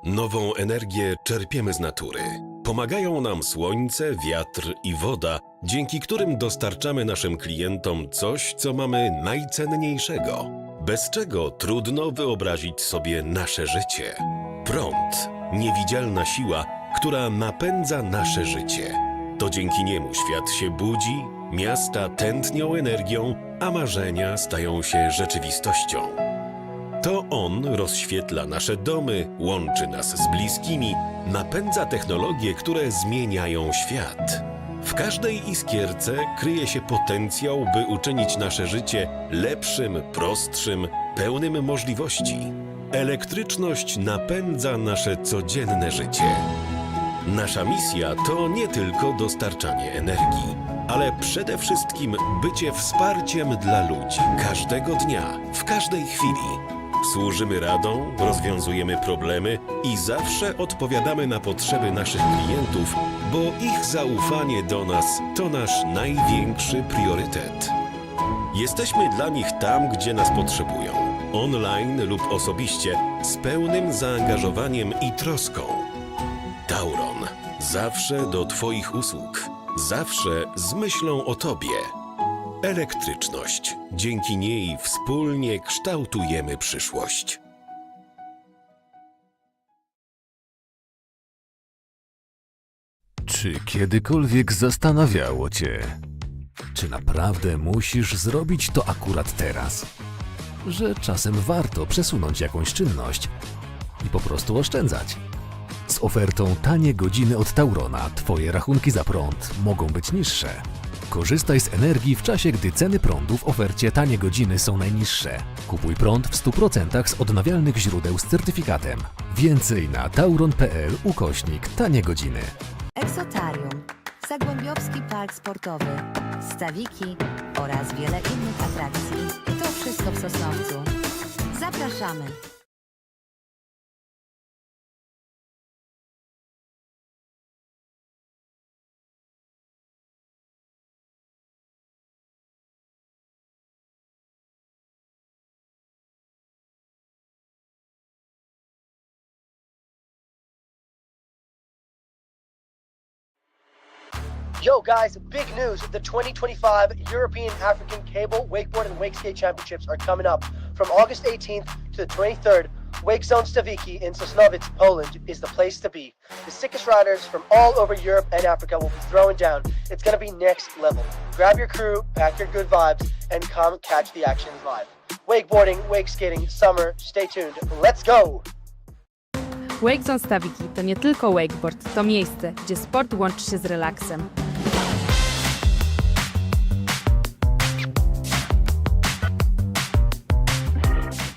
Nową energię czerpiemy z natury. Pomagają nam słońce, wiatr i woda, dzięki którym dostarczamy naszym klientom coś, co mamy najcenniejszego, bez czego trudno wyobrazić sobie nasze życie. Prąd, niewidzialna siła, która napędza nasze życie. To dzięki niemu świat się budzi, miasta tętnią energią, a marzenia stają się rzeczywistością. To on rozświetla nasze domy, łączy nas z bliskimi, napędza technologie, które zmieniają świat. W każdej iskierce kryje się potencjał, by uczynić nasze życie lepszym, prostszym, pełnym możliwości. Elektryczność napędza nasze codzienne życie. Nasza misja to nie tylko dostarczanie energii, ale przede wszystkim bycie wsparciem dla ludzi każdego dnia, w każdej chwili. Służymy radą, rozwiązujemy problemy i zawsze odpowiadamy na potrzeby naszych klientów, bo ich zaufanie do nas to nasz największy priorytet. Jesteśmy dla nich tam, gdzie nas potrzebują, online lub osobiście, z pełnym zaangażowaniem i troską. Tauron, zawsze do Twoich usług, zawsze z myślą o Tobie. Elektryczność. Dzięki niej wspólnie kształtujemy przyszłość. Czy kiedykolwiek zastanawiało Cię, czy naprawdę musisz zrobić to akurat teraz? Że czasem warto przesunąć jakąś czynność i po prostu oszczędzać? Z ofertą tanie godziny od Taurona Twoje rachunki za prąd mogą być niższe. Korzystaj z energii w czasie, gdy ceny prądu w ofercie tanie godziny są najniższe. Kupuj prąd w 100% z odnawialnych źródeł z certyfikatem. Więcej na tauron.pl/tanie godziny. Eksotarium, Zagłębiowski Park Sportowy, Stawiki oraz wiele innych atrakcji. To wszystko w Sosnowcu. Zapraszamy! Yo guys, big news. The 2025 European African Cable Wakeboard and Wakeskate Championships are coming up. From August 18th to the 23rd, Wake Zone Stawiki in Sosnowiec, Poland is the place to be. The sickest riders from all over Europe and Africa will be throwing down. It's going to be next level. Grab your crew, pack your good vibes, and come catch the action live. Wakeboarding, wakeskating, summer, stay tuned. Let's go! Wake Zone Stawiki to nie tylko wakeboard, to miejsce, gdzie sport łączy się z relaksem.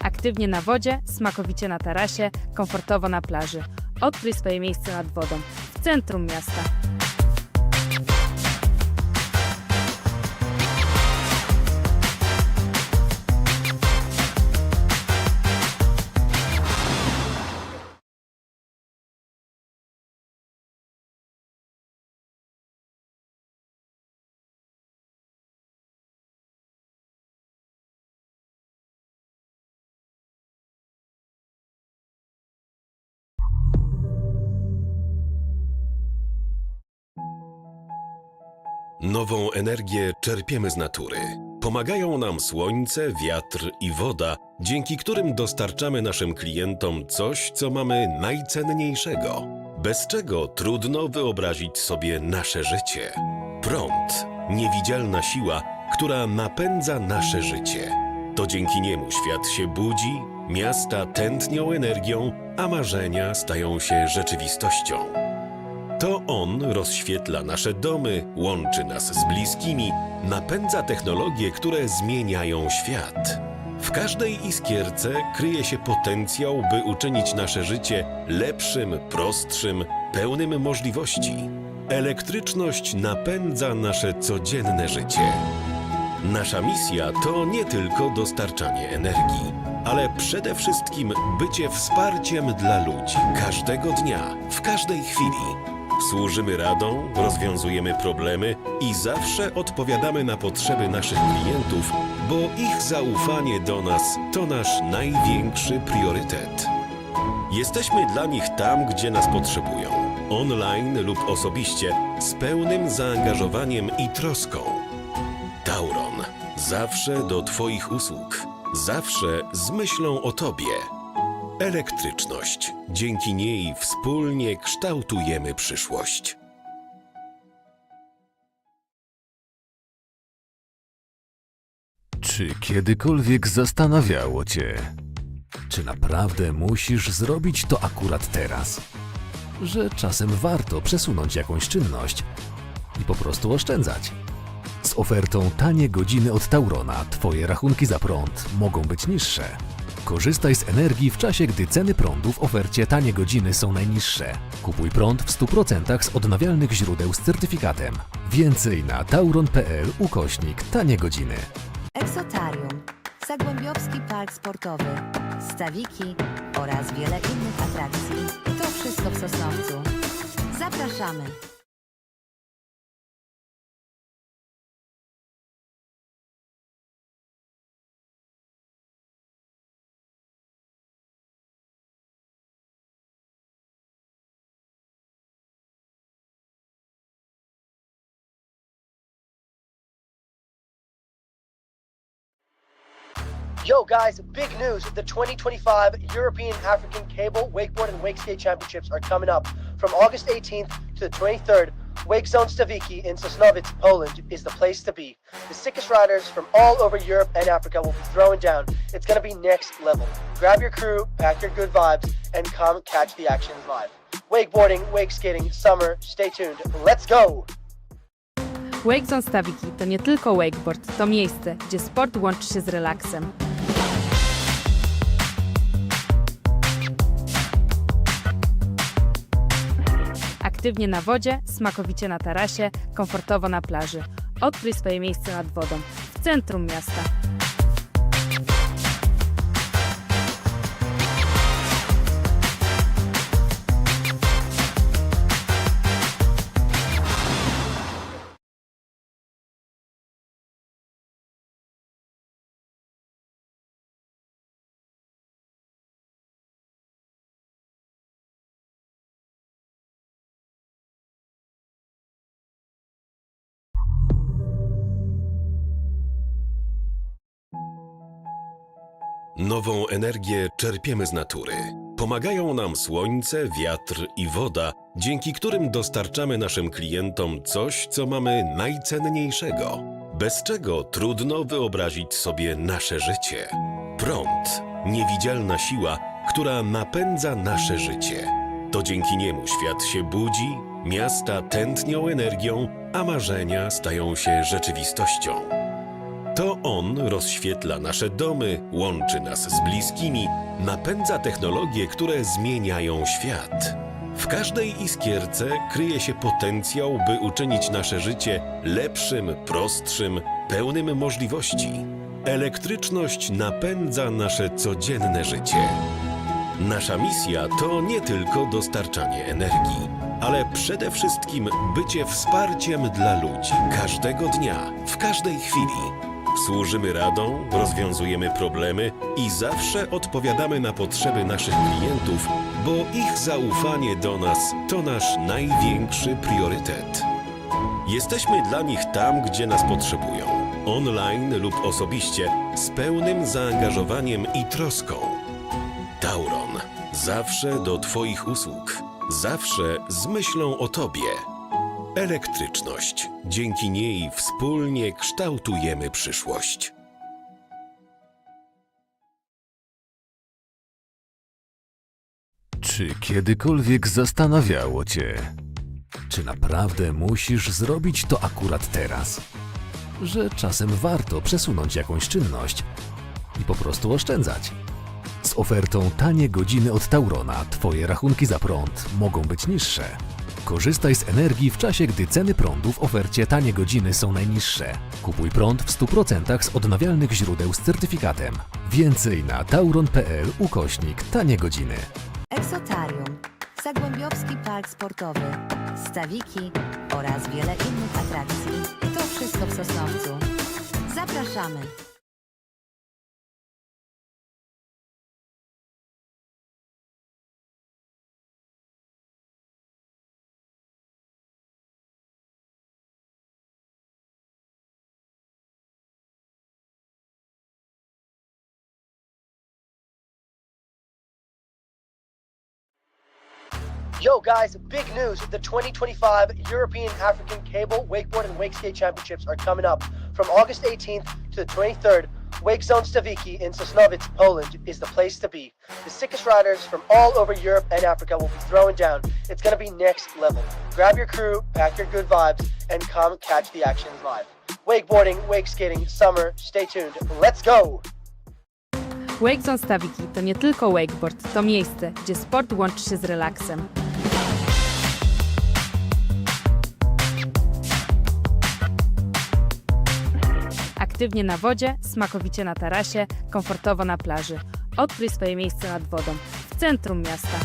Aktywnie na wodzie, smakowicie na tarasie, komfortowo na plaży. Odkryj swoje miejsce nad wodą, w centrum miasta. Nową energię czerpiemy z natury. Pomagają nam słońce, wiatr i woda, dzięki którym dostarczamy naszym klientom coś, co mamy najcenniejszego, bez czego trudno wyobrazić sobie nasze życie. Prąd, niewidzialna siła, która napędza nasze życie. To dzięki niemu świat się budzi, miasta tętnią energią, a marzenia stają się rzeczywistością. To on rozświetla nasze domy, łączy nas z bliskimi, napędza technologie, które zmieniają świat. W każdej iskierce kryje się potencjał, by uczynić nasze życie lepszym, prostszym, pełnym możliwości. Elektryczność napędza nasze codzienne życie. Nasza misja to nie tylko dostarczanie energii, ale przede wszystkim bycie wsparciem dla ludzi każdego dnia, w każdej chwili. Służymy radą, rozwiązujemy problemy i zawsze odpowiadamy na potrzeby naszych klientów, bo ich zaufanie do nas to nasz największy priorytet. Jesteśmy dla nich tam, gdzie nas potrzebują. Online lub osobiście, z pełnym zaangażowaniem i troską. Tauron. Zawsze do Twoich usług. Zawsze z myślą o Tobie. Elektryczność. Dzięki niej wspólnie kształtujemy przyszłość. Czy kiedykolwiek zastanawiało Cię, czy naprawdę musisz zrobić to akurat teraz? Że czasem warto przesunąć jakąś czynność i po prostu oszczędzać. Z ofertą tanie godziny od Taurona Twoje rachunki za prąd mogą być niższe. Korzystaj z energii w czasie, gdy ceny prądu w ofercie tanie godziny są najniższe. Kupuj prąd w 100% z odnawialnych źródeł z certyfikatem. Więcej na tauron.pl/tanie godziny. Eksotarium, Zagłębiowski Park Sportowy, Stawiki oraz wiele innych atrakcji. To wszystko w Sosnowcu. Zapraszamy! Yo guys, big news. The 2025 European African Cable Wakeboard and Wakeskate Championships are coming up. From August 18th to the 23rd, Wake Zone Stawiki in Sosnowiec, Poland is the place to be. The sickest riders from all over Europe and Africa will be throwing down. It's going to be next level. Grab your crew, pack your good vibes, and come catch the action live. Wakeboarding, wakeskating, summer, stay tuned. Let's go! Wake Zone Stawiki to nie tylko wakeboard, to miejsce, gdzie sport łączy się z relaksem. Aktywnie na wodzie, smakowicie na tarasie, komfortowo na plaży. Odkryj swoje miejsce nad wodą, w centrum miasta. Nową energię czerpiemy z natury. Pomagają nam słońce, wiatr i woda, dzięki którym dostarczamy naszym klientom coś, co mamy najcenniejszego, bez czego trudno wyobrazić sobie nasze życie. Prąd, niewidzialna siła, która napędza nasze życie. To dzięki niemu świat się budzi, miasta tętnią energią, a marzenia stają się rzeczywistością. To on rozświetla nasze domy, łączy nas z bliskimi, napędza technologie, które zmieniają świat. W każdej iskierce kryje się potencjał, by uczynić nasze życie lepszym, prostszym, pełnym możliwości. Elektryczność napędza nasze codzienne życie. Nasza misja to nie tylko dostarczanie energii, ale przede wszystkim bycie wsparciem dla ludzi każdego dnia, w każdej chwili. Służymy radą, rozwiązujemy problemy i zawsze odpowiadamy na potrzeby naszych klientów, bo ich zaufanie do nas to nasz największy priorytet. Jesteśmy dla nich tam, gdzie nas potrzebują. Online lub osobiście, z pełnym zaangażowaniem i troską. Tauron. Zawsze do Twoich usług. Zawsze z myślą o Tobie. Elektryczność. Dzięki niej wspólnie kształtujemy przyszłość. Czy kiedykolwiek zastanawiało Cię, czy naprawdę musisz zrobić to akurat teraz? Że czasem warto przesunąć jakąś czynność i po prostu oszczędzać. Z ofertą tanie godziny od Taurona Twoje rachunki za prąd mogą być niższe. Korzystaj z energii w czasie, gdy ceny prądu w ofercie tanie godziny są najniższe. Kupuj prąd w 100% z odnawialnych źródeł z certyfikatem. Więcej na tauron.pl/tanie godziny. Eksotarium, Zagłębiowski Park Sportowy, Stawiki oraz wiele innych atrakcji. To wszystko w Sosnowcu. Zapraszamy! Yo guys, big news. The 2025 European African Cable, Wakeboard, and Wakeskate Championships are coming up. From August 18th to the 23rd, Wake Zone Stawiki in Sosnowiec, Poland is the place to be. The sickest riders from all over Europe and Africa will be throwing down. It's going to be next level. Grab your crew, pack your good vibes, and come catch the action live. Wakeboarding, wakeskating, summer, stay tuned. Let's go! Wake Zone Stawiki to nie tylko wakeboard, to miejsce, gdzie sport łączy się z relaksem. Aktywnie na wodzie, smakowicie na tarasie, komfortowo na plaży. Odkryj swoje miejsce nad wodą, w centrum miasta.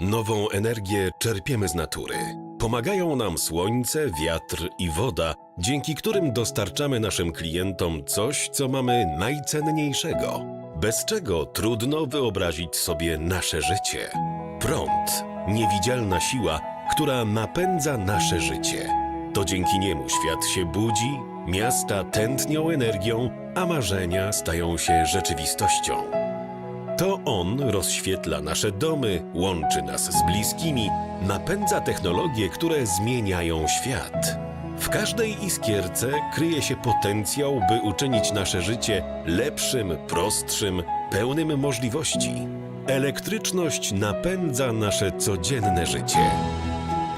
Nową energię czerpiemy z natury. Pomagają nam słońce, wiatr i woda, dzięki którym dostarczamy naszym klientom coś, co mamy najcenniejszego, bez czego trudno wyobrazić sobie nasze życie. Prąd, niewidzialna siła, która napędza nasze życie. To dzięki niemu świat się budzi, miasta tętnią energią, a marzenia stają się rzeczywistością. To on rozświetla nasze domy, łączy nas z bliskimi, napędza technologie, które zmieniają świat. W każdej iskierce kryje się potencjał, by uczynić nasze życie lepszym, prostszym, pełnym możliwości. Elektryczność napędza nasze codzienne życie.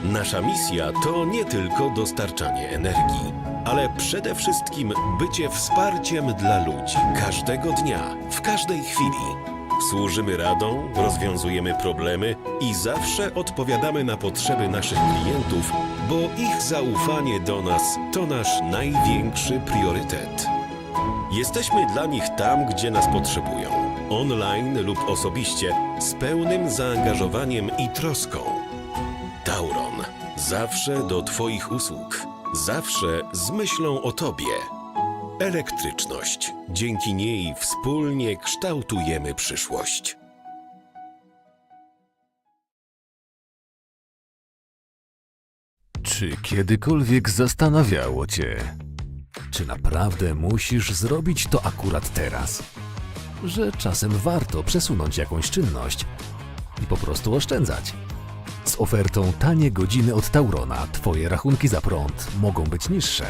Nasza misja to nie tylko dostarczanie energii, ale przede wszystkim bycie wsparciem dla ludzi każdego dnia, w każdej chwili. Służymy radą, rozwiązujemy problemy i zawsze odpowiadamy na potrzeby naszych klientów, bo ich zaufanie do nas to nasz największy priorytet. Jesteśmy dla nich tam, gdzie nas potrzebują, online lub osobiście, z pełnym zaangażowaniem i troską. Tauron, zawsze do Twoich usług, zawsze z myślą o Tobie. Elektryczność. Dzięki niej wspólnie kształtujemy przyszłość. Czy kiedykolwiek zastanawiało Cię, czy naprawdę musisz zrobić to akurat teraz? Że czasem warto przesunąć jakąś czynność i po prostu oszczędzać. Z ofertą tanie godziny od Taurona Twoje rachunki za prąd mogą być niższe.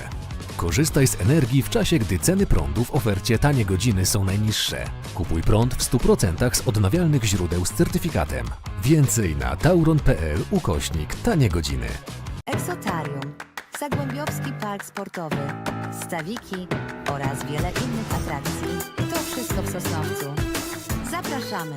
Korzystaj z energii w czasie, gdy ceny prądu w ofercie tanie godziny są najniższe. Kupuj prąd w 100% z odnawialnych źródeł z certyfikatem. Więcej na tauron.pl/tanie godziny. Eksotarium, Zagłębiowski Park Sportowy, Stawiki oraz wiele innych atrakcji. To wszystko w Sosnowcu. Zapraszamy!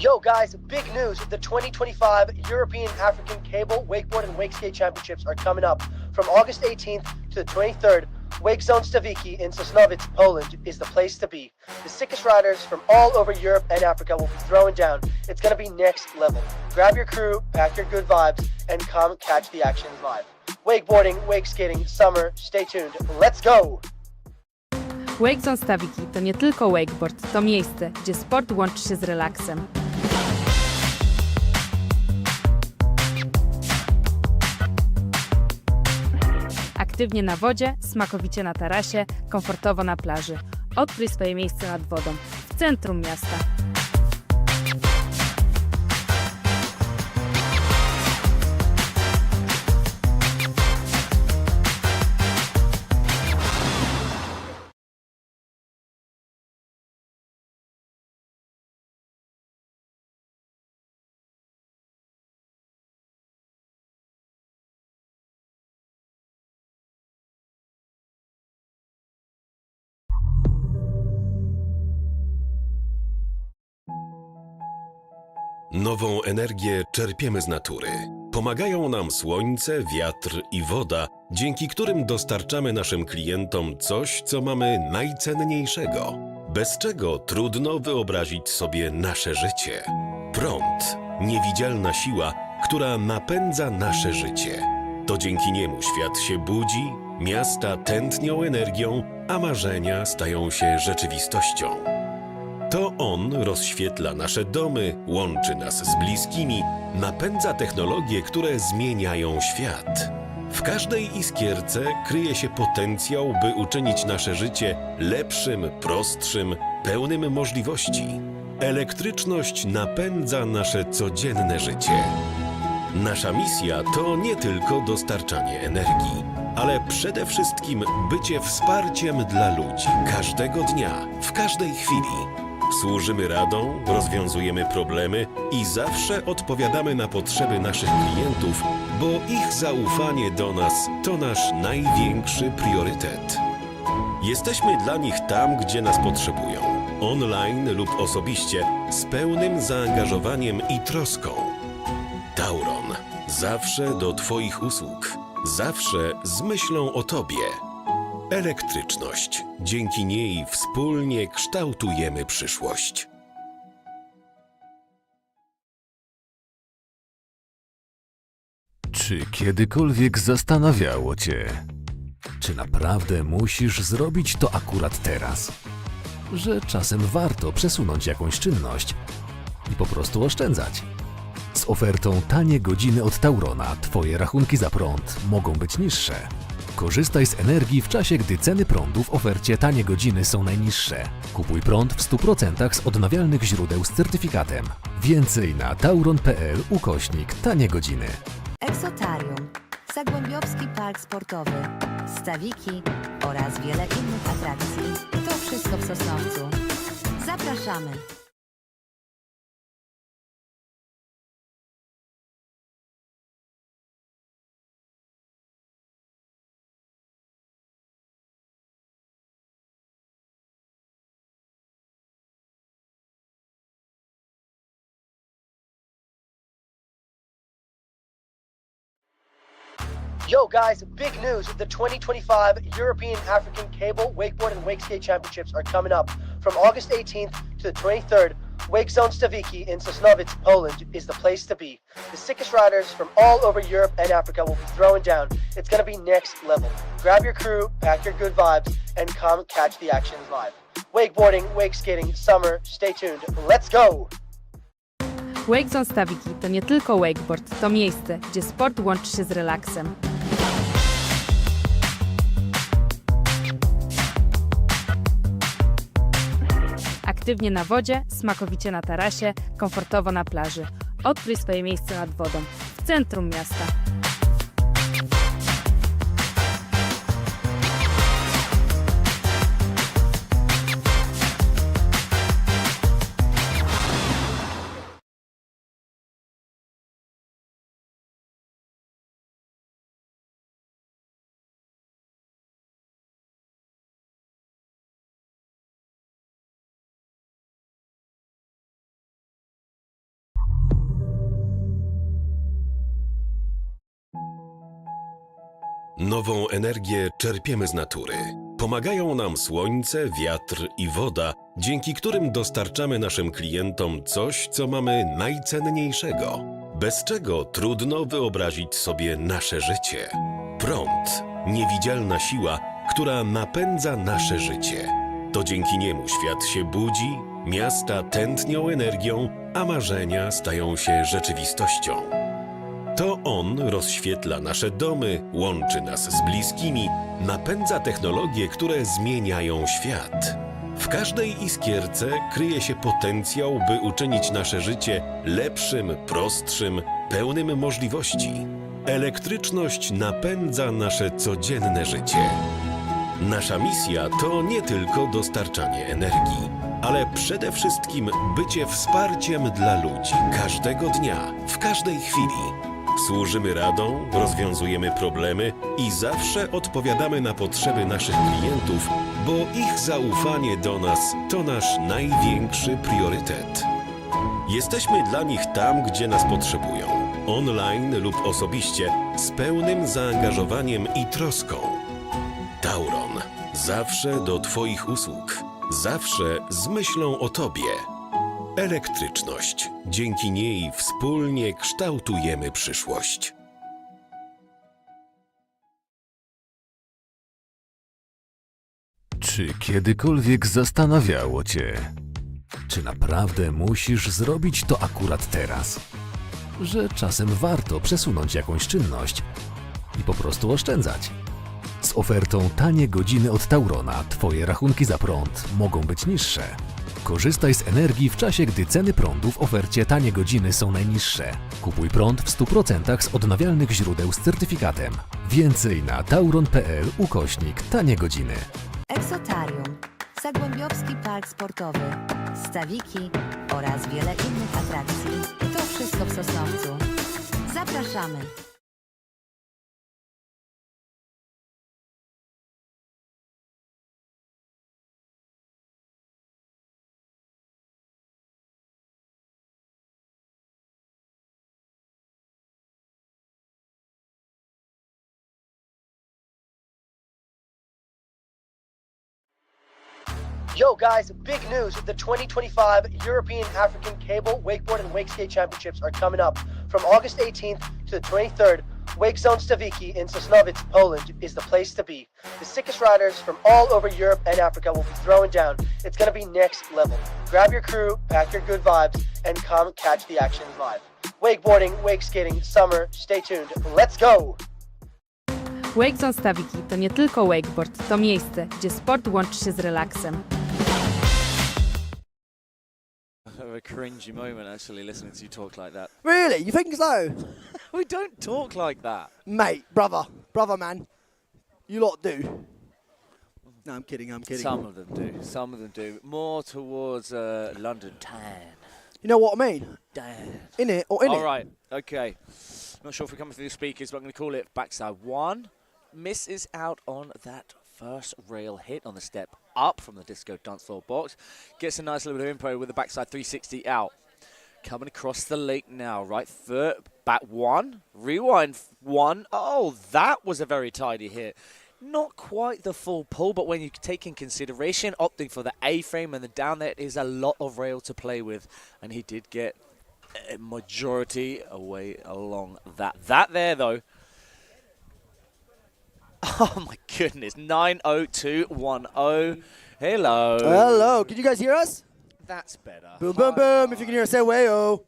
Yo guys, big news. The 2025 European African Cable, Wakeboard, and Wakeskate Championships are coming up. From August 18th to the 23rd, Wake Zone Stawiki in Sosnowiec, Poland is the place to be. The sickest riders from all over Europe and Africa will be throwing down. It's going to be next level. Grab your crew, pack your good vibes, and come catch the action live. Wakeboarding, wakeskating, summer, stay tuned. Let's go! Wake Zone Stawiki to nie tylko wakeboard, to miejsce, gdzie sport łączy się z relaksem. Aktywnie na wodzie, smakowicie na tarasie, komfortowo na plaży. Odkryj swoje miejsce nad wodą, w centrum miasta. Nową energię czerpiemy z natury. Pomagają nam słońce, wiatr i woda, dzięki którym dostarczamy naszym klientom coś, co mamy najcenniejszego, bez czego trudno wyobrazić sobie nasze życie. Prąd, niewidzialna siła, która napędza nasze życie. To dzięki niemu świat się budzi, miasta tętnią energią, a marzenia stają się rzeczywistością. To on rozświetla nasze domy, łączy nas z bliskimi, napędza technologie, które zmieniają świat. W każdej iskierce kryje się potencjał, by uczynić nasze życie lepszym, prostszym, pełnym możliwości. Elektryczność napędza nasze codzienne życie. Nasza misja to nie tylko dostarczanie energii, ale przede wszystkim bycie wsparciem dla ludzi każdego dnia, w każdej chwili. Służymy radą, rozwiązujemy problemy i zawsze odpowiadamy na potrzeby naszych klientów, bo ich zaufanie do nas to nasz największy priorytet. Jesteśmy dla nich tam, gdzie nas potrzebują, online lub osobiście, z pełnym zaangażowaniem i troską. Tauron, zawsze do Twoich usług, zawsze z myślą o Tobie. Elektryczność. Dzięki niej wspólnie kształtujemy przyszłość. Czy kiedykolwiek zastanawiało Cię, czy naprawdę musisz zrobić to akurat teraz? Że czasem warto przesunąć jakąś czynność i po prostu oszczędzać. Z ofertą tanie godziny od Taurona Twoje rachunki za prąd mogą być niższe. Korzystaj z energii w czasie, gdy ceny prądu w ofercie tanie godziny są najniższe. Kupuj prąd w 100% z odnawialnych źródeł z certyfikatem. Więcej na tauron.pl/tanie godziny. Eksotarium, Zagłębiowski Park Sportowy, Stawiki oraz wiele innych atrakcji. To wszystko w Sosnowcu. Zapraszamy! Yo guys, big news. The 2025 European African Cable Wakeboard and Wakeskate Championships are coming up. From August 18th to the 23rd, Wake Zone Stawiki in Sosnowiec, Poland is the place to be. The sickest riders from all over Europe and Africa will be throwing down. It's gonna be next level. Grab your crew, pack your good vibes, and come catch the action live. Wakeboarding, wakeskating, summer, stay tuned. Let's go! Wake Zone Stawiki to nie tylko wakeboard, to miejsce, gdzie sport łączy się z relaksem. Aktywnie na wodzie, smakowicie na tarasie, komfortowo na plaży. Odkryj swoje miejsce nad wodą, w centrum miasta. Nową energię czerpiemy z natury. Pomagają nam słońce, wiatr i woda, dzięki którym dostarczamy naszym klientom coś, co mamy najcenniejszego, bez czego trudno wyobrazić sobie nasze życie. Prąd, niewidzialna siła, która napędza nasze życie. To dzięki niemu świat się budzi, miasta tętnią energią, a marzenia stają się rzeczywistością. To on rozświetla nasze domy, łączy nas z bliskimi, napędza technologie, które zmieniają świat. W każdej iskierce kryje się potencjał, by uczynić nasze życie lepszym, prostszym, pełnym możliwości. Elektryczność napędza nasze codzienne życie. Nasza misja to nie tylko dostarczanie energii, ale przede wszystkim bycie wsparciem dla ludzi każdego dnia, w każdej chwili. Służymy radą, rozwiązujemy problemy i zawsze odpowiadamy na potrzeby naszych klientów, bo ich zaufanie do nas to nasz największy priorytet. Jesteśmy dla nich tam, gdzie nas potrzebują. Online lub osobiście, z pełnym zaangażowaniem i troską. Tauron. Zawsze do Twoich usług. Zawsze z myślą o Tobie. Elektryczność. Dzięki niej wspólnie kształtujemy przyszłość. Czy kiedykolwiek zastanawiało Cię, czy naprawdę musisz zrobić to akurat teraz? Że czasem warto przesunąć jakąś czynność i po prostu oszczędzać. Z ofertą tanie godziny od Taurona Twoje rachunki za prąd mogą być niższe. Korzystaj z energii w czasie, gdy ceny prądu w ofercie tanie godziny są najniższe. Kupuj prąd w 100% z odnawialnych źródeł z certyfikatem. Więcej na tauron.pl/tanie godziny. Eksotarium, Zagłębiowski Park Sportowy, Stawiki oraz wiele innych atrakcji. To wszystko w Sosnowcu. Zapraszamy! Yo guys, big news. The 2025 European African Cable Wakeboard and Wakeskate Championships are coming up from August 18th to the 23rd. Wake Zone Stawiki in Sosnowiec, Poland is the place to be. The sickest riders from all over Europe and Africa will be throwing down. It's going to be next level. Grab your crew, pack your good vibes, and come catch the action live. Wakeboarding, wakeskating, summer, stay tuned. Let's go! Wake Zone Stawiki to nie tylko wakeboard, to miejsce, gdzie sport łączy się z relaksem. A cringy moment actually listening to you talk like that. Really? You think so? We don't talk like that. Mate, brother man. You lot do. No, I'm kidding. Some of them do. Some of them do. More towards London tan. You know what I mean? Dan. In it or in it? All right. Okay. Not sure if we're coming through the speakers, but I'm going to call it backside one. Misses out on that first rail hit on the step up from the disco dance floor box. Gets a nice little bit of info with the backside 360 out. Coming across the lake now, right foot, back one, rewind one. Oh, that was a very tidy hit. Not quite the full pull, but when you take in consideration opting for the A-frame and the down there is a lot of rail to play with. And he did get a majority away along that. That there, though. Oh, my goodness. 90210. Hello. Hello. Can you guys hear us? That's better. Boom, boom, boom. If you can hear us, say way-oh.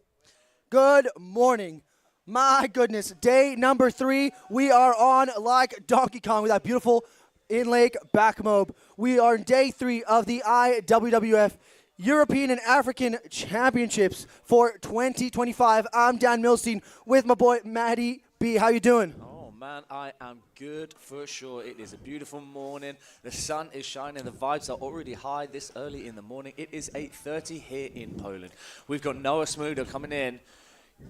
Good morning. My goodness. Day number 3. We are on like Donkey Kong with that beautiful in-lake back mob. We are in day 3 of the IWWF European and African Championships for 2025. I'm Dan Milstein with my boy Matty B. How you doing? Man, I am good for sure. It is a beautiful morning. The sun is shining. The vibes are already high this early in the morning. It is 8:30 here in Poland. We've got Noah Smuda coming in.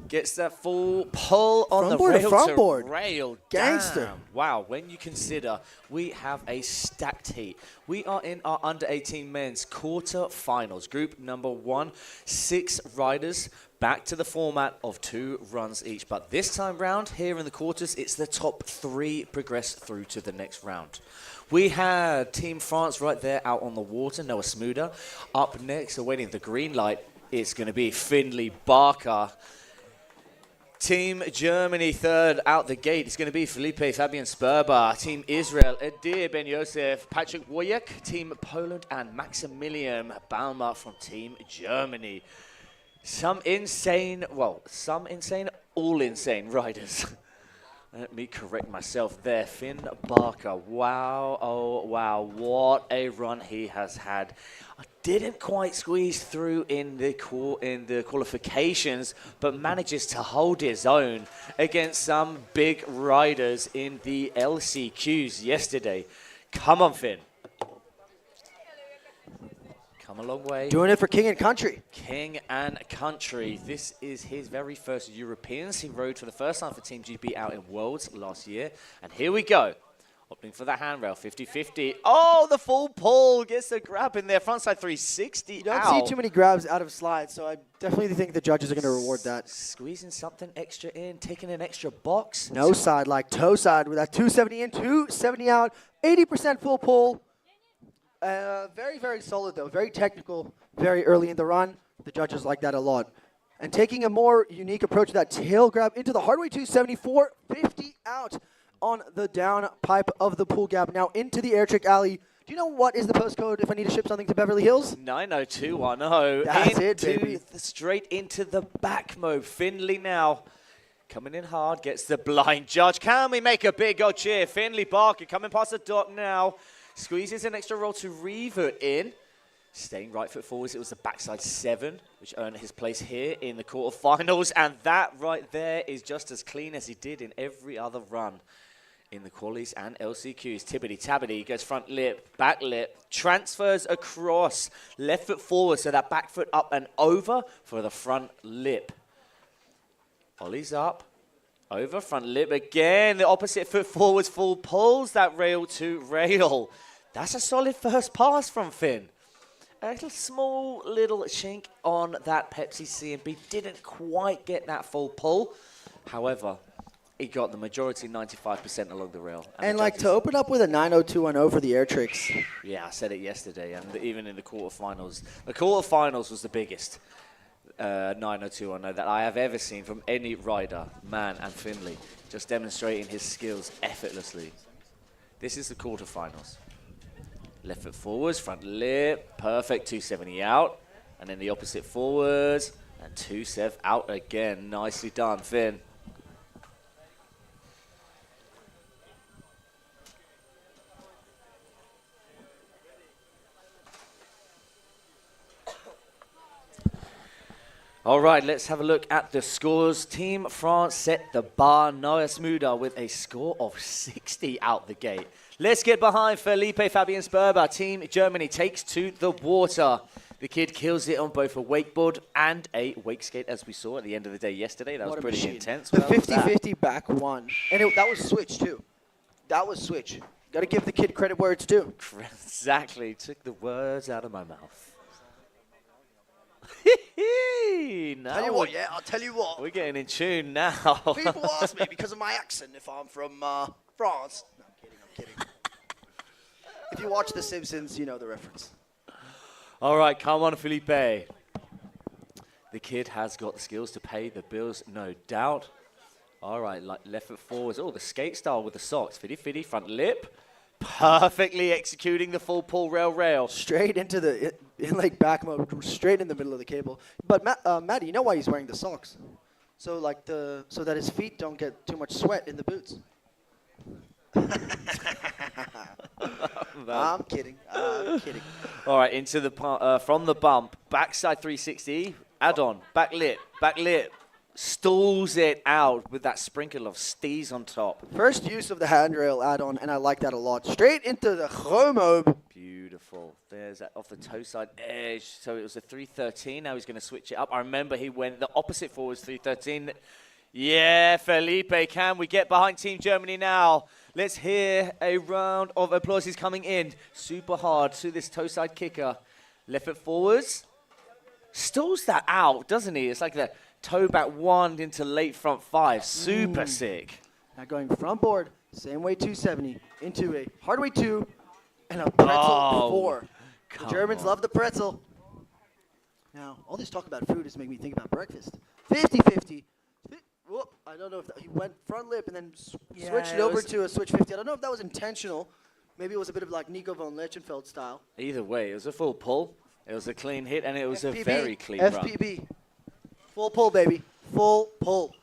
Gets that full pull on the rail to rail. Gangster. Damn. Wow, when you consider we have a stacked heat. We are in our under-18 men's quarter-finals. Group number 1, 6 riders. Back to the format of 2 runs each. But this time round, here in the quarters, it's the top 3 progress through to the next round. We had Team France right there out on the water, Noah Smuda. Up next, awaiting the green light, it's going to be Finley Barker. Team Germany third out the gate. It's going to be Felipe Fabian Sperber. Team Israel, Adir Ben Yosef, Patrick Wojak. Team Poland and Maximilian Baumer from Team Germany. Some insane, all insane riders. Let me correct myself there. Finn Barker, wow, oh wow, what a run he has had. I didn't quite squeeze through in the qualifications, but manages to hold his own against some big riders in the LCQs yesterday. Come on, Finn. Come a long way. Doing it for King and Country. King and Country. This is his very first Europeans. He rode for the first time for Team GB out in Worlds last year. And here we go. Opting for the handrail, 50-50. Oh, the full pull gets a grab in there. Frontside 360 You don't out. see too many grabs out of slides, so I definitely think the judges are going to reward that. Squeezing something extra in, taking an extra box. No side, like toe side with that 270 in, 270 out, 80% full pull. Very, very solid, though. Very technical, very early in the run. The judges like that a lot. And taking a more unique approach to that tail grab into the hard way 274, 50 out on the down pipe of the pool gap. Now into the air trick alley. Do you know what is the postcode if I need to ship something to Beverly Hills? 90210. That's it, baby. Straight into the back mode. Finley now coming in hard, gets the blind judge. Can we make a big old cheer? Finley Barker coming past the dot now. Squeezes an extra roll to revert in. Staying right foot forwards, it was the backside 7, which earned his place here in the quarterfinals. And that right there is just as clean as he did in every other run in the qualies and LCQs. Tibbity-tabbity, goes front lip, back lip, transfers across, left foot forward, so that back foot up and over for the front lip. Ollies up, over, front lip again, the opposite foot forwards, full pulls that rail to rail. That's a solid first pass from Finn. A little small little chink on that Pepsi C&B. Didn't quite get that full pull. However, he got the majority, 95% along the rail. And like to open up with a 90210 for the air tricks. Yeah, I said it yesterday, and even in the quarterfinals. The quarterfinals was the biggest 90210 that I have ever seen from any rider, man and Finley, just demonstrating his skills effortlessly. This is the quarterfinals. Left foot forwards, front lip, perfect, 270 out. And then the opposite forwards, and 270 out again. Nicely done, Finn. All right, let's have a look at the scores. Team France set the bar. Noah Smuda with a score of 60 out the gate. Let's get behind Felipe Fabian Sperber. Team Germany takes to the water. The kid kills it on both a wakeboard and a wakeskate, as we saw at the end of the day yesterday. That was pretty intense. The 50-50 back one. And that was switch, too. That was switch. Got to give the kid credit where it's due. Exactly. Took the words out of my mouth. Tell you what, yeah, I'll tell you what. We're getting in tune now. People ask me because of my accent if I'm from France. No, I'm kidding. If you watch The Simpsons, you know the reference. All right, come on, Felipe. The kid has got the skills to pay the bills, no doubt. All right, like left foot forwards. Oh, the skate style with the socks. Fiddy, front lip. Perfectly executing the full pull rail. Straight into the in-leg back mode, straight in the middle of the cable. But Maddie, you know why he's wearing the socks? So like so that his feet don't get too much sweat in the boots. I'm kidding. All right, into the from the bump, backside 360, add-on, back lip, stalls it out with that sprinkle of steez on top. First use of the handrail add-on, and I like that a lot. Straight into the chromobe. Beautiful. There's that off the toe side edge. So it was a 313. Now he's going to switch it up. I remember he went the opposite forwards, 313. Yeah, Felipe, can we get behind Team Germany now? Let's hear a round of applause. He's coming in super hard to this toe side kicker. Left foot forwards. Stalls that out, doesn't he? It's like the toe back one into late front 5. Super sick. Now going front board, same way 270, into a hard way 2, and a pretzel 4. The Germans love the pretzel. Now, all this talk about food is making me think about breakfast. 50-50. Whoop, I don't know if he went front lip and then switched it over to a switch 50. I don't know if that was intentional. Maybe it was a bit of like Nico von Lechenfeld style. Either way, it was a full pull. It was a clean hit, and it was FPB, a very clean run. FPB. Full pull, baby. Full pull.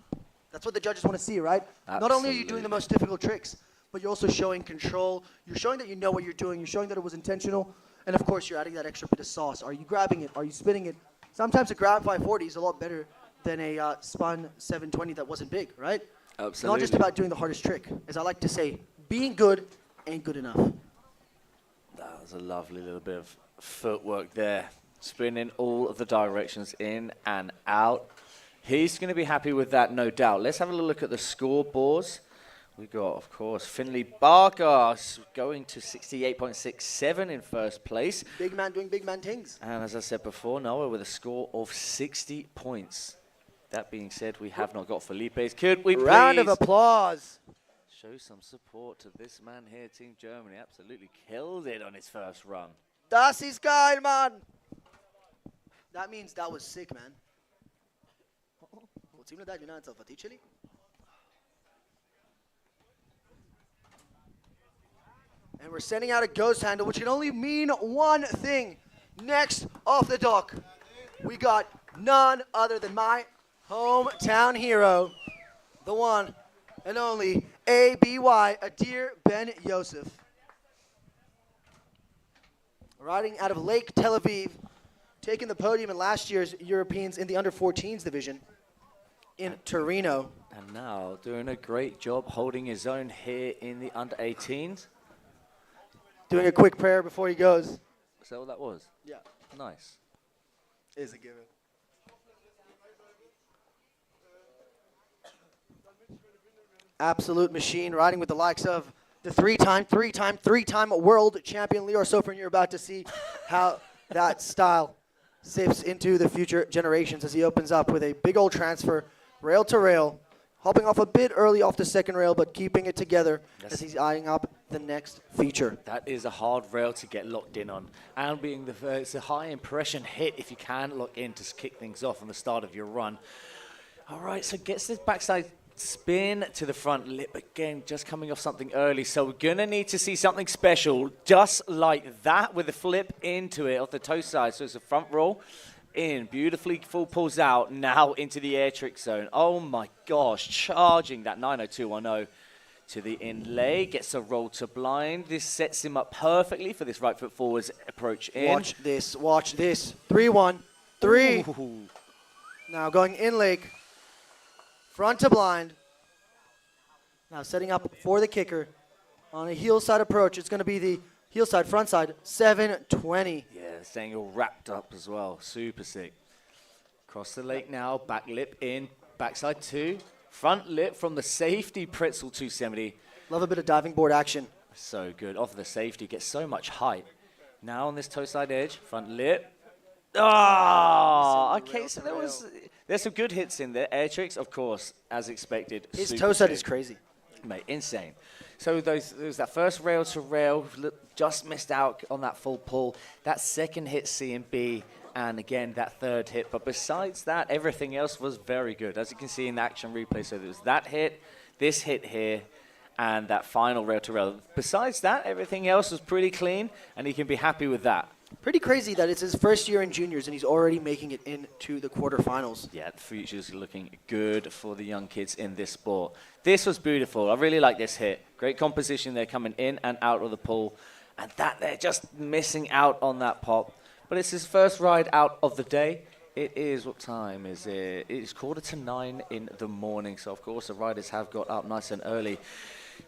That's what the judges want to see, right? Absolutely. Not only are you doing the most difficult tricks, but you're also showing control. You're showing that you know what you're doing. You're showing that it was intentional. And, of course, you're adding that extra bit of sauce. Are you grabbing it? Are you spinning it? Sometimes a grab 540 is a lot better than a spun 720 that wasn't big, right? Absolutely. It's not just about doing the hardest trick. As I like to say, being good ain't good enough. That was a lovely little bit of footwork there. Spinning all of the directions in and out. He's going to be happy with that, no doubt. Let's have a little look at the scoreboards. We got, of course, Finley Barker going to 68.67 in first place. Big man doing big man things. And as I said before, Noah with a score of 60 points. That being said, we have not got Felipe's. Could we please Round of applause. show some support to this man here, Team Germany? Absolutely killed it on his first run. Das ist geil, man. That means that was sick, man. Mulțimile de dimineață, făticele? And we're sending out a ghost handle, which can only mean one thing. Next off the dock, we got none other than my hometown hero, the one and only ABY, Adir Ben Yosef. Riding out of Lake Tel Aviv, taking the podium in last year's Europeans in the under-14s division in Torino. And now doing a great job holding his own here in the under-18s. Doing a quick prayer before he goes. Is that what that was? Yeah. Nice. Is a given. Absolute machine, riding with the likes of the three-time world champion Lior Sofer, and you're about to see how that style sips into the future generations as he opens up with a big old transfer, rail to rail, hopping off a bit early off the second rail, but keeping it together as he's eyeing up the next feature. That is a hard rail to get locked in on. And being it's a high impression hit if you can lock in to kick things off on the start of your run. All right, so gets this backside spin to the front lip again, just coming off something early. So we're going to need to see something special, just like that, with a flip into it off the toe side. So it's a front roll in, beautifully full pulls out, now into the air trick zone. Oh my gosh, charging that 90210 to the inlay, gets a roll to blind. This sets him up perfectly for this right foot forwards approach in. Watch this, watch this. 3-1, 3. Ooh. Now going in lake, front to blind. Now setting up for the kicker on a heel side approach. It's going to be the heel side, front side, 720. Yeah, this angle wrapped up as well. Super sick. Cross the lake now, back lip in, backside 2. Front lip from the safety pretzel 270. Love a bit of diving board action. So good. Off the safety, gets so much height. Now on this toe side edge, front lip. Ah, okay, so there's some good hits in there. Air tricks, of course, as expected. His super toe side sick. is crazy. Mate, insane. So there's that first rail to rail, just missed out on that full pull. That second hit C and B, and again, that third hit. But besides that, everything else was very good. As you can see in the action replay, so there was that hit, this hit here, and that final rail to rail. Besides that, everything else was pretty clean, and he can be happy with that. Pretty crazy that it's his first year in juniors and he's already making it into the quarterfinals. Yeah, the future's looking good for the young kids in this sport. This was beautiful. I really like this hit. Great composition there coming in and out of the pool. And that they're just missing out on that pop. But it's his first ride out of the day. It is, what time is it? It is 8:45 in the morning. So, of course, the riders have got up nice and early.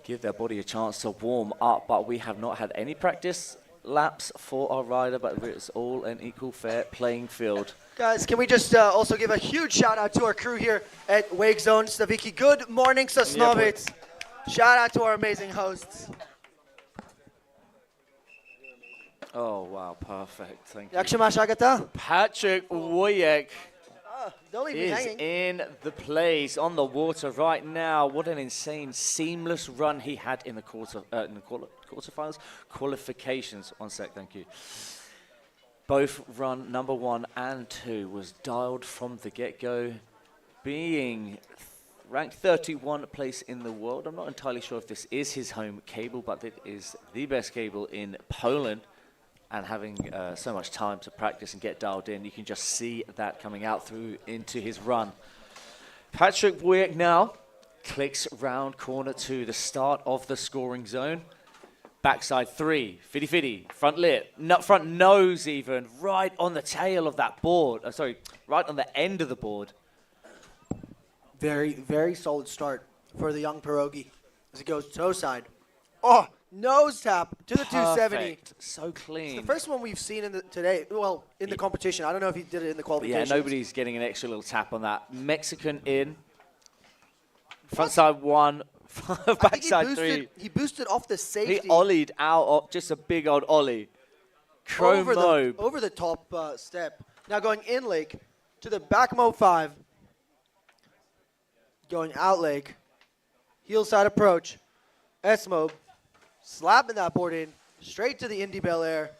Give their body a chance to warm up. But we have not had any practice laps for our rider, but it's all an equal fair playing field. Guys, can we just also give a huge shout out to our crew here at Wake Zone Stawiki. Good morning, Sosnowiec. Shout out to our amazing hosts. Oh, wow, perfect. Thank you. Jak się masz, Agata? Patrick Wojek Don't leave me is hanging. in the place on the water right now. What an insane, seamless run he had in the quarterfinals, qualifications. One sec, thank you. Both run number 1 and 2 was dialed from the get-go, being ranked 31 place in the world. I'm not entirely sure if this is his home cable, but it is the best cable in Poland. And having so much time to practice and get dialed in, you can just see that coming out through into his run. Patrick Wojek now clicks round corner 2, the start of the scoring zone. Backside 3, fiddy, front lip, front nose even, right on the tail of that board. Right on the end of the board. Very, very solid start for the young pierogi as he goes toe side. Oh, nose tap to the 270. So clean. It's the first one we've seen in today. Well, in the competition. I don't know if he did it in the qualifications. Yeah, nobody's getting an extra little tap on that. Mexican in. Front side 1, I think Backside three. he boosted off the He safety. ollied out of just a big old ollie. Chromobe. Over the top step. Now going in leg to the back mob 5. Going out leg. Heel side approach. S-mob. Slapping that board in. Straight to the Indy Bel Air.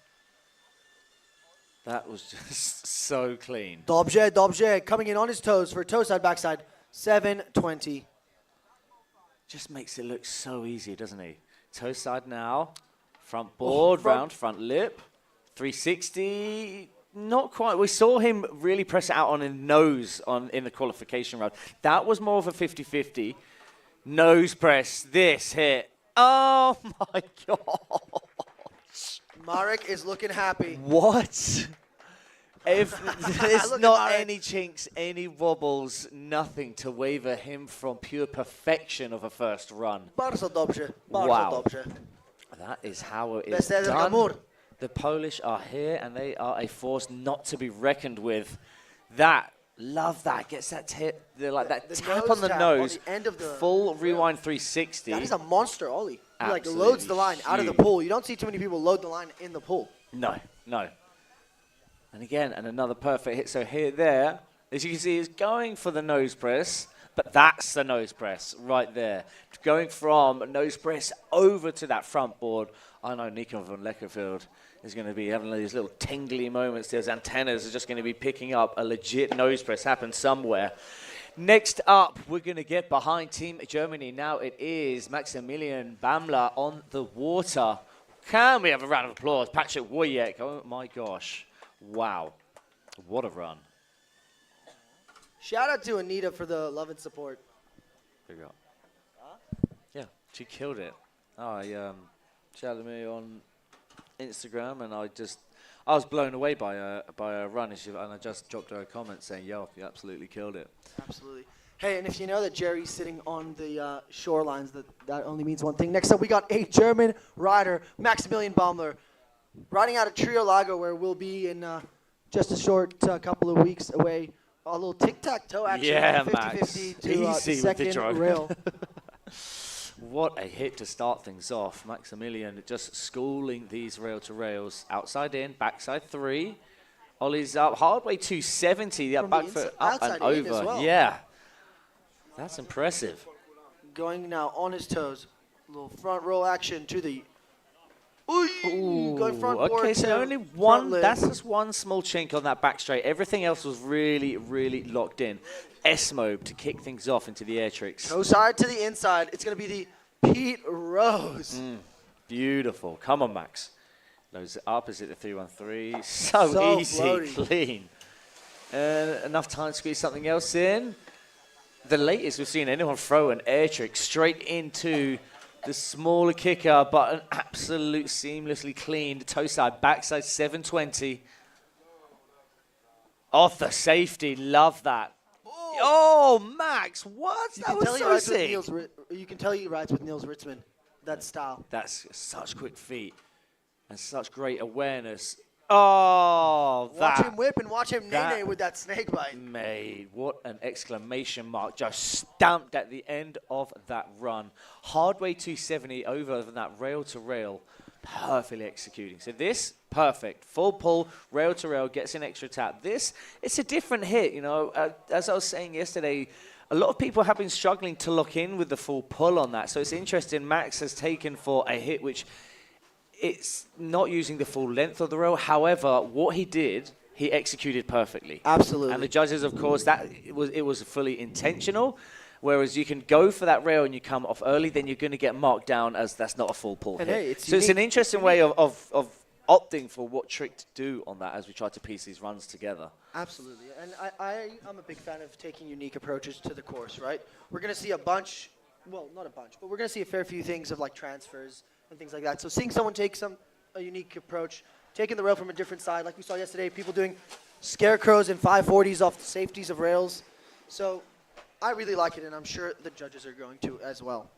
That was just so clean. Dobje coming in on his toes for a toe side backside. 720. Just makes it look so easy, doesn't he? Toe side now. Front board, round, front lip. 360. Not quite. We saw him really press it out on his nose in the qualification round. That was more of a 50-50. Nose press. This hit. Oh, my God. Marek is looking happy. What? If there's Look at not Marek. any chinks, any wobbles, nothing to waver him from pure perfection of a first run. Bardzo dobrze. Bardzo Wow. dobrze. That is how it is Beseder done. Gamur. The Polish are here, and they are a force not to be reckoned with. That, love that. Gets that that The tap nose on the tap nose. on the end of the full rewind 360. That is a monster ollie. He like Absolutely loads the line out of the huge. pool. You don't see too many people load the line in the pool. No, no. And again, and another perfect hit. So here, there, as you can see, is going for the nose press, but that's the nose press right there. Going from nose press over to that front board. I know Nico van Leckerfield is going to be having these little tingly moments. Those antennas are just going to be picking up a legit nose press happen somewhere. Next up, we're going to get behind Team Germany. Now it is Maximilian Bamler on the water. Can we have a round of applause? Patrick Wojek. Oh, my gosh. Wow. What a run. Shout out to Anita for the love and support. There you go. Yeah, she killed it. She added me on Instagram, and I was blown away by her run, and I just dropped her a comment saying, yo, you absolutely killed it. Absolutely. Hey, and if you know that Jerry's sitting on the shorelines, that only means one thing. Next up, we got a German rider, Maximilian Baumler, riding out of Trio Lago, where we'll be in just a short couple of weeks away. A little tic-tac-toe action. Yeah, 50-50 Max. to Easy the with the second drone. rail. What a hit to start things off. Maximilian just schooling these rail-to-rails. Outside in, backside 3. Ollie's up, hard way 270. Yeah, From back the foot inside- up and outside in as over. well. Yeah. That's impressive. Going now on his toes. Little front roll action to the... Ooh, going front board Okay, so to only front one, lip. that's just one small chink on that back straight. Everything else was really, really locked in. S-mobe to kick things off into the air tricks. Toe side to the inside. It's going to be the Pete Rose. Beautiful. Come on, Max. Loads it up. Is it the 313? So So easy, floaty. clean. Enough time to squeeze something else in. The latest we've seen anyone throw an air trick straight into the smaller kicker, but an absolute seamlessly cleaned toe side, backside 720. Off the safety, love that. Oh, Max, what? That was so sick. You can tell he rides with Niels Ritzman. That style. That's such quick feet and such great awareness. Oh, Watch that him whip and watch him that- nay-nay with that snake bite. made. What an exclamation mark. Just stamped at the end of that run. Hardway 270 over that rail to rail. Perfectly executing. So this, perfect. Full pull, rail to rail, gets an extra tap. This, it's a different hit, you know. As I was saying yesterday, a lot of people have been struggling to lock in with the full pull on that. So it's interesting. Max has taken for a hit which it's not using the full length of the rail. However, what he did, he executed perfectly. Absolutely. And the judges, of course, it was fully intentional. Whereas you can go for that rail and you come off early, then you're going to get marked down as that's not a full pull And hit. hey, it's so it's an unique. interesting way of opting for what trick to do on that as we try to piece these runs together. Absolutely. And I'm a big fan of taking unique approaches to the course, right? We're going to see a bunch, well, not a bunch, but we're going to see a fair few things of like transfers and things like that. So seeing someone take a unique approach, taking the rail from a different side, like we saw yesterday, people doing scarecrows and 540s off the safeties of rails. So I really like it, and I'm sure the judges are going to as well.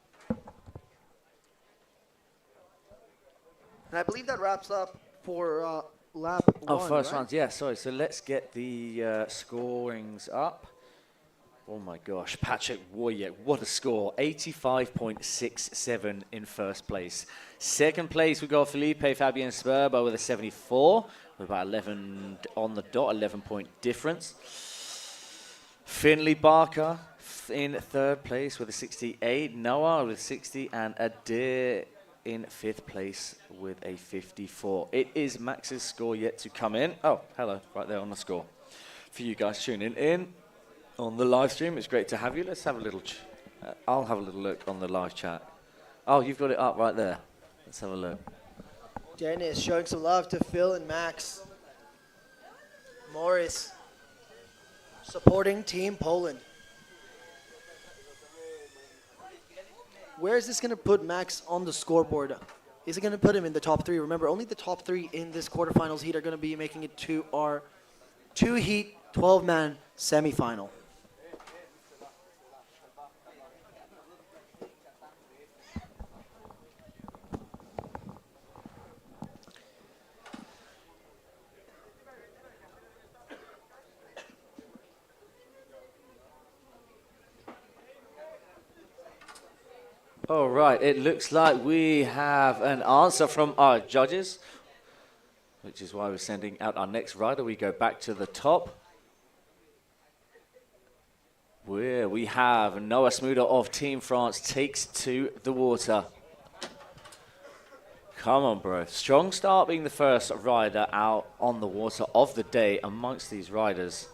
And I believe that wraps up for lap one, First right? round, yeah, sorry. So let's get the scorings up. Oh my gosh, Patrick Wojek, what a score. 85.67 in first place. Second place, we got Felipe Fabian Sperber with a 74, with about 11 on the dot, 11-point difference. Finley Barker in third place with a 68, Noah with 60, and Adair in fifth place with a 54. It is Max's score yet to come in. Oh, hello, right there on the score. For you guys tuning in on the live stream, it's great to have you. Let's have a little, I'll have a little look on the live chat. Oh, you've got it up right there. Let's have a look. Dennis showing some love to Phil and Max. Morris supporting Team Poland. Where is this going to put Max on the scoreboard? Is it going to put him in the top 3? Remember, only the top 3 in this quarterfinals heat are going to be making it to our 2-heat, 12-man semifinal. All right, it looks like we have an answer from our judges, which is why we're sending out our next rider. We go back to the top, where we have Noah Smuda of Team France takes to the water. Come on, bro. Strong start being the first rider out on the water of the day amongst these riders.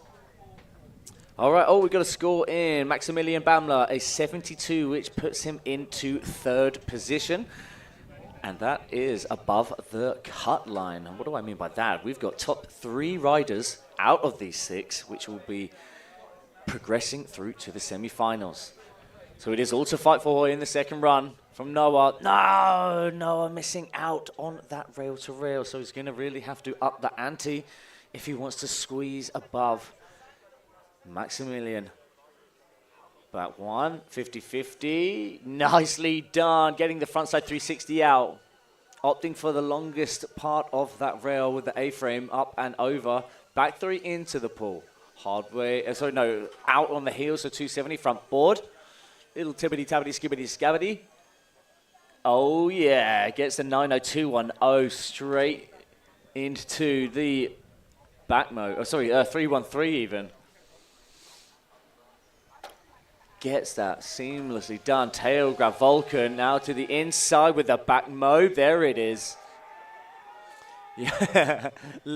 All right, we got a score in. Maximilian Bamler, a 72, which puts him into third position. And that is above the cut line. And what do I mean by that? We've got top 3 riders out of these 6, which will be progressing through to the semi-finals. So it is all to fight for in the second run from Noah. No, Noah missing out on that rail to rail. So he's going to really have to up the ante if he wants to squeeze above Maximilian. About 1, 50-50. Nicely done. Getting the frontside 360 out. Opting for the longest part of that rail with the A-frame up and over. Back 3 into the pool. Hard way, out on the heels, so 270 front board. Little tibbity-tabbity, skibbity-scabbity. Oh yeah, gets the 90210 straight into the back mode. 313 even. Gets that seamlessly done. Tail grab Vulcan now to the inside with the back mode. There it is. Yeah,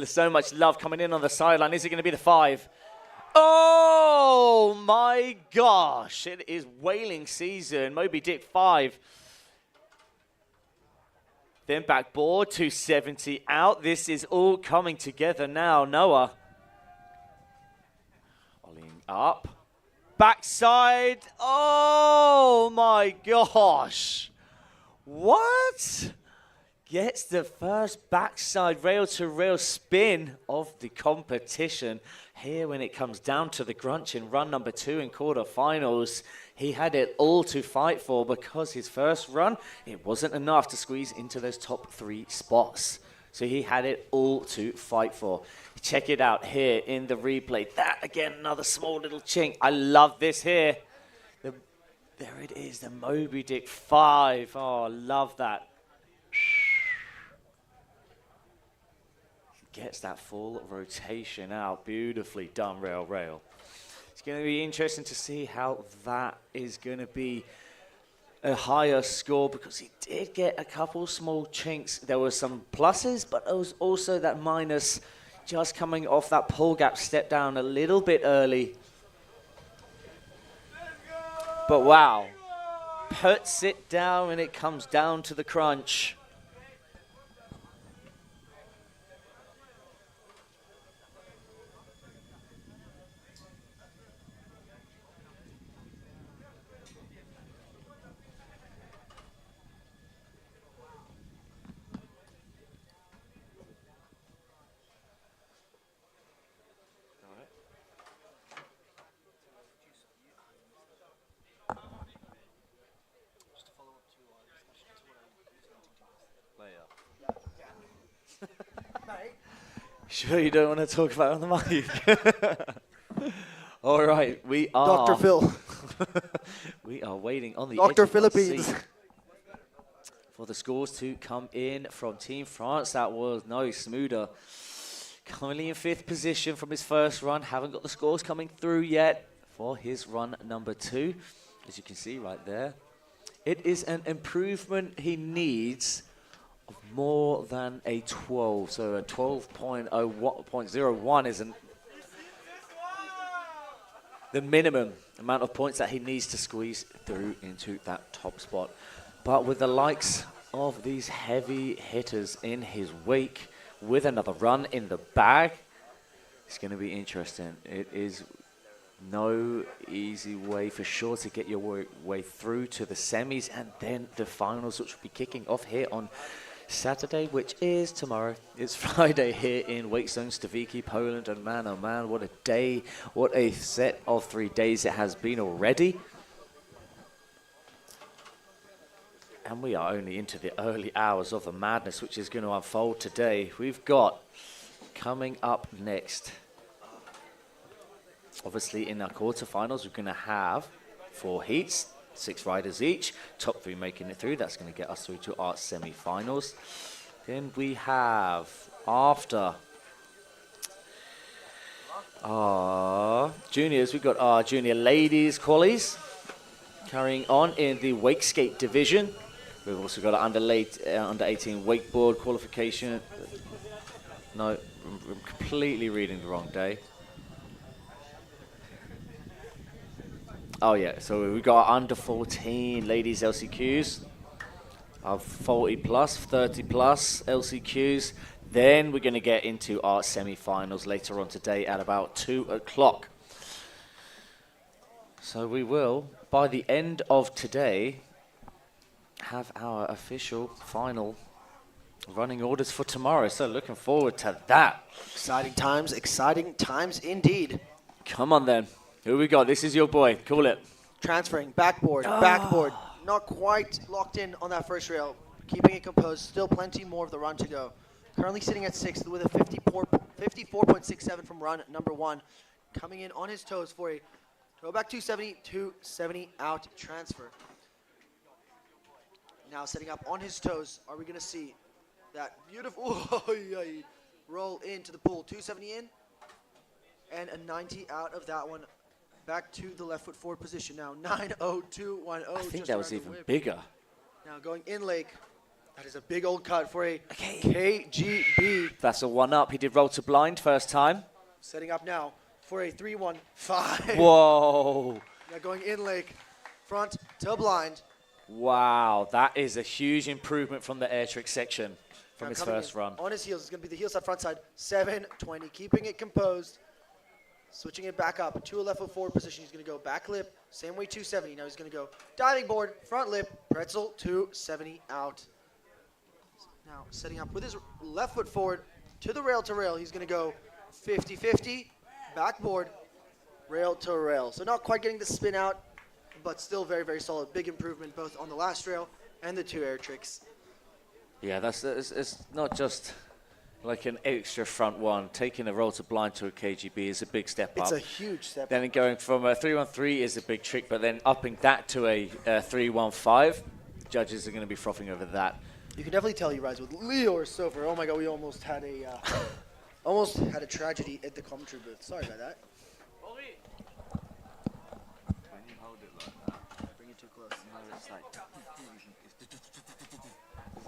so much love coming in on the sideline. Is it going to be the 5? Oh my gosh, it is whaling season. Moby Dick 5. Then backboard, 270 out. This is all coming together now. Noah. Ollieing up. Backside. Oh my gosh. What? Gets the first backside rail-to-rail spin of the competition. Here when it comes down to the crunch in run number 2 in quarterfinals, he had it all to fight for because his first run, it wasn't enough to squeeze into those top 3 spots. So he had it all to fight for. Check it out here in the replay. That, again, another small little chink. I love this here. There it is, the Moby Dick 5. Oh, I love that. Gets that full rotation out. Beautifully done, rail, rail. It's going to be interesting to see how that is going to be a higher score because he did get a couple small chinks. There were some pluses, but there was also that minus just coming off that pull gap step down a little bit early. But wow, puts it down when it comes down to the crunch. Sure you don't want to talk about it on the mic? All right, we are. Dr. Phil. We are waiting on the Dr. edge of our Philippines. seat for the scores to come in from Team France. That was no smoother. Currently in 5th position from his first run. Haven't got the scores coming through yet for his run number 2. As you can see right there. It is an improvement he needs of more than a 12. So a 12.01 isn't the minimum amount of points that he needs to squeeze through into that top spot. But with the likes of these heavy hitters in his wake, with another run in the bag, it's going to be interesting. It is no easy way for sure to get your way through to the semis and then the finals, which will be kicking off here on Saturday, which is tomorrow. It's Friday here in Wakestone, Stawiki, Poland, and man, oh man, what a day, what a set of 3 days it has been already. And we are only into the early hours of the madness, which is going to unfold today. We've got coming up next, obviously in our quarterfinals, we're going to have 4 heats, 6 riders each, top 3 making it through. That's going to get us through to our semi-finals. Then we have, after our juniors, we've got our junior ladies qualies carrying on in the Wakeskate division. We've also got our under 18 wakeboard qualification. No, I'm completely reading the wrong day. Oh yeah, so we got under 14 ladies LCQs of 40 plus, 30 plus LCQs. Then we're going to get into our semi-finals later on today at about 2 o'clock. So we will, by the end of today, have our official final running orders for tomorrow. So looking forward to that. Exciting times indeed. Come on then. Who we got? This is your boy. Call it. Transferring, backboard. Not quite locked in on that first rail. Keeping it composed. Still plenty more of the run to go. Currently sitting at 6th with a 54.67 from run number 1. Coming in on his toes for a throwback 270 out transfer. Now setting up on his toes. Are we going to see that beautiful roll into the pool? 270 in and a 90 out of that one. Back to the left foot forward position now. 90210. I think that was even bigger. Now going in lake. That is a big old cut for a KGB. That's a 1-up. He did roll to blind first time. Setting up now for a 315. Whoa. Now going in lake. Front to blind. Wow, that is a huge improvement from the air trick section from his first run. On his heels, it's going to be the heel side, front side, 720, keeping it composed. Switching it back up to a left foot forward position. He's going to go back lip, same way 270. Now he's going to go diving board, front lip, pretzel, 270 out. Now setting up with his left foot forward to the rail to rail. He's going to go 50-50, backboard, rail to rail. So not quite getting the spin out, but still very, very solid. Big improvement both on the last rail and the 2 air tricks. Yeah, it's not just like an extra front one. Taking a roll to blind to a KGB is a big step up. It's a huge step Then going from a 313 is a big trick, but then upping that to a 315, judges are going to be frothing over that. You can definitely tell he rides with Leo or Sofer. Oh my God, we almost had a tragedy at the commentary booth. Sorry about that. When you hold it like that, Bring it too close. it's like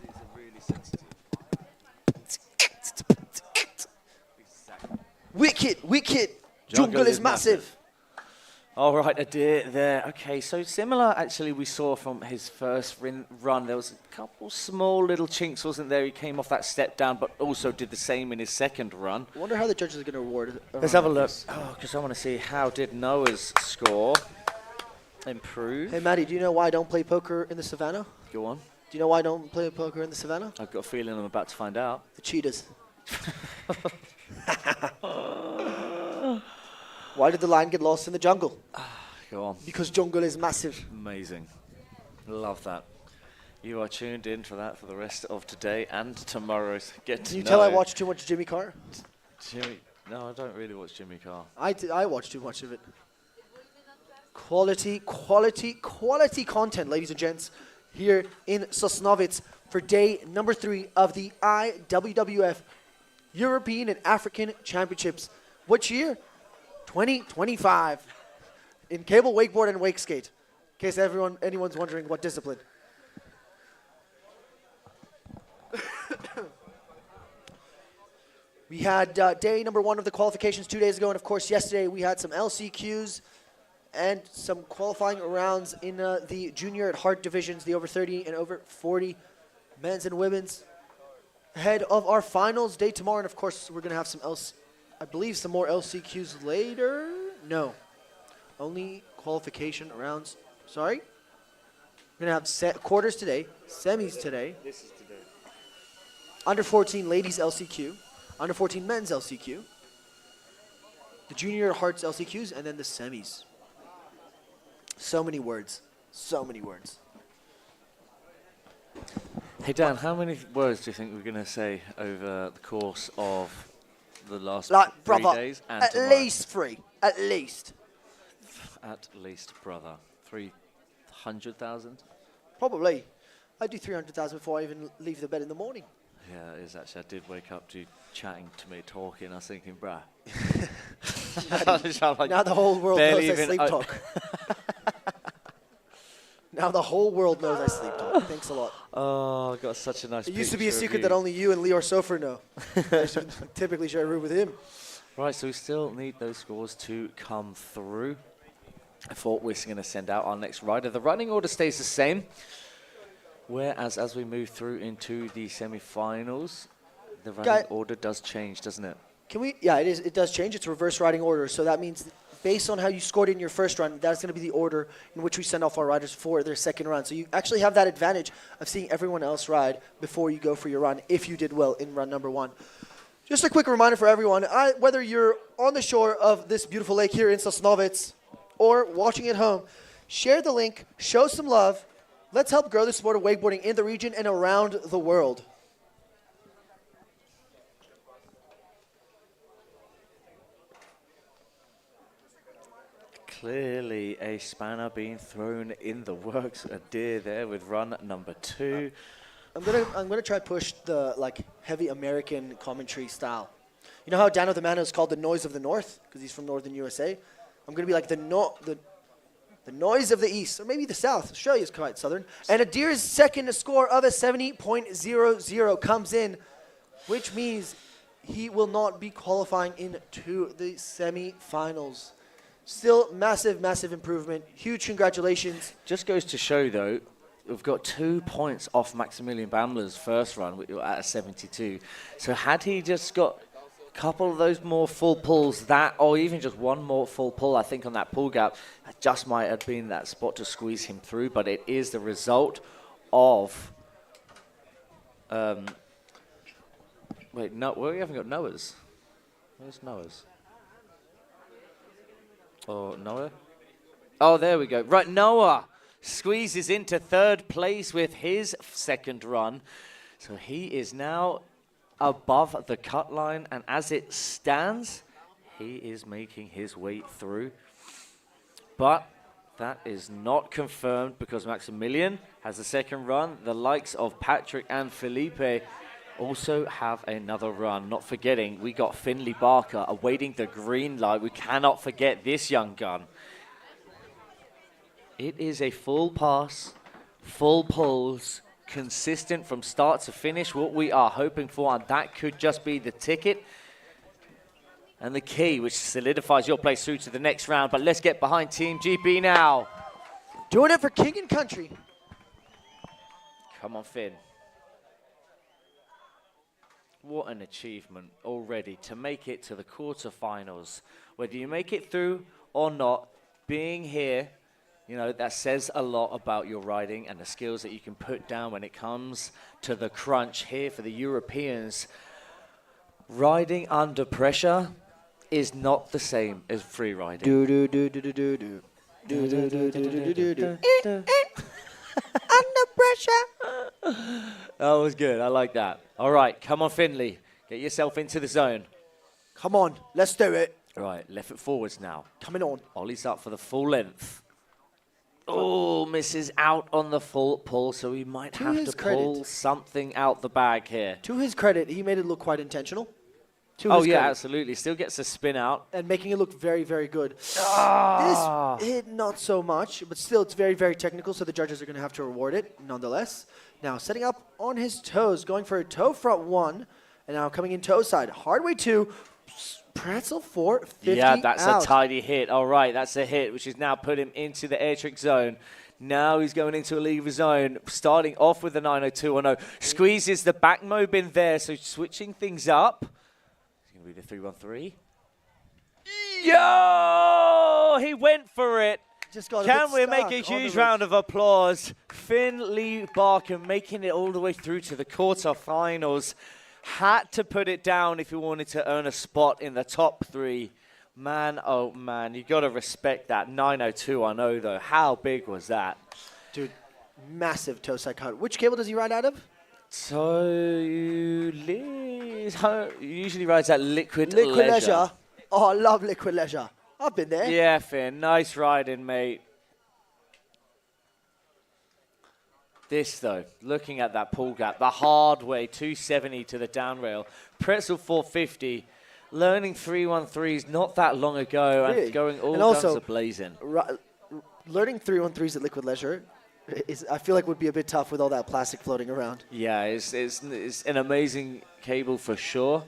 it's really sensitive. Exactly. Wicked. Jungle is massive. All right, a deer there. Okay, so similar actually we saw from his first run. There was a couple small little chinks, wasn't there? He came off that step down, but also did the same in his second run. I wonder how the judges are going to reward. Let's have a look. Oh, because I want to see how did Noah's score improve. Hey, Maddie, do you know why I don't play poker in the savannah? Go on. Do you know why I don't play poker in the savannah? I've got a feeling I'm about to find out. The cheetahs. Why did the lion get lost in the jungle? Go on. Because jungle is massive. Amazing. Love that. You are tuned in for that for the rest of today and tomorrow's Get to Can you Know. tell I watch too much Jimmy Carr? No, I don't really watch Jimmy Carr. I watch too much of it. Quality content, ladies and gents, here in Sosnowiec for day number 3 of the IWWF European and African Championships. Which year? 2025. In cable, wakeboard, and wakeskate. In case anyone's wondering what discipline. We had day number 1 of the qualifications 2 days ago, and of course yesterday we had some LCQs and some qualifying rounds in the junior at heart divisions, the over 30 and over 40 men's and women's. Ahead of our finals day tomorrow, and of course we're going to have some I believe some more LCQs later. No, only qualification rounds. Sorry. We're going to have quarters today, semis today. This is today. Under 14 ladies LCQ, under 14 men's LCQ, the junior hearts LCQs, and then the semis. So many words. So many words. Hey Dan, how many words do you think we're going to say over the course of the last Like, 3 brother, days? And at tomorrow? least 3. At least. At least, brother. 300,000? Probably. I do 300,000 before I even leave the bed in the morning. Yeah, it is actually. I did wake up to chatting to me, talking. I was thinking, bruh. Now the whole world knows I even sleep talk. Now the whole world knows I sleep talk. Thanks a lot. Oh, I got such a nice It used to be a picture of secret you. that only you and Lior Sofer know. I should typically share a room with him. Right, so we still need those scores to come through. I thought we're going to send out our next rider. The running order stays the same, whereas as we move through into the semi-finals, the running order does change, doesn't it? Can we? Yeah, it is. It does change. It's reverse riding order. So that means based on how you scored in your first run, that's going to be the order in which we send off our riders for their second run. So you actually have that advantage of seeing everyone else ride before you go for your run if you did well in run number 1. Just a quick reminder for everyone, whether you're on the shore of this beautiful lake here in Sosnowiec or watching at home, share the link, show some love. Let's help grow the sport of wakeboarding in the region and around the world. Clearly a spanner being thrown in the works. A deer there with run number 2. I'm gonna try push the heavy American commentary style. You know how Dano the Mano is called the noise of the North because he's from northern USA. I'm gonna be like the noise of the East, or maybe the South. Australia's quite southern. And a deer's second score of a 70.00 comes in, which means he will not be qualifying into the semi-finals. Still massive, massive improvement. Huge congratulations. Just goes to show, though, we've got 2 points off Maximilian Bamler's first run at a 72. So had he just got a couple of those more full pulls, or even just one more full pull, I think on that pull gap, that just might have been that spot to squeeze him through. But it is the result of... wait, no, we haven't got Noah's. Where's Noah's? Oh, Noah? Oh, there we go. Right, Noah squeezes into third place with his second run. So he is now above the cut line. And as it stands, he is making his way through. But that is not confirmed because Maximilian has a second run. The likes of Patrick and Felipe also have another run. Not forgetting, we got Finley Barker awaiting the green light. We cannot forget this young gun. It is a full pass, full pulls, consistent from start to finish, what we are hoping for, and that could just be the ticket and the key, which solidifies your place through to the next round. But let's get behind Team GB now. Doing it for King and Country. Come on, Finn. What an achievement already to make it to the quarterfinals. Whether you make it through or not, being here, you know, that says a lot about your riding and the skills that you can put down when it comes to the crunch here for the Europeans. Riding under pressure is not the same as free riding. Do do do do do do do. Do do do do do do do. Under pressure. That was good. I like that. All right, come on, Finley. Get yourself into the zone. Come on, let's do it. Right, left foot forwards now. Coming on. Ollie's up for the full length. Oh, misses out on the full pull, so he might To have his to pull credit. something out the bag here. To his credit, he made it look quite intentional. To Oh, his yeah, credit. absolutely. Still gets a spin out. And making it look very, very good. Ah. This hit not so much, but still it's very, very technical, so the judges are going to have to reward it nonetheless. Now setting up on his toes, going for a toe front 1, and now coming in toe side. Hard way 2, pretzel 450 Yeah, that's out. a tidy hit. All right, that's a hit, which has now put him into the air trick zone. Now he's going into a lever zone, starting off with the 90210. Squeezes the back mob in there, so switching things up. It's going to be the 313. Yo! He went for it. Just got a Can bit we make stuck a on the huge ropes. round of applause? Finn Lee Barker making it all the way through to the quarterfinals. Had to put it down if he wanted to earn a spot in the top 3. Man, oh man, you got to respect that. 90210 though. How big was that? Dude, massive toe side cut. Which cable does he ride out of? So usually rides that Liquid Liquid Leisure. Leisure. Oh, I love Liquid Leisure. I've been there. Yeah, Finn, nice riding, mate. This, though, looking at that pull gap, the hard way, 270 to the down rail, pretzel 450, learning 313s not that long ago Really? and going all And guns also, a-blazing. Learning 313s at Liquid Leisure is, I feel like, would be a bit tough with all that plastic floating around. Yeah, it's an amazing cable for sure.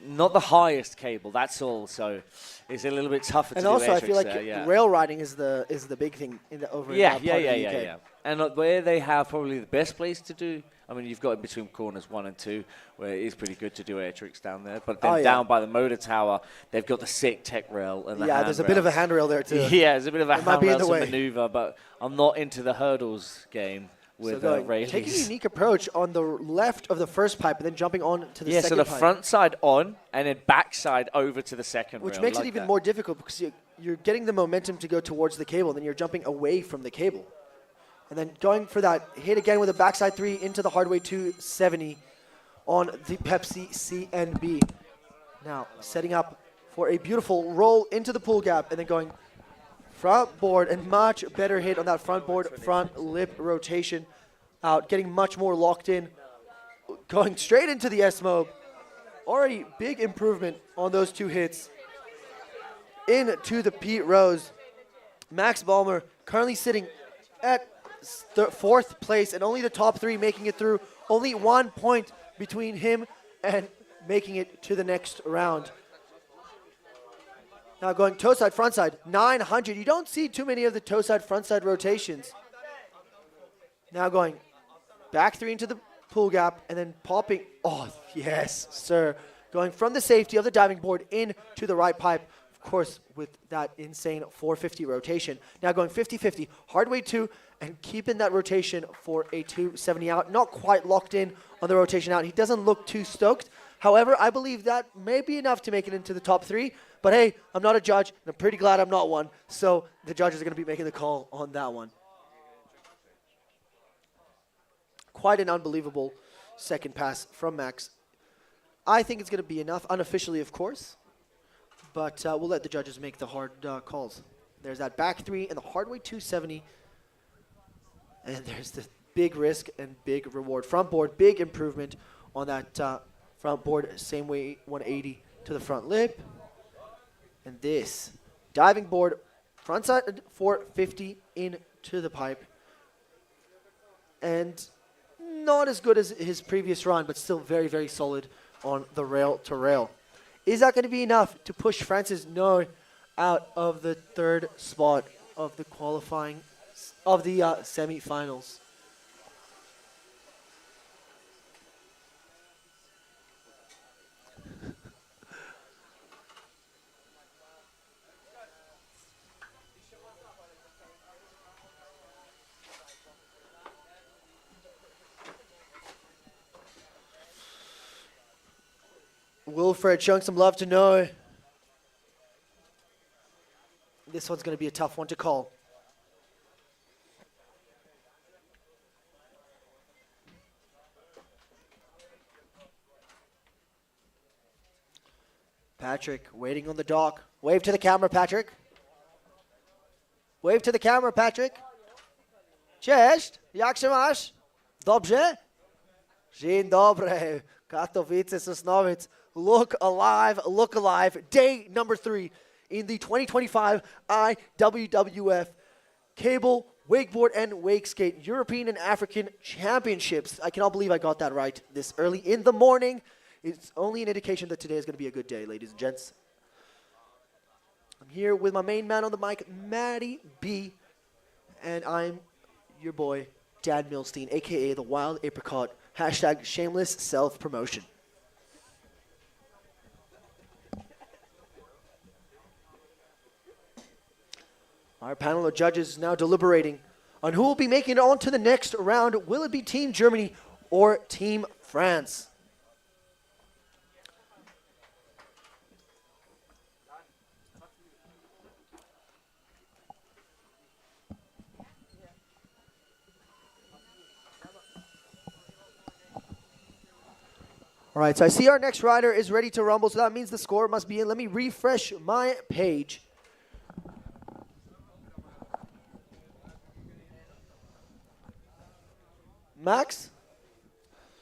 Not the highest cable, that's all, so it's a little bit tougher to And do also, air I feel tricks like there, yeah. rail riding is the big thing over in Yeah, that yeah, part yeah, of the yeah, UK. yeah. And where they have probably the best place to do, I mean, you've got in between corners 1 and 2, where it is pretty good to do air tricks down there. But then Oh, yeah. down by the motor tower, they've got the sick tech rail and the Yeah, there's a bit of a handrail there too. Yeah, there's a bit of a It might be in handrail the to way. maneuver, but I'm not into the hurdles game with So Rayleighs. taking a unique approach on the left of the first pipe and then jumping on to the Yeah, so second the pipe. front side on and then back side over to the second Which rail. makes like it even that. more difficult because you're getting the momentum to go towards the cable, then you're jumping away from the cable. And then going for that hit again with a backside 3 into the hardway 270 on the Pepsi CNB. Now setting up for a beautiful roll into the pull gap and then going front board and much better hit on that front board, front lip rotation out, getting much more locked in, going straight into the S-mob. Already big improvement on those 2 hits. Into the Pete Rose. Max Balmer currently sitting at 4th place and only the top 3 making it through. Only 1 point between him and making it to the next round. Now going toe side, front side, 900. You don't see too many of the toe side, front side rotations. Now going back 3 into the pull gap and then popping. Oh, yes, sir. Going from the safety of the diving board into the right pipe. Of course, with that insane 450 rotation. Now going 50-50, hard way 2, and keeping that rotation for a 270 out. Not quite locked in on the rotation out. He doesn't look too stoked. However, I believe that may be enough to make it into the top 3. But hey, I'm not a judge, and I'm pretty glad I'm not one. So the judges are going to be making the call on that one. Quite an unbelievable second pass from Max. I think it's going to be enough, unofficially, of course. But we'll let the judges make the hard calls. There's that back 3 and the hard way 270. And there's the big risk and big reward. Front board, big improvement on that front board. Same way, 180 to the front lip. And this diving board, front side 450 into the pipe. And not as good as his previous run, but still very, very solid on the rail to rail. Is that going to be enough to push Francis No out of the 3rd spot of the qualifying, of the semifinals? Wilfred showing some love to No. This one's going to be a tough one to call. Patrick waiting on the dock. Wave to the camera, Patrick. Wave to the camera, Patrick. Cześć, jak się masz? Dobrze? Dzień dobry. Katowice, Sosnowiec. Look alive. Day number 3 in the 2025 IWWF Cable, Wakeboard, and Wakeskate European and African Championships. I cannot believe I got that right this early in the morning. It's only an indication that today is going to be a good day, ladies and gents. I'm here with my main man on the mic, Matty B. And I'm your boy, Dan Milstein, a.k.a. the Wild Apricot. Hashtag shameless self-promotion. Our panel of judges is now deliberating on who will be making it on to the next round. Will it be Team Germany or Team France? All right, so I see our next rider is ready to rumble, so that means the score must be in. Let me refresh my page. Max,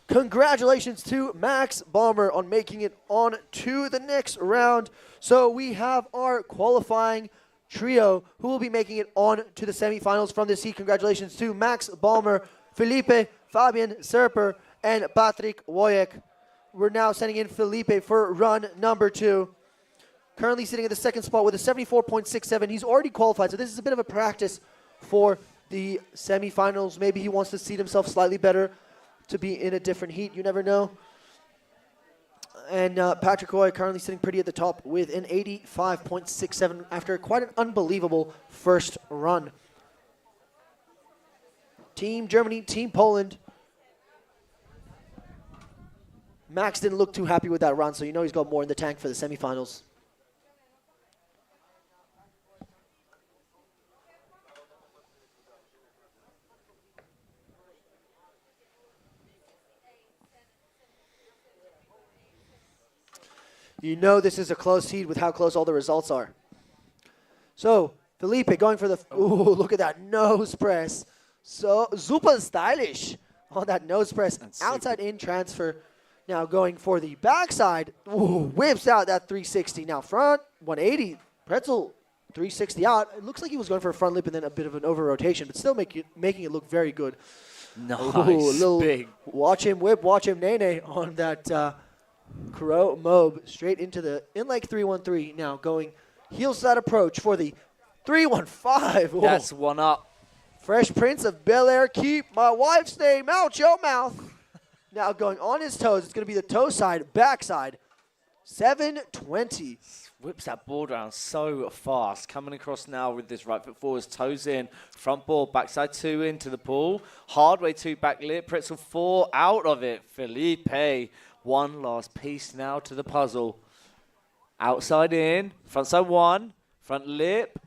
congratulations to Max Balmer on making it on to the next round. So we have our qualifying trio who will be making it on to the semifinals from this heat. Congratulations to Max Balmer, Felipe, Fabian Serper, and Patrick Wojek. We're now sending in Felipe for run number 2. Currently sitting at the second spot with a 74.67. He's already qualified, so this is a bit of a practice for the semifinals. Maybe he wants to seed himself slightly better to be in a different heat. You never know. And Patrick Roy currently sitting pretty at the top with an 85.67 after quite an unbelievable first run. Team Germany, Team Poland. Max didn't look too happy with that run, so you know he's got more in the tank for the semifinals. You know this is a close heat with how close all the results are. So, Felipe going for the... Ooh, look at that nose press. So, super stylish on that nose press. Outside-in transfer. Now going for the backside. Ooh, whips out that 360. Now front, 180. Pretzel, 360 out. It looks like he was going for a front lip and then a bit of an over-rotation, but still making it look very good. Nice, big. Watch him whip, watch him nay-nay on that Crow Mob straight into the in-leg 313. Now going heel side approach for the 315. Ooh. That's one up. Fresh Prince of Bel-Air, keep my wife's name out your mouth. Now going on his toes, it's going to be the toe side, backside, 720. Whips that board around so fast. Coming across now with this right foot forwards, toes in, front ball, backside 2 into the pool. Hard way 2 back lip, pretzel 4 out of it. Felipe, one last piece now to the puzzle. Outside in, front side 1, front lip.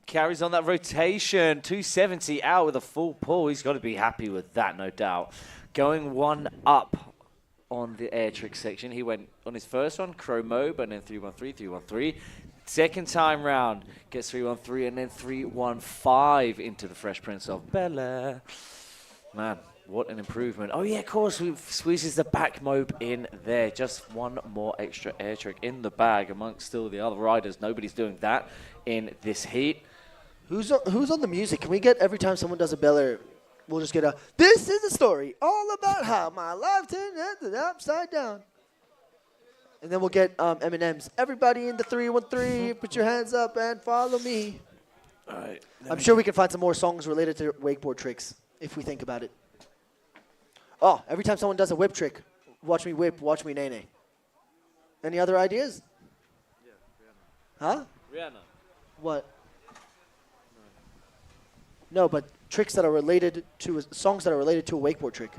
Carries on that rotation, 270 out with a full pull. He's got to be happy with that, no doubt. Going one up on the air trick section. He went on his first one, Crow Mob, and then 313, 313. Second time round, gets 313 and then 315 into the Fresh Prince of Bel-Air. Man, what an improvement. Oh yeah, of course, we squeezes the back mob in there. Just one more extra air trick in the bag amongst still the other riders. Nobody's doing that in this heat. Who's on the music? Can we get every time someone does a Bel-Air, we'll just get a, this is a story all about how my life turned upside down. And then we'll get M&M's. Everybody in the 313, put your hands up and follow me. All right. I'm sure we can find some more songs related to wakeboard tricks if we think about it. Oh, every time someone does a whip trick, watch me whip, watch me nay-nay. Any other ideas? Yeah, Rihanna. Huh? Rihanna. What? No, but tricks that are related to songs that are related to a wakeboard trick.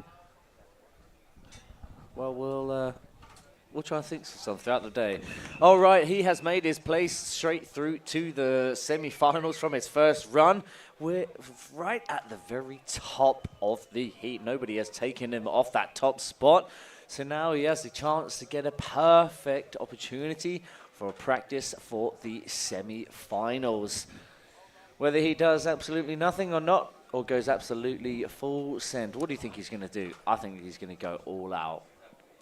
Well, we'll try and think of some throughout the day. All right, he has made his place straight through to the semi-finals from his first run. We're right at the very top of the heat. Nobody has taken him off that top spot. So now he has the chance to get a perfect opportunity for a practice for the semi-finals. Whether he does absolutely nothing or not, or goes absolutely full send, what do you think he's going to do? I think he's going to go all out.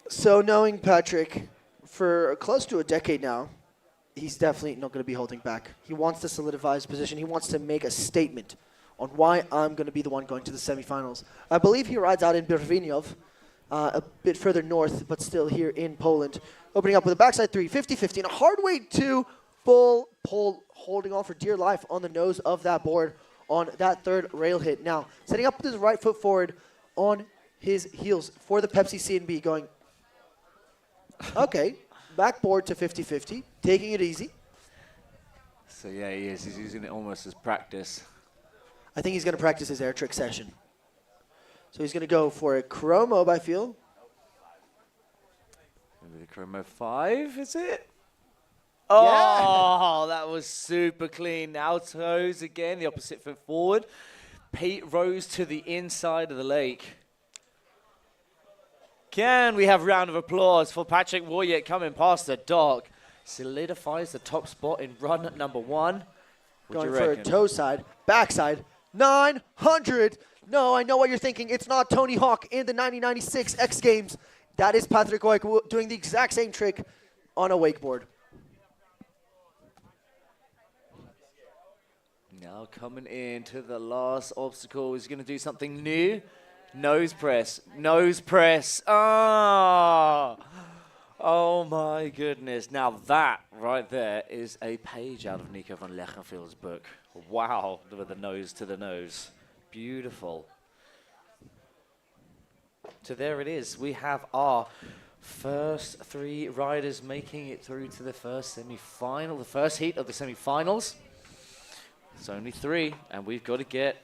So knowing Patrick for close to a decade now, he's definitely not going to be holding back. He wants to solidify his position. He wants to make a statement on why I'm going to be the one going to the semifinals. I believe he rides out in Iwwf, a bit further north, but still here in Poland. Opening up with a backside 3, 50-50, and a hard weight 2, full pull, holding on for dear life on the nose of that board on that third rail hit. Now, setting up with his right foot forward on his heels for the Pepsi C&B, going, okay, backboard to 50-50, taking it easy. So yeah, he is. He's using it almost as practice. I think he's going to practice his air trick session. So he's going to go for a chromo, I feel. Maybe the chromo 5, is it? Oh, that was super clean. Now toes again, the opposite foot forward. Pete rose to the inside of the lake. Can we have a round of applause for Patrick Warrior coming past the dock? Solidifies the top spot in run number 1. Going for a toe side, backside, 900. No, I know what you're thinking. It's not Tony Hawk in the 1996 X Games. That is Patrick Warrior doing the exact same trick on a wakeboard. Now coming into the last obstacle, he's going to do something new. Nose press, nose press. Ah! Oh my goodness. Now that right there is a page out of Nico van Lechenfield's book. Wow, with the nose to the nose. Beautiful. So there it is. We have our first 3 riders making it through to the first semi-final, the first heat of the semi-finals. It's only 3, and we've got to get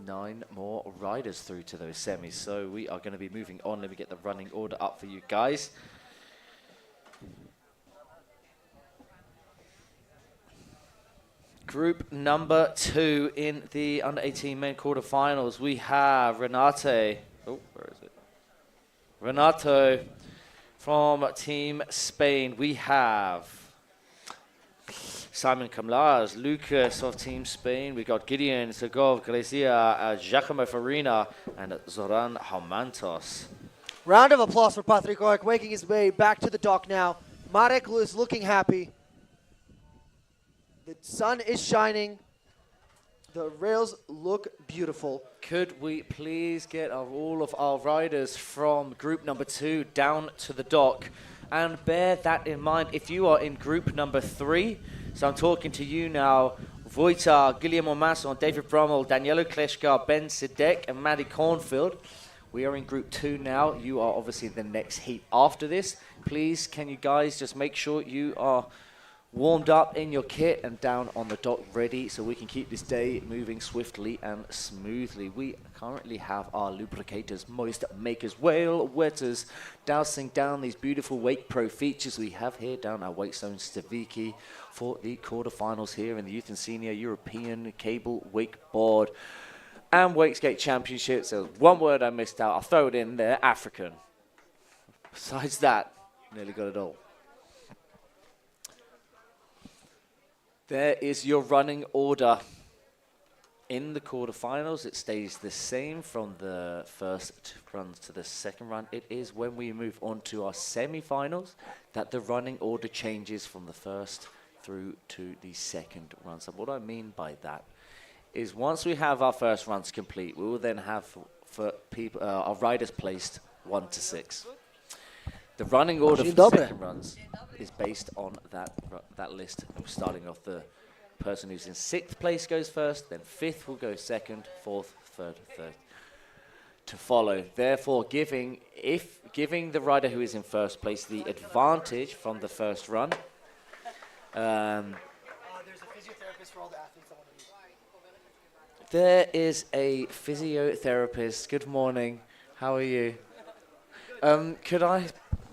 9 more riders through to those semis. So we are going to be moving on. Let me get the running order up for you guys. Group number 2 in the under-18 men quarterfinals. We have Renate. Oh, where is it? Renato from Team Spain. We have Simon Kamlars, Lucas of Team Spain. We got Gideon Segov, Grecia, Giacomo Farina, and Zoran Hamantos. Round of applause for Patrick Warrior, making his way back to the dock now. Marek is looking happy. The sun is shining. The rails look beautiful. Could we please get all of our riders from group number 2 down to the dock? And bear that in mind if you are in group number 3. So I'm talking to you now, Wojta, Guillermo Masson, David Brummel, Danielo Kleshka, Ben Sidek, and Maddie Cornfield. We are in group 2 now. You are obviously the next heat after this. Please, can you guys just make sure you are warmed up in your kit and down on the dock ready so we can keep this day moving swiftly and smoothly. We currently have our lubricators, moist makers, whale wetters, dousing down these beautiful Wake Pro features we have here down our Wake Zone Stawiki for the quarterfinals here in the Youth and Senior European Cable Wakeboard and Wakeskate Championships. There's one word I missed out. I'll throw it in there, African. Besides that, nearly got it all. There is your running order. In the quarterfinals, it stays the same from the first run to the second run. It is when we move on to our semi-finals that the running order changes from the first through to the second run. So what I mean by that is once we have our first runs complete, we will then have for people our riders placed 1 to 6. The running order for the second runs is based on that list. Starting off, the person who's in 6th place goes first, then 5th will go second, 4th, 3rd, to follow. Therefore, giving the rider who is in first place the advantage from the first run. There's a physiotherapist for all the athletes. There is a physiotherapist. Good morning. How are you? Could I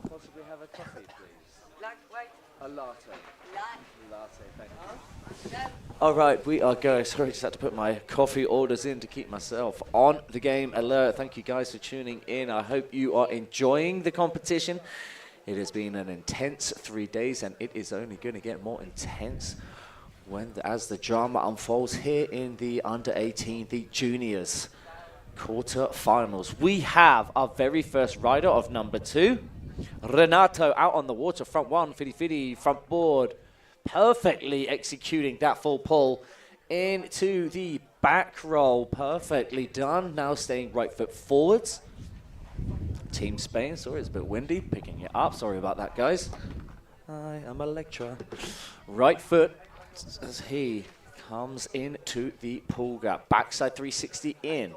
possibly have a coffee, please? A latte. Latte, thank you. All right, we are going. Sorry, just had to put my coffee orders in to keep myself on the game alert. Thank you guys for tuning in. I hope you are enjoying the competition. It has been an intense 3 days, and it is only going to get more intense as the drama unfolds here in the under-18, the juniors quarter-finals. We have our very first rider of number 2, Renato, out on the water, front 1, fitty, front board. Perfectly executing that full pull into the back roll. Perfectly done. Now staying right foot forwards. Team Spain, sorry, it's a bit windy. Picking it up. Sorry about that, guys. I am Electra. Right foot as he comes into the pull gap. Backside 360 in.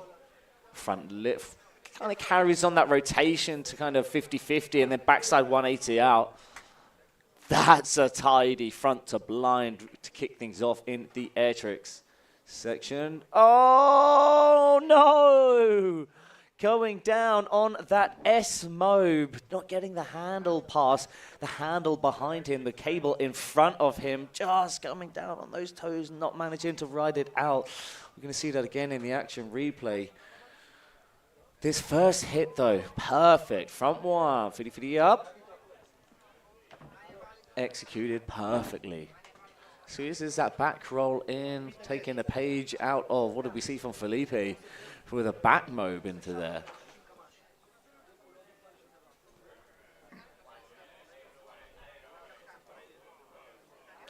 Front lip kind of carries on that rotation to kind of 50-50 and then backside 180 out. That's a tidy front to blind to kick things off in the air tricks section. Oh, no! Going down on that S-mobe, not getting the handle pass, the handle behind him, the cable in front of him, just coming down on those toes, not managing to ride it out. We're going to see that again in the action replay. This first hit, though, perfect. Front 1, fitty up. Executed perfectly. So this is that back roll in, taking a page out of what did we see from Felipe with a back mobe into there.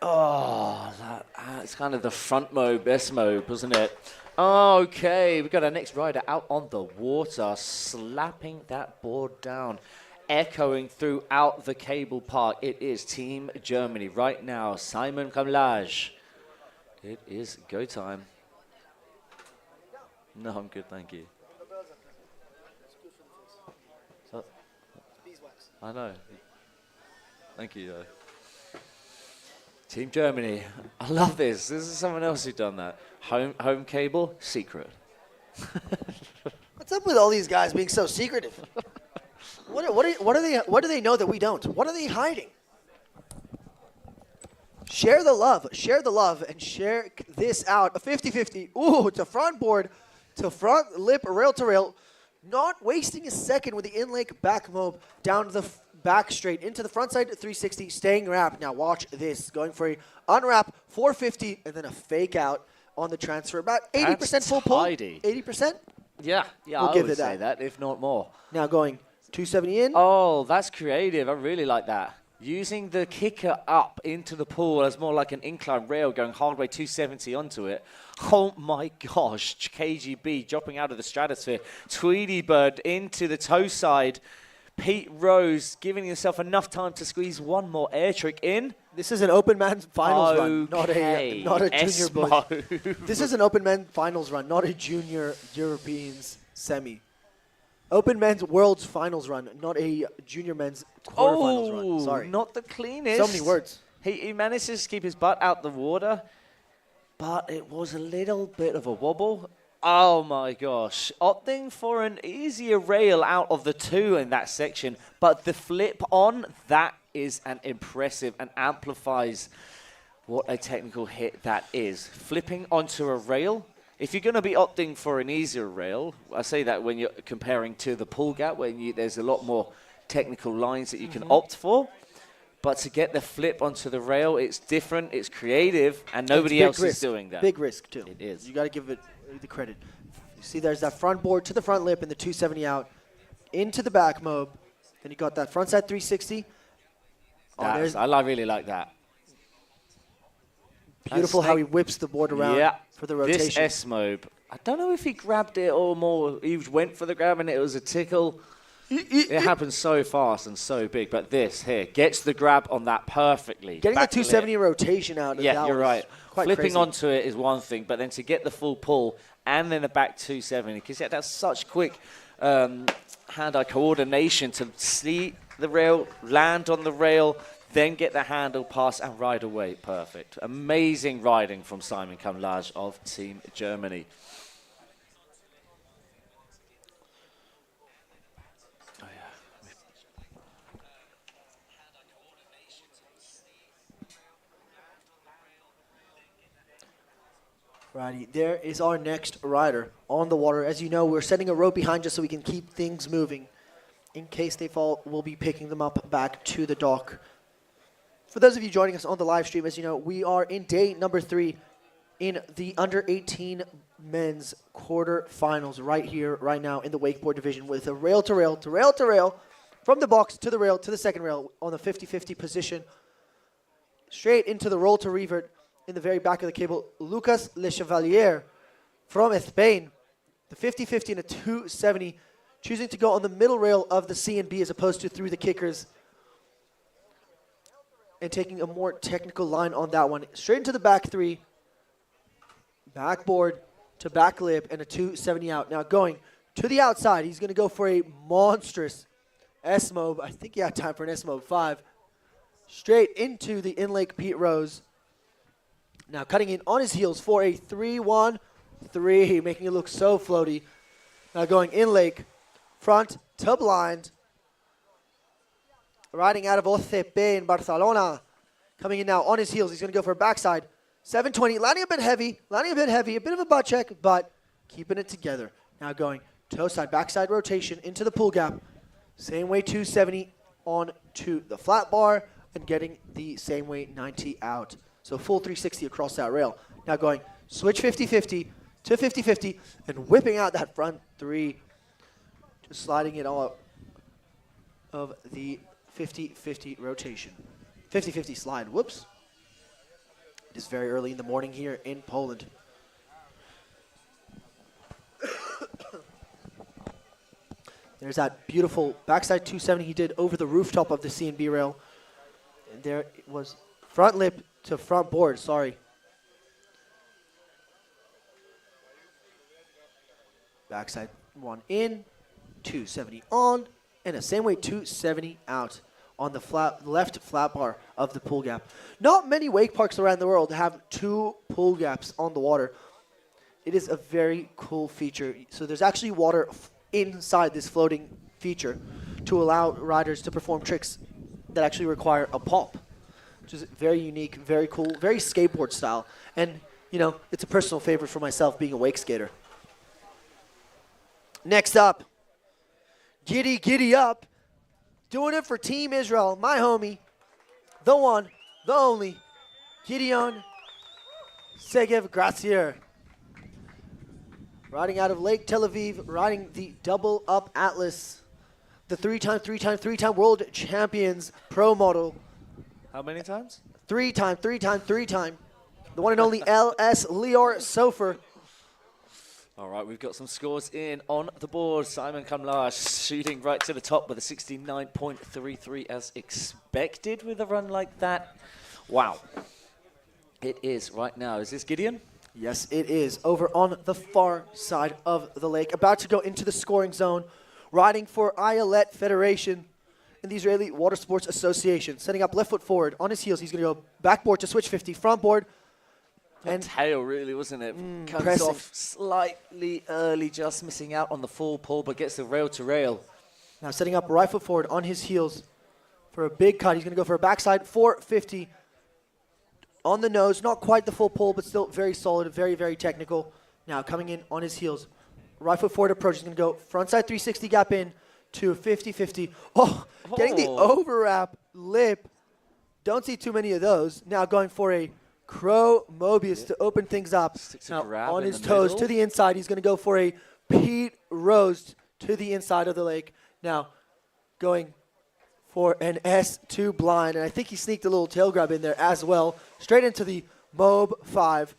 Oh, that's kind of the front mobe, S mobe, wasn't it? Okay, we've got our next rider out on the water, slapping that board down. Echoing throughout the cable park, it is Team Germany right now. Simon Kamlaj. It is go time. No, I'm good, thank you. So, I know. Thank you. Team Germany. I love this. This is someone else who's done that. Home cable, secret. What's up with all these guys being so secretive? What do they know that we don't? What are they hiding? Share the love, and share this out. A 50-50. Ooh, to front board, to front lip, rail to rail. Not wasting a second with the in-lake back mobe down to the back straight into the front side 360, staying wrapped. Now watch this, going for a unwrap 450, and then a fake out on the transfer. About 80% full pull. 80%. Yeah, we'll I give would it say that, if not more. Now going 270 in. Oh, that's creative. I really like that. Using the kicker up into the pool as more like an incline rail going hard way 270 onto it. Oh my gosh, KGB dropping out of the stratosphere. Tweety Bird into the toe side. Pete Rose giving himself enough time to squeeze one more air trick in. This is an open man finals run, not a junior bush. This is an open man finals run, not a junior Europeans semi. Open men's world's finals run, not a junior men's quarterfinals run. Sorry. Not the cleanest. So many words. He manages to keep his butt out the water, but it was a little bit of a wobble. Oh my gosh. Opting for an easier rail out of the 2 in that section, but the flip on, that is an impressive and amplifies what a technical hit that is. Flipping onto a rail. If you're going to be opting for an easier rail, I say that when you're comparing to the pull gap, when there's a lot more technical lines that you can opt for. But to get the flip onto the rail, it's different, it's creative, and nobody else is doing that. Big risk, too. It is. You got to give it the credit. You see there's that front board to the front lip and the 270 out into the back mobe. Then you got that front side 360. I really like that. Beautiful how he whips the board around for the rotation. This S-mobe, I don't know if he grabbed it or more, he went for the grab and it was a tickle. It happens so fast and so big, but this here gets the grab on that perfectly. Getting the 270 rotation out. Yeah, you're right. Flipping crazy. onto it is one thing, but then to get the full pull and then the back 270, because that's such quick hand-eye coordination to see the rail, land on the rail, then get the handle pass and ride away. Perfect. Amazing riding from Simon Kamlaj of Team Germany. Righty, there is our next rider on the water. As you know, we're setting a rope behind just so we can keep things moving. In case they fall, we'll be picking them up back to the dock. For those of you joining us on the live stream, as you know, we are in day number 3 in the under 18 men's quarterfinals right here, right now in the wakeboard division with a rail to rail to rail to rail from the box to the rail to the second rail on the 50-50 position. Straight into the roll to revert in the very back of the cable. Lucas Le Chevalier from Spain, the 50-50 and a 270, choosing to go on the middle rail of the C and B as opposed to through the kickers and taking a more technical line on that one. Straight into the back 3, backboard to back lip and a 270 out. Now going to the outside, he's going to go for a monstrous S-mobe. I think he had time for an S-mobe 5. Straight into the in-lake Pete Rose. Now cutting in on his heels for a 3-1-3, making it look so floaty. Now going in-lake, front to blind. Riding out of OCP in Barcelona. Coming in now on his heels, he's going to go for a backside. 720, landing a bit heavy, a bit of a butt check, but keeping it together. Now going toe side, backside rotation into the pull gap. Same way 270 on to the flat bar and getting the same way 90 out. So full 360 across that rail. Now going switch 50-50 to 50-50 and whipping out that front 3. Just sliding it all of the 50-50 rotation. 50-50 slide, whoops. It is very early in the morning here in Poland. There's that beautiful backside 270 he did over the rooftop of the C&B rail. And there it was front lip to front board, sorry. Backside 1 in, 270 on, and a same way 270 out on the left flat bar of the pool gap. Not many wake parks around the world have 2 pool gaps on the water. It is a very cool feature. So there's actually water inside this floating feature to allow riders to perform tricks that actually require a pop, which is very unique, very cool, very skateboard style. And, you know, it's a personal favorite for myself being a wake skater. Next up, giddy up. Doing it for Team Israel, my homie, the one, the only, Gideon Segev Gracier. Riding out of Lake Tel Aviv, riding the double up Atlas, the three-time world champions pro model. How many times? Three-time. The one and only LS Lior Sofer. All right, we've got some scores in on the board. Simon Kamlash shooting right to the top with a 69.33 as expected with a run like that. Wow. It is right now. Is this Gideon? Yes, it is. Over on the far side of the lake. About to go into the scoring zone. Riding for Ayelet Federation in the Israeli Water Sports Association. Setting up left foot forward. On his heels, he's going to go backboard to switch 50. Front board. And tail, really, wasn't it? Comes pressing. off slightly early, just missing out on the full pull, but gets the rail to rail. Now setting up right foot forward on his heels for a big cut. He's going to go for a backside 450 on the nose. Not quite the full pull, but still very solid, very, very technical. Now coming in on his heels. Right foot forward approach. He's going to go frontside 360 gap in to 50-50. Oh, getting the overwrap lip. Don't see too many of those. Now going for a Crow Mobius to open things up. Now, on his toes to the inside, he's going to go for a Pete Rose to the inside of the lake. Now, going for an S2 blind, and I think he sneaked a little tail grab in there as well. Straight into the Mob 5.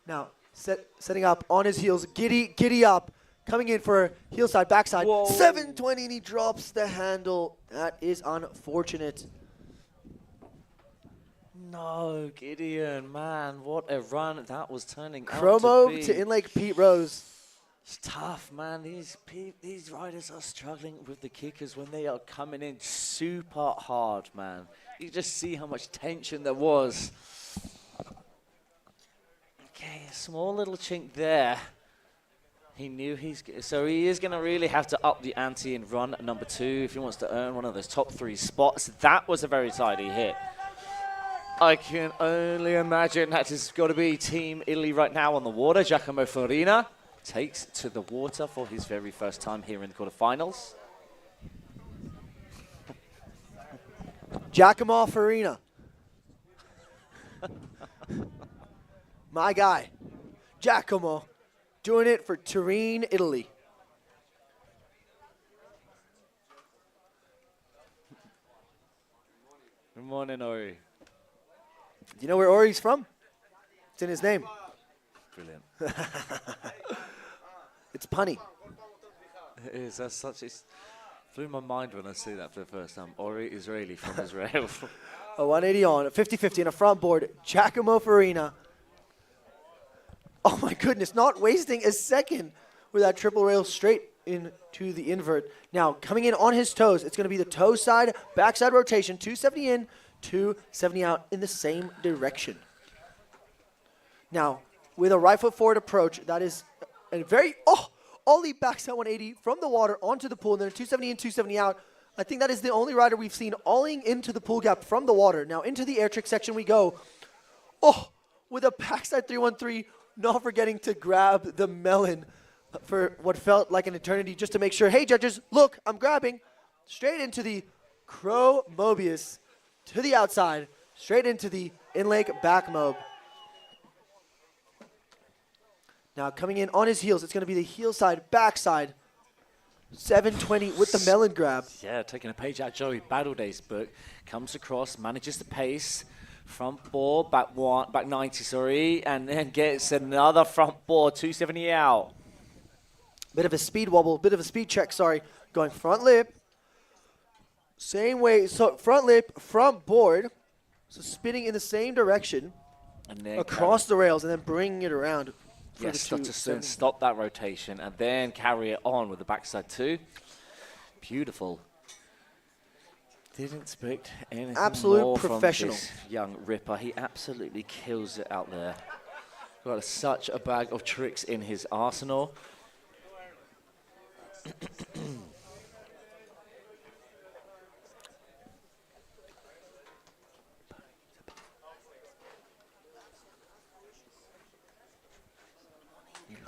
Now, setting up on his heels, giddy up, coming in for heel side, backside. Whoa. 720, and he drops the handle. That is unfortunate. No, Gideon, man, what a run that was turning out Chromo to be. to in-lake Pete Rose. It's tough, man. These riders are struggling with the kickers when they are coming in super hard, man. You just see how much tension there was. Okay, a small little chink there. He knew so he is going to really have to up the ante in run number 2 if he wants to earn one of those top 3 spots. That was a very tidy hit. I can only imagine that has got to be Team Italy right now on the water. Giacomo Farina takes to the water for his very first time here in the quarterfinals. Giacomo Farina. My guy, Giacomo, doing it for Turin, Italy. Good morning, Ori. Do you know where Ori's from? It's in his name. Brilliant. It's punny. It is. That's such. It blew my mind when I see that for the first time. Ori Israeli from Israel. A 180 on, a 50-50 and a front board. Giacomo Farina. Oh my goodness, not wasting a second with that triple rail straight into the invert. Now, coming in on his toes, it's going to be the toe side, backside rotation, 270 in, 270 out in the same direction. Now, with a right foot forward approach, that is a very, ollie backside 180 from the water onto the pool, and then a 270 in, 270 out. I think that is the only rider we've seen ollieing into the pool gap from the water. Now, into the air trick section we go. Oh, with a backside 313, not forgetting to grab the melon for what felt like an eternity just to make sure, hey, judges, look, I'm grabbing. Straight into the Crow Mobius to the outside, straight into the in-lake back mob. Now coming in on his heels, it's going to be the heel side, backside, 720 with the melon grab. Yeah, taking a page out of Joey Battleday's book. Comes across, manages the pace. Front board, back 90, sorry, and then gets another front board, 270 out. Bit of a speed wobble, bit of a speed check, sorry. Going front lip. Same way, so front lip, front board. So spinning in the same direction And then across the rails and then bringing it around. Yes, Stutterson, stop that rotation and then carry it on with the backside two. Beautiful. Didn't expect anything Absolute more professional. from this young Ripper. He absolutely kills it out there. Got such a bag of tricks in his arsenal.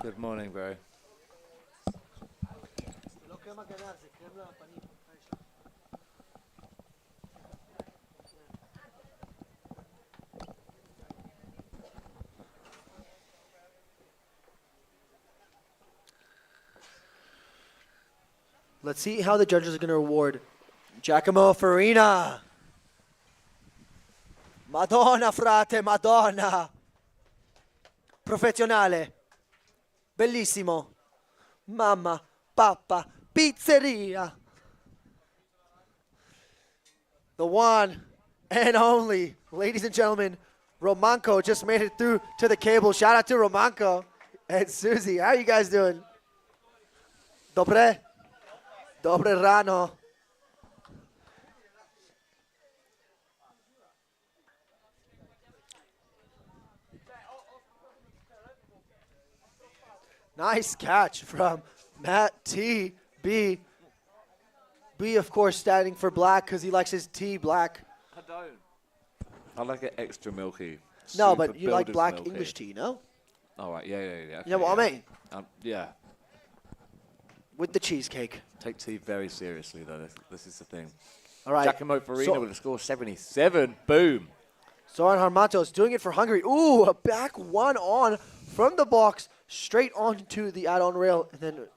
Good morning, bro. Let's see how the judges are going to reward Giacomo Farina. Madonna, frate, Madonna. Professionale. Bellissimo. Mamma, papa, pizzeria. The one and only, ladies and gentlemen, Romanco just made it through to the cable. Shout out to Romanco and Susie. How are you guys doing? Dobre? Dobre rano. Nice catch from Matt T. B. B, of course, standing for black because he likes his tea black. I don't. I like it extra milky. No, Super but you like builder's black milky. English tea, no? All right, yeah. You know what I mean? Yeah. With the cheesecake. Take tea very seriously, though. This is the thing. All right. Giacomo Farina with a score of 77. Boom. Soren Harmatos doing it for Hungary. Ooh, a back one on from the box straight onto the add-on rail and then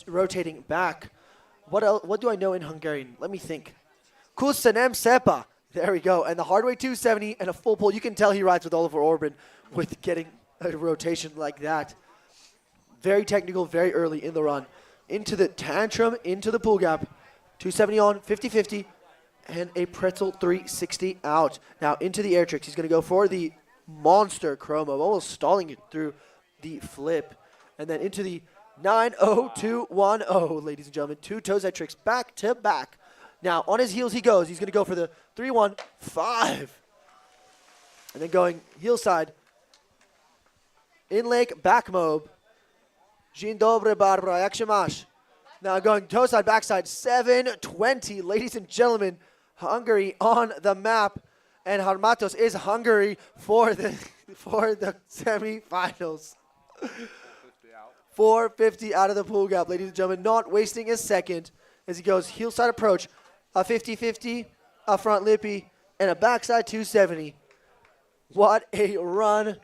rotating back. What else? What do I know in Hungarian? Let me think. Kusenem Sepa. There we go. And the hard way 270 and a full pull. You can tell he rides with Oliver Orban with getting a rotation like that. Very technical, very early in the run. Into the tantrum, into the pull gap. 270 on, 50-50, and a pretzel 360 out. Now into the air tricks. He's going to go for the monster chromo, almost stalling it through the flip. And then into the 90210, ladies and gentlemen. Two toe side tricks back to back. Now on his heels he goes. He's going to go for the 3-1-5. And then going heel side. In lake back mob. Dzień dobry, Barbara. Jak się masz? Now going toe side, backside, 720. Ladies and gentlemen, Hungary on the map. And Harmatos is Hungary for the semifinals. 450 out of the pool gap, ladies and gentlemen. Not wasting a second as he goes heel side approach, a 50-50, a front lippy, and a backside 270. What a run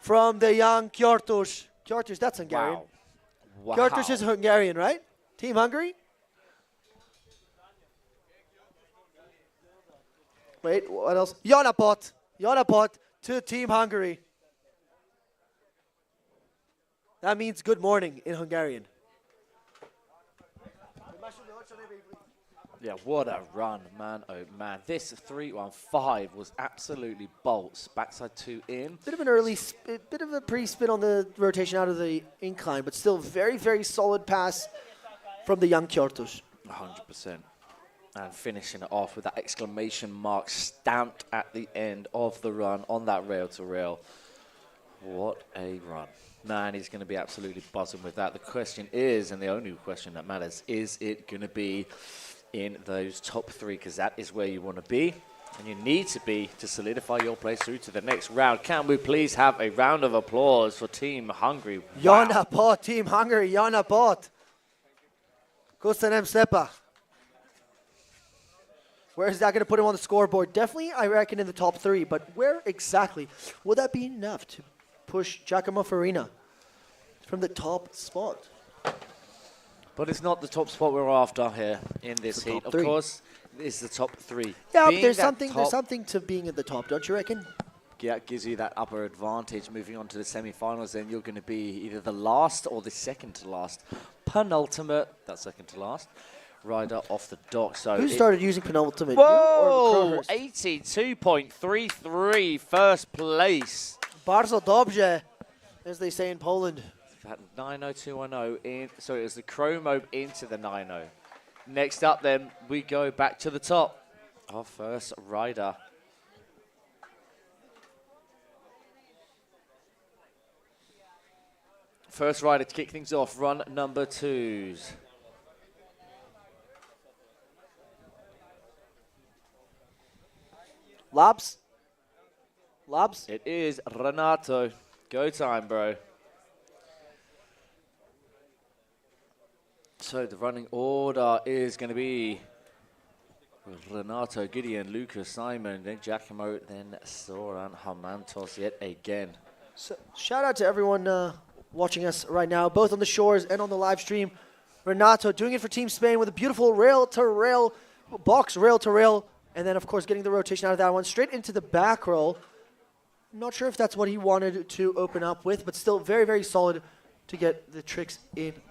from the young Kyortus. Kyortus, that's Hungarian. Wow. Kyortus is Hungarian, right? Team Hungary? Wait, what else? Jonapot. Jonapot to Team Hungary. That means good morning in Hungarian. Yeah, what a run, man. Oh, man. This 3-1-5 was absolutely bolts. Backside 2 in. Bit of an early, bit of a pre-spin on the rotation out of the incline, but still very, very solid pass from the young Kyortus. 100%. And finishing it off with that exclamation mark stamped at the end of the run on that rail-to-rail. What a run. Man, he's going to be absolutely buzzing with that. The question is, and the only question that matters, is it going to be in those top 3? Because that is where you want to be, and you need to be to solidify your place through to the next round. Can we please have a round of applause for Team Hungary? Wow. Jonapot, Team Hungary, Jonapot. Kustanem Sepa. Where is that going to put him on the scoreboard? Definitely, I reckon, in the top 3, but where exactly? Would that be enough to push Giacomo Farina from the top spot? But it's not the top spot we're after here in this heat. Of course, it's the top 3. Yeah, Being but there's that something to being at the top, don't you reckon? Yeah, gives you that upper advantage moving on to the semi-finals. Then you're going to be either the last or the second to last. Penultimate, that's second to last, rider off the dock. So who started using penultimate? Whoa! You or 82.33, first place. Bardzo dobrze, as they say in Poland. That 90210 in, sorry, it was the Chromo into the 90. Next up, then we go back to the top. Our first rider. First rider to kick things off, run number 2s. Labs? It is Renato. Go time, bro. So the running order is going to be Renato, Gideon, Lucas, Simon, then Giacomo, then Soran Hamantos yet again. So, shout out to everyone watching us right now, both on the shores and on the live stream. Renato doing it for Team Spain with a beautiful rail-to-rail, box rail-to-rail, and then, of course, getting the rotation out of that one straight into the back roll. Not sure if that's what he wanted to open up with, but still very, very solid to get the tricks into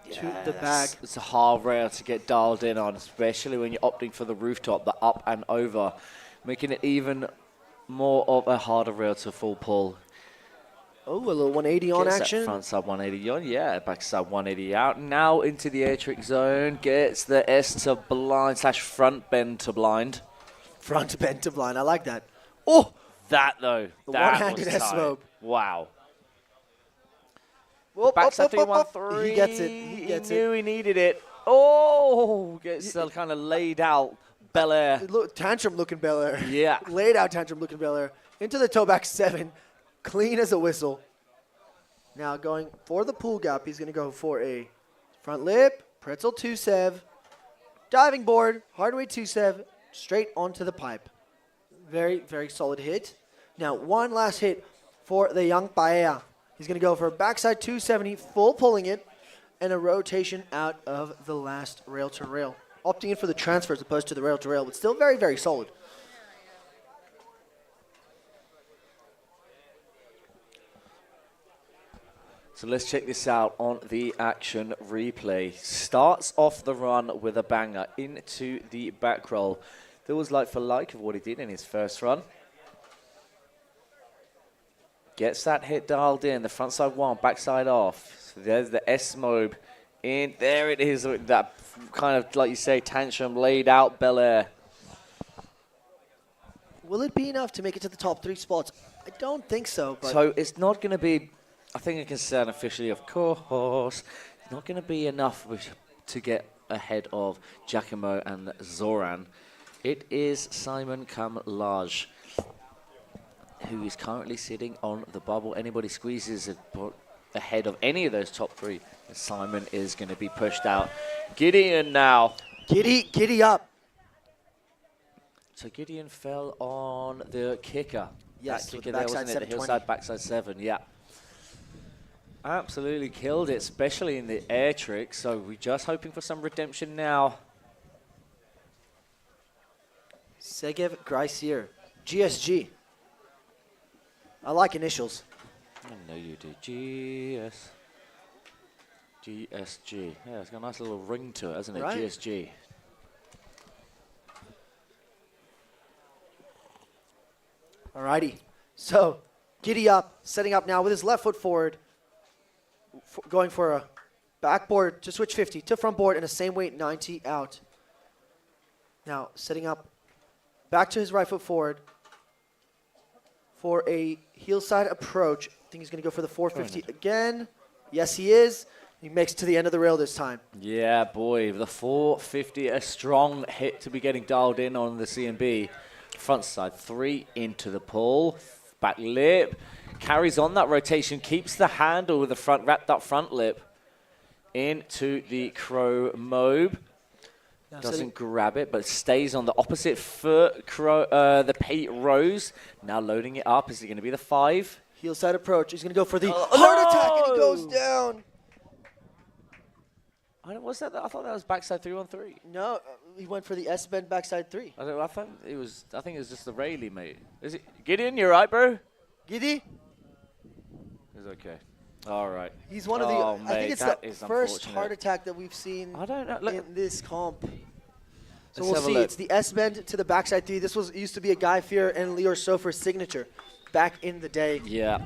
the bag. It's a hard rail to get dialed in on, especially when you're opting for the rooftop, the up and over, making it even more of a harder rail to full pull. Oh, a little 180 on Gets action. That front side 180 on, yeah, back side 180 out. Now into the air trick zone, gets the S to blind / front bend to blind. Front bend to blind, I like that. Oh! That though, The that one-handed was S tight. mob. Wow. Whoop, Backside up, up, up, up. 313. He gets it. He gets knew he needed it. Oh, gets kind of laid out Bel Air. Tantrum looking Bel Air. Yeah. Laid out tantrum looking Bel Air. Into the toe back 7. Clean as a whistle. Now going for the pool gap, he's going to go for a front lip, pretzel 2-sev, diving board, hardway 2-sev, straight onto the pipe. Very, very solid hit. Now one last hit for the young Paella. He's going to go for a backside 270, full pulling it, and a rotation out of the last rail-to-rail. Opting in for the transfer as opposed to the rail-to-rail, but still very, very solid. So let's check this out on the action replay. Starts off the run with a banger into the back roll. That was like for like of what he did in his first run. Gets that hit dialed in, the front side 1, back side off. So there's the S-mob in. There it is, that kind of, like you say, tantrum laid out Bel Air. Will it be enough to make it to the top 3 spots? I don't think so. But So it's not going to be, I think I can say unofficially, of course, it's not going to be enough to get ahead of Giacomo and Zoran. It is Simon come large. who is currently sitting on the bubble. Anybody squeezes ahead of any of those top three, Simon is going to be pushed out. Gideon now. Giddy up. So Gideon fell on the kicker. Yes, that with kicker the there, backside wasn't it? The 720. hillside backside 7, yeah. Absolutely killed it, especially in the air trick. So we're just hoping for some redemption now. Segev Gracier. GSG. I like initials. I know you do. GSG. Yeah, it's got a nice little ring to it, hasn't it? Right. GSG. Alrighty. So, giddy up, setting up now with his left foot forward, going for a backboard to switch 50 to front board and a same weight 90 out. Now, setting up back to his right foot forward for a heel side approach. I think he's going to go for the 450 again. Yes, he is. He makes it to the end of the rail this time. Yeah, boy, the 450, a strong hit to be getting dialed in on the C&B. Front side 3 into the pull, back lip, carries on that rotation, keeps the handle with the front wrapped up front lip into the crow mobe. Doesn't grab it, but stays on the opposite foot. The Pete Rose now loading it up. Is it going to be the 5? Heel side approach. He's going to go for the heart attack, and he goes down. What's that? I thought that was backside 313. No, he went for the S bend backside 3. I thought it was. I think it was just the Rayleigh, mate. Is it? Gideon, you right, bro? Giddy? It's okay. All right. He's one of the. Oh, I think mate, it's that the is first unfortunate. heart attack that we've seen I don't know. Look, in this comp. So let's we'll have a see. look. It's the S bend to the backside 3. This used to be a Guy Fear and Lior Sofer signature back in the day. Yeah.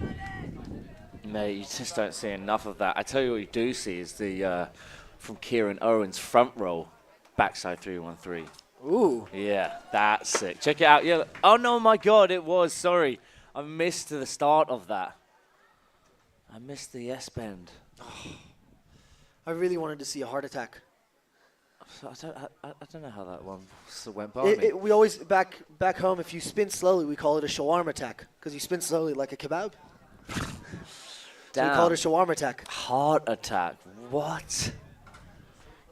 Mate, you just don't see enough of that. I tell you what you do see is the from Kieran Owen's front roll, backside 313. Ooh. Yeah, that's sick. Check it out. Yeah. Oh no, my God, it was. Sorry, I missed the start of that. I missed the S bend. I really wanted to see a heart attack. I don't know how that one went by me. We always, back home, if you spin slowly, we call it a shawarma attack because you spin slowly like a kebab. So we call it a shawarma attack. Heart attack. What?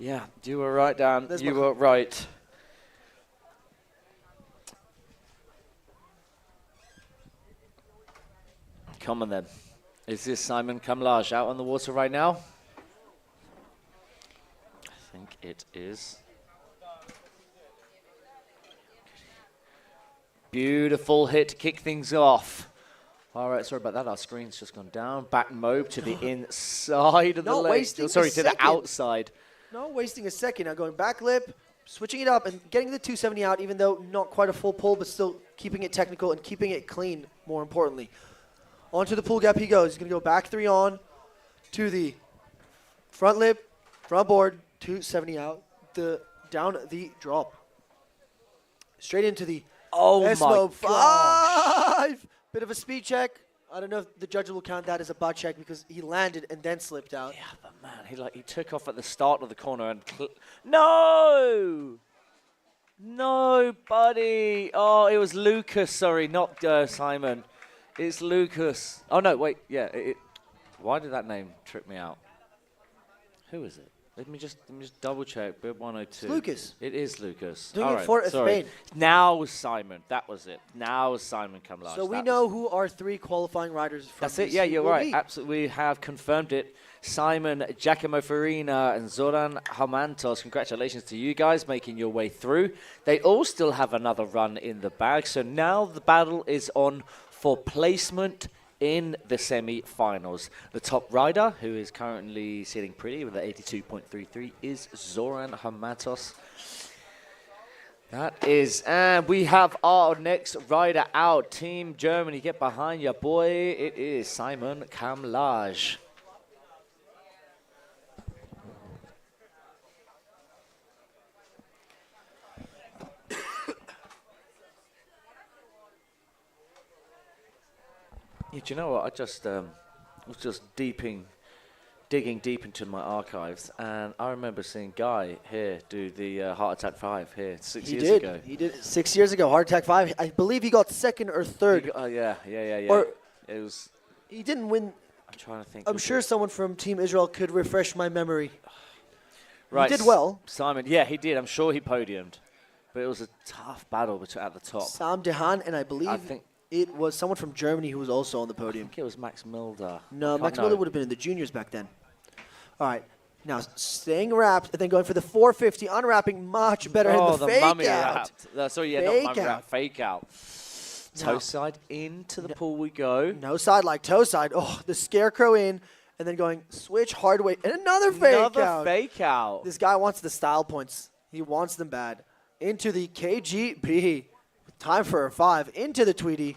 Yeah, you were right, Dan. There's You my- were right. Come on then. Is this Simon Kamlaj out on the water right now? I think it is. Beautiful hit to kick things off. All right, sorry about that. Our screen's just gone down. Back mobe to the inside of the Not leg. wasting a Sorry, to the second. outside. Not wasting a second. Now going back lip, switching it up and getting the 270 out, even though not quite a full pull, but still keeping it technical and keeping it clean, more importantly. Onto the pull gap he goes. He's going to go back 3 on to the front lip, front board, 270 out, down the drop. Straight into the S-Mobe 5. Bit of a speed check. I don't know if the judge will count that as a butt check because he landed and then slipped out. Yeah, but man, he took off at the start of the corner and no, buddy. Oh, it was Lucas. Sorry, not Simon. It's Lucas. Oh no, wait. Yeah. Why did that name trip me out? Who is it? Let me just double check. Bib 102. It's Lucas. It is Lucas. Doing All it right, for sorry. Spain. Now was Simon. That was it. Now was Simon Kamlaj. So we That know was who our 3 qualifying riders from That's it. this Yeah, heat you're will right. be. Absolutely, we have confirmed it. Simon, Giacomo Farina, and Zoran Hamantos. Congratulations to you guys making your way through. They all still have another run in the bag. So now the battle is on for placement in the semi-finals. The top rider, who is currently sitting pretty with an 82.33, is Zoran Hamantos. That is, and we have our next rider out. Team Germany, get behind your boy. It is Simon Kamlaj. Yeah, do you know what? I just was just deep digging deep into my archives, and I remember seeing Guy here do the Heart Attack 5 here 6 years ago. He did 6 years ago. Heart Attack 5. I believe he got second or third. Yeah. Or It was. he didn't win. I'm trying to think. I'm sure someone from Team Israel could refresh my memory. Right, He did well. Simon. Yeah, he did. I'm sure he podiumed, but it was a tough battle at the top. Sam Dehan, and I believe think it was someone from Germany who was also on the I podium. think it was Max Milder. No, Max Miller would have been in the juniors back then. All right. Now, staying wrapped and then going for the 450, unwrapping much better. Oh, and the, the fake mummy out. wrapped. Sorry, yeah, Fake not mummy out. wrap, fake out. Now- Toe side into the pool we go. No side like toe side. Oh, the scarecrow in, and then going switch hard way, and another fake Another out. fake out. This guy wants the style points. He wants them bad. Into the KGB. Time for a 5. Into the Tweety.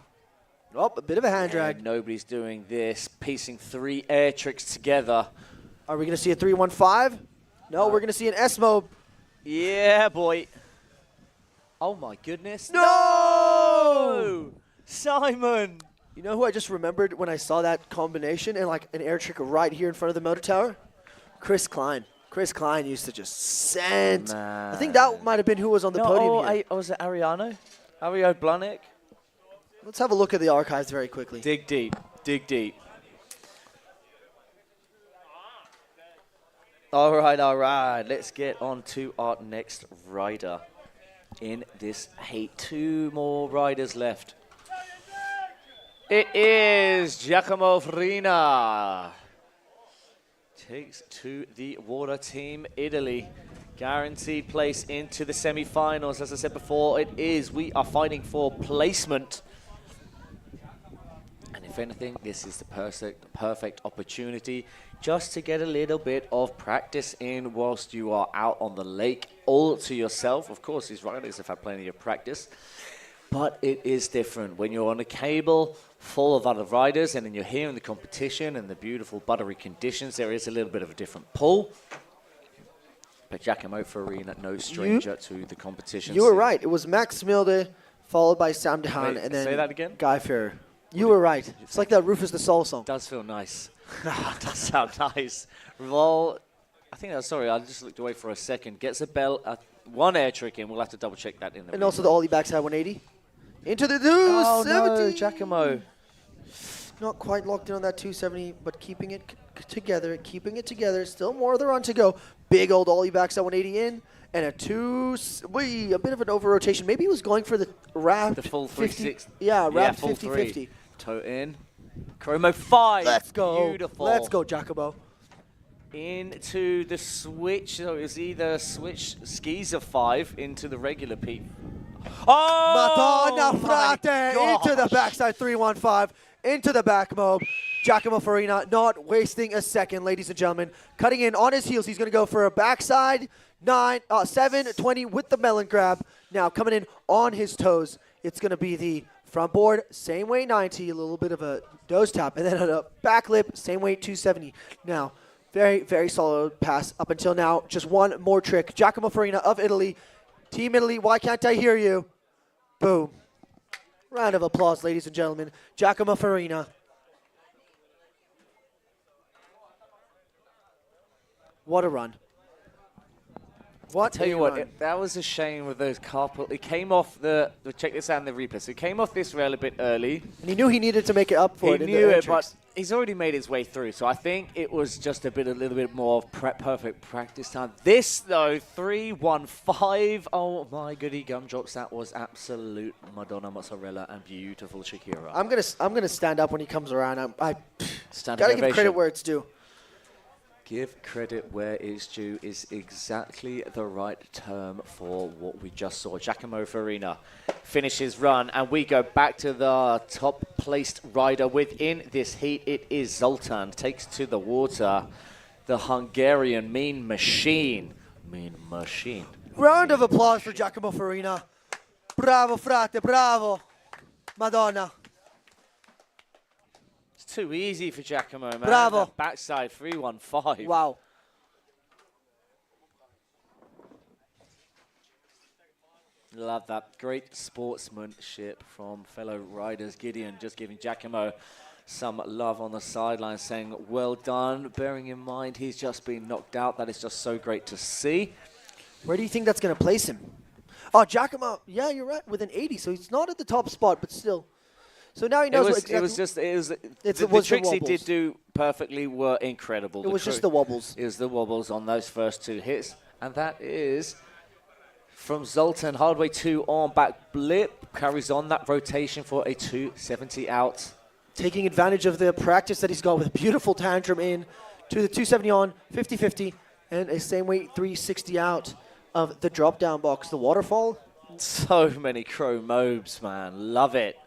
Oh, a bit of a hand drag. And nobody's doing this. Piecing 3 air tricks together. Are we going to see a 3-1-5? No, we're going to see an S-Mob. Yeah, boy. Oh, my goodness. No! Simon! You know who I just remembered when I saw that combination and like an air trick right here in front of the motor tower? Chris Klein. Chris Klein used to just send. I think that might have been who was on the podium here. Was it Ariano? Ario Blahnik? Let's have a look at the archives very quickly. Dig deep. Dig deep. All right. Let's get on to our next rider in this heat. 2 more riders left. It is Giacomo Farina. Takes to the water team Italy. Guaranteed place into the semi-finals. As I said before, we are fighting for placement. And if anything, this is the perfect opportunity just to get a little bit of practice in whilst you are out on the lake all to yourself. Of course, these riders have had plenty of practice, but it is different when you're on a cable full of other riders and then you're here in the competition and the beautiful buttery conditions. There is a little bit of a different pull. But Giacomo Farina, no stranger to the competition. You were right. It was Max Milde, followed by Sam Dehan, Wait, and then say that again? Guy Ferrer. You were right. It's like that Rufus the Soul song. Does feel nice. Does sound nice. Well, I think that's sorry. I just looked away for a second. Gets a bell, 1 air trick in. We'll have to double check that in the. And also the ollie backside 180. Into the 270. Oh no, Giacomo. Not quite locked in on that 270, but keeping it together. Still more of the run to go. Big old ollie backside 180 in, and a bit of an over rotation. Maybe he was going for the wrap. The full 360. Yeah, wrap full 50-50. Toe in. Chromo 5. Let's go. Beautiful. Let's go, Giacomo. Into the switch. So it was either switch skis of 5 into the regular P. Oh! Madonna Frate into the backside 315. Into the back mob. Giacomo Farina not wasting a second, ladies and gentlemen. Cutting in on his heels. He's going to go for a backside 720 with the melon grab. Now coming in on his toes. It's going to be the front board, same weight 90, a little bit of a nose tap, and then a back lip, same weight 270. Now, very, very solid pass up until now. Just one more trick. Giacomo Farina of Italy. Team Italy, why can't I hear you? Boom. Round of applause, ladies and gentlemen. Giacomo Farina. What a run. What Tell a you what, run. that was a shame with those carpal. It came off check this out in the replay. So it came off this rail a bit early. And he knew he needed to make it up for He it. knew it, but he's already made his way through. So I think it was just a little bit more of perfect practice time. This though, 3-1-5. Oh my goody gumdrops! That was absolute Madonna mozzarella and beautiful Shakira. I'm gonna stand up when he comes around. I Standing gotta give ovation. credit where it's due. Give credit where it's due is exactly the right term for what we just saw. Giacomo Farina finishes run, and we go back to the top-placed rider within this heat. It is Zoltan, takes to the water, the Hungarian mean machine. Mean machine. Round of applause for Giacomo Farina. Bravo, frate, bravo. Madonna. Too easy for Giacomo, man. Bravo. That backside 3-1-5. Wow. Love that. Great sportsmanship from fellow riders. Gideon just giving Giacomo some love on the sideline saying, well done. Bearing in mind he's just been knocked out. That is just so great to see. Where do you think that's going to place him? Oh, Giacomo. Yeah, you're right. With an 80, so he's not at the top spot, but still. So now he knows what exactly. The tricks he did do perfectly were incredible. It was just the wobbles. It was the wobbles on those first 2 hits. And that is from Zoltan. Hardway 2 on back blip. Carries on that rotation for a 270 out. Taking advantage of the practice that he's got with a beautiful tantrum in to the 270 on, 50-50, and a same weight 360 out of the drop down box. The waterfall. So many crow mobs, man. Love it.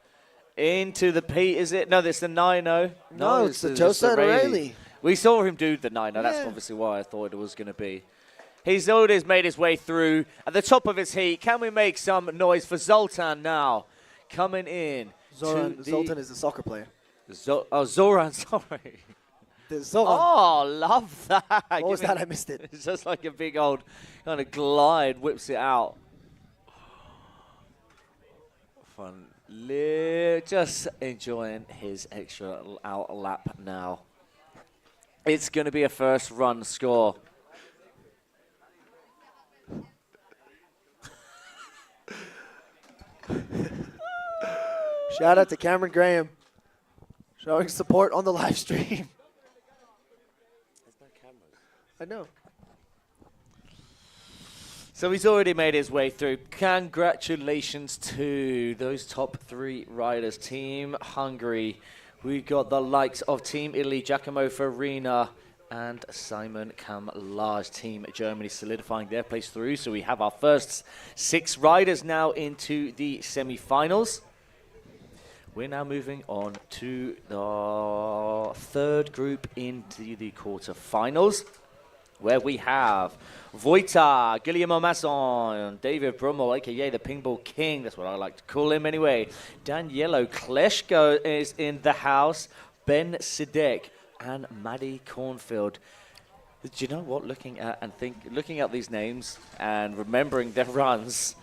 Into the P, is it? No, it's the 9-0. No, it's the Tosa Rayleigh. We saw him do the 9-0. That's obviously why I thought it was going to be. He's always made his way through at the top of his heat. Can we make some noise for Zoltan now? Coming in. Zoltan is a soccer player. Zoran, sorry. Zoran. Oh, love that. What was that? I missed it. It's just like a big old kind of glide, whips it out. Fun. Just enjoying his extra out lap now. It's going to be a first run score. Shout out to Cameron Graham showing support on the live stream. There's no cameras. I know. So he's already made his way through. Congratulations to those top 3 riders. Team Hungary, we got the likes of Team Italy, Giacomo Farina and Simon Kamlage. Team Germany solidifying their place through. So we have our first 6 riders now into the semi-finals. We're now moving on to the 3rd group into the quarter-finals, where we have Wojta, Guillermo Masson, David Brummel, a.k.a. the Pinball King. That's what I like to call him anyway. Danielo Kleshko is in the house. Ben Sidek and Maddie Cornfield. Do you know what? Looking at these names and remembering their runs,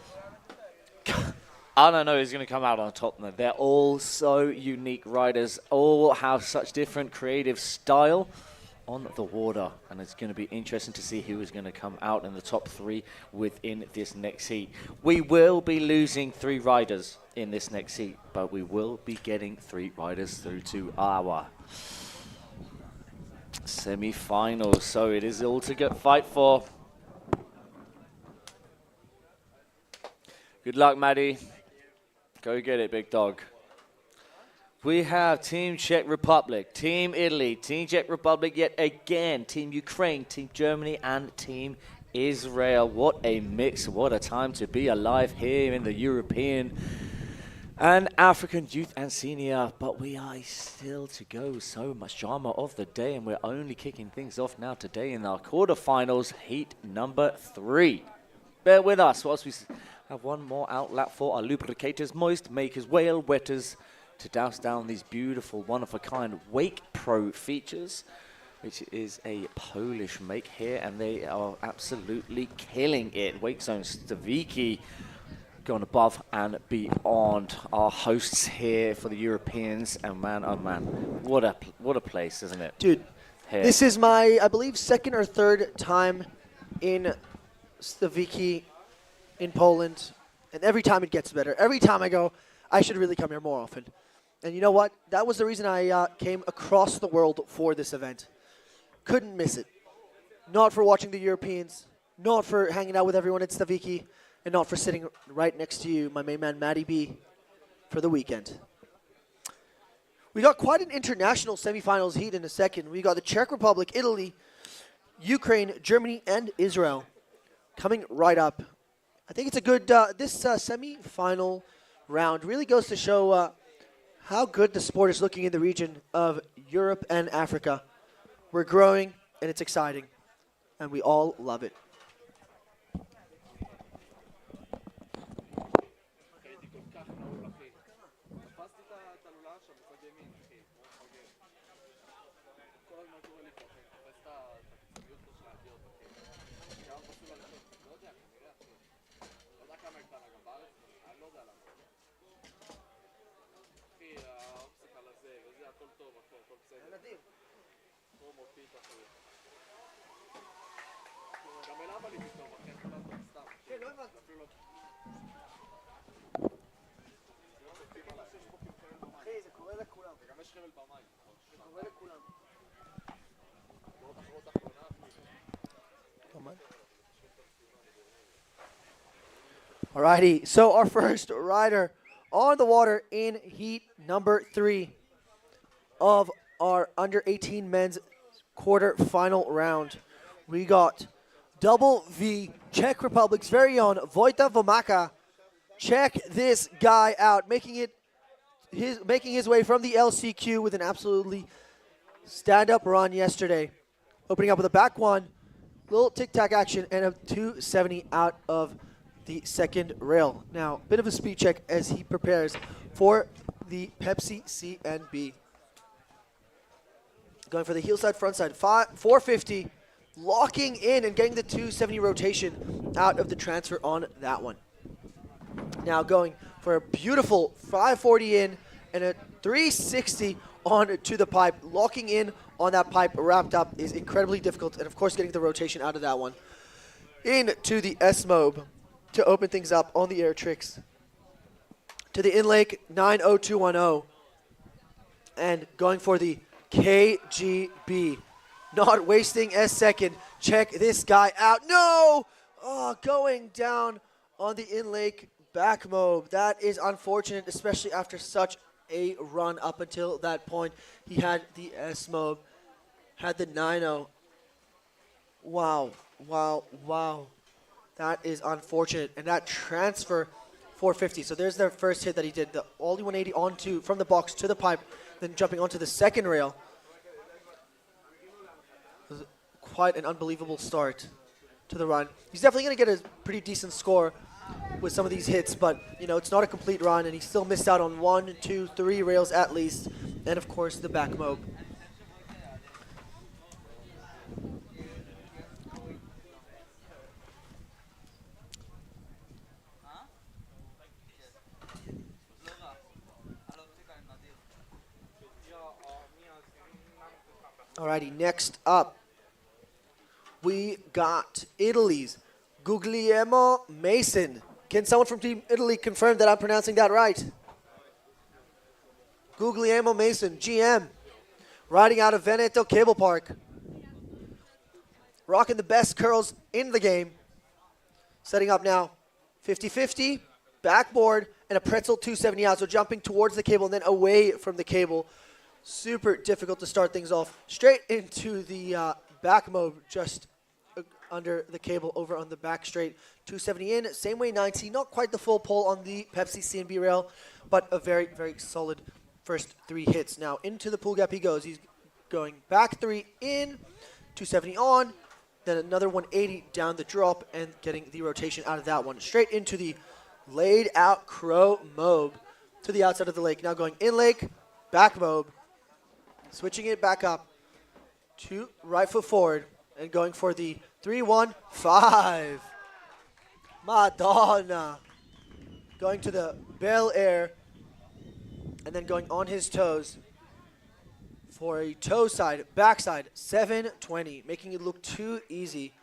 I don't know who's going to come out on top. They're all so unique riders, all have such different creative style on the water, and it's going to be interesting to see who is going to come out in the top 3 within this next heat. We will be losing 3 riders in this next heat, but we will be getting 3 riders through to our semi-finals, so it is all to fight for. Good luck, Maddie. Go get it, big dog. We have Team Czech Republic, Team Italy, Team Czech Republic yet again, Team Ukraine, Team Germany, and Team Israel. What a mix, what a time to be alive here in the European and African youth and senior. But we are still to go, so much drama of the day, and we're only kicking things off now today in our quarterfinals, heat number 3. Bear with us whilst we have one more outlap for our lubricators, moist makers, whale wetters, to douse down these beautiful, one-of-a-kind Wake Pro features, which is a Polish make here, and they are absolutely killing it. Wake Zone Stawiki going above and beyond. Our hosts here for the Europeans, and man, oh man, what a place, isn't it? Dude, here. This is my, I believe, 2nd or 3rd time in Stawiki in Poland, and every time it gets better. Every time I go, I should really come here more often. And you know what? That was the reason I came across the world for this event. Couldn't miss it. Not for watching the Europeans, not for hanging out with everyone at Stawiki, and not for sitting right next to you, my main man, Matty B, for the weekend. We got quite an international semifinals heat in a second. We got the Czech Republic, Italy, Ukraine, Germany, and Israel coming right up. I think it's a good, this semi-final round really goes to show how good the sport is looking in the region of Europe and Africa. We're growing, and it's exciting, and we all love it. Alrighty, so our first rider on the water in heat number 3 of our under 18 men's quarter-final round. We got Double V, Czech Republic's very own Vojta Vomaka. Check this guy out, making his way from the LCQ with an absolutely stand-up run yesterday. Opening up with a back one, little tic-tac action, and a 270 out of the second rail. Now, bit of a speed check as he prepares for the Pepsi CNB. Going for the heel side, front side, 450, locking in and getting the 270 rotation out of the transfer on that one. Now going for a beautiful 540 in and a 360 on to the pipe. Locking in on that pipe wrapped up is incredibly difficult, and of course getting the rotation out of that one. Into the S-Mob to open things up on the air tricks. To the in-lake 90210. And going for the KGB. Not wasting a second. Check this guy out. No! Oh, going down on the in-lake back mob. That is unfortunate, especially after such a run up until that point. He had the S-mob, had the 9-0. Wow, wow, wow. That is unfortunate. And that transfer 450. So there's their first hit that he did. The Ollie 180 onto from the box to the pipe, then jumping onto the second rail. It was quite an unbelievable start to the run. He's definitely going to get a pretty decent score with some of these hits, but you know, it's not a complete run, and he still missed out on 1, 2, 3 rails at least, and of course the back mob. Alrighty, next up, we got Italy's Guglielmo Mason. Can someone from Team Italy confirm that I'm pronouncing that right? Guglielmo Mason, GM, riding out of Veneto Cable Park. Rocking the best curls in the game. Setting up now 50-50, backboard, and a pretzel 270 out. So jumping towards the cable and then away from the cable. Super difficult to start things off. Straight into the back mob, just under the cable over on the back straight. 270 in, same way 90. Not quite the full pull on the Pepsi CNB rail, but a very, very solid first 3 hits. Now into the pool gap he goes. He's going back 3 in, 270 on, then another 180 down the drop and getting the rotation out of that one. Straight into the laid out crow mob to the outside of the lake. Now going in lake, back mob, switching it back up to right foot forward and going for the 3-1-5. Madonna. Going to the Bel Air and then going on his toes for a toe side, backside, 720, making it look too easy.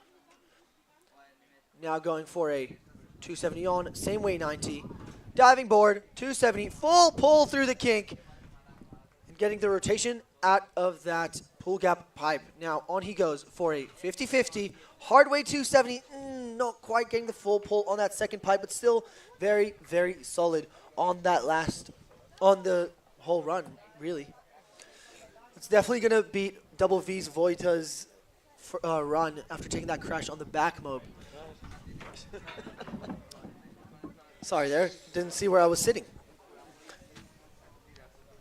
Now going for a 270 on, same way 90. Diving board, 270, full pull through the kink and getting the rotation out of that pull gap pipe. Now on he goes for a 50-50, hard way 270, not quite getting the full pull on that second pipe, but still very, very solid on that on the whole run, really. It's definitely going to beat Double V's Vojta's run after taking that crash on the back mob. Sorry there, didn't see where I was sitting.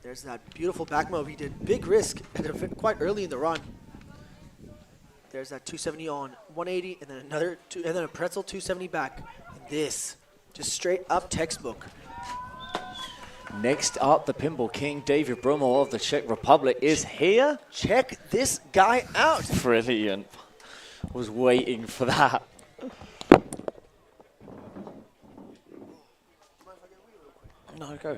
There's that beautiful back mob he did. Big risk at quite early in the run. There's that 270 on, 180, and then another and then a pretzel 270 back. And this, just straight up textbook. Next up, the Pinball King, David Brummel of the Czech Republic, is here. Check this guy out. Brilliant. Was waiting for that. No, go.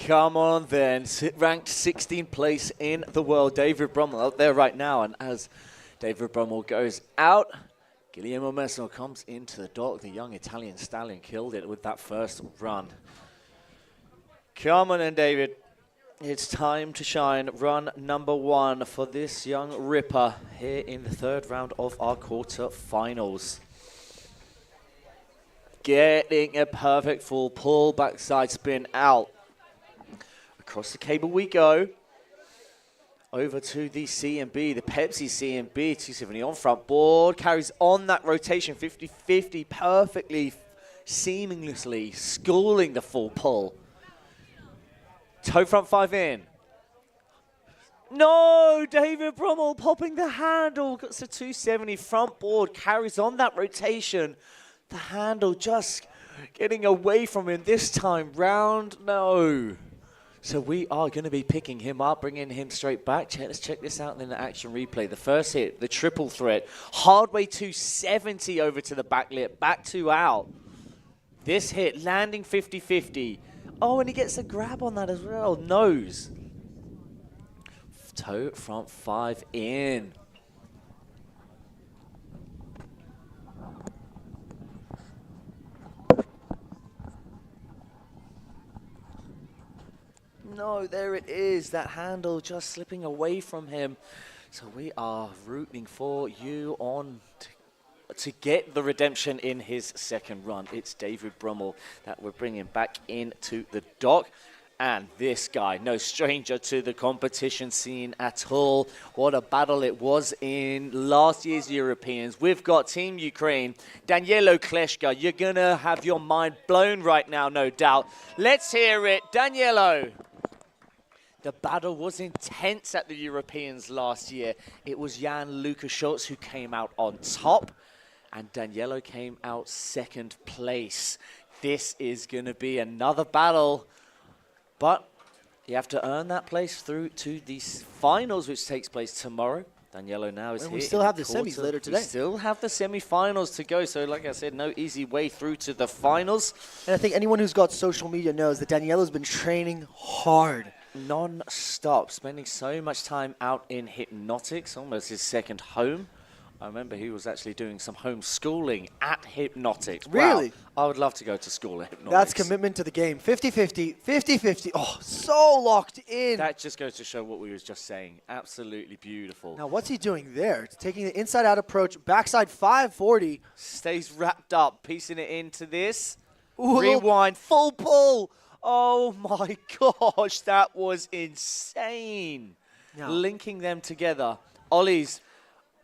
Come on then, ranked 16th place in the world, David Brummel out there right now. And as David Brummel goes out, Guillermo Mesno comes into the dock. The young Italian stallion killed it with that first run. Come on then, David. It's time to shine. Run number 1 for this young ripper here in the 3rd round of our quarterfinals. Getting a perfect full pull, backside spin out. Across the cable we go. Over to the C&B, the Pepsi C&B, 270 on front board. Carries on that rotation, 50-50, perfectly, seamlessly schooling the full pull. Toe front 5 in. No, David Brummel popping the handle. Got to 270 front board, carries on that rotation. The handle just getting away from him this time round. No. So we are going to be picking him up, bringing him straight back. Let's check this out in the action replay. The first hit, the triple threat. Hard way 270 over to the back lip, back 2 out. This hit landing 50-50. Oh, and he gets a grab on that as well. Nose. Toe front 5 in. No, there it is. That handle just slipping away from him. So we are rooting for you on to get the redemption in his second run. It's David Brummel that we're bringing back into the dock. And this guy, no stranger to the competition scene at all. What a battle it was in last year's Europeans. We've got Team Ukraine, Danielo Kleshka. You're going to have your mind blown right now, no doubt. Let's hear it, Danielo. The battle was intense at the Europeans last year. It was Jan Lukaszults who came out on top, and Danielo came out 2nd place. This is going to be another battle, but you have to earn that place through to the finals, which takes place tomorrow. Danielo now is here. We still have the semis later today. We still have the semi-finals to go, so like I said, no easy way through to the finals. And I think anyone who's got social media knows that Danielo's been training hard. Non-stop, spending so much time out in Hypnotics, almost his second home. I remember he was actually doing some homeschooling at Hypnotics. Really? Wow, I would love to go to school at Hypnotics. That's commitment to the game. 50-50, 50-50. Oh, so locked in. That just goes to show what we was just saying. Absolutely beautiful. Now, what's he doing there? It's taking the inside-out approach, backside 540. Stays wrapped up, piecing it into this. Ooh, Rewind, full pull. Oh my gosh, that was insane. Now, linking them together. Ollies.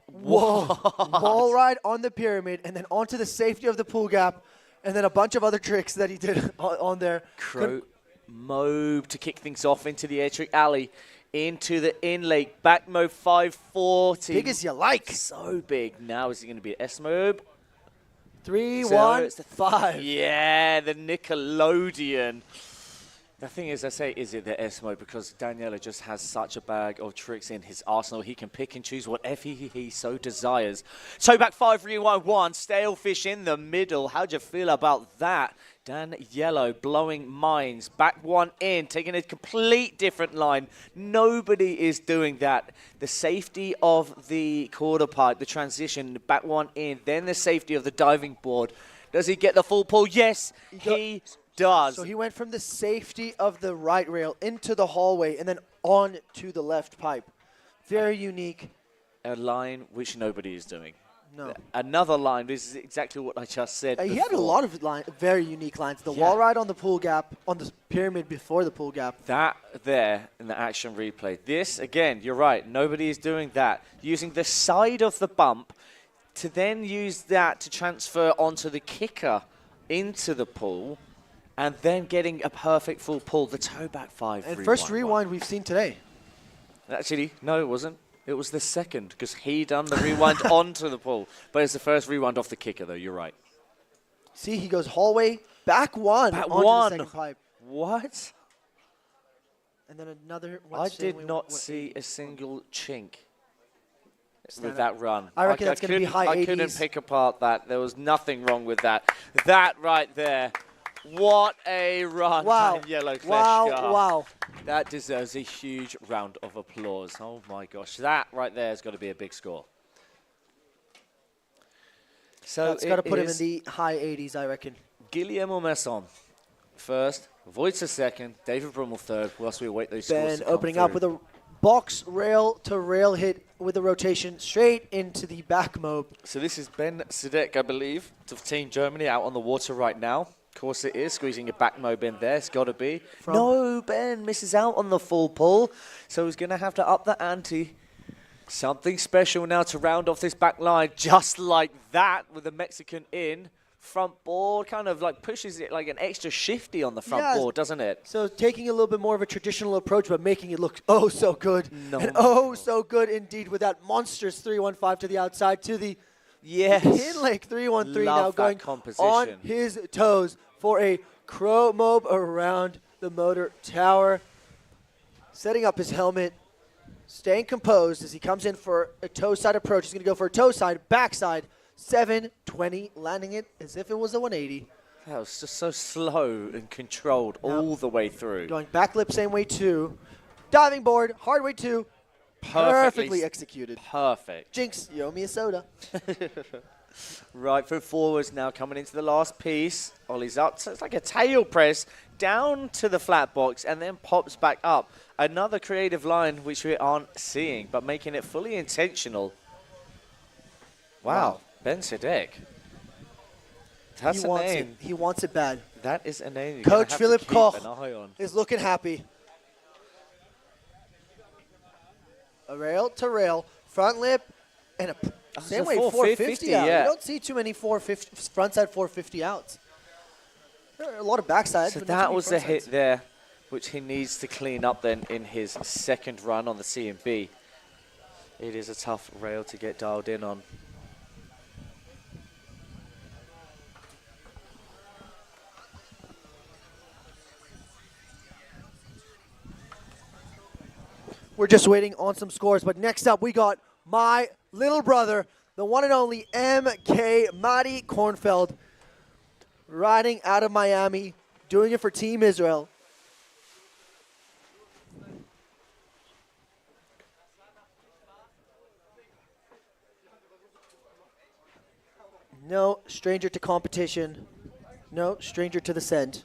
Whoa. Wall ride on the pyramid, and then onto the safety of the pool gap, and then a bunch of other tricks that he did on there. Crow Mobe to kick things off into the air trick alley, into the inlay, back Mobe 540. Big as you like. So big. Now is it going to be S Mobe? 3, So 1, it's the 5. Yeah, the Nickelodeon. The thing is, I say, is it the S mode? Because Daniela just has such a bag of tricks in his arsenal. He can pick and choose whatever he so desires. Toe back 5, rewind 1, stale fish in the middle. How'd you feel about that? Danielo blowing minds. Back 1 in, taking a complete different line. Nobody is doing that. The safety of the quarter pipe, the transition, back 1 in, then the safety of the diving board. Does he get the full pull? Yes, he does. So he went from the safety of the right rail into the hallway and then on to the left pipe. Very unique. A line which nobody is doing. No. Another line, this is exactly what I just said He had a lot of very unique lines. The wall ride on the pool gap, on the pyramid before the pool gap. That there in the action replay. This, again, you're right, nobody is doing that. Using the side of the bump to then use that to transfer onto the kicker into the pool and then getting a perfect full pull, the toe back 5. And first rewind we've seen today. Actually, no, it wasn't. It was the second, because he done the rewind onto the pull. But it's the first rewind off the kicker, though. You're right. See, he goes hallway, back 1 Back onto 1. the second pipe. What? And then another. I did not see a single chink Stand with that run. I reckon that's going to be high 80s. I couldn't pick apart that. There was nothing wrong with that. That right there. What a run Wow. by Yellow Kleshka. Wow, wow. That deserves a huge round of applause. Oh my gosh, that right there has got to be a big score. So That's got to put him in the high 80s, I reckon. Guillermo Messon first, Wojciech second, David Brummel third, whilst we await those scores Ben to come opening up through. with a box rail to rail hit with a rotation straight into the back mob. So this is Ben Sidek, I believe, to Team Germany out on the water right now. Of course it is, squeezing a back mob in there, it's got to be. No, Ben misses out on the full pull, so he's going to have to up the ante. Something special now to round off this back line, just like that, with the Mexican in. Front board kind of like pushes it like an extra shifty on the front board, doesn't it? So taking a little bit more of a traditional approach, but making it look oh so good. No. And oh so good indeed with that monstrous 315 to the outside to the in leg 313 now Love going that composition. on his toes for a crow mob around the motor tower. Setting up his helmet, staying composed as he comes in for a toe side approach. He's going to go for a toe side, backside, 720, landing it as if it was a 180. That was just so slow and controlled all the way through. Going back lip same way too. Diving board, hard way too. Perfectly executed. Perfect. Jinx, you owe me a soda. Right foot forwards now coming into the last piece. Ollie's up. So it's like a tail press down to the flat box and then pops back up. Another creative line which we aren't seeing, but making it fully intentional. Wow. Ben Sidek. That's a name. He wants it bad. That is a name you're Coach gonna have Philip to keep Koch an eye on. is looking happy. A rail to rail, front lip, and a same a way 450 450 out. yeah. You don't see too many 450 frontside 450 outs. There are a lot of backsides. So but not too that many was the frontsides. hit there, which he needs to clean up then in his second run on the C&B. It is a tough rail to get dialed in on. We're just waiting on some scores, but next up we got my little brother, the one and only MK Madi Kornfeld, riding out of Miami, doing it for Team Israel. No stranger to competition, no stranger to the scent.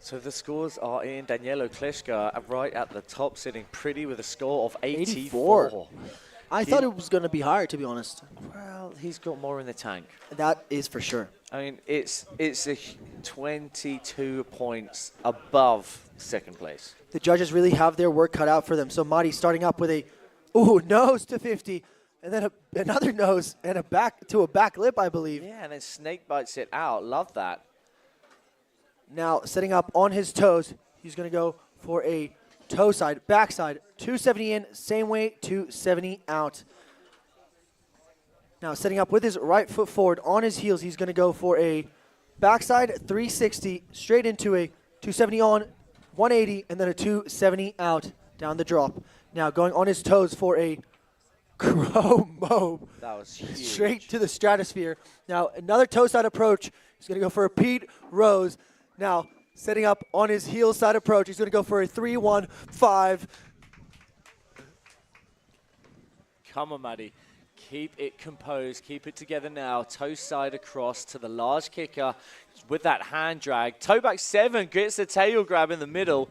So the scores are in. Danielo Kleshka right at the top, sitting pretty with a score of 84. I thought it was going to be higher, to be honest. Well, he's got more in the tank. That is for sure. I mean, it's a 22 points above second place. The judges really have their work cut out for them. So Madi starting up with a nose to 50, and then another nose and a back to a back lip, I believe. Yeah, and then snake bites it out. Love that. Now setting up on his toes, he's going to go for a toe side, backside, 270 in, same way, 270 out. Now setting up with his right foot forward on his heels, he's going to go for a backside 360 straight into a 270 on, 180, and then a 270 out down the drop. Now going on his toes for a crow mob. That was huge. Straight to the stratosphere. Now another toe side approach. He's going to go for a Pete Rose. Now setting up on his heel side approach. He's going to go for a 3-1-5. Come on, Maddie. Keep it composed. Keep it together now. Toe side across to the large kicker with that hand drag. Toe back 7 gets the tail grab in the middle.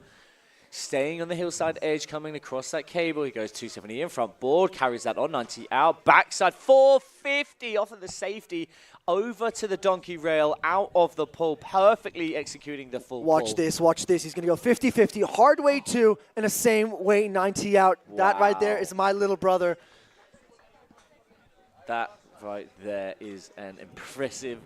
Staying on the hillside edge, coming across that cable. He goes 270 in front board, carries that on 90 out. Backside 450 off of the safety. Over to the donkey rail, out of the pull, perfectly executing the full pull. Watch this, watch this. He's going to go 50-50, hard way 2, and a same way 90 out. Wow. That right there is my little brother. That right there is an impressive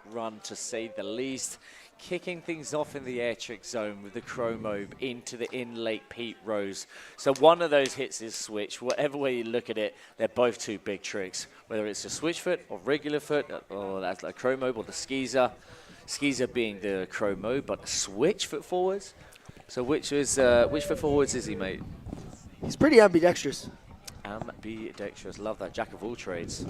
run, to say the least. Kicking things off in the air trick zone with the chromo into the in-late Pete Rose. So one of those hits is switch. Whatever way you look at it, they're both two big tricks. Whether it's a switch foot or regular foot, or that's like chromo or the skeezer. Skeezer being the chromo, but switch foot forwards. So which foot forwards is he, mate? He's pretty ambidextrous. Ambidextrous. Love that. Jack of all trades.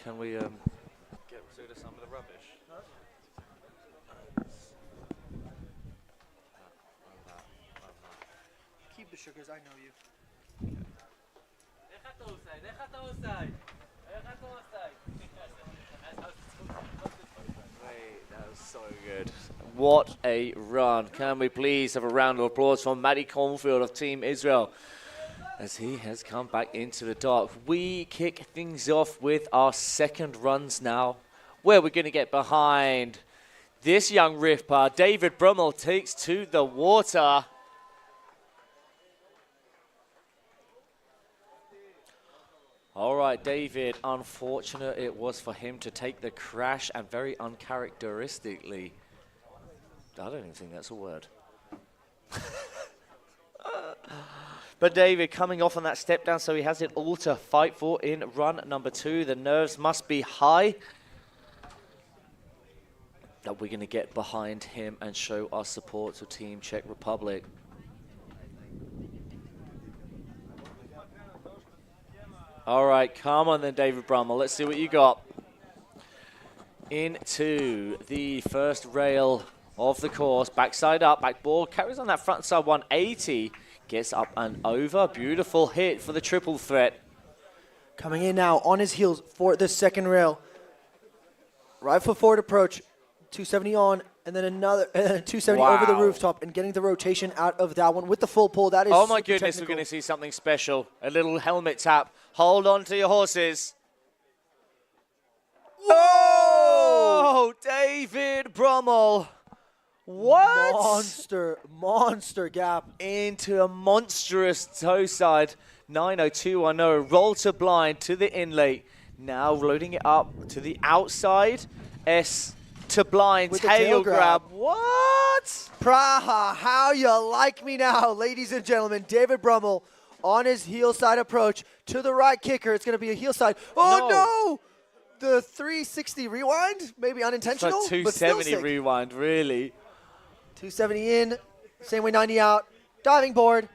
Can we get rid of some of the rubbish? Keep the sugars, I know you. Wait, that was so good. What a run. Can we please have a round of applause for Matty Cornfield of Team Israel as he has come back into the dark. We kick things off with our second runs now, where we're going to get behind this young ripper. David Brummel takes to the water. All right, David, unfortunate it was for him to take the crash, and very uncharacteristically, I don't even think that's a word. But David coming off on that step down, so he has it all to fight for in run number 2. The nerves must be high that we're going to get behind him and show our support to Team Czech Republic. All right, come on then, David Brummel. Let's see what you got. Into the first rail of the course. Backside up, backboard. Carries on that front side 180. Gets up and over. Beautiful hit for the triple threat. Coming in now on his heels for the second rail. Right foot forward approach. 270 on, and then another 270 over the rooftop, and getting the rotation out of that one with the full pull. That is oh my goodness, technical. we're going to see something special. A little helmet tap. Hold on to your horses. Whoa! David Brummel. What? Monster gap. Into a monstrous toe side. 90210. Roll to blind to the inlay. Now loading it up to the outside. S to blind. With the Tail tail grab. What? Praha, how you like me now, ladies and gentlemen. David Brummel on his heel side approach to the right kicker. It's going to be a heel side. Oh, no! The 360 rewind, maybe unintentional. It's like 270 rewind, really. 270 in, same way 90 out. Diving board.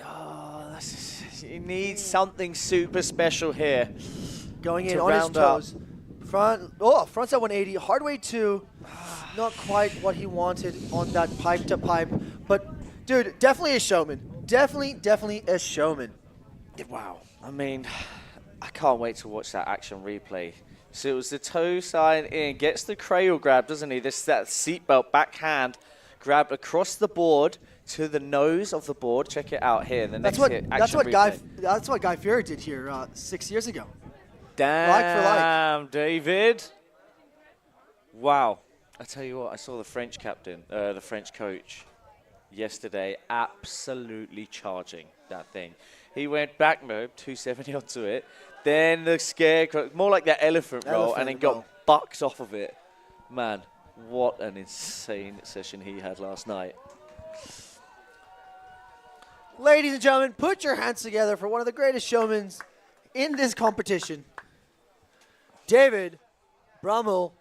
Oh, he needs something super special here. Going in on his toes. Front side 180, hard way 2. Not quite what he wanted on that pipe to pipe. But, dude, definitely a showman. Definitely a showman. Wow. I mean, I can't wait to watch that action replay. So it was the toe side in, gets the cradle grab, doesn't he? That seatbelt backhand grab across the board to the nose of the board. Check it out here. The next hit, that's what replay. Guy Fieri did here 6 years ago. Damn, like for like. David. Wow. I tell you what, I saw the French captain, the French coach yesterday, absolutely charging that thing. He went back mode, 270 onto it, then the scarecrow, more like that elephant roll, and then got bucked off of it. Man, what an insane session he had last night. Ladies and gentlemen, put your hands together for one of the greatest showmen in this competition. David Brummel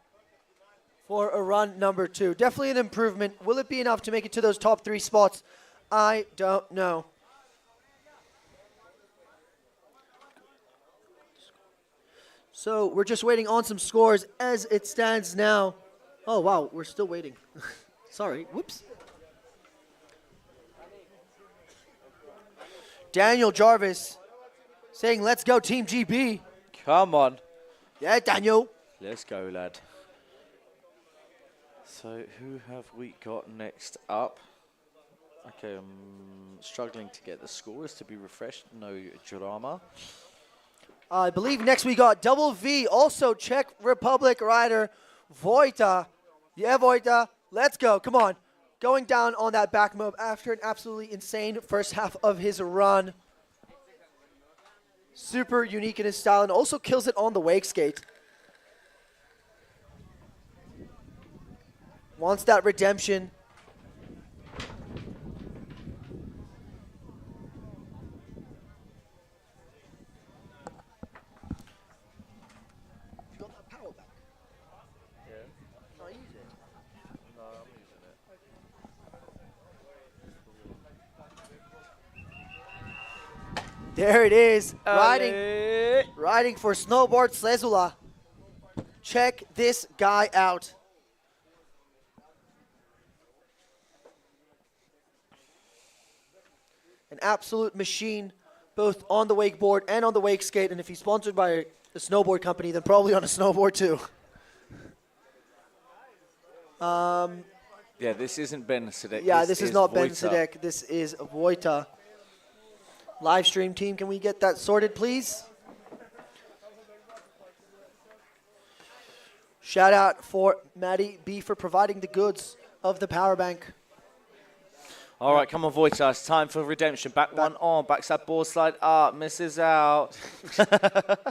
for a run number 2. Definitely an improvement. Will it be enough to make it to those top 3 spots? I don't know. So we're just waiting on some scores as it stands now. Oh, wow, we're still waiting. Sorry, whoops. Daniel Jarvis saying, let's go Team GB. Come on. Yeah, Daniel. Let's go, lad. So who have we got next up? Okay, I'm struggling to get the scores to be refreshed. No drama. I believe next we got Double V, also Czech Republic rider, Vojta. Yeah, Vojta, let's go. Come on. Going down on that back move after an absolutely insane first half of his run. Super unique in his style and also kills it on the wake skate. Wants that redemption. You got that power back? Yeah. Can I use it? No, I'm using it. There it is. Allez. riding for Snowboard Slezula. Check this guy out. An absolute machine, both on the wakeboard and on the wake skate. And if he's sponsored by a snowboard company, then probably on a snowboard too. Yeah, this isn't Ben Sadek. Yeah, this is not Ben Wojta. Sadek. This is Wojta. Live stream team, can we get that sorted, please? Shout out for Maddie B for providing the goods of the power bank. All right, come on, Wojta. It's time for redemption. Back one on. Backside board slide up. Misses out.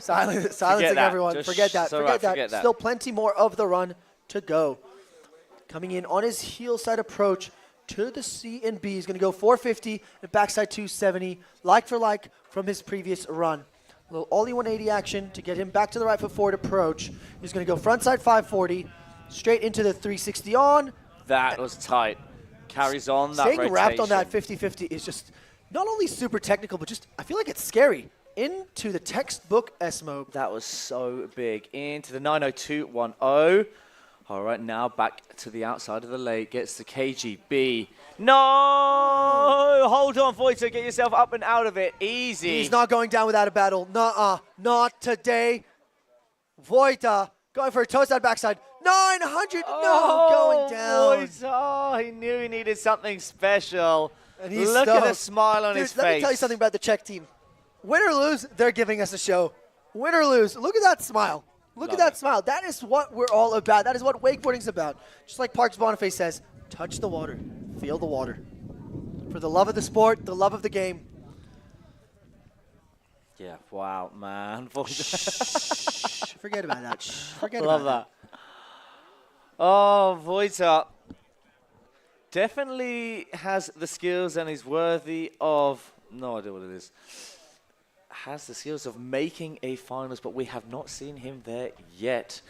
Silencing that. everyone. Just Forget that. so right, Forget that. Still plenty more of the run to go. Coming in on his heel side approach to the C and B. He's going to go 450 and backside 270, like for like from his previous run. A little ollie 180 action to get him back to the right foot forward approach. He's going to go frontside 540, straight into the 360 on. That was tight. Carries on that Staying rotation. wrapped on that 50-50 is just not only super technical, but just, I feel like it's scary. Into the textbook S-mode. That was so big. Into the 90210. All right, now back to the outside of the lake. Gets the KGB. No! Hold on, Wojta. Get yourself up and out of it. Easy. He's not going down without a battle. Nuh-uh. Not today. Wojta going for a toe side backside. 900. No, going down. Wojta. He knew he needed something special. And he's Look at the stoked. smile on Dude, his face. let me tell you something about the Czech team. Win or lose, they're giving us a show. Win or lose, look at that smile. Look at that smile. That is what we're all about. That is what wakeboarding's about. Just like Parks Boniface says, touch the water, feel the water. For the love of the sport, the love of the game. Yeah, wow, man. Shh, forget about that. Shh, forget Love about that. Oh, Wojta definitely has the skills and is worthy of, no idea what it is, has the skills of making a finals, but we have not seen him there yet.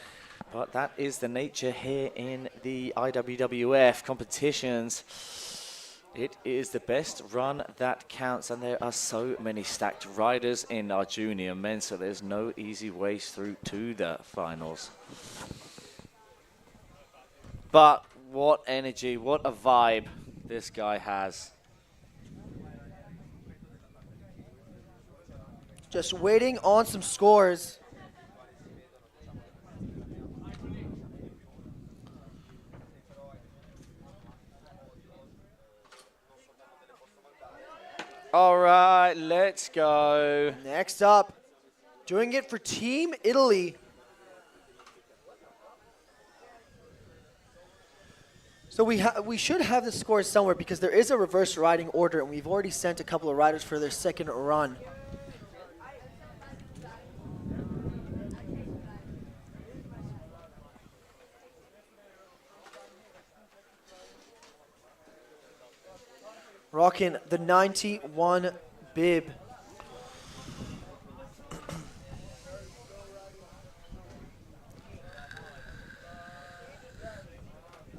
But that is the nature here in the IWWF competitions. It is the best run that counts, and there are so many stacked riders in our junior men, so there's no easy ways through to the finals. But what energy, what a vibe this guy has. Just waiting on some scores. All right, let's go. Next up, doing it for Team Italy. So we should have the scores somewhere because there is a reverse riding order, and we've already sent a couple of riders for their second run. Rocking the 91 bib.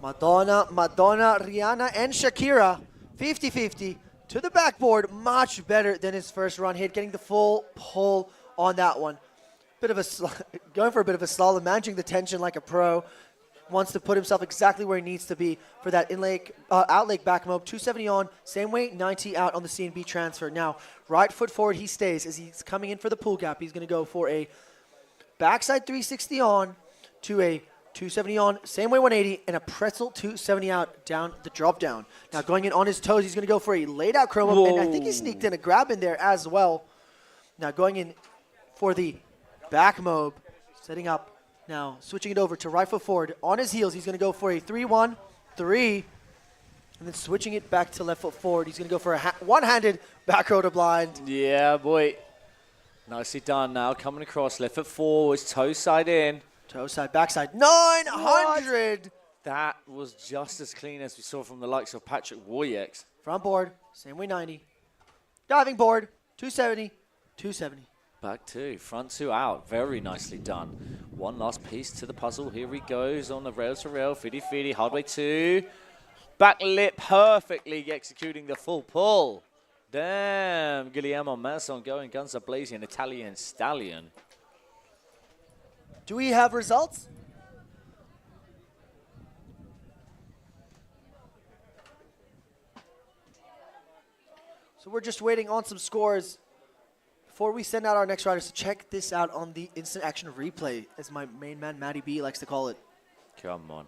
Madonna, Rihanna, and Shakira, 50-50 to the backboard. Much better than his first run hit, getting the full pull on that one. Going for a bit of a slalom, managing the tension like a pro. Wants to put himself exactly where he needs to be for that out-lake back mob. 270 on, same way, 90 out on the C&B transfer. Now, right foot forward he stays as he's coming in for the pull gap. He's going to go for a backside 360 on to a 270 on, same way 180, and a pretzel 270 out down the drop down. Now going in on his toes, he's going to go for a laid out chrome up, and I think he sneaked in a grab in there as well. Now going in for the back mob, setting up. Now, switching it over to right foot forward. On his heels, he's going to go for a 3-1, 3, and then switching it back to left foot forward. He's going to go for a one-handed back row to blind. Yeah, boy. Nicely done now. Coming across, left foot forwards, toe side in. Toe side, backside, 900! What? That was just as clean as we saw from the likes of Patrick Waryex. Front board, same way 90. Diving board, 270, 270. Back two, front two out. Very nicely done. One last piece to the puzzle. Here he goes on the rail to rail. Fiddy, hard way two. Back lip perfectly executing the full pull. Damn, Guillermo Masson going guns a blazing, Italian stallion. Do we have results? So we're just waiting on some scores before we send out our next riders. So check this out on the instant action replay, as my main man Matty B likes to call it. Come on.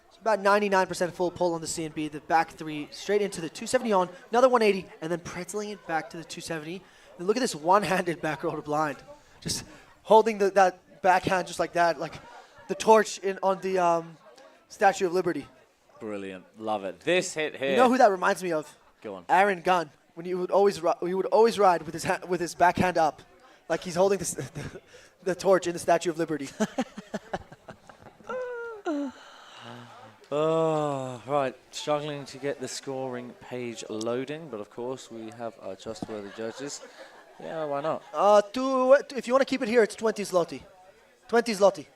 It's about 99% full pull on the CNB. The back three straight into the 270 on, another 180, and then pretzeling it back to the 270. And look at this one-handed back roll to blind. Just holding that backhand just like that, like the torch on the Statue of Liberty. Brilliant. Love it. This hit here. You know who that reminds me of? Go on. Aaron Gunn, when he would always ride with his backhand up, like he's holding the torch in the Statue of Liberty. Oh, right. Struggling to get the scoring page loading, but of course we have our trustworthy judges. Yeah, why not? If you want to keep it here, it's 20 zloty. 20 zloty.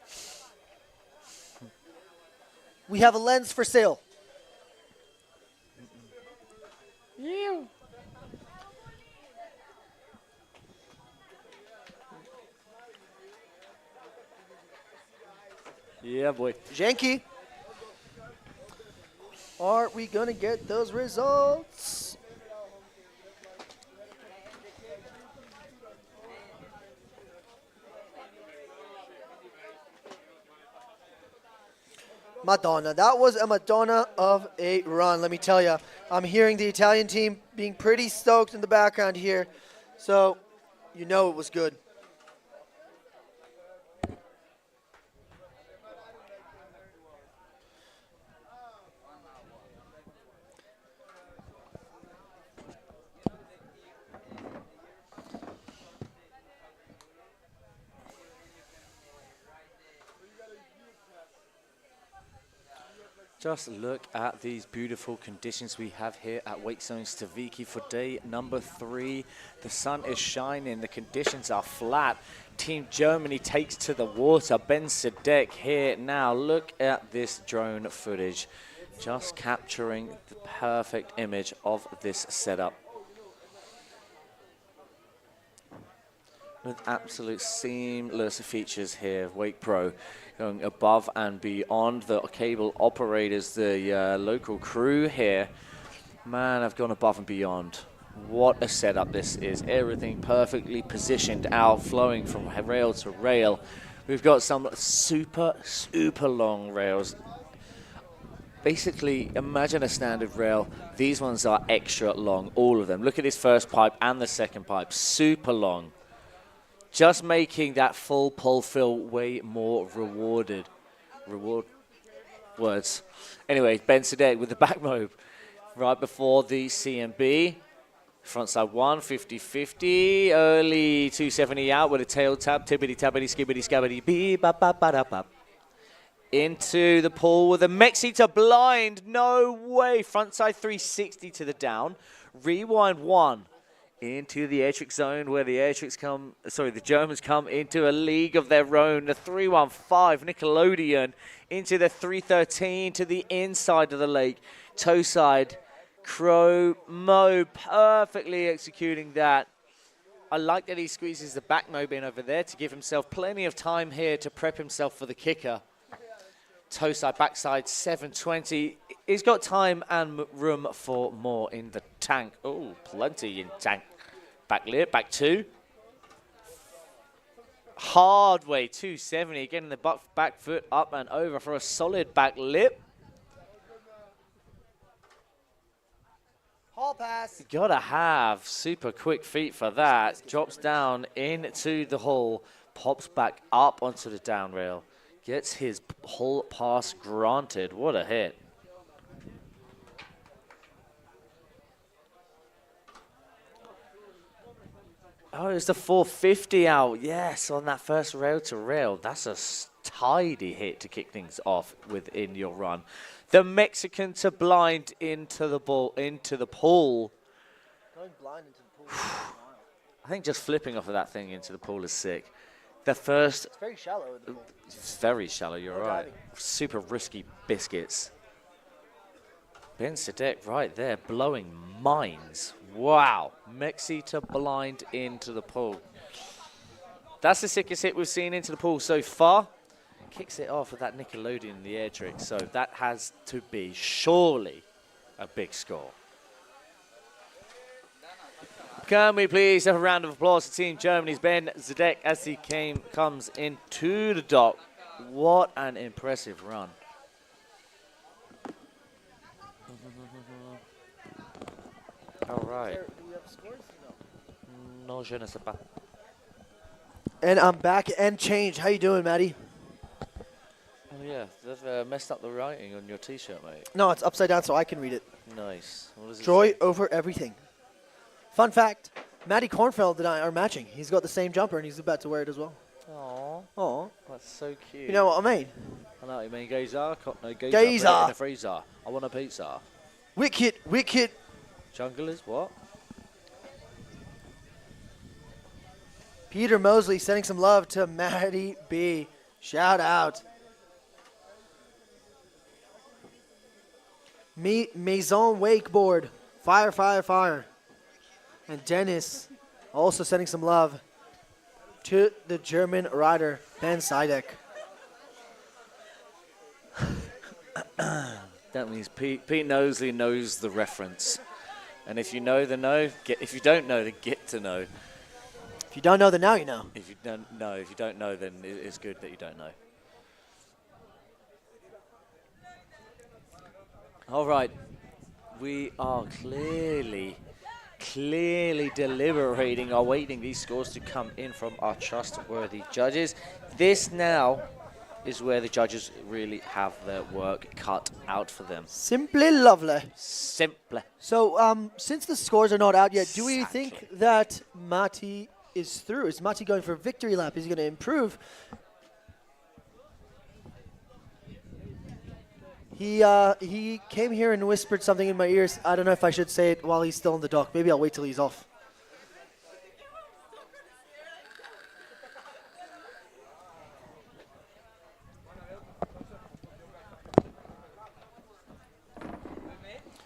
We have a lens for sale. Yeah, boy. Janky. Are we going to get those results? Madonna. That was a Madonna of a run, let me tell you. I'm hearing the Italian team being pretty stoked in the background here, so you know it was good. Just look at these beautiful conditions we have here at Wake Zone Stawiki for day number 3. The sun is shining, the conditions are flat. Team Germany takes to the water. Ben Sadek here now. Look at this drone footage, just capturing the perfect image of this setup. With absolute seamless features here, Wake Pro going above and beyond. The cable operators, the local crew here, man, have gone above and beyond. What a setup this is. Everything perfectly positioned out, flowing from rail to rail. We've got some super, super long rails. Basically, imagine a standard rail. These ones are extra long, all of them. Look at this first pipe and the second pipe, super long. Just making that full pull fill way more rewarded. Words. Anyway, Ben Sadek with the back mob right before the CMB. Front side 1, 50-50. Early 270 out with a tail tap. Tibbity tabbity skibbity scabbity bee ba ba ba da ba. Into the pull with a Mexi to blind. No way. Front side 360 to the down. Rewind 1. Into the air trick zone where the Germans come into a league of their own. The 315 Nickelodeon into the 313 to the inside of the lake. Toe side, Crow, Mo perfectly executing that. I like that he squeezes the back mob in over there to give himself plenty of time here to prep himself for the kicker. Toe side, backside, 720. He's got time and room for more in the tank. Oh, plenty in tank. Back lip, back 2. Hard way, 270. Getting the back foot up and over for a solid back lip. Hall pass. Gotta have super quick feet for that. Drops down into the hole, pops back up onto the down rail. Gets his whole pass granted. What a hit. Oh, it's the 450 out. Yes, on that first rail to rail. That's a tidy hit to kick things off within your run. The Mexican to blind into the ball, into the pool. Going blind into the pool. I think just flipping off of that thing into the pool is sick. The first... It's very shallow. It's very shallow, you're right. Diving. Super risky biscuits. Ben Sadek right there, blowing minds. Wow. Mexi to blind into the pool. That's the sickest hit we've seen into the pool so far. Kicks it off with that Nickelodeon in the air trick, so that has to be surely a big score. Can we please have a round of applause to Team Germany's Ben Zedek as he comes into the dock. What an impressive run. All right. No, je ne sais pas. And I'm back and changed. How you doing, Maddie? Oh yeah, they've messed up the writing on your T-shirt, mate. No, it's upside down so I can read it. Nice. What does it Joy say? over everything. Fun fact, Maddie Kornfeld and I are matching. He's got the same jumper and he's about to wear it as well. Aww, Oh, that's so cute. you know what I mean? I know what you mean. Gazer, no gazer. Gazer. Put it in the freezer. I want a pizza. Wicked, wicked. Junglers, what? Peter Mosley sending some love to Maddie B. Shout out. Maison Wakeboard. Fire, fire, fire. And Dennis also sending some love to the German rider, Ben Seidek. That means Pete Mosley knows the reference. And if you know, then know. If you don't know, then get to know. If you don't know, then now you know. If you don't know, then it's good that you don't know. All right, we are clearly deliberating, awaiting these scores to come in from our trustworthy judges. This now is where the judges really have their work cut out for them. Simply lovely. Simple. So, since the scores are not out yet, do we Exactly. think that Mati is through? Is Mati going for a victory lap? Is he going to improve? He came here and whispered something in my ears. I don't know if I should say it while he's still in the dock. Maybe I'll wait till he's off.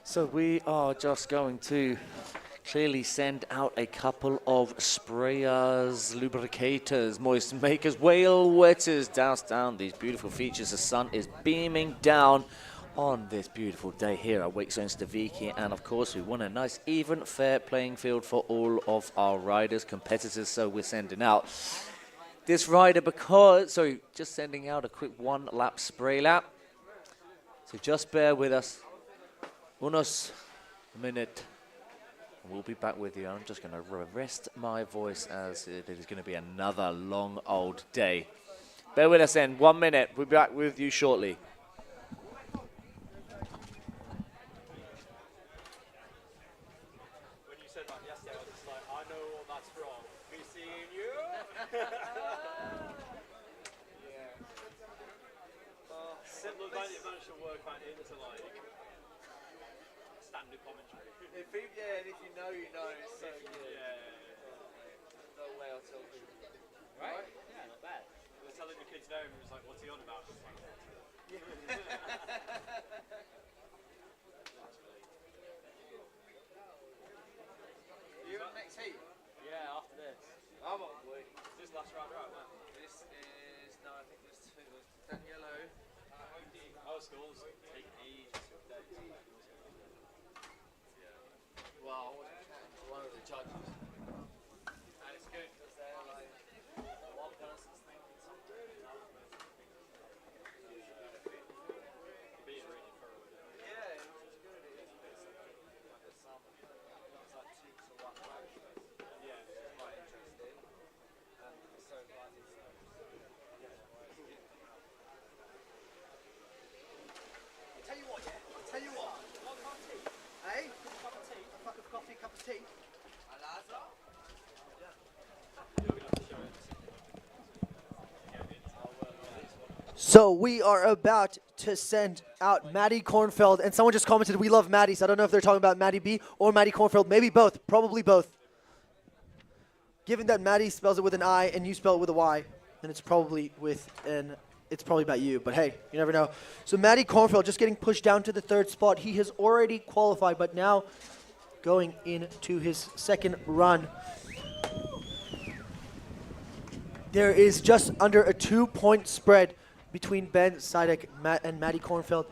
So we are just going to clearly send out a couple of sprayers, lubricators, moist makers, whale wetters, douse down these beautiful features. The sun is beaming down on this beautiful day here at Wakezone Stawiki, and of course we want a nice even fair playing field for all of our riders, competitors, so we're sending out this rider just sending out a quick one lap spray lap. So just bear with us. Unos minute. We'll be back with you. I'm just going to rest my voice as it is going to be another long old day. Bear with us then. 1 minute. We'll be back with you shortly. When you said that yesterday, I was just like, I know what that's from. Me seeing you. Simple that you managed to work that into like standard commentary. And if you know, you know. It's so good. No way I'll tell people. Right? Yeah, not bad. We're telling the kids there, and it was like, what's he on about? It's like, You in the next heat? yeah, after this. I'm on, boy. This last round, right? Man. This is, no, I think this was Daniello. Our schools take ages to update. Well, I wasn't chatting to one of the judges. And it's good because they're like, one person's thinking something. Being really thorough with it. Yeah, it was good. It is good. Like there's some, it's like two to one ratio. Yeah. It's quite interesting. And so like it's Tell you what. Hey? A cup of coffee, cup of tea. So we are about to send out Maddie Kornfeld, and someone just commented, we love Maddie, so I don't know if they're talking about Maddie B or Maddie Kornfeld, maybe both, probably both. Given that Maddie spells it with an I and you spell it with a Y, then it's probably it's probably about you, but hey, you never know. So Maddie Kornfeld just getting pushed down to the third spot. He has already qualified, but now going into his second run. There is just under a 2-point spread between Ben Sidek and Matty Kornfeld.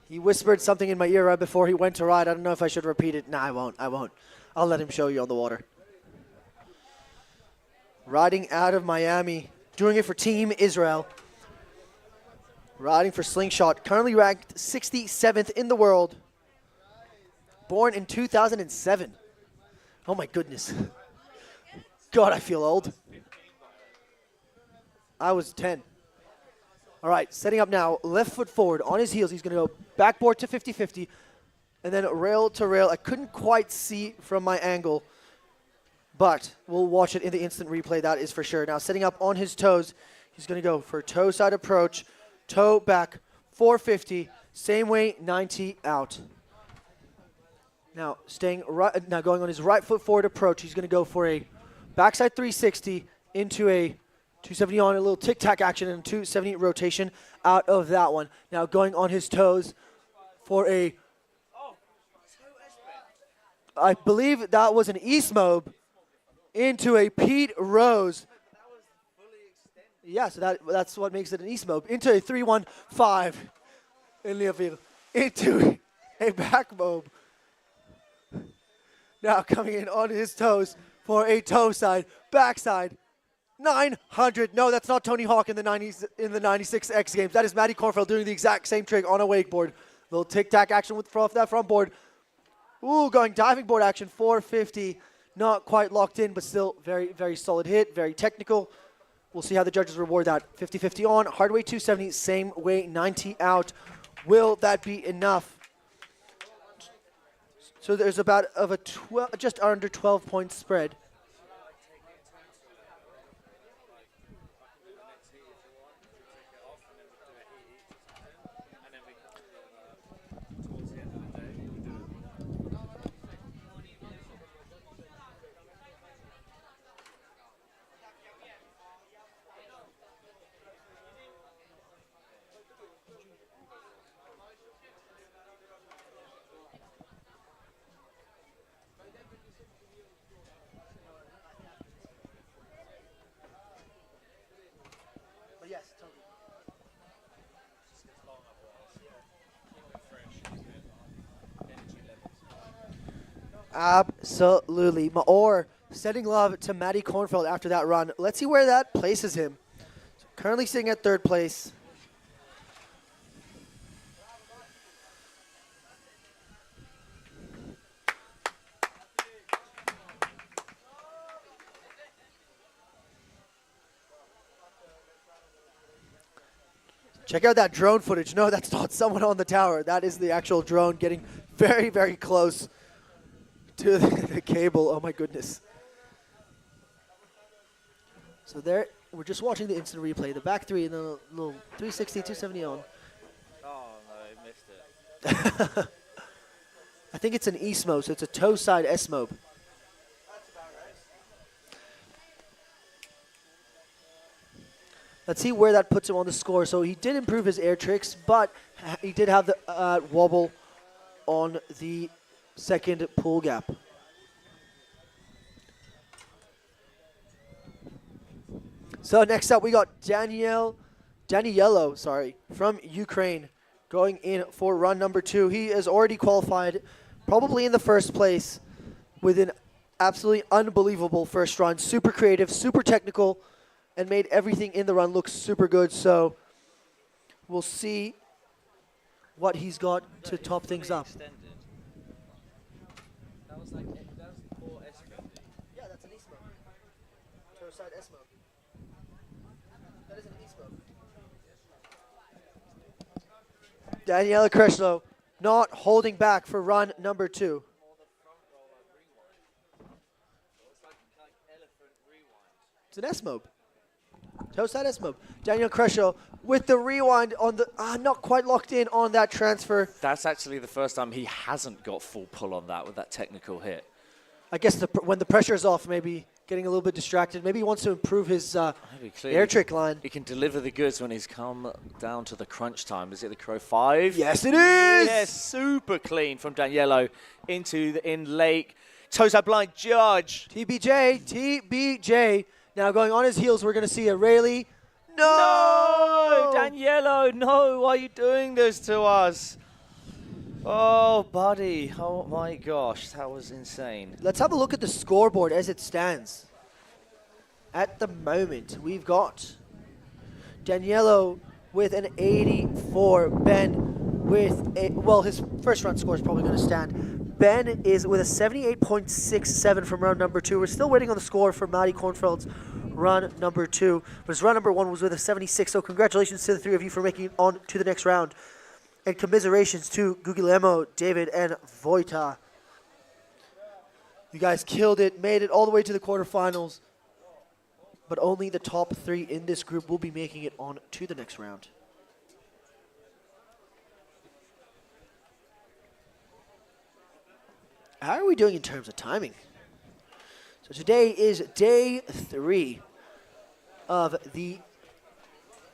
He whispered something in my ear right before he went to ride. I don't know if I should repeat it. Nah, I won't. I'll let him show you on the water. Riding out of Miami, doing it for Team Israel. Riding for Slingshot, currently ranked 67th in the world. Born in 2007. Oh my goodness. God, I feel old. I was 10. All right, setting up now, left foot forward, on his heels. He's going to go backboard to 50-50, and then rail to rail. I couldn't quite see from my angle, but we'll watch it in the instant replay, that is for sure. Now, setting up on his toes, he's going to go for toe side approach, toe back, 450, same way, 90 out. Now, now going on his right foot forward approach, he's going to go for a backside 360 into a 270 on, a little tic-tac action and 270 rotation out of that one. Now going on his toes for a, I believe that was an East Mob into a Pete Rose. Yeah, so that's what makes it an East Mob. Into a 3-1-5 in the field. Into a back mob. Now coming in on his toes for a toe side, backside. 900. No, that's not Tony Hawk in the 90s, in the 96 X Games. That is Matty Kornfeld doing the exact same trick on a wakeboard. Little tic-tac action with off that front board. Ooh, going diving board action, 450. Not quite locked in, but still very, very solid hit, very technical. We'll see how the judges reward that. 50-50 on, hard way 270, same way 90 out. Will that be enough? So there's about of a just under 12-point spread. Absolutely. Maor setting love to Matty Kornfeld after that run. Let's see where that places him. So currently sitting at 3rd place. Check out that drone footage. No, that's not someone on the tower. That is the actual drone getting very, very close to the cable. Oh my goodness. So there, we're just watching the instant replay. The back three and the little 360, 270 on. Oh no, missed it. I think it's an East-Mob, so it's a toe side S-Mob. Let's see where that puts him on the score. So he did improve his air tricks, but he did have the wobble on the second pull gap. So next up we got Daniello, from Ukraine, going in for run number 2. He has already qualified, probably in the first place, with an absolutely unbelievable first run. Super creative, super technical, and made everything in the run look super good. So we'll see what he's got to top things up. Yeah, that's an East-Mob. Toe side S-Mob. That is an East-Mob. Daniela Kreshlo not holding back for run number 2. It's an S-Mob. Toe side S-Mob. Daniel Kreshlo with the rewind on the, not quite locked in on that transfer. That's actually the first time he hasn't got full pull on that with that technical hit. I guess when the pressure is off, maybe getting a little bit distracted. Maybe he wants to improve his Maybe clearly air trick line. He can deliver the goods when he's come down to the crunch time. Is it the Crow 5? Yes, it is! Yes, super clean from Daniello into the in lake. Toeside blind judge. TBJ. Now going on his heels, we're going to see a Rayleigh. No! Daniello, no, why are you doing this to us? Oh, buddy. Oh, my gosh. That was insane. Let's have a look at the scoreboard as it stands. At the moment, we've got Daniello with an 84. Ben with a, well, his first run score is probably going to stand. Ben is with a 78.67 from round number 2. We're still waiting on the score for Matty Kornfeld's run number 2. But his run number 1 was with a 76. So congratulations to the 3 of you for making it on to the next round. And commiserations to Guglielmo, David, and Vojta. You guys killed it, made it all the way to the quarterfinals. But only the top 3 in this group will be making it on to the next round. How are we doing in terms of timing? So today is day 3 of the...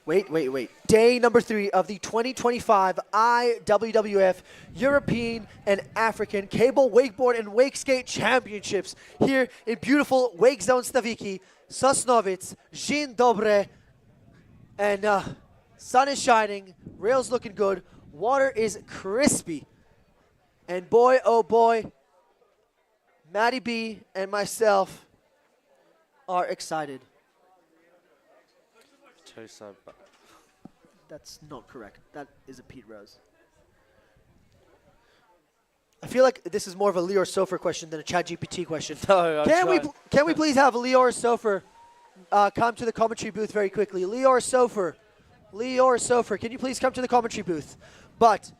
Wait. Day number 3 of the 2025 IWWF European and African Cable Wakeboard and Wakeskate Championships here in beautiful Wake Zone Stawiki, Sosnowiec, Dzień dobry. And sun is shining, rails looking good, water is crispy. And boy, oh boy, Matty B and myself are excited. That's not correct. That is a Pete Rose. I feel like this is more of a Lior Sofer question than a ChatGPT question. No, Can we please have Lior Sofer come to the commentary booth very quickly? Lior Sofer, can you please come to the commentary booth? But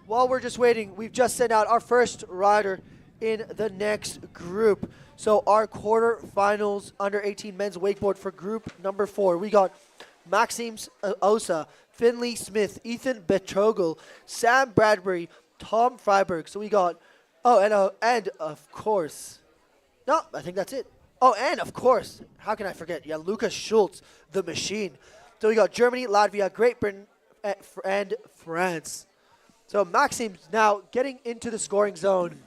while we're just waiting, we've just sent out our first rider in the next group. So our quarterfinals under 18 men's wakeboard for group number 4. We got Maxime Osa, Finley Smith, Ethan Betrogle, Sam Bradbury, Tom Freiberg. So we got, and of course, no, I think that's it. Oh, and of course, how can I forget? Yeah, Lucas Schultz, the machine. So we got Germany, Latvia, Great Britain, and France. So Maxime's now getting into the scoring zone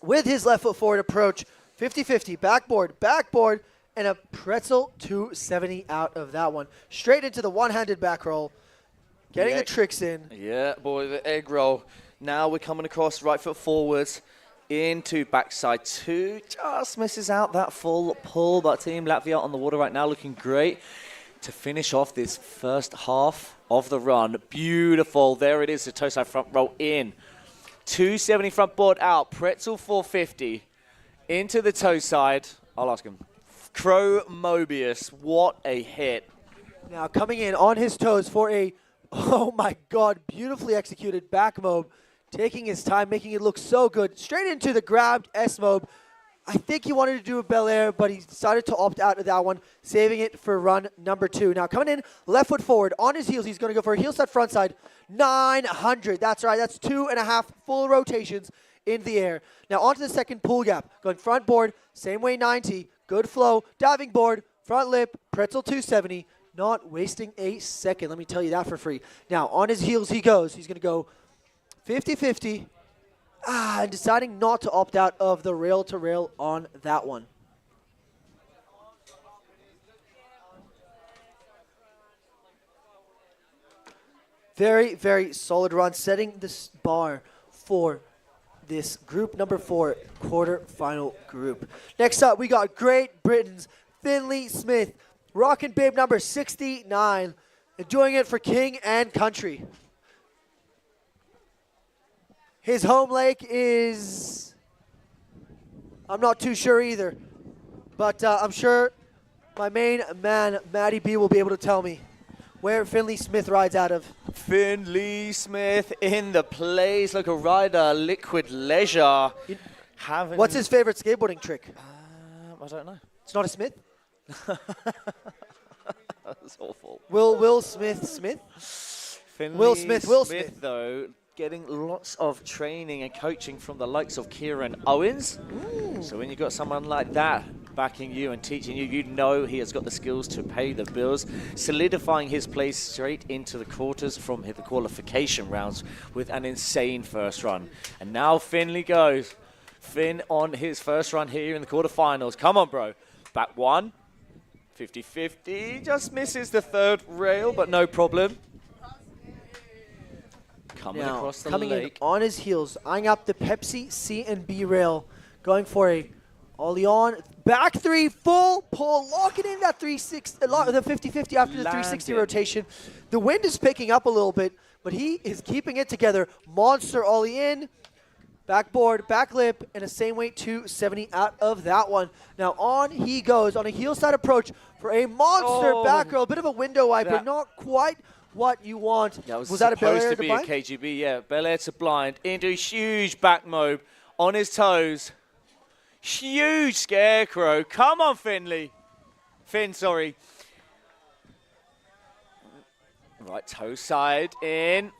with his left foot forward approach. 50-50, backboard, and a pretzel 270 out of that one. Straight into the one-handed back roll. Getting the tricks in. Yeah, boy, the egg roll. Now we're coming across right foot forwards into backside 2. Just misses out that full pull, but Team Latvia on the water right now looking great to finish off this first half of the run. Beautiful. There it is, the toe side front roll in. 270 front board out. Pretzel 450 into the toe side. I'll ask him. Crow Mobius, what a hit. Now coming in on his toes for a, oh my God, beautifully executed back mob. Taking his time, making it look so good. Straight into the grabbed S-mob. I think he wanted to do a Bel Air, but he decided to opt out of that one, saving it for run number 2. Now coming in, left foot forward, on his heels, he's going to go for a heel side, front side, 900. That's right, that's 2.5 full rotations in the air. Now onto the second pull gap, going front board, same way 90, good flow, diving board, front lip, pretzel 270, not wasting a second, let me tell you that for free. Now on his heels he goes, he's going to go 50-50, and deciding not to opt out of the rail-to-rail on that one. Very, very solid run, setting this bar for this group number 4 quarter-final group. Next up, we got Great Britain's Finley Smith, rocking babe number 69, and doing it for King and Country. His home lake is, I'm not too sure either, but I'm sure my main man, Matty B, will be able to tell me where Finley Smith rides out of. Finley Smith in the place like a rider, Liquid Leisure. What's his favorite skateboarding trick? I don't know. It's not a Smith? That's awful. Will Smith? Finley Will Smith, though, getting lots of training and coaching from the likes of Kieran Owens. Ooh. So when you've got someone like that backing you and teaching you. You know he has got the skills to pay the bills, solidifying his place straight into the quarters from the qualification rounds with an insane first run. And now Finley goes. Finn on his first run here in the quarterfinals. Come on, bro. Back one. 50-50. Just misses the third rail, but no problem. Coming across the coming lake. in on his heels, eyeing up the Pepsi C and B rail, going for a ollie on, back three, full pull, locking in that 360, the 50-50 after the 360 rotation. The wind is picking up a little bit, but he is keeping it together. Monster ollie in, backboard, back lip, and a same weight 270 out of that one. Now on he goes on a heel side approach for a monster back roll, a bit of a window wiper, not quite what you want. That was that a Bel Air supposed to be a KGB, yeah. Bel Air to blind into a huge back mobe on his toes. Huge scarecrow. Come on, Finley. Finn, sorry. Right, toe side in.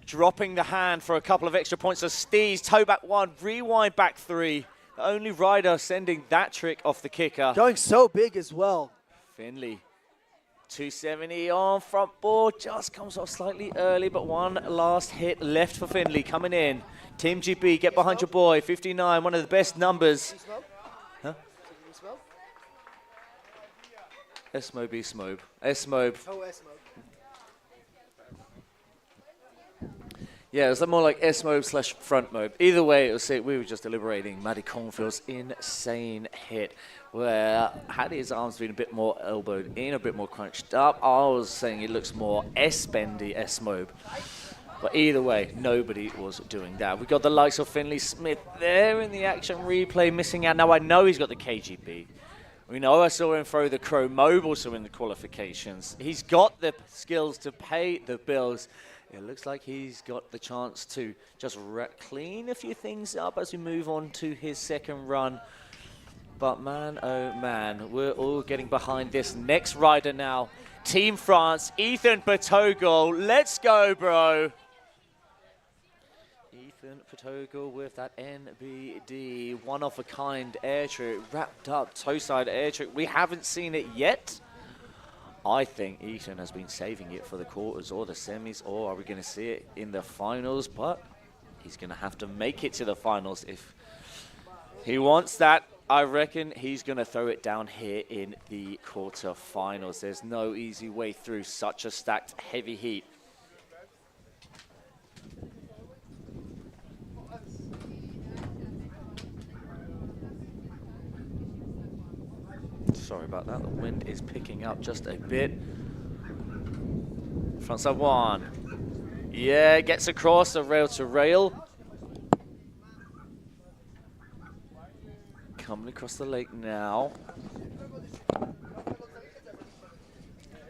Dropping the hand for a couple of extra points. So Steez, toe back one, rewind back three. The only rider sending that trick off the kicker. Going so big as well. Finley. 270 on front board, just comes off slightly early, but one last hit left for Finley coming in. Team GB, get behind your boy. 59, one of the best numbers. Huh? S-Mobe, S-Mobe. S-Mobe. Oh, S-Mobe. Yeah, it's more like S-Mobe / front mobe. Either way, it was we were just deliberating. Matty Cornfield's insane hit, where had his arms been a bit more elbowed in, a bit more crunched up, I was saying it looks more S-bendy S-Mobe. But either way, nobody was doing that. We got the likes of Finley Smith there in the action replay, missing out. Now I know he's got the KGB. We know I saw him throw the Crow Mobe also in the qualifications. He's got the skills to pay the bills. It looks like he's got the chance to just clean a few things up as we move on to his second run. But man, oh man, we're all getting behind this next rider now. Team France, Ethan Patogol. Let's go, bro. Ethan Patogol with that NBD, one-of-a-kind air trick, wrapped up toe-side air trick. We haven't seen it yet. I think Ethan has been saving it for the quarters or the semis, or are we going to see it in the finals? But he's going to have to make it to the finals if he wants that. I reckon he's going to throw it down here in the quarterfinals. There's no easy way through such a stacked heavy heat. Sorry about that, the wind is picking up just a bit. Frontside one. Yeah, gets across the rail to rail. Coming across the lake now.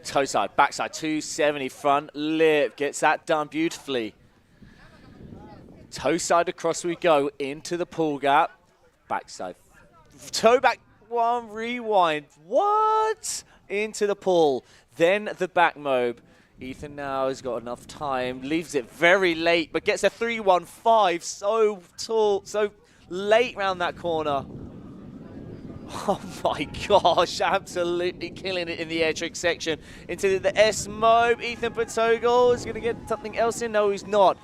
Toe side, backside, 270 front lip. Gets that done beautifully. Toe side across we go into the pool gap. Backside. Toe back. One rewind. What? Into the pool. Then the back mobe. Ethan now has got enough time. Leaves it very late, but gets a 315. So tall, so late round that corner. Oh my gosh, absolutely killing it in the air trick section. Into the S mobe. Ethan Patogol is going to get something else in. No, he's not.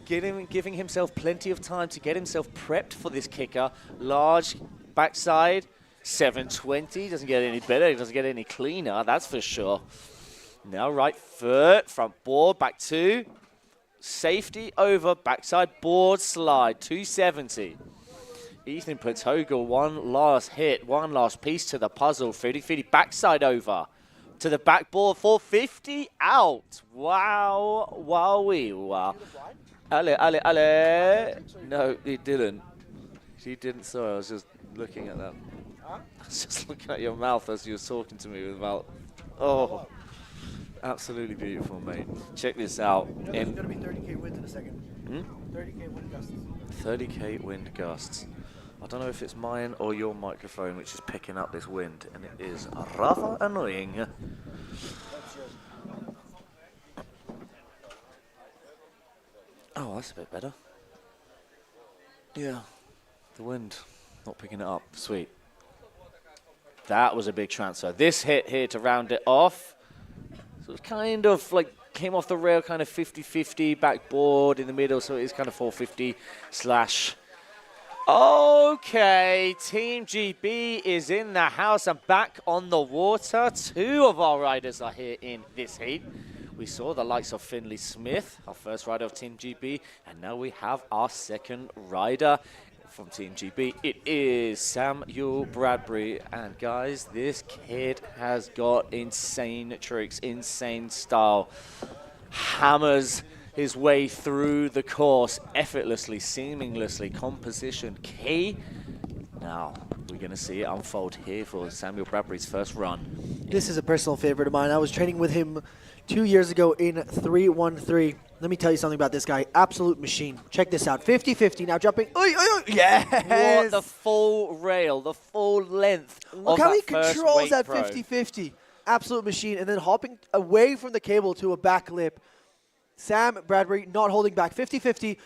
Giving himself plenty of time to get himself prepped for this kicker. Large backside. 720, doesn't get any better, doesn't get any cleaner, that's for sure. Now right foot, front board, back two. Safety over, backside board slide, 270. Ethan Patogol, one last hit, one last piece to the puzzle. 30-50, backside over. To the backboard, 450, out. Wow, wowee, wow. Ale. No, he didn't. He didn't, sorry, I was just looking at that. I was just looking at your mouth as you were talking to me about, oh, absolutely beautiful, mate. Check this out. There's going to be 30K winds in a second. 30K wind gusts. 30K wind gusts. I don't know if it's mine or your microphone which is picking up this wind, and it is rather annoying. Oh, that's a bit better. Yeah, the wind not picking it up. Sweet. That was a big transfer. This hit here to round it off. So it kind of like came off the rail, kind of 50-50, backboard in the middle, so it is kind of 450 slash. Okay, Team GB is in the house and back on the water. 2 of our riders are here in this heat. We saw the likes of Finley Smith, our first rider of Team GB, and now we have our second rider from Team GB. It is Samuel Bradbury, and guys, this kid has got insane tricks, insane style. Hammers his way through the course effortlessly, seamlessly, composition key. Now, we're going to see it unfold here for Samuel Bradbury's first run. This is a personal favorite of mine. I was training with him 2 years ago in 313. Let me tell you something about this guy. Absolute machine. Check this out. 50-50. Now jumping. Oy, oy, oy. Yes! What the full rail, the full length Look of how that he first controls weight that pro. 50-50. Absolute machine. And then hopping away from the cable to a back lip. Sam Bradbury not holding back. 50-50.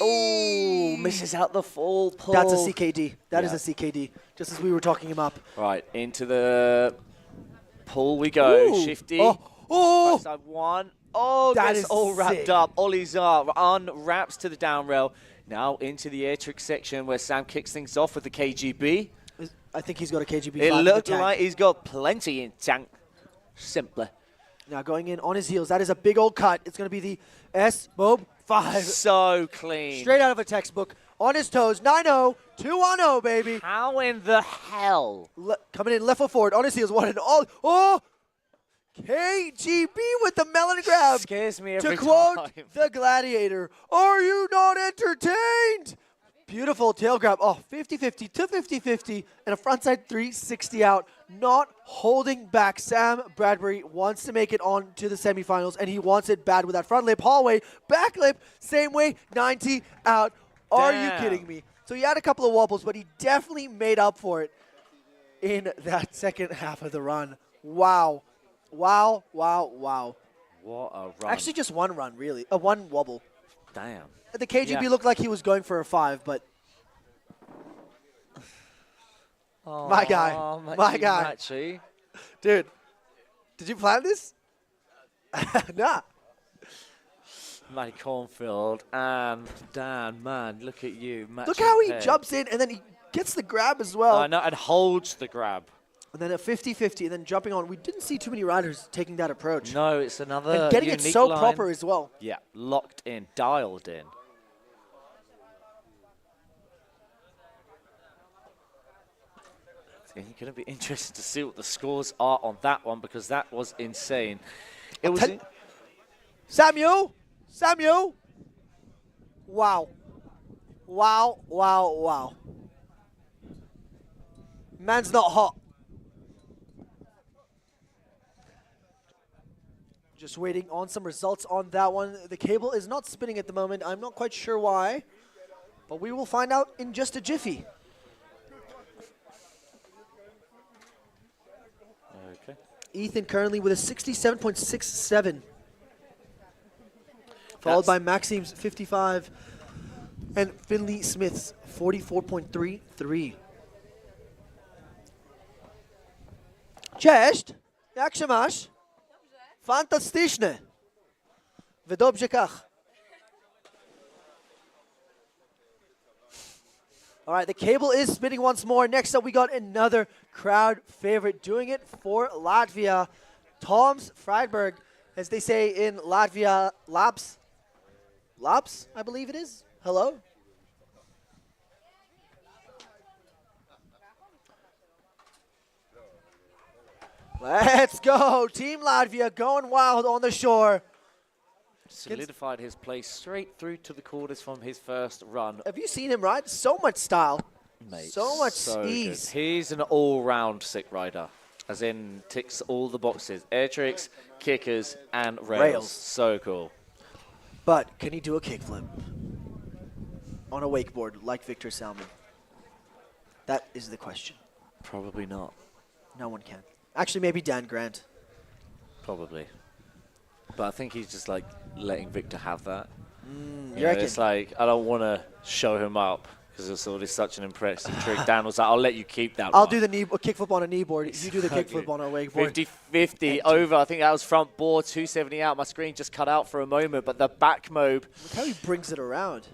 Oh, misses out the full pull. That's a CKD. That is Yeah. a CKD. Just as we were talking him up. Right, into the pull we go. Ooh. Shifty. Oh! Side 1. Oh, That gets is all wrapped sick. up. Ollies up, unwraps to the down rail. Now into the air trick section where Sam kicks things off with the KGB. I think he's got a KGB. It 5 in the looked tank. like he's got plenty in tank. Simply. Now going in on his heels. That is a big old cut. It's going to be the S-Mob 5. So clean. Straight out of a textbook. On his toes. 9-0. 2-1-0, baby. How in the hell? Coming in left foot forward. On his heels. 1 and all. Oh! KGB with the melon grab. Scares me To every quote time. the Gladiator, are you not entertained? Beautiful tail grab. Oh, 50-50 to 50-50 and a frontside 360 out. Not holding back. Sam Bradbury wants to make it on to the semifinals, and he wants it bad with that front lip. Hallway, back lip, same way, 90 out. Are you Damn. kidding me? So he had a couple of wobbles, but he definitely made up for it in that second half of the run. Wow. Wow, wow, wow. What a run. Actually, just one run, really. One wobble. Damn. The KGB Yeah. looked like he was going for a 5, but my guy, my guy. Matchy. Dude, did you plan this? Nah. Matty Cornfield and Dan, man, look at you. Look how he matching pair. jumps in, and then he gets the grab as well. I know, and holds the grab. And then a 50-50, and then jumping on. We didn't see too many riders taking that approach. No, it's another And getting it unique so line. proper as well. Yeah, locked in, dialed in. It's going to be interesting to see what the scores are on that one because that was insane. It was. Samuel! Samuel! Wow. Wow, wow, wow. Man's not hot. Just waiting on some results on that one. The cable is not spinning at the moment. I'm not quite sure why, but we will find out in just a jiffy. Okay. Ethan currently with a 67.67. Followed by Maxime's 55 and Finley Smith's 44.33. Cześć, jak się masz? Fantastyczne. W dobrze kach. All right, the cable is spinning once more. Next up, we got another crowd favorite doing it for Latvia. Tom's Friedberg, as they say in Latvia, Laps, I believe it is. Hello? Let's go. Team Latvia going wild on the shore. Solidified his place straight through to the quarters from his first run. Have you seen him ride? So much style. Mate, So much good. ease. He's an all-round sick rider, as in ticks all the boxes. Air tricks, kickers, and rails. So cool. But can he do a kickflip on a wakeboard like Victor Salmon? That is the question. Probably not. No one can. Actually, maybe Dan Grant. Probably. But I think he's just like letting Victor have that. You You know, reckon? it's like, I don't want to show him up because it's already such an impressive trick. Dan was like, I'll let you keep that I'll one. do the knee kickflip on a kneeboard. You do the kickflip on a wakeboard. 50-50 over. I think that was front board, 270 out. My screen just cut out for a moment, but the back mob. Look how he brings it around.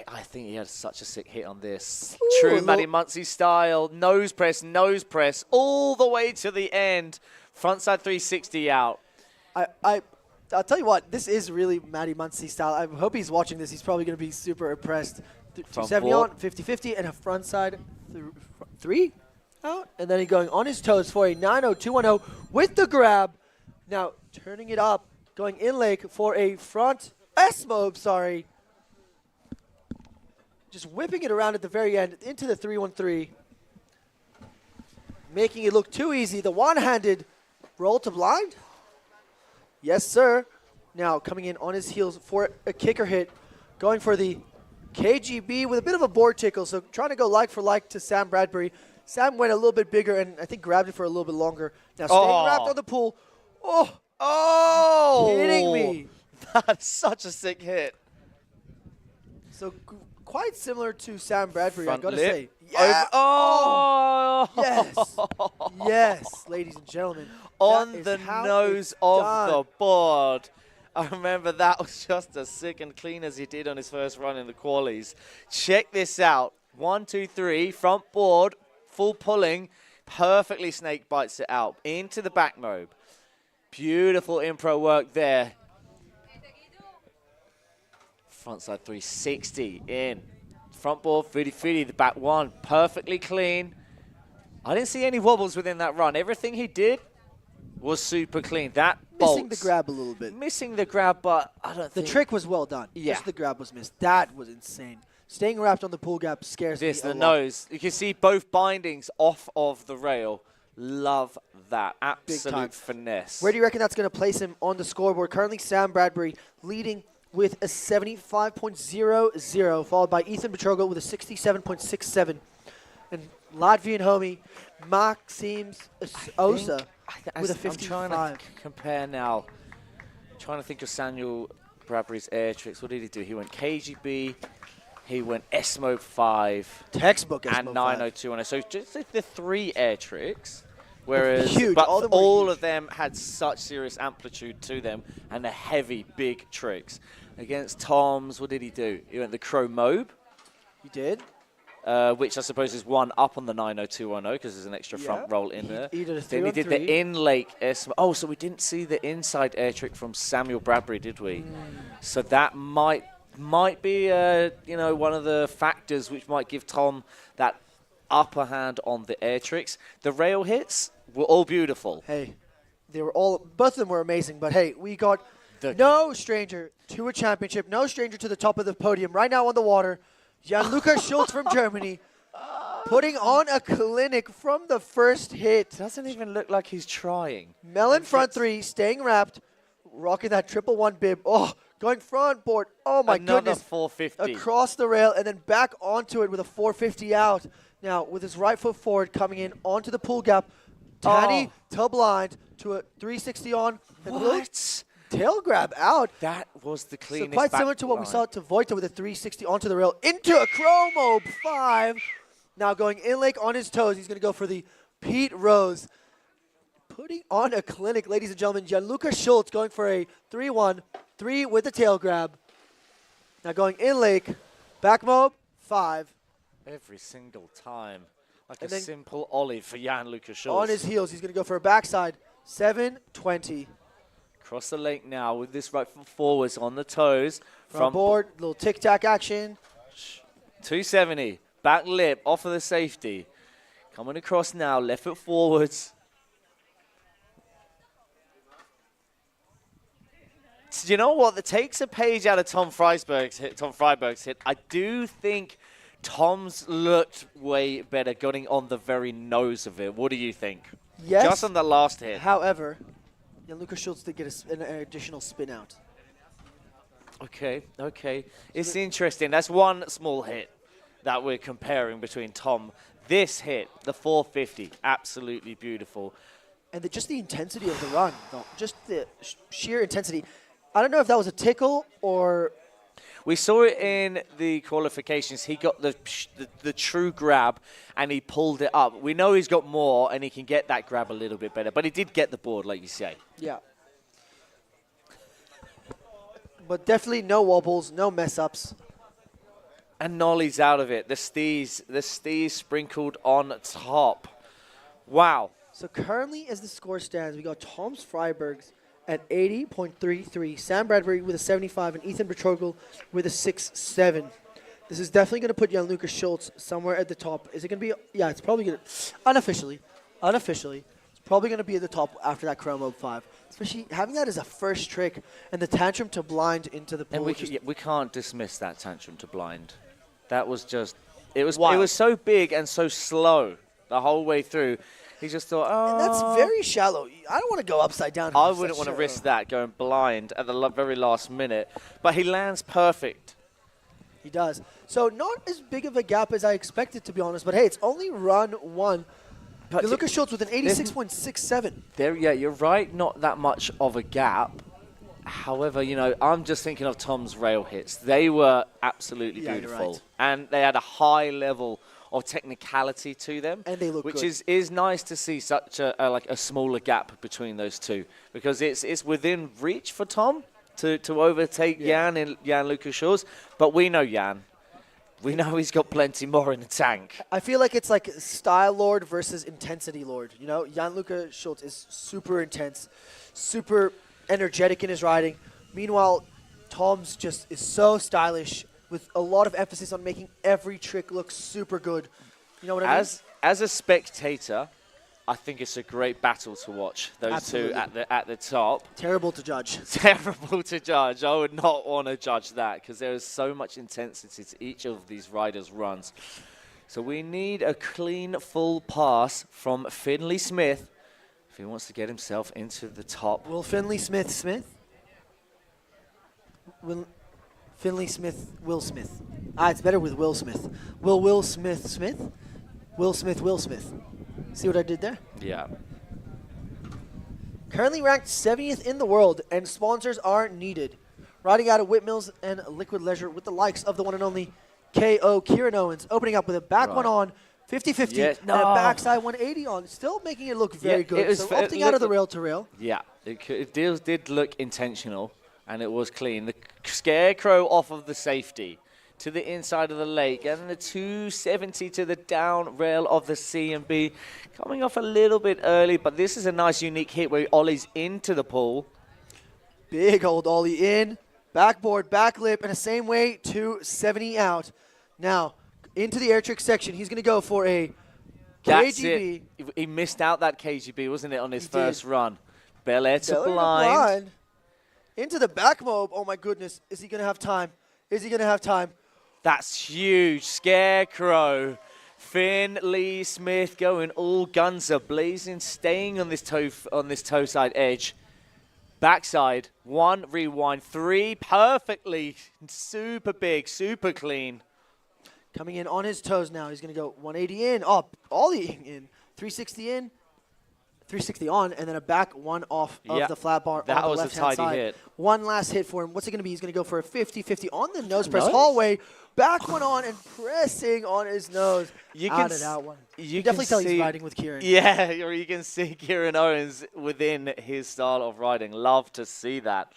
I think he had such a sick hit on this. Ooh, True Matty Muncy style. Nose press, all the way to the end. Frontside 360 out. I'll tell you what, this is really Matty Muncy style. I hope he's watching this. He's probably going to be super impressed. 270 on, 50-50, and a frontside 3 out. And then he's going on his toes for a 90210 with the grab. Now turning it up, going in lake for a front S-mob, sorry. Just whipping it around at the very end into the 313. Making it look too easy. The one-handed roll to blind. Yes, sir. Now coming in on his heels for a kicker hit. Going for the KGB with a bit of a board tickle. So trying to go like for like to Sam Bradbury. Sam went a little bit bigger and I think grabbed it for a little bit longer. Now staying wrapped on the pool. Oh! Kidding me. That's such a sick hit. So quite similar to Sam Bradbury, Front I've got to lip. say. Yeah. Oh! Yes. Yes, ladies and gentlemen. On That is the how nose it's of done. the board. I remember that was just as sick and clean as he did on his first run in the qualies. Check this out. 1, 2, 3, front board, full pulling, perfectly snake bites it out into the back mob. Beautiful impro work there. Frontside 360 in. Front board, 50-50, the back one, perfectly clean. I didn't see any wobbles within that run. Everything he did was super clean. That Missing the bolts. grab a little bit. Missing the grab, but I don't The think... trick was well done. Yeah. Just the grab was missed. That was insane. Staying wrapped on the pool gap scares me This, a the lot. nose. You can see both bindings off of the rail. Love that. time. Absolute finesse. Where do you reckon that's going to place him on the scoreboard? Currently, Sam Bradbury leading with a 75.00, followed by Ethan Petrogo with a 67.67. And Latvian homie Maxims Osa with a I'm trying to 55. compare now. Trying to think of Samuel Bradbury's air tricks. What did he do? He went KGB. He went S-Mode 5. Textbook and S-Mode 90210. So just the 3 air tricks. Whereas, Huge. but All of them were all huge. of them had such serious amplitude to them and the heavy, big tricks. Against Tom's, what did he do? He went the Crow Mobe. He did. Which I suppose is one up on the 90210 because there's an extra front roll in there. He did a Then he did the 3-on-3. in-lake S. Oh, so we didn't see the inside air trick from Samuel Bradbury, did we? So that might be you know, one of the factors which might give Tom that upper hand on the air tricks. The rail hits were all beautiful. Hey, they were all, both of them were amazing, but hey, we got no stranger to a championship, no stranger to the top of the podium right now on the water. Gianluca Schultz from Germany putting on a clinic from the first hit. Doesn't even look like he's trying. Melon front 3, staying wrapped, rocking that 111 bib. Oh, going front board. Oh my Another goodness. 450. Across the rail and then back onto it with a 450 out. Now with his right foot forward coming in onto the pool gap. Tanny to blind to a 360 on. And a little What? tail grab out. That was the So cleanest. quite similar to what we back saw line. to Voita with a 360 onto the rail into a Chromo 5. Now going in lake on his toes. He's going to go for the Pete Rose. Putting on a clinic, ladies and gentlemen. Gianluca Schultz going for a 3-1, 3 with the tail grab. Now going in lake, back mob, 5. Every single time. Like And a then simple ollie for Jan Lucas Schultz. On his heels, he's going to go for a backside, 720. Across the lake now with this right foot forwards on the toes. Front board, little tic-tac action. 270. Back lip off of the safety. Coming across now, left foot forwards. So you know what? That takes a page out of Tom Freiberg's hit. I do think Tom's looked way better getting on the very nose of it. What do you think? Yes. Just on the last hit. However, Gianluca Schultz did get an additional spin out. Okay. It's interesting. That's one small hit that we're comparing between Tom. This hit, the 450, absolutely beautiful. And just the intensity of the run, though, just the sheer intensity. I don't know if that was a tickle or We saw it in the qualifications. He got the true grab, and he pulled it up. We know he's got more, and he can get that grab a little bit better. But he did get the board, like you say. Yeah. But definitely no wobbles, no mess-ups. And Nolly's out of it. The stees sprinkled on top. Wow. So currently, as the score stands, we got Tom's Freibergs at 80.33, Sam Bradbury with a 75, and Ethan Betrogal with a 6.7. This is definitely going to put Gianluca Schultz somewhere at the top. Is it going to be? Yeah, it's probably going to, unofficially, it's probably going to be at the top after that Chrome Mode 5. Especially having that as a first trick and the tantrum to blind into the pool. And we can't dismiss that tantrum to blind. That was just, it was Wild. so big and so slow the whole way through. He just thought, oh. And that's very shallow. I don't want to go upside down. I wouldn't want to risk that going blind at the very last minute. But he lands perfect. He does. So not as big of a gap as I expected, to be honest. But hey, it's only run one. Lucas Schultz with an 86.67. Yeah, you're right. Not that much of a gap. However, you know, I'm just thinking of Tom's rail hits. They were absolutely beautiful. Right. And they had a high level of technicality to them. And they look which good. is nice to see such a smaller gap between those two. Because it's within reach for Tom to overtake Jan and Jan-Lucas Schultz. But we know Jan. We know he's got plenty more in the tank. I feel like it's like Style Lord versus Intensity Lord. You know, Jan-Luca Schultz is super intense, super energetic in his riding. Meanwhile, Tom's just is so stylish with a lot of emphasis on making every trick look super good. You know what I mean? As a spectator, I think it's a great battle to watch, those Absolutely. two at the top. Terrible to judge. Terrible to judge. I would not want to judge that because there is so much intensity to each of these riders' runs. So we need a clean, full pass from Finley Smith if he wants to get himself into the top. Will Finley Smith? Finley Smith, Will Smith. It's better with Will Smith. Will Smith? Will Smith. See what I did there? Yeah. Currently ranked 70th in the world, and sponsors are needed. Riding out of Whitmills and Liquid Leisure with the likes of the one and only KO Kieran Owens, opening up with a back one on, 50-50, Yes. and a backside 180 on. Still making it look very good. it was So opting out of the rail to rail. Yeah, it did look intentional, and it was clean. The Scarecrow off of the safety to the inside of the lake, and the 270 to the down rail of the C&B. Coming off a little bit early, but this is a nice unique hit where he ollies into the pool. Big old ollie in, backboard, back lip, and the same way, 270 out. Now, into the air trick section, he's going to go for a That's KGB. it. He missed out that KGB, wasn't it, on his He first did. run. Bel Air to Beller to blind. Into the back mob. Oh, my goodness. Is he going to have time? That's huge. Scarecrow. Finley Smith going all guns are blazing, staying on this toe side edge. Backside, 1, rewind, 3, perfectly, super big, super clean. Coming in on his toes now. He's going to go 180 in, ollieing in, 360 in, 360 on, and then a back one off of the flat bar that on the was a left-hand tidy side. hit. One last hit for him. What's it going to be? He's going to go for a 50-50 on the nose press Nice. hallway. Back one on and pressing on his nose. You Out can of s- that one. You definitely can tell see, he's riding with Kieran. Yeah, or you can see Kieran Owens within his style of riding. Love to see that.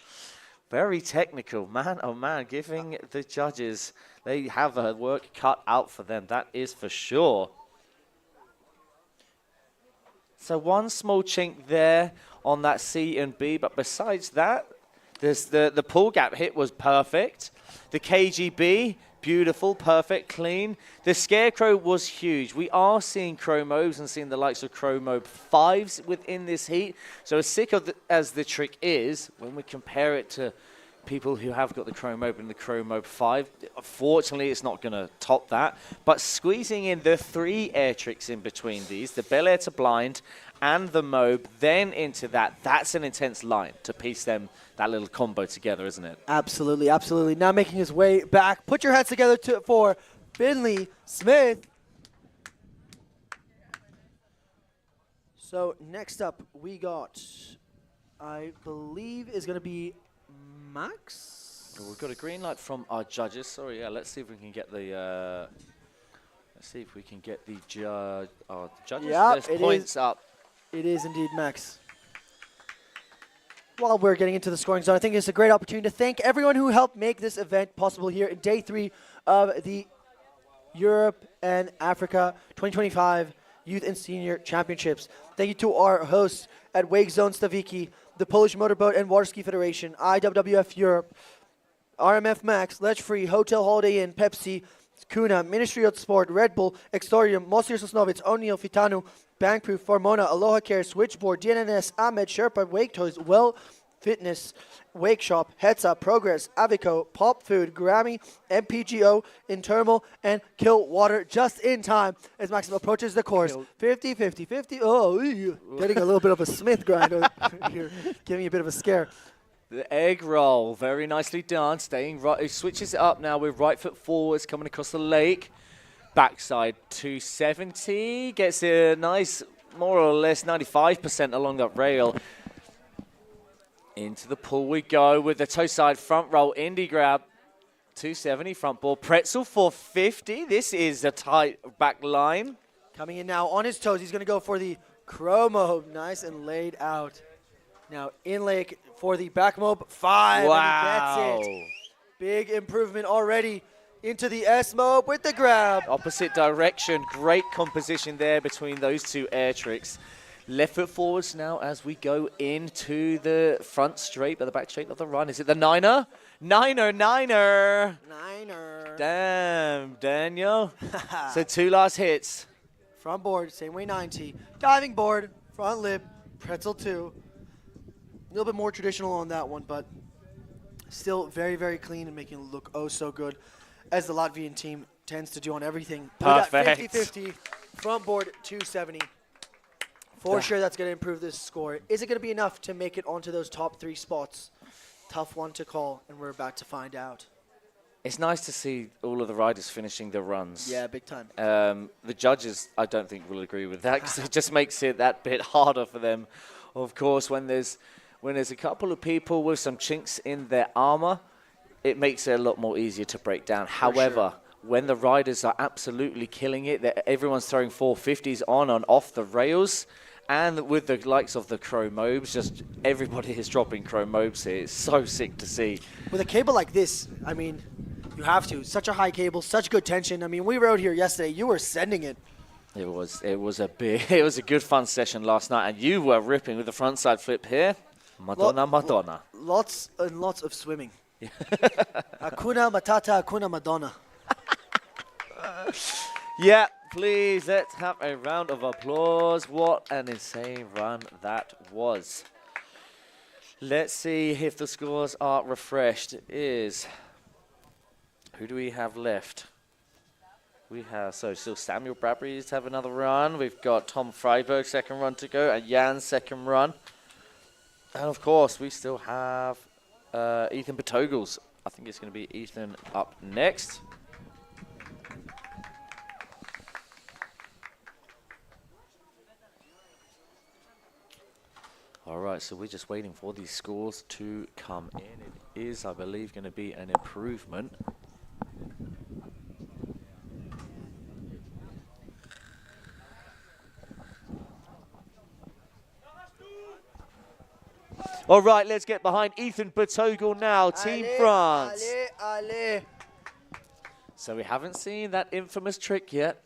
Very technical, man. Oh, man, giving the judges, they have a work cut out for them. That is for sure. So one small chink there on that C and B, but besides that, the pull gap hit was perfect. The KGB, beautiful, perfect, clean. The Scarecrow was huge. We are seeing Chromobes and seeing the likes of Chromobe 5s within this heat. So as sick as the trick is, when we compare it to people who have got the Chromobe and the Chromobe 5, unfortunately it's not going to top that. But squeezing in the 3 air tricks in between these, the Bel Air to blind and the Mobe, then into that's an intense line to piece them, that little combo together, isn't it? Absolutely, absolutely. Now making his way back. Put your hands together for Finley Smith. So next up, we got, I believe, is going to be Max. We've got a green light from our judges. Sorry, yeah. Let's see if we can get the. Let's see if we can get the judges. Yeah, There's points up. It is indeed, Max. While we're getting into the scoring zone, I think it's a great opportunity to thank everyone who helped make this event possible here in day 3 of the Europe and Africa 2025 Youth and Senior Championships. Thank you to our hosts at Wake Zone Stawiki, the Polish Motorboat and Water Ski Federation, IWWF Europe, RMF Max, Lech Free, Hotel Holiday Inn, Pepsi, Kuna, Ministry of Sport, Red Bull, Extorium, Mosir Sosnowiec, O'Neill, Fitanu, Bankproof, Formona, Aloha Care, Switchboard, DNNS, Ahmed, Sherpa, Wake Toys, Well Fitness, Wake Shop, Heads Up, Progress, Avico, Pop Food, Grammy, MPGO, Intermal, and Kill Water just in time as Maxim approaches the course. 50, 50, 50. Oh, getting a little bit of a Smith grind here, giving you a bit of a scare. The egg roll, very nicely done. Staying right, he switches it up now with right foot forwards, coming across the lake. Backside 270, gets a nice, more or less 95% along that rail. Into the pool we go with the toe side front roll, indie grab, 270 front ball, pretzel 450. This is a tight back line. Coming in now on his toes, he's going to go for the chromo, nice and laid out. Now in lake for the back mob 5. Wow. And he gets it. Big improvement already into the S mob with the grab. Opposite direction, great composition there between those two air tricks. Left foot forwards now as we go into the front straight, but the back straight of the run. Is it the niner? Niner. Niner. Damn, Daniel. So 2 last hits. Front board, same way 90. Diving board, front lip, pretzel 2. A little bit more traditional on that one, but still very, very clean and making it look oh so good, as the Latvian team tends to do on everything. Perfect. 50-50, front board 270. For sure that's going to improve this score. Is it going to be enough to make it onto those top 3 spots? Tough one to call, and we're about to find out. It's nice to see all of the riders finishing their runs. Yeah, big time. The judges, I don't think, will agree with that, because it just makes it that bit harder for them. Of course, when there's a couple of people with some chinks in their armor, it makes it a lot more easier to break down. However, when the riders are absolutely killing it, everyone's throwing 450s on and off the rails, and with the likes of the chromobes, just everybody is dropping chromobes here. It's so sick to see. With a cable like this, I mean, you have to. Such a high cable, such good tension. I mean, we rode here yesterday. You were sending it. It was a good fun session last night, and you were ripping with the front side flip here. Madonna. Lots and lots of swimming. Hakuna Matata, Hakuna Madonna. Yeah, please, let's have a round of applause. What an insane run that was. Let's see if the scores are refreshed. Who do we have left? We have, still Samuel Bradbury's have another run. We've got Tom Freiberg, second run to go, and Jan's second run. And of course, we still have Ethan Patogles. I think it's going to be Ethan up next. All right, so we're just waiting for these scores to come in. It is, I believe, going to be an improvement. All right, let's get behind Ethan Batogle now, Team France. Allez. So we haven't seen that infamous trick yet.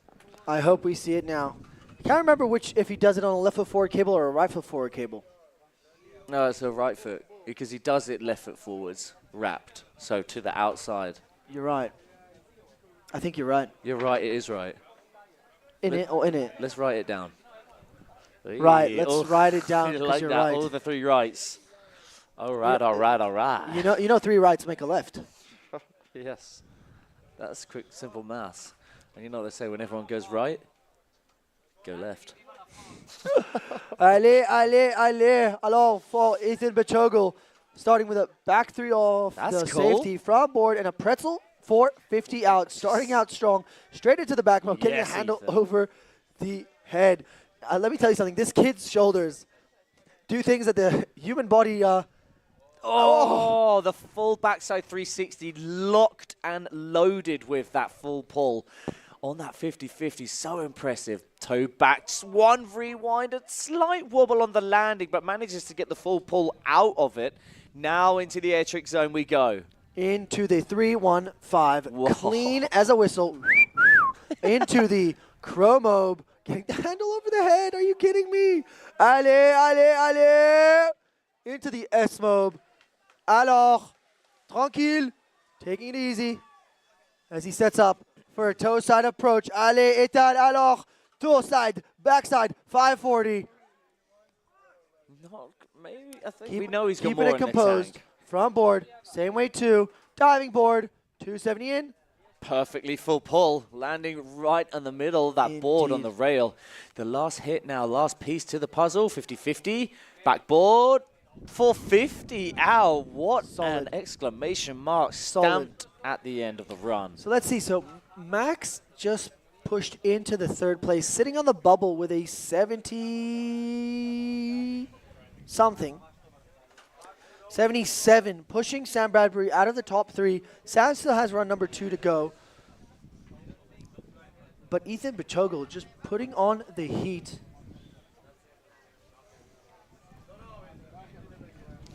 I hope we see it now. I can't remember if he does it on a left foot forward cable or a right foot forward cable. No, it's a right foot, because he does it left foot forwards, wrapped, so to the outside. You're right. I think you're right. You're right, it is right. In it. Let's write it down. Right, let's write it down because like you're that, right. all the 3 rights. All right, Yeah. all right. You know 3 rights make a left. Yes, that's quick, simple maths. And you know what they say, when everyone goes right, go left. Allez. Alors, for Ethan Batogle, starting with a back 3 off That's the cool. safety, front board, and a pretzel, 450 out. Starting out strong, straight into the back mode, getting a handle Ethan. over the head. Let me tell you something. This kid's shoulders do things that the human body Oh, the full backside 360 locked and loaded with that full pull on that 50-50. So impressive. Toe back, one rewind, a slight wobble on the landing, but manages to get the full pull out of it. Now into the air trick zone we go. Into the 3-1-5. Whoa. Clean as a whistle. Into the chromobe. Getting the handle over the head. Are you kidding me? Allez, allez, allez. Into the S-mobe. Alors, tranquille. Taking it easy as he sets up for a toe side approach. Allez, étal, alors. Toe side, backside, 540. No, maybe, I think we know he's got Keeping more it in the composed. tank. Front board, same way too. Diving board, 270 in. Perfectly full pull, landing right in the middle of that board on the rail. The last hit now, last piece to the puzzle, 50-50. Backboard, 450. Ow, what Solid. an exclamation mark stamped at the end of the run. So let's see. So Max just pushed into the third place, sitting on the bubble with a 70-something. 77, pushing Sam Bradbury out of the top 3. Sam still has run number 2 to go. But Ethan Bitogle just putting on the heat.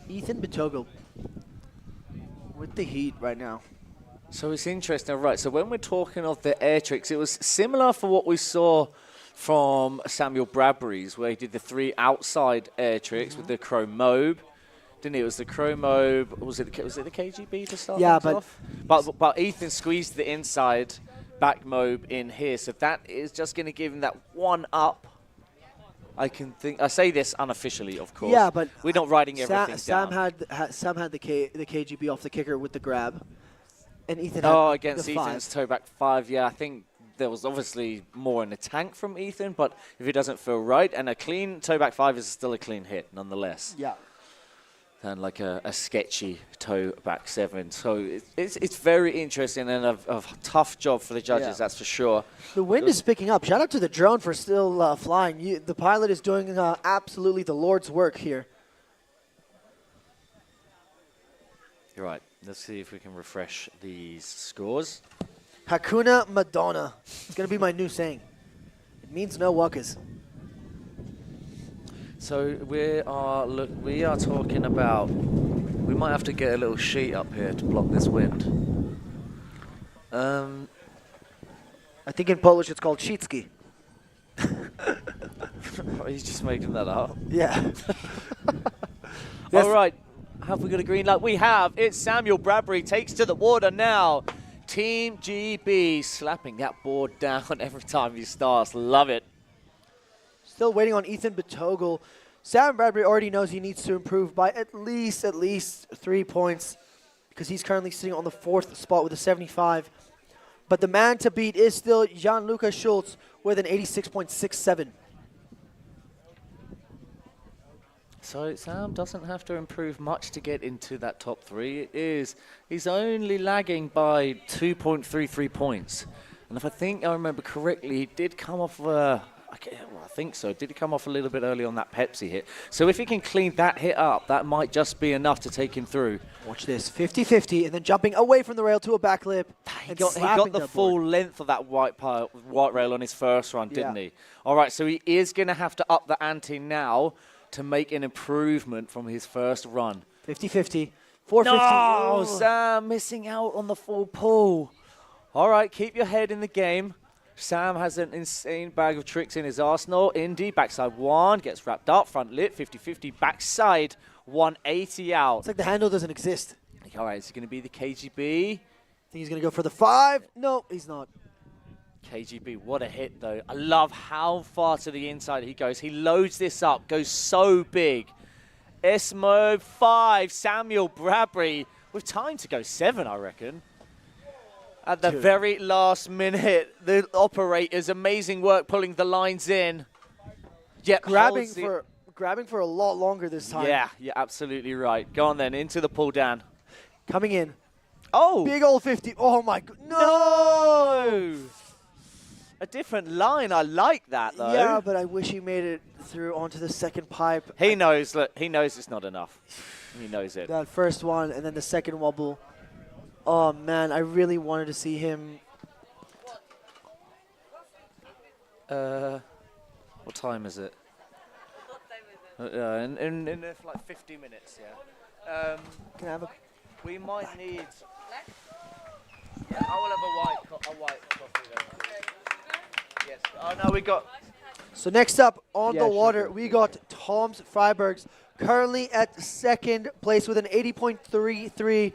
Ethan Bitogle with the heat right now. So it's interesting, right? So when we're talking of the air tricks, it was similar for what we saw from Samuel Bradbury's, where he did the 3 outside air tricks with the chromobe. Didn't he? It was the chromobe. Was it the KGB to start things off? But Ethan squeezed the inside back mobe in here, so that is just going to give him that one up. I say this unofficially, of course. Yeah, but we're not writing everything Sam down. Sam had the KGB off the kicker with the grab, and Ethan. Oh, had against the Ethan's 5. toe back 5. Yeah, I think there was obviously more in the tank from Ethan, but if it doesn't feel right, and a clean toe back 5 is still a clean hit nonetheless. Yeah. And like a sketchy toe back 7. So it's very interesting and a tough job for the judges, that's for sure. The wind is picking up. Shout out to the drone for still flying. The pilot is doing absolutely the Lord's work here. You're right. Let's see if we can refresh these scores. Hakuna Madonna. It's going to be my new saying. It means no wuckas. So we are talking about, we might have to get a little sheet up here to block this wind. I think in Polish it's called Shitski. Are you just making that up? Yeah. All right, have we got a green light? We have. It's Samuel Bradbury takes to the water now. Team GB slapping that board down every time he starts. Love it. Still waiting on Ethan Bitogle. Sam Bradbury already knows he needs to improve by at least 3 points because he's currently sitting on the 4th spot with a 75. But the man to beat is still Jan-Luca Schultz with an 86.67. So Sam doesn't have to improve much to get into that top 3. He's only lagging by 2.33 points. And if I remember correctly, he did come off I think so. Did he come off a little bit early on that Pepsi hit? So if he can clean that hit up, that might just be enough to take him through. Watch this, 50-50, and then jumping away from the rail to a backflip. He got the full length of that white rail on his first run, didn't he? All right, so he is going to have to up the ante now to make an improvement from his first run. 50-50, 450. No, Sam missing out on the full pull. All right, keep your head in the game. Sam has an insane bag of tricks in his arsenal. Indy, backside 1, gets wrapped up, front lip, 50-50, backside 180 out. It's like the handle doesn't exist. All right, is it going to be the KGB? Think he's going to go for the 5. No, he's not. KGB, what a hit, though. I love how far to the inside he goes. He loads this up, goes so big. S-Mode 5, Samuel Bradbury, with time to go 7, I reckon. At the very last minute, the operator's amazing work pulling the lines in. Yep, grabbing for a lot longer this time. Yeah, you're absolutely right. Go on then, into the pull down. Coming in. Oh! Big old 50. Oh my god. No! A different line. I like that, though. Yeah, but I wish he made it through onto the second pipe. He knows. Look, he knows it's not enough. He knows it. That first one, and then the second wobble. Oh, man, I really wanted to see him. What time is it? In like 50 minutes, yeah. Can I have a... We might need... Yeah, I will have a white coffee then. Yes. Oh, no, we got... So next up on Yeah, the sure, water, sure. we got Tom's Freibergs, currently at second place with an 80.33.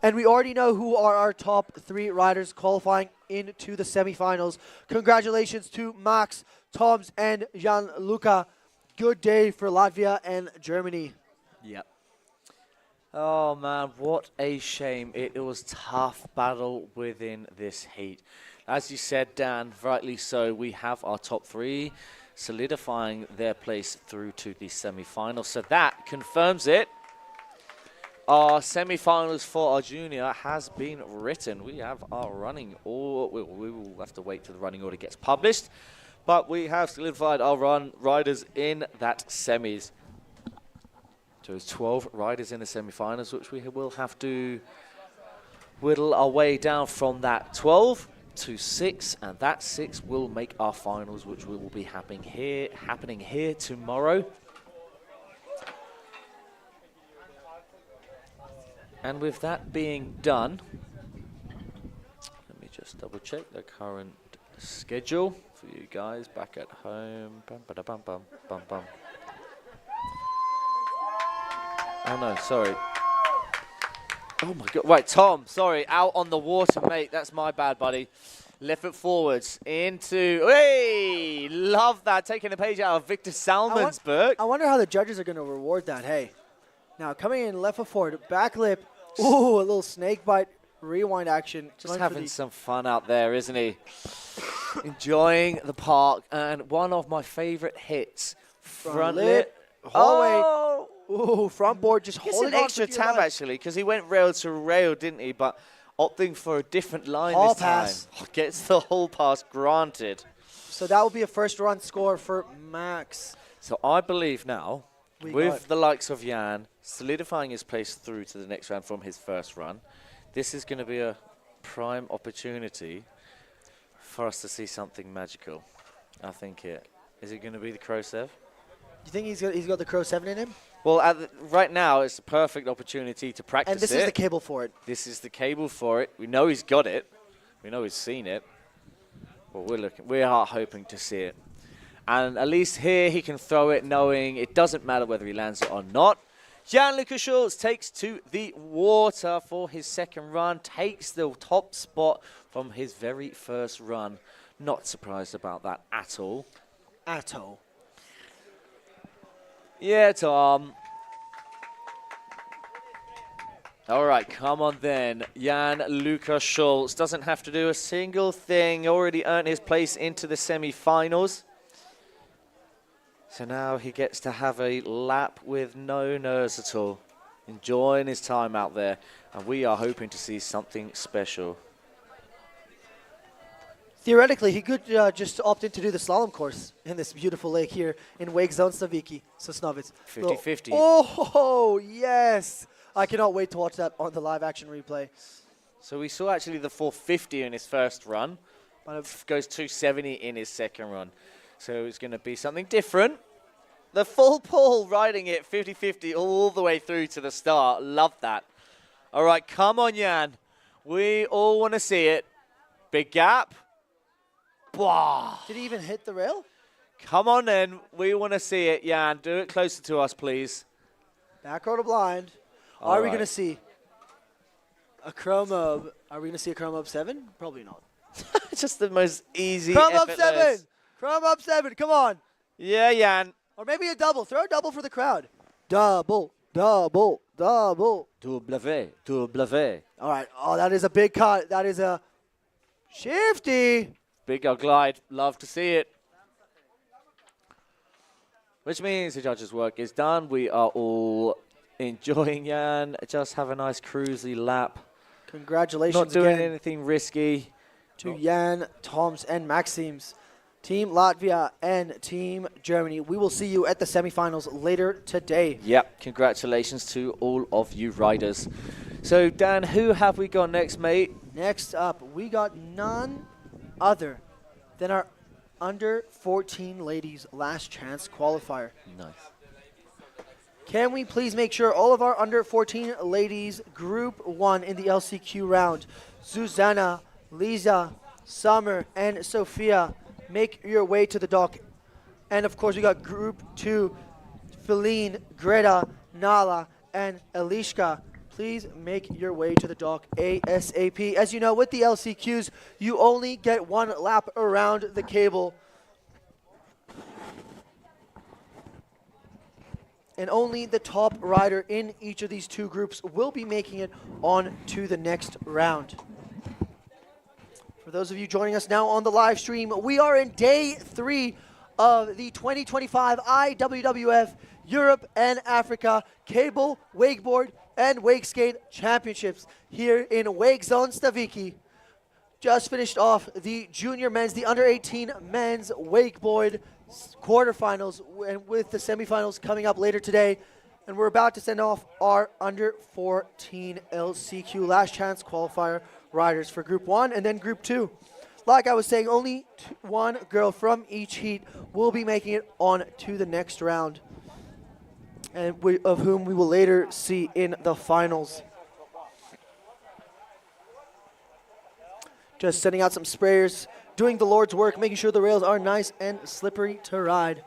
And we already know who are our top 3 riders qualifying into the semifinals. Congratulations to Max, Toms, and Gianluca. Good day for Latvia and Germany. Yep. Oh, man, what a shame. It was tough battle within this heat. As you said, Dan, rightly so, we have our top 3 solidifying their place through to the semi-finals. So that confirms it. Our semi-finals for our junior has been written. We have our running order. We will have to wait till the running order gets published. But we have solidified our riders in that semis. So there's 12 riders in the semi-finals, which we will have to whittle our way down from that 12 to 6, and that 6 will make our finals, which will be happening here tomorrow. And with that being done, let me just double check the current schedule for you guys back at home. Bum, ba, da, bum, bum, bum, bum. Oh no, sorry. Oh my God, right, Tom, sorry, out on the water, mate. That's my bad, buddy. Left foot forwards into, hey, love that. Taking a page out of Victor Salmon's book. I wonder how the judges are going to reward that. Hey, now coming in left foot forward, back lip. Ooh, a little snake bite rewind action. Just having some fun out there, isn't he? Enjoying the park. And one of my favorite hits, front lip. Hallway. Oh! Ooh, front board just It's holding an on extra for dear tab, life. actually, because he went rail to rail, didn't he? But opting for a different line Hall this time. pass. Gets the whole pass granted. So that will be a first run score for Max. So I believe now, We with got- the likes of Jan solidifying his place through to the next round from his first run, this is going to be a prime opportunity for us to see something magical. I think it. Is it going to be the Crow Sev? You think he's got the Crow 7 in him? Well, right now, it's a perfect opportunity to practice And this it. is the cable for it. This is the cable for it. We know he's got it. We know he's seen it. But we are hoping to see it. And at least here he can throw it knowing it doesn't matter whether he lands it or not. Jan-Luca Schultz takes to the water for his second run, takes the top spot from his very first run. Not surprised about that at all. At all. Yeah, Tom. All right, come on then. Jan-Luca Schultz doesn't have to do a single thing. Already earned his place into the semi-finals. So now he gets to have a lap with no nerves at all. Enjoying his time out there. And we are hoping to see something special. Theoretically, he could just opt in to do the slalom course in this beautiful lake here in Wake Zone Stawiki, Sosnowiec. 50-50. Oh, yes. I cannot wait to watch that on the live action replay. So we saw actually the 450 in his first run. But it goes 270 in his second run. So it's going to be something different. The full pull riding it 50-50 all the way through to the start. Love that. All right, come on, Jan. We all want to see it. Big gap. Wow. Did he even hit the rail? Come on then. We want to see it, Jan. Do it closer to us, please. Back row to blind. All Are we right. going to see a Chrome? Are we going to see a Chrome Up 7? Probably not. Just the most easy, Chrome Up effortless. 7. Chrome Up 7. Come on. Yeah, Jan. Or maybe a double. Throw a double for the crowd. Double, double, double. Double. All right. Oh, that is a big cut. That is a shifty. Big old glide. Love to see it. Which means the judges' work is done. We are all enjoying Jan. Just have a nice cruisy lap. Congratulations Not doing again. anything risky. to Jan, Toms, and Maxims. Team Latvia and Team Germany. We will see you at the semifinals later today. Yep, congratulations to all of you riders. So, Dan, who have we got next, mate? Next up, we got none other than our under 14 ladies last chance qualifier. Nice. Can we please make sure all of our under 14 ladies group 1 in the LCQ round, Susanna, Lisa, Summer, and Sophia, make your way to the dock. And of course we got group 2, Feline, Greta, Nala, and Elishka. Please make your way to the dock ASAP. As you know, with the LCQs, you only get 1 lap around the cable. And only the top rider in each of these 2 groups will be making it on to the next round. For those of you joining us now on the live stream, we are in day 3 of the 2025 IWWF Europe and Africa Cable, Wakeboard, and Wakeskate Championships here in Wake Zone Stawiki. Just finished off the junior men's, the under 18 men's wakeboard quarterfinals, and with the semifinals coming up later today. And we're about to send off our under 14 LCQ last chance qualifier riders for group 1 and then group 2. Like I was saying, only 1 girl from each heat will be making it on to the next round, and of whom we will later see in the finals. Just sending out some sprayers, doing the Lord's work, making sure the rails are nice and slippery to ride.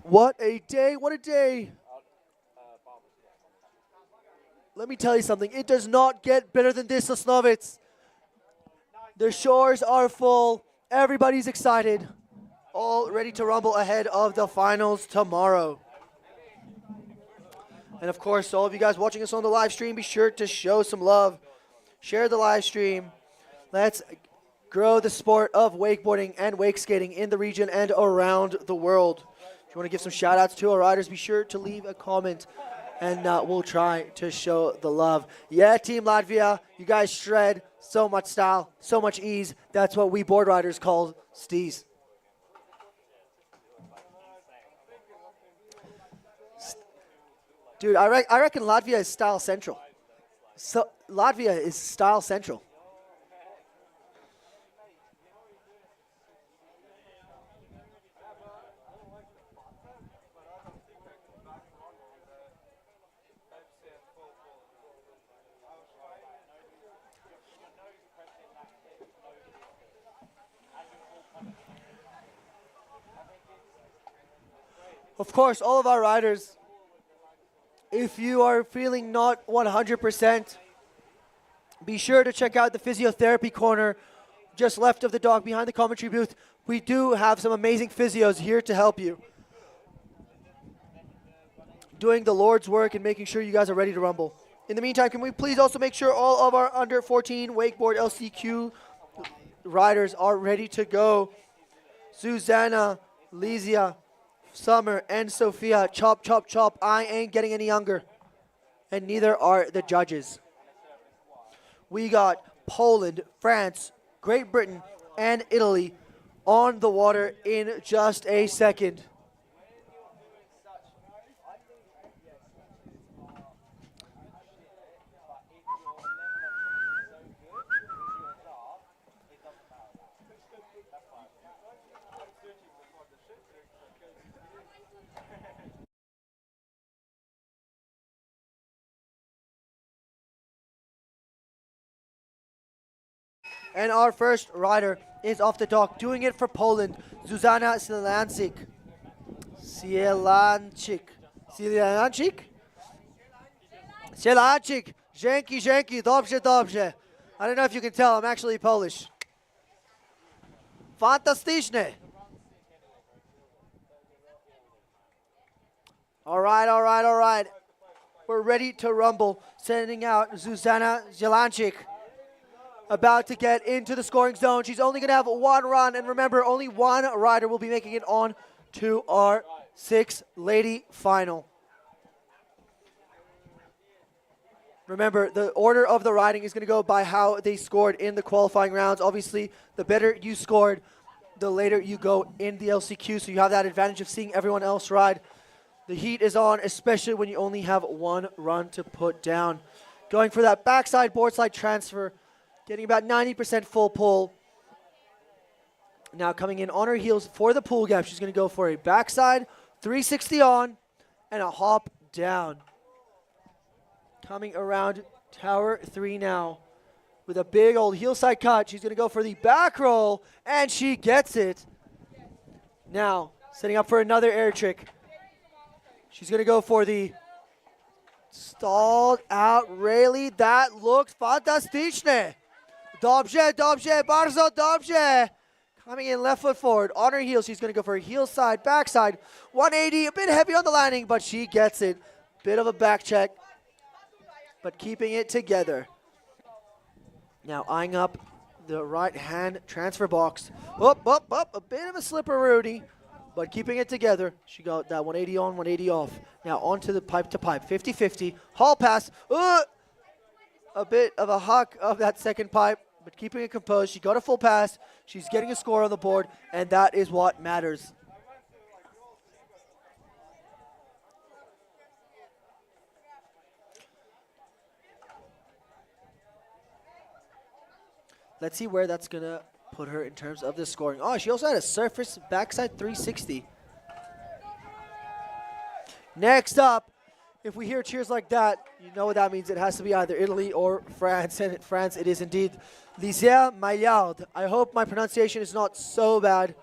What a day, what a day. Let me tell you something, it does not get better than this, Sosnovitz. The shores are full, everybody's excited, all ready to rumble ahead of the finals tomorrow. And of course, all of you guys watching us on the live stream, be sure to show some love. Share the live stream. Let's grow the sport of wakeboarding and wake skating in the region and around the world. If you want to give some shout outs to our riders, be sure to leave a comment and we'll try to show the love. Yeah, Team Latvia, you guys shred. So much style, so much ease. That's what we board riders call stees. Dude, I reckon Latvia is style central. So Latvia is style central. Of course, all of our riders, if you are feeling not 100%, be sure to check out the physiotherapy corner just left of the dock behind the commentary booth. We do have some amazing physios here to help you, doing the Lord's work and making sure you guys are ready to rumble. In the meantime, can we please also make sure all of our under 14 wakeboard LCQ riders are ready to go. Susanna, Lizia, Summer, and Sophia, chop, chop, chop. I ain't getting any younger. And neither are the judges. We got Poland, France, Great Britain, and Italy on the water in just a second. And our first rider is off the dock, doing it for Poland, Zuzana Sielancik. Sielancik. Dzięki, dzięki, dobrze, dobrze. I don't know if you can tell, I'm actually Polish. Fantastyczne. All right, all right, all right. We're ready to rumble, sending out Zuzana Sielancik. About to get into the scoring zone. She's only going to have 1 run. And remember, only 1 rider will be making it on to our 6 lady final. Remember, the order of the riding is going to go by how they scored in the qualifying rounds. Obviously, the better you scored, the later you go in the LCQ, so you have that advantage of seeing everyone else ride. The heat is on, especially when you only have one run to put down. Going for that backside board slide transfer, getting about 90% full pull. Now coming in on her heels for the pool gap, she's going to go for a backside 360 on and a hop down. Coming around tower 3 now with a big old heel side cut. She's going to go for the back roll, and she gets it. Now, setting up for another air trick. She's going to go for the stalled out rally. That looks fantasticzne. Dobrze, dobrze, bardzo dobrze. Coming in left foot forward on her heels. She's going to go for a heel side, backside. 180, a bit heavy on the landing, but she gets it. Bit of a back check, but keeping it together. Now eyeing up the right hand transfer box. Up, up, up, a bit of a slipper, Rudy, but keeping it together. She got that 180 on, 180 off. Now onto the pipe to pipe, 50-50. Hall pass, a bit of a huck of that second pipe, but keeping it composed. She got a full pass. She's getting a score on the board, and that is what matters. Let's see where that's going to put her in terms of the scoring. Oh, she also had a surface backside 360. Next up, if we hear cheers like that, you know what that means. It has to be either Italy or France, and in France it is indeed Lizère Maillard. I hope my pronunciation is not so bad.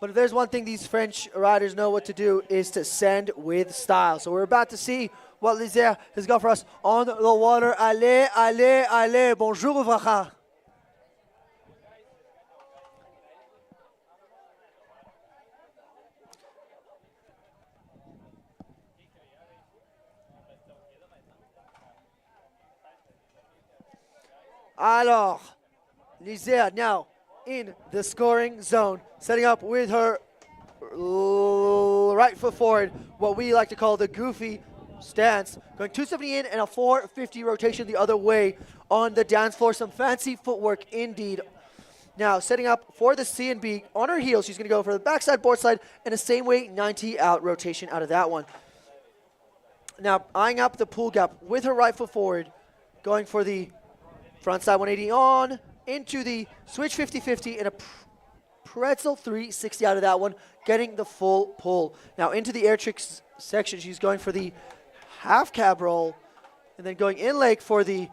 But if there's one thing these French riders know what to do, is to send with style. So we're about to see what Lizère has got for us on the water. Allez, allez, allez. Bonjour, Uvracha. Alors, Lizère now in the scoring zone, setting up with her right foot forward, what we like to call the goofy stance, going 270 in and a 450 rotation the other way on the dance floor. Some fancy footwork indeed. Now setting up for the C and B on her heels, she's going to go for the backside board slide and the same way 90 out rotation out of that one. Now eyeing up the pull gap with her right foot forward, going for the front side 180 on, into the switch 50-50 and a pretzel 360 out of that one, getting the full pull. Now into the air tricks section, she's going for the half cab roll, and then going in leg for the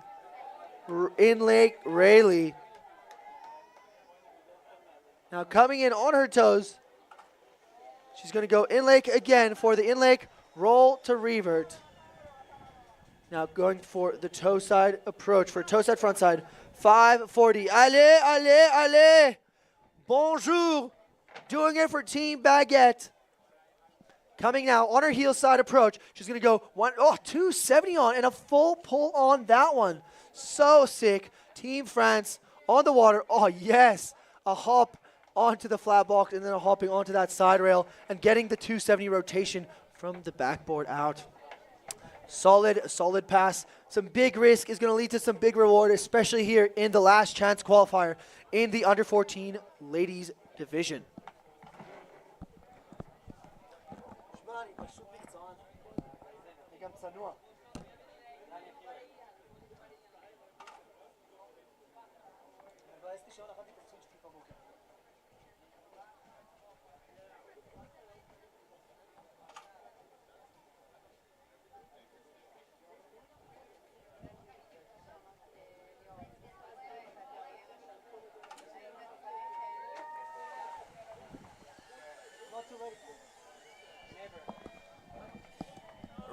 in leg rayleigh. Now coming in on her toes, she's going to go in leg again for the in leg roll to revert. Now going for the toe side approach, for toe side front side, 540. Allez, allez, allez. Bonjour. Doing it for Team Baguette. Coming now on her heel side approach. She's going to go 270 on and a full pull on that one. So sick. Team France on the water. Oh, yes. A hop onto the flat box and then a hopping onto that side rail and getting the 270 rotation from the backboard out. Solid pass. Some big risk is going to lead to some big reward, especially here in the last chance qualifier in the under 14 ladies division.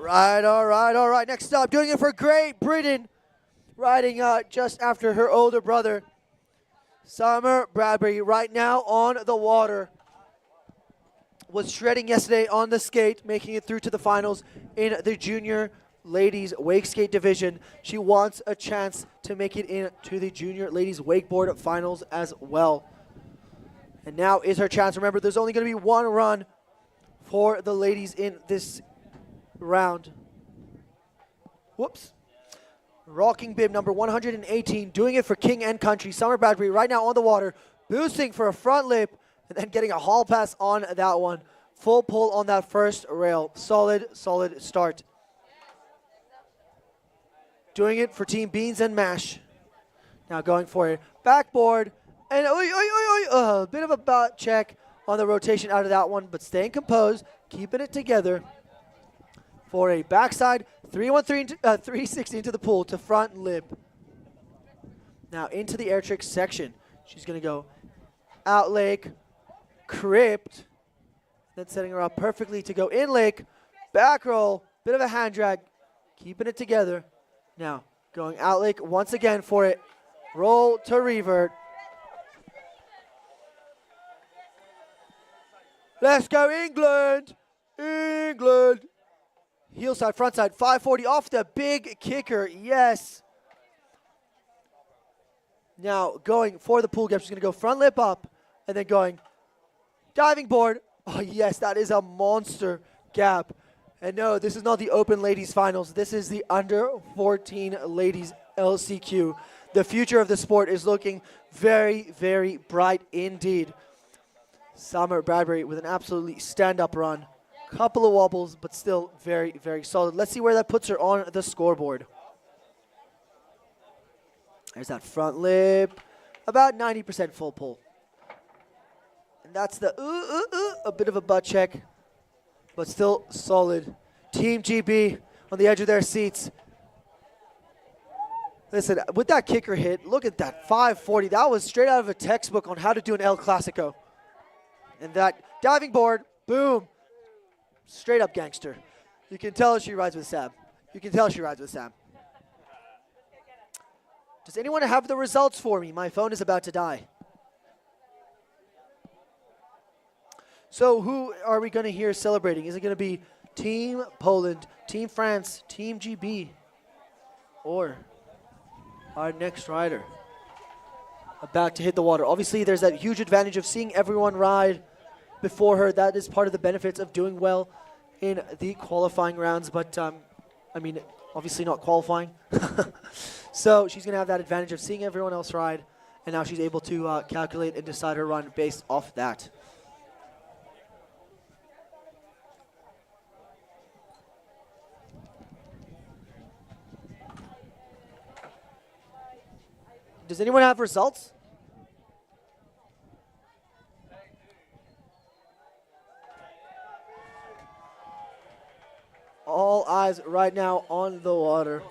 All right. Next up, doing it for Great Britain, riding just after her older brother, Summer Bradbury, right now on the water. Was shredding yesterday on the skate, making it through to the finals in the junior ladies wakeskate division. She wants a chance to make it into the junior ladies wakeboard finals as well. And now is her chance. Remember, there's only going to be one run for the ladies in this round. Whoops. Rocking bib number 118, doing it for King and Country. Summer Bradbury right now on the water, boosting for a front lip, and then getting a haul pass on that one. Full pull on that first rail. Solid, solid start. Doing it for Team Beans and Mash. Now going for it. Backboard. And a bit of a butt check on the rotation out of that one, but staying composed, keeping it together for a backside 360 into the pool to front lip. Now into the air trick section. She's going to go out lake, crypt, then setting her up perfectly to go in lake, back roll, bit of a hand drag, keeping it together. Now going out lake once again for it, roll to revert. Let's go England! England! Heel side, front side, 540 off the big kicker, yes. Now going for the pool gap, she's gonna go front lip up and then going diving board. Oh yes, that is a monster gap. And no, this is not the open ladies finals. This is the under 14 ladies LCQ. The future of the sport is looking very, very bright indeed. Summer Bradbury with an absolutely stand-up run. Couple of wobbles, but still very, very solid. Let's see where that puts her on the scoreboard. There's that front lip. About 90% full pull. And that's the a bit of a butt check, but still solid. Team GB on the edge of their seats. Listen, with that kicker hit, look at that, 540. That was straight out of a textbook on how to do an El Clasico. And that diving board, boom. Straight up gangster. You can tell she rides with Sam. You can tell she rides with Sam. Does anyone have the results for me? My phone is about to die. So who are we going to hear celebrating? Is it going to be Team Poland, Team France, Team GB, or our next rider about to hit the water? Obviously, there's that huge advantage of seeing everyone ride before her. That is part of the benefits of doing well in the qualifying rounds, but I mean, obviously not qualifying. So she's going to have that advantage of seeing everyone else ride, and now she's able to calculate and decide her run based off that. Does anyone have results? All eyes right now on the water.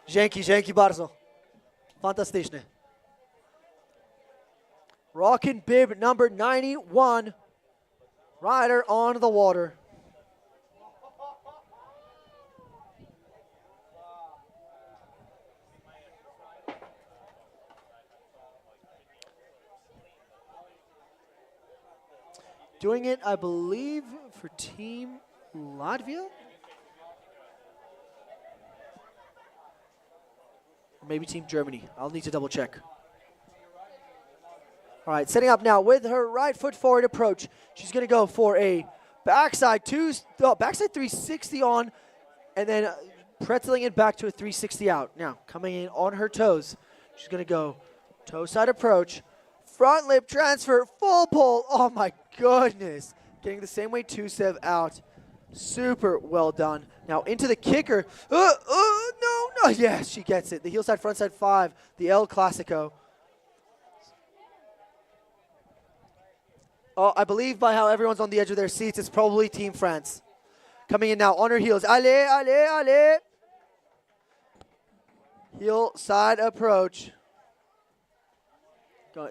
Dzięki bardzo. Fantastycznie. Rockin' bib number 91. Rider on the water. Doing it, I believe, for Team Latvia? Or maybe Team Germany. I'll need to double check. All right, setting up now with her right foot forward approach. She's going to go for a backside 360 on, and then pretzeling it back to a 360 out. Now, coming in on her toes. She's going to go toe side approach. Front lip transfer, full pull. Oh my goodness. Getting the same way two-step out. Super well done. Now into the kicker. No. Yes, she gets it. The heel side, front side 5. The El Clasico. Oh, I believe by how everyone's on the edge of their seats, it's probably Team France. Coming in now on her heels. Allez, allez, allez. Heel side approach.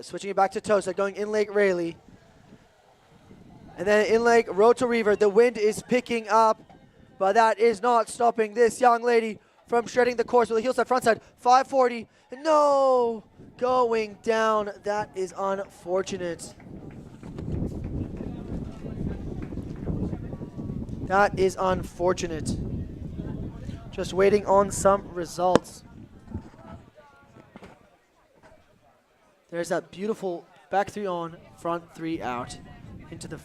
Switching it back to Tosa, going in Lake Rayleigh. And then in Lake Roto Reaver, the wind is picking up, but that is not stopping this young lady from shredding the course with a heel side, front side, 540. No, going down. That is unfortunate. That is unfortunate. Just waiting on some results. There's that beautiful back 3 on, front 3 out. Into the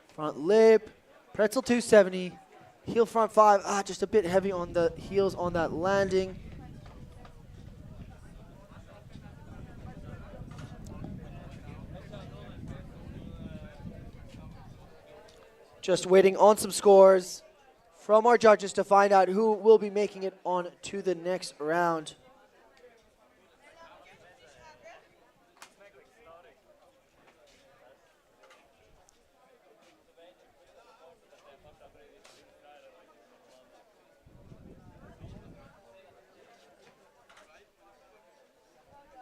front lip. Pretzel 270. Heel front 5. Just a bit heavy on the heels on that landing. Just waiting on some scores from our judges to find out who will be making it on to the next round.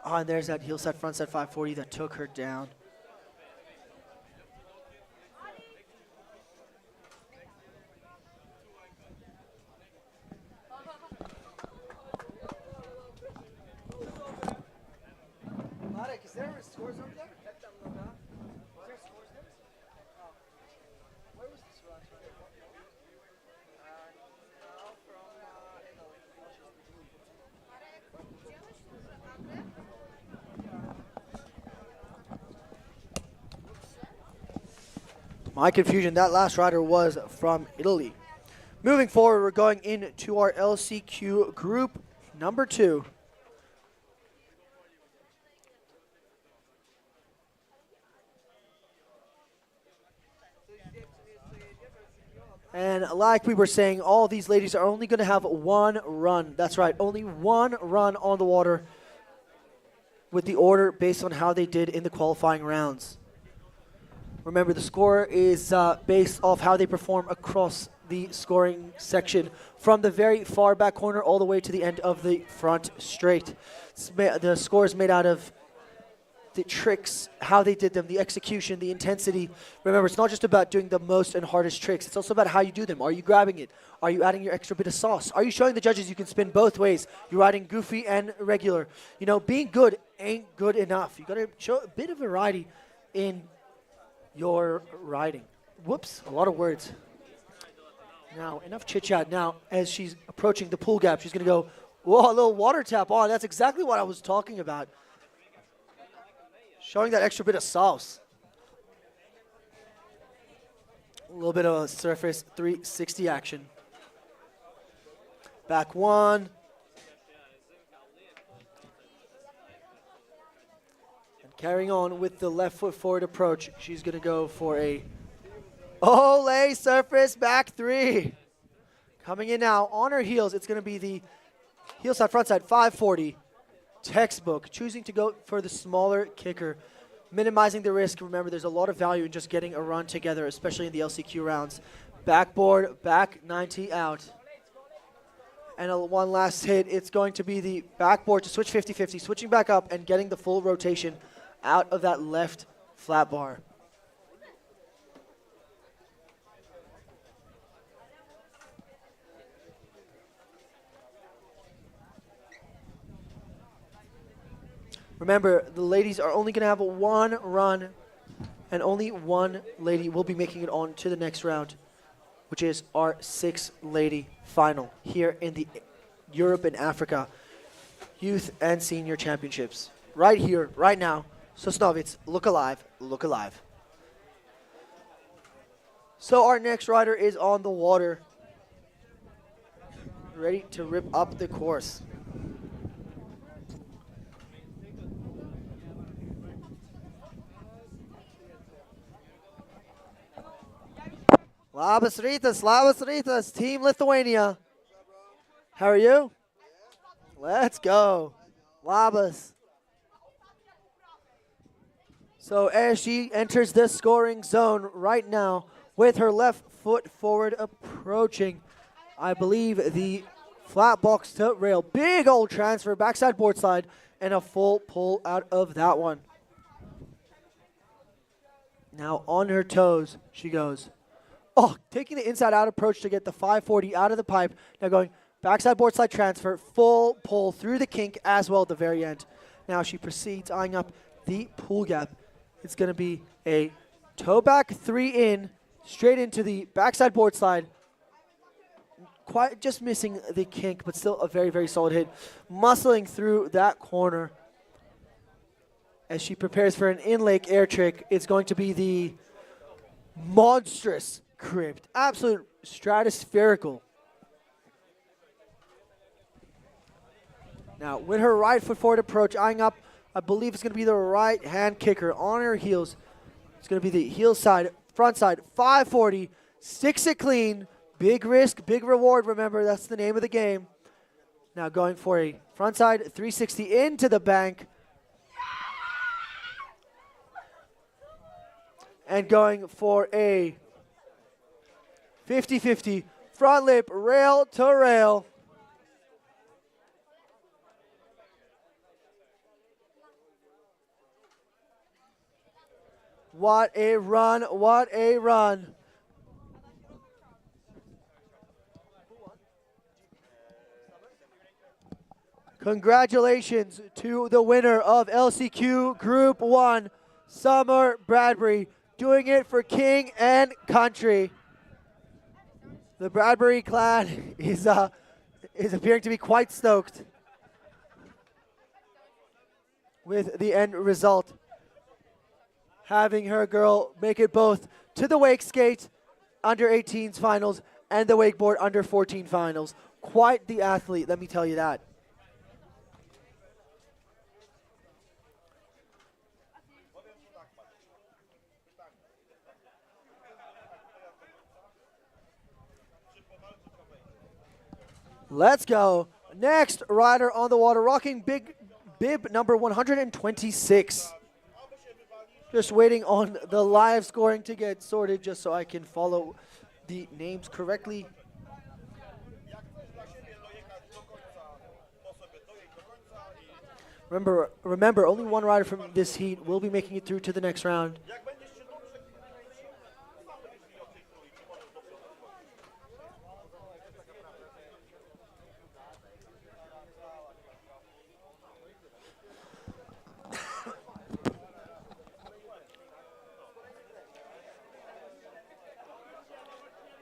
And there's that heel set, front set 540 that took her down. Is there scores over there? Where was this last My confusion, that last rider was from Italy. Moving forward, we're going into our LCQ group number 2. And like we were saying, all these ladies are only going to have one run. That's right, only one run on the water with the order based on how they did in the qualifying rounds. Remember, the score is based off how they perform across the scoring section from the very far back corner all the way to the end of the front straight. The score is made out of the tricks, how they did them, the execution, the intensity. Remember, it's not just about doing the most and hardest tricks. It's also about how you do them. Are you grabbing it? Are you adding your extra bit of sauce? Are you showing the judges you can spin both ways? You're riding goofy and regular. You know, being good ain't good enough. You got to show a bit of variety in your riding. Whoops, a lot of words. Now, enough chit-chat. Now, as she's approaching the pool gap, she's going to go, whoa, a little water tap on. That's exactly what I was talking about. Showing that extra bit of sauce. A little bit of a surface 360 action. Back 1. And carrying on with the left foot forward approach, she's going to go for a Olay surface back 3. Coming in now on her heels, it's going to be the heel side, front side, 540. Textbook, choosing to go for the smaller kicker, minimizing the risk. Remember, there's a lot of value in just getting a run together, especially in the LCQ rounds. Backboard, back 90 out. And one last hit, it's going to be the backboard to switch 50-50, switching back up and getting the full rotation out of that left flat bar. Remember, the ladies are only going to have one run, and only one lady will be making it on to the next round, which is our 6-lady final here in the Europe and Africa Youth and Senior Championships. Right here, right now, Sosnowiec, look alive, look alive. So our next rider is on the water, ready to rip up the course. Labas rytas, Team Lithuania. How are you? Let's go. Labas. So as she enters the scoring zone right now with her left foot forward approaching, I believe, the flat box to rail. Big old transfer, backside board slide, and a full pull out of that one. Now on her toes, she goes. Oh, taking the inside-out approach to get the 540 out of the pipe. Now going backside board slide transfer, full pull through the kink as well at the very end. Now she proceeds eyeing up the pool gap. It's going to be a toe back 3 in, straight into the backside board slide. Quite just missing the kink, but still a very, very solid hit. Muscling through that corner. as she prepares for an in-lake air trick. It's going to be the monstrous crypt. Absolute stratospherical. Now, with her right foot forward approach, eyeing up, I believe it's going to be the right hand kicker on her heels. It's going to be the heel side, front side, 540, sticks it clean. Big risk, big reward, remember, that's the name of the game. Now going for a front side 360 into the bank. And going for a 50-50 front lip rail to rail. What a run, what a run. Congratulations to the winner of LCQ Group 1, Summer Bradbury, doing it for King and Country. The Bradbury clan is appearing to be quite stoked with the end result. Having her girl make it both to the Wakeskate under 18s finals and the Wakeboard under 14 finals. Quite the athlete, let me tell you that. Let's go. Next rider on the water, rocking big bib number 126. Just waiting on the live scoring to get sorted just so I can follow the names correctly. Remember, only one rider from this heat will be making it through to the next round.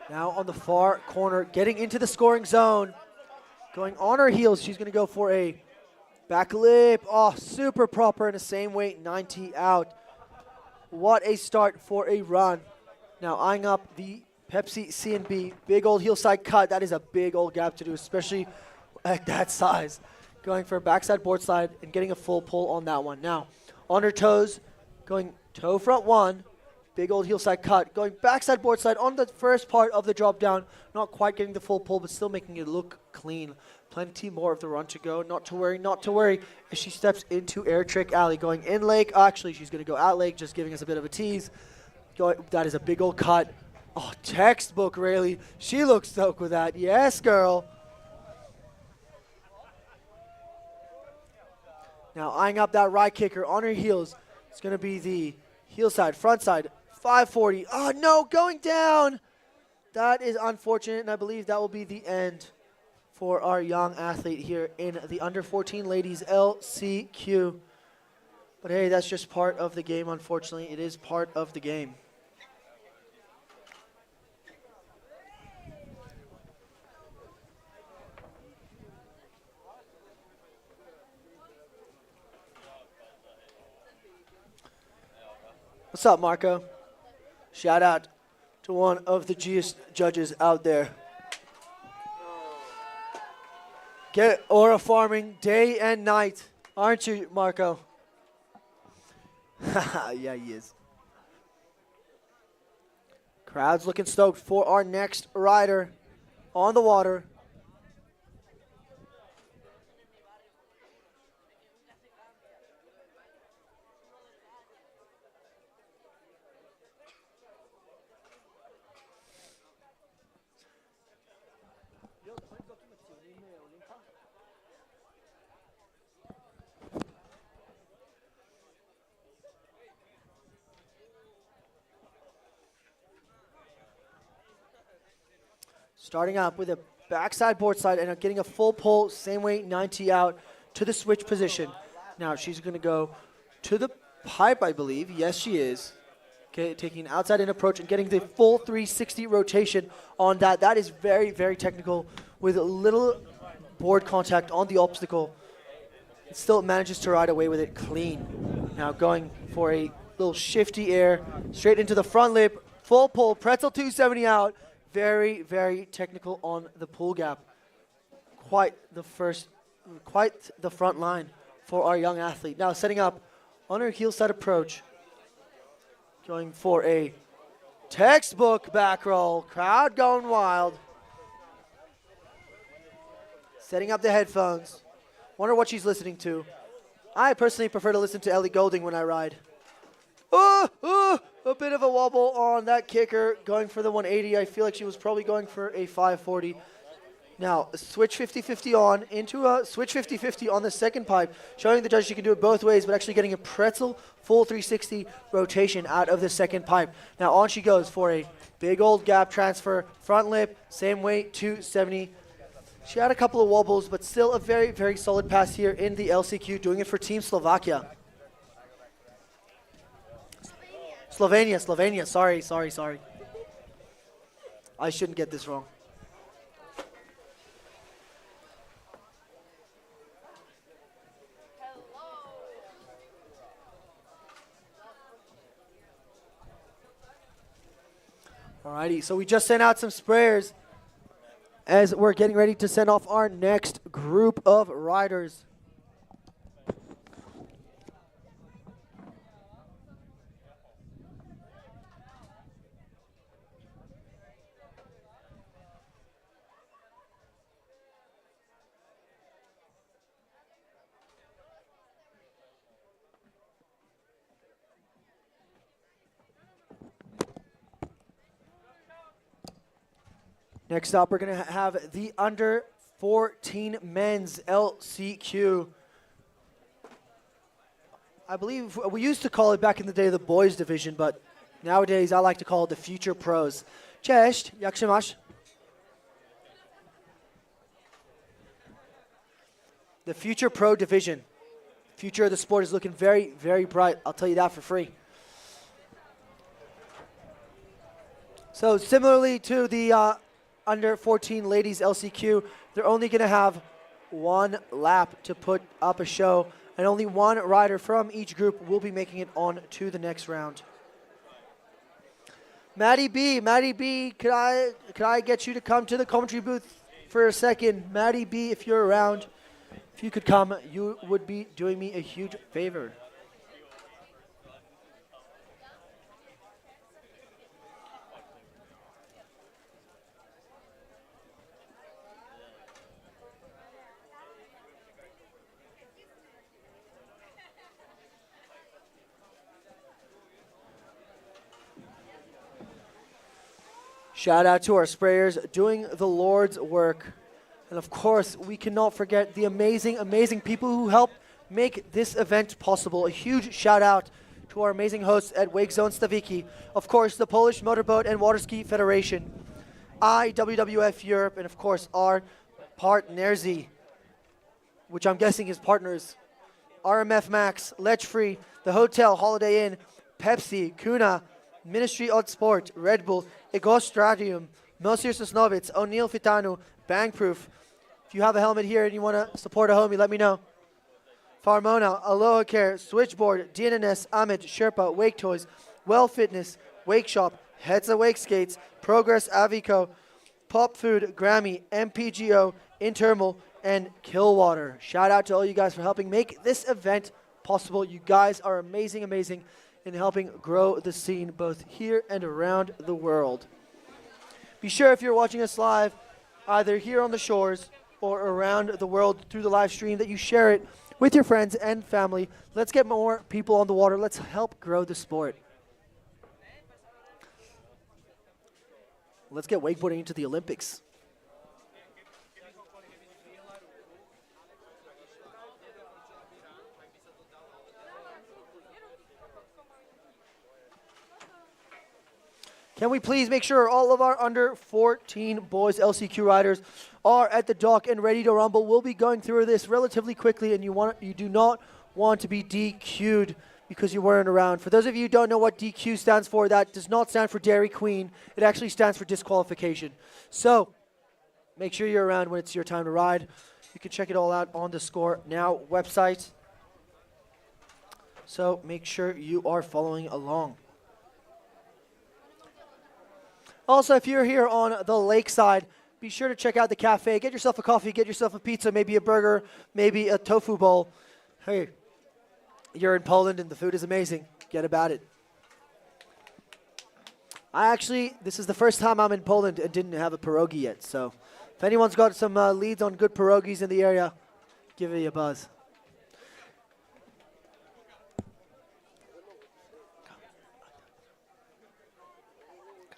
Now on the far corner, getting into the scoring zone. Going on her heels, she's going to go for a back lip. Oh, super proper in the same weight, 90 out. What a start for a run. Now eyeing up the Pepsi C&B. Big old heel side cut. That is a big old gap to do, especially at that size. Going for a backside board slide and getting a full pull on that one. Now, on her toes, going toe front one. Big old heel side cut, going backside board slide on the first part of the drop down. Not quite getting the full pull, but still making it look clean. Plenty more of the run to go. Not to worry, not to worry. As she steps into air trick alley, going in lake. Actually, she's going to go out lake, just giving us a bit of a tease. That is a big old cut. Oh, textbook, Rayleigh. She looks stoked with that. Yes, girl. Now eyeing up that right kicker on her heels. It's going to be the heel side, front side. 540. Oh, no, going down. That is unfortunate, and I believe that will be the end for our young athlete here in the under 14 ladies LCQ. But hey, that's just part of the game, unfortunately. It is part of the game. What's up, Marco? Shout out to one of the G's judges out there. Get aura farming day and night, aren't you, Marco? Yeah, he is. Crowd's looking stoked for our next rider on the water. Starting up with a backside board slide and getting a full pull, same way, 90 out to the switch position. Now she's going to go to the pipe, I believe. Yes, she is. Okay, taking an outside in approach and getting the full 360 rotation on that. That is very, very technical with little board contact on the obstacle. It still manages to ride away with it clean. Now going for a little shifty air, straight into the front lip, full pull, pretzel 270 out. Very, very technical on the pull gap. Quite the front line for our young athlete. Now setting up on her heel side approach. Going for a textbook back roll. Crowd going wild. Setting up the headphones. Wonder what she's listening to. I personally prefer to listen to Ellie Golding when I ride. A bit of a wobble on that kicker. Going for the 180. I feel like she was probably going for a 540. Now, switch 50-50 on into a switch 50-50 on the second pipe, showing the judge she can do it both ways, but actually getting a pretzel full 360 rotation out of the second pipe. Now, on she goes for a big old gap transfer, front lip, same weight, 270. She had a couple of wobbles, but still a very, very solid pass here in the LCQ, doing it for Team Slovakia. Slovenia, sorry. I shouldn't get this wrong. Alrighty, so we just sent out some sprayers as we're getting ready to send off our next group of riders. Next up, we're going to have the under 14 men's LCQ. I believe we used to call it back in the day the boys division, but nowadays I like to call it the future pros. Cześć, jak się masz? The future pro division. Future of the sport is looking very, very bright. I'll tell you that for free. So similarly to the under 14 ladies LCQ, they're only going to have one lap to put up a show, and only one rider from each group will be making it on to the next round. Maddie B, could I get you to come to the commentary booth for a second? Maddie B, if you're around, if you could come, you would be doing me a huge favor. Shout out to our sprayers doing the Lord's work. And of course, we cannot forget the amazing, amazing people who help make this event possible. A huge shout out to our amazing hosts at Wakezone Stawiki. Of course, the Polish Motorboat and Waterski Federation, Iwwf Europe, and of course, our partners, which I'm guessing is partners, RMF Max, Lech Free, the Hotel Holiday Inn, Pepsi, Kuna, Ministry of Sport, Red Bull, Egostradium, Monsieur Sosnovitz, O'Neill Fitanu, Bangproof. If you have a helmet here and you want to support a homie, let me know. Farmona, Aloha Care, Switchboard, DNNS, Amit, Sherpa, Wake Toys, Well Fitness, Wake Shop, Hetza Wake Skates, Progress Avico, Pop Food, Grammy, MPGO, Intermal, and Killwater. Shout out to all you guys for helping make this event possible. You guys are amazing, amazing in helping grow the scene both here and around the world. Be sure if you're watching us live, either here on the shores or around the world through the live stream, that you share it with your friends and family. Let's get more people on the water. Let's help grow the sport. Let's get wakeboarding into the Olympics. Can we please make sure all of our under 14 boys LCQ riders are at the dock and ready to rumble? We'll be going through this relatively quickly, and you do not want to be DQ'd because you weren't around. For those of you who don't know what DQ stands for, that does not stand for Dairy Queen. It actually stands for disqualification. So make sure you're around when it's your time to ride. You can check it all out on the Score Now website. So make sure you are following along. Also, if you're here on the lakeside, be sure to check out the cafe. Get yourself a coffee, get yourself a pizza, maybe a burger, maybe a tofu bowl. Hey, you're in Poland and the food is amazing. Get about it. This is the first time I'm in Poland and didn't have a pierogi yet. So if anyone's got some leads on good pierogis in the area, give me a buzz.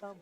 Come.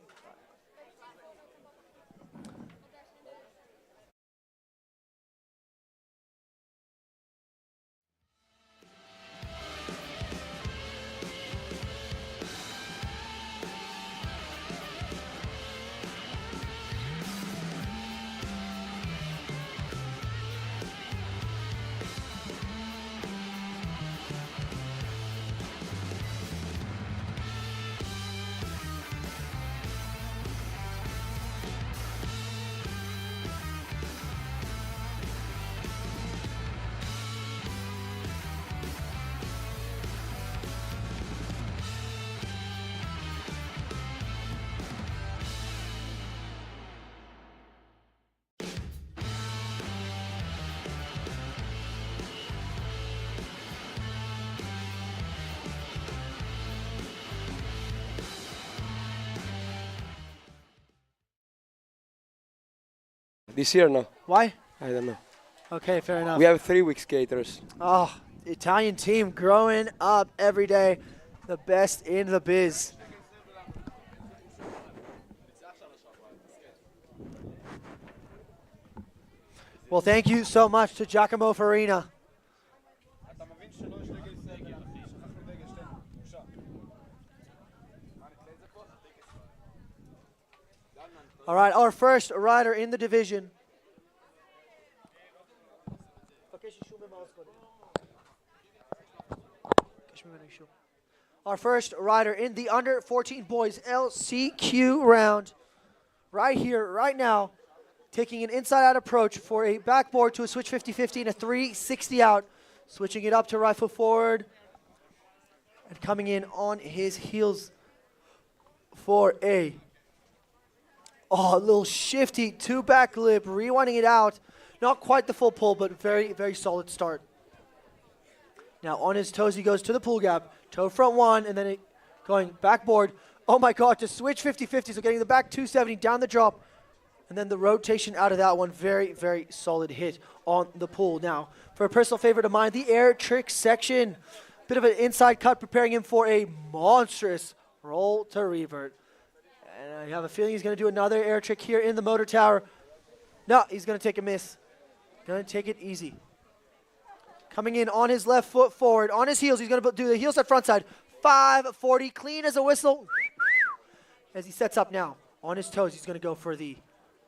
This year, no. Why? I don't know. Okay, fair enough. We have 3 week skaters. Oh, Italian team growing up every day. The best in the biz. Well, thank you so much to Giacomo Farina. All right, our first rider in the division. Our first rider in the under 14 boys LCQ round. Right here, right now, taking an inside-out approach for a backboard to a switch 50-50 and a 360 out. Switching it up to right foot forward. And coming in on his heels for a little shifty two-back lip, rewinding it out. Not quite the full pull, but very, very solid start. Now on his toes, he goes to the pull gap. Toe front one, and then going backboard. Oh my God, to switch 50-50, so getting the back 270 down the drop. And then the rotation out of that one, very, very solid hit on the pull. Now, for a personal favorite of mine, the air trick section. Bit of an inside cut, preparing him for a monstrous roll to revert. And I have a feeling he's going to do another air trick here in the motor tower. No, he's going to take a miss. Going to take it easy. Coming in on his left foot forward. On his heels, he's going to do the heel set front side. 540, clean as a whistle. As he sets up now. On his toes, he's going to go for the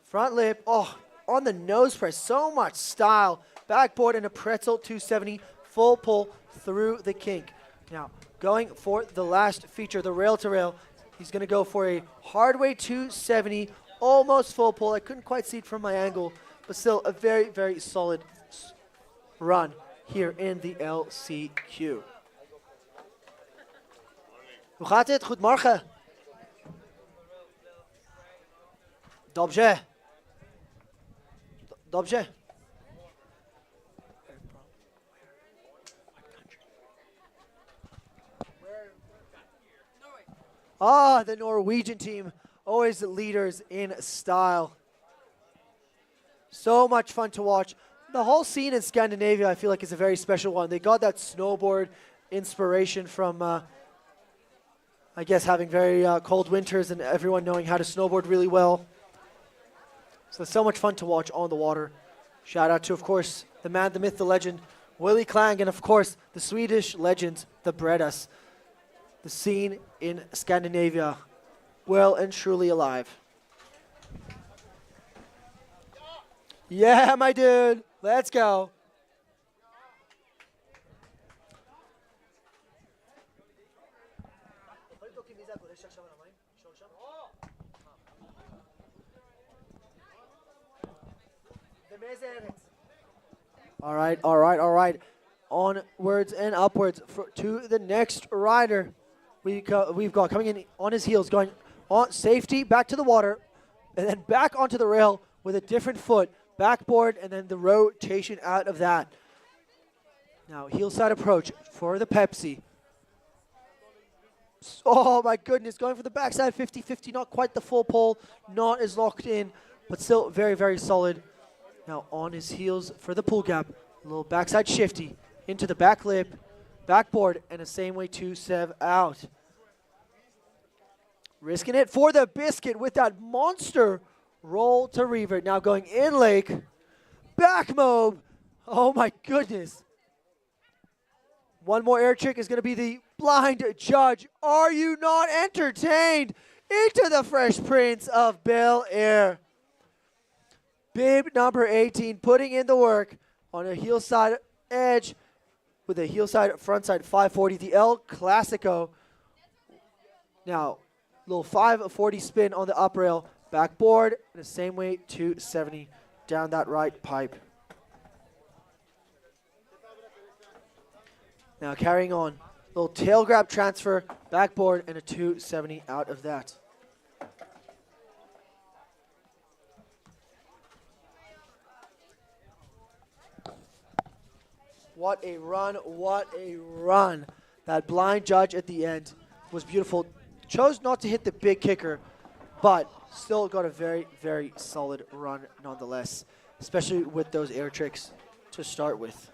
front lip. Oh, on the nose press. So much style. Backboard and a pretzel 270. Full pull through the kink. Now, going for the last feature, the rail to rail. He's going to go for a hard way 270. Almost full pull. I couldn't quite see it from my angle. But still a very, very solid run here in the LCQ. Hoe gaat het? Goedemorgen. Dobrze. Dobrze. Ah, the Norwegian team, always the leaders in style. So much fun to watch. The whole scene in Scandinavia, I feel like, is a very special one. They got that snowboard inspiration from, I guess, having very cold winters and everyone knowing how to snowboard really well. So it's so much fun to watch on the water. Shout out to, of course, the man, the myth, the legend, Willie Klang, and of course, the Swedish legend, the Bredas. The scene in Scandinavia, well and truly alive. Yeah, my dude. Let's go. All right, all right, all right. onwards and upwards to the next rider. We've got coming in on his heels, going on safety, back to the water, and then back onto the rail with a different foot, backboard, and then the rotation out of that. Now, heel side approach for the Pepsi. Oh my goodness, going for the backside 50-50, not quite the full pull, not as locked in, but still very, very solid. Now on his heels for the pull gap, a little backside shifty into the back lip, backboard, and a same way 2-7 out. Risking it for the biscuit with that monster roll to revert. Now going in lake, back mob. Oh my goodness. One more air trick is going to be the blind judge. Are you not entertained? Into the Fresh Prince of Bel-Air. Bib number 18 putting in the work on a heel side edge with a heel side front side 540, the El Clasico. Now, little 540 spin on the up rail, backboard, and the same way 270 down that right pipe. Now carrying on, little tail grab transfer, backboard, and a 270 out of that. What a run, what a run. That blind judge at the end was beautiful. Chose not to hit the big kicker, but still got a very, very solid run nonetheless, especially with those air tricks to start with.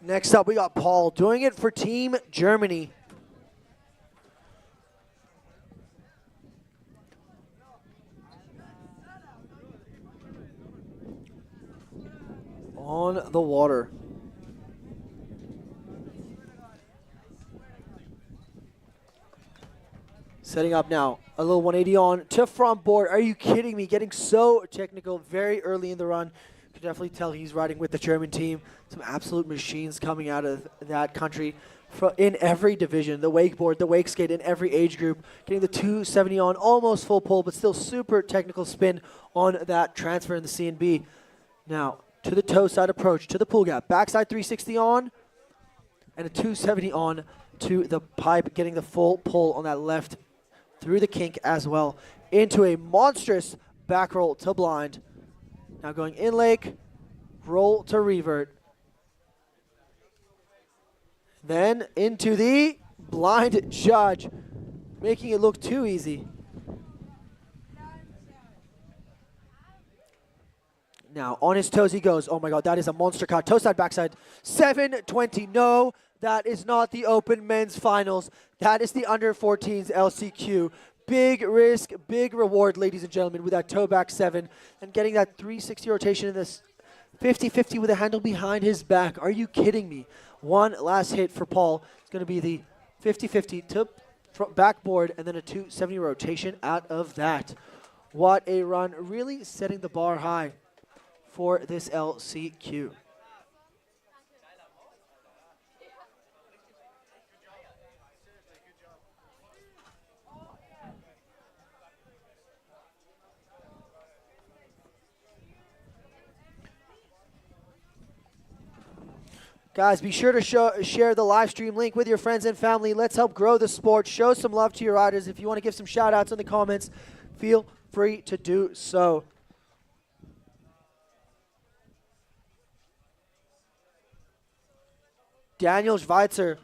Next up, we got Paul doing it for Team Germany. On the water. Setting up now. A little 180 on to front board. Are you kidding me? Getting so technical very early in the run. You can definitely tell he's riding with the German team. Some absolute machines coming out of that country in every division. The wakeboard, the wakeskate in every age group. Getting the 270 on, almost full pull, but still super technical spin on that transfer in the C&B. Now, to the toe side approach, to the pull gap. Backside 360 on, and a 270 on to the pipe, getting the full pull on that left through the kink as well. Into a monstrous back roll to blind. Now going in lake, roll to revert. Then into the blind judge, making it look too easy. Now on his toes he goes. Oh my god, that is a monster cut. Toe side, backside, 720. No, that is not the open men's finals. That is the under 14s LCQ. Big risk, big reward, ladies and gentlemen, with that toe back 7 and getting that 360 rotation in this 50-50 with a handle behind his back. Are you kidding me? One last hit for Paul. It's going to be the 50-50 to backboard and then a 270 rotation out of that. What a run. Really setting the bar high for this LCQ. Guys, be sure to share the live stream link with your friends and family. Let's help grow the sport. Show some love to your riders. If you want to give some shout outs in the comments, feel free to do so. Daniel Schweitzer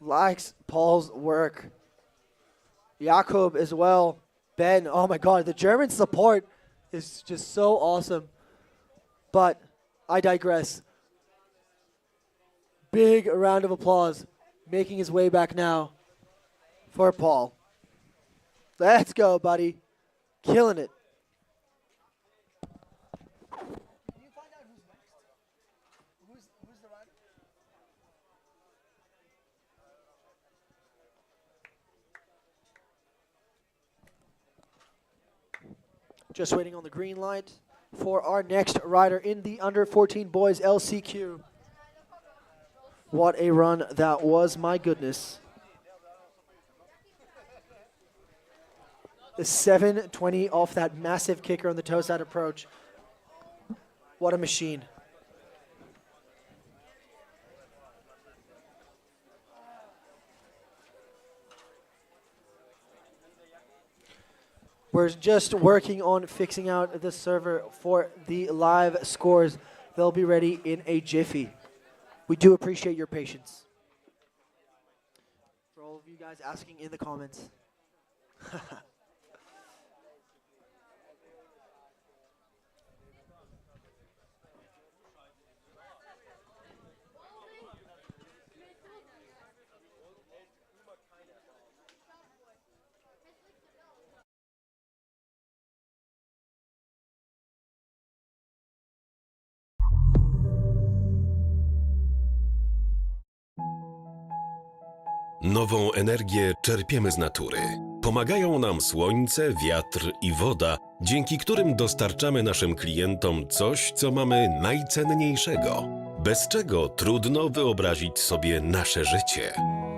Likes Paul's work. Jakob as well. Ben, oh my God, the German support is just so awesome. But I digress. Big round of applause. Making his way back now for Paul. Let's go, buddy. Killing it. Just waiting on the green light for our next rider in the under 14 boys LCQ. What a run that was, my goodness. The 720 off that massive kicker on the toe side approach. What a machine. We're just working on fixing out the server for the live scores. They'll be ready in a jiffy. We do appreciate your patience. For all of you guys asking in the comments. Nową energię czerpiemy z natury. Pomagają nam słońce, wiatr i woda, dzięki którym dostarczamy naszym klientom coś, co mamy najcenniejszego, bez czego trudno wyobrazić sobie nasze życie.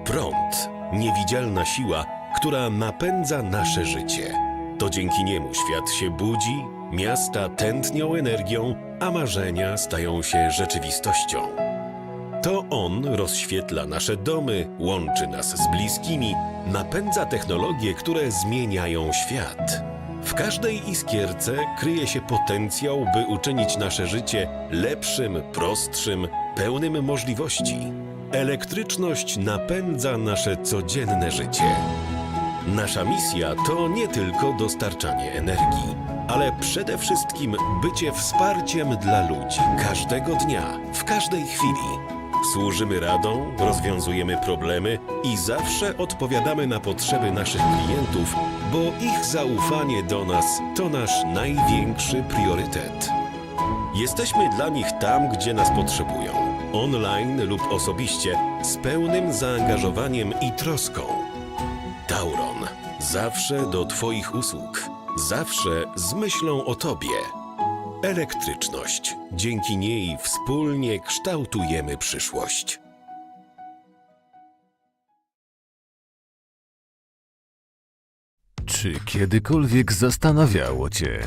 Prąd, niewidzialna siła, która napędza nasze życie. To dzięki niemu świat się budzi, miasta tętnią energią, a marzenia stają się rzeczywistością. To on rozświetla nasze domy, łączy nas z bliskimi, napędza technologie, które zmieniają świat. W każdej iskierce kryje się potencjał, by uczynić nasze życie lepszym, prostszym, pełnym możliwości. Elektryczność napędza nasze codzienne życie. Nasza misja to nie tylko dostarczanie energii, ale przede wszystkim bycie wsparciem dla ludzi każdego dnia, w każdej chwili. Służymy radą, rozwiązujemy problemy i zawsze odpowiadamy na potrzeby naszych klientów, bo ich zaufanie do nas to nasz największy priorytet. Jesteśmy dla nich tam, gdzie nas potrzebują, online lub osobiście, z pełnym zaangażowaniem i troską. Tauron, zawsze do Twoich usług, zawsze z myślą o Tobie. Elektryczność. Dzięki niej wspólnie kształtujemy przyszłość. Czy kiedykolwiek zastanawiało Cię,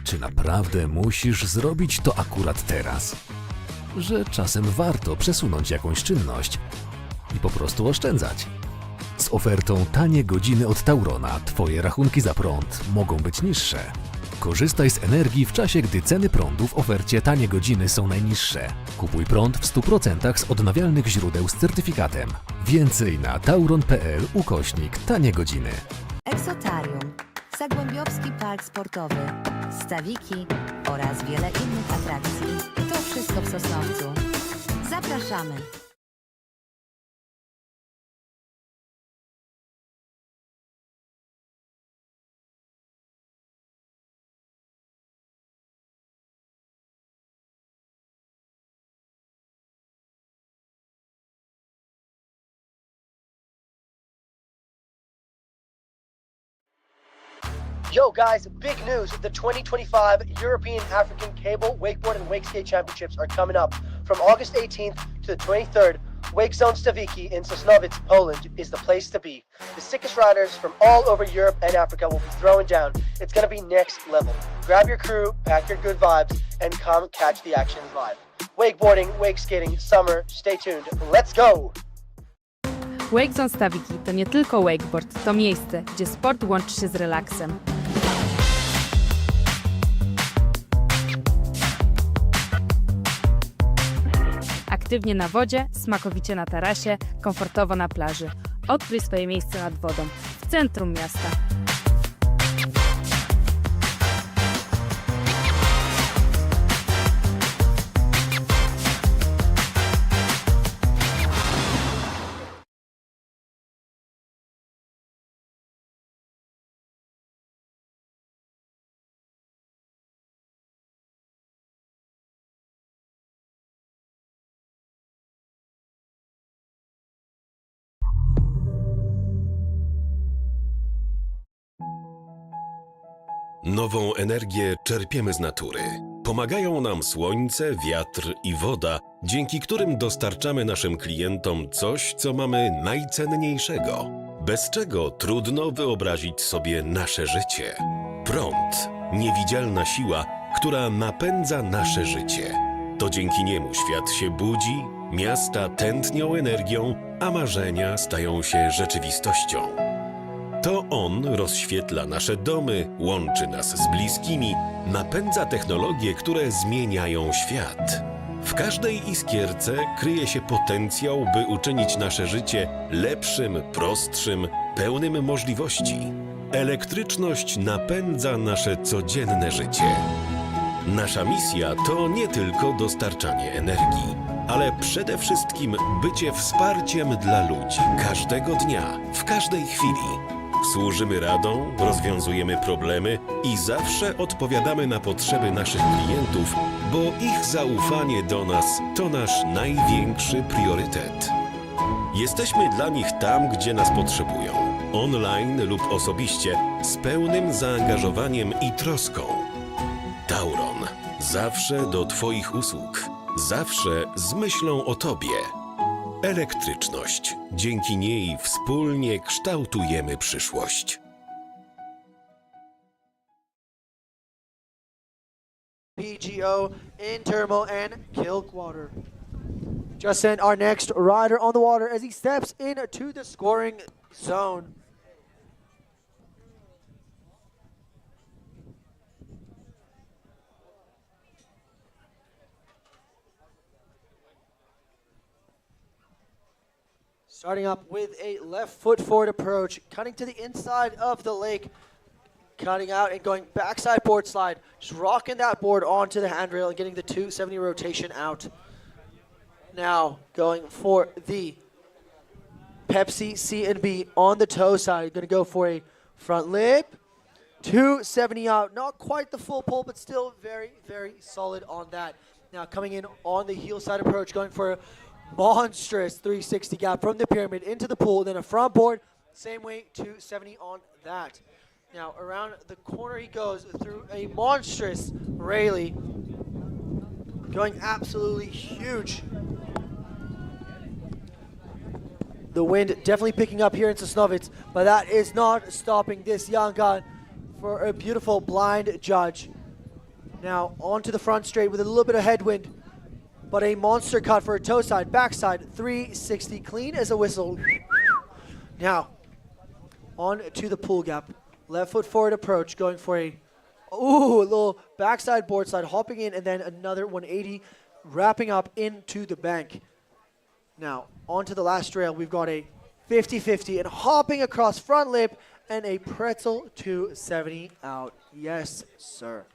czy naprawdę musisz zrobić to akurat teraz? Że czasem warto przesunąć jakąś czynność i po prostu oszczędzać. Z ofertą tanie godziny od Taurona Twoje rachunki za prąd mogą być niższe. Korzystaj z energii w czasie, gdy ceny prądu w ofercie tanie godziny są najniższe. Kupuj prąd w 100% z odnawialnych źródeł z certyfikatem. Więcej na tauron.pl/tanie godziny. Eksotarium, Zagłębiowski Park Sportowy, Stawiki oraz wiele innych atrakcji. To wszystko w Sosnowcu. Zapraszamy! Yo guys, big news. The 2025 European African Cable, Wakeboard and Wakeskate Championships are coming up. From August 18th to the 23rd, Wake Zone Stawiki in Sosnowiec, Poland is the place to be. The sickest riders from all over Europe and Africa will be throwing down. It's going to be next level. Grab your crew, pack your good vibes, and come catch the action live. Wakeboarding, wakeskating, summer, stay tuned. Let's go! Wake Zone Stawiki to nie tylko wakeboard, to miejsce, gdzie sport łączy się z relaksem. Aktywnie na wodzie, smakowicie na tarasie, komfortowo na plaży. Odkryj swoje miejsce nad wodą, w centrum miasta. Nową energię czerpiemy z natury. Pomagają nam słońce, wiatr i woda, dzięki którym dostarczamy naszym klientom coś, co mamy najcenniejszego, bez czego trudno wyobrazić sobie nasze życie. Prąd, niewidzialna siła, która napędza nasze życie. To dzięki niemu świat się budzi, miasta tętnią energią, a marzenia stają się rzeczywistością. To on rozświetla nasze domy, łączy nas z bliskimi, napędza technologie, które zmieniają świat. W każdej iskierce kryje się potencjał, by uczynić nasze życie lepszym, prostszym, pełnym możliwości. Elektryczność napędza nasze codzienne życie. Nasza misja to nie tylko dostarczanie energii, ale przede wszystkim bycie wsparciem dla ludzi każdego dnia, w każdej chwili. Służymy radą, rozwiązujemy problemy i zawsze odpowiadamy na potrzeby naszych klientów, bo ich zaufanie do nas to nasz największy priorytet. Jesteśmy dla nich tam, gdzie nas potrzebują, online lub osobiście, z pełnym zaangażowaniem i troską. Tauron, zawsze do Twoich usług, zawsze z myślą o Tobie. Elektryczność. Dzięki niej wspólnie kształtujemy przyszłość. PGO in Thermal and Kilkwater. Just sent our next rider on the water as he steps into the scoring zone. Starting up with a left foot forward approach, cutting to the inside of the lake, cutting out and going backside board slide, just rocking that board onto the handrail and getting the 270 rotation out. Now going for the Pepsi C and B on the toe side, going to go for a front lip, 270 out, not quite the full pull, but still very, very solid on that. Now coming in on the heel side approach, going for a monstrous 360 gap from the pyramid into the pool, then a front board, same way, 270 on that. Now around the corner he goes through a monstrous Rayleigh, going absolutely huge. The wind definitely picking up here in Sosnovitz, but that is not stopping this young gun for a beautiful blind judge. Now onto the front straight with a little bit of headwind, but a monster cut for a toe side, backside, 360, clean as a whistle. Now, on to the pool gap. Left foot forward approach, going for a little backside board slide, hopping in, and then another 180, wrapping up into the bank. Now, onto the last rail, we've got a 50-50, and hopping across front lip, and a pretzel 270 out. Yes, sir.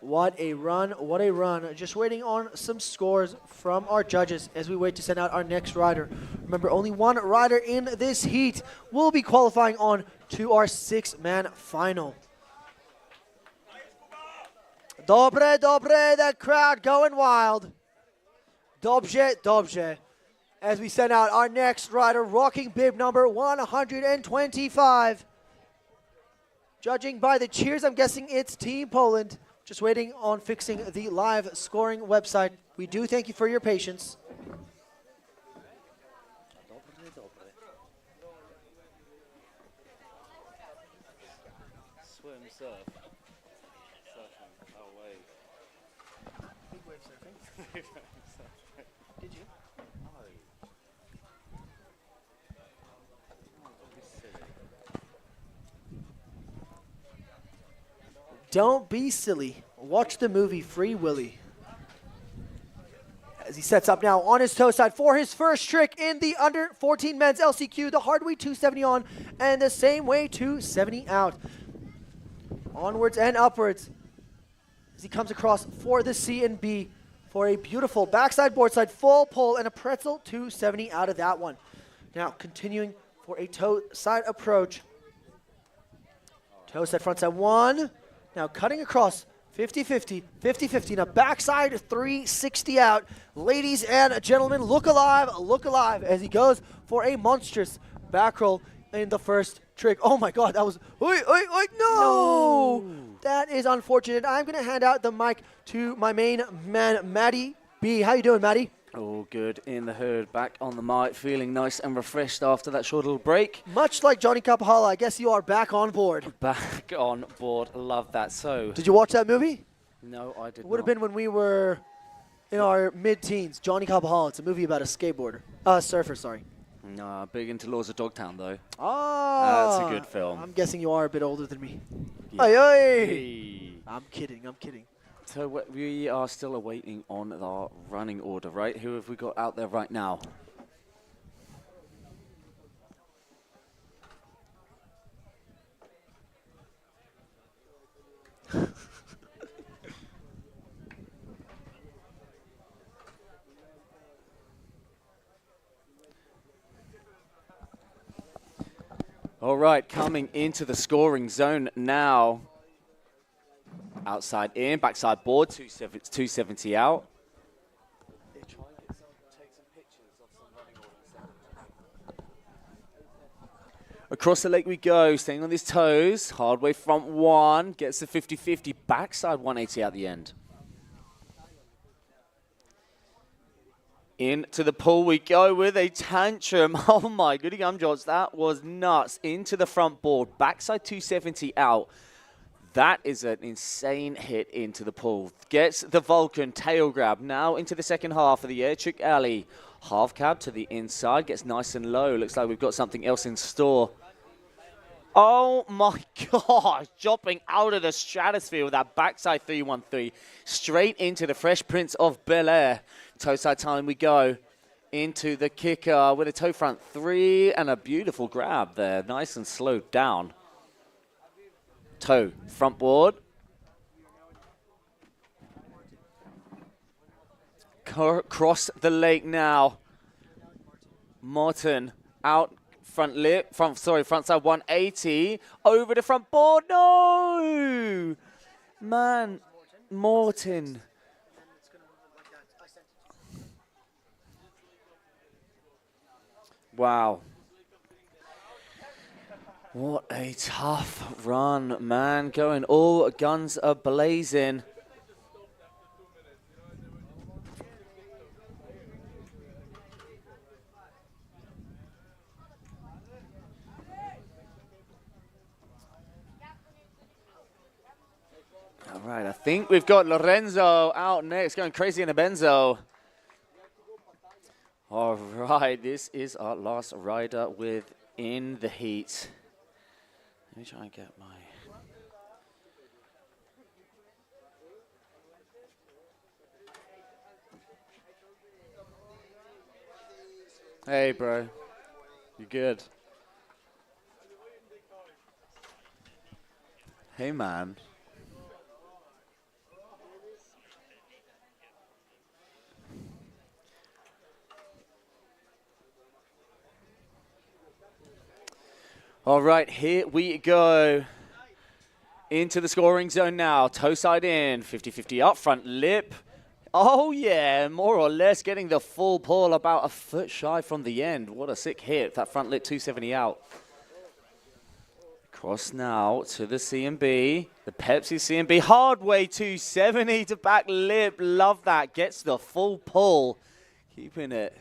What a run, what a run. Just waiting on some scores from our judges as we wait to send out our next rider. Remember, only one rider in this heat will be qualifying on to our 6-man final. Dobre, dobre, that crowd going wild. Dobrze, dobrze. As we send out our next rider, rocking bib number 125. Judging by the cheers, I'm guessing it's Team Poland. Just waiting on fixing the live scoring website. We do thank you for your patience. Swim, surf. Surfing. Oh, wave. Big wave surfing. Did you? No. Oh, don't be silly. Don't be silly. Watch the movie Free Willy. As he sets up now on his toe side for his first trick in the under 14 men's LCQ, the hard way 270 on and the same way 270 out. Onwards and upwards as he comes across for the C and B for a beautiful backside, board side, full pull and a pretzel 270 out of that one. Now continuing for a toe side approach. Toe side, front side, one. Now cutting across 50-50, 50-50, and a backside 360 out. Ladies and gentlemen, look alive as he goes for a monstrous back roll in the first trick. Oh my God, that was, no! That is unfortunate. I'm gonna hand out the mic to my main man, Matty B. How you doing, Matty? All good in the hood, back on the mic, feeling nice and refreshed after that short little break. Much like Johnny Kapahala, I guess you are back on board. Back on board, love that. So, did you watch that movie? No, I did not. It would have been when we were in our mid-teens. Johnny Kapahala, it's a movie about a skateboarder. Surfer, sorry. Nah, big into Laws of Dogtown, though. Oh. That's a good film. I'm guessing you are a bit older than me. Yeah. Hey. I'm kidding. So we are still awaiting on our running order, right? Who have we got out there right now? All right, coming into the scoring zone now. Outside in, backside board, 270 out. Across the lake we go, staying on his toes. Hard way front one, gets the 50-50, backside 180 at the end. Into the pool we go with a tantrum. Oh my goody gumdrops, that was nuts. Into the front board, backside 270 out. That is an insane hit into the pool. Gets the Vulcan tail grab. Now into the second half of the air trick alley. Half cab to the inside. Gets nice and low. Looks like we've got something else in store. Oh my gosh. Dropping out of the stratosphere with that backside 313. Straight into the Fresh Prince of Bel-Air. Toe side time we go. Into the kicker with a toe front 3 and a beautiful grab there. Nice and slowed down. Toe, front board. Cross the lake now. Martin out front side 180. Over the front board. No! Man, Morton. Wow. What a tough run, man. Going all guns are blazing. All right, I think we've got Lorenzo out next, going crazy in the benzo. All right, this is our last rider within the heat. Let me try and get my... Hey, bro. You good? Hey, man. All right, here we go. Into the scoring zone now. Toe side in, 50-50 up, front lip. Oh yeah, more or less getting the full pull, about a foot shy from the end. What a sick hit, that front lip 270 out. Cross now to the C&B, the Pepsi C&B. Hard way 270 to back lip, love that. Gets the full pull, keeping it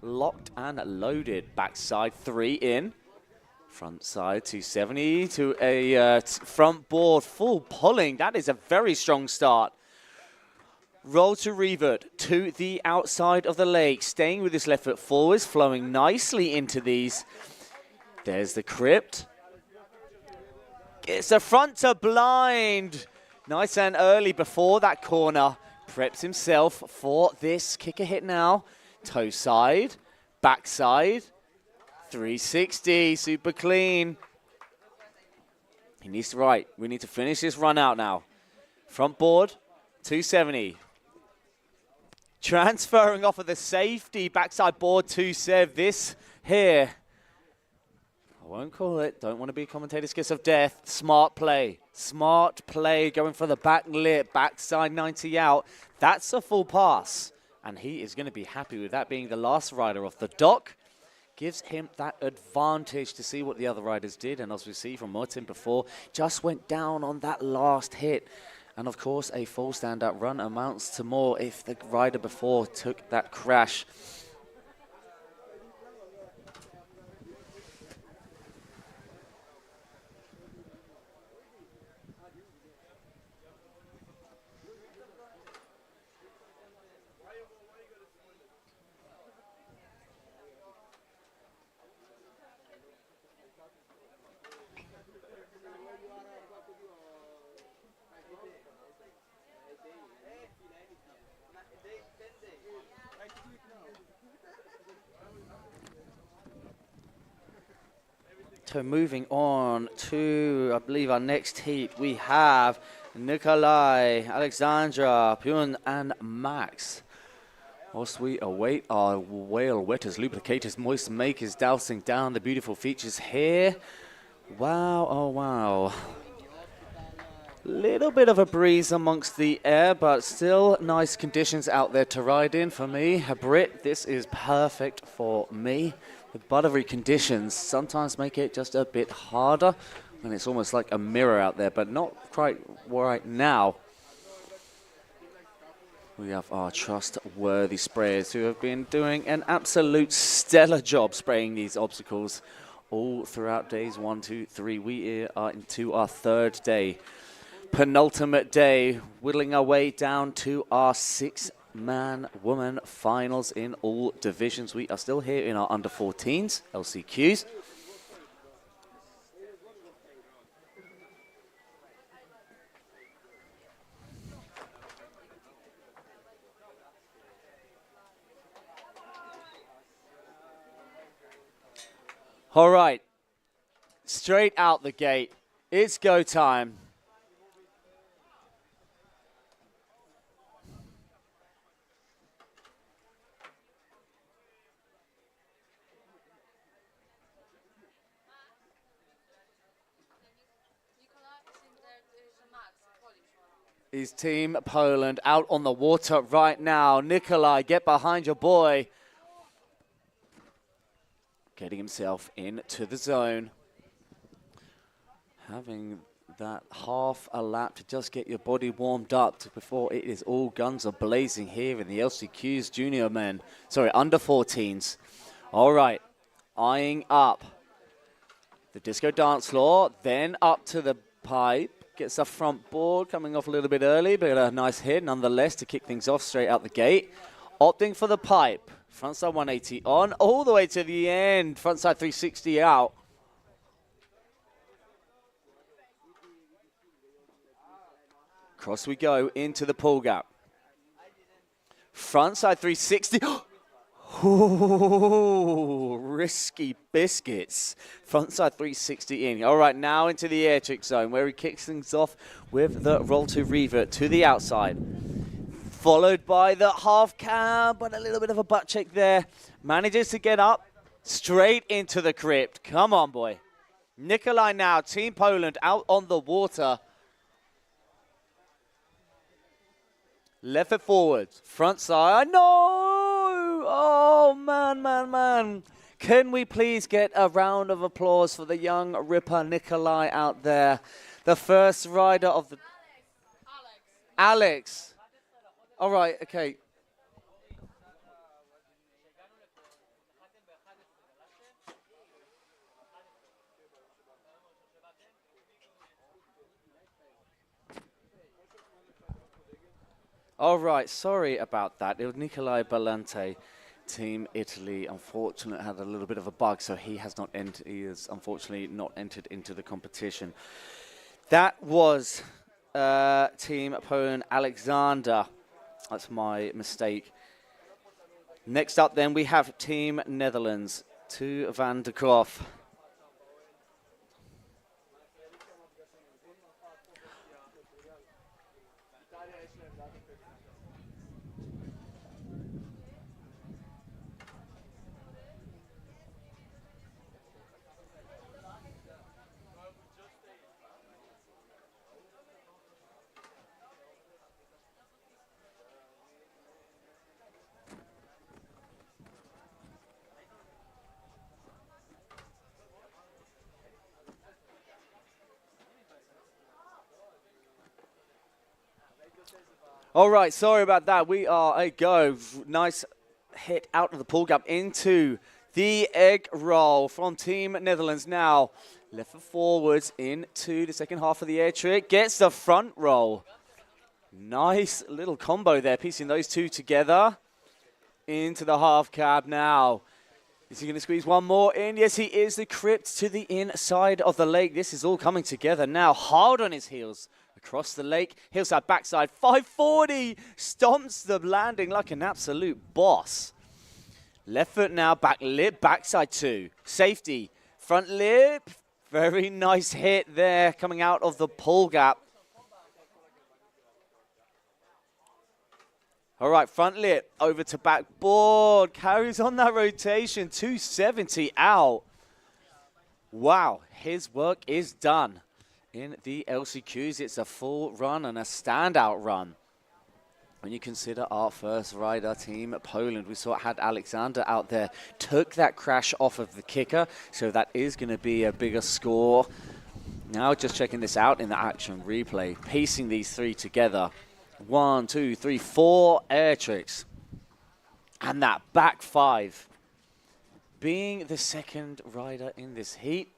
locked and loaded. Backside 3 in. Front side 270 to a front board full pulling. That is a very strong start. Roll to revert to the outside of the lake. Staying with his left foot forwards, flowing nicely into these. There's the crypt. It's a front to blind. Nice and early before that corner. Preps himself for this kicker hit now. Toe side, backside, 360, super clean. He needs to, right, we need to finish this run out now. Front board, 270. Transferring off of the safety, backside board, 270. This here, I won't call it, don't want to be a commentator's kiss of death. Smart play, going for the back lip, backside 90 out. That's a full pass, and he is going to be happy with that being the last rider off the dock. Gives him that advantage to see what the other riders did, and as we see from Martin before, just went down on that last hit. And of course, a full stand-up run amounts to more if the rider before took that crash. So moving on to, I believe, our next heat, we have Nikolai, Alexandra, Pune, and Max. Whilst we await our whale wetters, lubricators, moist makers, dousing down the beautiful features here. Wow, oh wow. Little bit of a breeze amongst the air, but still nice conditions out there to ride in for me. A Brit, this is perfect for me. The buttery conditions sometimes make it just a bit harder, and it's almost like a mirror out there, but not quite right now. We have our trustworthy sprayers who have been doing an absolute stellar job spraying these obstacles all throughout days 1, 2, 3. We are into our third day, penultimate day, whittling our way down to our 6-man woman finals in all divisions. We are still here in our under 14s, LCQs. All right, straight out the gate, it's go time. Is Team Poland out on the water right now. Nikolai, get behind your boy. Getting himself into the zone. Having that half a lap to just get your body warmed up before it is all guns are blazing here in the LCQs junior men. Sorry, under 14s. All right, eyeing up the disco dance floor, then up to the pipe. Gets the front board, coming off a little bit early, but a nice hit nonetheless to kick things off straight out the gate. Opting for the pipe. Frontside 180 on, all the way to the end. Frontside 360 out. Across we go into the pull gap. Frontside 360. Ooh, risky biscuits. Frontside 360 in. All right, now into the air trick zone where he kicks things off with the roll to revert to the outside. Followed by the half cab, but a little bit of a butt check there. Manages to get up straight into the crypt. Come on, boy. Nikolai now, Team Poland out on the water. Left foot forward, front side. No! Oh, man. Can we please get a round of applause for the young ripper Nikolai out there? The first rider of the... Alex. All right, okay. All right, sorry about that. It was Nicolai Ballante, Team Italy. Unfortunately, had a little bit of a bug, so he has not entered. He is unfortunately not entered into the competition. That was Team Poland, Alexander. That's my mistake. Next up then we have Team Netherlands, to Van der Kroff. All right, sorry about that. We are a go. Nice hit out of the pull gap into the egg roll from Team Netherlands. Now, left foot forwards into the second half of the air trick. Gets the front roll. Nice little combo there, piecing those two together into the half cab now. Is he going to squeeze one more in? Yes, he is. The crypt to the inside of the lake. This is all coming together now. Hard on his heels. Across the lake, hillside, backside, 540, stomps the landing like an absolute boss. Left foot now, back lip, backside two, safety, front lip, very nice hit there coming out of the pull gap. All right, front lip, over to backboard, carries on that rotation, 270 out. Wow, his work is done. In the LCQs, it's a full run and a standout run. When you consider our first rider, Team Poland, we saw it had Alexander out there, took that crash off of the kicker, so that is going to be a bigger score. Now just checking this out in the action replay, piecing these three together. 1, 2, 3, 4 air tricks. And that back five. Being the second rider in this heat,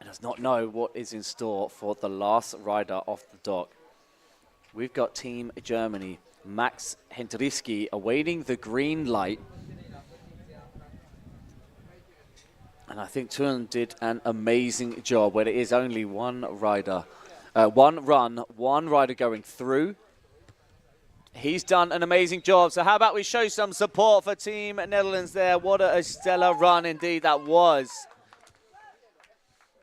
does not know what is in store for the last rider off the dock. We've got Team Germany, Max Hendriski, awaiting the green light. And I think Tuan did an amazing job where there is only one rider, one run, one rider going through. He's done an amazing job. So how about we show some support for Team Netherlands there? What a stellar run indeed that was.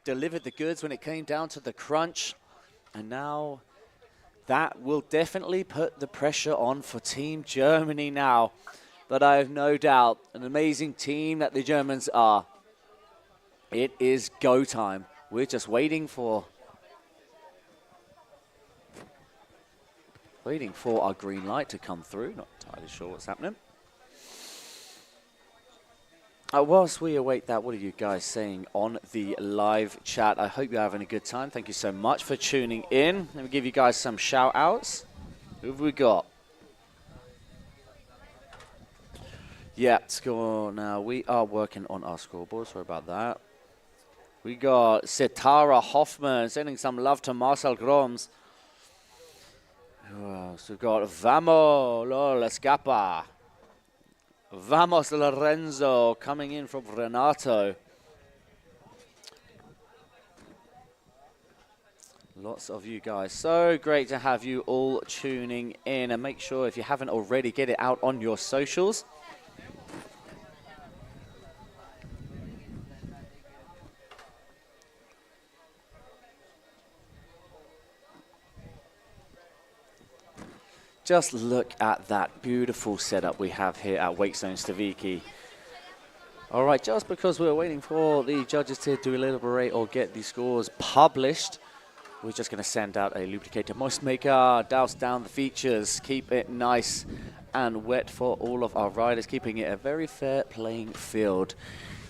Delivered the goods when it came down to the crunch, and now that will definitely put the pressure on for Team Germany now. But I have no doubt, an amazing team that the Germans are. It is go time. We're just waiting for our green light to come through. Not entirely sure what's happening. Whilst we await that, what are you guys saying on the live chat? I hope you're having a good time. Thank you so much for tuning in. Let me give you guys some shout outs. Who have we got? Yeah, score now. We are working on our scoreboard. Sorry about that. We got Setara Hoffman sending some love to Marcel Groms. Who else? We've got Vamo L'escapa. Vamos Lorenzo coming in from Renato. Lots of you guys. So great to have you all tuning in. And make sure, if you haven't already, get it out on your socials. Just look at that beautiful setup we have here at Wakestone Stawiki. All right, just because we're waiting for the judges to deliberate or get the scores published, we're just going to send out a lubricated moist maker, douse down the features, keep it nice and wet for all of our riders, keeping it a very fair playing field.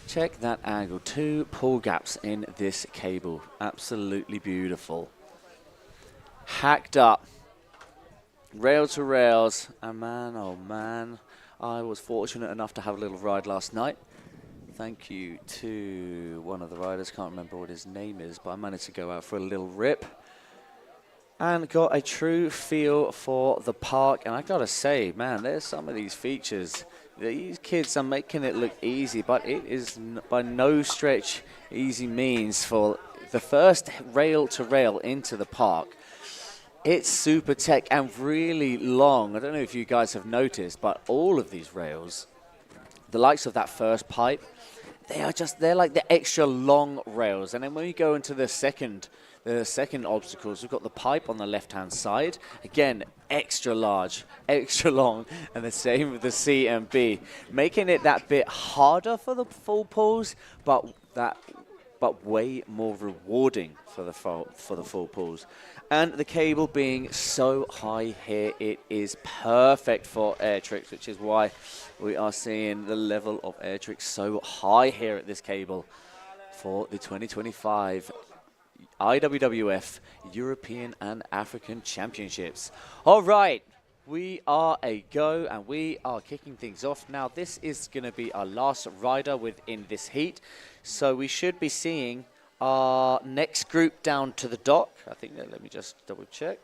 Check that angle, 2 pull gaps in this cable. Absolutely beautiful. Hacked up. Rail to rails, and man, oh man, I was fortunate enough to have a little ride last night. Thank you to one of the riders, can't remember what his name is, but I managed to go out for a little rip and got a true feel for the park. And I gotta say, man, there's some of these features. These kids are making it look easy, but it is by no stretch easy means for the first rail to rail into the park. It's super tech and really long. I don't know if you guys have noticed, but all of these rails, the likes of that first pipe, they're like the extra long rails. And then when we go into the second obstacles, we've got the pipe on the left-hand side. Again, extra large, extra long, and the same with the C and B, making it that bit harder for the full pulls, but way more rewarding for the full pulls. And the cable being so high here, it is perfect for air tricks, which is why we are seeing the level of air tricks so high here at this cable for the 2025 IWWF European and African Championships. All right, we are a go and we are kicking things off. Now, this is going to be our last rider within this heat, so we should be seeing our next group down to the dock. I think that, let me just double check.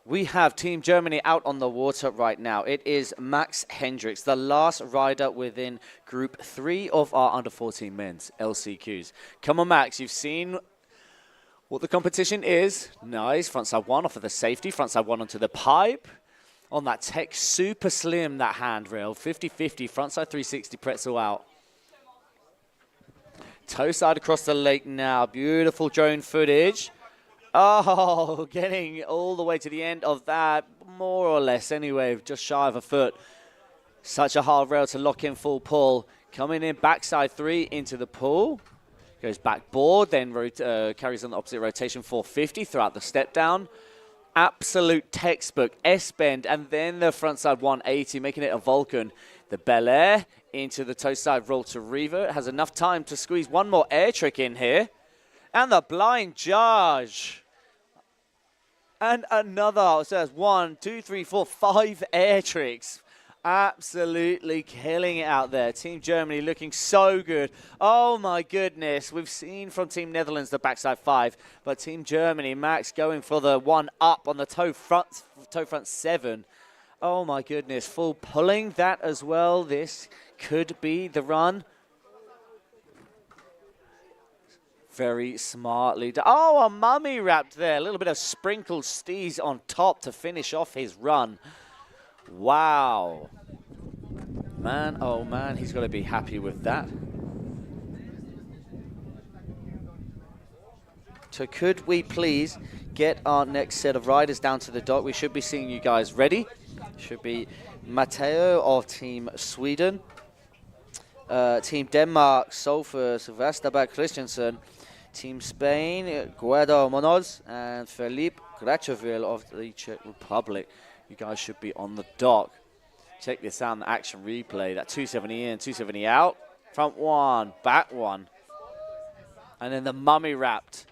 We have Team Germany out on the water right now. It is Max Hendricks, the last rider within Group 3 of our under-14 men's LCQs. Come on, Max, you've seen what the competition is. Nice, frontside one off of the safety, frontside one onto the pipe. On that tech, super slim, that handrail, 50-50, frontside 360 pretzel out. Toe side across the lake now, beautiful drone footage. Oh, getting all the way to the end of that, more or less anyway, just shy of a foot. Such a hard rail to lock in full pull. Coming in backside 3 into the pull. Goes backboard, then carries on the opposite rotation 450 throughout the step down. Absolute textbook S-bend, and then the frontside 180, making it a Vulcan. The Bel Air into the toe side roll to revert. Has enough time to squeeze one more air trick in here. And the blind charge. And another, so that's 1, 2, 3, 4, 5 air tricks. Absolutely killing it out there. Team Germany looking so good. Oh my goodness. We've seen from Team Netherlands the backside 5, but Team Germany, Max going for the one up on the toe front 7. Oh my goodness. Full pulling that as well. This could be the run. Very smartly done. Oh, a mummy wrapped there. A little bit of sprinkled steez on top to finish off his run. Wow. Man, oh man, he's got to be happy with that. So could we please get our next set of riders down to the dock? We should be seeing you guys ready. Should be Matteo of Team Sweden. Team Denmark, Solfus, Vesterberg Christensen. Team Spain, Guido Monoz and Felipe Gracheville of the Czech Republic. You guys should be on the dock. Check this out, the action replay. That 270 in, 270 out. Front one, back one. And then the mummy wrapped.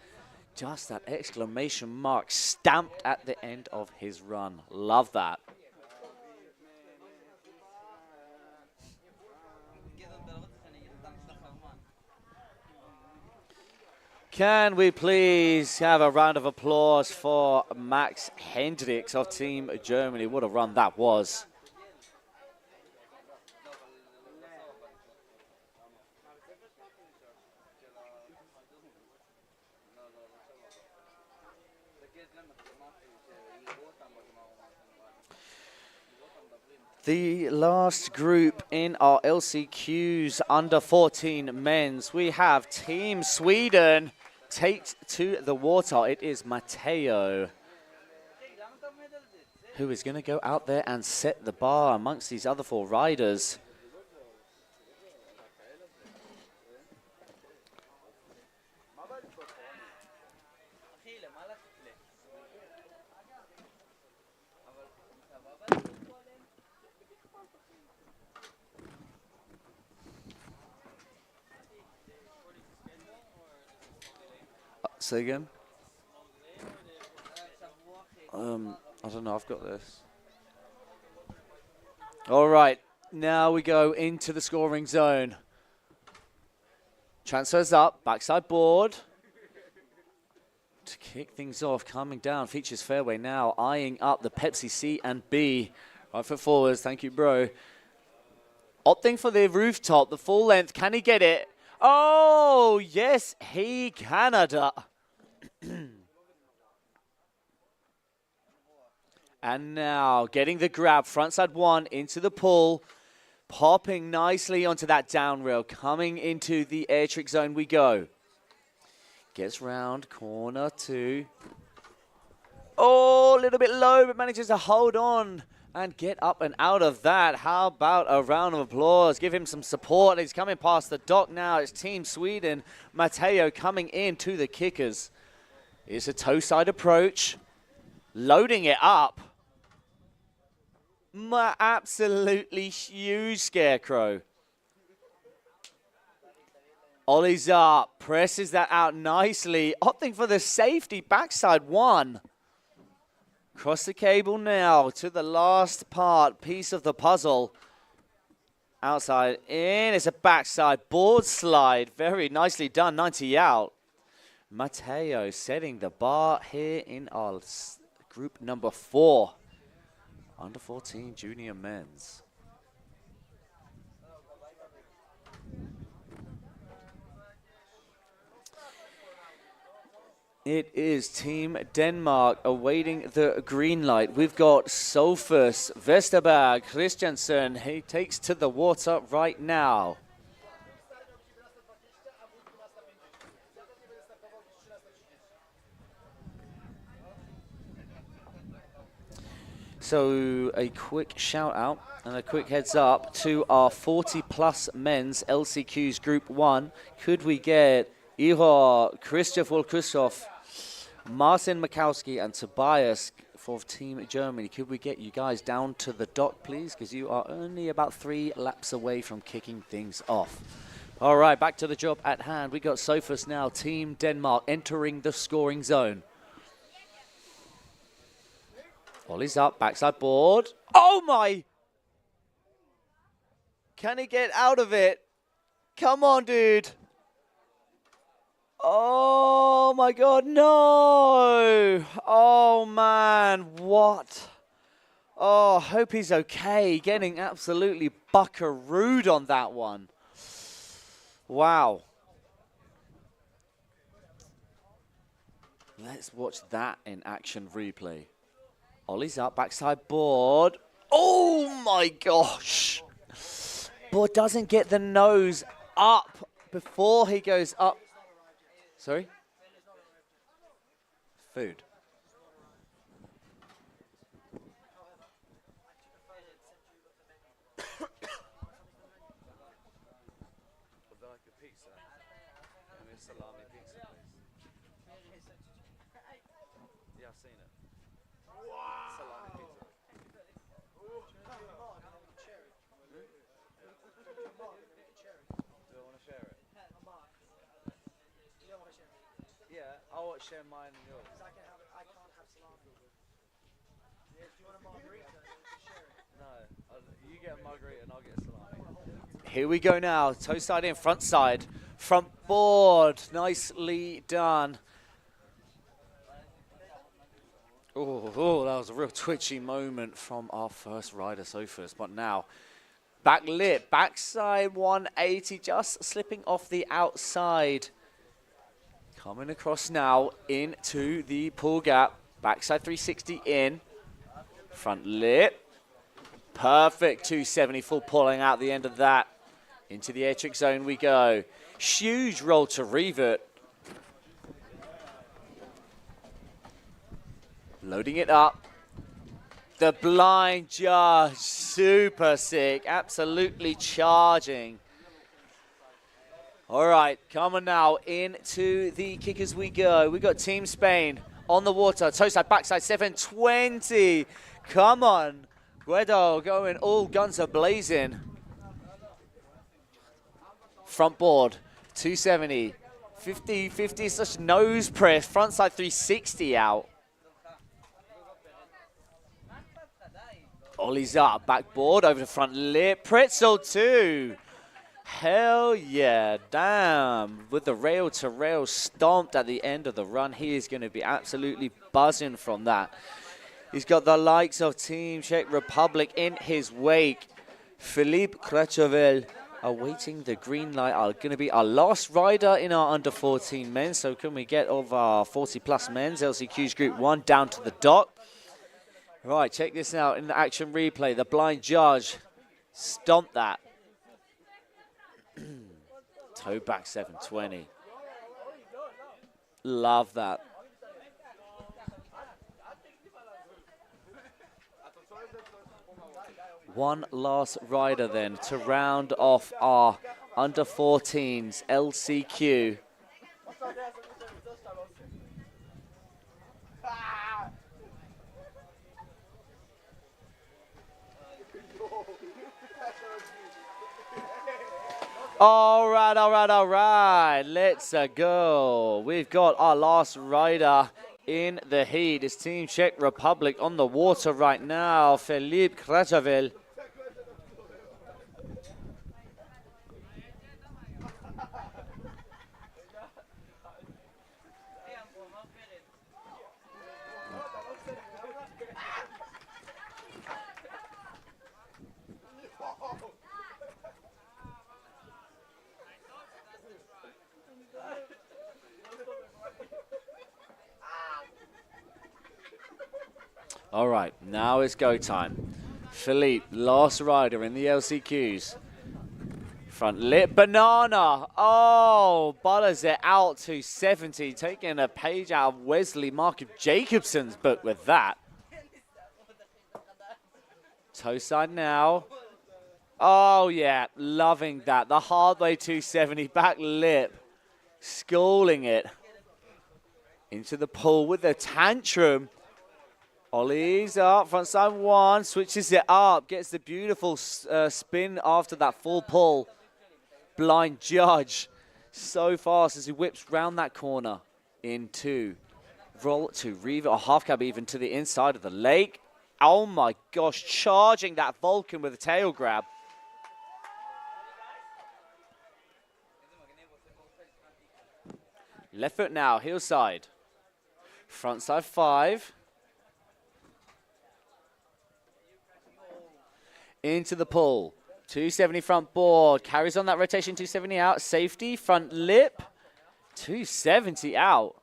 Just that exclamation mark stamped at the end of his run. Love that. Can we please have a round of applause for Max Hendricks of Team Germany? What a run that was. The last group in our LCQs under 14 men's, we have Team Sweden takes to the water. It is Matteo who is going to go out there and set the bar amongst these other 4 riders. Say again? I don't know, I've got this. All right, now we go into the scoring zone. Transfers up, backside board. to kick things off, coming down, features fairway now, eyeing up the Pepsi C and B. Right foot forwards, thank you, bro. Opting for the rooftop, the full length, can he get it? Oh, yes, he Canada. And now getting the grab, frontside one into the pull, popping nicely onto that down rail, coming into the air trick zone we go. Gets round, corner two. Oh, a little bit low, but manages to hold on and get up and out of that. How about a round of applause? Give him some support. He's coming past the dock now. It's Team Sweden. Matteo coming in to the kickers. It's a toe side approach. Loading it up. Absolutely huge Scarecrow. Ollies up, presses that out nicely, opting for the safety backside one. Cross the cable now to the last piece of the puzzle. Outside in, it's a backside board slide. Very nicely done, 90 out. Matteo setting the bar here in our group number 4. Under 14 junior men's. It is Team Denmark awaiting the green light. We've got Sofus, Vesterberg, Christiansen. He takes to the water right now. So a quick shout out and a quick heads up to our 40+ men's LCQs Group 1. Could we get Ihor, Christoph, Martin Makowski and Tobias for Team Germany? Could we get you guys down to the dock, please? Because you are only about 3 laps away from kicking things off. All right, back to the job at hand. We got Sofus now, Team Denmark entering the scoring zone. Ollie's up, backside board. Oh my! Can he get out of it? Come on, dude. Oh my God, no! Oh man, what? Oh, hope he's okay. Getting absolutely buckarooed on that one. Wow. Let's watch that in action replay. Ollie's up, backside board. Oh my gosh. Board doesn't get the nose up before he goes up. Sorry? Food. Yeah, I've seen it. Salami pizza. Do I want to share it? Yeah, I'll share mine and yours. I can't have salami. Do you want a margarita? Share it. No, you get a margarita and I'll get a salami. Here we go now. Toe side in, front side. Front board. Nicely done. Oh, that was a real twitchy moment from our first rider, Sofus. But now, back lip, backside 180, just slipping off the outside. Coming across now into the pull gap. Backside 360 in. Front lip. Perfect 270 full pulling out the end of that. Into the air trick zone we go. Huge roll to revert. Loading it up. The blind just super sick. Absolutely charging. All right, come on now. Into the kickers we go. We got Team Spain on the water. Toe side, backside 720. Come on. Guido going all guns are blazing. Front board, 270. 50-50, such nose press. Front side 360 out. Ollie's up, backboard over the front lip. Pretzel 2. Hell yeah, damn. With the rail-to-rail stomped at the end of the run, he is going to be absolutely buzzing from that. He's got the likes of Team Czech Republic in his wake. Philippe Krachovel awaiting the green light are going to be our last rider in our under 14 men. So can we get of our 40 plus men's LCQ's group 1 down to the dock? Right, check this out in the action replay. The blind judge stomped that. Toe back 720. Love that. One last rider then to round off our under 14s LCQ. All right. Let's go. We've got our last rider in the heat. It's Team Czech Republic on the water right now. Philippe Krachovel. All right, now it's go time. Philippe, last rider in the LCQs. Front lip banana. Oh, butters it out to 70, taking a page out of Wesley Mark Jacobson's book with that. Toe side now. Oh, yeah, loving that. The hard way 270, back lip, schooling it. Into the pool with a tantrum. Ollies up, front side 1, switches it up, gets the beautiful spin after that full pull. Blind judge, so fast as he whips round that corner. In 2, roll to Reva, or half cab even to the inside of the lake. Oh my gosh, charging that Vulcan with a tail grab. Left foot now, heel side. Front side 5. Into the pull. 270 front board. Carries on that rotation, 270 out. Safety, front lip. 270 out.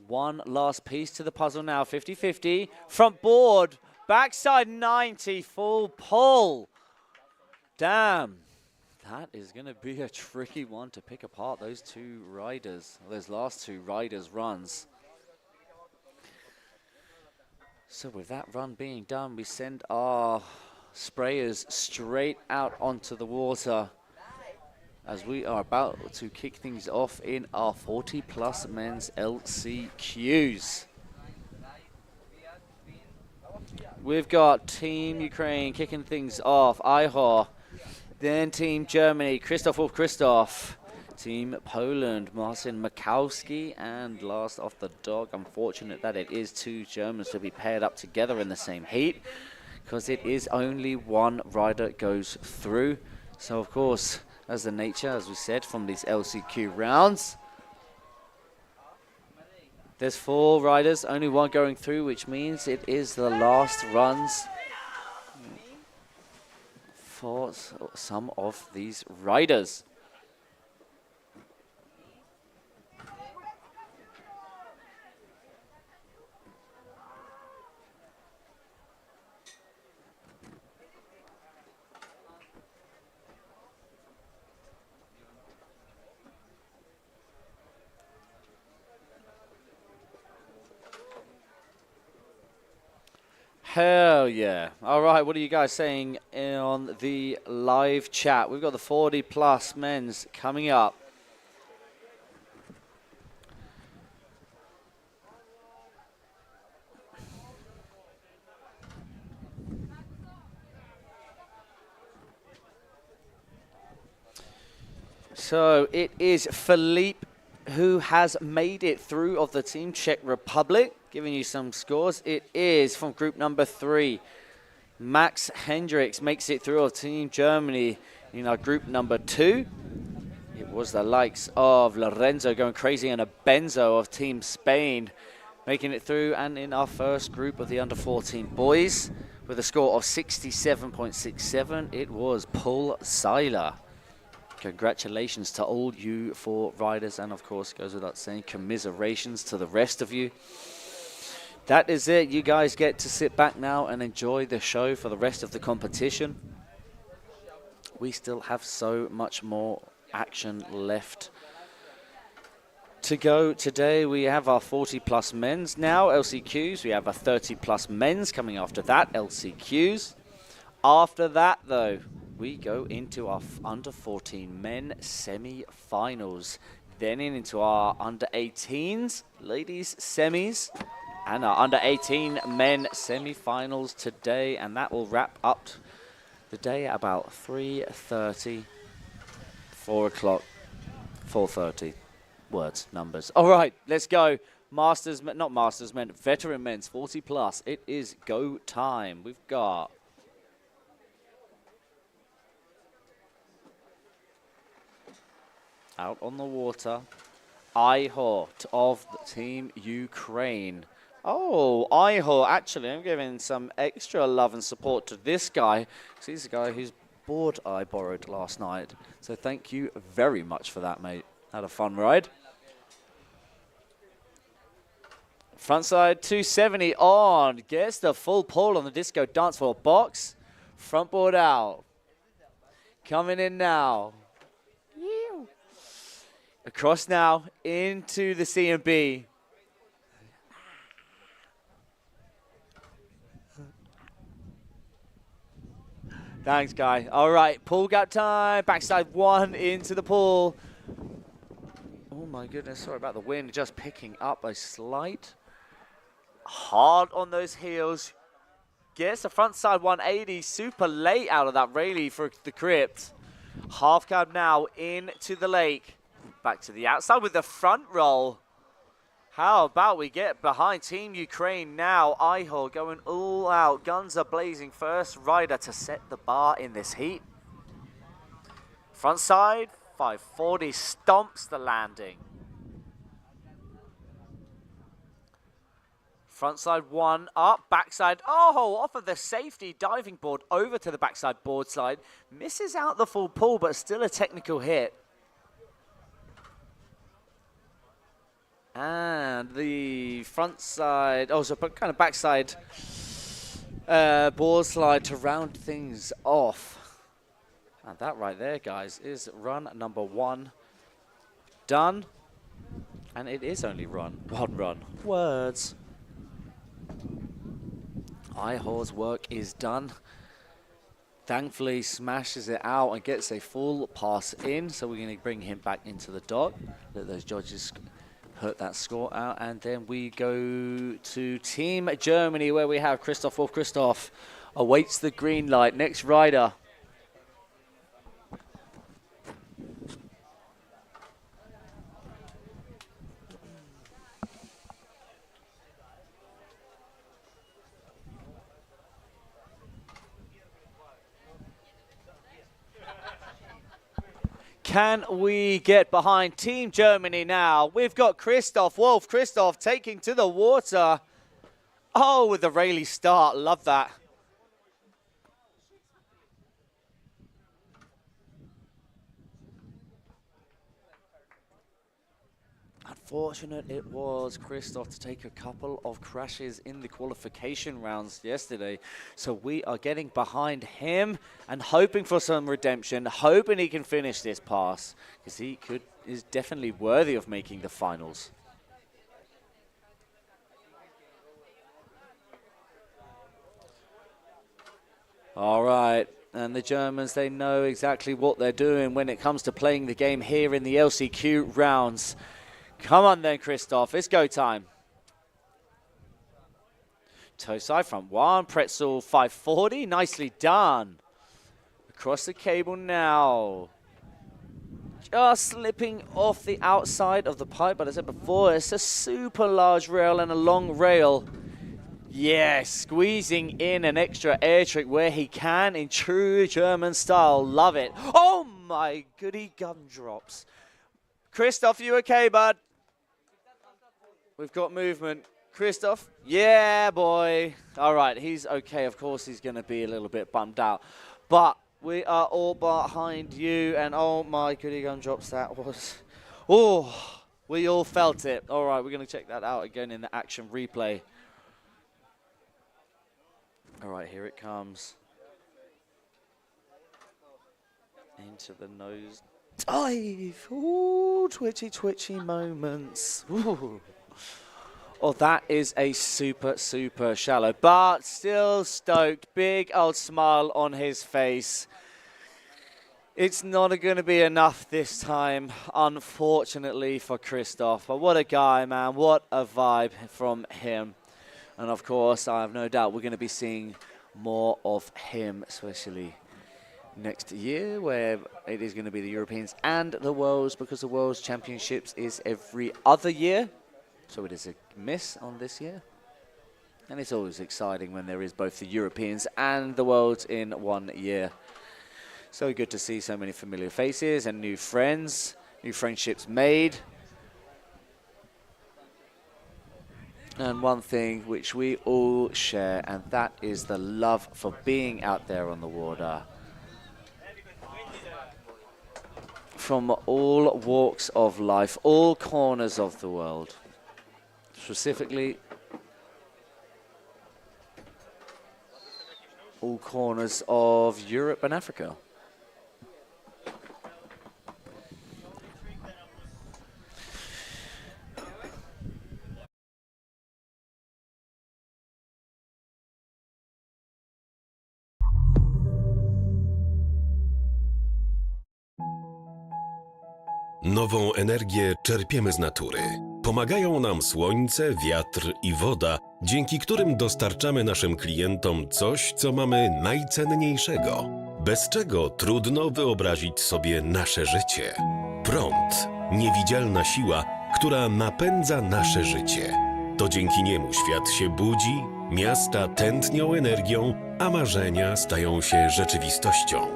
One last piece to the puzzle now. 50-50. Front board. Backside 90. Full pull. Damn. That is going to be a tricky one to pick apart, those two riders. Those last two riders' runs. So with that run being done, we send our sprayers straight out onto the water as we are about to kick things off in our 40-plus men's LCQs. We've got Team Ukraine kicking things off, Ihor. Then Team Germany, Christoph Wolf Christoph. Team Poland, Marcin Makowski. And last off the dog, unfortunate that it is two Germans to be paired up together in the same heat, because it is only one rider goes through. So of course, as the nature, as we said, from these LCQ rounds, there's 4 riders, only one going through, which means it is the last runs for some of these riders. Hell yeah. All right, what are you guys saying on the live chat? We've got the 40-plus men's coming up. So it is Philippe who has made it through of the Team Czech Republic. Giving you some scores. It is from group number 3. Max Hendricks makes it through of Team Germany in our group number 2. It was the likes of Lorenzo going crazy and a Benzo of Team Spain making it through. And in our first group of the under-14 boys with a score of 67.67, it was Paul Seiler. Congratulations to all you 4 riders, and of course, goes without saying, commiserations to the rest of you. That is it. You guys get to sit back now and enjoy the show for the rest of the competition. We still have so much more action left to go today. We have our 40+ men's now, LCQs. We have our 30+ men's coming after that, LCQs. After that, though, we go into our under-14 men semi-finals. Then into our under-18s, ladies semis, and our under-18 men semi-finals today. And that will wrap up the day at about 3:30, 4 o'clock, 4:30. Words, numbers. All right, let's go. Masters, not masters men, veteran men's 40+. It is go time. We've got out on the water, Iwwf of the Team Ukraine. Oh, Iwwf, actually, I'm giving some extra love and support to this guy, because he's the guy whose board I borrowed last night. So thank you very much for that, mate. Had a fun ride. Frontside 270 on, gets the full pull on the disco dance floor box. Front board out. Coming in now. Across now into the C&B. Thanks, guy. All right, pull gap time. Backside 1 into the pool. Oh, my goodness. Sorry about the wind. Just picking up a slight. Hard on those heels. Gets the frontside 180. Super late out of that railie for the crypt. Half cab now into the lake. Back to the outside with the front roll. How about we get behind Team Ukraine now? Iwwf going all out. Guns are blazing. First rider to set the bar in this heat. Front side, 540 stomps the landing. Front side 1 up, backside, oh, off of the safety diving board over to the backside board slide. Misses out the full pull, but still a technical hit. And the front side, oh, so kind of backside board slide to round things off. And that right there, guys, is run number 1 done. And it is only one run. Words. Iwwf's work is done. Thankfully, smashes it out and gets a full pass in. So we're going to bring him back into the dock. Let those judges put that score out. And then we go to Team Germany, where we have Christoph Wolf. Christoph awaits the green light. Next rider. Can we get behind Team Germany now? We've got Christoph Wolf. Christoph taking to the water. Oh, with the rally start. Love that. Unfortunate it was Christoph to take a couple of crashes in the qualification rounds yesterday. So we are getting behind him and hoping for some redemption, hoping he can finish this pass, because he is definitely worthy of making the finals. All right. And the Germans, they know exactly what they're doing when it comes to playing the game here in the LCQ rounds. Come on then, Christoph. It's go time. Toe side front 1. Pretzel 540. Nicely done. Across the cable now. Just slipping off the outside of the pipe. But as I said before, it's a super large rail and a long rail. Yeah, squeezing in an extra air trick where he can in true German style. Love it. Oh my goody gumdrops. Christoph, you okay, bud? We've got movement. Christoph? Yeah, boy. All right, he's okay. Of course, he's going to be a little bit bummed out. But we are all behind you. And oh my goody gumdrops, that was... Oh, we all felt it. All right, we're going to check that out again in the action replay. All right, here it comes. Into the nose dive. Ooh, twitchy, twitchy moments. Ooh. Oh, that is a super, super shallow, but still stoked. Big old smile on his face. It's not going to be enough this time, unfortunately, for Christoph. But what a guy, man. What a vibe from him. And, of course, I have no doubt we're going to be seeing more of him, especially next year, where it is going to be the Europeans and the Worlds, because the Worlds Championships is every other year. So it is a miss on this year. And it's always exciting when there is both the Europeans and the Worlds in 1 year. So good to see so many familiar faces and new friends, new friendships made. And one thing which we all share, and that is the love for being out there on the water. From all walks of life, all corners of the world. Specifically, all corners of Europe and Africa. Nową energię czerpiemy z natury. Pomagają nam słońce, wiatr i woda, dzięki którym dostarczamy naszym klientom coś, co mamy najcenniejszego, bez czego trudno wyobrazić sobie nasze życie. Prąd, niewidzialna siła, która napędza nasze życie. To dzięki niemu świat się budzi, miasta tętnią energią, a marzenia stają się rzeczywistością.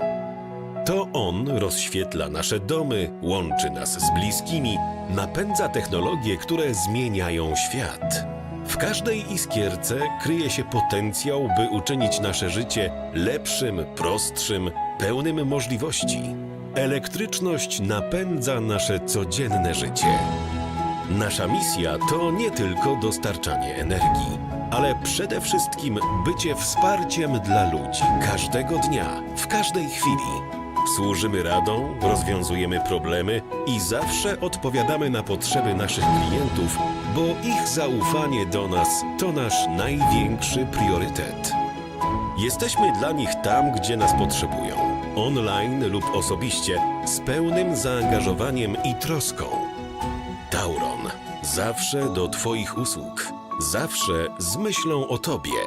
To on rozświetla nasze domy, łączy nas z bliskimi, napędza technologie, które zmieniają świat. W każdej iskierce kryje się potencjał, by uczynić nasze życie lepszym, prostszym, pełnym możliwości. Elektryczność napędza nasze codzienne życie. Nasza misja to nie tylko dostarczanie energii, ale przede wszystkim bycie wsparciem dla ludzi każdego dnia, w każdej chwili. Służymy radą, rozwiązujemy problemy i zawsze odpowiadamy na potrzeby naszych klientów, bo ich zaufanie do nas to nasz największy priorytet. Jesteśmy dla nich tam, gdzie nas potrzebują, online lub osobiście, z pełnym zaangażowaniem i troską. Tauron, zawsze do Twoich usług, zawsze z myślą o Tobie.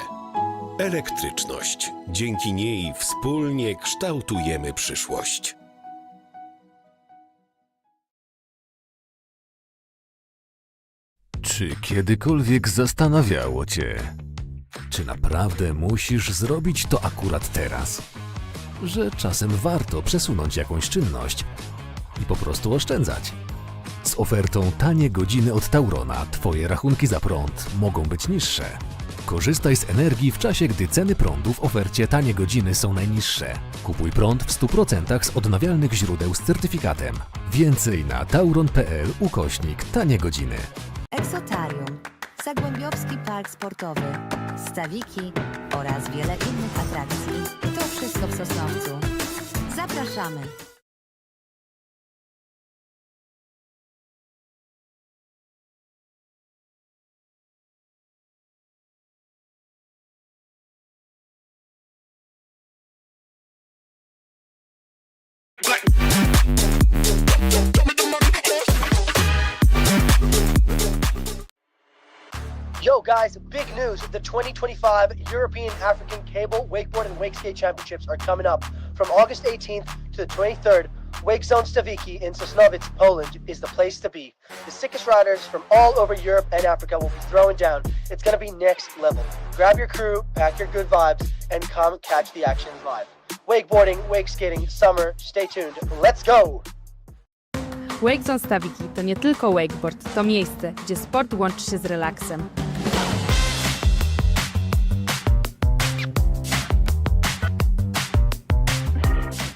Elektryczność. Dzięki niej wspólnie kształtujemy przyszłość. Czy kiedykolwiek zastanawiało Cię, czy naprawdę musisz zrobić to akurat teraz? Że czasem warto przesunąć jakąś czynność i po prostu oszczędzać? Z ofertą tanie godziny od Taurona Twoje rachunki za prąd mogą być niższe. Korzystaj z energii w czasie, gdy ceny prądu w ofercie tanie godziny są najniższe. Kupuj prąd w 100% z odnawialnych źródeł z certyfikatem. Więcej na tauron.pl/tanie godziny. Eksotarium, Zagłębiowski Park Sportowy, Stawiki oraz wiele innych atrakcji. To wszystko w Sosnowcu. Zapraszamy! Yo guys, big news. The 2025 European African Cable Wakeboard and Wakeskate Championships are coming up from August 18th to the 23rd. Wake Zone Stawiki in Sosnowiec, Poland is the place to be. The sickest riders from all over Europe and Africa will be throwing down. It's going to be next level. Grab your crew, pack your good vibes, and come catch the action live. Wakeboarding, wakeskating, summer, stay tuned. Let's go! Wakezone Stawiki to nie tylko wakeboard, to miejsce, gdzie sport łączy się z relaksem.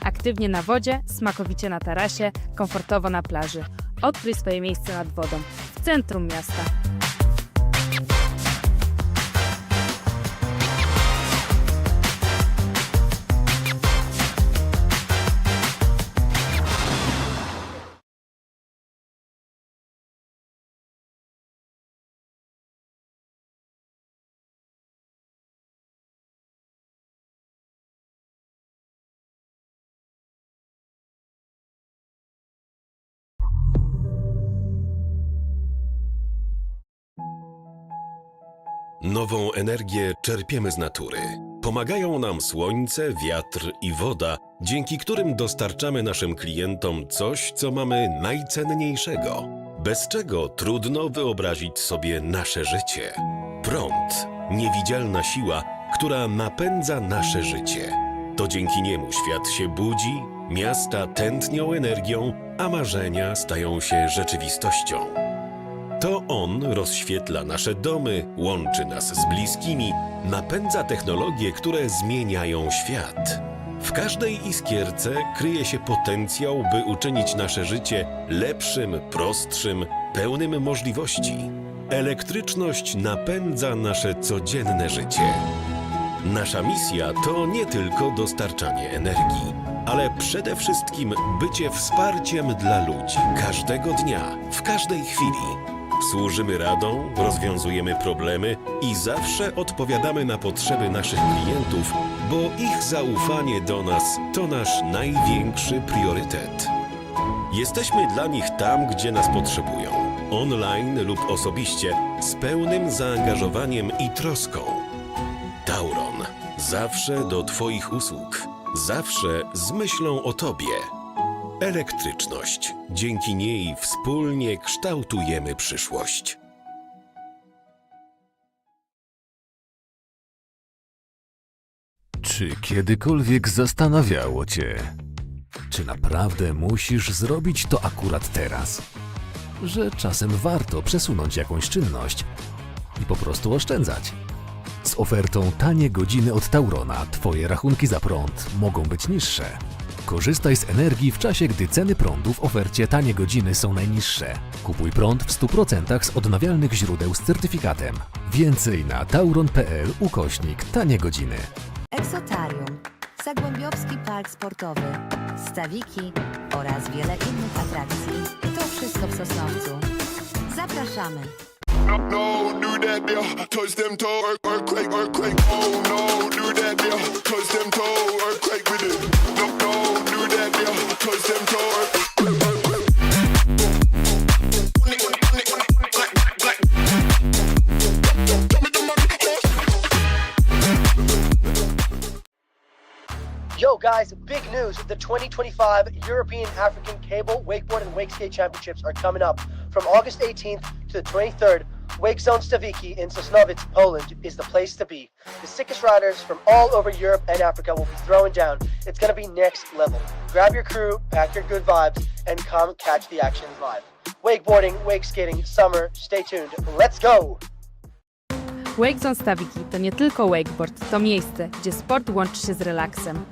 Aktywnie na wodzie, smakowicie na tarasie, komfortowo na plaży. Odkryj swoje miejsce nad wodą, w centrum miasta. Nową energię czerpiemy z natury. Pomagają nam słońce, wiatr i woda, dzięki którym dostarczamy naszym klientom coś, co mamy najcenniejszego, bez czego trudno wyobrazić sobie nasze życie. Prąd, niewidzialna siła, która napędza nasze życie. To dzięki niemu świat się budzi, miasta tętnią energią, a marzenia stają się rzeczywistością. To on rozświetla nasze domy, łączy nas z bliskimi, napędza technologie, które zmieniają świat. W każdej iskierce kryje się potencjał, by uczynić nasze życie lepszym, prostszym, pełnym możliwości. Elektryczność napędza nasze codzienne życie. Nasza misja to nie tylko dostarczanie energii, ale przede wszystkim bycie wsparciem dla ludzi każdego dnia, w każdej chwili. Służymy radą, rozwiązujemy problemy i zawsze odpowiadamy na potrzeby naszych klientów, bo ich zaufanie do nas to nasz największy priorytet. Jesteśmy dla nich tam, gdzie nas potrzebują, online lub osobiście, z pełnym zaangażowaniem i troską. Tauron, zawsze do Twoich usług, zawsze z myślą o Tobie. Elektryczność. Dzięki niej wspólnie kształtujemy przyszłość. Czy kiedykolwiek zastanawiało Cię, czy naprawdę musisz zrobić to akurat teraz? Że czasem warto przesunąć jakąś czynność i po prostu oszczędzać. Z ofertą tanie godziny od Taurona Twoje rachunki za prąd mogą być niższe. Korzystaj z energii w czasie, gdy ceny prądu w ofercie tanie godziny są najniższe. Kupuj prąd w 100% z odnawialnych źródeł z certyfikatem. Więcej na tauron.pl/tanie godziny. Eksotarium, Zagłębiowski Park Sportowy, Stawiki oraz wiele innych atrakcji. To wszystko w Sosnowcu. Zapraszamy! No, do that there, touch them toe, earthquake, earthquake. Oh no, do that there, touch them toe, earthquake with it. No, do that there, touch them toe, earthquake. Yo guys, big news. The 2025 European African Cable Wakeboard and Wakeskate Championships are coming up from August 18th to the 23rd. Wake Zone Stawiki in Sosnowiec, Poland is the place to be. The sickest riders from all over Europe and Africa will be throwing down. It's going to be next level. Grab your crew, pack your good vibes, and come catch the action live. Wakeboarding, wakeskating, summer, stay tuned. Let's go! Wakezone Stawiki to nie tylko wakeboard, to miejsce, gdzie sport łączy się z relaksem.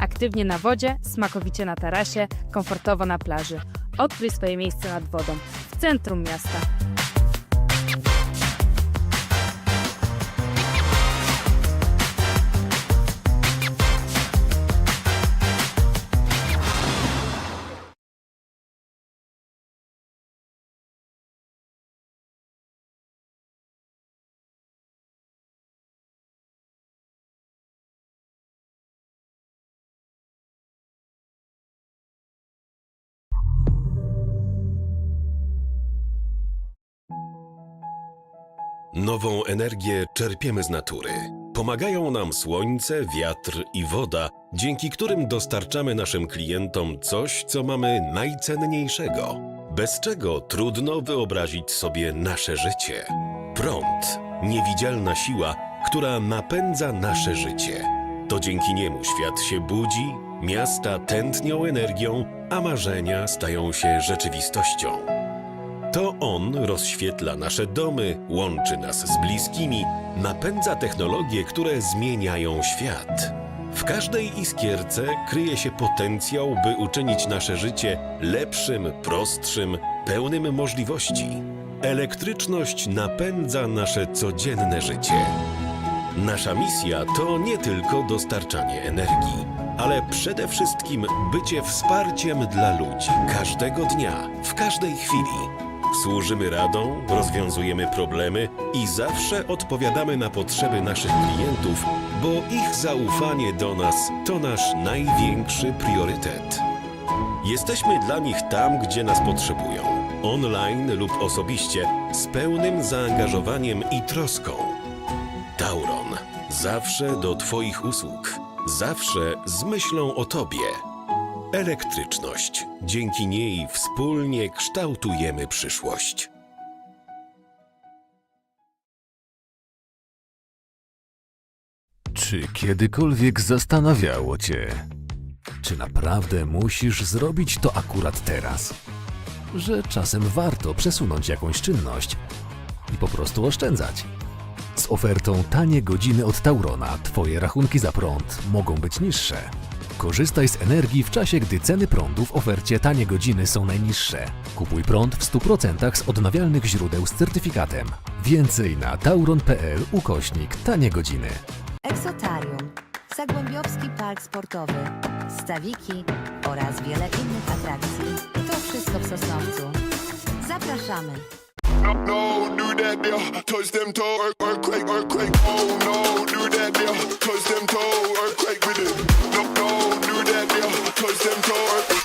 Aktywnie na wodzie, smakowicie na tarasie, komfortowo na plaży. Odkryj swoje miejsce nad wodą, w centrum miasta. Nową energię czerpiemy z natury. Pomagają nam słońce, wiatr i woda, dzięki którym dostarczamy naszym klientom coś, co mamy najcenniejszego, bez czego trudno wyobrazić sobie nasze życie. Prąd, niewidzialna siła, która napędza nasze życie. To dzięki niemu świat się budzi, miasta tętnią energią, a marzenia stają się rzeczywistością. To on rozświetla nasze domy, łączy nas z bliskimi, napędza technologie, które zmieniają świat. W każdej iskierce kryje się potencjał, by uczynić nasze życie lepszym, prostszym, pełnym możliwości. Elektryczność napędza nasze codzienne życie. Nasza misja to nie tylko dostarczanie energii, ale przede wszystkim bycie wsparciem dla ludzi każdego dnia, w każdej chwili. Służymy radą, rozwiązujemy problemy i zawsze odpowiadamy na potrzeby naszych klientów, bo ich zaufanie do nas to nasz największy priorytet. Jesteśmy dla nich tam, gdzie nas potrzebują, online lub osobiście, z pełnym zaangażowaniem i troską. Tauron, zawsze do Twoich usług, zawsze z myślą o Tobie. Elektryczność. Dzięki niej wspólnie kształtujemy przyszłość. Czy kiedykolwiek zastanawiało Cię, czy naprawdę musisz zrobić to akurat teraz? Że czasem warto przesunąć jakąś czynność i po prostu oszczędzać? Z ofertą tanie godziny od Taurona Twoje rachunki za prąd mogą być niższe. Korzystaj z energii w czasie, gdy ceny prądu w ofercie tanie godziny są najniższe. Kupuj prąd w 100% z odnawialnych źródeł z certyfikatem. Więcej na tauron.pl/tanie godziny. Eksotarium, Zagłębiowski Park Sportowy, Stawiki oraz wiele innych atrakcji. To wszystko w Sosnowcu. Zapraszamy! No, do that there, touch them toe, earthquake, earthquake. Oh no, do that there, touch them toe, earthquake with it. No, do that there, touch them toe, earthquake.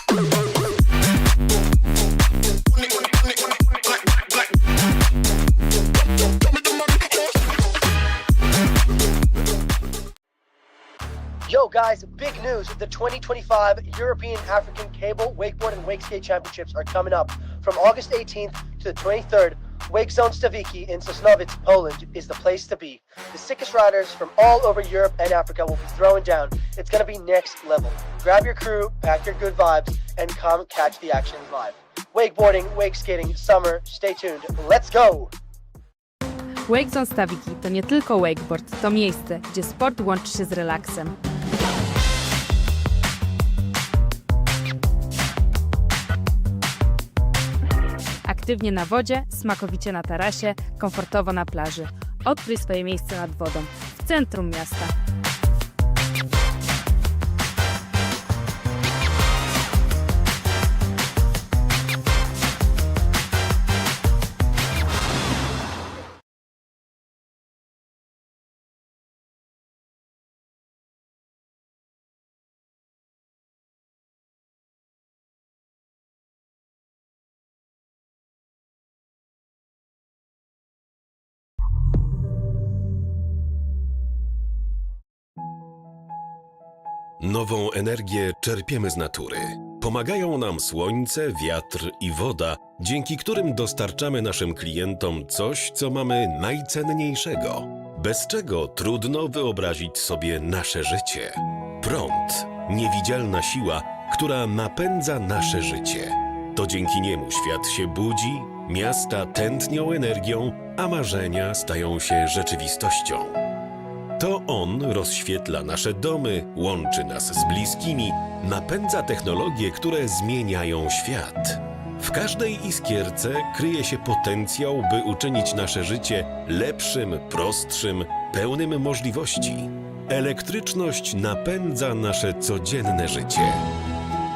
Yo guys, big news. The 2025 European African Cable, Wakeboard, and Wakeskate Championships are coming up. From August 18th to the 23rd, Wake Zone Stawiki in Sosnowiec, Poland is the place to be. The sickest riders from all over Europe and Africa will be throwing down. It's going to be next level. Grab your crew, pack your good vibes, and come catch the action live. Wakeboarding, wakeskating, summer, stay tuned. Let's go! Wake Zone Stawiki to nie tylko wakeboard, to miejsce, gdzie sport łączy się z relaksem. Aktywnie na wodzie, smakowicie na tarasie, komfortowo na plaży. Odkryj swoje miejsce nad wodą, w centrum miasta. Nową energię czerpiemy z natury. Pomagają nam słońce, wiatr i woda, dzięki którym dostarczamy naszym klientom coś, co mamy najcenniejszego, bez czego trudno wyobrazić sobie nasze życie. Prąd, niewidzialna siła, która napędza nasze życie. To dzięki niemu świat się budzi, miasta tętnią energią, a marzenia stają się rzeczywistością. To on rozświetla nasze domy, łączy nas z bliskimi, napędza technologie, które zmieniają świat. W każdej iskierce kryje się potencjał, by uczynić nasze życie lepszym, prostszym, pełnym możliwości. Elektryczność napędza nasze codzienne życie.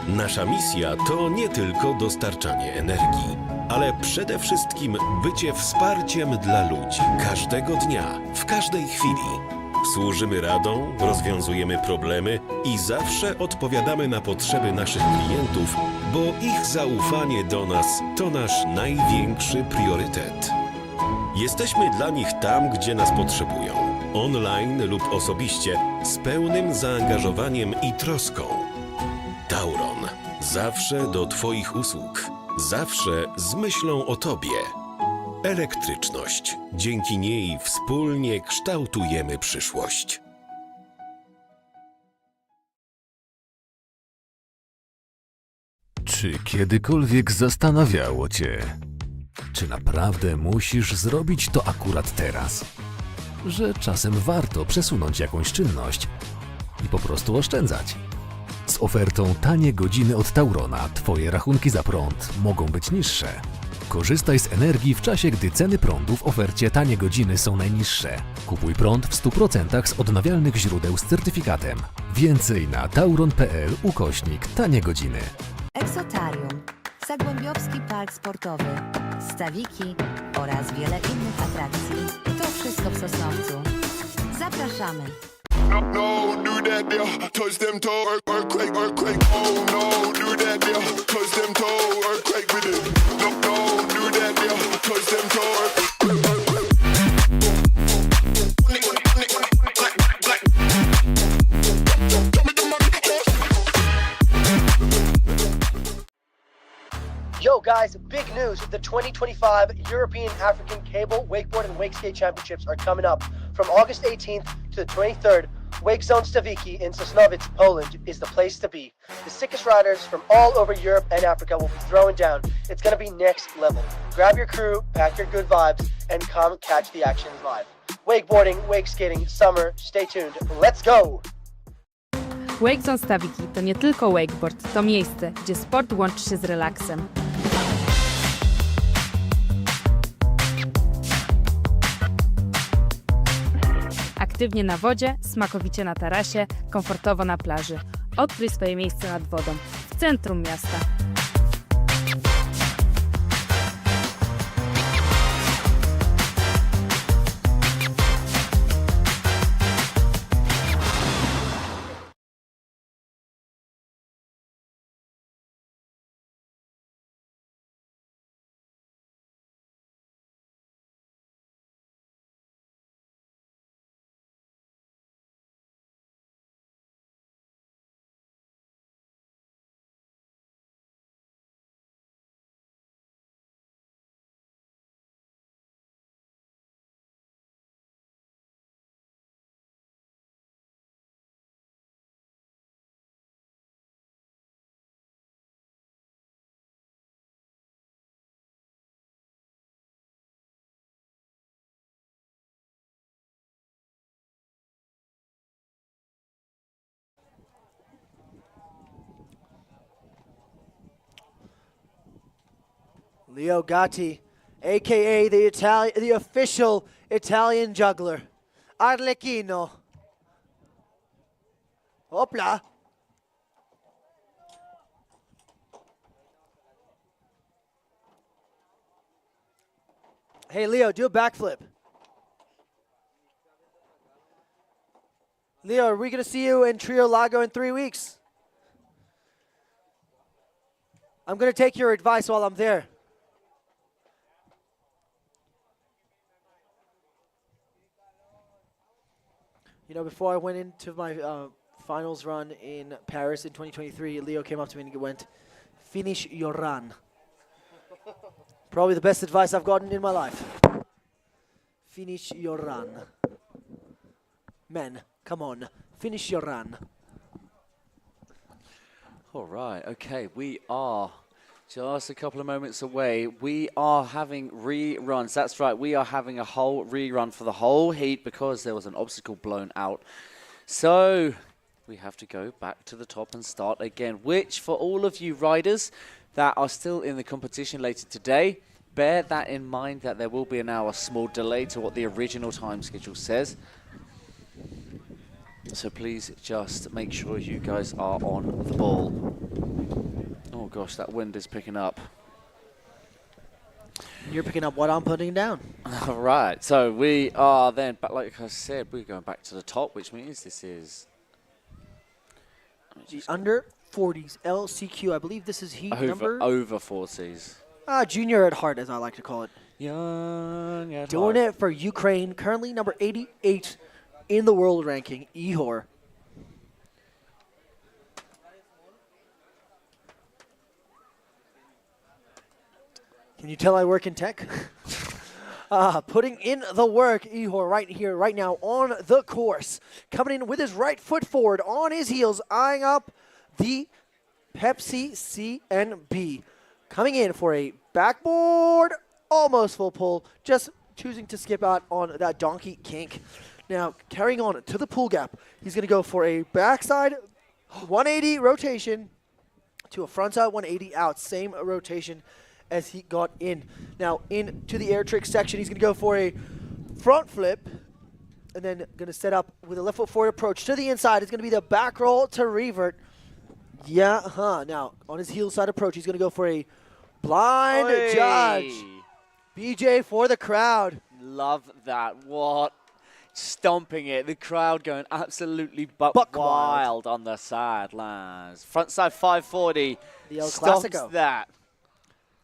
Nasza misja to nie tylko dostarczanie energii, ale przede wszystkim bycie wsparciem dla ludzi każdego dnia, w każdej chwili. Służymy radą, rozwiązujemy problemy i zawsze odpowiadamy na potrzeby naszych klientów, bo ich zaufanie do nas to nasz największy priorytet. Jesteśmy dla nich tam, gdzie nas potrzebują. Online lub osobiście, z pełnym zaangażowaniem i troską. Tauron. Zawsze do Twoich usług. Zawsze z myślą o Tobie. Elektryczność. Dzięki niej wspólnie kształtujemy przyszłość. Czy kiedykolwiek zastanawiało Cię, czy naprawdę musisz zrobić to akurat teraz? Że czasem warto przesunąć jakąś czynność i po prostu oszczędzać. Z ofertą tanie godziny od Taurona Twoje rachunki za prąd mogą być niższe. Korzystaj z energii w czasie, gdy ceny prądu w ofercie tanie godziny są najniższe. Kupuj prąd w 100% z odnawialnych źródeł z certyfikatem. Więcej na tauron.pl/tanie godziny. Eksotarium, Zagłębiowski Park Sportowy, Stawiki oraz wiele innych atrakcji. To wszystko w Sosnowcu. Zapraszamy! No, do that there, touch them toe, earthquake, earthquake. Oh no, do that there, touch them toe, earthquake with it. No, do that there, touch them toe, earthquake. Yo guys, big news. The 2025 European African Cable Wakeboard and Wakeskate Championships are coming up from August 18th to the 23rd. Wake Zone Stawiki in Sosnowiec, Poland is the place to be. The sickest riders from all over Europe and Africa will be throwing down. It's going to be next level. Grab your crew, pack your good vibes, and come catch the action live. Wakeboarding, wakeskating, summer, stay tuned. Let's go! Wake Zone Stawiki to nie tylko wakeboard, to miejsce, gdzie sport łączy się z relaksem. Aktywnie na wodzie, smakowicie na tarasie, komfortowo na plaży. Odkryj swoje miejsce nad wodą, w centrum miasta. Leo Gatti, aka the official Italian juggler, Arlecchino. Hopla. Hey Leo, do a backflip. Leo, are we gonna see you in Trio Lago in 3 weeks? I'm gonna take your advice while I'm there. You know, before I went into my finals run in Paris in 2023, Leo came up to me and went, "Finish your run." Probably the best advice I've gotten in my life. Finish your run. Men, come on, finish your run. All right, okay, we are just a couple of moments away. We are having reruns. That's right, we are having a whole rerun for the whole heat because there was an obstacle blown out. So we have to go back to the top and start again, which for all of you riders that are still in the competition later today, bear that in mind that there will be an hour small delay to what the original time schedule says. So please just make sure you guys are on the ball. Oh gosh, that wind is picking up. You're picking up what I'm putting down. All right, so we are then, but like I said, we're going back to the top, which means this is The under 40s LCQ. I believe this is heat number over 40s. junior at heart, as I like to call it. Young at Doing heart. it for Ukraine, currently number 88 in the world ranking, Ihor. Can you tell I work in tech? Putting in the work, Ihor, right here, right now on the course. Coming in with his right foot forward, on his heels, eyeing up the Pepsi CNB. Coming in for a backboard, almost full pull, just choosing to skip out on that donkey kink. Now, carrying on to the pull gap, he's going to go for a backside 180 rotation to a frontside 180 out. Same rotation as he got in. Now, into the air trick section, he's going to go for a front flip and then going to set up with a left foot forward approach to the inside. It's going to be the back roll to revert. Now, on his heel side approach, he's going to go for a blind Oi. judge. BJ for the crowd. Love that. What? Stomping it. The crowd going absolutely buck Buck wild on the sidelines. Frontside 540. The El Stomps Clasico. that.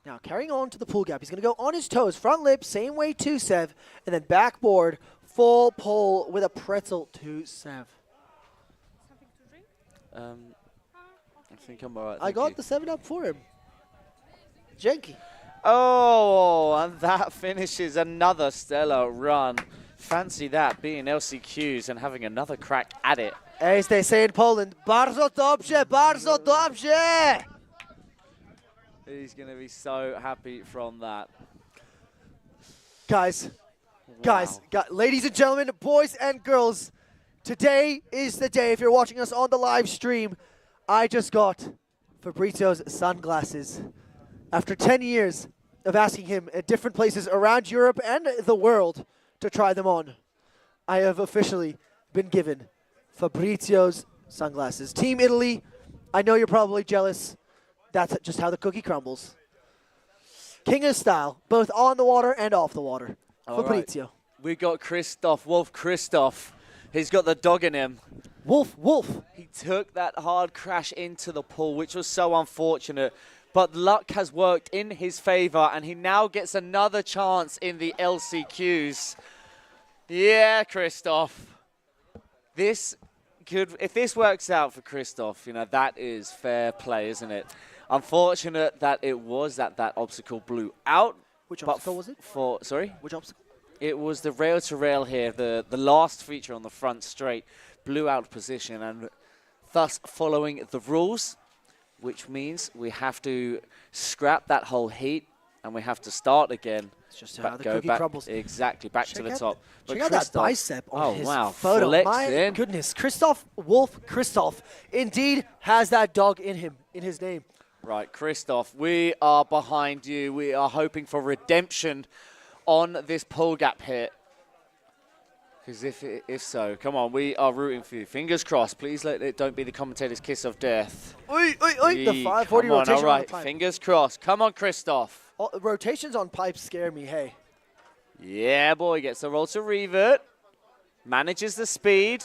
Now, carrying on to the pull gap, he's going to go on his toes, front lip, same way to Sev, and then backboard, full pull with a pretzel to Sev. I think I'm all right. I got the 7-Up for him. Janky. Oh, and that finishes another stellar run. Fancy that, being LCQs and having another crack at it. As they say in Poland, bardzo dobrze, bardzo dobrze. He's going to be so happy from that. Guys, Wow. ladies and gentlemen, boys and girls, today is the day. If you're watching us on the live stream, I just got Fabrizio's sunglasses. After 10 years of asking him at different places around Europe and the world to try them on, I have officially been given Fabrizio's sunglasses. Team Italy, I know you're probably jealous. That's just how the cookie crumbles. King of style, both on the water and off the water. All right. Fabrizio. We got Wolf Christoph. He's got the dog in him. Wolf. He took that hard crash into the pool, which was so unfortunate. But luck has worked in his favor, and he now gets another chance in the LCQs. Yeah, Christoph. If this works out for Christoph, that is fair play, isn't it? Unfortunate that it was that obstacle blew out. Which obstacle was it? Sorry? Which obstacle? It was the rail-to-rail here, the last feature on the front straight, blew out position, and thus following the rules, which means we have to scrap that whole heat, and we have to start again. It's just how the cookie crumbles. Exactly, back to the top. Check out that bicep on his photo. flexed My in. goodness, Christoph indeed has that dog in him, in his name. Right, Christoph, we are behind you. We are hoping for redemption on this pull gap hit. Because if so, come on, we are rooting for you. Fingers crossed. Please let it don't be the commentator's kiss of death. Oi. The 540 come on, rotation all right. on the pipe. Fingers crossed. Come on, Christoph. Rotations on pipes scare me, hey. Yeah, boy, gets the roll to revert. Manages the speed.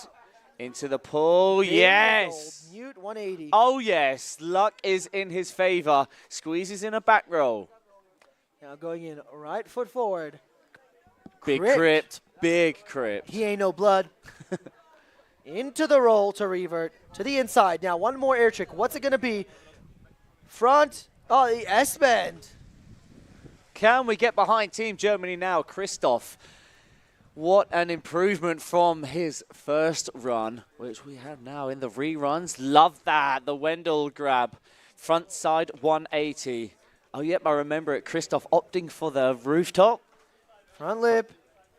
Into the pull, yes. Mute 180. Oh, yes. Luck is in his favor. Squeezes in a back roll. Now going in right foot forward. Big Crypt. crypt. Big crypt. He ain't no blood. Into the roll to revert to the inside. Now one more air trick. What's it going to be? Front. Oh, the S-bend. Can we get behind Team Germany now? Christoph. What an improvement from his first run, which we have now in the reruns. Love that. The Wendell grab. Front side 180. Oh, yep, I remember it. Christoph opting for the rooftop. Front lip.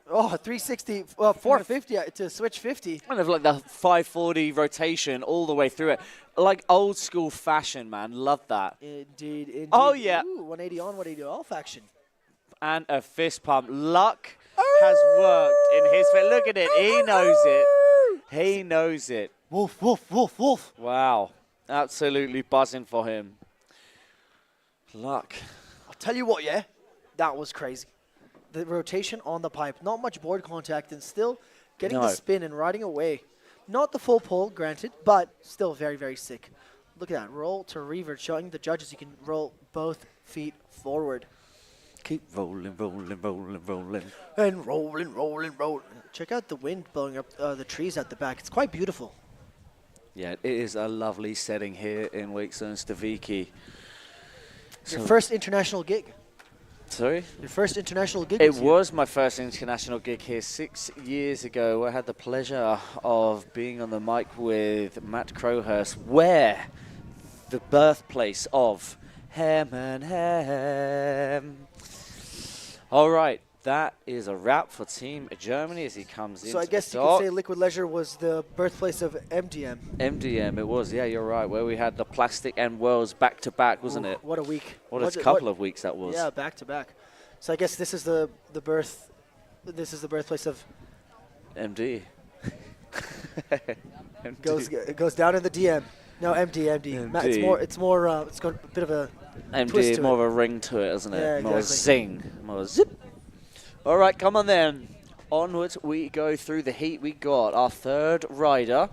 Oh, 360, 450 to switch 50. Kind of like the 540 rotation all the way through it. Like old school fashion, man. Love that. Indeed. Oh, yeah. Ooh, 180 on, 180 off action. And a fist pump. Luck has worked in his favor. Look at it. He knows it. He knows it. Wolf. Wow. Absolutely buzzing for him. Luck. I'll tell you what, yeah, that was crazy. The rotation on the pipe, not much board contact, and still getting the spin and riding away. Not the full pull, granted, but still very, very sick. Look at that. Roll to revert, showing the judges you can roll both feet forward. keep rolling, rolling, rolling, rolling. And rolling, rolling, rolling. Check out the wind blowing up the trees at the back. It's quite beautiful. Yeah, it is a lovely setting here in Wakestone Stawiki. Your first international gig. Sorry? Your first international gig. It was my first international gig here 6 years ago. I had the pleasure of being on the mic with Matt Crowhurst, where the birthplace of Ham and Ham. All right, that is a wrap for Team Germany as he comes in. So I guess you could say Liquid Leisure was the birthplace of MDM. MDM, it was. Yeah, you're right. Where we had the Plastic and Worlds back to back, wasn't it? What a week! What a couple of weeks that was. Yeah, back to back. So I guess this is the birth. This is the birthplace of MD. It goes down in the DM. No, MD. Matt, it's got a bit of a twist MD, to more it. of a ring to it, isn't it? Yeah, More exactly. zing, more zip. All right, come on then. Onwards we go through the heat. We got our third rider.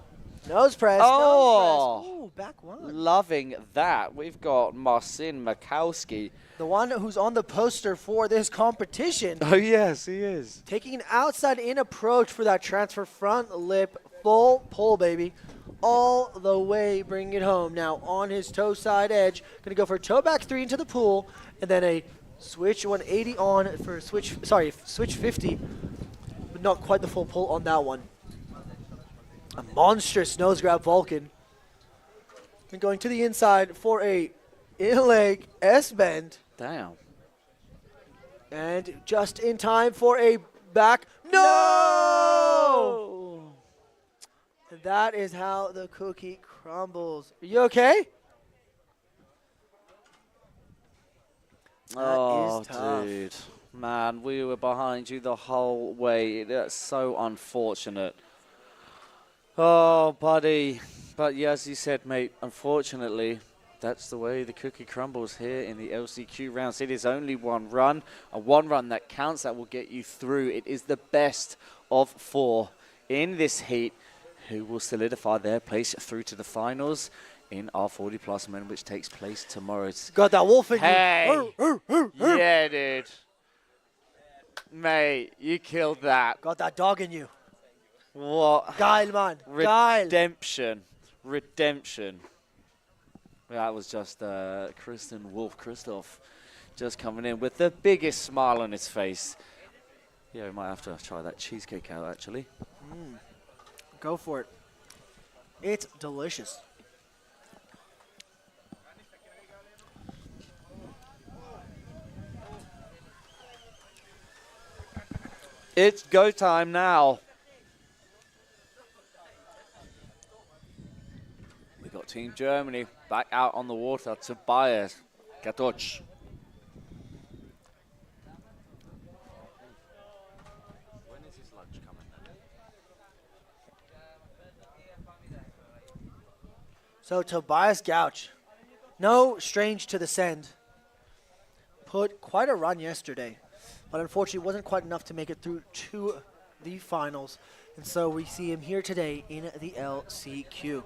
Nose press. Oh! Nose press. Ooh, back one. Loving that. We've got Marcin Makowski. The one who's on the poster for this competition. Oh, yes, he is. Taking an outside-in approach for that transfer front lip, full pull, baby. All the way, bring it home. Now on his toe side edge, going to go for a toe back 3 into the pool, and then a switch 180 on for switch 50, but not quite the full pull on that one. A monstrous nose grab Vulcan. And going to the inside for a in-leg S-bend. Damn. And just in time for a back. No! And that is how the cookie crumbles. Are you okay? Oh, is tough. dude. Man, we were behind you the whole way. That's so unfortunate. Oh, buddy. But yeah, as you said, mate, unfortunately, that's the way the cookie crumbles here in the LCQ rounds. It is only one run, a one run that counts, that will get you through. It is the best of 4 in this heat who will solidify their place through to the finals in our 40+ men, which takes place tomorrow. Got that wolf in Hey. you. Yeah, dude. Mate, you killed that. Got that dog in you. What? Geil, man. Geil. Redemption. Redemption. That was just Kristen Wolf Christoph just coming in with the biggest smile on his face. Yeah, we might have to try that cheesecake out, actually. Go for it. It's delicious. It's go time now. We got Team Germany back out on the water. Tobias Gatoch. When is his lunch coming? So Tobias Gouch, no strange to the send, put quite a run yesterday, but unfortunately wasn't quite enough to make it through to the finals. And so we see him here today in the LCQ.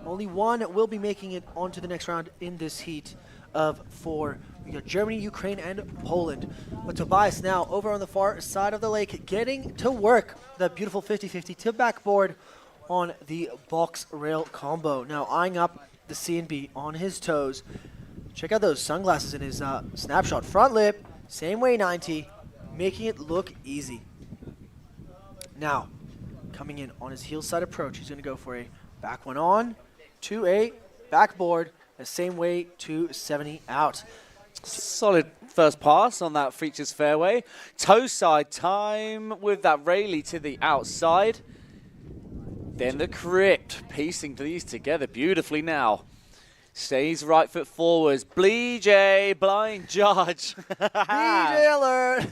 Only one will be making it onto the next round in this heat of 4. We got Germany, Ukraine, and Poland. But Tobias now over on the far side of the lake, getting to work. That beautiful 50-50 to backboard on the box rail combo. Now eyeing up the C&B on his toes. Check out those sunglasses in his snapshot. Front lip, same way 90, making it look easy. Now, coming in on his heel side approach, he's going to go for a back one on, to a backboard, the same way 270 out. Solid first pass on that features fairway. Toe side time with that Rayleigh to the outside. Then the crypt, piecing these together beautifully now. Stays right foot forwards. BJ, blind judge. BJ alert!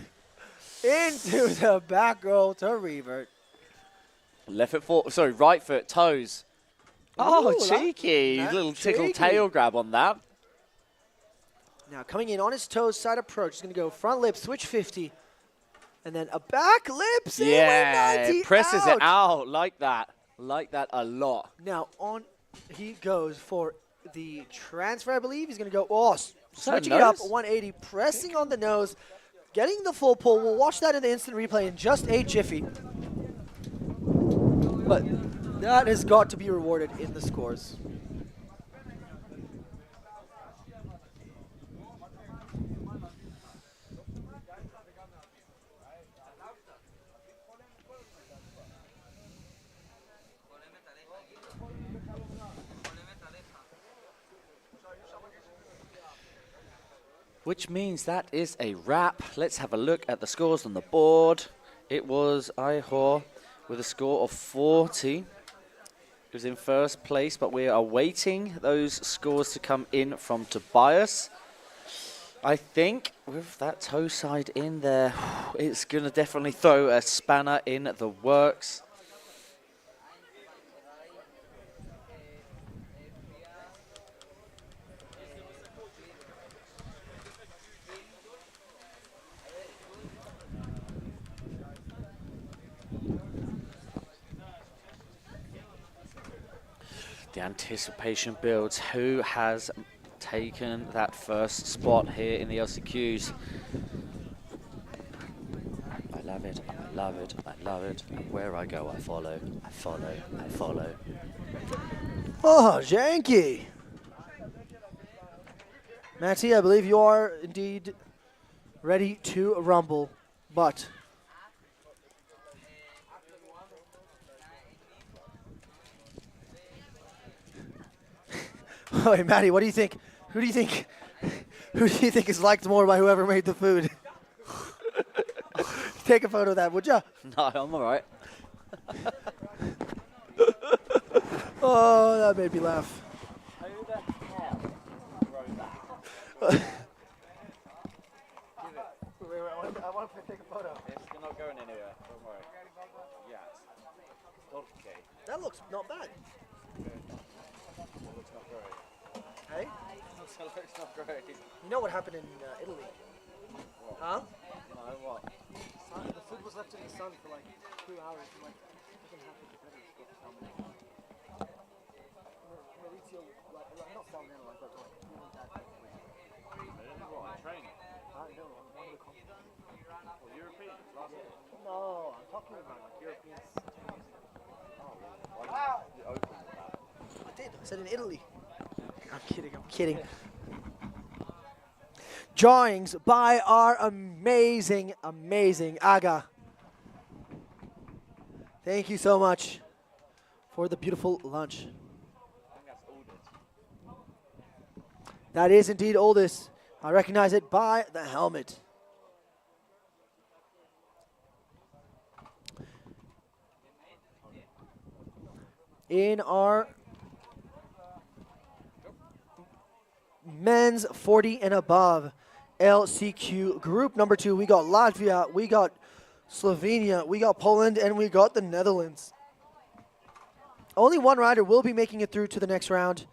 Into the back roll to revert. Left foot forward, sorry, right foot, toes. Oh, Ooh, cheeky. that Little tickle cheeky. tail grab on that. Now coming in on his toes side approach, he's going to go front lip, switch 50, and then a back lip, same way 90 presses out. it out like that. Like that a lot. Now on he goes for the transfer, I believe. He's going to go, oh, that switching it up, nose? 180, pressing on the nose, getting the full pull. We'll watch that in the instant replay in just a jiffy. But that has got to be rewarded in the scores. Which means that is a wrap. Let's have a look at the scores on the board. It was Iwwf with a score of 40. It was in first place, but we are waiting those scores to come in from Tobias. I think with that toe side in there, it's going to definitely throw a spanner in the works. The anticipation builds. Who has taken that first spot here in the LCQs? I love it, I love it, I love it. Where I go, I follow, I follow, I follow. Oh, janky. Matty, I believe you are indeed ready to rumble, but oh, hey, Matty, what do you think? Who do you think? Who do you think is liked more by whoever made the food? Take a photo of that, would ya? No, I'm all right. Oh, that made me laugh. Who the hell wrote that? I want to take a photo. It's not going anywhere, don't worry. Yes. Stawiki. That looks not bad. Looks not great. Hey? Looks not great. You know what happened in Italy? What? Huh? No, what? The food was left in the sun for like 2 hours. And like, nothing happened. The competitors got salmonella. Maurizio, like, not salmonella, but like really bad. What, training? No, on one of the competitions. Well, Europeans, last year. No, I'm talking about like Europeans. Wow. You opened with that. I did. I said in Italy. I'm kidding. I'm kidding. Drawings by our amazing, amazing Aga. Thank you so much for the beautiful lunch. I think that's oldest. That is indeed oldest. I recognize it by the helmet. In our men's 40 and above LCQ group number 2, we got Latvia, we got Slovenia, we got Poland, and we got the Netherlands. Only one rider will be making it through to the next round.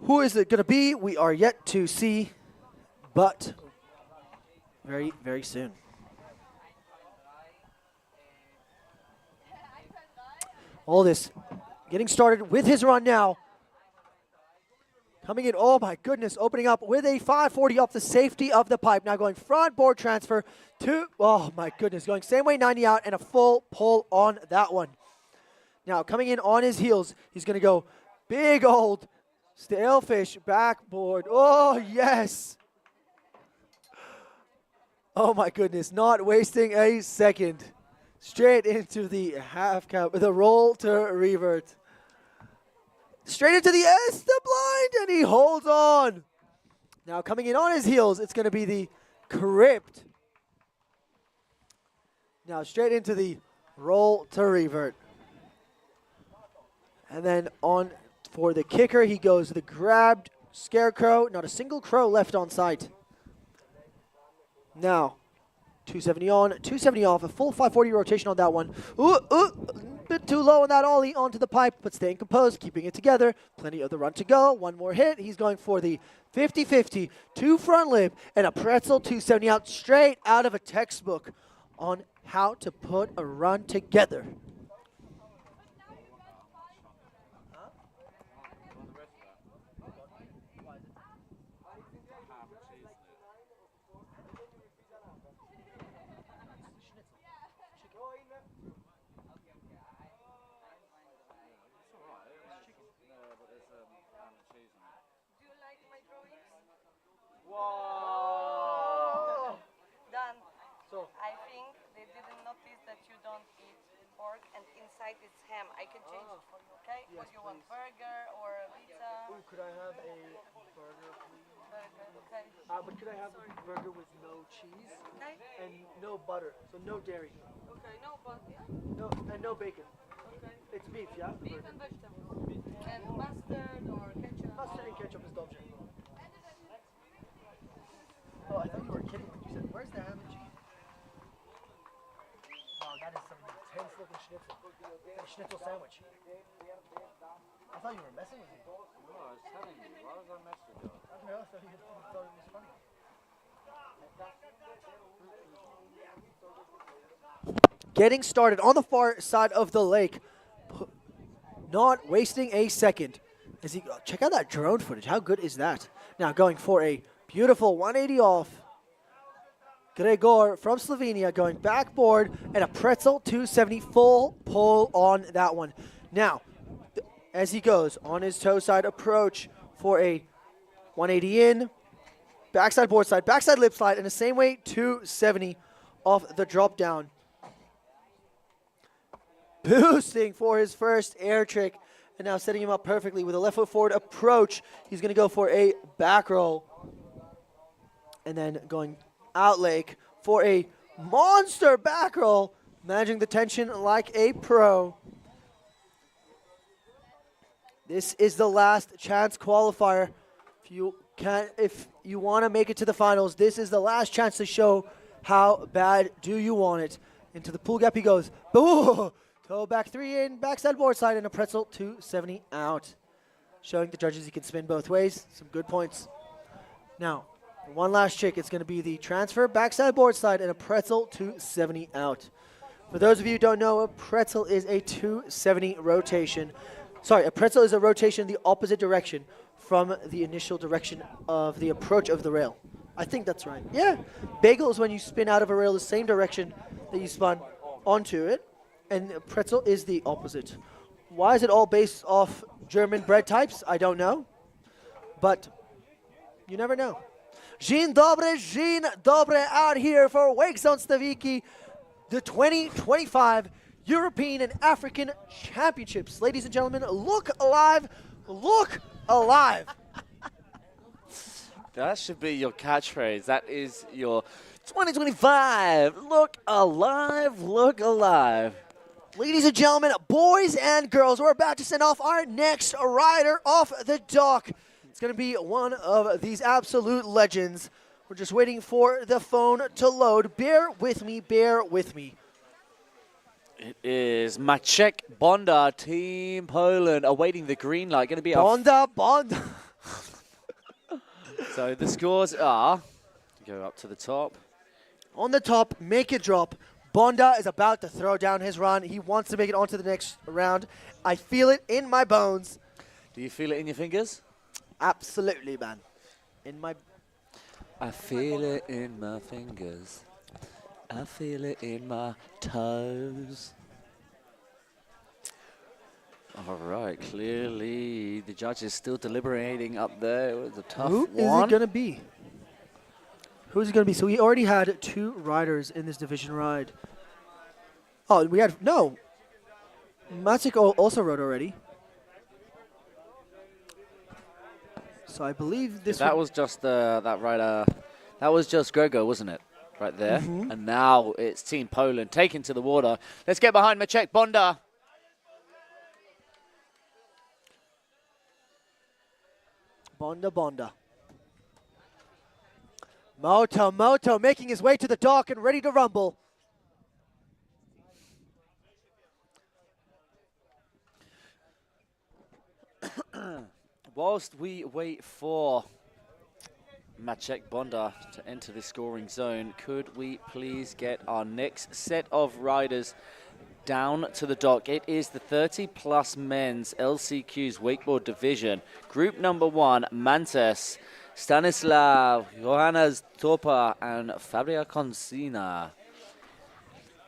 Who is it going to be? We are yet to see, but very, very soon. All this getting started with his run now. Coming in, oh my goodness, opening up with a 540 off the safety of the pipe. Now going front board transfer to, oh my goodness, going same way 90 out and a full pull on that one. Now coming in on his heels, he's going to go big old stalefish backboard. Oh yes. Oh my goodness, not wasting a second. Straight into the half cab, the roll to revert. Straight into the S, the blind, and he holds on. Now coming in on his heels, it's going to be the crypt. Now straight into the roll to revert. And then on for the kicker, he goes the grabbed scarecrow. Not a single crow left on site. Now, 270 on, 270 off, a full 540 rotation on that one. A bit too low on that ollie onto the pipe, but staying composed, keeping it together. Plenty of the run to go. One more hit. He's going for the 50-50, 2 front lip, and a pretzel 270 out, straight out of a textbook on how to put a run together. Dan, I think they didn't notice that you don't eat pork and inside it's ham. I can change it for you, okay? Yes, would you want burger or pizza? Ooh, could I have a burger, please? Burger, okay. But could I have a burger with no cheese Okay. and no butter, so no dairy, Okay, no, but yeah. no bacon. Okay. It's beef, yeah? Beef and vegetables. And mustard or ketchup. Mustard and ketchup is dobrze. Oh, I thought you were kidding when you said, where's the ham and cheese? Wow, that is some intense looking schnitzel. Like a schnitzel sandwich. I thought you were messing with me. No, I was telling you. Why was I messing with you? I don't know, I thought you thought it was funny. Getting started on the far side of the lake. Not wasting a second. As he, check out that drone footage. How good is that? Now going for a beautiful 180 off. Gregor from Slovenia going backboard and a pretzel 270 full pull on that one. Now, as he goes on his toe side approach for a 180 in, backside board slide, backside lip slide, and the same way 270 off the drop down. Boosting for his first air trick, and now setting him up perfectly with a left foot forward approach. He's going to go for a back roll, and then going out lake for a monster back roll, managing the tension like a pro. This is the last chance qualifier. If you want to make it to the finals, this is the last chance to show how bad do you want it. Into the pool gap he goes. Boo! Toe back 3 in, backside board slide, and a pretzel 270 out. Showing the judges he can spin both ways. Some good points. Now, one last trick. It's going to be the transfer, backside board slide, and a pretzel 270 out. For those of you who don't know, a pretzel is a 270 rotation. Sorry, a pretzel is a rotation in the opposite direction from the initial direction of the approach of the rail. I think that's right. Yeah. Bagel is when you spin out of a rail the same direction that you spun onto it, and a pretzel is the opposite. Why is it all based off German bread types? I don't know. But you never know. Dzień dobre out here for Wake Zone Stawiki, the 2025 European and African Championships. Ladies and gentlemen, look alive, look alive. That should be your catchphrase. That is your 2025. Look alive, look alive. Ladies and gentlemen, boys and girls, we're about to send off our next rider off the dock. It's going to be one of these absolute legends. We're just waiting for the phone to load. Bear with me, bear with me. It is Maciek Bonda, Team Poland, awaiting the green light. Going to be Bonda. So the scores are, go up to the top. On the top, make it drop. Bonda is about to throw down his run. He wants to make it onto the next round. I feel it in my bones. Do you feel it in your fingers? Absolutely, man. I feel it in my fingers. I feel it in my toes. All right, clearly the judge is still deliberating up there. It was a tough one. Who is it going to be? Who's it going to be? So we already had 2 riders in this division ride. Oh, we had, no. Maciek also rode already. So I believe this that was just that rider. That was just Gogo, wasn't it? Right there. Mm-hmm. And now it's Team Poland taken to the water. Let's get behind Maciek Bonda. Bonda. Moto making his way to the dock and ready to rumble. Whilst we wait for Maciek Bonda to enter the scoring zone, could we please get our next set of riders down to the dock? It is the 30+ men's LCQ's wakeboard division. Group number 1, Mantes, Stanislav, Johannes Topa, and Fabia Consina.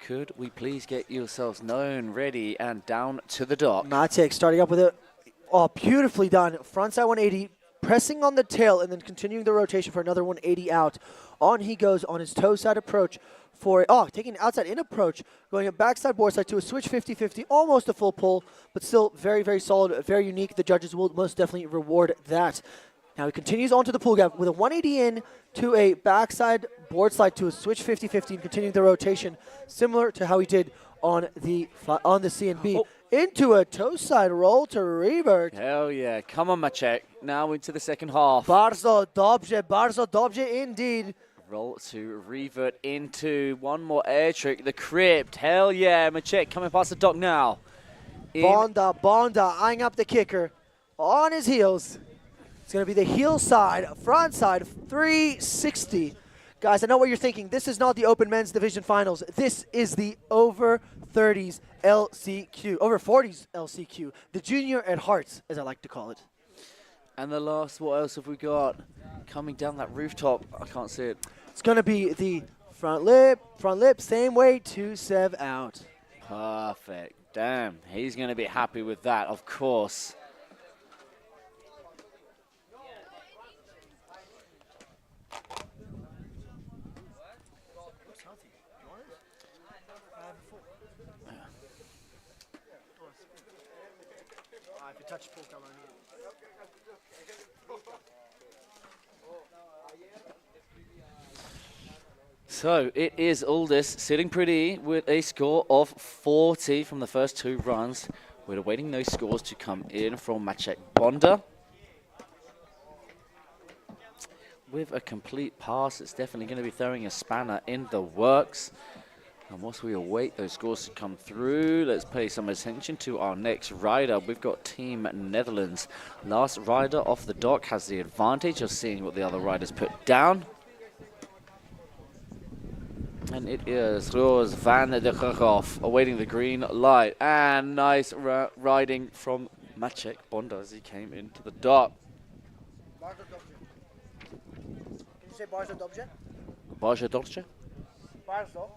Could we please get yourselves known, ready, and down to the dock? Maciek starting up with a beautifully done frontside 180 pressing on the tail and then continuing the rotation for another 180 out. On he goes on his toe side approach for, taking an outside in approach, going a backside board side to a switch 50-50, almost a full pull, but still very, very solid, very unique. The judges will most definitely reward that. Now he continues on to the pull gap with a 180 in to a backside board slide to a switch 50-50 and continuing the rotation, similar to how he did on the CNB. Oh. Into a toe side roll to revert. Hell yeah. Come on, Maciek. Now into the second half. Bardzo dobrze indeed. Roll to revert into one more air trick. The crypt. Hell yeah. Maciek coming past the dock now. Bonda eyeing up the kicker on his heels. It's going to be the heel side, front side, 360. Guys, I know what you're thinking. This is not the Open Men's Division Finals. This is the over 30s LCQ, over 40s LCQ, the junior at hearts, as I like to call it. And the last, what else have we got? Coming down that rooftop. I can't see it. It's going to be the front lip, same way, 2-7 out. Perfect. Damn, he's going to be happy with that, of course. So it is Aldous sitting pretty with a score of 40 from the first two runs. We're awaiting those scores to come in from Maciek Bonda. With a complete pass, it's definitely going to be throwing a spanner in the works. And whilst we await those scores to come through, let's pay some attention to our next rider. We've got Team Netherlands. Last rider off the dock has the advantage of seeing what the other riders put down. And it is Roos van der Gerhoff awaiting the green light. And nice riding from Maciek Bonda as he came into the dock. Can you say Bardzo dobrze? Bardzo dobrze? Bardzo.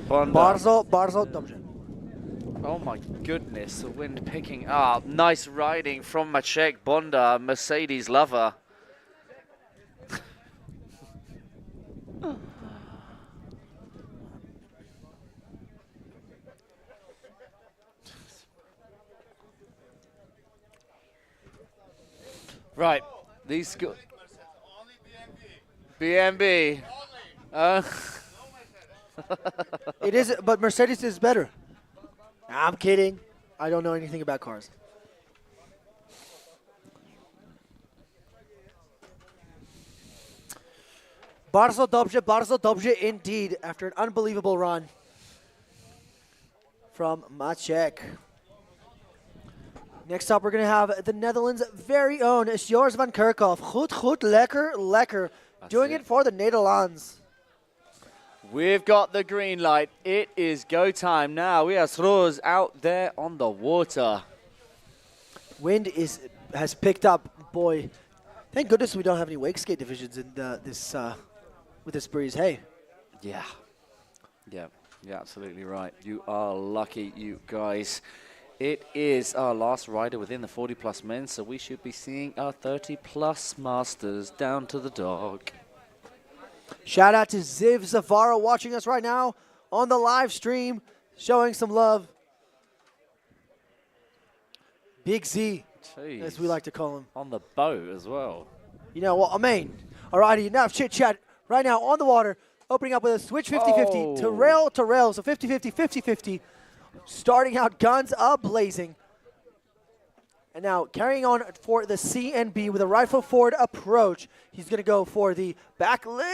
Bonda. Bardzo dobrze. Oh my goodness, the wind picking up. Nice riding from Maciek Bonda, Mercedes lover. Right, these BMB. It is, but Mercedes is better. I'm kidding. I don't know anything about cars. Bardzo dobrze indeed after an unbelievable run from Maciek. Next up, we're going to have the Netherlands' very own Sjors van Kerkhoff. Goed, lekker. Doing it for the Nederlands. We've got the green light. It is go time now. We have Roos out there on the water. Wind has picked up, boy. Thank goodness we don't have any wakeskate divisions in with this breeze. Hey. Yeah, absolutely right. You are lucky, you guys. It is our last rider within the 40-plus men, so we should be seeing our 30-plus masters down to the dock. Shout out to Ziv Zavara watching us right now on the live stream, showing some love. Big Z, Jeez. as we like to call him. On the boat as well. You know what I mean. Alrighty, enough chit-chat. Right now on the water, opening up with a switch 50-50 to rail, so 50-50, 50-50. Starting out guns a-blazing. And now carrying on for the CNB with a right foot forward approach. He's going to go for the back lip.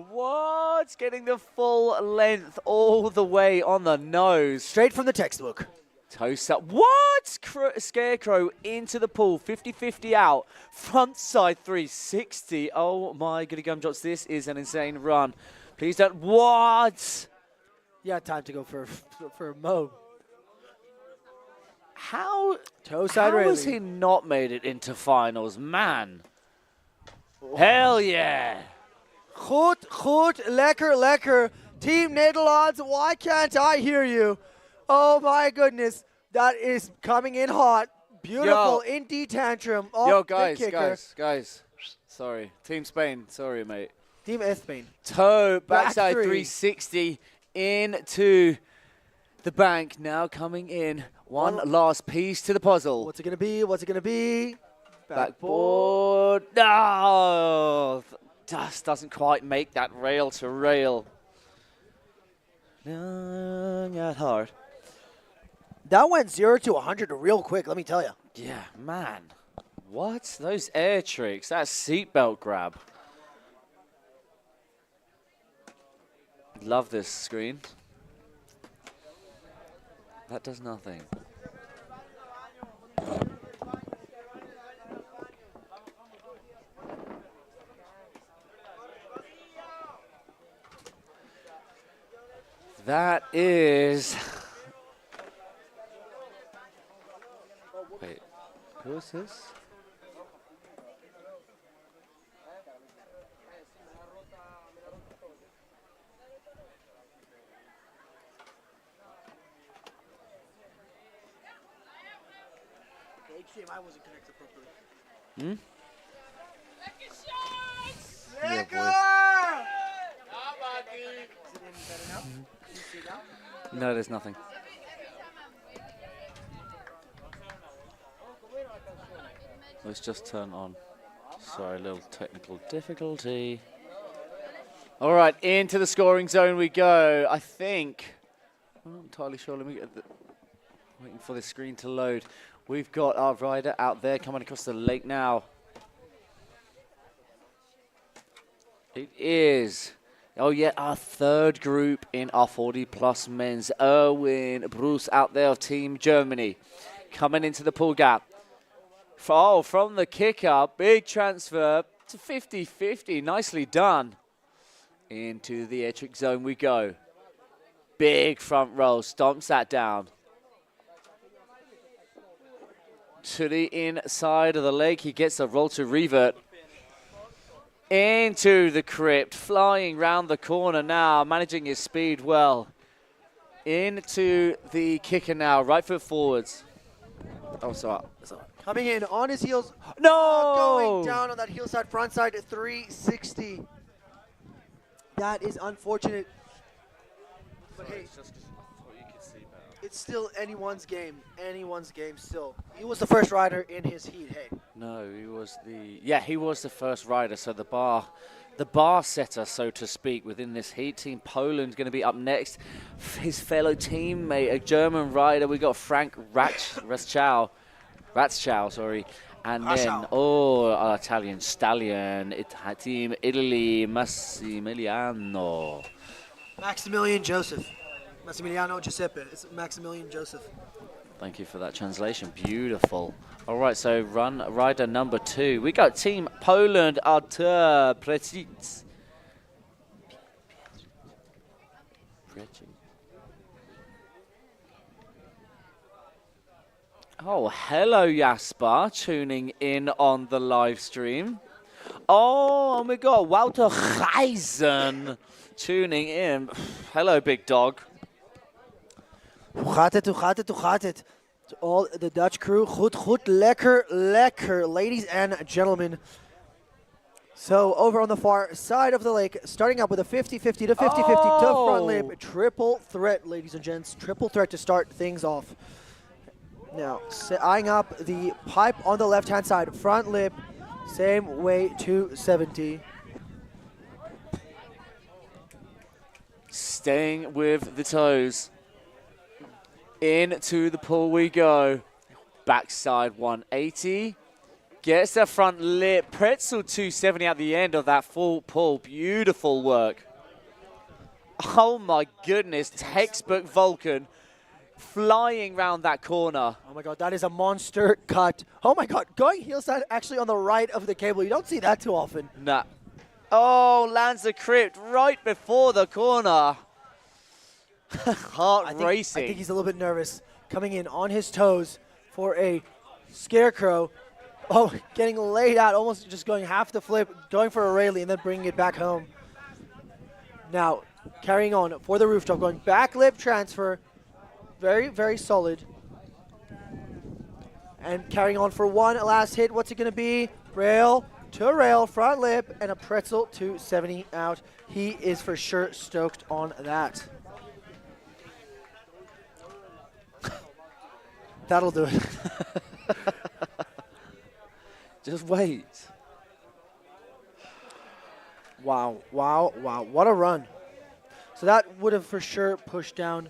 What? Getting the full length all the way on the nose. Straight from the textbook. Toast up. What? Scarecrow into the pool. 50-50 out. Front side 360. Oh my goody gumdrops. This is an insane run. Please don't. What? Yeah, time to go for a mow. How Toe-side has railing. he not made it into finals? Man. Hell yeah. Goed, lekker. Team Natal Odds, why can't I hear you? Oh my goodness, that is coming in hot. Beautiful indie tantrum off Yo, the kicker. guys. Sorry. Team Spain. Sorry, mate. Team Spain. Toe, Back backside three. 360 into the bank. Now coming in. One last piece to the puzzle. What's it going to be? What's it going to be? Backboard. No! Just doesn't quite make that rail to rail. No, not hard. That went 0 to 100 real quick, let me tell you. Yeah, man. What? Those air tricks. That seatbelt grab. Love this screen. That does nothing. That is... Wait, who is this? HDMI wasn't connected properly. Hmm? No, there's nothing. Let's just turn on. Sorry, a little technical difficulty. All right, into the scoring zone we go. I think, I'm not entirely sure. Let me get the, waiting for the screen to load. We've got our rider out there coming across the lake now. It is, oh yeah, our third group in our 40-plus men's. Erwin Bruce out there of Team Germany. Coming into the pool gap. Oh, from the kicker, big transfer to 50-50. Nicely done. Into the air trick zone we go. Big front roll, stomps that down. To the inside of the lake, he gets a roll to revert. Into the crypt, flying round the corner now, managing his speed well. Into the kicker now, right foot forwards. Oh, sorry. Coming in on his heels. No! Going down on that heel side, front side, 360. That is unfortunate. But hey, it's still anyone's game. Anyone's game still. He was the first rider in his heat, hey. No, he was the first rider, so the bar setter, so to speak, within this heat. Team Poland going to be up next. His fellow teammate, a German rider, we got Frank Ratzchow, sorry. And then, our Italian stallion, Team Italy, Massimiliano. Massimiliano Giuseppe. It's Maximilian Joseph. Thank you for that translation. Beautiful. All right, so rider number 2. We got Team Poland, Artur Precic. Oh, hello, Jasper, tuning in on the live stream. Oh my God, Wouter Geisen tuning in. Hello, big dog. Hoe gaat het? To all the Dutch crew, goed, lekker, ladies and gentlemen. So over on the far side of the lake, starting up with a 50-50 to 50-50 to front lip, triple threat, ladies and gents, triple threat to start things off. Now, eyeing up the pipe on the left-hand side, front lip, same way, 270. Staying with the toes. Into the pool we go. Backside 180. Gets the front lip. Pretzel 270 at the end of that full pull. Beautiful work. Oh my goodness. Textbook Vulcan. Flying round that corner. Oh my God, that is a monster cut. Oh my God, going heel side actually on the right of the cable. You don't see that too often. Nah. Oh, lands the crypt right before the corner. Heart racing. I think he's a little bit nervous. Coming in on his toes for a scarecrow. Oh, getting laid out, almost just going half the flip, going for a railing and then bringing it back home. Now, Carrying on for the rooftop, going back lip transfer. Very, very solid. And carrying on for one last hit. What's it going to be? Rail to rail, front lip, and a pretzel to 70 out. He is for sure stoked on that. That'll do it. Just wait. Wow, wow, wow. What a run. So that would have for sure pushed down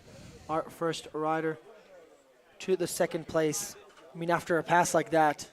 our first rider to the second place. I mean, after a pass like that.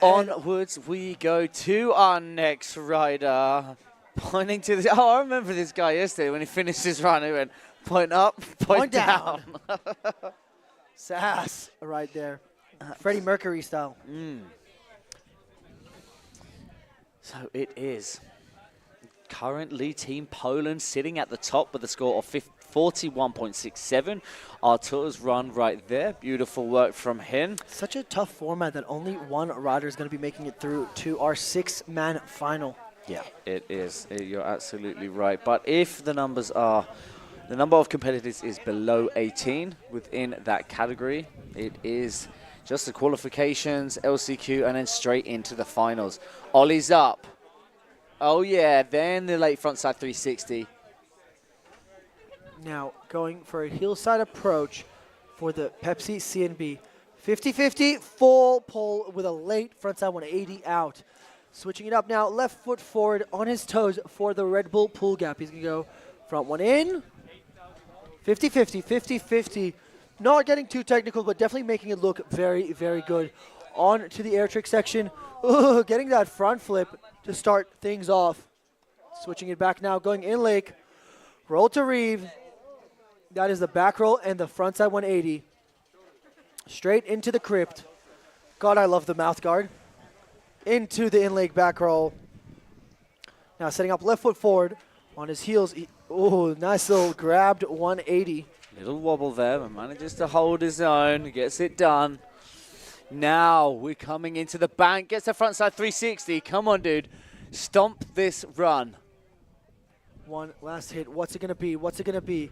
Onwards we go to our next rider. Pointing to the... Oh, I remember this guy yesterday when he finished his run. He went, point up, point down. Sass right there. Freddie Mercury style. So it is. Currently, Team Poland sitting at the top with a score of 41.67. Artur's run right there. Beautiful work from him. Such a tough format that only one rider is going to be making it through to our 6-man final. Yeah, it is. You're absolutely right. But if the numbers are... The number of competitors is below 18 within that category. It is just the qualifications, LCQ, and then straight into the finals. Ollie's up. Oh, yeah. Then the late frontside 360. Now going for a hillside approach for the Pepsi CNB. 50-50, full pull with a late frontside 180 out. Switching it up now, left foot forward on his toes for the Red Bull pull gap. He's going to go front one in. 50-50, 50-50. Not getting too technical, but definitely making it look very, very good. On to the air trick section. Ooh, getting that front flip to start things off. Switching it back now, going in lake. Roll to reeve. That is the back roll and the frontside 180. Straight into the crypt. God, I love the mouth guard. Into the in lake back roll. Now setting up left foot forward on his heels. Oh, nice little grabbed 180. Little wobble there, but manages to hold his own, gets it done. Now we're coming into the bank, gets the frontside 360. Come on, dude. Stomp this run. One last hit. What's it going to be? What's it going to be?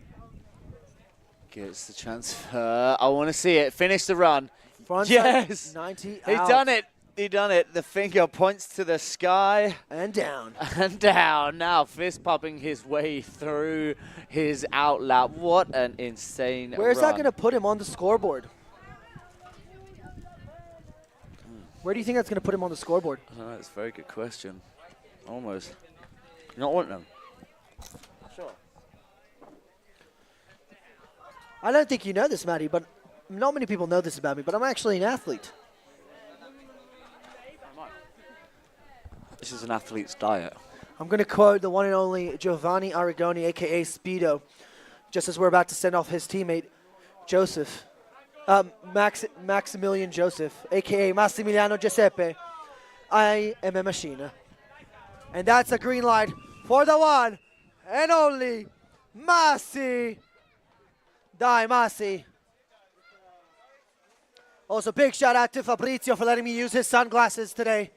Gets the transfer. I want to see it. Finish the run. Frontside Yes! 90 He out. done it. He done it. The finger points to the sky. And down. And down. Now fist pumping his way through his out lap. What an insane Where's run. that going to put him on the scoreboard? Where do you think that's going to put him on the scoreboard? That's a very good question. Almost. You not want them? Sure. I don't think you know this, Matty, but not many people know this about me, but I'm actually an athlete. This is an athlete's diet. I'm going to quote the one and only Giovanni Arrigoni, a.k.a. Speedo, just as we're about to send off his teammate, Joseph. Maximilian Joseph, a.k.a. Massimiliano Giuseppe. I am a machine. And that's a green light for the one and only Massi. Dai, Massi. Also, big shout out to Fabrizio for letting me use his sunglasses today.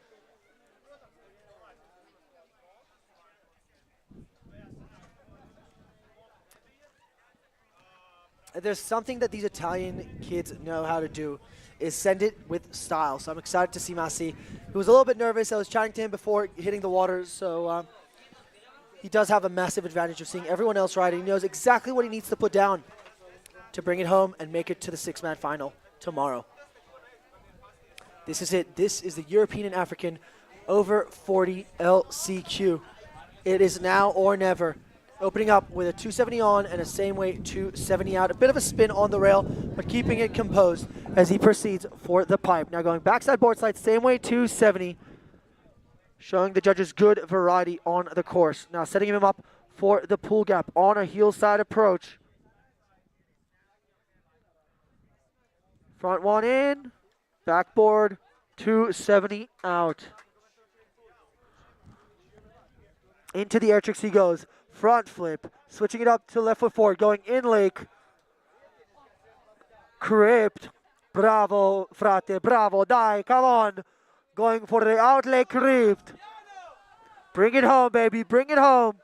There's something that these Italian kids know how to do is send it with style. So I'm excited to see Massi. He was a little bit nervous. I was chatting to him before hitting the water. So he does have a massive advantage of seeing everyone else riding. He knows exactly what he needs to put down to bring it home and make it to the 6-man final tomorrow. This is it. This is the European and African over 40 LCQ. It is now or never. Opening up with a 270 on and a same way 270 out. A bit of a spin on the rail, but keeping it composed as he proceeds for the pipe. Now going backside, board side, same way 270. Showing the judges good variety on the course. Now setting him up for the pull gap on a heel side approach. Front one in. Backboard 270 out. Into the air tricks he goes. Front flip. Switching it up to left foot forward. Going in lake. Crypt. Bravo, frate. Bravo. Die. Come on. Going for the out lake crypt. Bring it home, baby. Bring it home.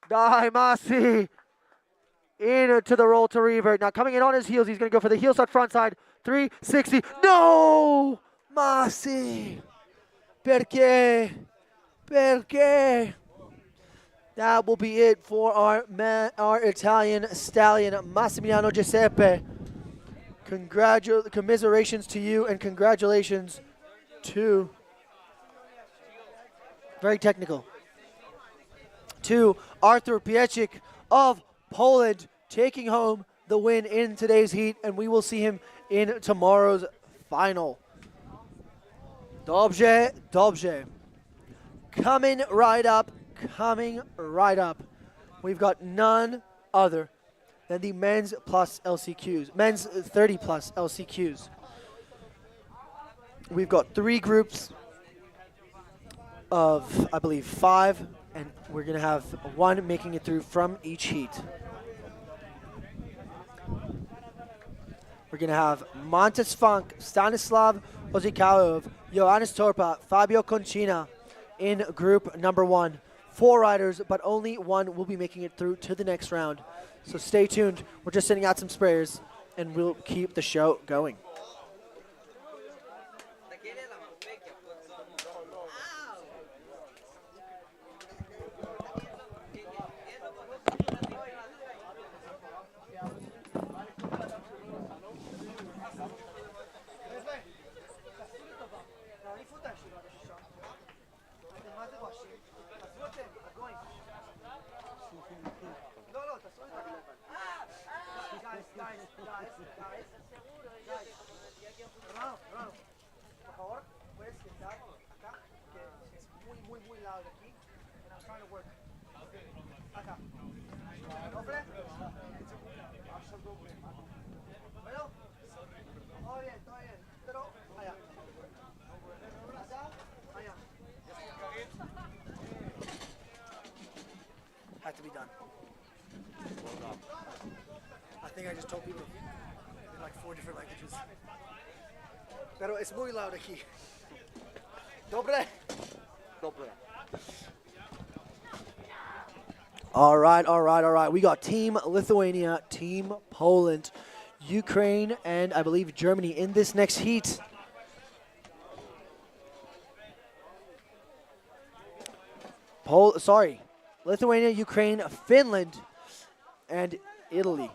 Die, Masi. Into the roll to revert. Now coming in on his heels. He's going to go for the heel side front side. 360. No! Masi. Perché? Perché? That will be it for our Italian stallion, Massimiliano Giuseppe. Commiserations to you and congratulations to, very technical, to Artur Piecik of Poland, taking home the win in today's heat, and we will see him in tomorrow's final. Dobrze, dobrze. Coming right up, we've got none other than the men's plus LCQs, men's 30 plus LCQs. We've got 3 groups of, I believe, 5, and we're going to have 1 making it through from each heat. We're going to have Montes Funk, Stanislav Ozikaov, Johannes Torpa, Fabio Concina in group number 1. 4 riders, but only 1 will be making it through to the next round. So stay tuned. We're just sending out some sprayers, and we'll keep the show going. Had to be done. I think I just told people in like 4 different languages. Pero es muy loud aquí. Dobre. Dobre. All right. We got Team Lithuania, Team Poland, Ukraine, and I believe Germany in this next heat. Lithuania, Ukraine, Finland, and Italy.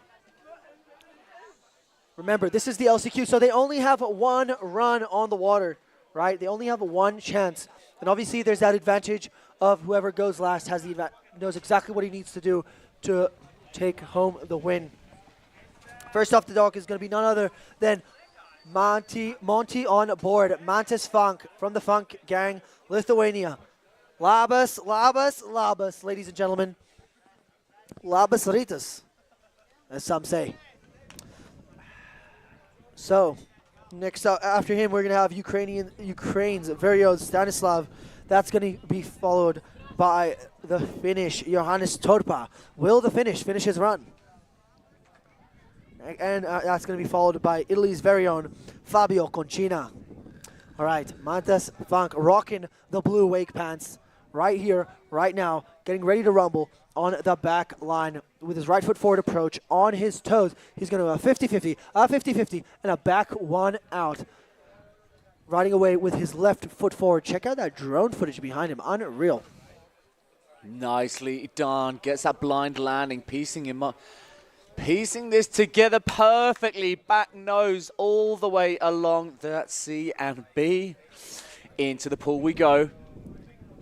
Remember, this is the LCQ, so they only have 1 run on the water, right? They only have 1 chance. And obviously, there's that advantage of whoever goes last has the knows exactly what he needs to do to take home the win. First off the dock is going to be none other than Monty on board. Montes Funk from the Funk Gang, Lithuania. Labas, ladies and gentlemen. Labas rytas, as some say. So, next up, after him, we're going to have Ukraine's very own Stanislav. That's going to be followed by the Finnish, Johannes Torpa. Will the Finnish finish his run? And that's going to be followed by Italy's very own Fabio Concina. All right, Montes Funk rocking the blue wake pants right here, right now, getting ready to rumble on the back line with his right foot forward approach on his toes. He's going to a 50-50, a 50-50, and a back 1 out. Riding away with his left foot forward. Check out that drone footage behind him. Unreal. Nicely done. Gets that blind landing, piecing him up. Piecing this together perfectly. Back nose all the way along that C and B. Into the pool we go.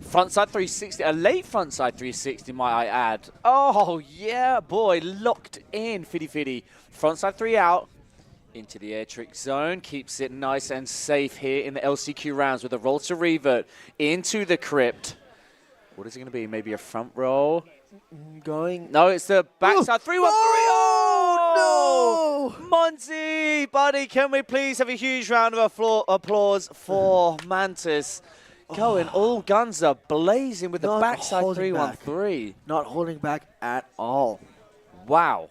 Frontside 360, a late frontside 360, might I add. Oh, yeah, boy, locked in, fitty. Frontside 3 out, into the air trick zone. Keeps it nice and safe here in the LCQ rounds with a roll to revert into the crypt. What is it going to be? Maybe a front roll? Going. No, it's the backside 3-1-3. Oh, Oh, no! Monty, buddy, can we please have a huge round of applause for Mantis? Going all guns are blazing with the Not backside holding back. 313. Not holding back at all. Wow.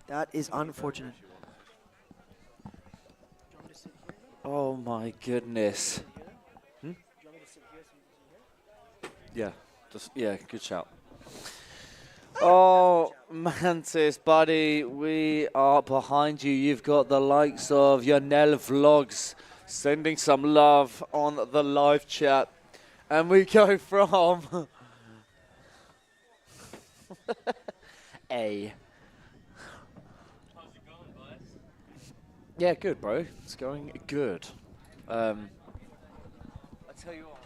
That is unfortunate. Oh my goodness. Yeah, good shout. Oh, Mantis, buddy, we are behind you. You've got the likes of Yanel Vlogs sending some love on the live chat. And we go from A. How's it going, boys? Yeah, good, bro. It's going good. I tell you what.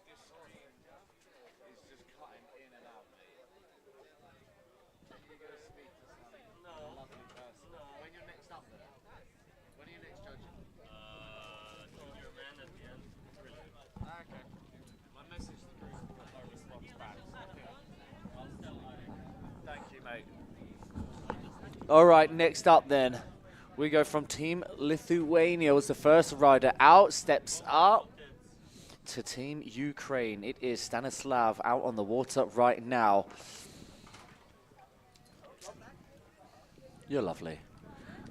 This screen is just cutting in and out, mate. You're going to speak to some lovely person. When you're next up there? When are you next judging? Junior man at the end. Brilliant. Okay. My message to the group was no response back. Thank you, mate. All right, next up then. We go from Team Lithuania was the first rider out, steps up to Team Ukraine. It is Stanislav out on the water right now. You're lovely.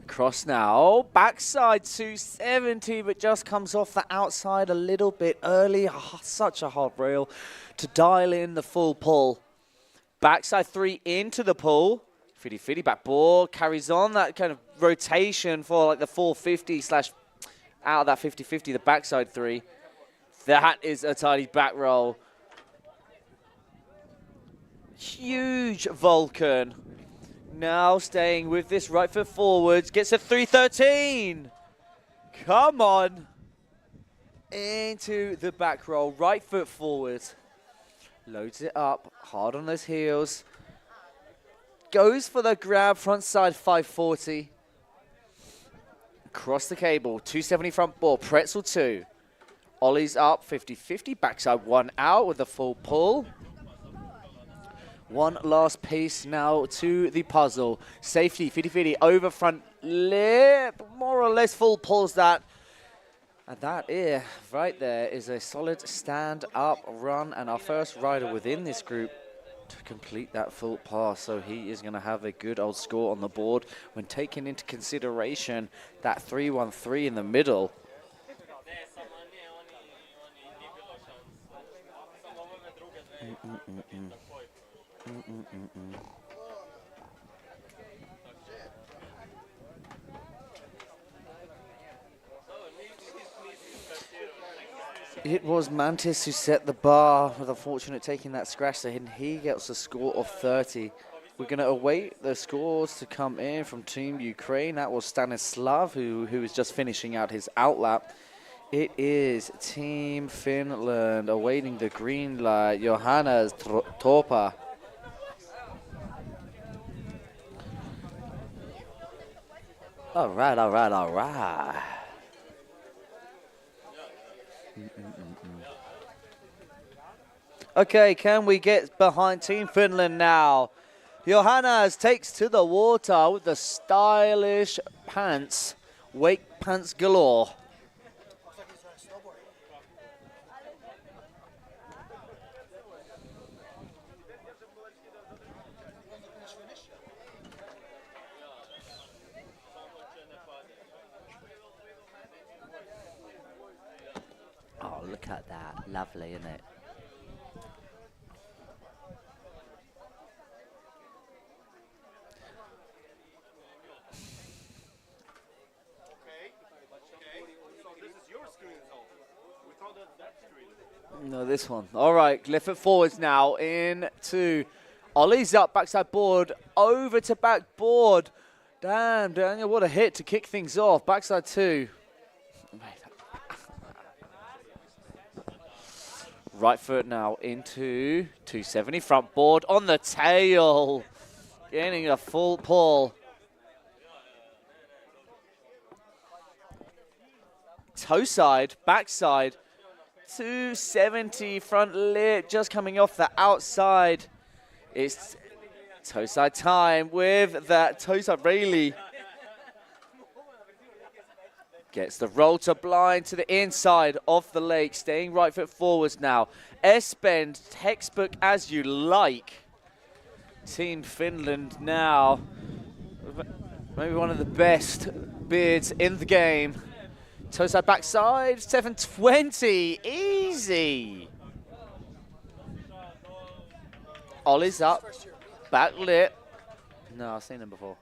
Cross now, backside 270, but just comes off the outside a little bit early. Oh, such a hard rail to dial in the full pull. Backside 3 into the pull. 50-50 backboard, carries on that kind of rotation for like the 450 slash out of that 50-50, the backside 3. That is a tiny back roll. Huge Vulcan. Now staying with this right foot forwards, gets a 313. Come on. Into the back roll, right foot forward. Loads it up, hard on those heels. Goes for the grab, front side 540. Across the cable, 270 front board, pretzel 2. Ollie's up, 50-50, backside 1 out with a full pull. One last piece now to the puzzle. Safety, 50-50, over front lip, more or less full pulls that. And that right there is a solid stand-up run and our first rider within this group to complete that full pass. So he is going to have a good old score on the board when taking into consideration that 313 in the middle. It was Mantis who set the bar with unfortunate taking that scratch there, and he gets a score of 30. We're going to await the scores to come in from Team Ukraine. That was Stanislav, who is just finishing out his outlap. It is Team Finland awaiting the green light. Johannes Torpa. All right. Okay, can we get behind Team Finland now? Johannes takes to the water with the stylish pants. Wake pants galore. Oh, look at that. Lovely, isn't it? No, this one. All right, left foot forwards now into Ollie's up, backside board, over to backboard. Damn, Daniel, what a hit to kick things off. Backside 2. Right foot now into 270, front board on the tail. Getting a full pull. Toe side, backside. 270 front lip just coming off the outside. It's Toe side time with that toe side Rayleigh. Gets the roll to blind to the inside of the lake, staying right foot forwards now. S-bend, textbook as you like. Team Finland now, maybe one of the best beards in the game. Toe side backside, 720, easy. Ollie's up, back lit. No, I've seen him before.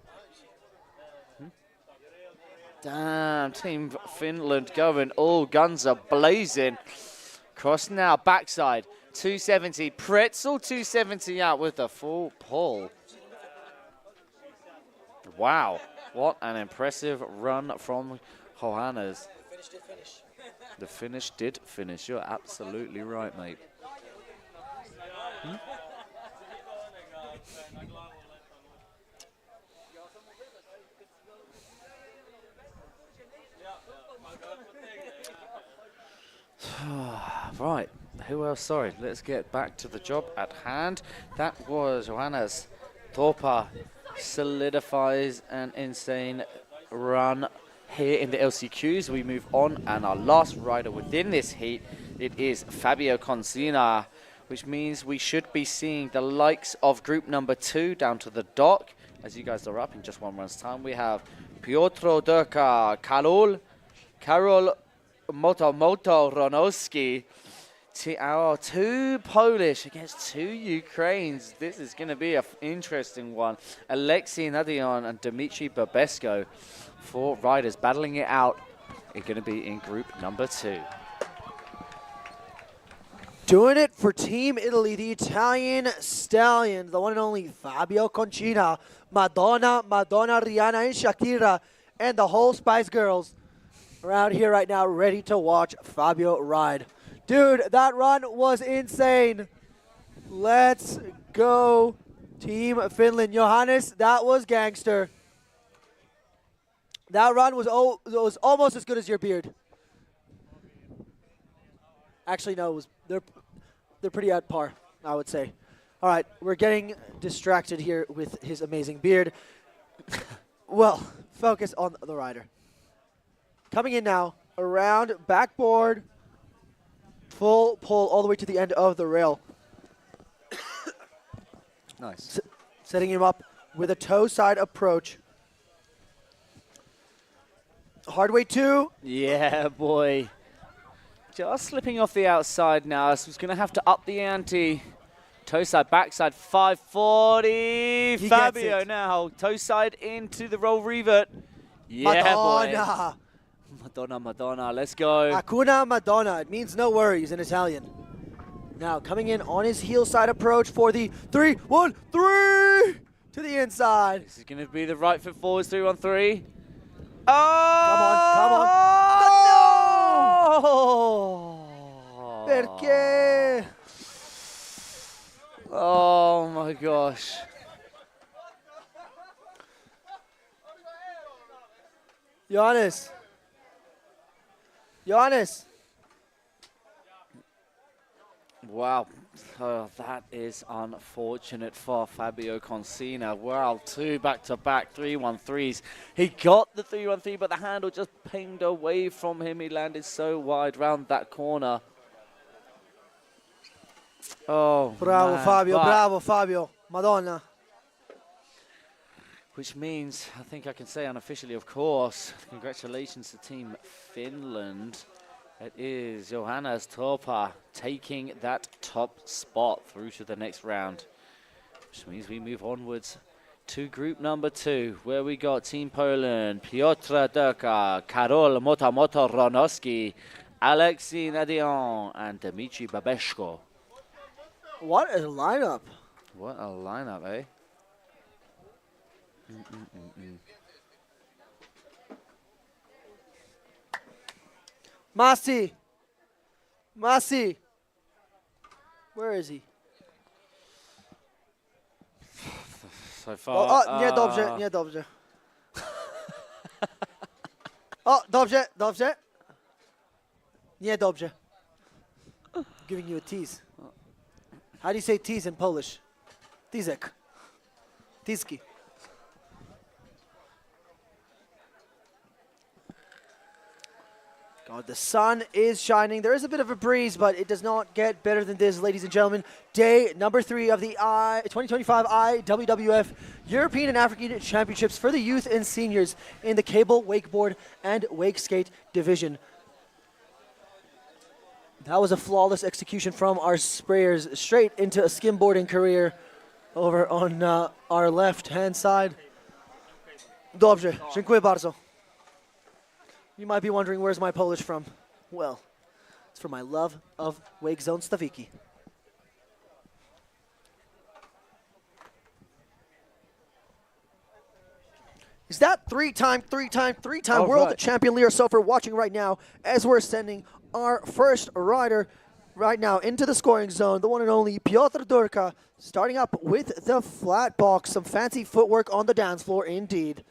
Damn, Team Finland going all guns are blazing. Cross now, backside, 270. Pretzel 270 out with the full pull. Wow, what an impressive run from Johannes. The finish did finish. You're absolutely right, mate. Right, who else? Sorry, let's get back to the job at hand. That was Johannes Torpa. Solidifies an insane run here in the LCQs. We move on, and our last rider within this heat, it is Fabio Consina, which means we should be seeing the likes of group number 2 down to the dock. As you guys are up in just one run's time, we have Piotr Durka, Karol Moto Ronowski, our 2 Polish against 2 Ukrainians. This is going to be an interesting one. Alexei Nadion and Dmitry Babesko, 4 riders battling it out. It's going to be in group number 2. Doing it for Team Italy, the Italian stallion, the one and only Fabio Concina, Madonna, Rihanna, and Shakira, and the whole Spice Girls around here right now, ready to watch Fabio ride. Dude, that run was insane. Let's go, Team Finland. Johannes, that was gangster. That run was almost as good as your beard. Actually, no, they're pretty at par, I would say. All right, we're getting distracted here with his amazing beard. Well, focus on the rider. Coming in now, around backboard, full pull all the way to the end of the rail. Nice. Setting him up with a toe side approach. Hard way 2. Yeah, boy. Just slipping off the outside now, so he's going to have to up the ante. Toe side, backside, 540. He Fabio gets it. now, toe side into the roll revert. Yeah, boy. Madonna. Madonna, let's go. Hakuna Madonna. It means no worries in Italian. Now coming in on his heel side approach for the 3-1-3 to the inside. This is going to be the right foot forwards, 3-1-3. Come on. Oh! No! Perché? Oh my gosh. Johannes. Wow, that is unfortunate for Fabio Consina. Wow, 2 back-to-back 3-1-3s. He got the 3-1-3, but the handle just pinged away from him. He landed so wide round that corner. Oh, Bravo, man, Fabio. Madonna. Which means, I think I can say unofficially, of course, congratulations to Team Finland. It is Johannes Torpa taking that top spot through to the next round. Which means we move onwards to group number 2, where we got Team Poland, Piotr Durka, Karol Moto Ronowski, Alexei Nadion, and Dmitry Babesko. What a lineup. What a lineup, eh? Masi. Where is he? So far. Niedobrze. O, dobrze. Niedobrze. Giving you a tease. How do you say tease in Polish? Tizek. Tiski. God, the sun is shining. There is a bit of a breeze, but it does not get better than this, ladies and gentlemen. Day number 3 of the 2025 IWWF European and African Championships for the youth and seniors in the cable, wakeboard, and wakeskate division. That was a flawless execution from our sprayers, straight into a skimboarding career over on our left-hand side. Dobrze, dziękuję bardzo. You might be wondering, where's my Polish from? Well, it's from my love of Wake Zone Stawiki. Is that three-time world champion Leo Sofer watching right now as we're sending our first rider right now into the scoring zone, the one and only Piotr Durka, starting up with the flat box. Some fancy footwork on the dance floor indeed.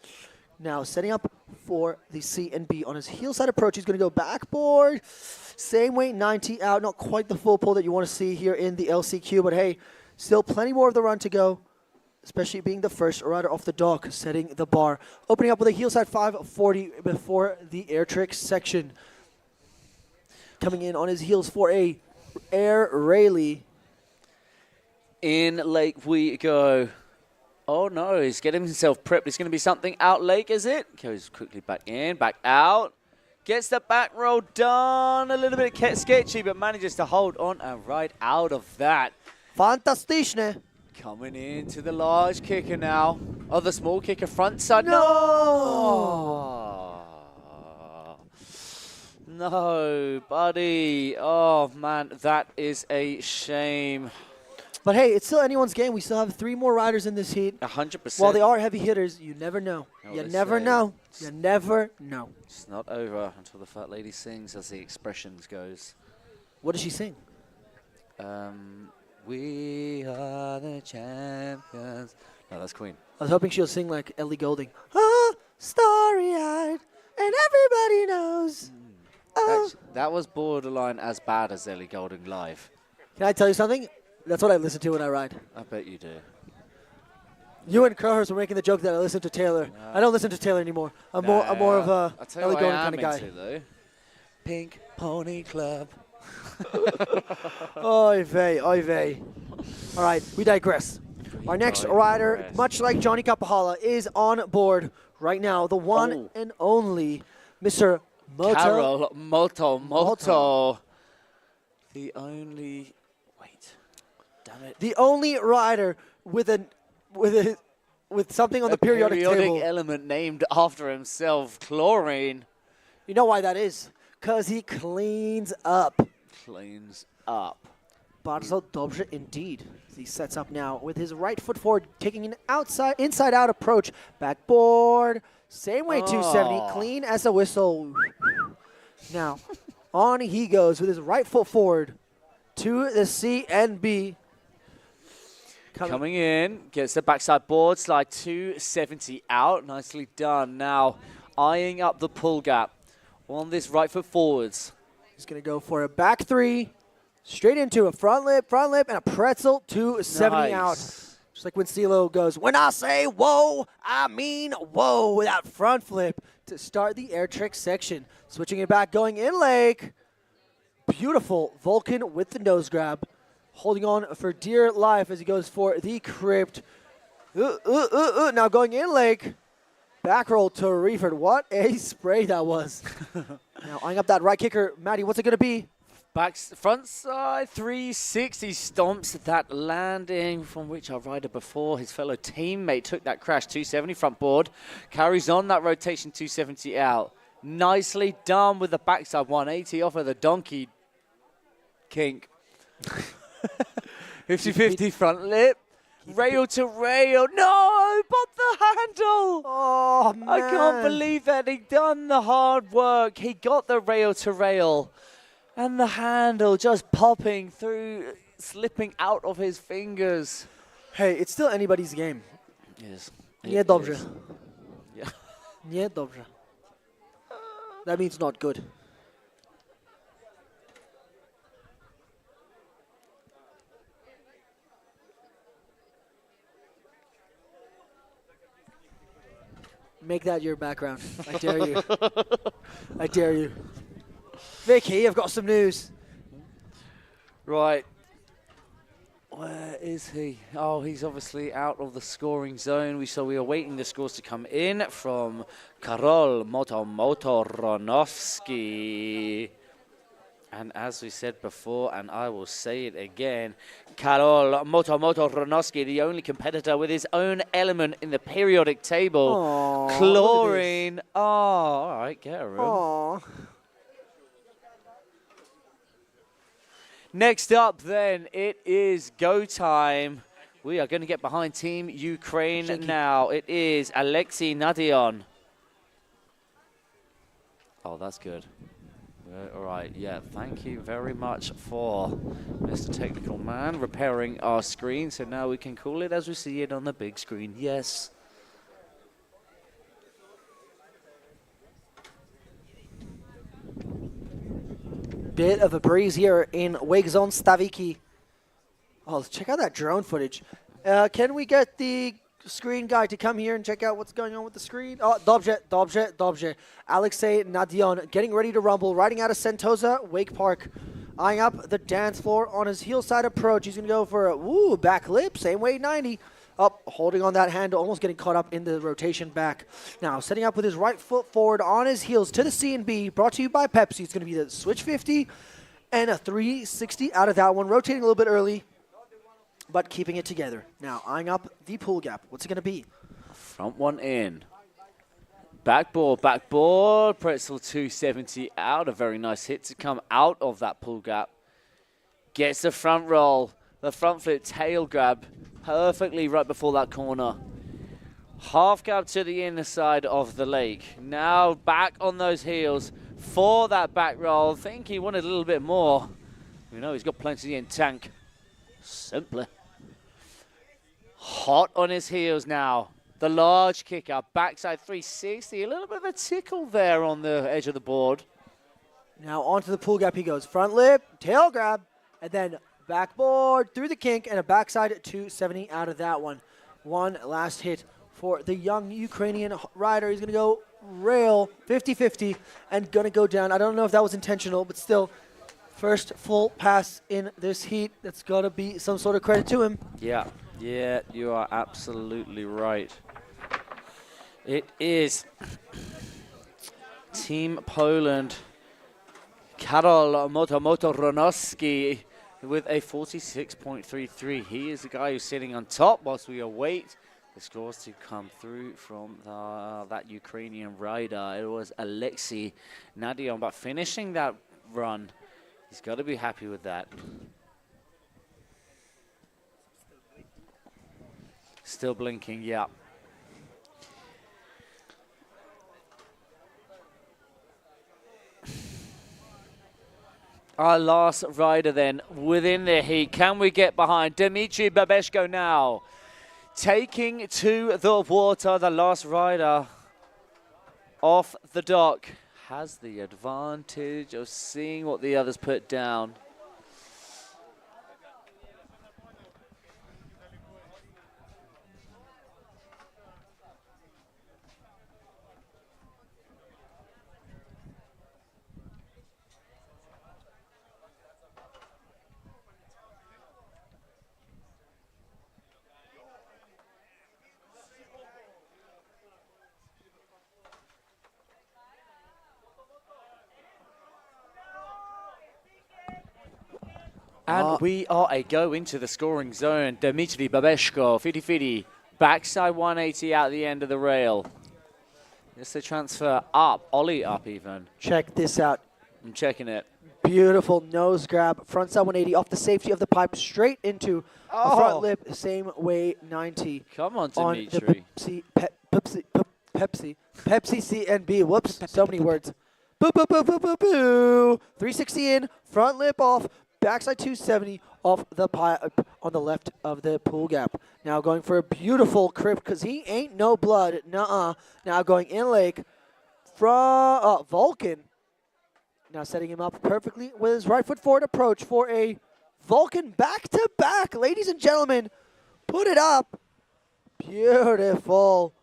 Now setting up for the C and B on his heel side approach. He's going to go backboard. Same way, 90 out. Not quite the full pull that you want to see here in the LCQ, but hey, still plenty more of the run to go, especially being the first rider off the dock, setting the bar. Opening up with a heel side 540 before the air trick section. Coming in on his heels for a air railie. In lake we go. Oh no, he's getting himself prepped. It's going to be something out lake, is it? Goes quickly back in, back out. Gets the back roll done. A little bit sketchy, but manages to hold on and ride out of that. Fantastyczne. Coming into the large kicker now. Oh, the small kicker front side. No! No, buddy. Oh, man, that is a shame. But hey, it's still anyone's game. We still have 3 more riders in this heat. 100%. While they are heavy hitters, you never know. You never know. You never know. It's not over until the fat lady sings, as the expressions goes. What does she sing? We are the champions. No, that's Queen. I was hoping she'll sing like Ellie Goulding. Oh, starry-eyed, and everybody knows. Oh. That was borderline as bad as Ellie Goulding live. Can I tell you something? That's what I listen to when I ride. I bet you do. You and Crowhurst were making the joke that I listen to Taylor. No. I don't listen to Taylor anymore. I'm more of a Ellie Goulding kind of guy. Though. Pink Pony Club. Oy vey, oy vey. All right, we digress. Our next rider, much like Johnny Kapahala, is on board right now. The one and only Mr. Moto. Carol Moto. The only... Wait. Damn it. The only rider with something on the periodic table. Element named after himself, chlorine. You know why that is? Because he cleans up. Cleans up. Bardzo dobrze indeed. He sets up now with his right foot forward, taking an inside-out approach. Backboard. Same way, 270. Clean as a whistle. Now, on he goes with his right foot forward to the C and B. Coming in, gets the backside board slide, 270 out. Nicely done. Now, eyeing up the pull gap on this right foot forwards. He's going to go for a back 3, straight into a front lip, and a pretzel, 270 out. Just like when CeeLo goes, when I say whoa, I mean whoa, with that front flip to start the air trick section. Switching it back, going in lake. Beautiful Vulcan with the nose grab. Holding on for dear life as he goes for the crypt. Now going in lake. Back roll to Reeford. What a spray that was. Now eyeing up that right kicker. Maddie, what's it going to be? Front side 360 stomps that landing from which our rider before his fellow teammate took that crash. 270 front board. Carries on that rotation 270 out. Nicely done with the backside 180 off of the donkey kink. 50-50 front lip. Rail to rail. No, but the handle. Oh, man. I can't believe that. He done the hard work. He got the rail to rail. And the handle just popping through, slipping out of his fingers. Hey, it's still anybody's game. Yes. Nie dobrze. Yeah. Nie dobrze. That means not good. Make that your background. I dare you. I dare you. Vicky, I've got some news. Right. Where is he? Oh, he's obviously out of the scoring zone. We are waiting the scores to come in from Karol Motomotoronowski. And as we said before, and I will say it again, Karol Motomotoronowski, the only competitor with his own element in the periodic table. Aww, Chlorine. Oh, all right, get a room. Aww. Next up, then, it is go time. We are going to get behind Team Ukraine now. It is Alexei Nadion. Oh, that's good. All right, yeah, thank you very much for Mr. Technical Man repairing our screen. So now we can call it as we see it on the big screen. Yes. Bit of a breeze here in Wake Zone Stawiki. Oh, check out that drone footage. Can we get the screen guy to come here and check out what's going on with the screen? Oh, Dobrze. Alexei Nadion getting ready to rumble, riding out of Sentosa Wake Park, eyeing up the dance floor on his heel side approach. He's going to go for a back lip, same way 90. Up, holding on that handle, almost getting caught up in the rotation back. Now, setting up with his right foot forward on his heels to the C&B, brought to you by Pepsi. It's going to be the switch 50 and a 360 out of that one, rotating a little bit early, but keeping it together. Now, eyeing up the pull gap. What's it going to be? Front one in. Backboard. Pretzel 270 out. A very nice hit to come out of that pull gap. Gets the front roll. The front flip tail grab. Perfectly right before that corner. Half gap to the inner side of the lake. Now back on those heels for that back roll. Think he wanted a little bit more. You know he's got plenty in tank. Simply. Hot on his heels now. The large kicker. Backside 360. A little bit of a tickle there on the edge of the board. Now onto the pull gap he goes. Front lip, tail grab, and then backboard through the kink and a backside 270 out of that one. One last hit for the young Ukrainian rider. He's going to go rail 50-50 and going to go down. I don't know if that was intentional, but still, first full pass in this heat. That's got to be some sort of credit to him. Yeah, you are absolutely right. It is Team Poland. Karol Motomotoronowski with a 46.33. He is the guy who's sitting on top whilst we await the scores to come through from that Ukrainian rider. It was Alexei Nadion, but finishing that run, he's got to be happy with that. Still blinking, yeah. Our last rider then within the heat. Can we get behind Dmitry Babeshko now? Taking to the water, the last rider off the dock has the advantage of seeing what the others put down. And we are a go into the scoring zone. Dmitry Babeshko, 50-50, backside 180 out the end of the rail. Just a transfer up, ollie up even. Check this out. I'm checking it. Beautiful nose grab, front side 180 off the safety of the pipe, straight into a front lip, same way 90. Come on, On Dmitry. the Pepsi C&B. Whoops, so many words. Boo, boo, boo, boo, boo, boo. 360 in, front lip off, backside 270 off the pipe on the left of the pool gap. Now going for a beautiful crib because he ain't no blood. Nuh-uh. Now going in lake from Vulcan. Now setting him up perfectly with his right foot forward approach for a Vulcan back-to-back. Ladies and gentlemen, put it up. Beautiful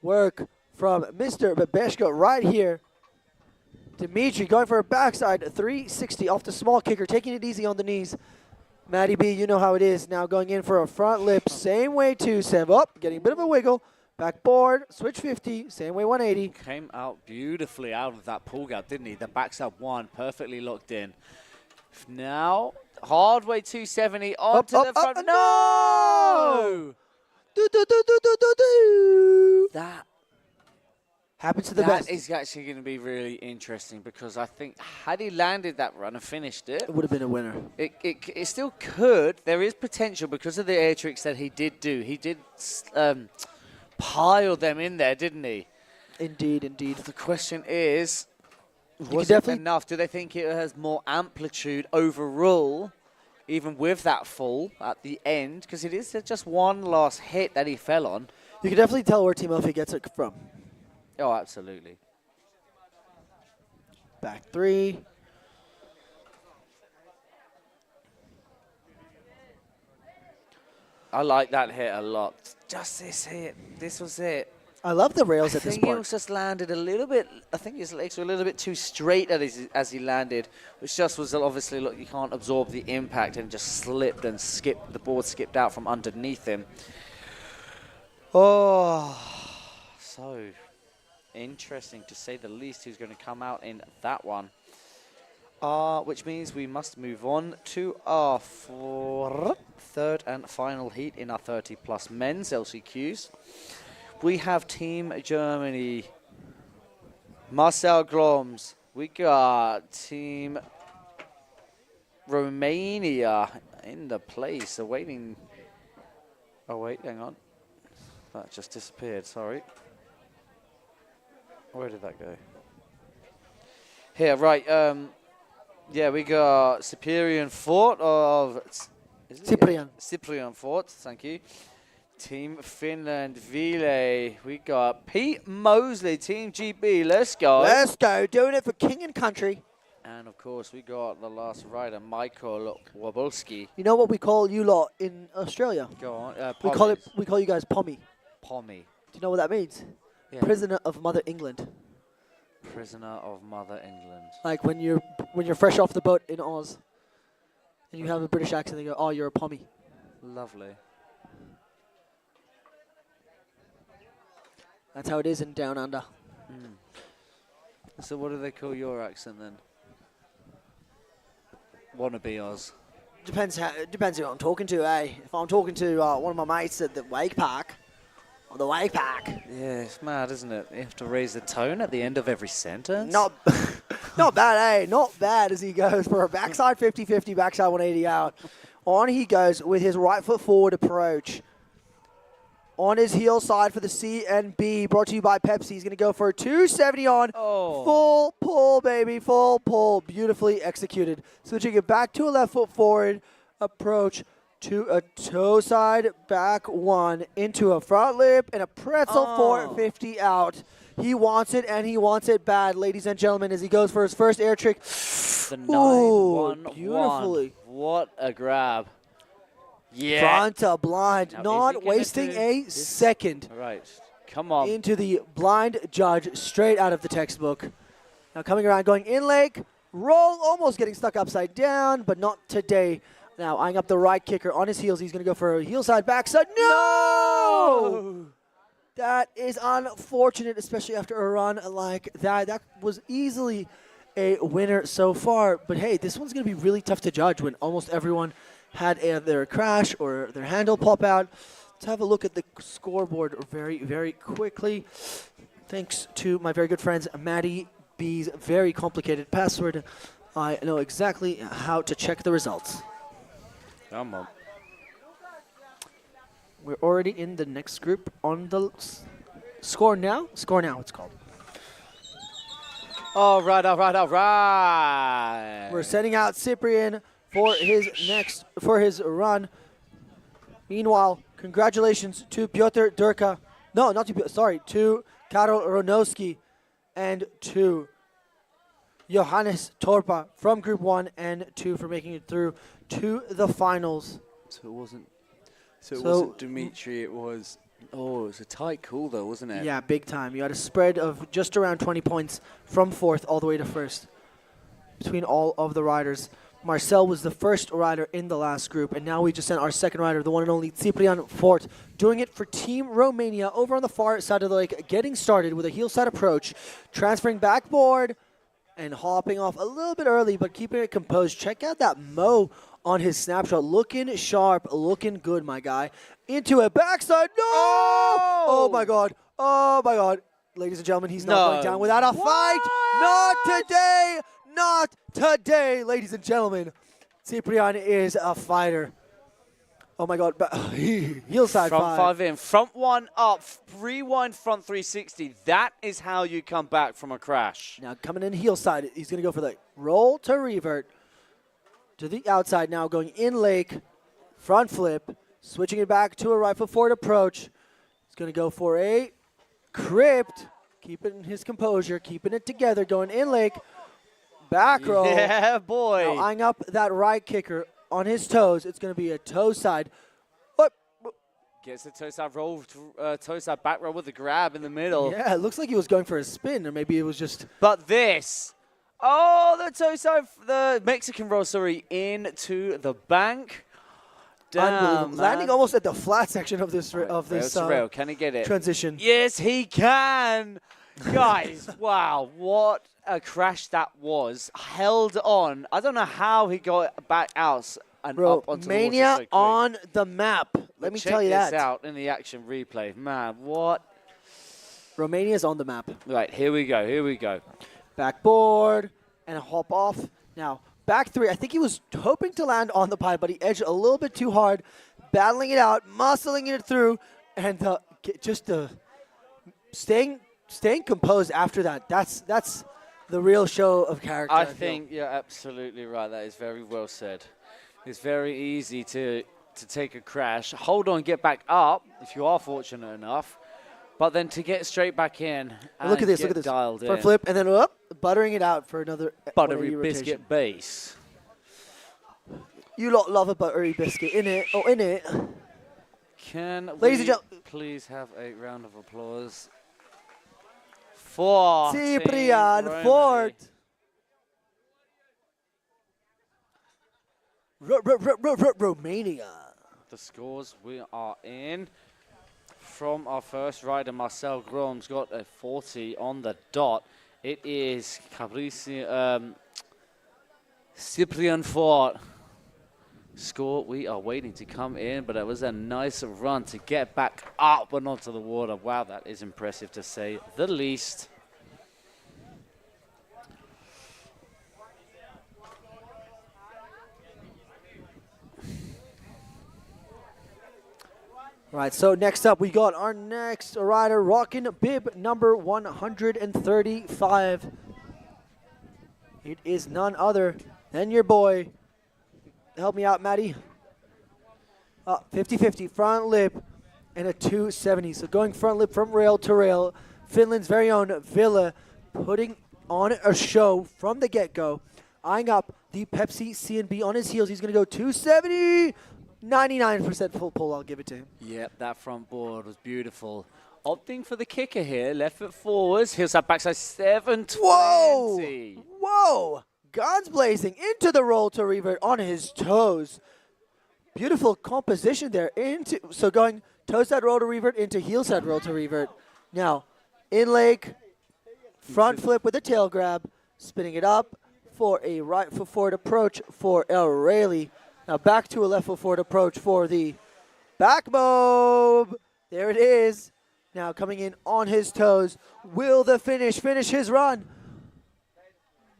work from Mr. Babeshko right here. Dimitri going for a backside 360 off the small kicker, taking it easy on the knees. Matty B, you know how it is. Now going in for a front lip, same way too. Sam up, getting a bit of a wiggle. Backboard, switch 50, same way 180. Came out beautifully out of that pull gap, didn't he? The backside one, perfectly locked in. Now, hard way 270 onto the front. No! That happens to the best. That is actually going to be really interesting because I think had he landed that run and finished it, it would have been a winner. It still could. There is potential because of the air tricks that he did do. He did pile them in there, didn't he? Indeed, indeed. The question is, was it enough? Do they think it has more amplitude overall, even with that fall at the end? Because it is just one last hit that he fell on. You can definitely tell where Team Elfie gets it from. Oh, absolutely. Back three. I like that hit a lot. Just this hit. This was it. I love the rails at this I think part. he just landed a little bit. I think his legs were a little bit too straight as he landed, which just was obviously, look, you can't absorb the impact, and just slipped and skipped. The board skipped out from underneath him. Oh, so interesting to say the least who's going to come out in that one. Which means we must move on to our third and final heat in our 30+ men's LCQs. We have Team Germany, Marcel Gloms. We got Team Romania in the place, awaiting. Oh wait, hang on. That just disappeared, sorry. Where did that go? Here, right. Yeah, we got Cyprian Fort of... Cyprian Fort, thank you. Team Finland, Ville. We got Pete Mosley, Team GB. Let's go. Let's go. Doing it for king and country. And, of course, we got the last rider, Michael Wabolski. You know what we call you lot in Australia? Go on. We call you guys Pommy. Pommy. Do you know what that means? Yeah. Prisoner of Mother England. Prisoner of Mother England. Like when you're fresh off the boat in Oz, and you have a British accent, they go, "Oh, you're a Pommy." Lovely. That's how it is in Down Under. Mm. So what do they call your accent then? Wannabe Oz. Depends who I'm talking to, eh? If I'm talking to one of my mates at the wake park, or the wake park. Yeah, it's mad, isn't it? You have to raise the tone at the end of every sentence. Not bad, eh? Not bad as he goes for a backside 50-50, backside 180 out. On he goes with his right foot forward approach. On his heel side for the C and B, brought to you by Pepsi. He's going to go for a 270 on. Oh. Full pull, baby. Full pull. Beautifully executed. Switching it back to a left foot forward approach to a toe side back one into a front lip and a pretzel 450 out. He wants it, and he wants it bad, ladies and gentlemen, as he goes for his first air trick. The 9-1-1. Beautifully. What a grab. Yeah. Front to blind, Now, not wasting a second. All right, come on. Into the blind judge, straight out of the textbook. Now coming around, going in leg, roll, almost getting stuck upside down, but not today. Now eyeing up the right kicker on his heels. He's going to go for a heel side, backside. No! That is unfortunate, especially after a run like that. That was easily a winner so far. But hey, this one's going to be really tough to judge when almost everyone had either a crash or their handle pop out. Let's have a look at the scoreboard very, very quickly. Thanks to my very good friends, Maddie B's very complicated password. I know exactly how to check the results. Come on. We're already in the next group on the score now. Score now, it's called. All right, all right, all right. We're sending out Cyprian for his run. Meanwhile, congratulations to Piotr Durka. No, not to Piotr, sorry, to Karol Ronowski and to Johannes Torpa from Group 1 and 2 for making it through to the finals. So it wasn't Dimitri, it was Oh, it was a tight call though, wasn't it? Yeah, big time. You had a spread of just around 20 points from fourth all the way to first between all of the riders. Marcel was the first rider in the last group, and now we just sent our second rider, the one and only Ciprian Fort, doing it for Team Romania over on the far side of the lake, getting started with a heel side approach, transferring backboard, and hopping off a little bit early, but keeping it composed. Check out that Mo on his snapshot. Looking sharp, looking good, my guy. Into a backside. No! Oh, my God. Oh, my God. Ladies and gentlemen, he's not going down without a fight. Not today. Not today, ladies and gentlemen. Ciprian is a fighter. Oh, my God. Heel side Front five in. Front one up. Rewind front 360. That is how you come back from a crash. Now coming in heel side. He's going to go for the roll to revert to the outside now, going in lake. Front flip. Switching it back to a right foot forward approach. He's going to go for a crypt. Keeping his composure. Keeping it together. Going in lake. Back roll. Yeah, boy. Now eyeing up that right kicker on his toes. It's going to be a toe side. What? Gets the toe side roll, toe side back roll with the grab in the middle. Yeah, it looks like he was going for a spin, or maybe it was just... But this. Oh, the toe side, the Mexican roll, sorry, into the bank. Damn, landing almost at the flat section of this rail. Can he get it? Transition. Yes, he can. Guys, wow, what a crash that was. Held on. I don't know how he got back out and up onto the water Mania so quick. on the map. Let me tell you that. Check this out in the action replay. Man, what? Romania's on the map. Right, here we go. Here we go. Backboard and a hop off. Now, back three. I think he was hoping to land on the pipe, but he edged a little bit too hard, battling it out, muscling it through, and just staying composed after that. That's the real show of character. I think you're absolutely right. That is very well said. It's very easy to take a crash, hold on, get back up if you are fortunate enough, but then to get straight back in and look at this, dialed front in. flip, and then up, buttering it out for another Buttery 180 biscuit rotation. base. You lot love a buttery biscuit, innit? Oh, innit? Can Ladies and we gentlemen, please have a round of applause for Ciprian Team Fort. Romania. The scores we are in from our first rider, Marcel Grom's got a 40 on the dot. It is Ciprian Fort. Score, we are waiting to come in, but it was a nice run to get back up and onto the water. Wow, that is impressive to say the least. Right, so next up, we got our next rider rocking bib number 135. It is none other than your boy. Help me out, Maddie. 50-50, front lip, and a 270. So going front lip from rail to rail. Finland's very own Villa putting on a show from the get-go. Eyeing up the Pepsi C&B on his heels. He's going to go 270. 99% full pull, I'll give it to him. Yep, that front board was beautiful. Opting for the kicker here, left foot forwards, heels up backside 720. Whoa! Whoa! Guns blazing into the roll to revert on his toes. Beautiful composition there. So going toe side roll to revert into heel side roll to revert. Now, in lake, front flip with a tail grab, spinning it up for a right foot forward approach for El Rayleigh. Now back to a left foot forward approach for the back mob. There it is. Now coming in on his toes. Will the finish his run?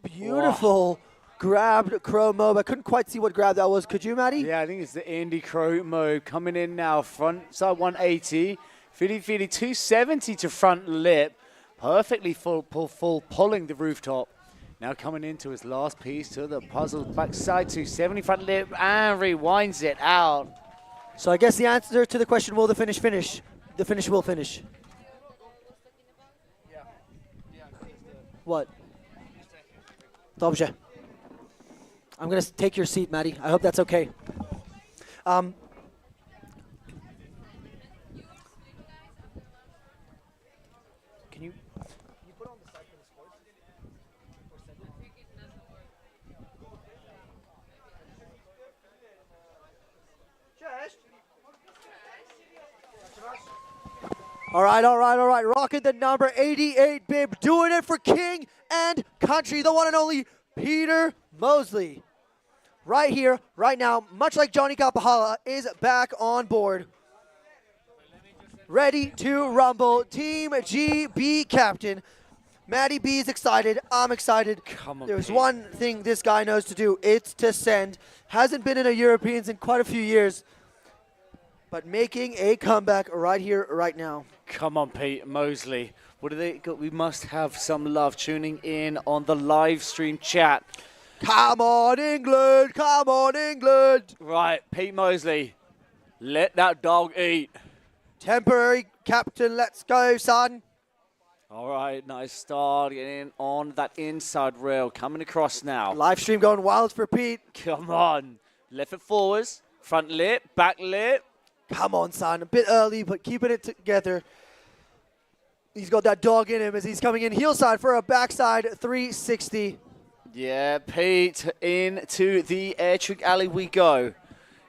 Beautiful grabbed crow mob. I couldn't quite see what grab that was. Could you, Maddie? Yeah, I think it's the Indy crow mob coming in now. Front side 180. Feely 270 to front lip. Perfectly full pulling the rooftop. Now coming into his last piece to the puzzle, backside 270 front lip and rewinds it out. So I guess the answer to the question, will the finish? The finish will finish. What? Dobrze. I'm going to take your seat, Maddie. I hope that's okay. All right, all right, all right. Rocking the number 88 bib. Doing it for King and Country. The one and only Peter Mosley. Right here, right now, much like Johnny Kapahala, is back on board. Ready to rumble. Team GB captain. Matty B is excited. I'm excited. Come on, There's Pete. one thing this guy knows to do. It's to send. Hasn't been in a Europeans in quite a few years. But making a comeback right here, right now. Come on, Pete Mosley. What do they got? We must have some love tuning in on the live stream chat. Come on, England. Come on, England. Right, Pete Mosley. Let that dog eat. Temporary captain. Let's go, son. All right, nice start. Getting on that inside rail. Coming across now. Live stream going wild for Pete. Come on. Left foot forwards. Front lip. Back lip. Come on, son. A bit early, but keeping it together. He's got that dog in him as he's coming in heel side for a backside 360. Yeah, Pete, into the air trick alley we go.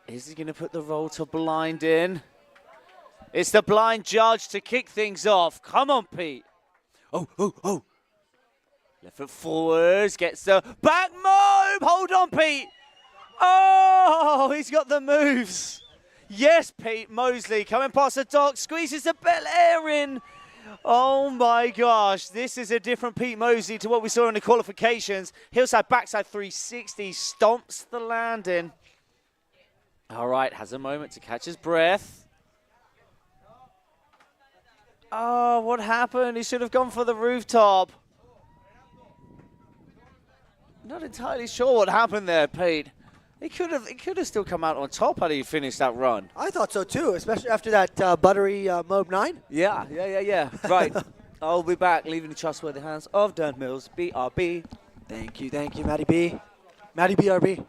Is he going to put the roll to blind in? It's the blind judge to kick things off. Come on, Pete. Oh, oh, oh. Left foot forwards, gets the back move. Hold on, Pete. Oh, he's got the moves. Yes, Pete Mosley coming past the dock, squeezes the Bel Air in. Oh my gosh, this is a different Pete Mosley to what we saw in the qualifications. Hillside backside 360, stomps the landing. All right, has a moment to catch his breath. Oh, what happened? He should have gone for the rooftop. Not entirely sure what happened there, Pete. He could have still come out on top had he finished that run. I thought so too, especially after that buttery Mob 9. Yeah. Right. I'll be back, leaving the trustworthy hands of Dan Mills, BRB. Thank you, Matty B. Matty BRB.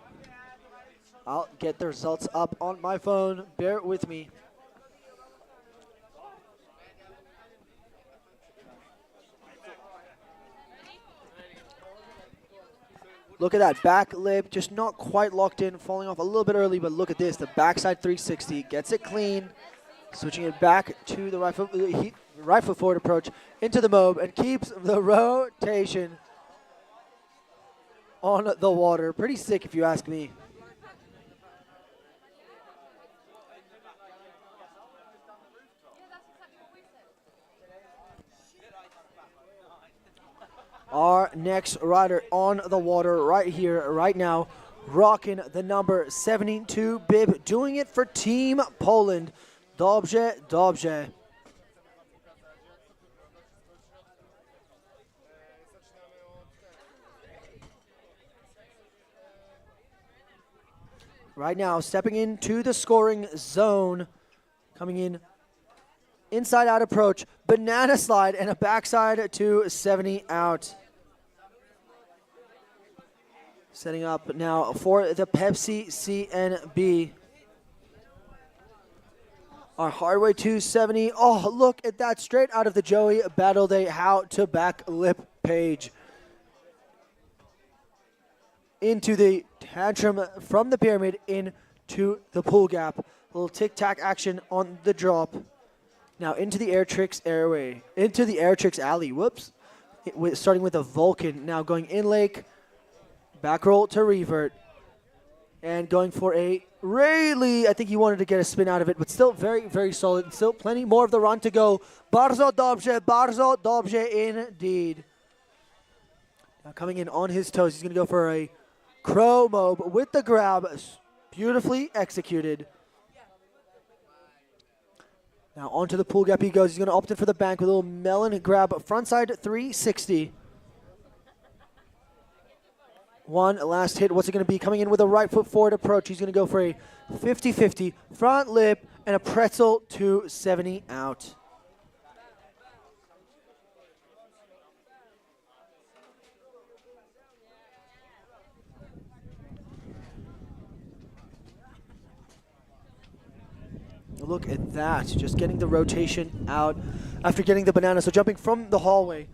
I'll get the results up on my phone. Bear with me. Look at that back lip, just not quite locked in, falling off a little bit early, but look at this, the backside 360, gets it clean, switching it back to the right foot forward approach into the mob, and keeps the rotation on the water. Pretty sick if you ask me. Our next rider on the water right here, right now, rocking the number 72 bib, doing it for Team Poland, Dobrze. Right now, stepping into the scoring zone, coming in inside out approach, banana slide, and a backside to 70 out. Setting up now for the Pepsi CNB. Our hardway 270. Oh, look at that, straight out of the Joey Battle Day, how to back lip page. Into the tantrum from the pyramid into the pull gap. A little tic-tac action on the drop. Now into the air tricks airway, into the air tricks alley. Whoops. Starting with a Vulcan. Now going in lake, back roll to revert, and going for a Rayleigh. I think he wanted to get a spin out of it, but still very, very solid. Still plenty more of the run to go. Bardzo dobrze indeed. Now coming in on his toes, he's going to go for a crow mob with the grab. Beautifully executed. Now onto the pull gap he goes. He's going to opt in for the bank with a little melon grab. Frontside 360. One last hit. What's it going to be? Coming in with a right foot forward approach. He's going to go for a 50-50 front lip and a pretzel to 70 out. Look at that, just getting the rotation out after getting the banana. So jumping from the hallway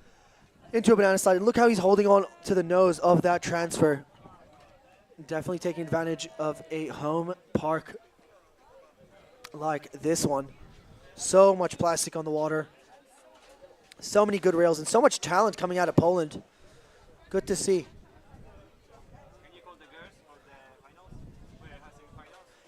into a banana slide. And look how he's holding on to the nose of that transfer. Definitely taking advantage of a home park like this one. So much plastic on the water. So many good rails and so much talent coming out of Poland. Good to see.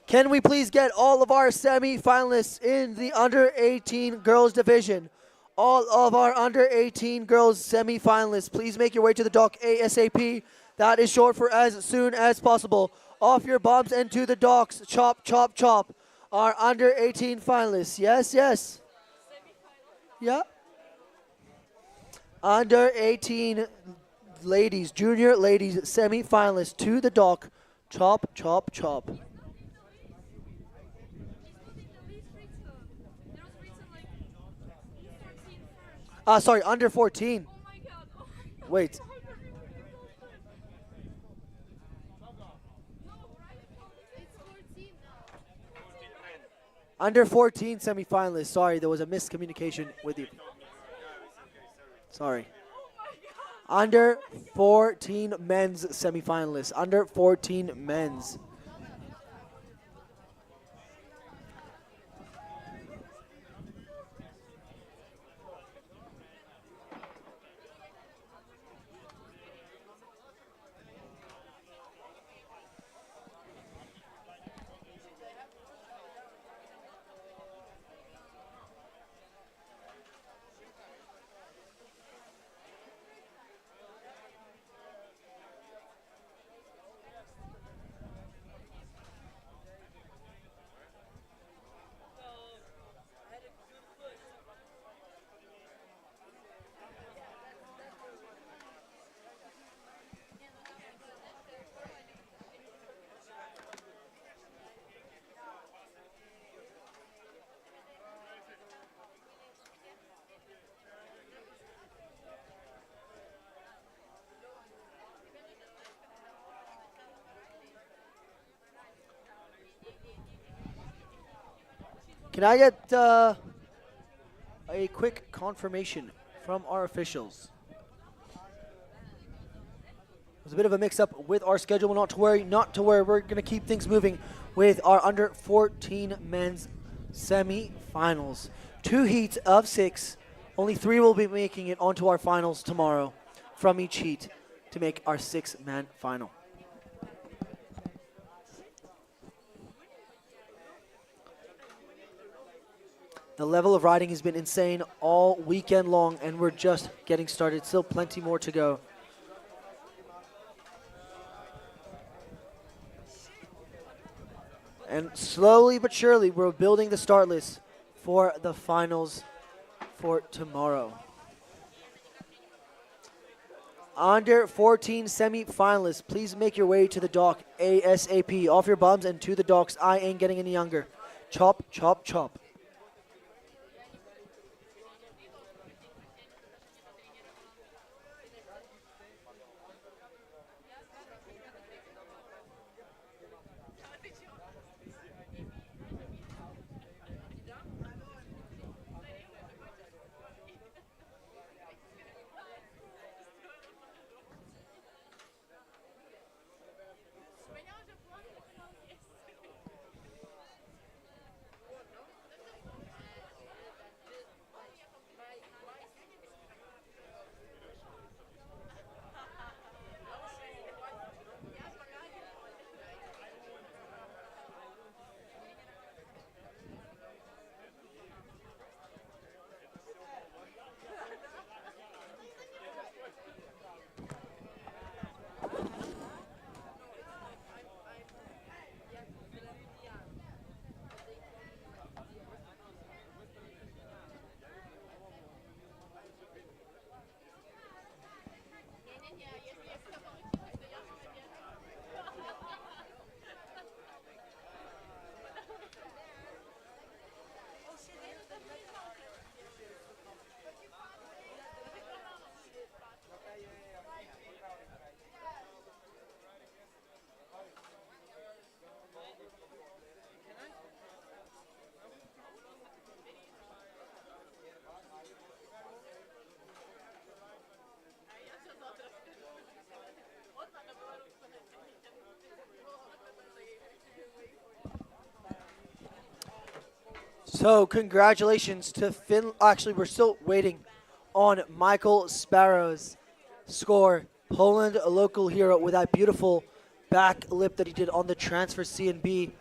Can we please get all of our semi-finalists in the under 18 girls division? All of our under 18 girls semi-finalists, please make your way to the dock ASAP. That is short for as soon as possible. Off your bobs and to the docks. Chop, chop, chop. Our under 18 finalists. Yes, yes. Yeah. Under 18 ladies, junior ladies, semi-finalists to the dock. Chop, chop, chop. Sorry, under 14. Wait. Under 14 semifinalists. Sorry, there was a miscommunication with you. Sorry. Under 14 men's semifinalists. Under 14 men's. Can I get a quick confirmation from our officials? There's a bit of a mix-up with our schedule. Not to worry, not to worry. We're going to keep things moving with our under 14 men's semi-finals. 2 heats of 6. Only 3 will be making it onto our finals tomorrow from each heat to make our 6-man final. The level of riding has been insane all weekend long, and we're just getting started. Still plenty more to go. And slowly but surely, we're building the start list for the finals for tomorrow. Under 14 semi-finalists, please make your way to the dock ASAP. Off your bums and to the docks. I ain't getting any younger. Chop, chop, chop. So congratulations to Finn. Actually, we're still waiting on Michael Sparrow's score. Poland, a local hero with that beautiful back lip that he did on the transfer C&B.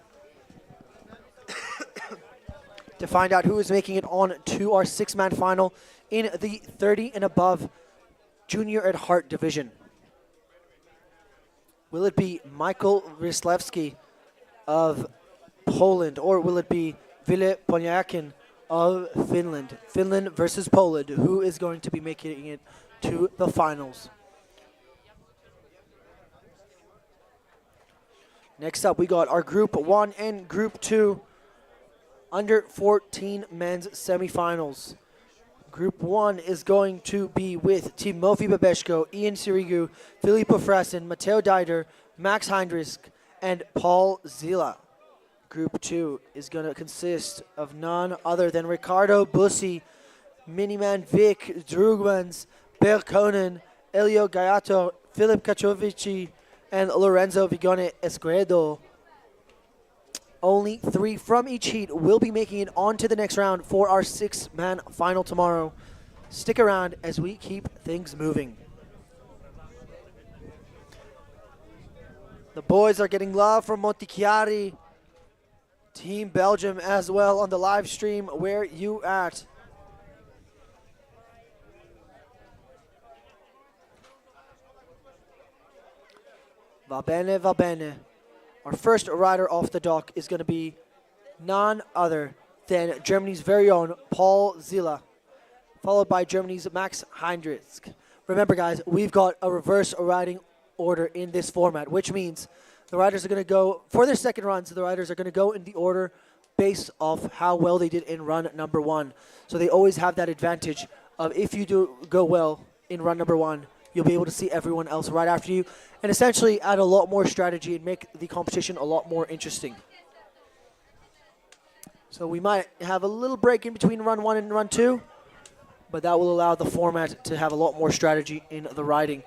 To find out who is making it on to our 6-man final in the 30 and above junior at heart division. Will it be Michael Ryslewski of Poland, or will it be Ville Ponyakin of Finland? Finland versus Poland. Who is going to be making it to the finals? Next up, we got our Group 1 and Group 2 under 14 men's semifinals. Group 1 is going to be with Timofey Babeshko, Ian Sirigu, Filippo Frasin, Matteo Deider, Max Heinrich, and Paul Zila. Group 2 is going to consist of none other than Ricardo Bussi, Miniman Vic Drugmans, Per Konen, Elio Gaiato, Filip Kachovici, and Lorenzo Vigone Esquedo. Only 3 from each heat will be making it on to the next round for our 6-man final tomorrow. Stick around as we keep things moving. The boys are getting love from Montichiari. Team Belgium as well on the live stream. Where you at? Va bene, va bene. Our first rider off the dock is going to be none other than Germany's very own Paul Zila, followed by Germany's Max Heinrich. Remember, guys, we've got a reverse riding order in this format, which means the riders are going to go, for their second runs, the riders are going to go in the order based off how well they did in run number 1. So they always have that advantage of, if you do go well in run number 1, you'll be able to see everyone else right after you, and essentially add a lot more strategy and make the competition a lot more interesting. So we might have a little break in between run 1 and run 2, but that will allow the format to have a lot more strategy in the riding.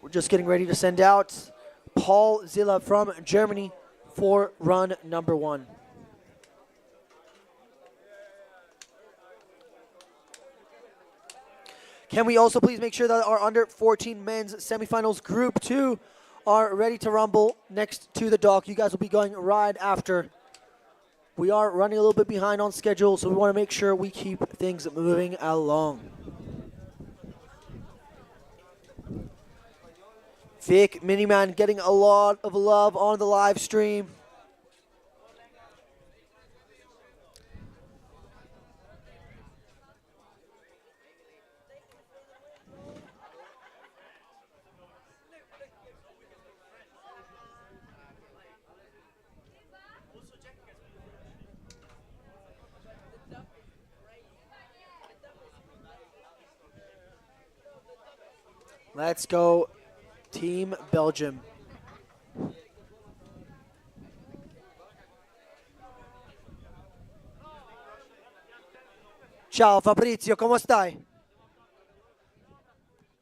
We're just getting ready to send out Paul Zila from Germany for run number 1. Can we also please make sure that our under 14 men's semifinals group 2 are ready to rumble next to the dock? You guys will be going right after. We are running a little bit behind on schedule, so we want to make sure we keep things moving along. Vic Miniman getting a lot of love on the live stream. Let's go, Team Belgium. Ciao Fabrizio, come stai?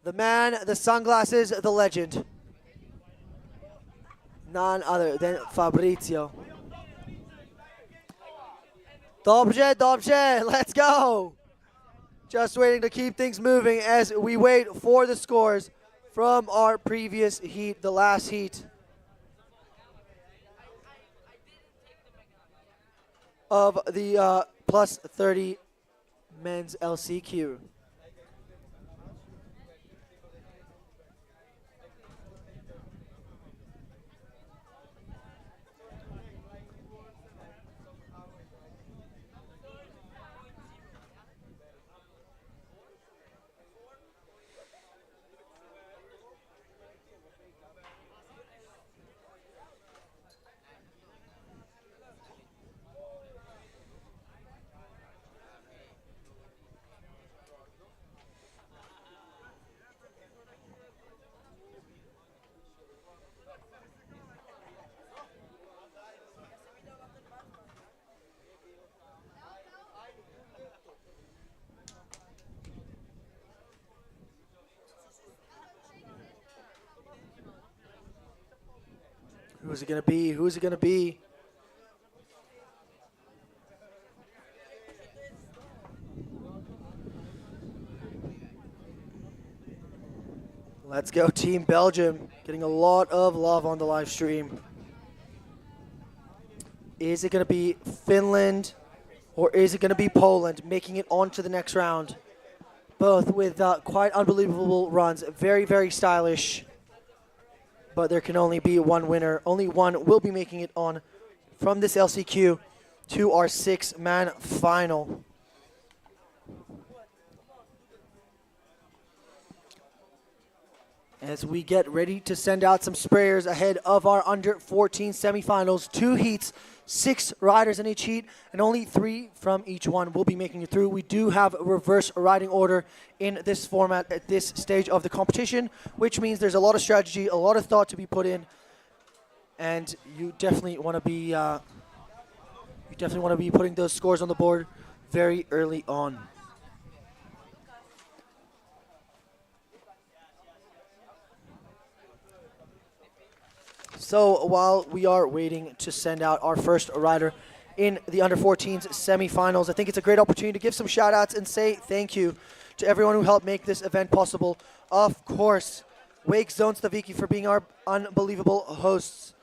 The man, the sunglasses, the legend. None other than Fabrizio. Dobrze, dobrze, let's go. Just waiting to keep things moving as we wait for the scores from our previous heat, the last heat of the plus 30 men's LCQ. Who's it going to be? Who's it going to be? Let's go, Team Belgium. Getting a lot of love on the live stream. Is it going to be Finland or is it going to be Poland making it on to the next round? Both with quite unbelievable runs. Very, very stylish. But there can only be one winner. Only one will be making it on from this LCQ to our 6-man final. As we get ready to send out some sprayers ahead of our under 14 semifinals. 2 heats, 6 riders in each heat, and only 3 from each one will be making it through. We do have a reverse riding order in this format at this stage of the competition, which means there's a lot of strategy, a lot of thought to be put in, and you definitely want to be putting those scores on the board very early on. So while we are waiting to send out our first rider in the under 14s semifinals, I think it's a great opportunity to give some shout outs and say thank you to everyone who helped make this event possible. Of course, Wake Zone Stawiki for being our unbelievable hosts.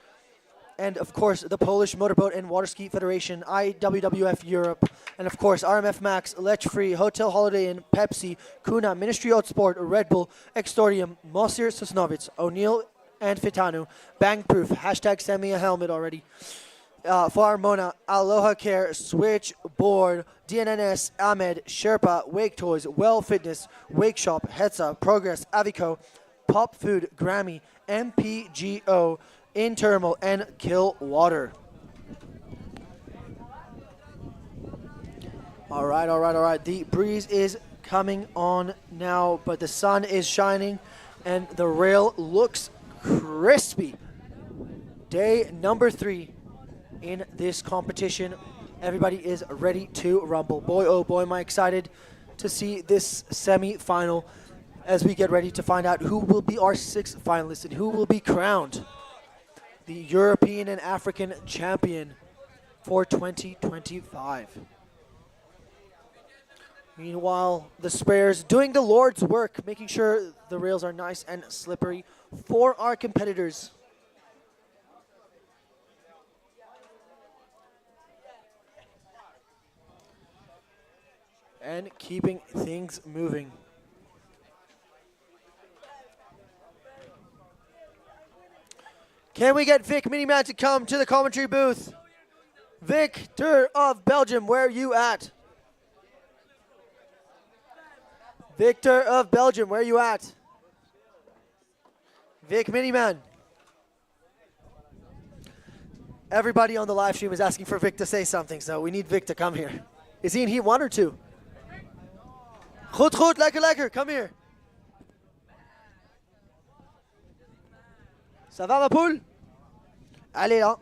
And of course, the Polish Motorboat and Waterski Federation, Iwwf Europe, and of course, RMF Max, Lech Free, Hotel Holiday Inn, Pepsi, Kuna, Ministry of Sport, Red Bull, Extordium, Mosir Sosnowiec, O'Neill and Fitanu, Bang Proof, hashtag send me a helmet already. For Mona, Aloha Care, Switchboard, DNNS, Ahmed, Sherpa, Wake Toys, Well Fitness, Wake Shop, Hetza, Progress, Avico, Pop Food, Grammy, MPGO, Intermal, and Kill Water. All right. The breeze is coming on now, but the sun is shining, and the rail looks crispy. Day number 3 in this competition. Everybody is ready to rumble. Boy, oh boy, am I excited to see this semi-final as we get ready to find out who will be our 6th finalist and who will be crowned the European and African champion for 2025. Meanwhile, the sprayers doing the Lord's work, making sure the rails are nice and slippery for our competitors. And keeping things moving. Can we get Vic Miniman to come to the commentary booth? Victor of Belgium, where are you at? Victor of Belgium, where are you at? Vic Miniman. Everybody on the live stream is asking for Vic to say something, so we need Vic to come here. Is he in heat 1 or 2? Goed, lekker, lekker, come here. Ça va, ma poule? Allez, là.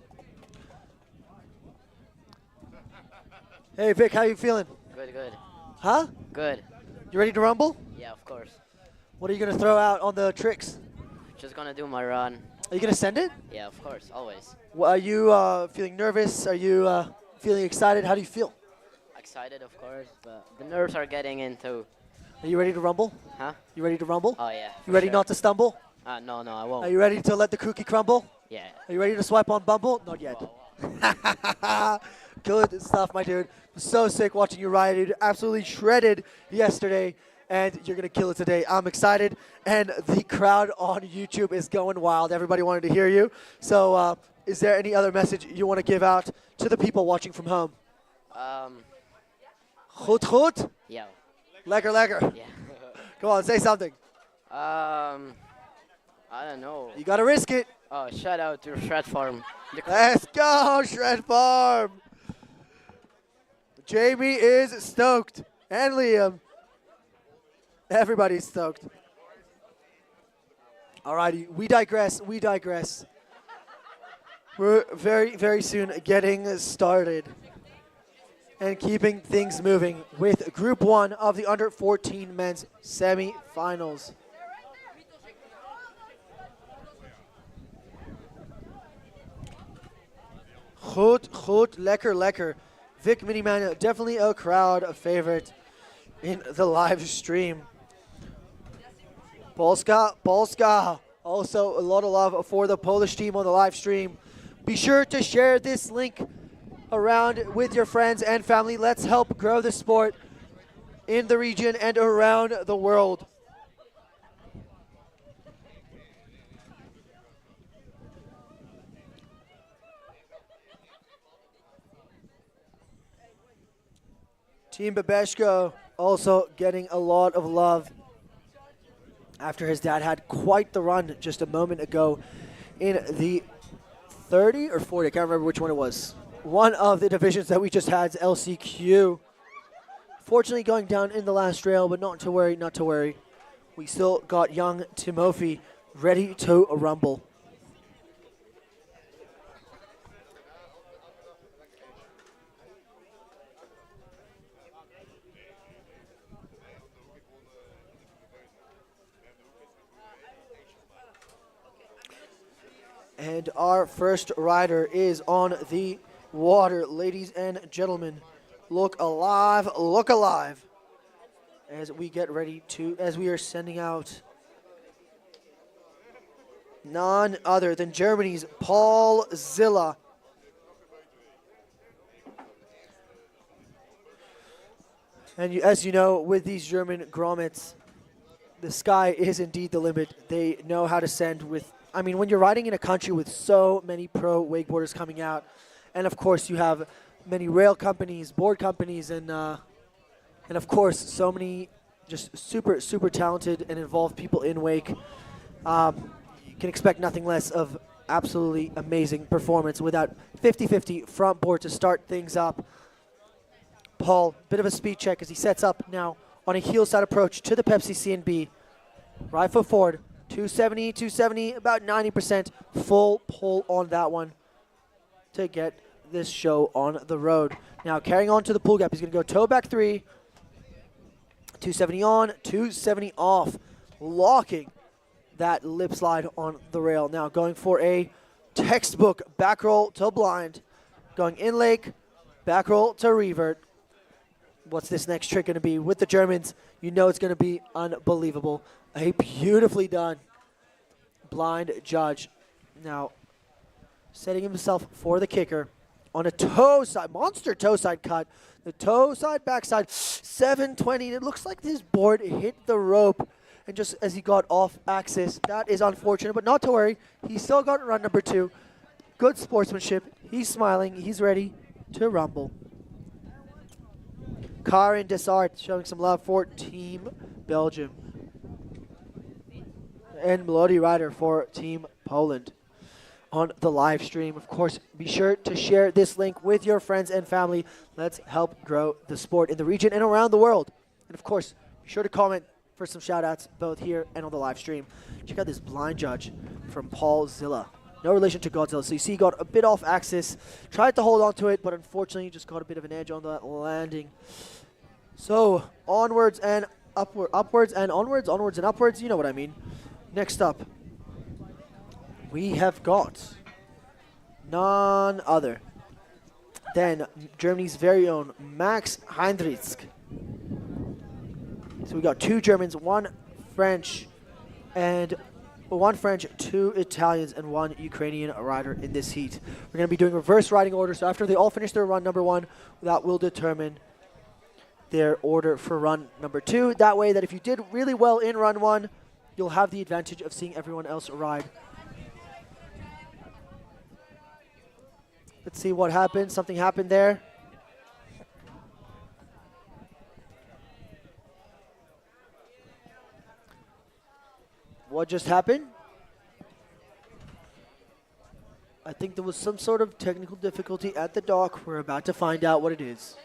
Hey, Vic, how you feeling? Good. Huh? Good. You ready to rumble? Yeah, of course. What are you going to throw out on the tricks? Just gonna do my run. Are you going to send it? Yeah, of course, always. Well, are you feeling nervous? Are you feeling excited? How do you feel? Excited, of course, but the nerves are getting in too. Are you ready to rumble? Huh? You ready to rumble? Oh, yeah. You ready sure. not to stumble? No, I won't. Are you ready to let the cookie crumble? Yeah. Are you ready to swipe on Bumble? Not yet. Whoa. Good stuff, my dude. So sick watching you ride, dude. Absolutely shredded yesterday, and you're going to kill it today. I'm excited, and the crowd on YouTube is going wild. Everybody wanted to hear you. So is there any other message you want to give out to the people watching from home? Goed? Yeah. Lekker. Yeah. Come on, say something. I don't know. You got to risk it. Oh, shout out to Shred Farm. Let's go, Shred Farm. Jamie is stoked. And Liam. Everybody's stoked. Alrighty, we digress. We're very, very soon getting started and keeping things moving with Group 1 of the Under 14 men's semi-finals. Goed, lekker. Vic Miniman, definitely a crowd favorite in the live stream. Polska, Polska. Also, a lot of love for the Polish team on the live stream. Be sure to share this link around with your friends and family. Let's help grow the sport in the region and around the world. Team Babeshko also getting a lot of love after his dad had quite the run just a moment ago in the 30 or 40, I can't remember which one it was. One of the divisions that we just had is LCQ. Fortunately going down in the last rail, but not to worry, not to worry. We still got young Timofey ready to rumble. And our first rider is on the water, ladies and gentlemen. Look alive, look alive. As we get ready to, as we are sending out none other than Germany's Paul Zilla. And as you know, with these German grommets, the sky is indeed the limit. They know how to send with, I mean, when you're riding in a country with so many pro wakeboarders coming out, and of course you have many rail companies, board companies, and of course so many just super, super talented and involved people in wake, you can expect nothing less of absolutely amazing performance without 50-50 front board to start things up. Paul, bit of a speed check as he sets up now on a heel side approach to the Pepsi CNB. Right foot forward. 270, 270, about 90% full pull on that one to get this show on the road. Now carrying on to the pull gap, he's going to go toe back 3, 270 on, 270 off, locking that lip slide on the rail. Now going for a textbook back roll to blind, going in lake, back roll to revert. What's this next trick going to be? With the Germans, you know it's going to be unbelievable. A beautifully done blind judge. Now, setting himself for the kicker on a toe side, monster toe side cut. The toe side, backside, 720. It looks like this board hit the rope and just as he got off axis. That is unfortunate, but not to worry. He still got run number 2. Good sportsmanship. He's smiling. He's ready to rumble. Karin Desart showing some love for Team Belgium. And Melody Ryder for Team Poland on the live stream. Of course, be sure to share this link with your friends and family. Let's help grow the sport in the region and around the world. And of course, be sure to comment for some shout outs both here and on the live stream. Check out this blind judge from Paul Zilla. No relation to Godzilla. So you see he got a bit off axis, tried to hold on to it, but unfortunately just got a bit of an edge on that landing. So onwards and upwards and onwards, onwards and upwards, you know what I mean. Next up, we have got none other than Germany's very own Max Heinrichs. So we got 2 Germans, 1 French, 2 Italians, and 1 Ukrainian rider in this heat. We're going to be doing reverse riding order, so after they all finish their run number 1, that will determine their order for run number 2. That way that if you did really well in run 1, you'll have the advantage of seeing everyone else ride. Let's see what happened. Something happened there. What just happened? I think there was some sort of technical difficulty at the dock. We're about to find out what it is.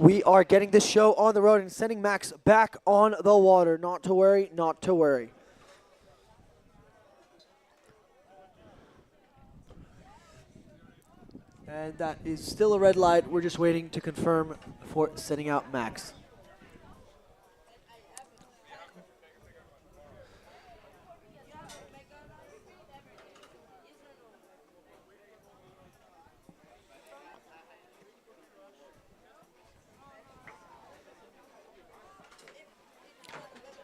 We are getting this show on the road and sending Max back on the water. Not to worry, not to worry. And that is still a red light. We're just waiting to confirm for sending out Max.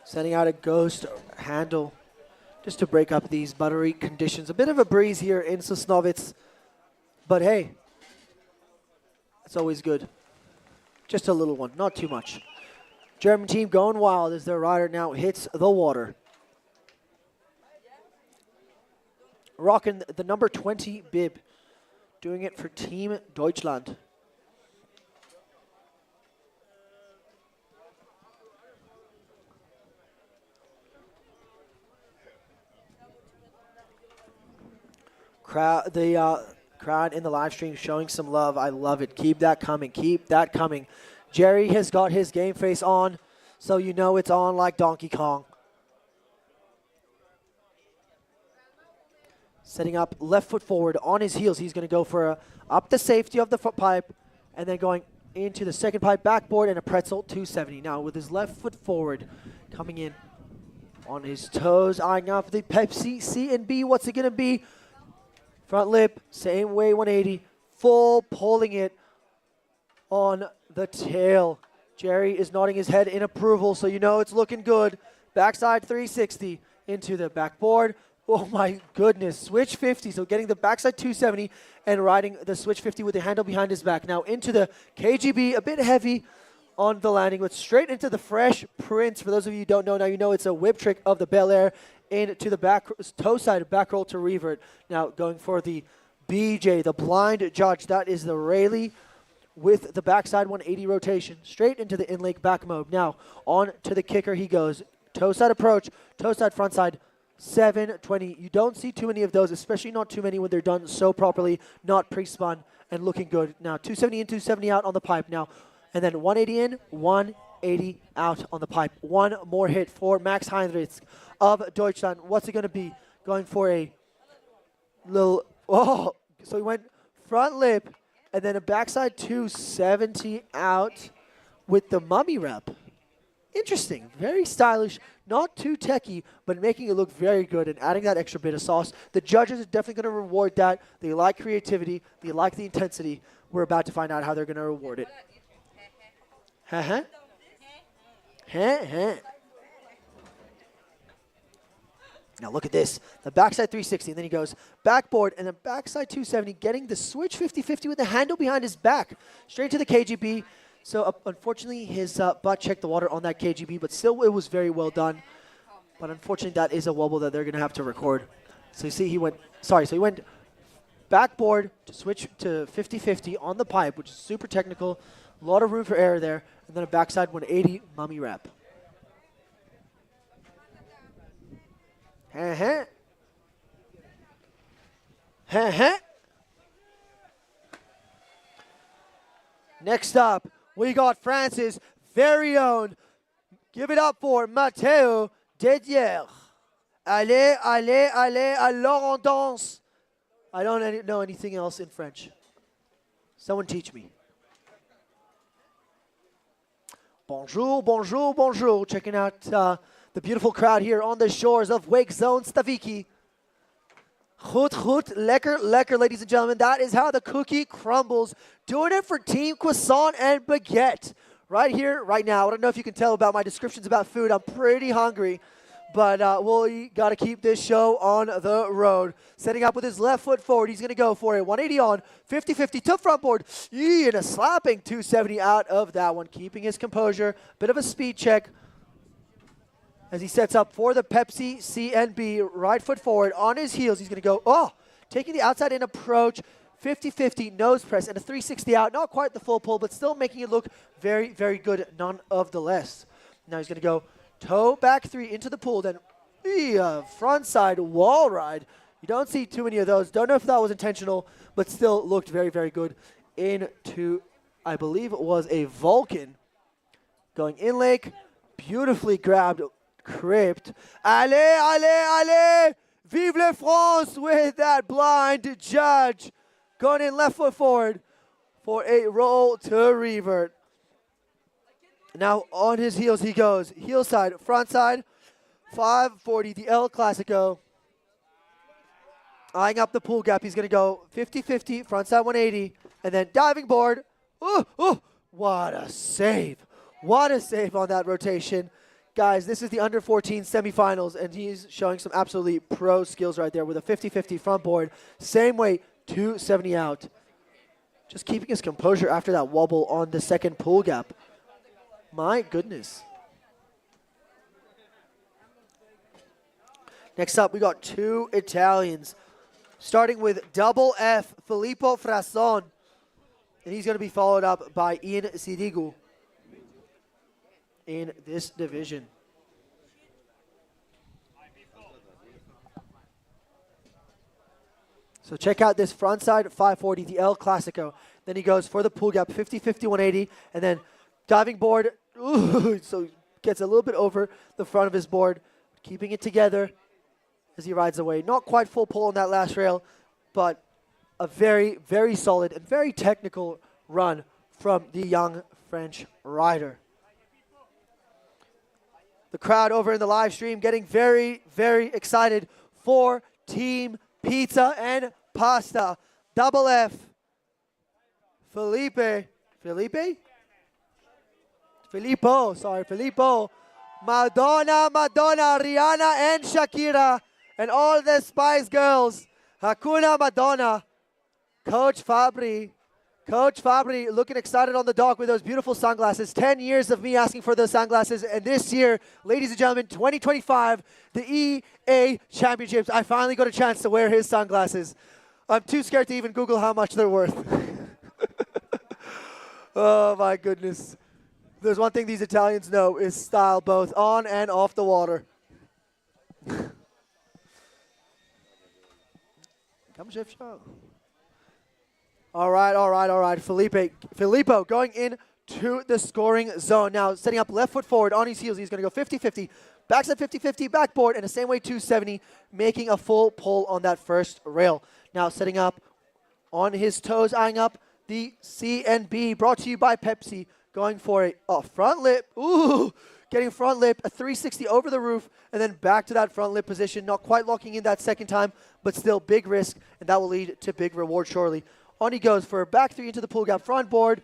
Sending out a ghost handle just to break up these buttery conditions. A bit of a breeze here in Sosnovitz, but hey, it's always good. Just a little one, not too much. German team going wild as their rider now hits the water. Rocking the number 20 bib, doing it for Team Deutschland. Crowd in the live stream showing some love. I love it. Keep that coming. Keep that coming. Jerry has got his game face on, so you know it's on like Donkey Kong. Setting up left foot forward on his heels. He's going to go for up the safety of the foot pipe and then going into the second pipe backboard and a pretzel 270. Now with his left foot forward coming in on his toes, eyeing up the Pepsi C and B. What's it going to be? Front lip, same way 180, full pulling it on the tail. Jerry is nodding his head in approval, so you know it's looking good. Backside 360 into the backboard. Oh my goodness, switch 50, so getting the backside 270 and riding the switch 50 with the handle behind his back. Now into the KGB, a bit heavy on the landing, but straight into the Fresh Prince. For those of you who don't know, now you know it's a whip trick of the Bel Air into the back toe side back roll to revert. Now going for the BJ, the blind judge. That is the Rayleigh with the backside 180 rotation straight into the in-lake back mode. Now on to the kicker he goes. Toe side approach, toe side front side 720. You don't see too many of those, especially not too many when they're done so properly, not pre-spun and looking good. Now 270 in, 270 out on the pipe now. And then 180 in, 180 out on the pipe. One more hit for Max Heinrichs of Deutschland. What's it going to be? Going for a little, oh, so he went front lip and then a backside 270 out with the mummy rep. Interesting, very stylish, not too techy, but making it look very good and adding that extra bit of sauce. The judges are definitely going to reward that. They like creativity, they like the intensity. We're about to find out how they're going to reward it. Huh? Now look at this, the backside 360, and then he goes backboard and then backside 270, getting the switch 50-50 with the handle behind his back, straight to the KGB. So unfortunately, his butt checked the water on that KGB, but still it was very well done. But unfortunately, that is a wobble that they're going to have to record. So you see he went, so he went backboard to switch to 50-50 on the pipe, which is super technical. A lot of room for error there. And then a backside 180 mummy wrap. Next up, we got France's very own. Give it up for Matteo Dedier. Allez, allez, allez, alors on danse. I don't know anything else in French. Someone teach me. Bonjour, bonjour, bonjour. Checking out the beautiful crowd here on the shores of Wake Zone Stawiki. Goed, goed, lekker, lekker, ladies and gentlemen. That is how the cookie crumbles. Doing it for Team Croissant and Baguette. Right here, right now. I don't know if you can tell about my descriptions about food. I'm pretty hungry. But we got to keep this show on the road. Setting up with his left foot forward. He's going to go for it. 180 on, 50-50 to front board. And a slapping 270 out of that one. Keeping his composure. Bit of a speed check as he sets up for the Pepsi CNB. Right foot forward on his heels. He's going to go, taking the outside in approach. 50-50 nose press and a 360 out. Not quite the full pull, but still making it look very, very good none of the less. Now he's going to go toe back 3 into the pool, then front side wall ride. You don't see too many of those. Don't know if that was intentional, but still looked very, very good into I believe it was a Vulcan. Going in lake, beautifully grabbed, cripped. Allez, allez, allez! Vive la France with that blind judge. Going in left foot forward for a roll to revert. Now on his heels he goes. Heel side, front side, 540, the El Clasico. Eyeing up the pool gap, he's going to go 50-50, front side 180, and then diving board. Ooh, ooh, what a save. What a save on that rotation. Guys, this is the under 14 semifinals, and he's showing some absolutely pro skills right there with a 50-50 front board. Same weight, 270 out. Just keeping his composure after that wobble on the second pool gap. My goodness. Next up, we got two Italians. Starting with double F, Filippo Frasson. And he's going to be followed up by Ian Sirigu in this division. So check out this front side 540, the El Clasico. Then he goes for the pool gap, 50-50, 180, and then diving board. Ooh, so gets a little bit over the front of his board, keeping it together as he rides away. Not quite full pull on that last rail, but a very, very solid and very technical run from the young French rider. The crowd over in the live stream getting very, very excited for Team Pizza and Pasta. Double F. Filippo. Madonna, Rihanna, and Shakira, and all the Spice Girls. Hakuna Madonna. Coach Fabri looking excited on the dock with those beautiful sunglasses. 10 years of me asking for those sunglasses, and this year, ladies and gentlemen, 2025, the EA Championships, I finally got a chance to wear his sunglasses. I'm too scared to even Google how much they're worth. Oh my goodness. There's one thing these Italians know is style both on and off the water. Come shift show. All right. Filippo going into the scoring zone. Now setting up left foot forward on his heels. He's going to go 50-50. Backside 50-50, backboard, and the same way 270, making a full pull on that first rail. Now setting up on his toes, eyeing up the CNB, brought to you by Pepsi. Going for a front lip. Ooh, getting front lip, a 360 over the roof, and then back to that front lip position. Not quite locking in that second time, but still big risk, and that will lead to big reward shortly. On he goes for a back three into the pool gap front board,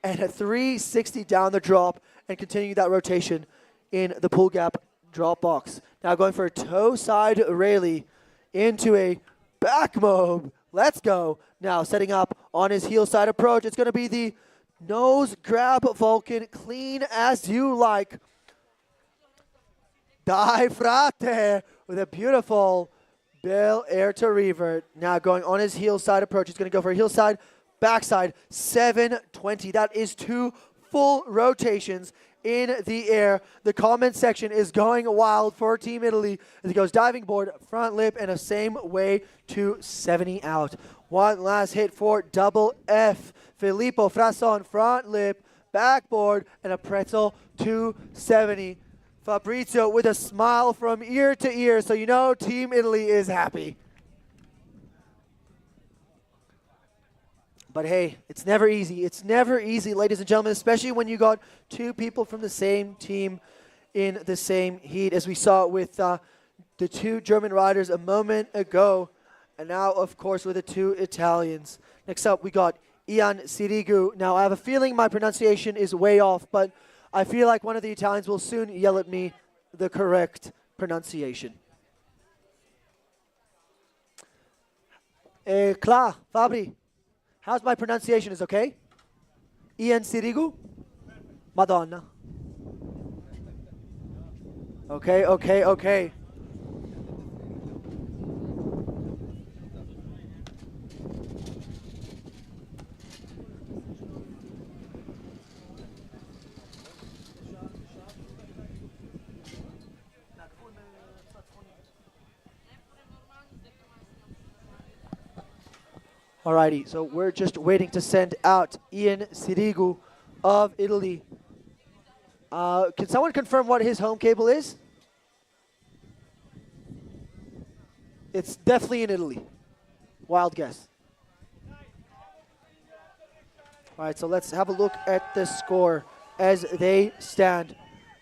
and a 360 down the drop, and continuing that rotation in the pool gap drop box. Now going for a toe side railie into a back mob. Let's go. Now setting up on his heel side approach. It's going to be the nose grab Vulcan, clean as you like. Dai frate with a beautiful Bel Air to revert. Now going on his heel side approach. He's going to go for a heel side, backside, 720. That is 2 full rotations in the air. The comment section is going wild for Team Italy as he goes diving board, front lip, and a same way to 70 out. One last hit for double F. Filippo Frasson, front lip, backboard, and a pretzel 270. Fabrizio with a smile from ear to ear, so you know Team Italy is happy. But hey, it's never easy. It's never easy, ladies and gentlemen, especially when you got 2 people from the same team in the same heat, as we saw with the 2 German riders a moment ago, and now, of course, with the 2 Italians. Next up, we got Ian Sirigu. Now, I have a feeling my pronunciation is way off, but I feel like one of the Italians will soon yell at me the correct pronunciation. Klar, Fabri. How's my pronunciation? Is okay? Ian Sirigu? Madonna. Okay. Alrighty, so we're just waiting to send out Ian Sirigu of Italy. Can someone confirm what his home cable is? It's definitely in Italy. Wild guess. All right, so let's have a look at the score as they stand.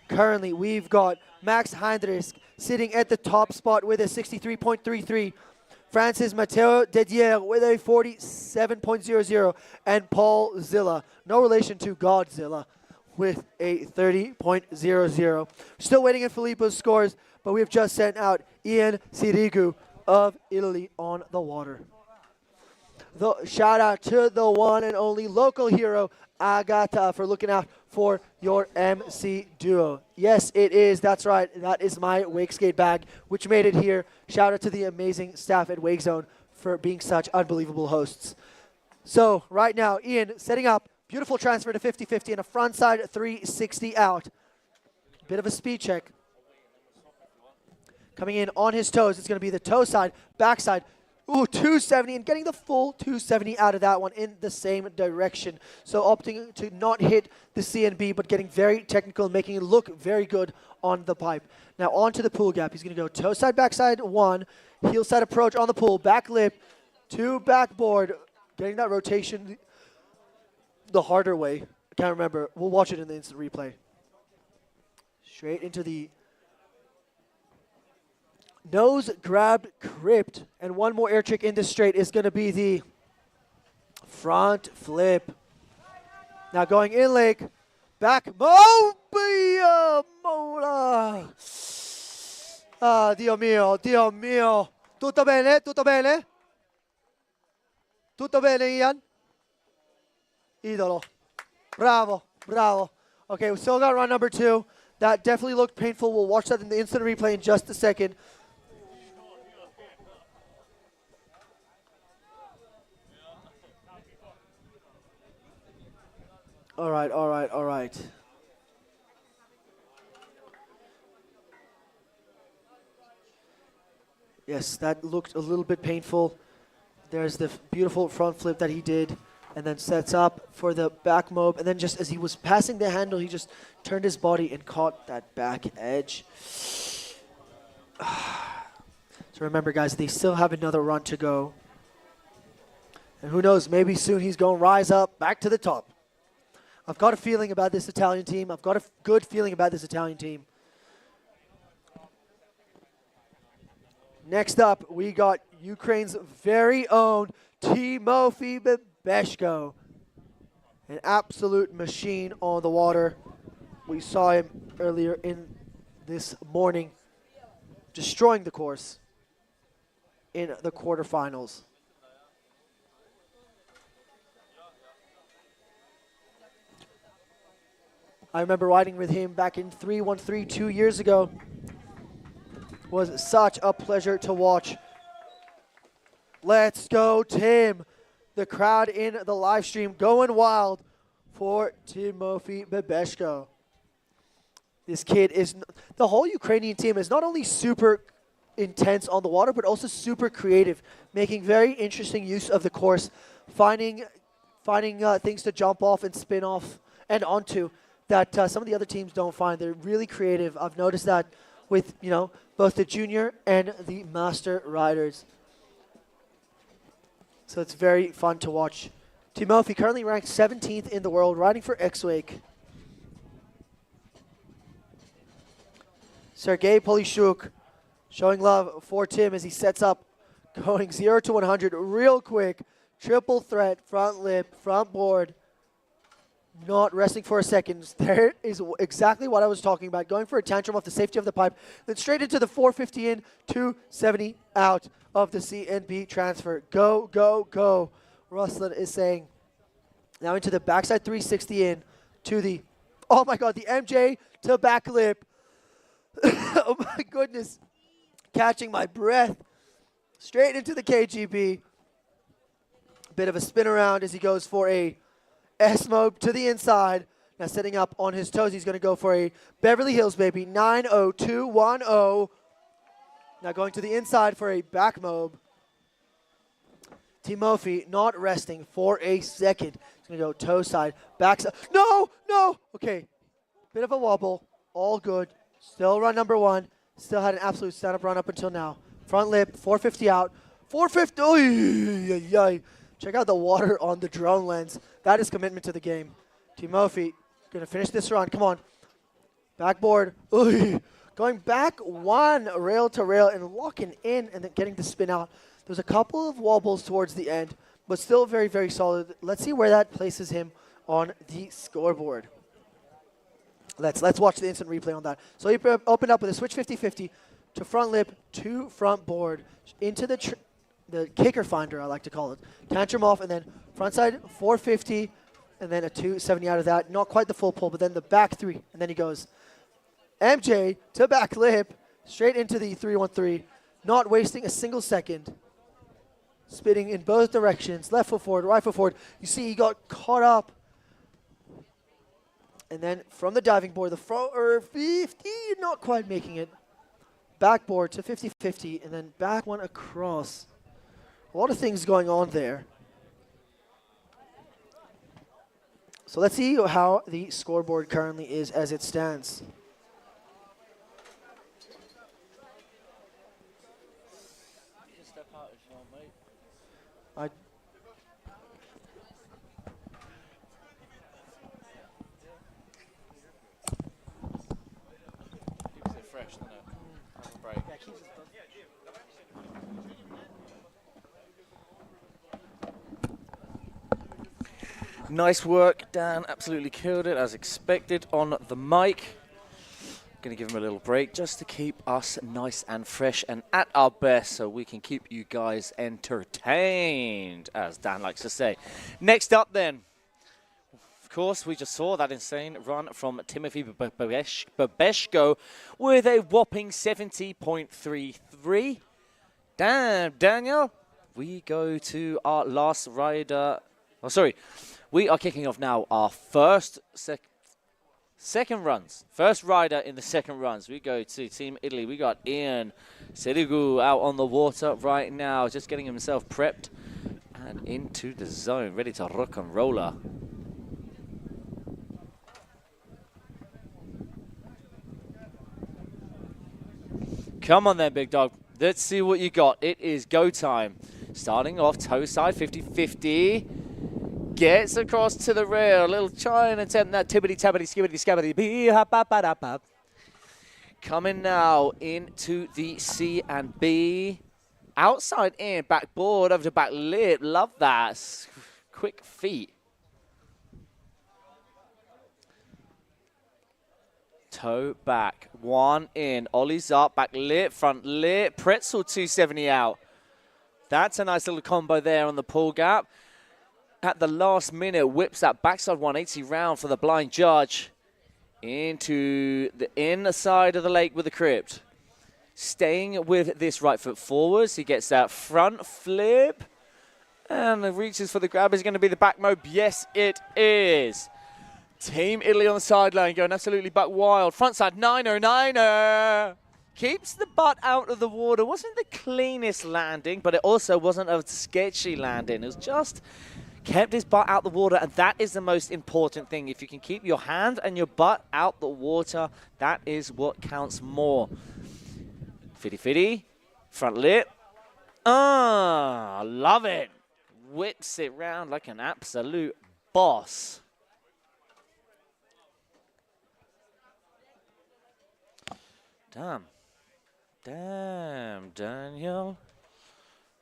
Currently, we've got Max Heinrichs sitting at the top spot with a 63.33. Francis Matteo Dedier with a 47.00. And Paul Zilla, no relation to Godzilla, with a 30.00. Still waiting on Filippo's scores, but we've just sent out Ian Sirigu of Italy on the water. Shout out to the one and only local hero, Agata, for looking out for your MC duo. Yes, it is. That's right. That is my Wakeskate bag, which made it here. Shout out to the amazing staff at Wake Zone for being such unbelievable hosts. So right now, Ian setting up. Beautiful transfer to 50-50 and a frontside 360 out. Bit of a speed check. Coming in on his toes. It's going to be the toe side, backside. Ooh, 270 and getting the full 270 out of that one in the same direction. So opting to not hit the CNB, but getting very technical and making it look very good on the pipe. Now onto the pool gap. He's going to go toe side, backside, 1. Heel side approach on the pool, back lip, 2 backboard. Getting that rotation the harder way. I can't remember. We'll watch it in the instant replay. Straight into the nose grabbed crypt, and one more air trick in this straight is going to be the front flip. Now going in leg, back, Mola. Ah, Dio mio, Dio mio. Tutto bene? Tutto bene? Tutto bene, Ian? Idolo. Bravo, bravo. Okay, we still got run number 2. That definitely looked painful. We'll watch that in the instant replay in just a second. All right, all right, all right. Yes, that looked a little bit painful. There's the beautiful front flip that he did, and then sets up for the back mob. And then just as he was passing the handle, he just turned his body and caught that back edge. So remember, guys, they still have another run to go. And who knows, maybe soon he's going to rise up back to the top. I've got a feeling about this Italian team. I've got a good feeling about this Italian team. Next up, we got Ukraine's very own Timofey Bebeshko. An absolute machine on the water. We saw him earlier in this morning destroying the course in the quarterfinals. I remember riding with him back in 313 2 years ago. It was such a pleasure to watch. Let's go, Tim. The crowd in the live stream going wild for Timofey Bebeshko. This kid is, the whole Ukrainian team is not only super intense on the water, but also super creative, making very interesting use of the course, finding things to jump off and spin off and onto that some of the other teams don't find. They're really creative. I've noticed that with, both the junior and the master riders. So it's very fun to watch. Timofey currently ranked 17th in the world, riding for X-Wake. Sergei Polishuk showing love for Tim as he sets up, going 0 to 100 real quick. Triple threat, front lip, front board. Not resting for a second. There is exactly what I was talking about. Going for a tantrum off the safety of the pipe. Then straight into the 450 in, 270 out of the CNB transfer. Go, go, go. Ruslan is saying. Now into the backside 360 in to the, oh my God, the MJ to back lip. Oh my goodness. Catching my breath. Straight into the KGB. Bit of a spin around as he goes for a S-Mob to the inside. Now setting up on his toes. He's going to go for a Beverly Hills, baby. 90210. Now going to the inside for a back mob. Timofey not resting for a second. He's going to go toe side, back side. No, no. Okay, bit of a wobble. All good. Still run number one. Still had an absolute stand-up run up until now. Front lip, 450 out. 450. Oy. Check out the water on the drone lens. That is commitment to the game. Timofey going to finish this run. Come on. Backboard. Oy. Going back one rail to rail and locking in and then getting the spin out. There's a couple of wobbles towards the end, but still very, very solid. Let's see where that places him on the scoreboard. Let's watch the instant replay on that. So he opened up with a switch 50-50 to front lip, to front board, into the kicker finder, I like to call it. Tantrum off, and then front side 450, and then a 270 out of that. Not quite the full pull, but then the back three. And then he goes MJ to back lip, straight into the 313, not wasting a single second. Spinning in both directions, left foot forward, right foot forward. You see he got caught up. And then from the diving board, the 50, not quite making it. Backboard to 50-50, and then back one across. A lot of things going on there. So let's see how the scoreboard currently is as it stands. Nice work, Dan. Absolutely killed it as expected on the mic. Going to give him a little break just to keep us nice and fresh and at our best so we can keep you guys entertained, as Dan likes to say. Next up then, of course, we just saw that insane run from Timothy Babeshko with a whopping 70.33. Damn, Daniel, we go to our last rider. Oh, sorry. We are kicking off now our second runs. First rider in the second runs. We go to Team Italy. We got Ian Sirigu out on the water right now, just getting himself prepped and into the zone, ready to rock and roller. Come on then, big dog. Let's see what you got. It is go time. Starting off toe side, 50-50. Gets across to the rail. Little try and attempt that tibbity-tabbity, skibbity-scabbity. Bee-hop-bop-bop-bop. Coming now into the C and B. Outside in, backboard over to back lip. Love that. Quick feet. Toe back. One in. Ollie's up. Back lip. Front lip. Pretzel 270 out. That's a nice little combo there on the pull gap. At the last minute, whips that backside 180 round for the blind judge into the inside of the lake with the crypt. Staying with this right foot forwards, he gets that front flip and reaches for the grab. Is it going to be the back mob? Yes, it is. Team Italy on the sideline going absolutely buck wild. Front side 909er. Keeps the butt out of the water. Wasn't the cleanest landing, but it also wasn't a sketchy landing. It was just kept his butt out the water, and that is the most important thing. If you can keep your hand and your butt out the water, that is what counts more. Fitty-fitty, front lip. Love it. Whips it round like an absolute boss. Damn, Daniel.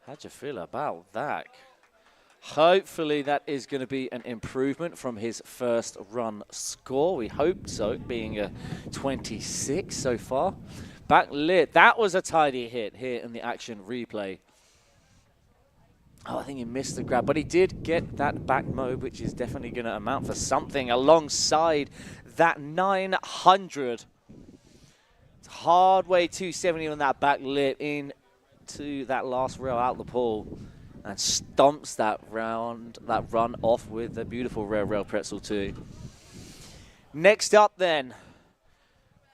How'd you feel about that? Hopefully that is going to be an improvement from his first run score. We hope so, being a 26 so far. Back lit. That was a tidy hit here in the action replay. Oh, I think he missed the grab, but he did get that back mob, which is definitely going to amount for something alongside that 900. It's hard way 270 on that back lip into that last rail out the pool. And stomps that run off with a beautiful rail pretzel too. Next up then,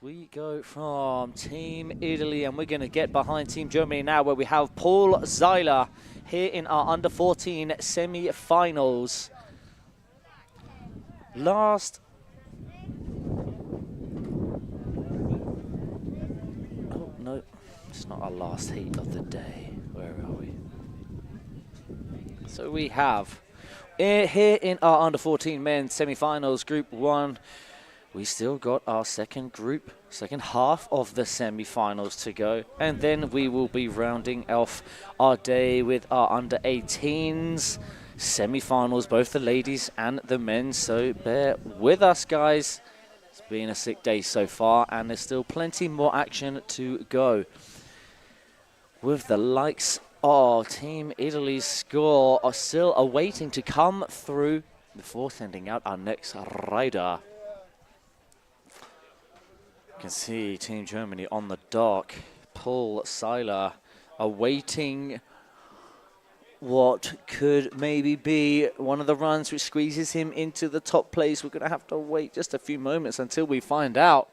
we go from Team Italy and we're going to get behind Team Germany now, where we have Paul Zeiler here in our under 14 semi-finals. Last. Oh, no, it's not our last heat of the day. Where are we? So we have here in our under 14 men's semi-finals, Group 1. We still got our second half of the semi-finals to go. And then we will be rounding off our day with our under 18s semi-finals, both the ladies and the men. So bear with us, guys. It's been a sick day so far, and there's still plenty more action to go. With the likes of Team Italy's score are still awaiting to come through before sending out our next rider. You can see Team Germany on the dock. Paul Seiler awaiting what could maybe be one of the runs which squeezes him into the top place. We're going to have to wait just a few moments until we find out.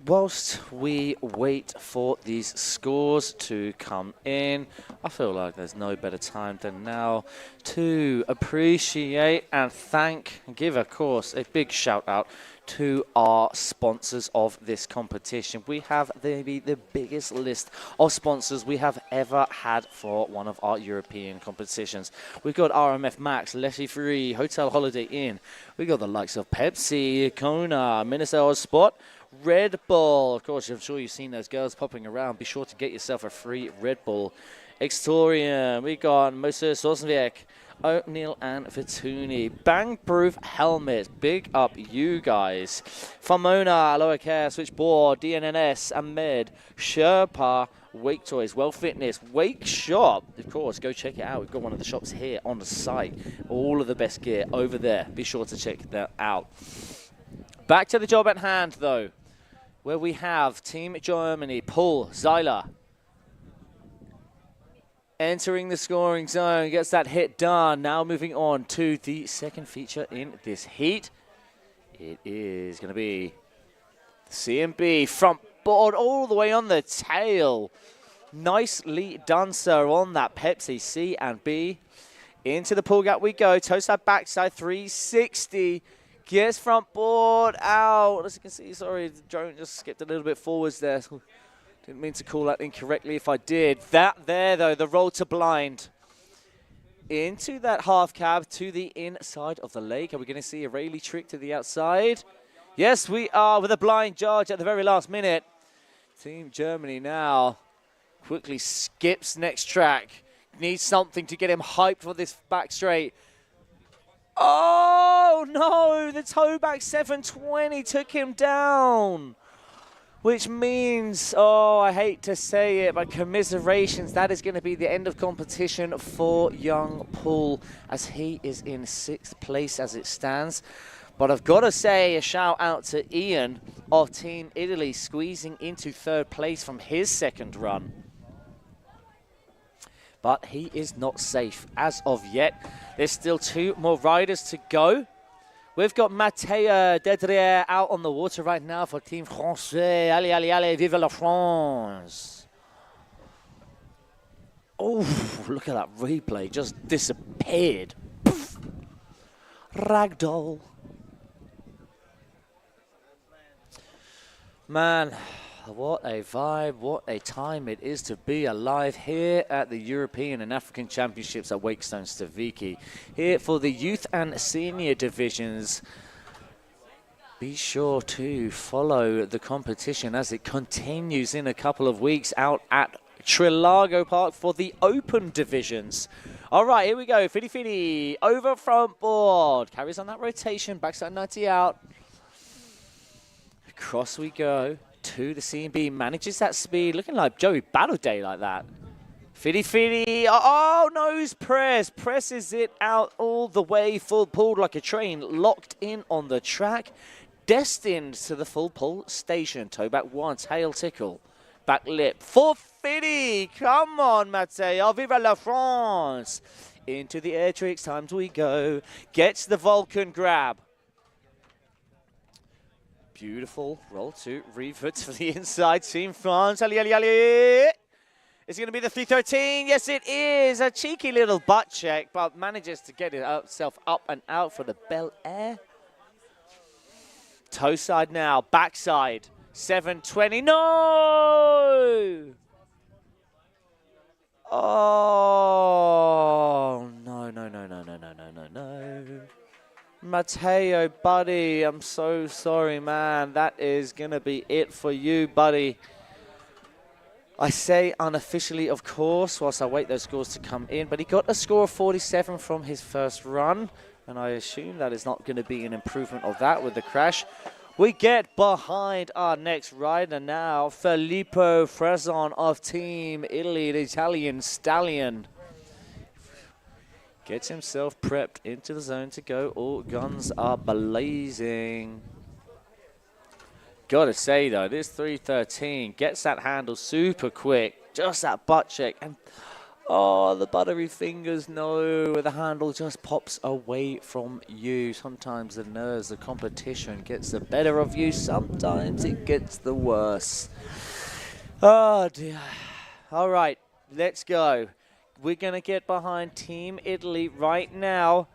Whilst we wait for these scores to come in, I feel like there's no better time than now to appreciate and thank and give, of course, a big shout out to our sponsors of this competition. We have maybe the biggest list of sponsors we have ever had for one of our European competitions. We've got RMF Max, Leshy Free, Hotel Holiday Inn. We've got the likes of Pepsi, Kona, Minnesota Sport, Red Bull. Of course, I'm sure you've seen those girls popping around. Be sure to get yourself a free Red Bull. Extorium, we got Moses Sosnvik, O'Neill and Vituni. Bang-proof helmets, big up you guys. Famona, Aloha Care, Switchboard, DNNS, Ahmed, Sherpa, Wake Toys, Well Fitness, Wake Shop. Of course, go check it out. We've got one of the shops here on the site. All of the best gear over there. Be sure to check that out. Back to the job at hand, though, where we have Team Germany, Paul Zeiler, entering the scoring zone, gets that hit done. Now moving on to the second feature in this heat. It is going to be the CMB front board all the way on the tail. Nicely done, sir, on that Pepsi C and B. Into the pull gap we go. Toe side, backside, 360. Gets front board out. As you can see, sorry, the drone just skipped a little bit forwards there. Didn't mean to call that incorrectly if I did. That there, though, the roll to blind. Into that half cab to the inside of the lake. Are we going to see a Rayleigh trick to the outside? Yes, we are, with a blind charge at the very last minute. Team Germany now quickly skips next track. Needs something to get him hyped for this back straight. Oh, no, the toe back 720 took him down. Which means, oh, I hate to say it, but commiserations, that is going to be the end of competition for young Paul, as he is in 6th place as it stands. But I've got to say a shout out to Ian of Team Italy, squeezing into 3rd place from his second run. But he is not safe as of yet. There's still 2 more riders to go. We've got Matteo Dedrier out on the water right now for Team Français. Allez, allez, allez, vive la France. Oh, look at that replay. Just disappeared. Poof. Ragdoll. Man, what a vibe, what a time it is to be alive here at the European and African Championships at Wakestone Stawiki. Here for the youth and senior divisions. Be sure to follow the competition as it continues in a couple of weeks out at Trilago Park for the open divisions. All right, here we go. Fiddy Fiddy over front board. Carries on that rotation. Backside 90 out. Across we go to the C&B, manages that speed, looking like Joey Battleday like that. Fiddy Fiddy, oh, nose press, presses it out all the way, full pulled like a train, locked in on the track. destined to the full pull station. Toe back 1, tail tickle. Back lip, 450. Come on, Matteo. Viva la France. Into the air tricks, times we go. Gets the Vulcan grab. Beautiful. Roll 2. Reverts for the inside. Team France. Ali, ali, ali. Is it going to be the 313? Yes, it is. A cheeky little butt check, but manages to get itself up and out for the Bel Air. Toe side now. Backside. 720. No! Oh, no. Matteo, buddy, I'm so sorry, man. That is going to be it for you, buddy. I say unofficially, of course, whilst I wait those scores to come in, but he got a score of 47 from his first run, and I assume that is not going to be an improvement of that with the crash. We get behind our next rider now, Filippo Frezon of Team Italy, the Italian stallion. Gets himself prepped into the zone to go. All guns are blazing. Gotta say though, this 313 gets that handle super quick. Just that butt check. And oh, the buttery fingers, no. The handle just pops away from you. Sometimes the nerves, the competition gets the better of you. Sometimes it gets the worse. Oh dear. All right, let's go. We're going to get behind Team Italy right now.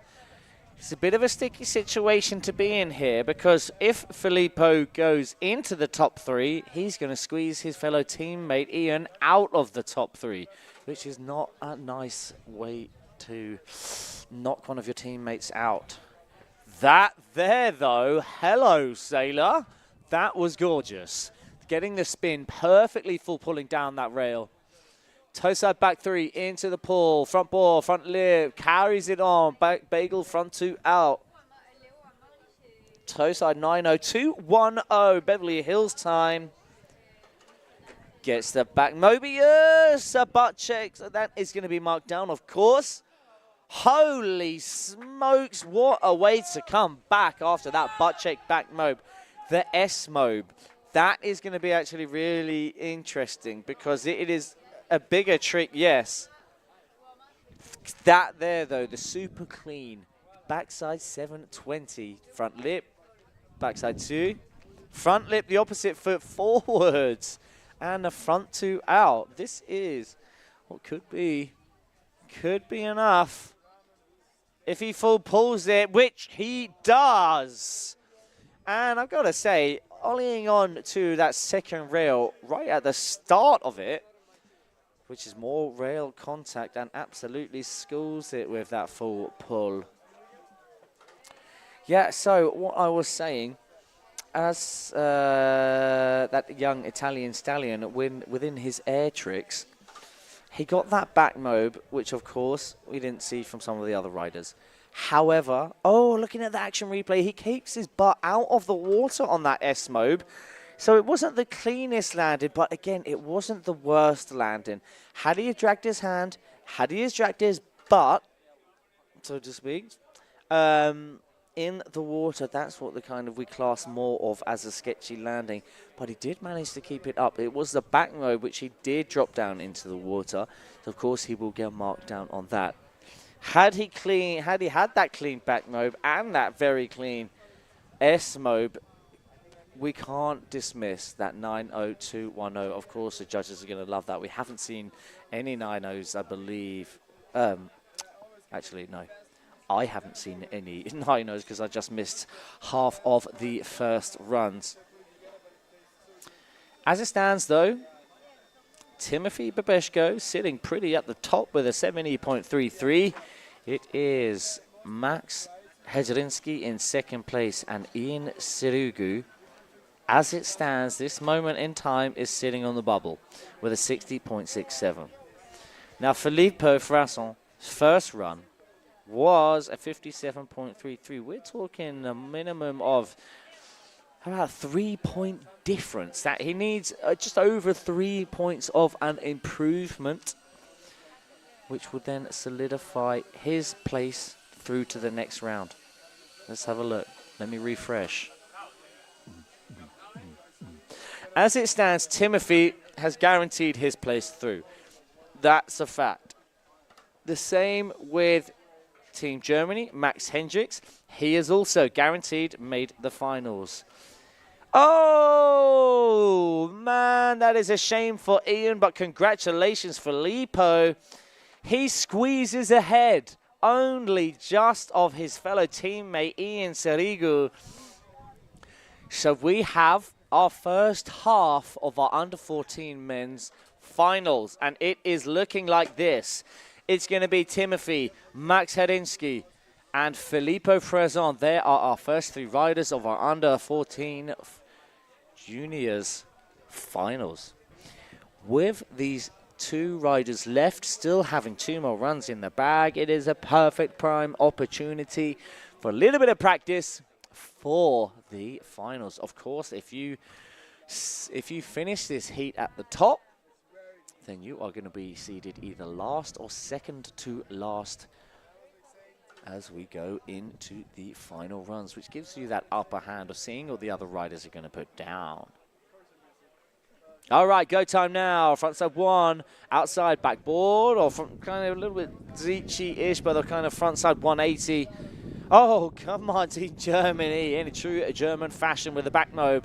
It's a bit of a sticky situation to be in here because if Filippo goes into the top 3, he's going to squeeze his fellow teammate Ian out of the top 3, which is not a nice way to knock one of your teammates out. That there, though, hello, Sailor. That was gorgeous. Getting the spin perfectly full pulling down that rail. Toe side back 3 into the pull. Front ball, front lip, carries it on. Back bagel, front 2 out. Toe side 9-0, 2-1-0. Beverly Hills time. Gets the back. Mobius, a butt check. So that is going to be marked down, of course. Holy smokes, what a way to come back after that butt check back mob. The S-mob. That is going to be actually really interesting because it is a bigger trick, yes. That there, though, the super clean. Backside 720. Front lip. Backside 2. Front lip, the opposite foot forwards. And the front 2 out. This is what could be enough. If he full pulls it, which he does. And I've got to say, ollieing on to that second rail right at the start of it, which is more rail contact, and absolutely schools it with that full pull. Yeah, so what I was saying, as that young Italian stallion within his air tricks, he got that back mob, which of course we didn't see from some of the other riders. However, oh, looking at the action replay, he keeps his butt out of the water on that S-mob. So it wasn't the cleanest landing, but again, it wasn't the worst landing. Had he dragged his hand, had he dragged his butt, so to speak, in the water, that's what the kind of we class more of as a sketchy landing. But he did manage to keep it up. It was the back mode which he did drop down into the water. So of course, he will get marked down on that. Had he had that clean back mob and that very clean S mob, we can't dismiss that 9-0-2-1-0. Of course, the judges are going to love that. We haven't seen any 9-0s, I believe. Actually, no. I haven't seen any 9-0s because I just missed half of the first runs. As it stands, though, Timothy Babeshko sitting pretty at the top with a 70.33. It is Max Hedzinski in second place and Ian Sirugu. As it stands, this moment in time is sitting on the bubble with a 60.67. Now, Filippo Frason's first run was a 57.33. We're talking a minimum of about a 3-point difference. That he needs just over 3 points of an improvement, which would then solidify his place through to the next round. Let's have a look. Let me refresh. As it stands, Timothy has guaranteed his place through. That's a fact. The same with Team Germany, Max Hendricks. He has also guaranteed made the finals. Oh, man, that is a shame for Ian, but congratulations, Filippo. He squeezes ahead only just of his fellow teammate, Ian Serigu. So we have our first half of our under-14 men's finals, and it is looking like this. It's going to be Timothy, Max Hedinsky, and Filippo Frezon. They are our first 3 riders of our under-14 juniors finals. With these 2 riders left, still having 2 more runs in the bag, it is a perfect prime opportunity for a little bit of practice for the finals. Of course, if you finish this heat at the top, then you are going to be seeded either last or second to last as we go into the final runs, which gives you that upper hand of seeing what the other riders are going to put down. All right, go time now. Frontside 1, outside backboard, or from kind of a little bit Zichi-ish, but the kind of frontside 180. Oh, come on, Team Germany, in a true German fashion with the back mobe.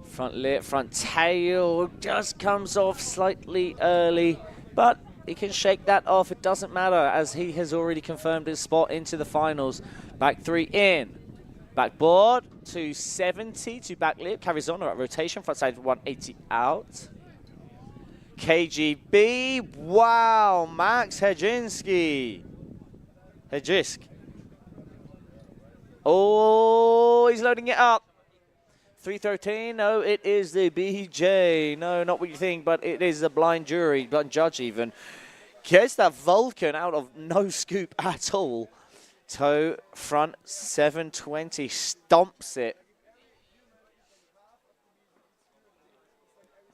Front lip, front tail, just comes off slightly early, but he can shake that off. It doesn't matter, as he has already confirmed his spot into the finals. Back 3 in. Backboard, 270 to back lip, carries on, right rotation, front side 180 out. KGB, wow, Max Hedzinski. Hedrisk. Oh, he's loading it up. 313, no, it is the BJ. No, not what you think, but it is a blind jury, blind judge even. Gets that Vulcan out of no scoop at all. Toe front 720, stomps it.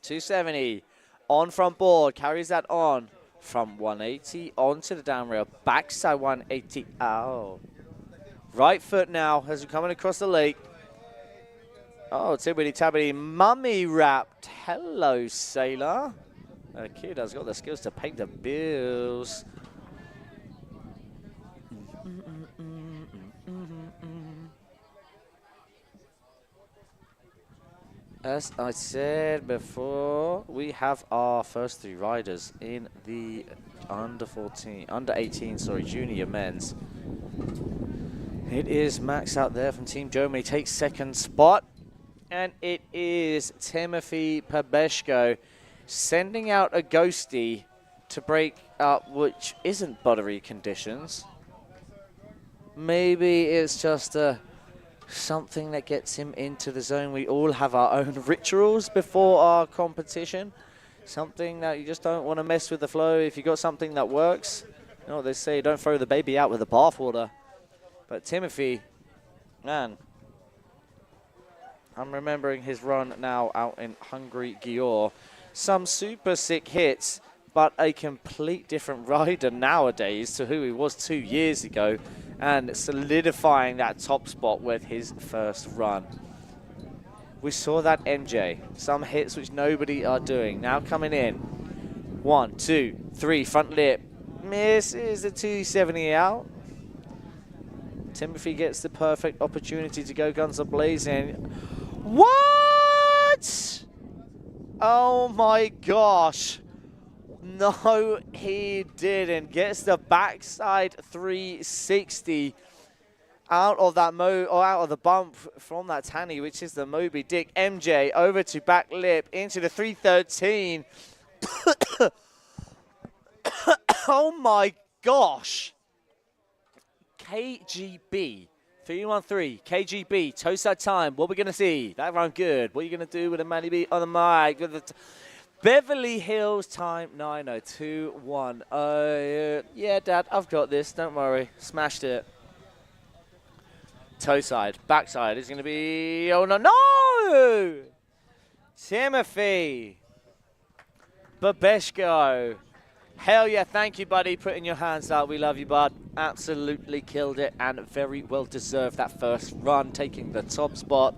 270 on front board, carries that on from 180 onto the down rail, backside 180 out. Right foot now as we're coming across the lake. Oh, tibbity tabbity, mummy wrapped. Hello, sailor. A kid has got the skills to pay the bills. As I said before, we have our first 3 riders in the under 18, junior men's. It is Max out there from Team Germany, takes second spot. And it is Timothy Pabeshko sending out a ghosty to break up, which isn't buttery conditions. Maybe it's just something that gets him into the zone. We all have our own rituals before our competition. Something that you just don't want to mess with the flow. If you got something that works, you know what they say, don't throw the baby out with the bathwater. But Timothy, man, I'm remembering his run now out in Hungary Győr. Some super sick hits, but a complete different rider nowadays to who he was 2 years ago, and solidifying that top spot with his first run. We saw that MJ, some hits which nobody are doing. Now coming in, 1, 2, 3, front lip, misses the 270 out. Timothy gets the perfect opportunity to go guns a-blazing. What? Oh my gosh. No, he didn't. Gets the backside 360 out of that out of the bump from that Tanny, which is the Moby Dick. MJ over to back lip into the 313. Oh my gosh. KGB 313, KGB, toe side time. What are we going to see? That round good. What are you going to do with a Manny B on the mic? Beverly Hills time 9021. Yeah, Dad, I've got this. Don't worry. Smashed it. Toe side, backside is going to be. Oh, no, no! Timothy Babeshko. Hell yeah, thank you, buddy. Putting your hands out. We love you, bud. Absolutely killed it and very well deserved that first run, taking the top spot.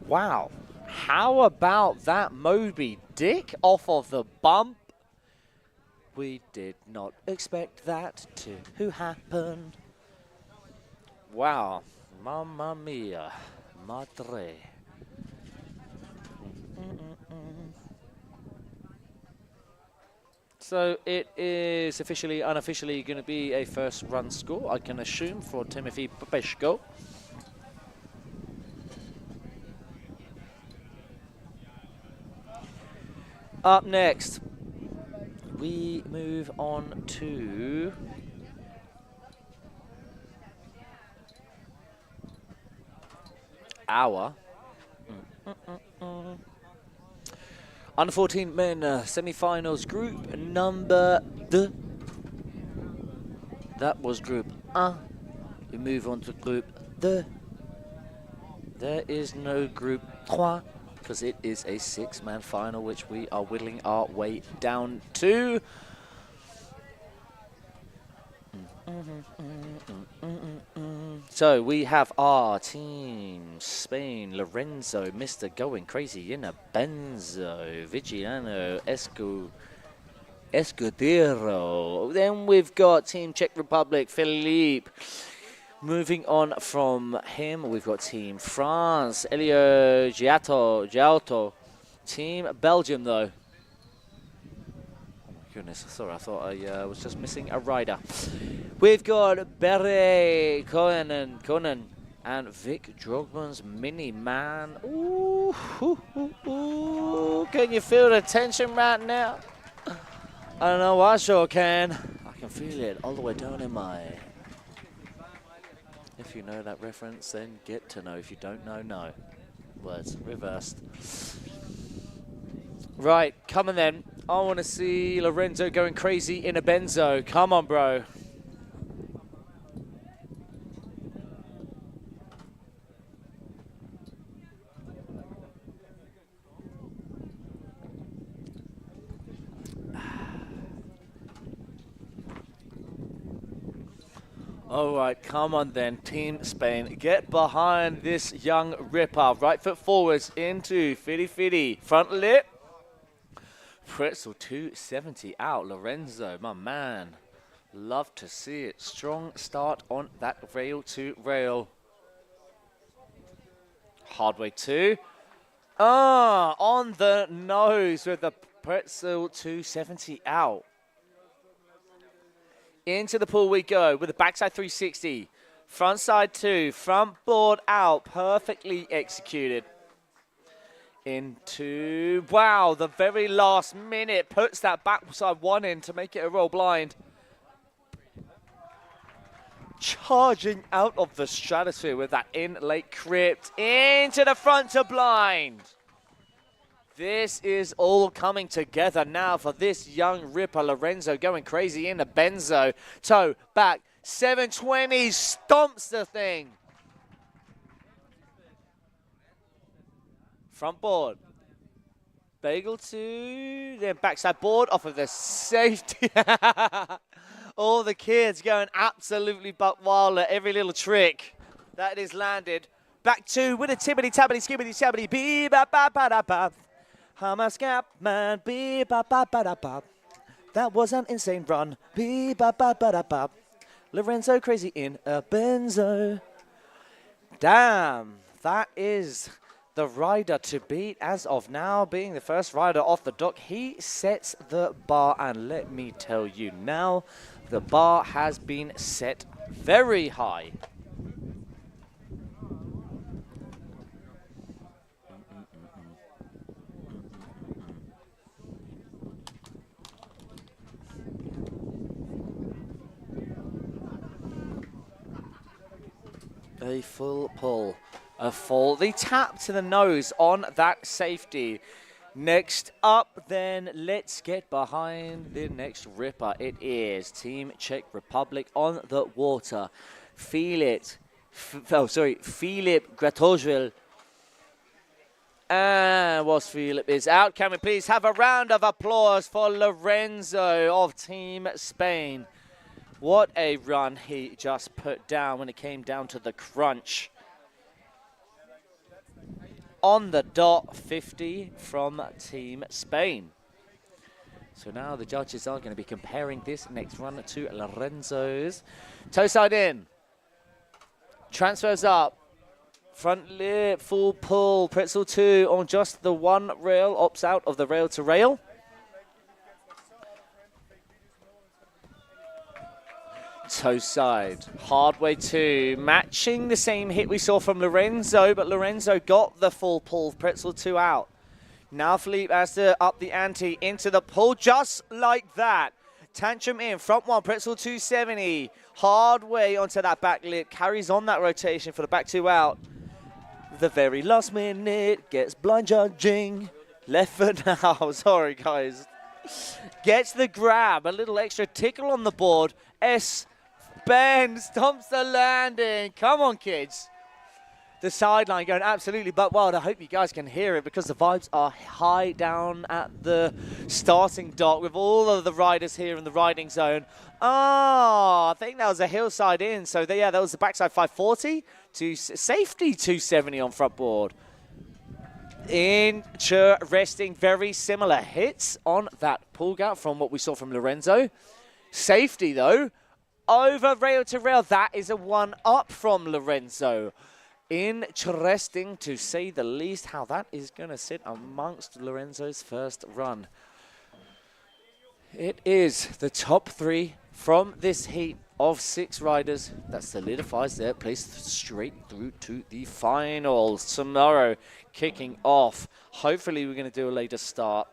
Wow. How about that Moby Dick off of the bump? We did not expect that to happen. Wow. Mamma mia. Madre. So it is officially, unofficially going to be a first run score, I can assume, for Timothy Popeshko. Up next, we move on to our under 14 men semi-finals group number 2. That was group 1. We move on to group 2. There is no group 3 because it is a 6-man final which we are whittling our way down to. So we have our team Spain, Lorenzo, Mr. Going Crazy in a Benzo, Vigilano, Escudero. Then we've got Team Czech Republic, Philippe. Moving on from him, we've got Team France, Elio Giotto. Team Belgium, though. Goodness, sorry, I thought I was just missing a rider. We've got Beret, Conan, and Vic Drogman's Mini Man. Ooh, can you feel the tension right now? I don't know, I sure can. I can feel it all the way down in my... If you know that reference, then get to know. If you don't know, no. Words reversed. Right, come on then. I want to see Lorenzo going crazy in a Benzo. Come on, bro. All right, come on then, Team Spain. Get behind this young ripper. Right foot forwards into Fitty. Front lip. Pretzel 270 out. Lorenzo, my man. Love to see it. Strong start on that rail to rail. Hardway 2. On the nose with the Pretzel 270 out. Into the pool we go with a backside 360. Front side 2. Front board out. Perfectly executed. Into, wow, the very last minute puts that backside 1 in to make it a roll blind. Charging out of the stratosphere with that in late crypt into the front to blind. This is all coming together now for this young ripper Lorenzo going crazy in the Benzo. Toe back, 720 stomps the thing. Front board. Bagel 2, then backside board off of the safety. All the kids going absolutely buck wild at every little trick that is landed. Back 2 with a tibbity tabbity skibbity tabbity bee ba ba ba da ba. I'm a scap man bee ba ba ba da ba. That was an insane run bee ba ba ba da ba. Lorenzo crazy in a Benzo. Damn, that is the rider to beat as of now, being the first rider off the dock. He sets the bar, and let me tell you now, the bar has been set very high. A full pull. A full, the tap to the nose on that safety. Next up, then, let's get behind the next ripper. It is Team Czech Republic on the water. Filip Gratozhil. And whilst Filip is out, can we please have a round of applause for Lorenzo of Team Spain. What a run he just put down when it came down to the crunch. on the dot, 50 from Team Spain. So now the judges are going to be comparing this next run to Lorenzo's. Toe side in. Transfers up. Front lip, full pull. Pretzel 2 on just the one rail. Opts out of the rail to rail. Toe side. Hard way 2. Matching the same hit we saw from Lorenzo, but Lorenzo got the full pull. Pretzel 2 out. Now Philippe has to up the ante into the pull just like that. Tantrum in, front 1, Pretzel 270. Hard way onto that back lip, carries on that rotation for the back 2 out. The very last minute, gets blind judging. Left foot now, sorry guys. Gets the grab, a little extra tickle on the board. S, Ben, stomps the landing. Come on kids. The sideline going absolutely butt wild. I hope you guys can hear it because the vibes are high down at the starting dock with all of the riders here in the riding zone. Oh, I think that was a hillside in. So, yeah, that was the backside 540 to safety 270 on front board. Interesting, very similar hits on that pull gap from what we saw from Lorenzo. Safety, though, over rail to rail. That is a one up from Lorenzo. Interesting to say the least how that is going to sit amongst Lorenzo's first run. It is the top 3 from this heat of 6 riders that solidifies their place straight through to the finals tomorrow, kicking off. Hopefully we're going to do a later start.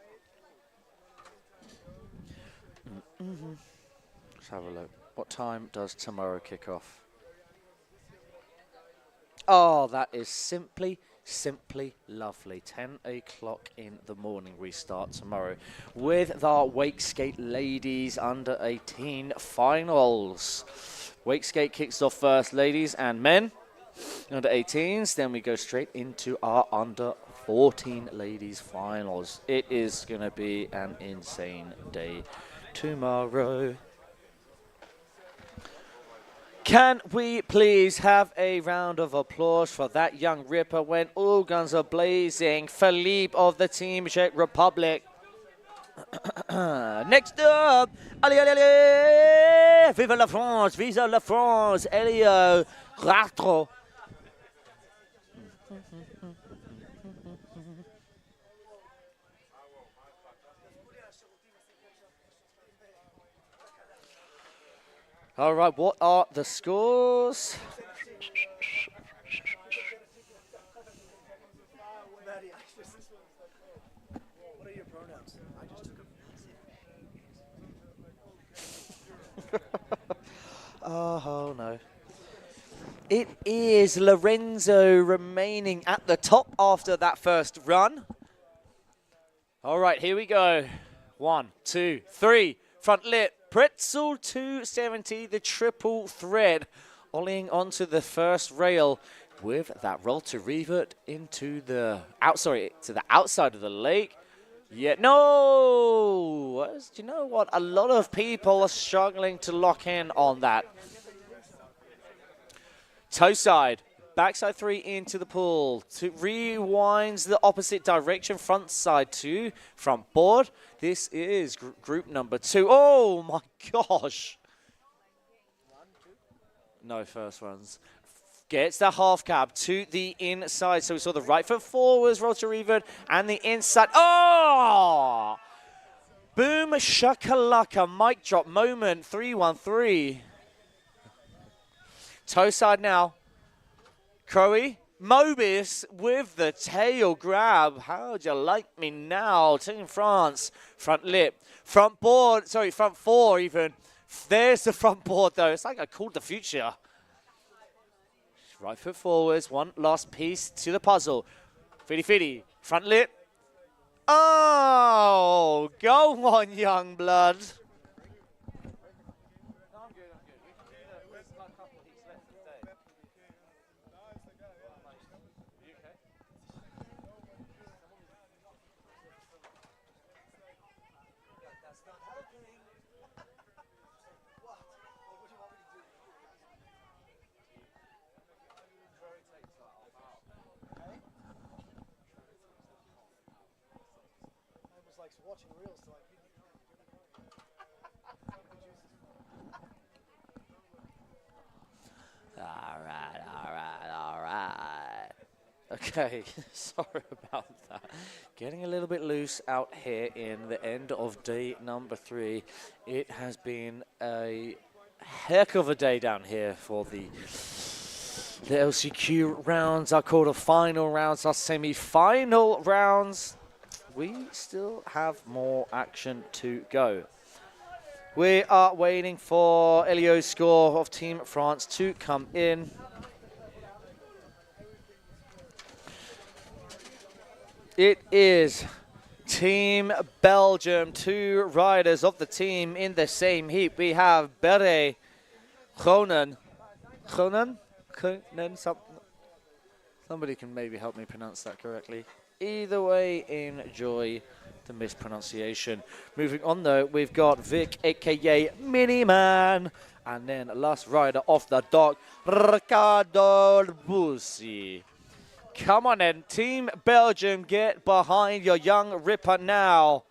Let's have a look. What time does tomorrow kick off? Oh, that is simply lovely. 10 o'clock in the morning we start tomorrow with our Wakeskate Ladies Under 18 finals. Wakeskate kicks off first, ladies and men. Under 18s, then we go straight into our Under 14 ladies finals. It is going to be an insane day tomorrow. Can we please have a round of applause for that young ripper when all guns are blazing, Philippe of the Team Czech Republic. Next up, allez, allez, allez, vive la France, vive la France, Elio Ratro. All right, what are the scores? What are your pronouns? I just took a Oh, no. It is Lorenzo remaining at the top after that first run. All right, here we go. 1, 2, 3. Front lip. Pretzel 270, the triple thread, ollieing onto the first rail with that roll to revert into the to the outside of the lake. Yeah, no! Do you know what? A lot of people are struggling to lock in on that. Toe side. Backside 3 into the pool. To rewinds the opposite direction. Front side 2. Front board. This is group number 2. Oh my gosh. No first runs. Gets the half cab to the inside. So we saw the right foot forwards, roll to revert, and the inside. Oh! Boom shakalaka. Mic drop moment. 3-1-3. Toe side now. Crowe, Mobius with the tail grab. How'd you like me now? Team France, front lip, front board, sorry, front 4 even. There's the front board though. It's like I called the future. Right foot forwards, one last piece to the puzzle. Fiddy, front lip. Oh, go on, young blood. All right. Okay, sorry about that. Getting a little bit loose out here in the end of day number 3. It has been a heck of a day down here for the LCQ rounds, our quarter-final rounds, our semi-final rounds. We still have more action to go. We are waiting for Elio's score of Team France to come in. It is Team Belgium, 2 riders of the team in the same heap. We have Beret, Gronen, somebody can maybe help me pronounce that correctly. Either way, enjoy the mispronunciation. Moving on though, we've got Vic, aka Miniman, and then last rider off the dock, Ricardo Bussi. Come on then, Team Belgium, get behind your young ripper now.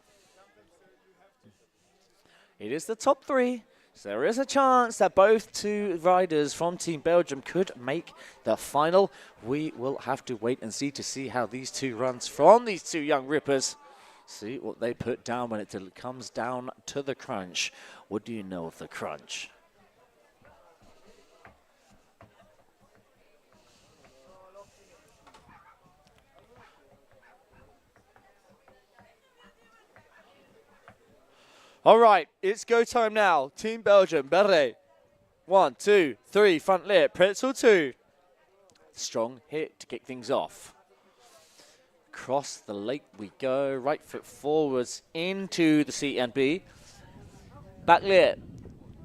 It is the top 3, so there is a chance that both 2 riders from Team Belgium could make the final. We will have to wait and see how these 2 runs from these 2 young rippers. See what they put down when it comes down to the crunch. What do you know of the crunch? All right, it's go time now. Team Belgium, Beret. 1, 2, 3, front lip, pretzel 2. Strong hit to kick things off. Across the lake we go, right foot forwards into the C and B. Back lip,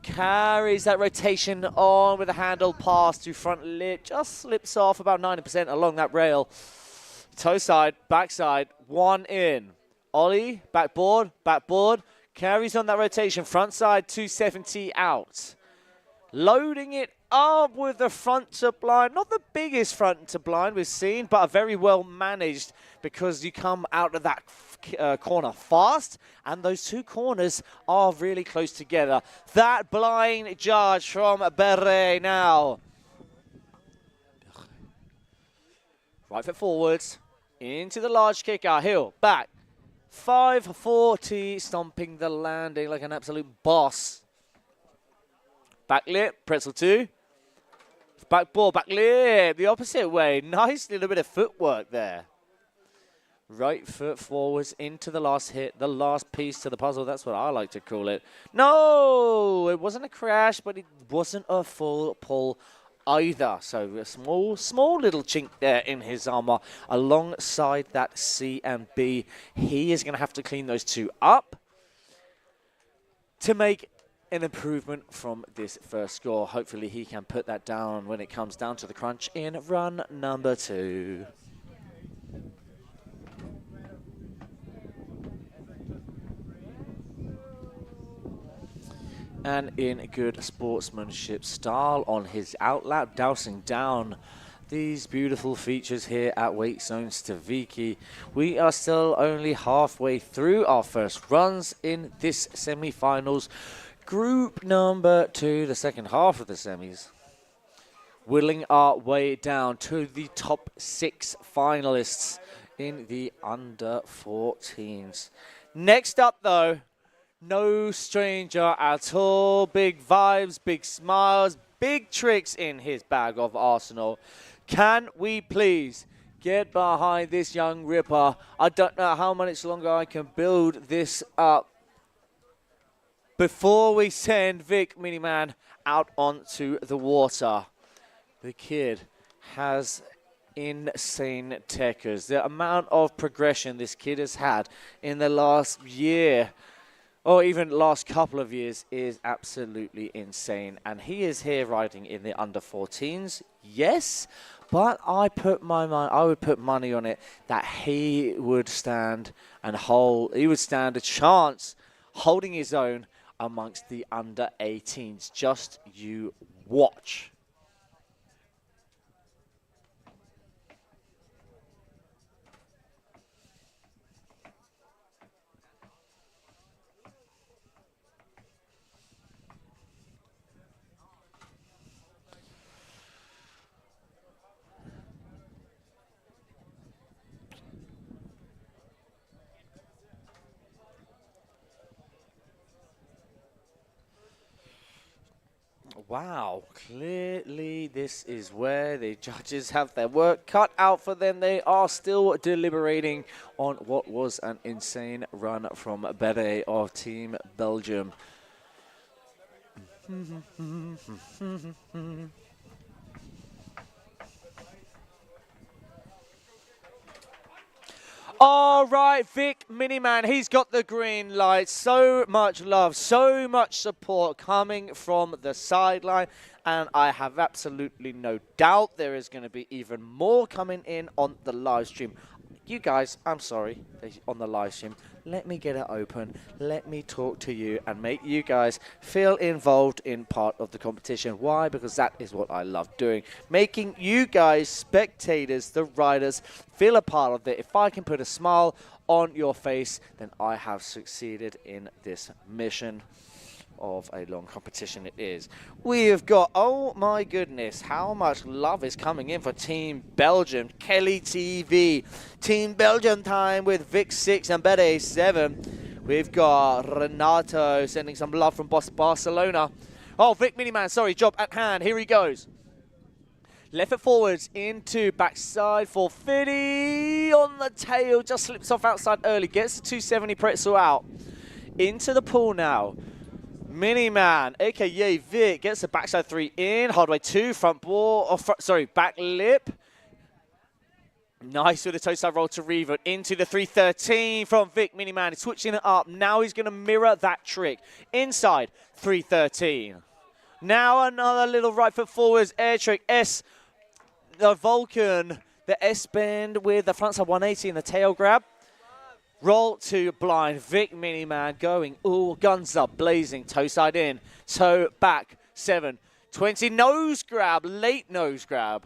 carries that rotation on with a handle pass to front lip, just slips off about 90% along that rail. Toe side, backside, 1 in. Ollie, backboard, carries on that rotation, front side 270 out. Loading it up with the front to blind. Not the biggest front to blind we've seen, but very well managed because you come out of that corner fast, and those 2 corners are really close together. That blind charge from Beret now. Right foot forwards, into the large kicker, heel, back. 540, stomping the landing like an absolute boss. Back lip, pretzel 2. Backboard, back lip, the opposite way. Nice little bit of footwork there. Right foot forwards into the last hit, the last piece to the puzzle. That's what I like to call it. No, it wasn't a crash, but it wasn't a full pull either. So a small little chink there in his armor alongside that C and B. He is going to have to clean those 2 up to make an improvement from this first score. Hopefully he can put that down when it comes down to the crunch in run number 2. And in good sportsmanship style on his outlap, dousing down these beautiful features here at Wake Zone Stawiki. We are still only halfway through our first runs in this semi-finals. Group number 2, the second half of the semis. Whittling our way down to the top 6 finalists in the under 14s. Next up though, no stranger at all. Big vibes, big smiles, big tricks in his bag of arsenal. Can we please get behind this young ripper? I don't know how much longer I can build this up before we send Vic Miniman out onto the water. The kid has insane techers. The amount of progression this kid has had in the last year, or even last couple of years, is absolutely insane. And he is here riding in the under 14s, yes, but I would put money on it that he would stand a chance holding his own amongst the under 18s. Just you watch. wow. Clearly, this is where the judges have their work cut out for them. They are still deliberating on what was an insane run from Bede of Team Belgium. All right, Vic Miniman, he's got the green light. So much love, so much support coming from the sideline. And I have absolutely no doubt there is going to be even more coming in on the live stream. You guys, I'm sorry, on the live stream. Let me get it open. Let me talk to you and make you guys feel involved in part of the competition. Why? Because that is what I love doing. Making you guys, spectators, the riders, feel a part of it. If I can put a smile on your face, then I have succeeded in this mission of a long competition it is. We have got, oh my goodness, how much love is coming in for Team Belgium. Kelly TV, Team Belgium time with Vic 6 and Bede 7. We've got Renato sending some love from Barcelona. Oh, Vic Miniman, sorry, job at hand. Here he goes. Left foot forwards into backside 450 on the tail. Just slips off outside early. Gets the 270 pretzel out. Into the pool now. Miniman, aka Vic, gets the backside 3 in. Hard way 2, front ball, back lip. Nice with a toe side roll to revert into the 313 from Vic Miniman. He's switching it up. Now he's going to mirror that trick. Inside 313. Now another little right foot forwards air trick. The Vulcan, the S bend with the front side 180 and the tail grab. Roll to blind, Vic Miniman going, ooh, guns up, blazing, toe side in, toe back, 720, nose grab, late nose grab.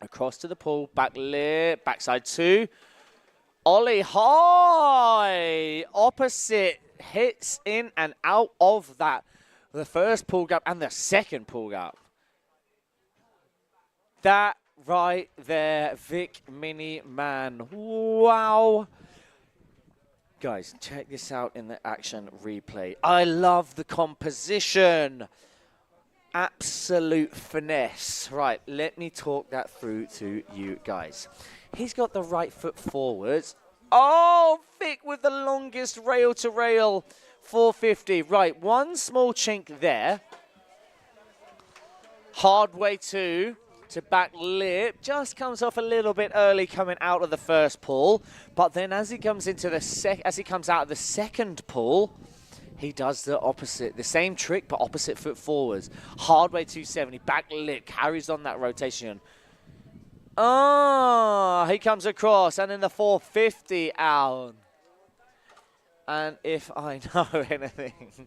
Across to the pool, back lip, backside 2, ollie high, opposite, hits in and out of that. The first pull gap and the second pull gap. That right there, Vic Miniman. Wow. Guys, check this out in the action replay. I love the composition. Absolute finesse. Right, let me talk that through to you guys. He's got the right foot forwards. Oh, Vic with the longest rail to rail 450. Right, one small chink there. Hard way to back lip, just comes off a little bit early coming out of the first pull, but then as he comes into the comes out of the second pull, he does the opposite, the same trick but opposite foot forwards. Hard way 270, back lip, carries on that rotation. He comes across and then the 450 out. And if I know anything,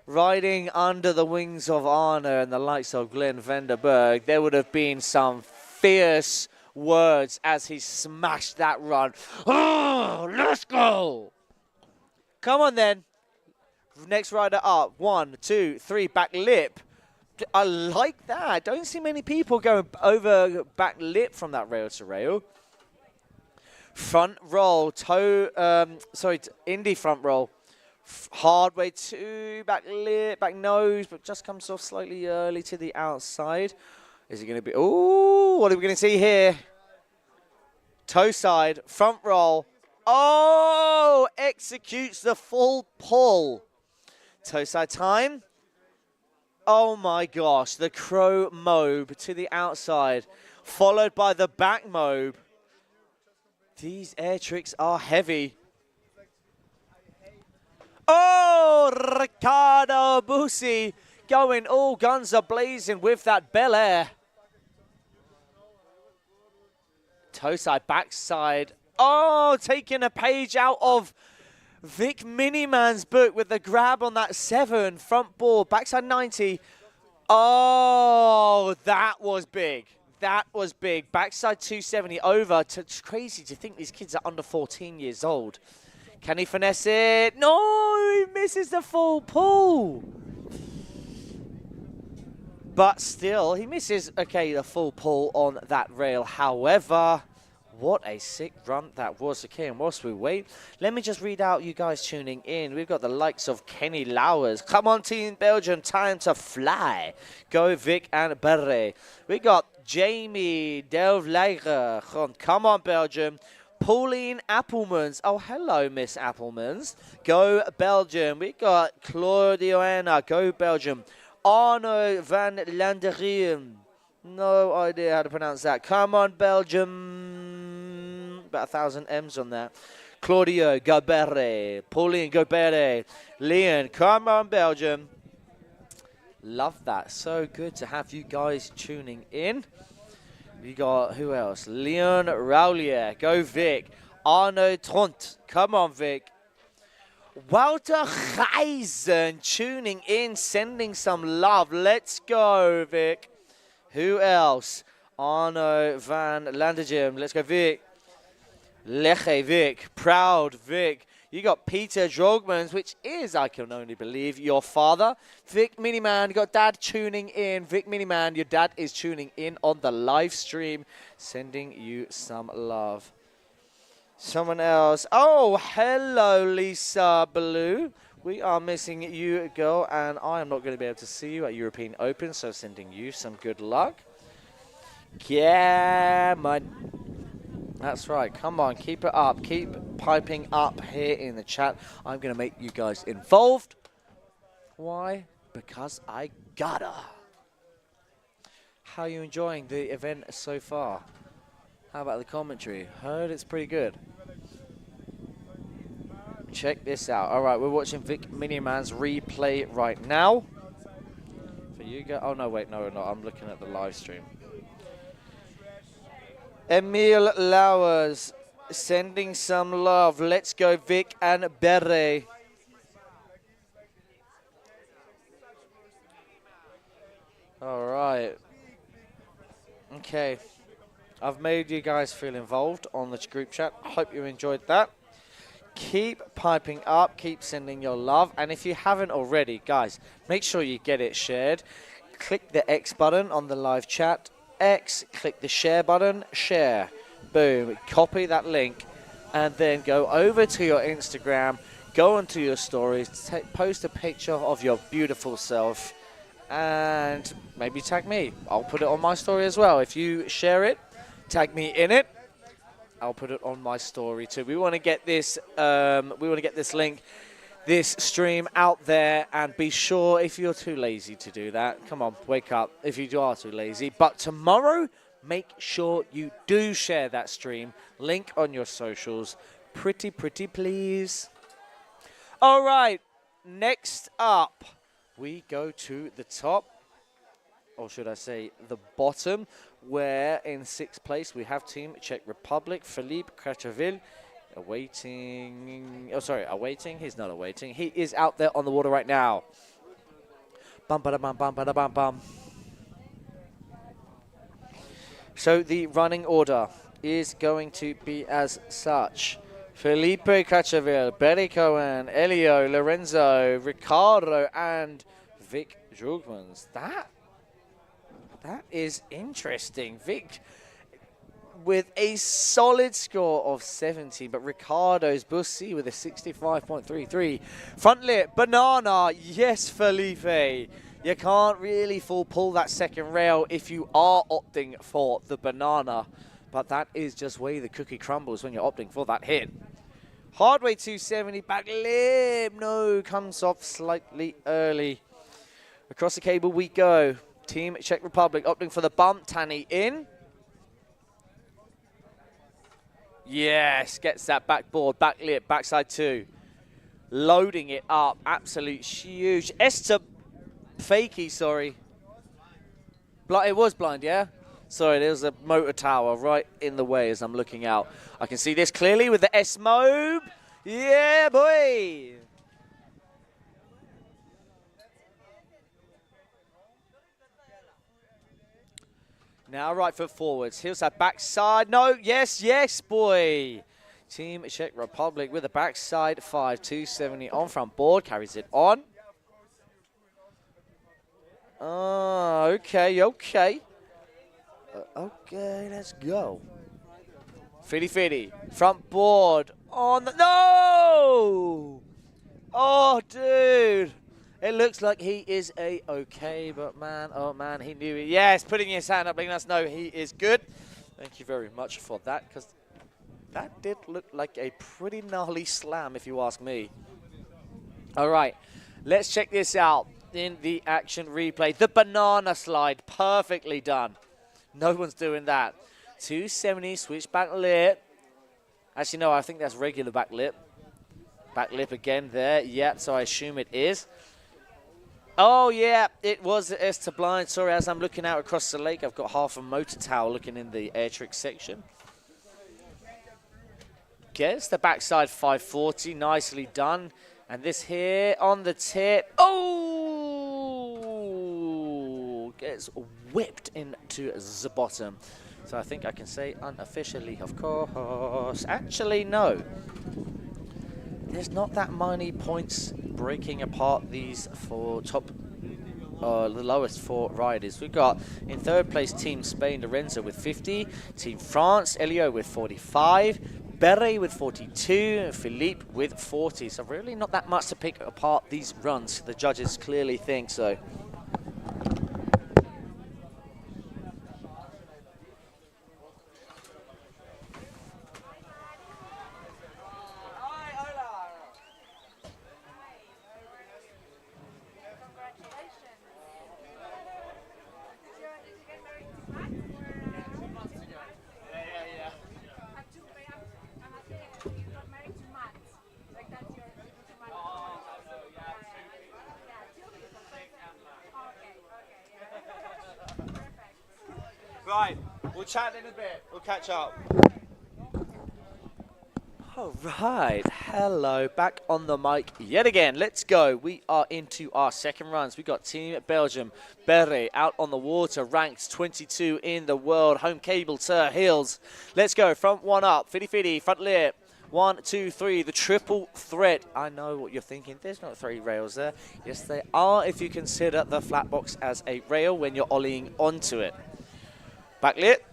riding under the wings of Arne and the likes of Glenn Vanderberg, there would have been some fierce words as he smashed that run. Oh, let's go! Come on then. Next rider up. 1, 2, 3, back lip. I like that. Don't see many people going over back lip from that rail to rail. Front roll, indie front roll. Hard way 2, back lip, back nose, but just comes off slightly early to the outside. Is it going to be, ooh, what are we going to see here? Toe side, front roll. Oh, executes the full pull. Toe side time. Oh my gosh, the crow mobe to the outside, followed by the back mobe. These air tricks are heavy. Oh, Ricardo Busi going all guns are blazing with that Bel Air. Toe side, backside. Oh, taking a page out of Vic Miniman's book with the grab on that 7. Front board, backside 90. Oh, that was big. That was big. Backside 270 over. It's crazy to think these kids are under 14 years old. Can he finesse it? No, he misses the full pull. But still, he misses, okay, the full pull on that rail. However, What a sick run that was. Okay, and whilst we wait, let me just read out you guys tuning in. We've got the likes of Kenny Lowers. Come on, Team Belgium, time to fly. Go Vic and Berre. We got Jamie Delvleiger. Come on, Belgium. Pauline Appelmans. Oh, hello, Miss Appelmans. Go Belgium. We got Claudioana. Go Belgium. Arno van Landerien. No idea how to pronounce that. Come on, Belgium. About 1,000 M's on that. Claudio Gobere. Pauline Gobere. Leon. Come on, Belgium. Love that. So good to have you guys tuning in. We got, who else? Leon Raulier. Go Vic. Arno Tront. Come on, Vic. Walter Geisen tuning in, sending some love. Let's go, Vic. Who else? Arno van Landegem. Let's go, Vic. Leche Vic. Proud Vic. You got Peter Drogmans, which is, I can only believe, your father. Vic Miniman, you got dad tuning in. Vic Miniman, your dad is tuning in on the live stream, sending you some love. Someone else. Oh, hello, Lisa Blue. We are missing you, girl, and I am not going to be able to see you at European Open, so sending you some good luck. Yeah, that's right. Come on, keep it up. Keep piping up here in the chat. I'm going to make you guys involved. Why? Because I gotta. How are you enjoying the event so far? How about the commentary? Heard it's pretty good. Check this out. All right, we're watching Vic Miniman's replay right now. For you guys. Oh, no, wait, no, no. I'm looking at the live stream. Emil Lowers sending some love. Let's go, Vic and Beret. All right. Okay. I've made you guys feel involved on the group chat. Hope you enjoyed that. Keep piping up. Keep sending your love. And if you haven't already, guys, make sure you get it shared. Click the X button on the live chat. X, click the share button, share, boom, copy that link, and then go over to your Instagram, go onto your stories, post a picture of your beautiful self, and maybe tag me. I'll put it on my story as well. If you share it, tag me in it, I'll put it on my story too. We want to get this, link, this stream out there, and be sure, if you're too lazy to do that, come on, wake up if you are too lazy. But tomorrow, make sure you do share that stream. Link on your socials. Pretty please. All right, next up, we go to the top, or should I say the bottom, where in 6th place we have Team Czech Republic, Philippe Krachavil. Awaiting. He's not awaiting. He is out there on the water right now. Bum, ba, da, bum, bum, ba, da, bum, bum. So the running order is going to be as such. Felipe Cachavil, Berry Cohen, Elio, Lorenzo, Ricardo, and Vic Jugmans. That is interesting. Vic with a solid score of 70, but Ricardo's Bussi with a 65.33. Front lip, banana, yes, Felipe. You can't really pull that second rail if you are opting for the banana, but that is just way the cookie crumbles when you're opting for that hit. Hardway 270, back lip, no, comes off slightly early. Across the cable we go. Team Czech Republic opting for the bump, Tanny in. Yes, gets that backboard, back lip, backside 2. Loading it up, absolute huge. Esther Fakey, sorry. It was blind, yeah? Sorry, there's a motor tower right in the way as I'm looking out. I can see this clearly with the S-Mobe. Yeah, boy. Now right foot forwards. Here's that backside. No, yes, boy. Team Czech Republic with a backside 5, 270 on front board. Carries it on. Okay. Okay, let's go. Fitty, front board on the, no! Oh, dude. It looks like he is a-okay, but man, oh man, he knew it. Yes, putting his hand up, letting us know he is good. Thank you very much for that, because that did look like a pretty gnarly slam, if you ask me. All right, let's check this out in the action replay. The banana slide, perfectly done. No one's doing that. 270, switch back lip. Actually, no, I think that's regular back lip. Back lip again there. Yeah, so I assume it is. Oh, yeah, it was S to blind. Sorry, as I'm looking out across the lake, I've got half a motor towel looking in the air trick section. Gets the backside 540, nicely done. And this here on the tip. Oh! Gets whipped into the bottom. So I think I can say unofficially, of course. Actually, no. There's not that many points breaking apart these four top, the lowest four riders. We've got in third place Team Spain, Lorenzo with 50, Team France, Elio with 45, Beret with 42, and Philippe with 40. So really not that much to pick apart these runs. The judges clearly think so. Right, we'll chat in a bit. We'll catch up. All right, hello, back on the mic yet again. Let's go. We are into our second runs. We got Team Belgium, Beret, out on the water, ranked 22 in the world. Home cable to heels. Let's go. Front one up. Fitty, front lip. 1, 2, 3. The triple threat. I know what you're thinking. There's not 3 rails there. Yes, they are if you consider the flat box as a rail when you're ollieing onto it. Back lip.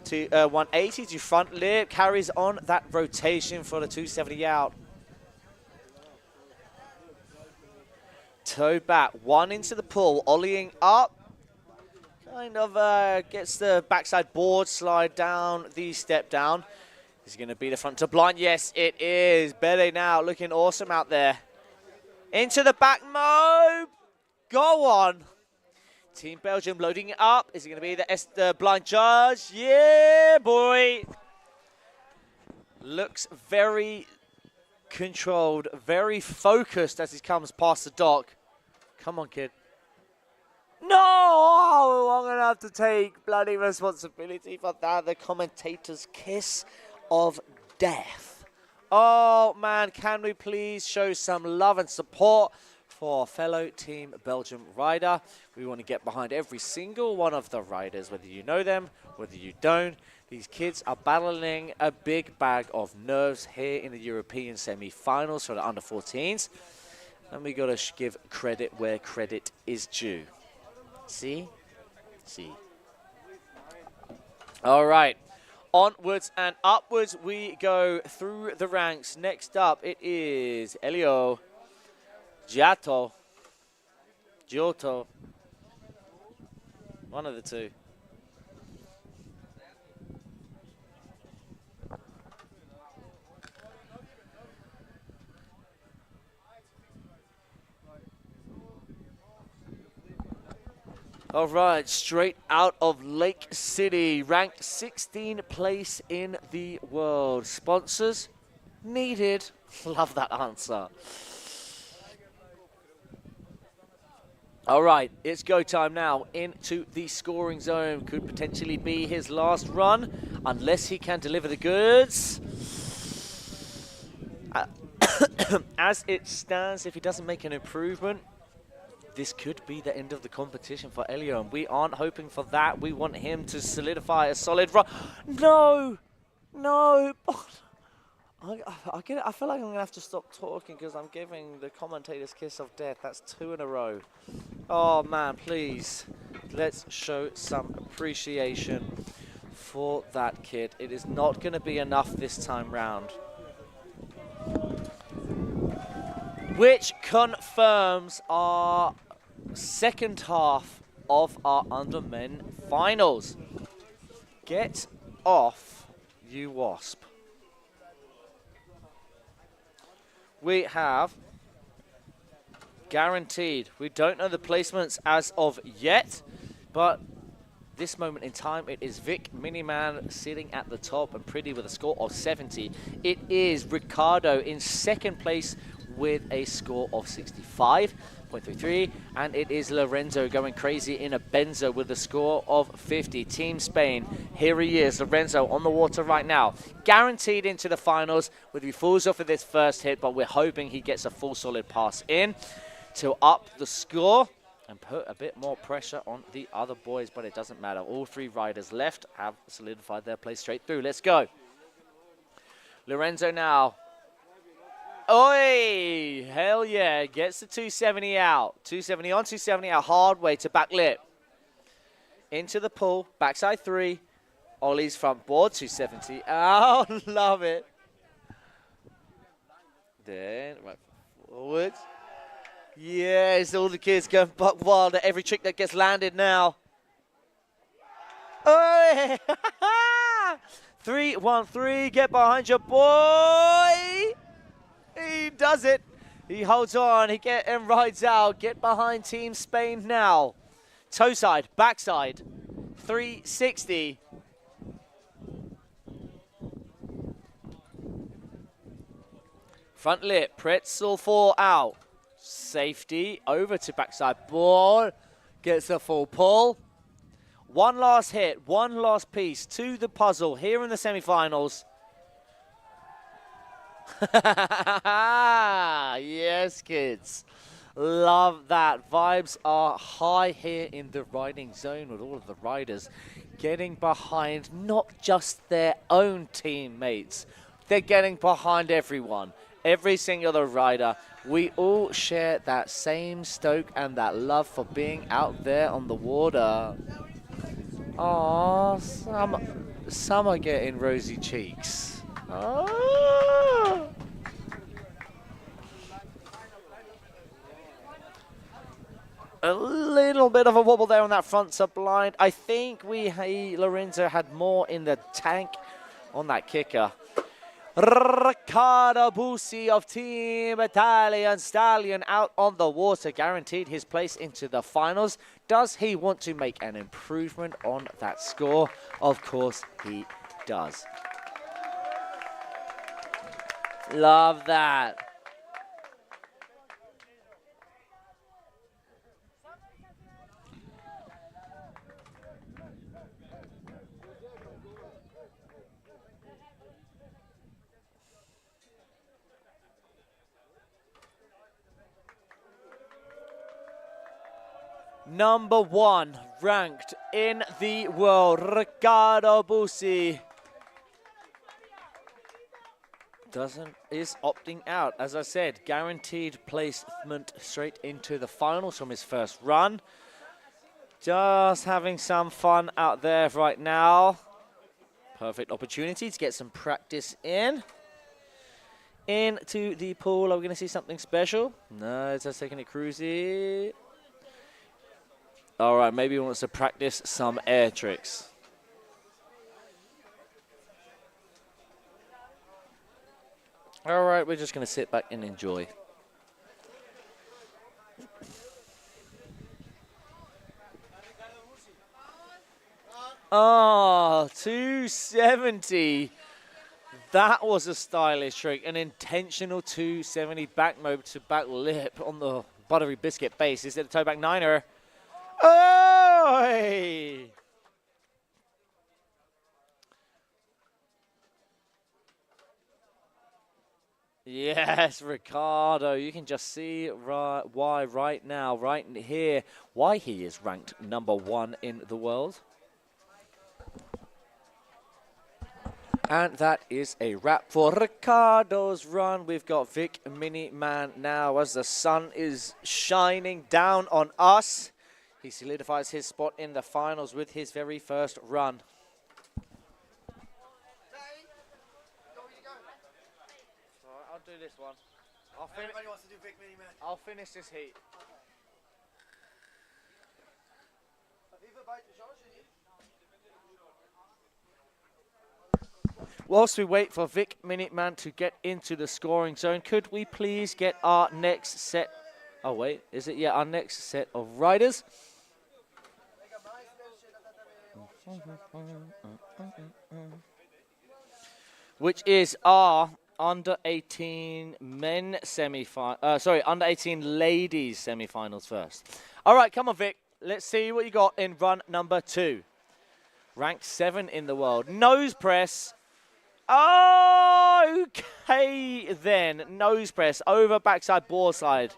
To 180 to front lip, carries on that rotation for the 270 out. Toe back, 1 into the pull, ollieing up. Kind of gets the backside board slide down the step down. Is it going to be the front to blind? Yes, it is. Beret now looking awesome out there. Into the back mode. Go on. Team Belgium loading it up. Is it going to be the blind judge? Yeah, boy. Looks very controlled, very focused as he comes past the dock. Come on, kid. No! I'm going to have to take bloody responsibility for that. The commentator's kiss of death. Oh, man, can we please show some love and support for fellow Team Belgium rider? We want to get behind every single one of the riders, whether you know them, whether you don't. These kids are battling a big bag of nerves here in the European semi-finals for the under-14s. And we got to give credit where credit is due. See? All right. Onwards and upwards we go through the ranks. Next up, it is Elio. Giotto, one of the two. All right, straight out of Lake City, ranked 16th place in the world. Sponsors needed. Love that answer. All right, it's go time now into the scoring zone. Could potentially be his last run, unless he can deliver the goods. As it stands, if he doesn't make an improvement, this could be the end of the competition for Elio, and we aren't hoping for that. We want him to solidify a solid run. No! I get it. I feel like I'm going to have to stop talking because I'm giving the commentator's kiss of death. That's 2 in a row. Oh, man, please. Let's show some appreciation for that kid. It is not going to be enough this time round. Which confirms our second half of our under men finals. Get off, you wasp. We have guaranteed. We don't know the placements as of yet, but this moment in time, it is Vic Miniman sitting at the top and pretty with a score of 70. It is Ricardo in second place with a score of 65.33, and it is Lorenzo going crazy in a benzo with a score of 50. Team Spain, here he is, Lorenzo on the water right now, guaranteed into the finals. Whether he falls off of this first hit, but we're hoping he gets a full solid pass in to up the score and put a bit more pressure on the other boys, but it doesn't matter. All three riders left have solidified their place straight through. Let's go. Lorenzo now. Oi! Hell yeah. Gets the 270 out. 270 on, 270 out. Hard way to back lip. Into the pool. Backside 3. Ollie's front board. 270 out. Love it. Then right forward. Yes, all the kids going buck wild at every trick that gets landed now. Oh, 3-1-3, get behind your boy. He does it. He holds on, and rides out. Get behind Team Spain now. Toe side, backside, 360. Front lip, pretzel 4 out. Safety, over to backside ball, gets a full pull. One last hit, one last piece to the puzzle here in the semi-finals. Yes, kids. Love that. Vibes are high here in the riding zone with all of the riders getting behind not just their own teammates. They're getting behind everyone. Every single other rider. We all share that same stoke and that love for being out there on the water. Aww, some are getting rosy cheeks. Oh. A little bit of a wobble there on that front sub-blind. I think Lorenzo had more in the tank on that kicker. Riccardo Busi of Team Italian Stallion out on the water, guaranteed his place into the finals. Does he want to make an improvement on that score? Of course he does. Love that. Number 1 ranked in the world, Riccardo Busi is opting out. As I said, guaranteed placement straight into the finals from his first run. Just having some fun out there right now. Perfect opportunity to get some practice in. Into the pool, are we going to see something special? No, it's just taking it cruisy. All right, maybe he wants to practice some air tricks. All right, we're just going to sit back and enjoy. Oh, 270. That was a stylish trick. An intentional 270 back mob to back lip on the buttery biscuit base. Is it a toe back niner? Oh! Yes, Ricardo. You can just see why right now, right here, why he is ranked number 1 in the world. And that is a wrap for Ricardo's run. We've got Vic Miniman now as the sun is shining down on us. He solidifies his spot in the finals with his very first run. do this one. Everybody wants to do Vic Mini Man. I'll finish this heat. Whilst we wait for Vic Minuteman to get into the scoring zone, could we please get our next set? Oh wait, is it? Yeah, our next set of riders. Which is our under 18 men under 18 ladies semi-finals first. All right, come on, Vic. Let's see what you got in run number 2. Ranked 7 in the world. Nose press. Okay, then. Nose press over backside, ball side.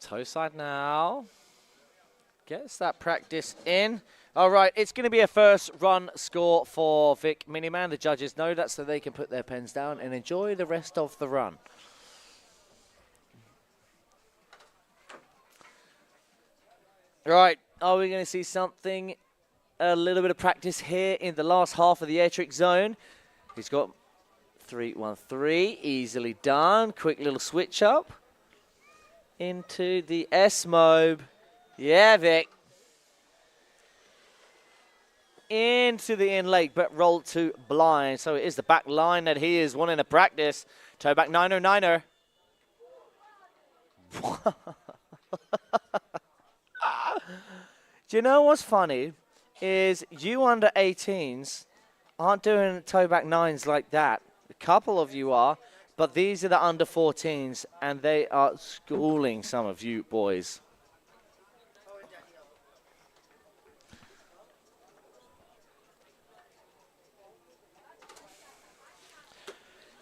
Toe side now. Gets that practice in. All right, it's going to be a first run score for Vic Miniman. The judges know that, so they can put their pens down and enjoy the rest of the run. All right, are we going to see something, a little bit of practice here in the last half of the air trick zone? He's got 3-1-3, easily done. Quick little switch up into the S-mobe. Yeah, Vic. Into the in leg, but rolled to blind. So it is the back line that he is wanting to practice. Toe back 909er. Do you know what's funny? Is you under 18s aren't doing toe back 9s like that. A couple of you are, but these are the under 14s, and they are schooling some of you boys.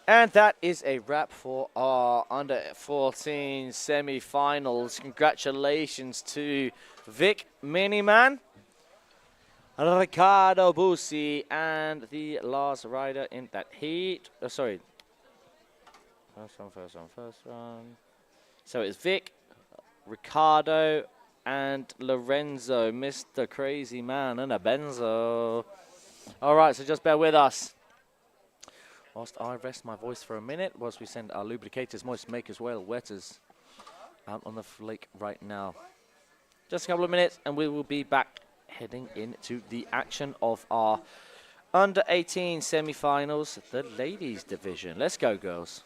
And that is a wrap for our under 14 semi-finals. Congratulations to Vic Miniman, Ricardo Busi, and the last rider in that heat. Sorry. First one. So it's Vic, Ricardo, and Lorenzo, Mr. Crazy Man, and a Benzo. All right, so just bear with us whilst I rest my voice for a minute, whilst we send our lubricators, moist makers, whale wetters out on the lake right now. Just a couple of minutes, and we will be back heading into the action of our under 18 semi-finals, the ladies division. Let's go, girls.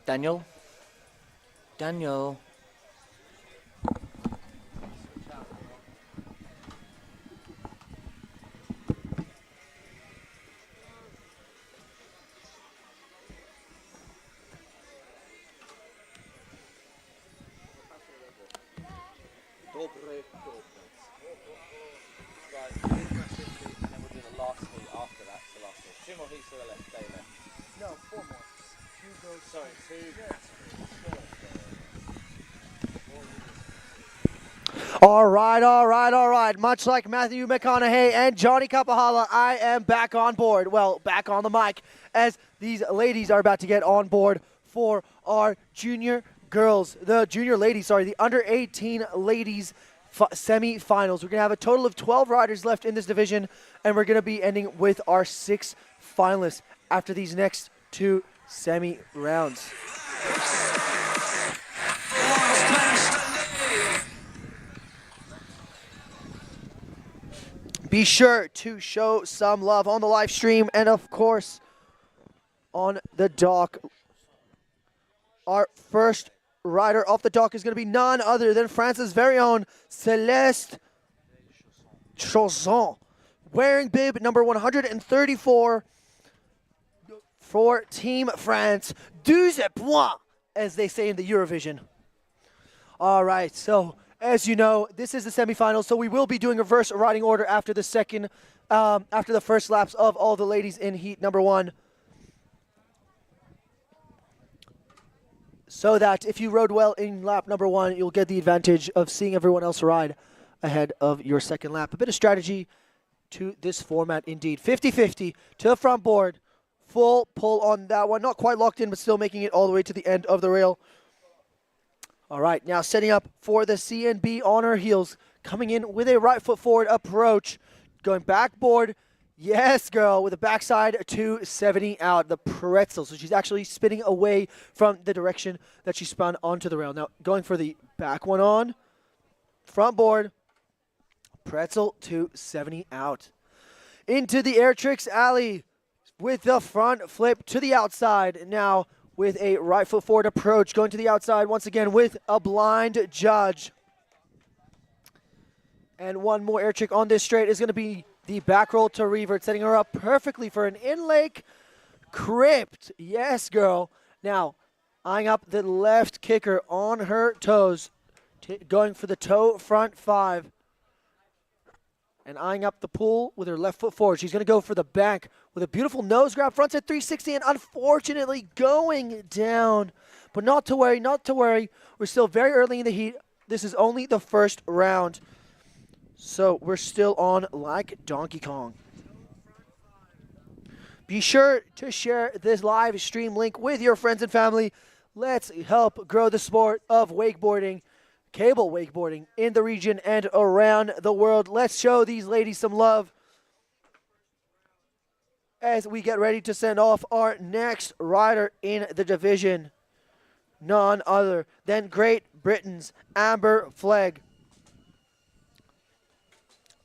Daniel? Daniel? All right. Much like Matthew McConaughey and Johnny Kapahala, I am back on board. Well, back on the mic, as these ladies are about to get on board for our junior girls. The junior ladies, sorry, the under 18 ladies semi-finals. We're going to have a total of 12 riders left in this division, and we're going to be ending with our 6 finalists after these next 2 semi-rounds. Be sure to show some love on the live stream and, of course, on the dock. Our first rider off the dock is going to be none other than France's very own Celeste Chausson, wearing bib number 134 for Team France. 12 points, as they say in the Eurovision. All right, so as you know, this is the semifinals, so we will be doing reverse riding order after the first laps of all the ladies in heat number 1. So that if you rode well in lap number 1, you'll get the advantage of seeing everyone else ride ahead of your second lap. A bit of strategy to this format indeed. 50-50 to the front board. Full pull on that one. Not quite locked in, but still making it all the way to the end of the rail. All right, now setting up for the CNB on her heels. Coming in with a right foot forward approach. Going backboard. Yes, girl, with a backside 270 out. The pretzel. So she's actually spinning away from the direction that she spun onto the rail. Now going for the back one on. Front board. Pretzel 270 out. Into the air tricks alley with the front flip to the outside. Now with a right foot forward approach, going to the outside once again with a blind judge. And one more air trick on this straight is going to be the back roll to revert, setting her up perfectly for an in-lake crypt. Yes, girl. Now, eyeing up the left kicker on her toes, going for the toe front 5. And eyeing up the pull with her left foot forward. She's going to go for the bank with a beautiful nose grab, frontside 360, and unfortunately going down. But not to worry, not to worry. We're still very early in the heat. This is only the first round. So we're still on like Donkey Kong. Be sure to share this live stream link with your friends and family. Let's help grow the sport of wakeboarding, cable wakeboarding in the region and around the world. Let's show these ladies some love as we get ready to send off our next rider in the division. None other than Great Britain's Amber Flegg.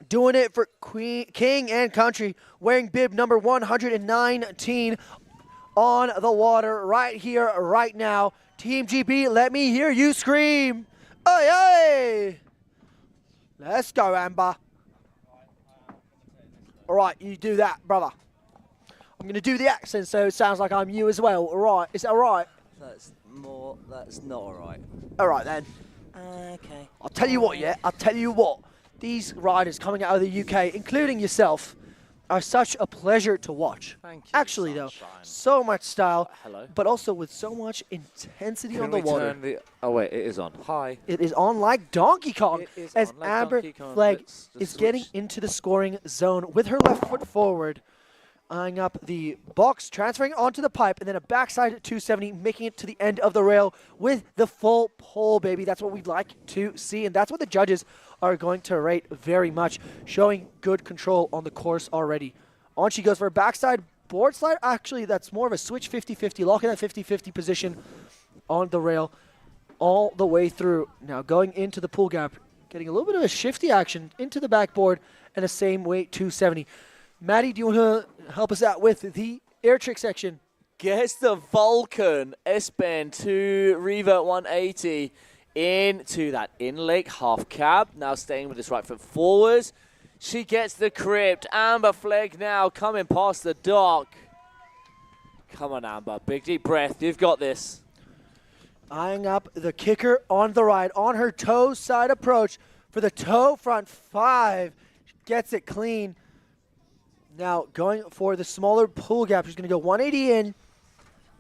Doing it for King and Country, wearing bib number 119 on the water right here, right now. Team GB, let me hear you scream. Oi, oi! Let's go, Amber. All right, you do that, brother. I'm going to do the accent so it sounds like I'm you as well. All right, is that all right? That's not all right. All right, then. Okay. I'll tell you what, yeah? I'll tell you what. These riders coming out of the UK, including yourself, are such a pleasure to watch. Thank you, Actually, sunshine. though, so much style, Hello. but also with so much intensity Can on the we water. turn the... Oh, wait, it is on. Hi. It is on like Donkey Kong, It is as on like Amber Donkey Kong. Flegg Let's is switch. getting into the scoring zone with her left foot forward, eyeing up the box, transferring onto the pipe, and then a backside 270, making it to the end of the rail with the full pull, baby. That's what we'd like to see, and that's what the judges are going to rate very much, showing good control on the course already. On she goes for a backside board slide. Actually, that's more of a switch 50-50, locking that 50-50 position on the rail all the way through. Now going into the pull gap, getting a little bit of a shifty action into the backboard and a same weight 270. Maddie, do you want to help us out with the air trick section? Gets the Vulcan S-bend to revert 180 into that in-lake half cab. Now staying with his right foot forwards. She gets the crypt. Amber Flegg now coming past the dock. Come on, Amber. Big deep breath. You've got this. Eyeing up the kicker on the right, on her toe side approach for the toe front 5. Gets it clean. Now going for the smaller pull gap. She's going to go 180 in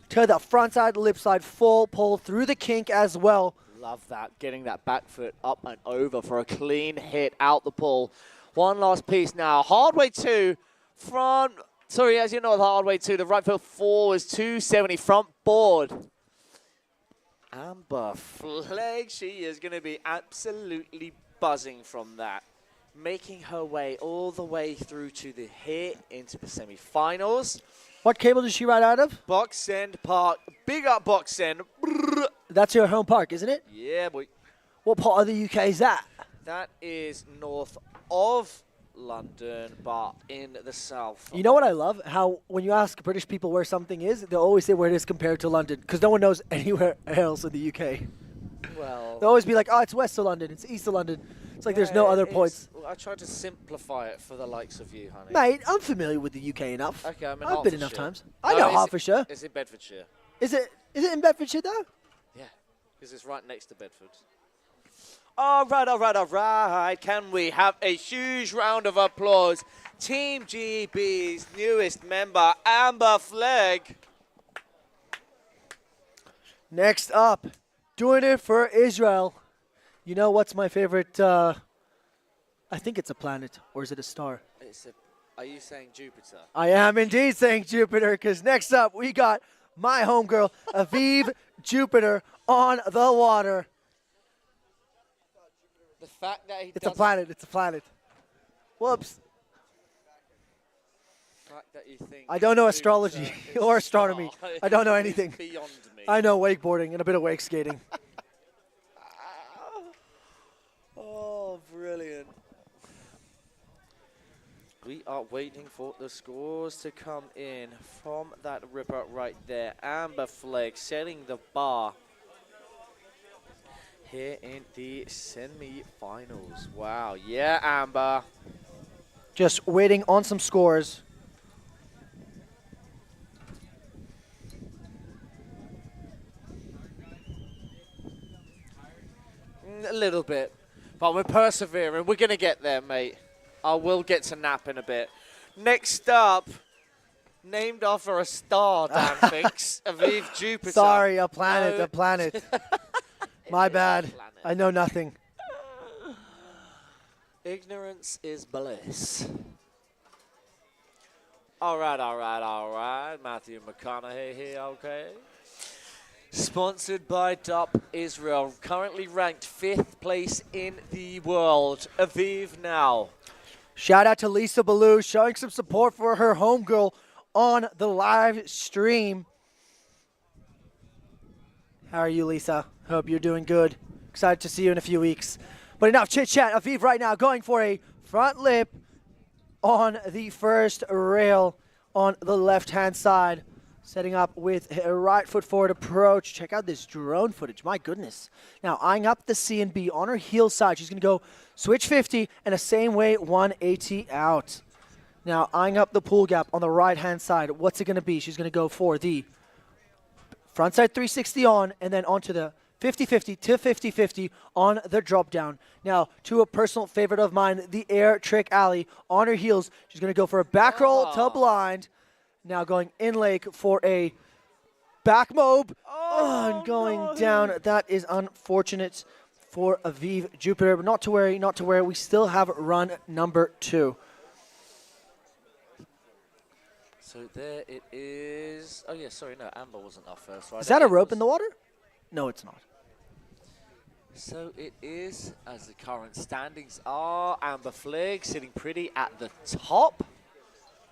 to the front side, lip slide, full pull through the kink as well. Love that. Getting that back foot up and over for a clean hit out the pull. One last piece now. Hard way 2. Front. Sorry, as you know, the hard way 2. The right foot forwards 270 front board. Amber Flegg. She is going to be absolutely buzzing from that. Making her way all the way through to the hit into the semi-finals. What cable does she ride out of? Box End Park. Big up Box End. That's your home park, isn't it? Yeah, boy. What part of the UK is that? That is north of London, but in the south. You know what I love? How when you ask British people where something is, they'll always say where it is compared to London, because no one knows anywhere else in the UK. Well, They'll always be like, oh, it's west of London, it's east of London. It's like there's no other points. I tried to simplify it for the likes of you, honey. Mate, I'm familiar with the UK enough. Okay, I'm in I've been enough Hertfordshire. times. I know Hertfordshire. It's in Bedfordshire. Is it in Bedfordshire though? Yeah, because it's right next to Bedford. All right, all right, all right. Can we have a huge round of applause? Team GB's newest member, Amber Flegg. Next up, doing it for Israel. You know what's my favorite? I think it's a planet, or is it a star? Are you saying Jupiter? I am indeed saying Jupiter, because next up we got my homegirl, Iwwf Jupiter, on the water. The fact that he It's a planet. It's a planet. Whoops. The fact that you think I don't know Jupiter astrology is or a astronomy. star I don't know is anything. Beyond me. I know wakeboarding and a bit of wake skating. Oh, brilliant. We are waiting for the scores to come in from that ripper right there. Amber Flegg setting the bar here in the semi-finals. Wow. Yeah, Amber. Just waiting on some scores. A little bit. But we're persevering. We're going to get there, mate. I will get to nap in a bit. Next up, named after a star, Dan thinks, Iwwf Jupiter. Sorry, a planet, No. a planet. My bad. I know nothing. Ignorance is bliss. All right, all right, all right. Matthew McConaughey here, okay. Sponsored by DUP Israel, currently ranked 5th place in the world. Iwwf now. Shout out to Lisa Ballou showing some support for her homegirl on the live stream. How are you, Lisa? Hope you're doing good. Excited to see you in a few weeks. But enough chit chat. Iwwf right now going for a front lip on the first rail on the left-hand side. Setting up with a right foot forward approach. Check out this drone footage. My goodness. Now eyeing up the C and B on her heel side. She's going to go switch 50 and a same way 180 out. Now eyeing up the pull gap on the right-hand side. What's it going to be? She's going to go for the frontside 360 on and then onto the 50-50 to 50-50 on the drop down. Now, to a personal favorite of mine, the air trick alley on her heels. She's going to go for a back roll to blind. Now going in lake for a back mob. And going down. That is unfortunate for Iwwf Jupiter. But not to worry, not to worry. We still have run number 2. So there it is. Oh, yeah, sorry, no, Amber wasn't our first rider. Is that a It rope was- in the water? No, it's not. So it is, as the current standings are, Amber Flegg sitting pretty at the top.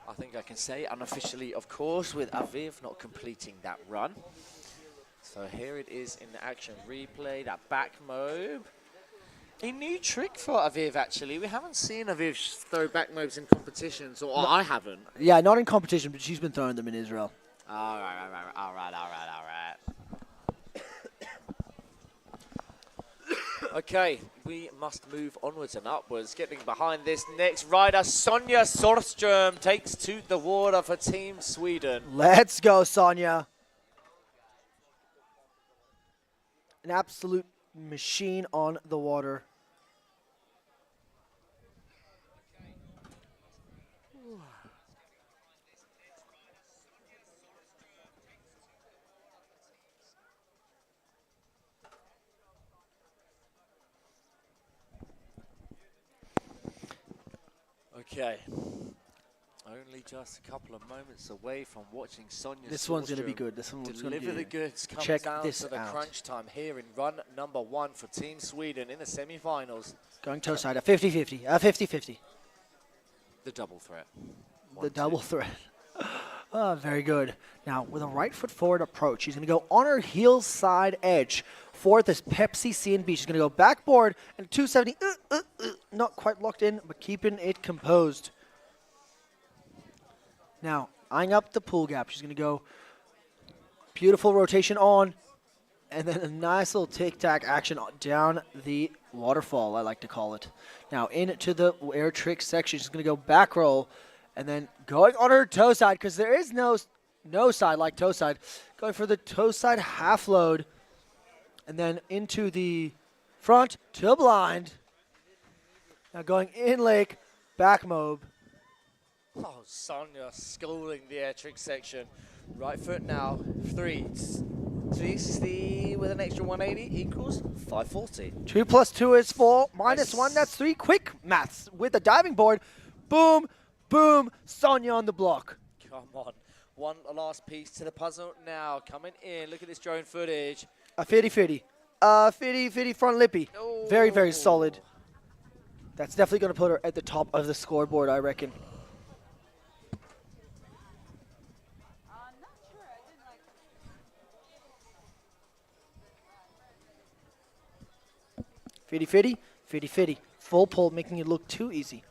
I think I can say unofficially, of course, with Iwwf not completing that run. So here it is in the action replay, that back mob. A new trick for Iwwf, actually. We haven't seen Iwwf throw back mobs in competitions, or I haven't. Yeah, not in competition, but she's been throwing them in Israel. All right. Okay, we must move onwards and upwards. Getting behind this next rider, Sonja Sorström takes to the water for Team Sweden. Let's go, Sonja. An absolute machine on the water. Okay. Only just a couple of moments away from watching Sonja This one's going to be Sorström good. This one's going to deliver be the goods. Comes Check down this to the out. crunch time here in run number 1 for Team Sweden in the semi-finals. Going toe side, a 50-50. A 50-50. The double threat. The double threat. Very good. Now, with a right foot forward approach, she's going to go on her heel side edge for this Pepsi C&B. She's going to go backboard and 270. Not quite locked in, but keeping it composed. Now, eyeing up the pull gap. She's going to go beautiful rotation on, and then a nice little tic-tac action down the waterfall, I like to call it. Now, into the air trick section. She's going to go back roll, and then going on her toe side, because there is no side like toe side. Going for the toe side half load, and then into the front to blind. Now going in lake, back mob. Oh, Sonia schooling the air trick section. Right foot now, 360 with an extra 180 equals 540. 2 plus 2 is 4, minus 1, that's 3. Quick maths with the diving board. Boom, boom, Sonia on the block. Come on. One last piece to the puzzle now. Coming in, look at this drone footage. A 50-50. 50-50 front lippy. Very, very solid. That's definitely going to put her at the top of the scoreboard, I reckon. Fitty, full pull, making it look too easy.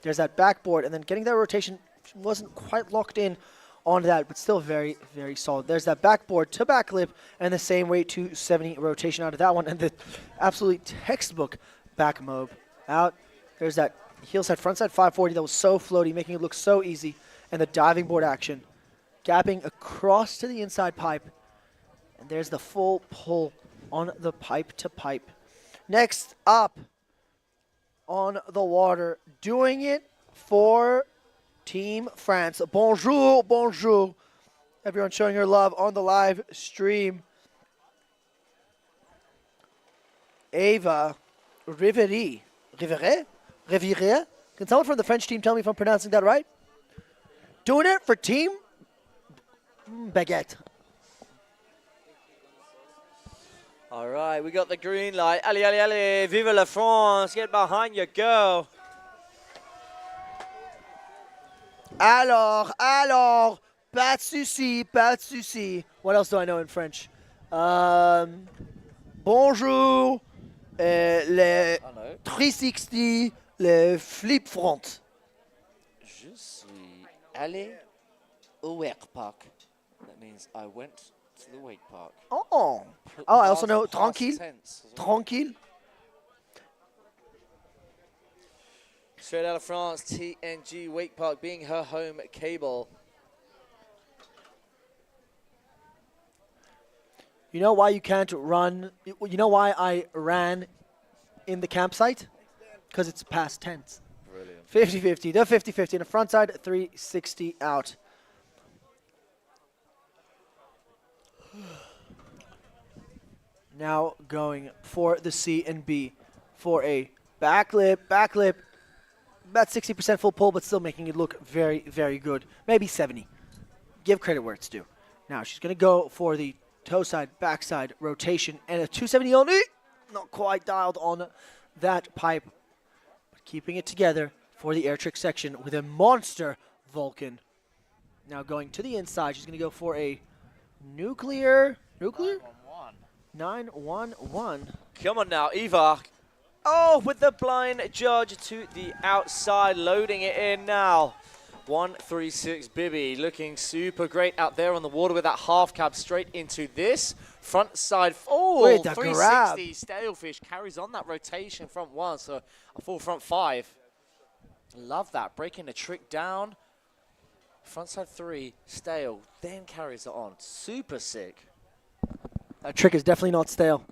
There's that backboard, and then getting that rotation wasn't quite locked in on that, but still very, very solid. There's that backboard to back lip, and the same way 270 rotation out of that one, and the absolutely textbook back mob out. There's that heel side, front side 540 that was so floaty, making it look so easy, and the diving board action. Gapping across to the inside pipe, and there's the full pull on the pipe to pipe. Next up on the water, doing it for Team France. Bonjour, bonjour. Everyone showing her love on the live stream. Ava Riveri. Rivere? Can someone from the French team tell me if I'm pronouncing that right? Doing it for Team Baguette. All right, we got the green light. Allez, allez, allez. Vive la France. Get behind your girl. Alors, pas de souci, pas de souci. What else do I know in French? Bonjour, le 360, le flip front. Je suis allé au wake park. That means I went to the wake park. Oh, I also know Past tranquille, tense. tranquille. Straight out of France, TNG Wake Park being her home cable. You know why you can't run? You know why I ran in the campsite? Because it's past tense. Brilliant. 50-50, the 50-50 in the front side, 360 out. Now going for the C and B for a back lip, about 60% full pull, but still making it look very, very good. Maybe 70. Give credit where it's due. Now she's going to go for the toe side, backside rotation, and a 270 on it. Not quite dialed on that pipe, but keeping it together for the air trick section with a monster Vulcan. Now going to the inside, she's going to go for a nuclear 911. Come on now, Eva. Oh, with the blind judge to the outside, loading it in now. 136 Bibby looking super great out there on the water with that half cab straight into this front side. Oh, 360 Stalefish carries on that rotation front one, so a full front 5. Love that, breaking the trick down. Front side 3, stale, then carries it on. Super sick. That trick is definitely not stale.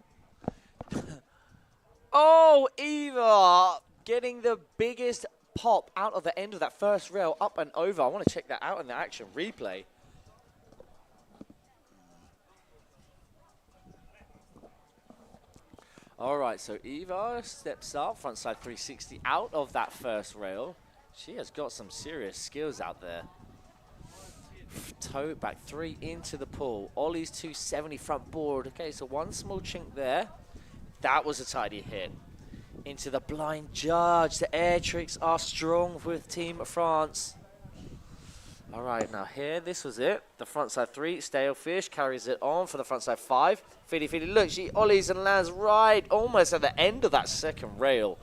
Oh, Eva getting the biggest pop out of the end of that first rail up and over. I want to check that out in the action replay. All right, so Eva steps up, front side 360 out of that first rail. She has got some serious skills out there. Toe back 3 into the pool. Ollie's 270 front board. Okay, so one small chink there. That was a tidy hit. Into the blind judge. The air tricks are strong with Team France. All right, now here, this was it. The frontside 3, Stalefish carries it on for the frontside 5. Fili, look, she ollies and lands right almost at the end of that second rail.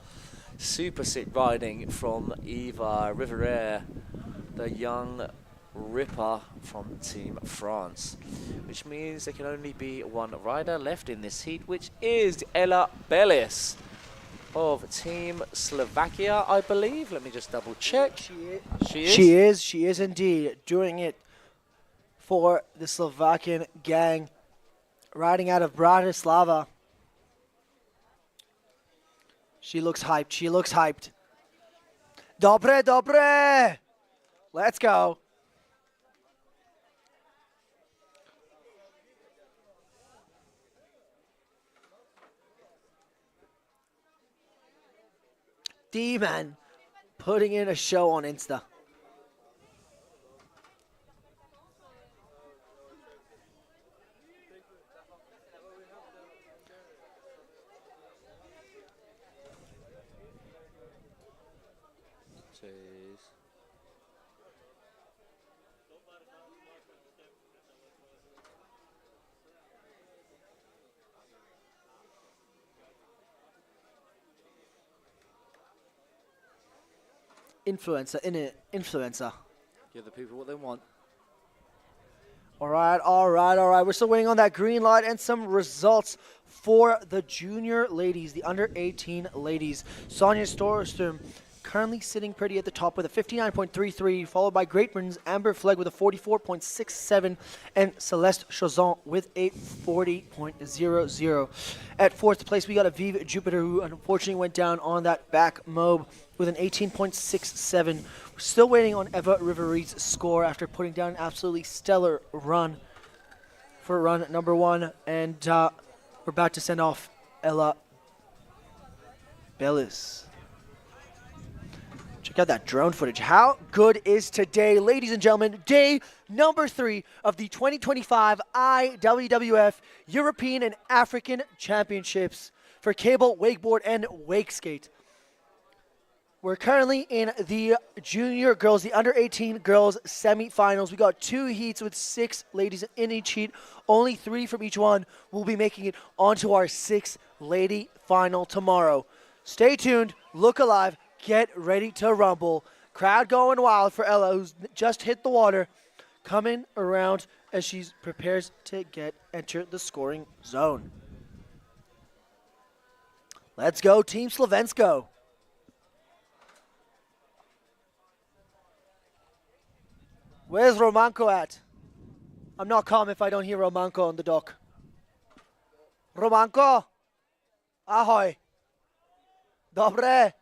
Super sick riding from Eva Rivera, the young ripper from Team France. Which means there can only be one rider left in this heat, which is Ella Bellis of Team Slovakia, I believe. Let me just double check. She is indeed doing it for the Slovakian gang, riding out of Bratislava. She looks hyped. She looks hyped. Dobre, dobre. Let's go. D-Man putting in a show on Insta. Influencer, influencer. Give the people what they want. All right. We're still waiting on that green light and some results for the junior ladies, the under 18 ladies. Sonia Storstrom currently sitting pretty at the top with a 59.33, followed by Great Britain's Amber Flegg with a 44.67, and Celeste Chazon with a 40.00. At fourth place, we got Aviv Jupiter, who unfortunately went down on that back mob with an 18.67. We're still waiting on Eva Riveri's score after putting down an absolutely stellar run for run number 1. And we're about to send off Ella Bellis. Check out that drone footage. How good is today, ladies and gentlemen? Day number 3 of the 2025 IWWF European and African Championships for cable, wakeboard, and wakeskate. We're currently in the junior girls, the under 18 girls semifinals. We got 2 heats with 6 ladies in each heat. Only 3 from each one will be making it onto our 6 lady final tomorrow. Stay tuned, look alive, get ready to rumble. Crowd going wild for Ella, who's just hit the water, coming around as she prepares to enter the scoring zone. Let's go, Team Slovensko. Where's Romanko at? I'm not calm if I don't hear Romanko on the dock. Romanko! Ahoj! Dobre!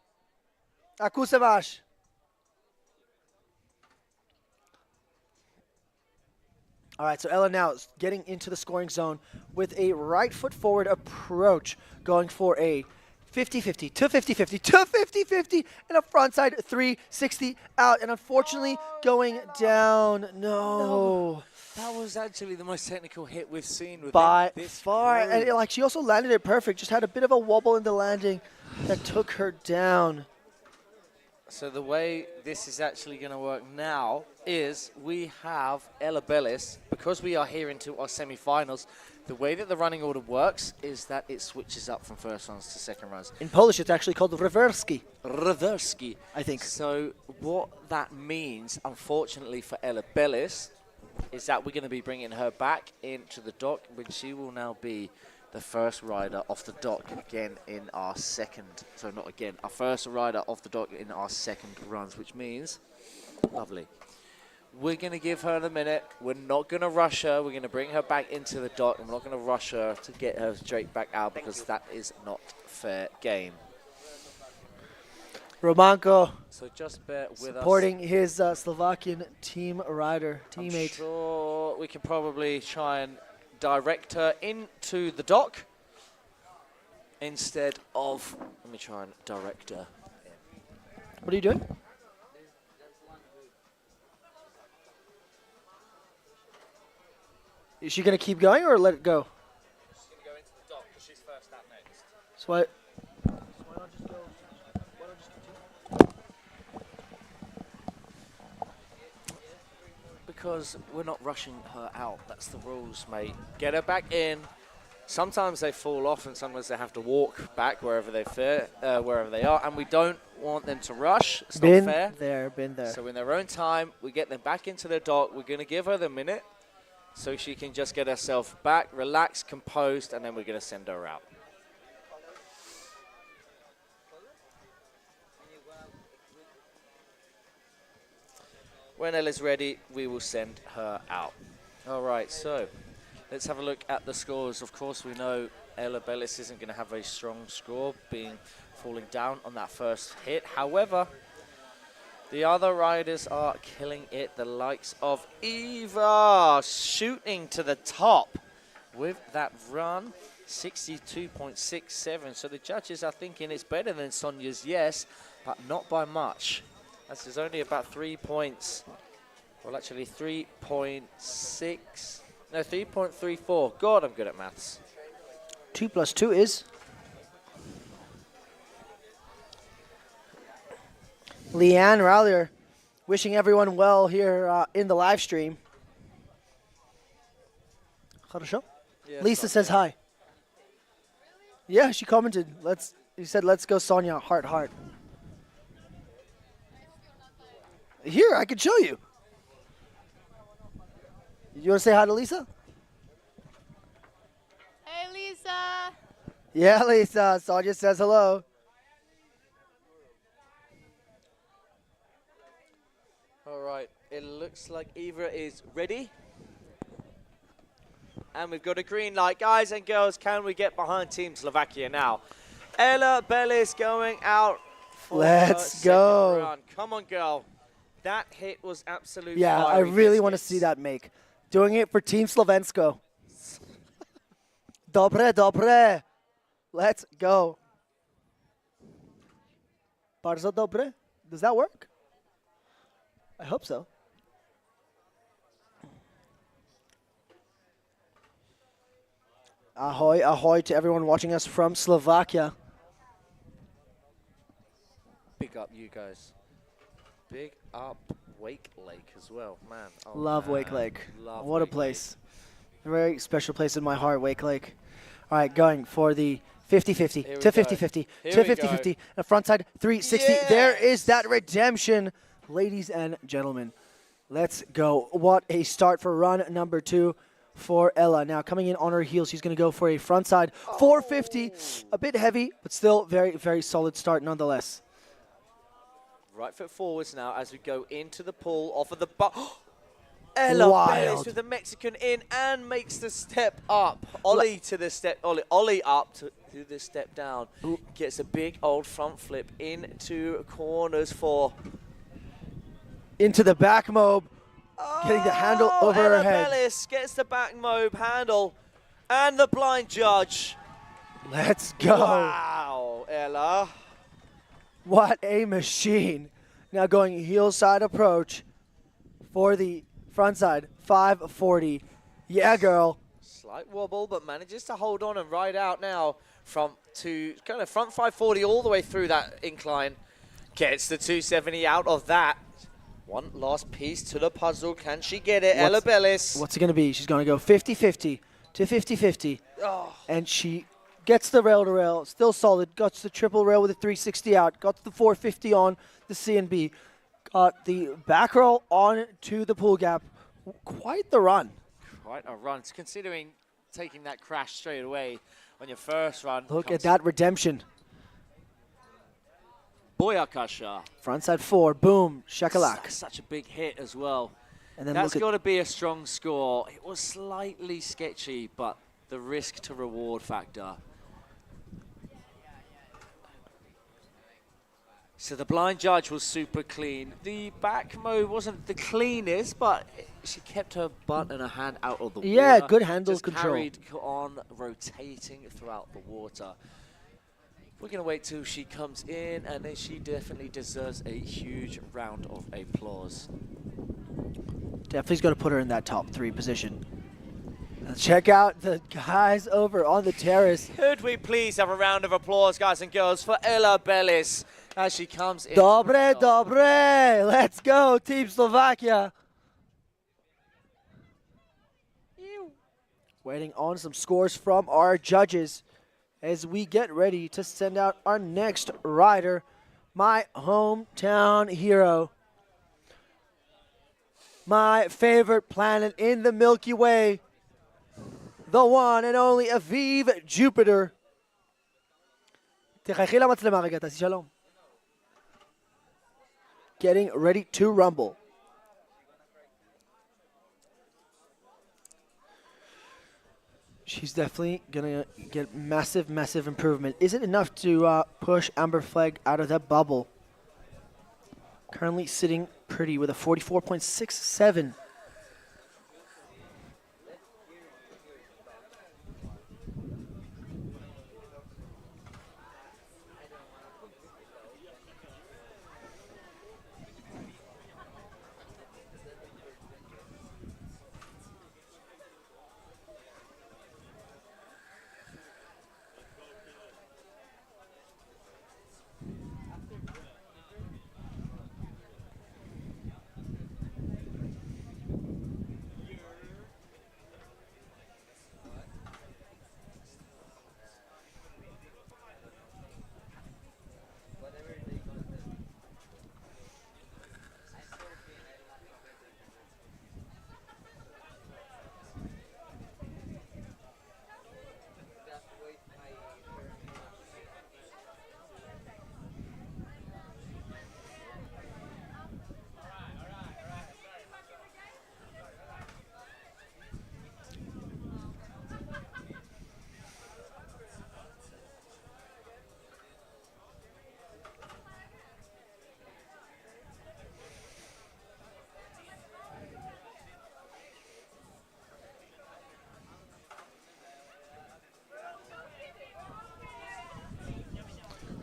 Ako se máš? All right, so Ella now is getting into the scoring zone with a right foot forward approach, going for a 50-50 to 50-50 to 50-50 and a frontside 360 out, and unfortunately going down. No. That was actually the most technical hit we've seen with by this far. group. And she also landed it perfect, just had a bit of a wobble in the landing that took her down. So the way this is actually going to work now is we have Ella Bellis, because we are here into our semi-finals. The way that the running order works is that it switches up from first runs to second runs. In Polish, it's actually called rewerski. Rewerski, I think. So what that means, unfortunately for Ella Bellis, is that we're going to be bringing her back into the dock, when she will now be the first rider off the dock again in our second, so not again, our first rider off the dock in our second runs, which means, lovely. We're going to give her a minute. We're not going to rush her. We're going to bring her back into the dock, and we're not going to rush her to get her straight back out, because that is not fair game. Romanko So just bear with supporting us. his Slovakian teammate. I'm sure we can probably try and direct her into the dock instead of, let me try and direct her. What are you doing? Is she going to keep going or let it go? She's going to go into the dock because she's first out next. So why not just go? Why not just continue? because we're not rushing her out. That's the rules, mate. Get her back in. Sometimes they fall off, and sometimes they have to walk back wherever they are, and we don't want them to rush. It's not fair. Been there. So in their own time, we get them back into the dock. We're going to give her the minute so she can just get herself back, relaxed, composed, and then we're going to send her out. When Ella's ready, we will send her out. All right, so let's have a look at the scores. Of course, we know Ella Bellis isn't going to have a strong score, falling down on that first hit. However, the other riders are killing it. The likes of Eva shooting to the top with that run, 62.67. So the judges are thinking it's better than Sonia's, yes, but not by much. This is only about 3 points. Well, actually 3.6. No, 3.34. God, I'm good at maths. 2 plus 2 is? Leanne Rallier, wishing everyone well here in the live stream. Хорошо? Yeah, Lisa says hi. Yeah, she commented. He said, let's go Sonia, heart, heart. Here, I can show you. You want to say hi to Lisa? Hey, Lisa. Yeah, Lisa. Sonia says hello. All right, it looks like Eva is ready. And we've got a green light. Guys and girls, can we get behind Team Slovakia now? Ella Bellis going out for Let's her go. second run. Come on, girl. That hit was absolutely Yeah, I really want to see that make. Doing it for Team Slovensko. Dobre, dobre. Let's go. Bardzo dobre. Does that work? I hope so. Ahoy, ahoy to everyone watching us from Slovakia. Big up you guys. Big up Wake Lake as well, man. Oh, Love man. Wake Lake. Love What a Wake place. A very special place in my heart, Wake Lake. All right, going for the 50-50 Here we to go. 50-50 Here to we go. 50-50. A front side 360. There is that redemption, ladies and gentlemen. Let's go. What a start for run number 2 for Ella. Now coming in on her heels, she's going to go for a front side 450. A bit heavy, but still very, very solid start nonetheless. Right foot forwards now as we go into the pool off of the Ella Bellis with the Mexican in and makes the step up. Ollie to the step, Ollie up to the step down. Gets a big old front flip into corners for. Into the back mob, getting the handle over Ella her head. Bellis gets the back mob handle and the blind judge. Let's go. Wow, Ella. What a machine. Now going heel side approach for the front side, 540. Yeah, girl. Slight wobble, but manages to hold on and ride out now from kind of front 540 all the way through that incline. Gets the 270 out of that. One last piece to the puzzle. Can she get it? Ella Bellis. What's it going to be? She's going to go 50-50 to 50-50. Oh. And she gets the rail to rail, still solid. Got the triple rail with a 360 out. Got the 450 on the C&B. Got the back roll on to the pool gap. Quite the run. Quite a run. Considering taking that crash straight away on your first run. Look at that redemption. Boyakasha. Frontside 4, boom, shakalak. Such a big hit as well. And then that's look got to be a strong score. It was slightly sketchy, but the risk to reward factor. So the blind judge was super clean. The back mode wasn't the cleanest, but she kept her butt and her hand out of the water. Yeah, good handle Just control. Carried on, rotating throughout the water. We're going to wait till she comes in, and then she definitely deserves a huge round of applause. Definitely's going to put her in that top 3 position. Let's check out the guys over on the terrace. Could we please have a round of applause, guys and girls, for Ella Bellis as she comes in. Dobre, dobre. Let's go, Team Slovakia. Waiting on some scores from our judges as we get ready to send out our next rider, my hometown hero, my favorite planet in the Milky Way, the one and only Iwwf Jupiter. תחייכי למצלמה רגע, תעשי שלום. Getting ready to rumble. She's definitely going to get massive, massive improvement. Is it enough to push Amber Flag out of that bubble? Currently sitting pretty with a 44.67.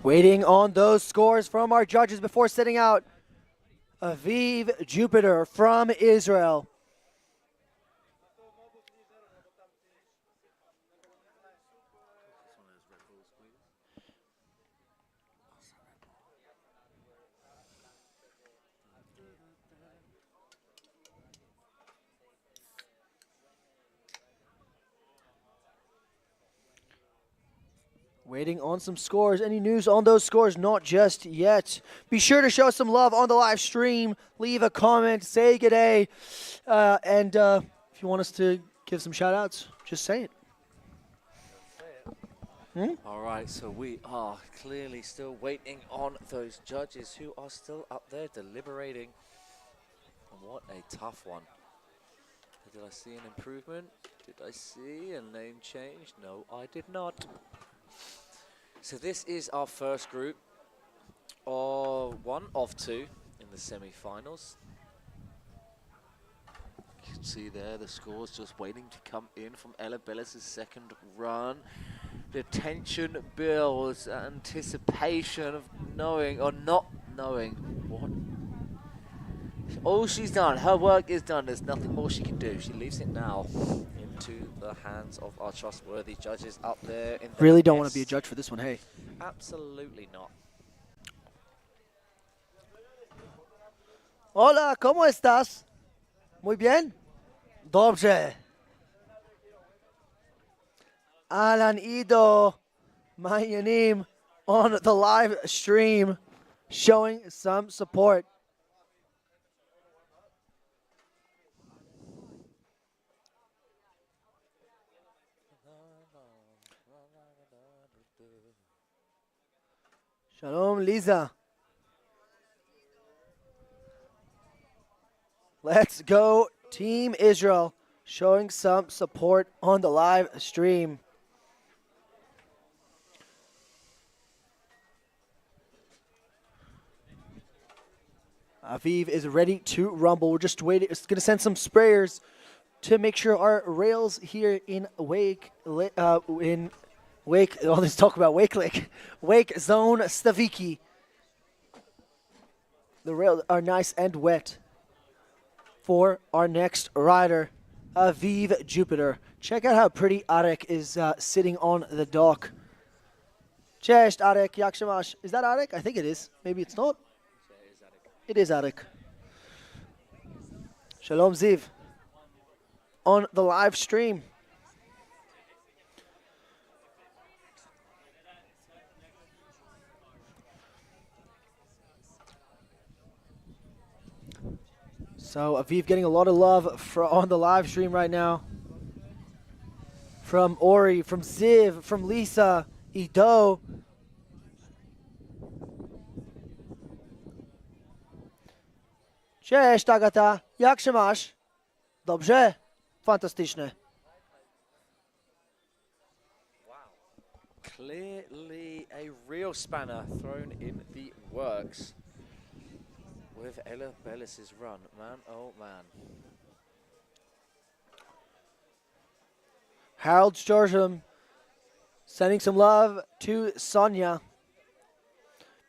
Waiting on those scores from our judges before setting out. Iwwf Jupiter from Israel. Waiting on some scores. Any news on those scores? Not just yet. Be sure to show some love on the live stream. Leave a comment. Say good day. And if you want us to give some shout outs, just say it. All right, so we are clearly still waiting on those judges who are still up there deliberating. And what a tough one. Did I see an improvement? Did I see a name change? No, I did not. So this is our first group, or one of two in the semi-finals. You can see there the scores just waiting to come in from Ella Bellis' second run. The tension builds, anticipation of knowing or not knowing what. All she's done, her work is done, there's nothing more she can do. She leaves it now into the hands of our trustworthy judges up there. In the Really don't want to be a judge for this one, hey. Absolutely not. Hola, ¿cómo estás? Muy bien? Dobrze. Alan Ido, Mayanim on the live stream, showing some support. Shalom, Lisa. Let's go, Team Israel, showing some support on the live stream. Iwwf is ready to rumble. We're just waiting. It's going to send some sprayers to make sure our rails here in Wake, let's talk about Wake Lake, Wake Zone Stawiki. The rails are nice and wet for our next rider, Iwwf Jupiter. Check out how pretty Arek is sitting on the dock. Cześć, Arek, jak się masz? Is that Arek? I think it is. Maybe it's not. It is Arek. Shalom, Ziv. On the live stream. So Iwwf getting a lot of love on the live stream right now. From Ori, from Ziv, from Lisa, Ido. Cześć, Agata. Jak się masz? Dobrze? Fantastyczne. Clearly a real spanner thrown in the works with Ella Bellis's run. Man, oh man. Harold Sturgeon sending some love to Sonia.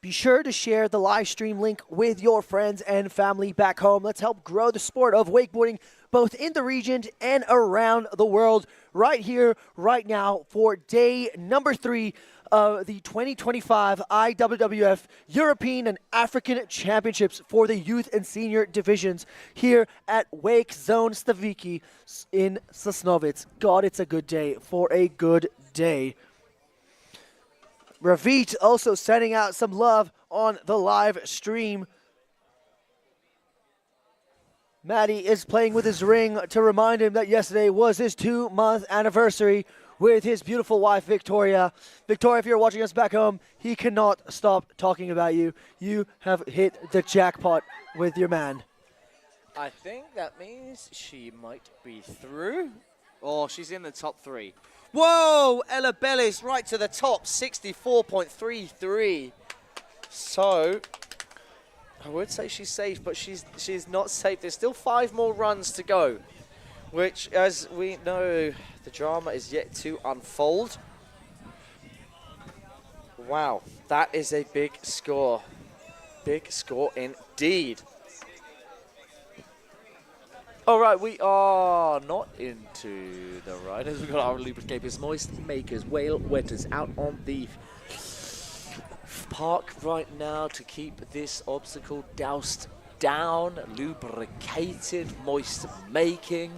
Be sure to share the live stream link with your friends and family back home. Let's help grow the sport of wakeboarding both in the region and around the world right here, right now for day number 3 of the 2025 IWWF European and African Championships for the youth and senior divisions here at Wake Zone Stawiki in Sosnowiec. God, it's a good day for a good day. Ravit also sending out some love on the live stream. Maddie is playing with his ring to remind him that yesterday was his 2-month anniversary with his beautiful wife, Victoria. Victoria, if you're watching us back home, he cannot stop talking about you. You have hit the jackpot with your man. I think that means she might be through, or she's in the top 3. Whoa, Ella Bellis right to the top, 64.33. So, I would say she's safe, but she's not safe. There's still 5 more runs to go, which, as we know, the drama is yet to unfold. Wow, that is a big score. Big score indeed. All right, we are not into the riders. We've got our lubricators, moist makers, whale wetters out on the park right now to keep this obstacle doused down, lubricated, moist making.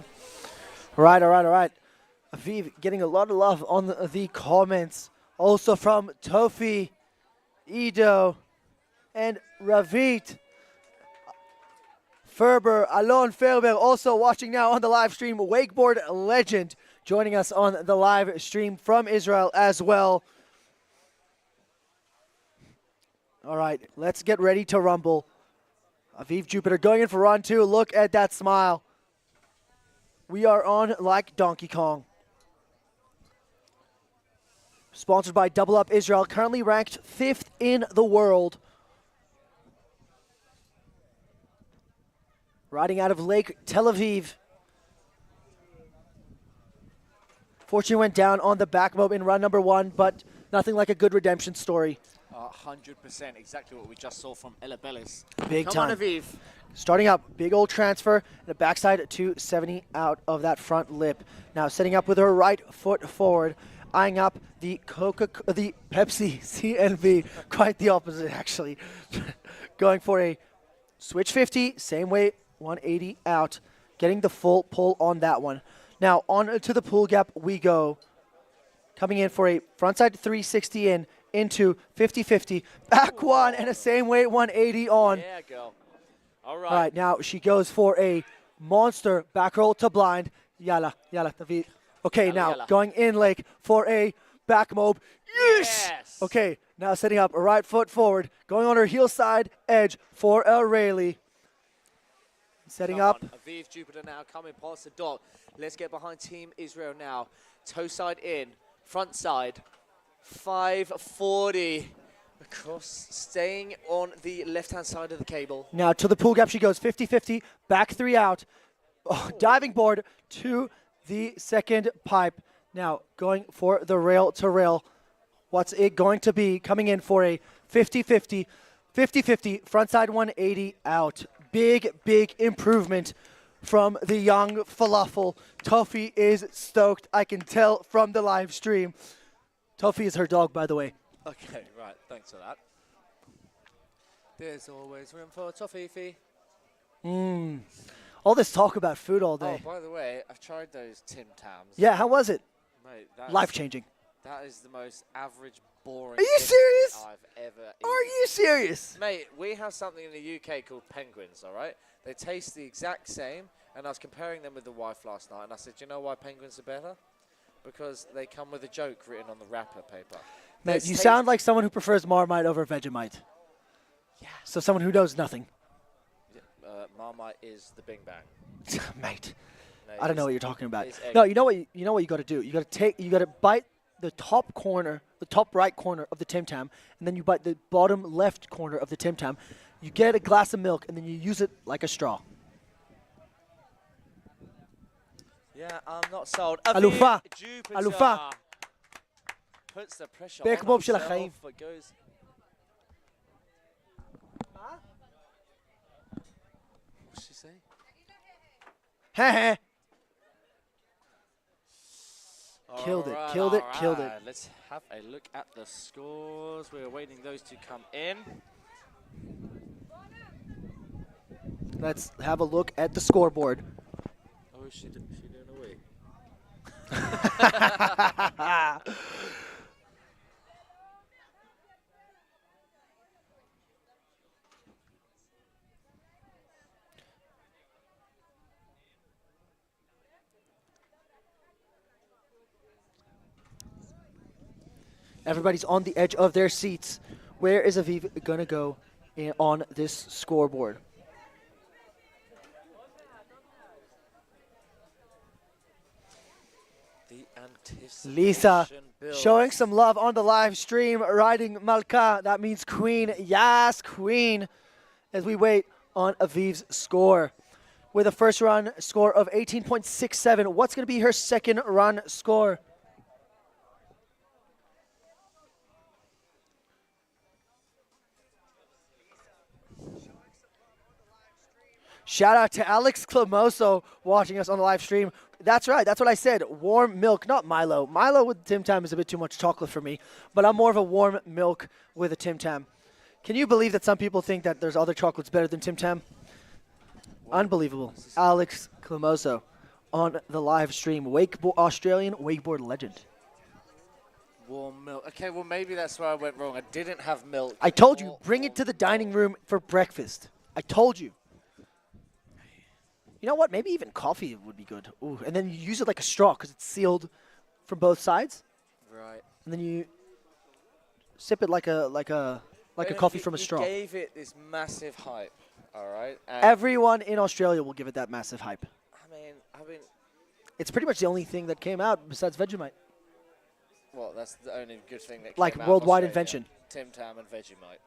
Right, all right. Iwwf getting a lot of love on the comments. Also from Tofi, Ido, and Ravit. Ferber, Alon Ferber, also watching now on the live stream. Wakeboard legend joining us on the live stream from Israel as well. All right, let's get ready to rumble. Iwwf Jupiter going in for run 2. Look at that smile. We are on like Donkey Kong. Sponsored by Double Up Israel, currently ranked 5th in the world. Riding out of Lake Tel Aviv. Fortune went down on the back mob in run number 1, but nothing like a good redemption story. 100%, exactly what we just saw from Ella Bellis. Big Come time. on, Iwwf. Starting up, big old transfer, and a backside 270 out of that front lip. Now setting up with her right foot forward, eyeing up the Pepsi CNV. Quite the opposite, actually. Going for a switch 50, same way, 180 out, getting the full pull on that one. Now on to the pool gap we go. Coming in for a frontside 360 into 50-50, back one, and a same way 180 on. Yeah, girl. All All right, now she goes for a monster back roll to blind. Yalla, David. Okay, Yalla, now yalla. going in Lake for a back mob. Yes! Okay, now setting up a right foot forward, going on her heel side edge for a Rayleigh. Setting Come up. on, Iwwf Jupiter now coming past the dot. Let's get behind Team Israel now. Toe side in, front side, 540. Across, staying on the left-hand side of the cable. Now to the pool gap she goes, 50-50, back 3 out. Oh, diving board to the second pipe. Now going for the rail to rail. What's it going to be? Coming in for a 50-50, 50-50, frontside 180 out. Big improvement from the young falafel. Tofi is stoked. I can tell from the live stream. Tofi is her dog, by the way. Okay, right, thanks for that. There's always room for toffee. All this talk about food all day. Oh, by the way, I've tried those Tim Tams. Yeah, how was it? Mate, Life-changing. That is the most average, boring Are you Tim serious? I've ever eaten. Are you serious? Mate, we have something in the UK called penguins, all right? They taste the exact same, and I was comparing them with the wife last night, and I said, you know why penguins are better? Because they come with a joke written on the wrapper paper. Mate, you sound like someone who prefers Marmite over Vegemite. Yeah. So someone who knows nothing. Marmite is the Bing Bang. Mate, No, I don't know it's- what you're talking about. it's egg. No, you know what you got to do. You got to bite the top corner, the top right corner of the Tim Tam, and then you bite the bottom left corner of the Tim Tam. You get a glass of milk, and then you use it like a straw. Yeah, I'm not sold. Alufa. Jupiter Alufa. puts the pressure Bek on Bob של himself, החיים. but goes. What's she saying? Heh. Killed it, killed it, killed it. Let's have a look at the scores. We're waiting those to come in. Let's have a look at the scoreboard. Oh, she doing away. Everybody's on the edge of their seats. Where is Iwwf going to go on this scoreboard? The anticipation Lisa builds. showing some love on the live stream, riding Malka. That means queen. Yes, queen. As we wait on Iwwf's score. With a first run score of 18.67. What's going to be her second run score? Shout out to Alex Clamoso watching us on the live stream. That's right. That's what I said. Warm milk, not Milo. Milo with Tim Tam is a bit too much chocolate for me, but I'm more of a warm milk with a Tim Tam. Can you believe that some people think that there's other chocolates better than Tim Tam? Unbelievable. Alex Clamoso on the live stream. Australian wakeboard legend. Warm milk. Okay, well, maybe that's where I went wrong. I didn't have milk. I told you, bring it to the dining room for breakfast. I told you. You know what? Maybe even coffee would be good. Ooh, and then you use it like a straw because it's sealed from both sides. Right. And then you sip it like a coffee from a straw. You gave it this massive hype, all right? And Everyone in Australia will give it that massive hype. I mean, It's pretty much the only thing that came out besides Vegemite. well, that's the only good thing that Like came out of worldwide Australia. invention. Tim Tam and Vegemite.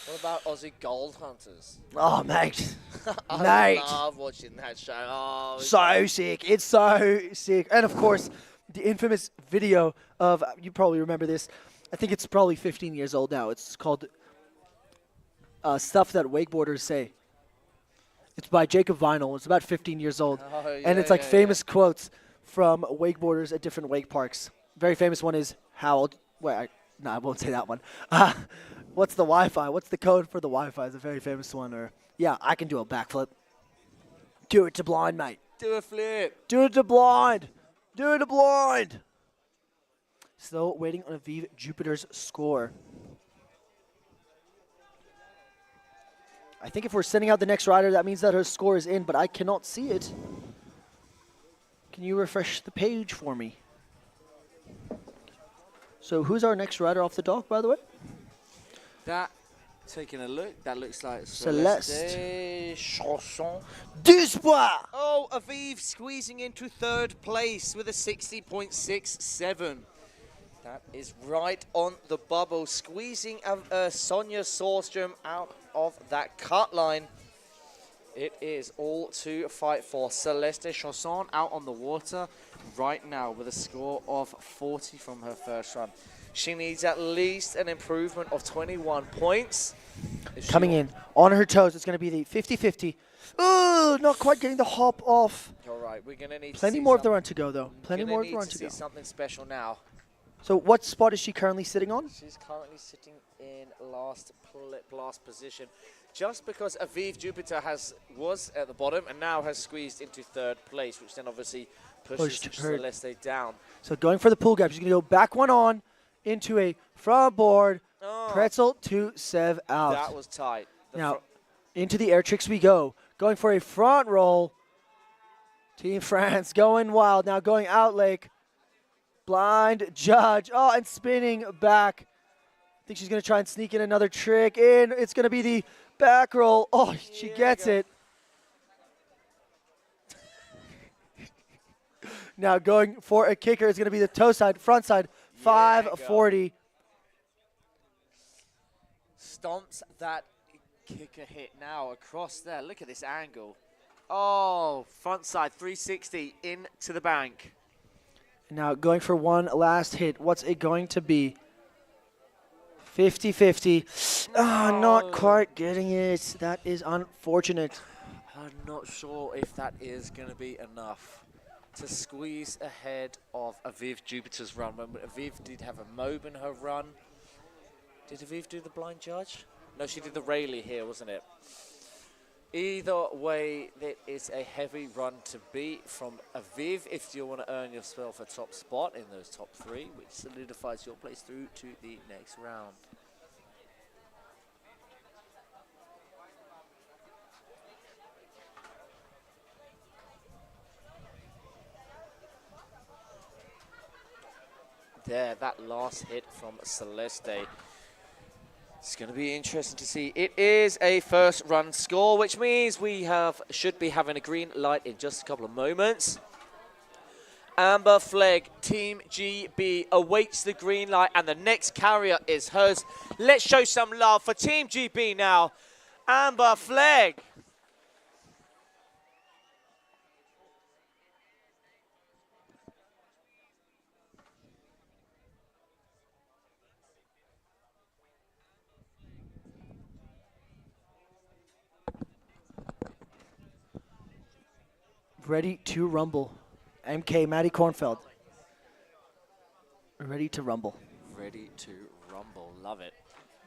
What about Aussie Gold Hunters? Oh, mate. I Mate. love watching that show. Oh, So sick. It's so sick. And, of course, the infamous video of, you probably remember this, I think it's probably 15 years old now. It's called Stuff That Wakeboarders Say. It's by Jacob Vinyl. It's about 15 years old. Oh, And it's like famous quotes from wakeboarders at different wake parks. Very famous one is, I won't say that one. What's the Wi-Fi? What's the code for the Wi-Fi? Is a very famous one. Or, yeah, I can do a backflip. Do it to blind, mate. Do a flip. Do it to blind. Do it to blind. Still waiting on Iwwf Jupiter's score. I think if we're sending out the next rider, that means that her score is in, but I cannot see it. Can you refresh the page for me? So who's our next rider off the dock, by the way? That, taking a look, that looks like Celeste. Chanson. Duspois! Oh, Iwwf squeezing into third place with a 60.67. That is right on the bubble, squeezing Sonia Sorstrom out of that cut line. It is all to fight for. Celeste Chanson out on the water right now with a score of 40 from her first run. She needs at least an improvement of 21 points. Coming in on her toes, it's going to be the 50-50. Ooh, not quite getting the hop off. All right, we're going to need Plenty more of the run to go, though. Plenty more of the run to see go. something special now. So what spot is she currently sitting on? She's currently sitting in last position, just because Iwwf Jupiter was at the bottom and now has squeezed into third place, which then obviously pushes Pushed her Celeste down. So going for the pull gap, she's going to go back one on into a front board, pretzel to Sev out. That was tight. Into the air tricks we go. Going for a front roll. Team France going wild. Now going out lake. Blind judge. Oh, and spinning back. I think she's going to try and sneak in another trick. In. It's going to be the back roll. Oh, she gets it. Now going for a kicker is going to be the toe side, front side, 540. Stomps that kicker hit now across there. Look at this angle. Oh, front side 360 into the bank. Now going for one last hit. What's it going to be? 50-50. Oh, not quite getting it. That is unfortunate. I'm not sure if that is going to be enough to squeeze ahead of Iwwf Jupiter's run. When Iwwf did have a mob in her run. Did Iwwf do the blind judge? No, she did the Rayleigh here, wasn't it? Either way, it is a heavy run to beat from Iwwf if you want to earn yourself a top spot in those top 3, which solidifies your place through to the next round. There, that last hit from Celeste. It's going to be interesting to see. It is a first run score, which means we should be having a green light in just a couple of moments. Amber Flegg, Team GB, awaits the green light, and the next carrier is hers. Let's show some love for Team GB now. Amber Flegg. Ready to rumble. MK, Maddie Kornfeld. Ready to rumble. Ready to rumble. Love it.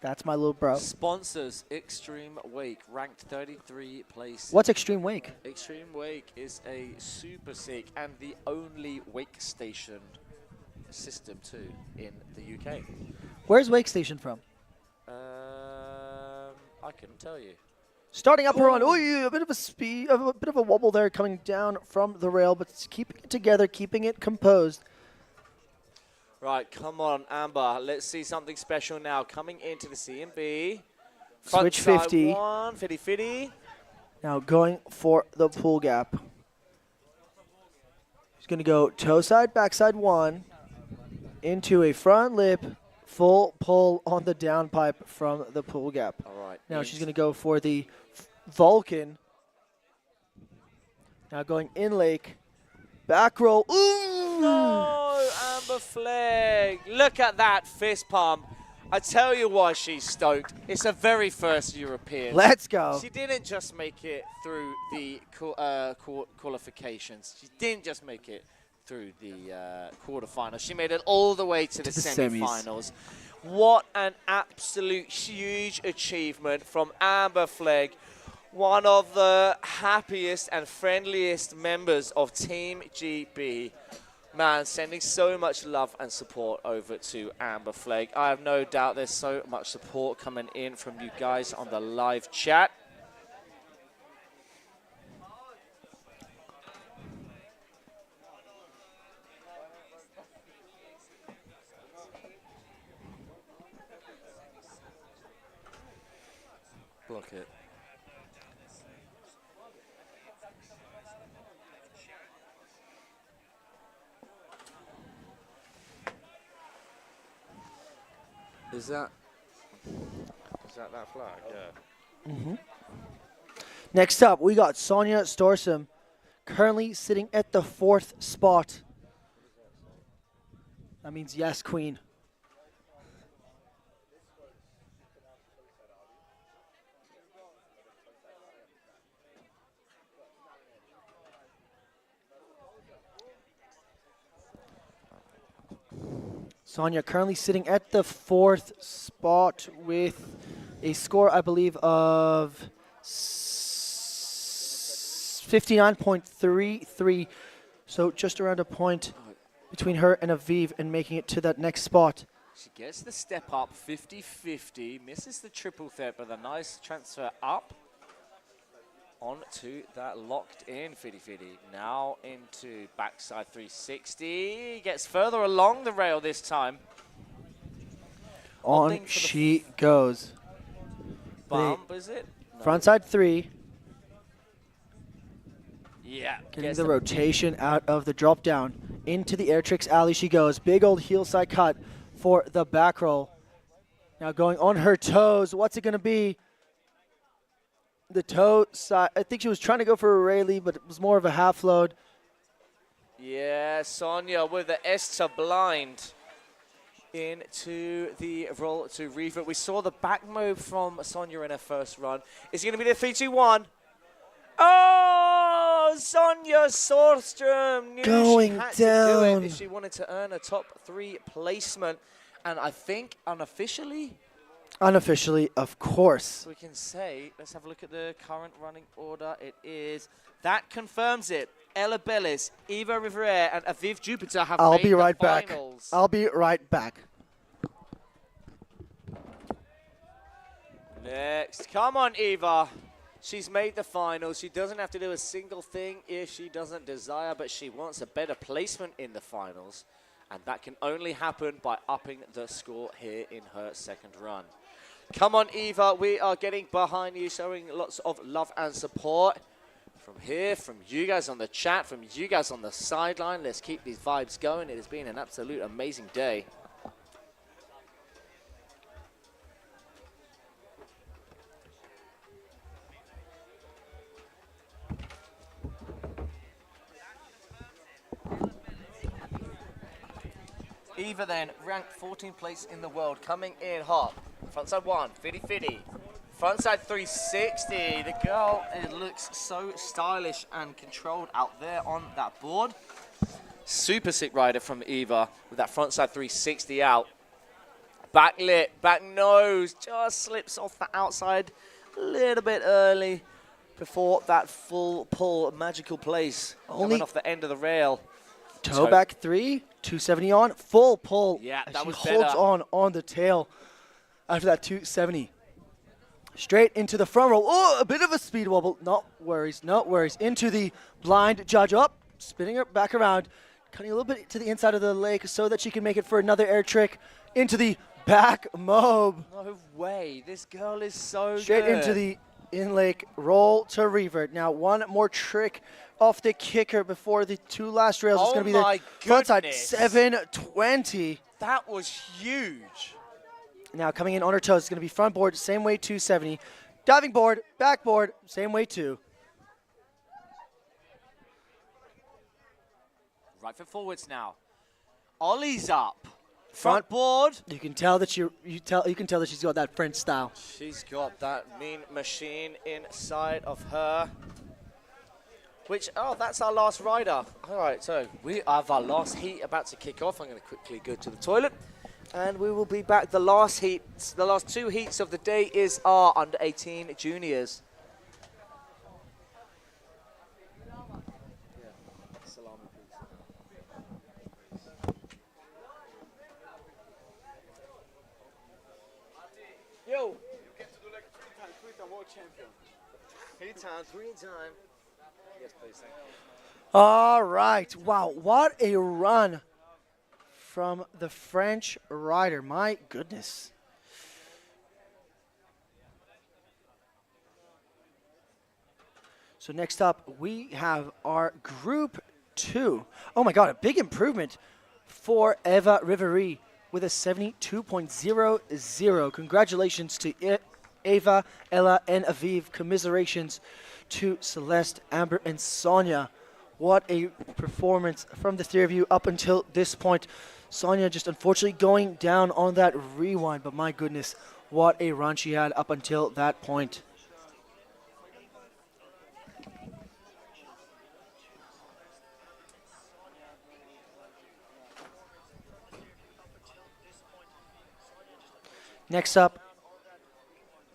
That's my little bro. Sponsors, Extreme Wake, ranked 33 place. What's Extreme Wake? Extreme Wake is a super sick and the only wake station system too in the UK. Where's Wake Station from? I couldn't tell you. Starting up her run. Oh, yeah, a bit of a speed, a bit of a wobble there coming down from the rail, but keeping it together, keeping it composed. Right, come on, Amber. Let's see something special now. Coming into the CMB. Switch 50. 50-50. Now going for the pull gap. He's going to go toe side, backside 1, into a front lip, full pull on the down pipe from the pull gap. All right. Now she's going to go for the Vulcan. Now going in lake. Back roll. Ooh! No, Amber Flegg. Look at that fist pump. I tell you why she's stoked. It's her very first European. Let's go. She didn't just make it through the qualifications. She didn't just make it through the quarterfinals. She made it all the way to the semi-finals. What an absolute huge achievement from Amber Flegg, one of the happiest and friendliest members of Team GB. Man, sending so much love and support over to Amber Flegg. I have no doubt there's so much support coming in from you guys on the live chat. Block it. Is that flag? Yeah. Mm-hmm. Next up, we got Sonia Storsum, currently sitting at the 4th spot. That means yes, queen. Sonia currently sitting at the 4th spot with a score, I believe, of 59.33. So just around a point between her and Iwwf and making it to that next spot. She gets the step up 50-50, misses the triple threat, but a nice transfer up. onto that locked in Fiddy. Now into backside 360. Gets further along the rail this time. On she goes. Bump, is it? No. Frontside 3. Yeah. Getting the rotation out of the drop down. Into the air tricks alley she goes. Big old heel side cut for the back roll. Now going on her toes. What's it going to be? The toe side. I think she was trying to go for a Rayleigh, but it was more of a half load. Yeah, Sonia with the S to blind into the roll to revert. We saw the back move from Sonia in her first run. Is it going to be the 3-2-1? Oh, Sonia Sorström knew going she had down. to do it if she wanted to earn a top 3 placement. And I think unofficially, Of course. we can say, let's have a look at the current running order. It is, that confirms it. Ella Bellis, Eva Rivera, and Iwwf Jupiter have I'll made be right the back. finals. I'll be right back. Next, come on, Eva. She's made the finals. She doesn't have to do a single thing if she doesn't desire, but she wants a better placement in the finals. And that can only happen by upping the score here in her second run. Come on, Eva. We are getting behind you, showing lots of love and support. From here, from you guys on the chat, from you guys on the sideline. Let's keep these vibes going. It has been an absolute amazing day. Eva then, ranked 14th place in the world, coming in hot. Frontside 1, Fiddy. Frontside 360. The girl, it looks so stylish and controlled out there on that board. Super sick rider from Eva with that frontside 360 out. Back lip, back nose, just slips off the outside a little bit early before that full pull magical place. Coming off the end of the rail. Toe back 3, 270 on, full pull. Yeah, and that she was holds better. on the tail after that 270. Straight into the front roll. Oh, a bit of a speed wobble. No worries. Into the blind judge up, spinning her back around, cutting a little bit to the inside of the lake so that she can make it for another air trick into the back mob. No way. This girl is so Straight good. into the in-lake roll to revert. Now one more trick off the kicker before the 2 last rails. It's going to be the frontside goodness. 720. That was huge. Now coming in on her toes, it's going to be front board, same way 270. Diving board, back board, same way 2. Right foot forwards now. Ollie's up. Front board. You can tell that you can tell that she's got that French style. She's got that mean machine inside of her. Which, oh, that's our last rider. All right, so we have our last heat about to kick off. I'm going to quickly go to the toilet. And we will be back. The last heat, the last 2 heats of the day is our under-18 juniors. Yo! You get to do like 3-time world champion. 3-time. Yes, please, thank you. All right. Wow, what a run from the French rider. My goodness. So next up, we have our Group 2. Oh my God, a big improvement for Eva Rivera with a 72.00. Congratulations to Eva, Ella, and Iwwf. Commiserations to Celeste, Amber, and Sonia. What a performance from the three of you up until this point. Sonia just unfortunately going down on that rewind, but my goodness, what a run she had up until that point. Next up,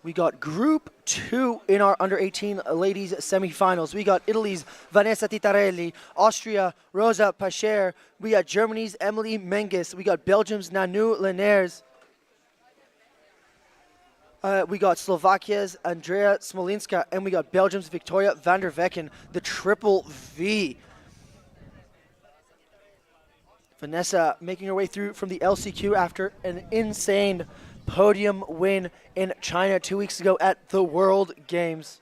we got Group 2 in our under-18 ladies semifinals. We got Italy's Vanessa Titarelli, Austria Rosa Pacher. We got Germany's Emily Menges. We got Belgium's Nanu Linares. We got Slovakia's Andrea Smolinska, and we got Belgium's Victoria van der Vecken, the triple V. Vanessa making her way through from the LCQ after an insane podium win in China 2 weeks ago at the World Games.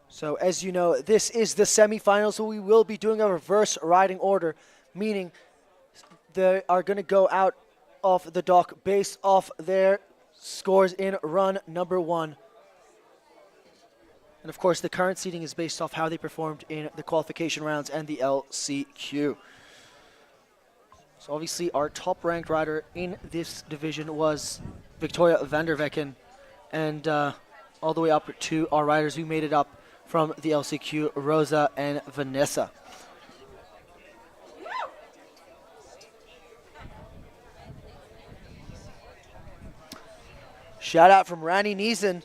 So as you know, this is the semifinals, so we will be doing a reverse riding order, meaning they are going to go out of the dock based off their scores in run number 1. And of course, the current seeding is based off how they performed in the qualification rounds and the LCQ. So obviously, our top-ranked rider in this division was Victoria van der Vecken, and all the way up to our riders who made it up from the LCQ, Rosa and Vanessa. Shout out from Rani Neeson,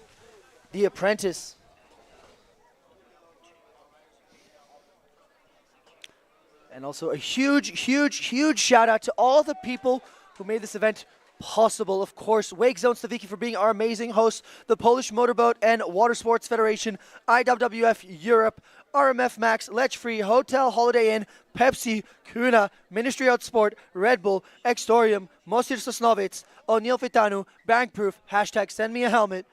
the apprentice. And also a huge shout out to all the people who made this event possible. Of course, Wake Zone Stawiki for being our amazing host, the Polish Motorboat and Water Sports Federation, IWWF Europe, RMF Max, Lech Free, Hotel Holiday Inn, Pepsi, Kuna, Ministry of Sport, Red Bull, Extorium, Mostir Sosnowiec, O'Neill Fitanu, Bankproof, hashtag send me a helmet,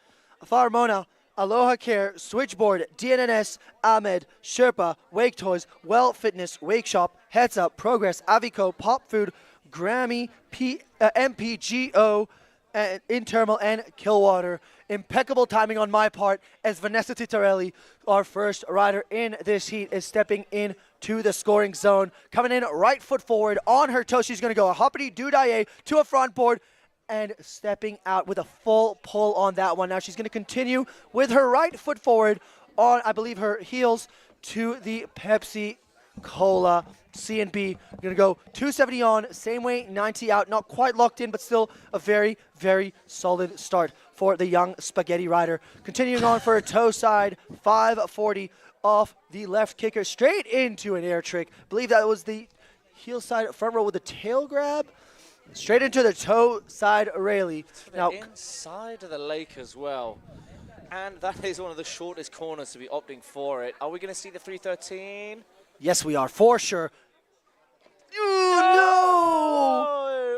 Farmona, Aloha Care, Switchboard, DNNS, Ahmed, Sherpa, Wake Toys, Well Fitness, Wake Shop, Heads Up, Progress, Avico, Pop Food, Grammy, MPGO, Intermal, and Killwater. Impeccable timing on my part as Vanessa Titarelli, our first rider in this heat, is stepping into the scoring zone. Coming in right foot forward on her toe. She's going to go a hoppity doo-dah to a front board and stepping out with a full pull on that one. Now she's going to continue with her right foot forward on, I believe, her heels to the Pepsi Cola C&B. Going to go 270 on, same way, 90 out. Not quite locked in, but still a very, very solid start for the young spaghetti rider. Continuing on for a toe side, 540 off the left kicker, straight into an air trick. I believe that was the heel side front row with a tail grab. Straight into the toe side railie. Now inside of the lake as well. And that is one of the shortest corners to be opting for it. Are we going to see the 313? Yes, we are, for sure. No!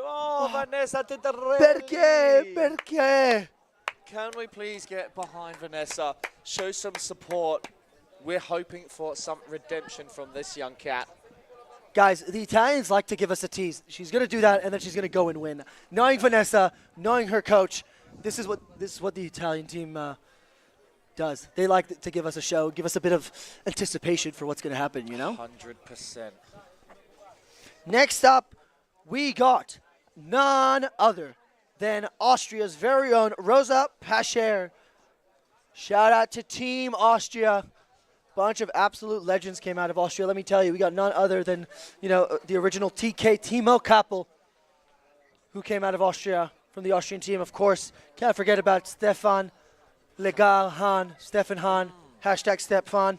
Oh, Vanessa Titarelli. Perché? Perché? Can we please get behind Vanessa? Show some support. We're hoping for some redemption from this young cat. Guys, the Italians like to give us a tease. She's going to do that, and then she's going to go and win. Knowing Vanessa, knowing her coach, this is what the Italian team does. They like to give us a show, give us a bit of anticipation for what's going to happen, you know? 100%. Next up, we got none other than Austria's very own Rosa Pascher. Shout out to Team Austria. Bunch of absolute legends came out of Austria. Let me tell you, we got none other than, the original TK, Timo Kappel, who came out of Austria from the Austrian team. Of course, can't forget about Stefan Legal Hahn, Stefan Hahn, hashtag Stefan.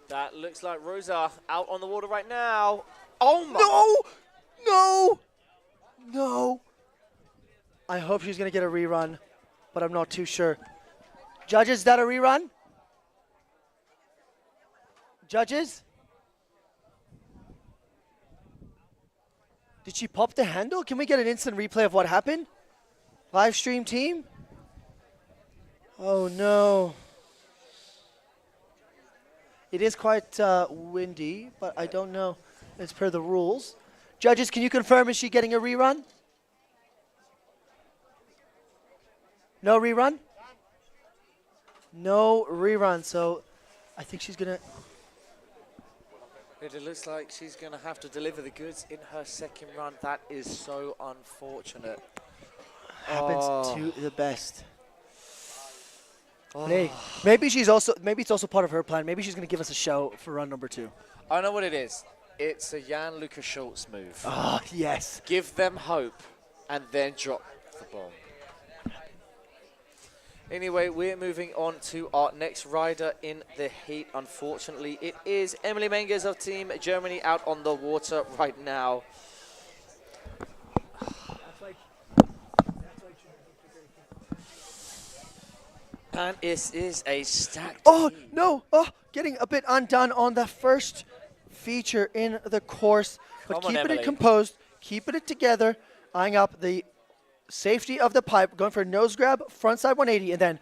That looks like Rosa out on the water right now. Oh my! No! I hope she's going to get a rerun, but I'm not too sure. Judges, is that a rerun? Judges? Did she pop the handle? Can we get an instant replay of what happened? Live stream team? Oh no. It is quite windy, but I don't know as per the rules. Judges, can you confirm, is she getting a rerun? No rerun? No rerun, so I think she's going to... It looks like she's going to have to deliver the goods in her second run. That is so unfortunate. Happens to the best. Hey, maybe it's also part of her plan. Maybe she's going to give us a show for run number 2. I know what it is. It's a Jan Lucas Schultz move. Oh, yes. Give them hope and then drop the bomb. Anyway, we're moving on to our next rider in the heat. Unfortunately, it is Emily Menges of Team Germany out on the water right now. And it is a stacked heat. No! Oh, getting a bit undone on the first feature in the course. But Come on, keeping Emily. it composed, keeping it together, eyeing up the safety of the pipe, going for a nose grab, front side 180, and then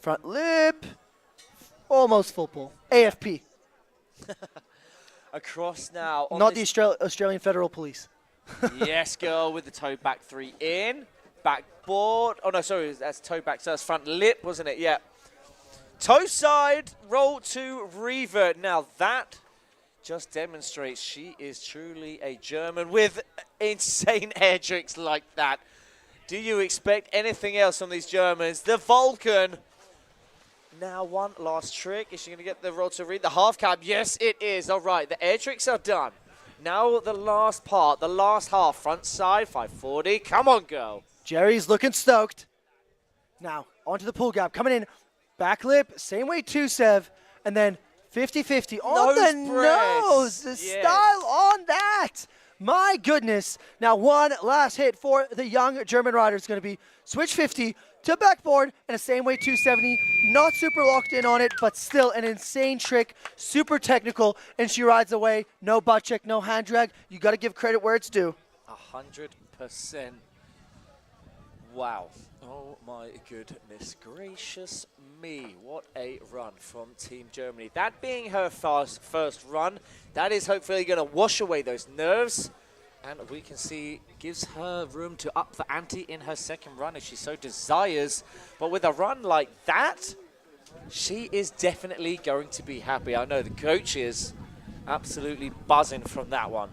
front lip, almost full pull. AFP. Across now. On Not this the Australian Federal Police. yes, girl, with the toe back 3 in. Backboard. Oh, no, sorry, that's toe back. So that's front lip, wasn't it? Yeah. Toe side, roll to revert. Now, that just demonstrates she is truly a German with insane air tricks like that. Do you expect anything else from these Germans? The Vulcan. Now, one last trick. Is she going to get the roll to read? The half cab. Yes, it is. All right, the air tricks are done. Now, the last part, the last half. Front side, 540. Come on, girl. Jerry's looking stoked. Now, onto the pull gap. Coming in, back lip, same way 2-7, and then 50-50 on the Nose press. nose. The Yes. style on that. My goodness. Now, one last hit for the young German rider is going to be switch 50 to backboard and a same way 270. Not super locked in on it, but still an insane trick. Super technical, and she rides away. No butt check, no hand drag. You got to give credit where it's due. 100%. Wow. Oh my goodness gracious me. What a run from Team Germany. That being her first run, that is hopefully going to wash away those nerves. And we can see gives her room to up the ante in her second run if she so desires. But with a run like that, she is definitely going to be happy. I know the coach is absolutely buzzing from that one.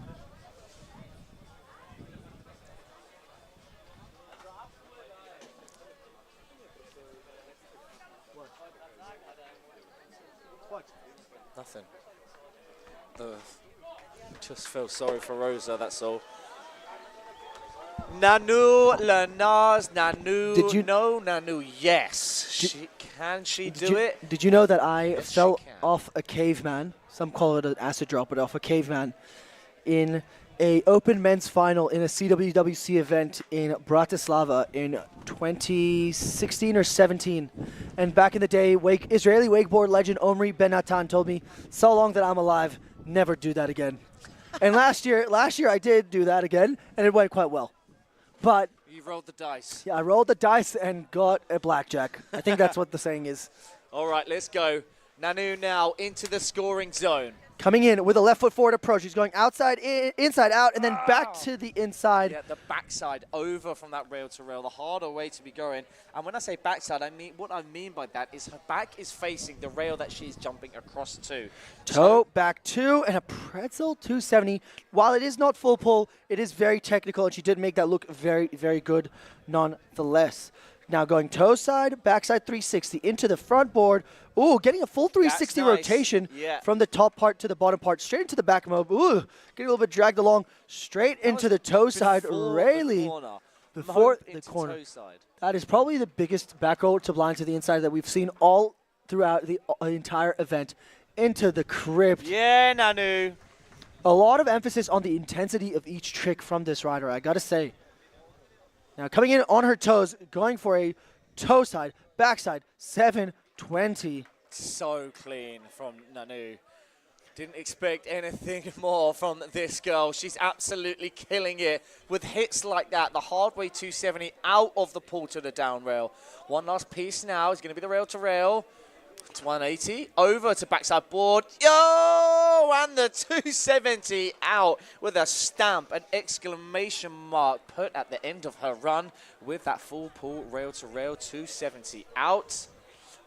Nothing. Just feel sorry for Rosa, that's all. Nanu, Lanaz, Nanu, Did you- no, Nanu, yes. Can she do it? Did you know that I Yes, she fell can. off a caveman? Some call it an acid drop, but off a caveman in a open men's final in a CWWC event in Bratislava in 2016 or 17. And back in the day, Israeli wakeboard legend Omri Ben Natan told me, so long that I'm alive, never do that again. And last year I did do that again, and it went quite well. But You rolled the dice. yeah, I rolled the dice and got a blackjack. I think that's what the saying is. All right, let's go. Nanu now into the scoring zone. Coming in with a left foot forward approach. He's going outside, inside out, and then back to the inside. Yeah, the backside over from that rail to rail, the harder way to be going. And when I say backside, I mean what I mean by that is her back is facing the rail that she's jumping across to. Toe back 2 and a pretzel 270. While it is not full pull, it is very technical, and she did make that look very, very good nonetheless. Now going toe side, backside 360 into the front board. Ooh, getting a full 360 That's nice. rotation Yeah. from the top part to the bottom part, straight into the back mob. Ooh, getting a little bit dragged along, straight into the toe side, railing before the corner. Toe side. That is probably the biggest back roll to blind to the inside that we've seen all throughout the entire event. Into the crypt. Yeah, Nanu. A lot of emphasis on the intensity of each trick from this rider, I gotta say. Now coming in on her toes, going for a toe side, backside, 720. So clean from Nanu. Didn't expect anything more from this girl. She's absolutely killing it with hits like that. The hard way 270 out of the pull to the down rail. One last piece now is going to be the rail to rail. It's 180 over to backside board. Yo! And the 270 out with a stamp, an exclamation mark put at the end of her run with that full pull rail to rail 270 out.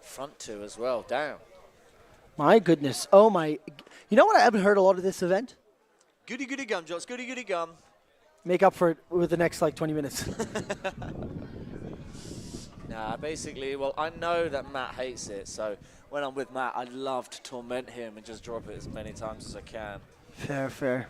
Front two as well, down. My goodness. Oh my. You know what I haven't heard a lot of this event? Goody goody gum, Jots, goody goody gum. Make up for it with the next like 20 minutes. Nah, basically, well, I know that Matt hates it, so when I'm with Matt, I love to torment him and just drop it as many times as I can. Fair, fair.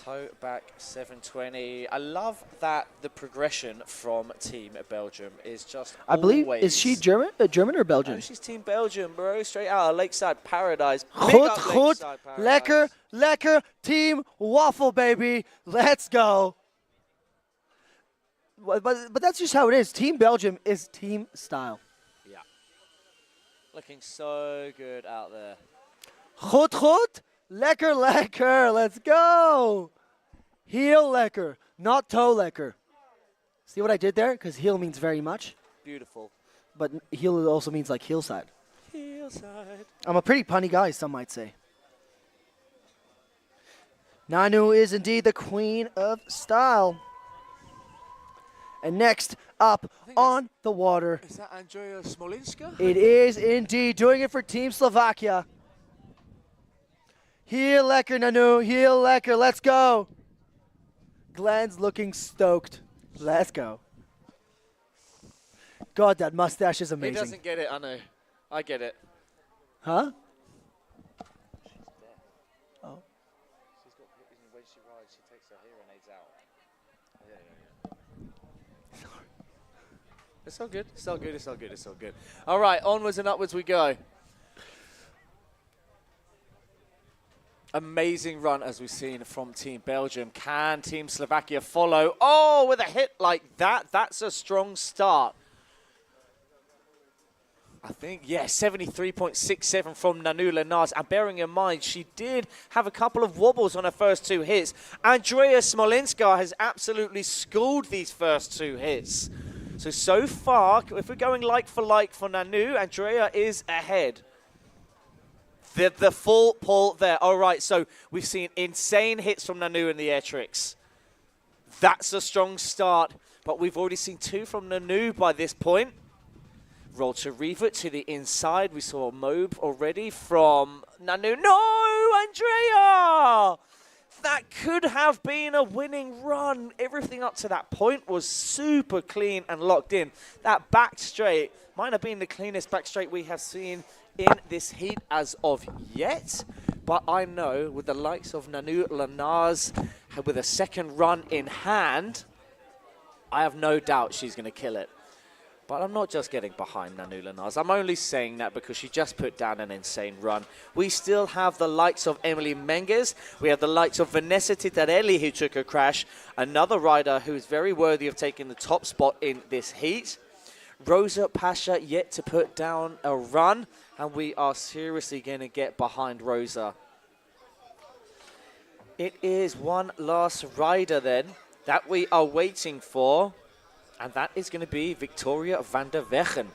Toe back 720. I love that the progression from Team Belgium is just I believe, always... is she German, German or Belgian? No, she's Team Belgium, bro. Straight out of Lakeside Paradise. Big Goed, up goed. Lakeside Paradise. Lekker, lekker. Team Waffle, baby. Let's go. But that's just how it is. Team Belgium is team style. Yeah. Looking so good out there. Goed, goed. Lekker, lekker. Let's go. Heel lekker, not toe lekker. See what I did there? Because heel means very much. Beautiful. But heel also means like heel side. Heel side. I'm a pretty punny guy, some might say. Nanu is indeed the queen of style. And next up on the water. Is that Andrea Smolinska? It is indeed doing it for Team Slovakia. Heel lekker, Nanu. Heel lekker. Let's go. Glenn's looking stoked. Let's go. God, that mustache is amazing. He doesn't get it, I know. I get it. Huh? Oh. When she rides, she takes her hearing aids out. Yeah. It's all good. It's all good. It's all good. It's all good. All right, onwards and upwards we go. Amazing run as we've seen from Team Belgium. Can Team Slovakia follow? Oh, with a hit like that, that's a strong start. I think, yeah, 73.67 from Nanu Lenars. And bearing in mind, she did have a couple of wobbles on her first two hits. Andrea Smolinska has absolutely schooled these first two hits. So far, if we're going like for Nanu, Andrea is ahead. The full pull there. All right, so we've seen insane hits from Nanu in the air tricks. That's a strong start, but we've already seen two from Nanu by this point. Roll to revert to the inside. We saw a mobe already from Nanu. No, Andrea! That could have been a winning run. Everything up to that point was super clean and locked in. That back straight might have been the cleanest back straight we have seen in this heat as of yet, but I know with the likes of Nanu Lenars with a second run in hand, I have no doubt she's going to kill it. But I'm not just getting behind Nanu Lenars. I'm only saying that because she just put down an insane run. We still have the likes of Emily Menges. We have the likes of Vanessa Titarelli, who took a crash. Another rider who is very worthy of taking the top spot in this heat. Rosa Pasha yet to put down a run. And we are seriously going to get behind Rosa. It is one last rider then that we are waiting for. And that is going to be Victoria van der Weggen.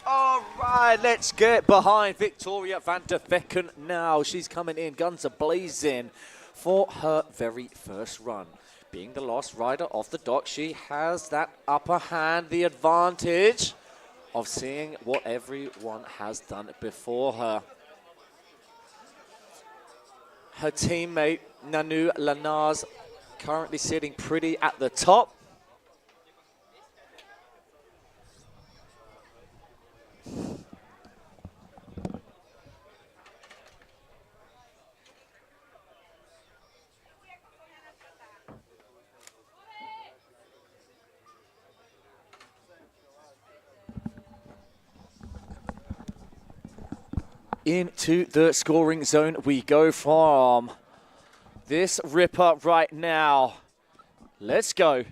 All right, let's get behind Victoria van der Weggen now. She's coming in, guns are blazing for her very first run. Being the last rider off the dock, she has that upper hand, the advantage of seeing what everyone has done before her. Her teammate, Nanu Lenars, currently sitting pretty at the top. Into the scoring zone we go from this ripper right now. Let's go.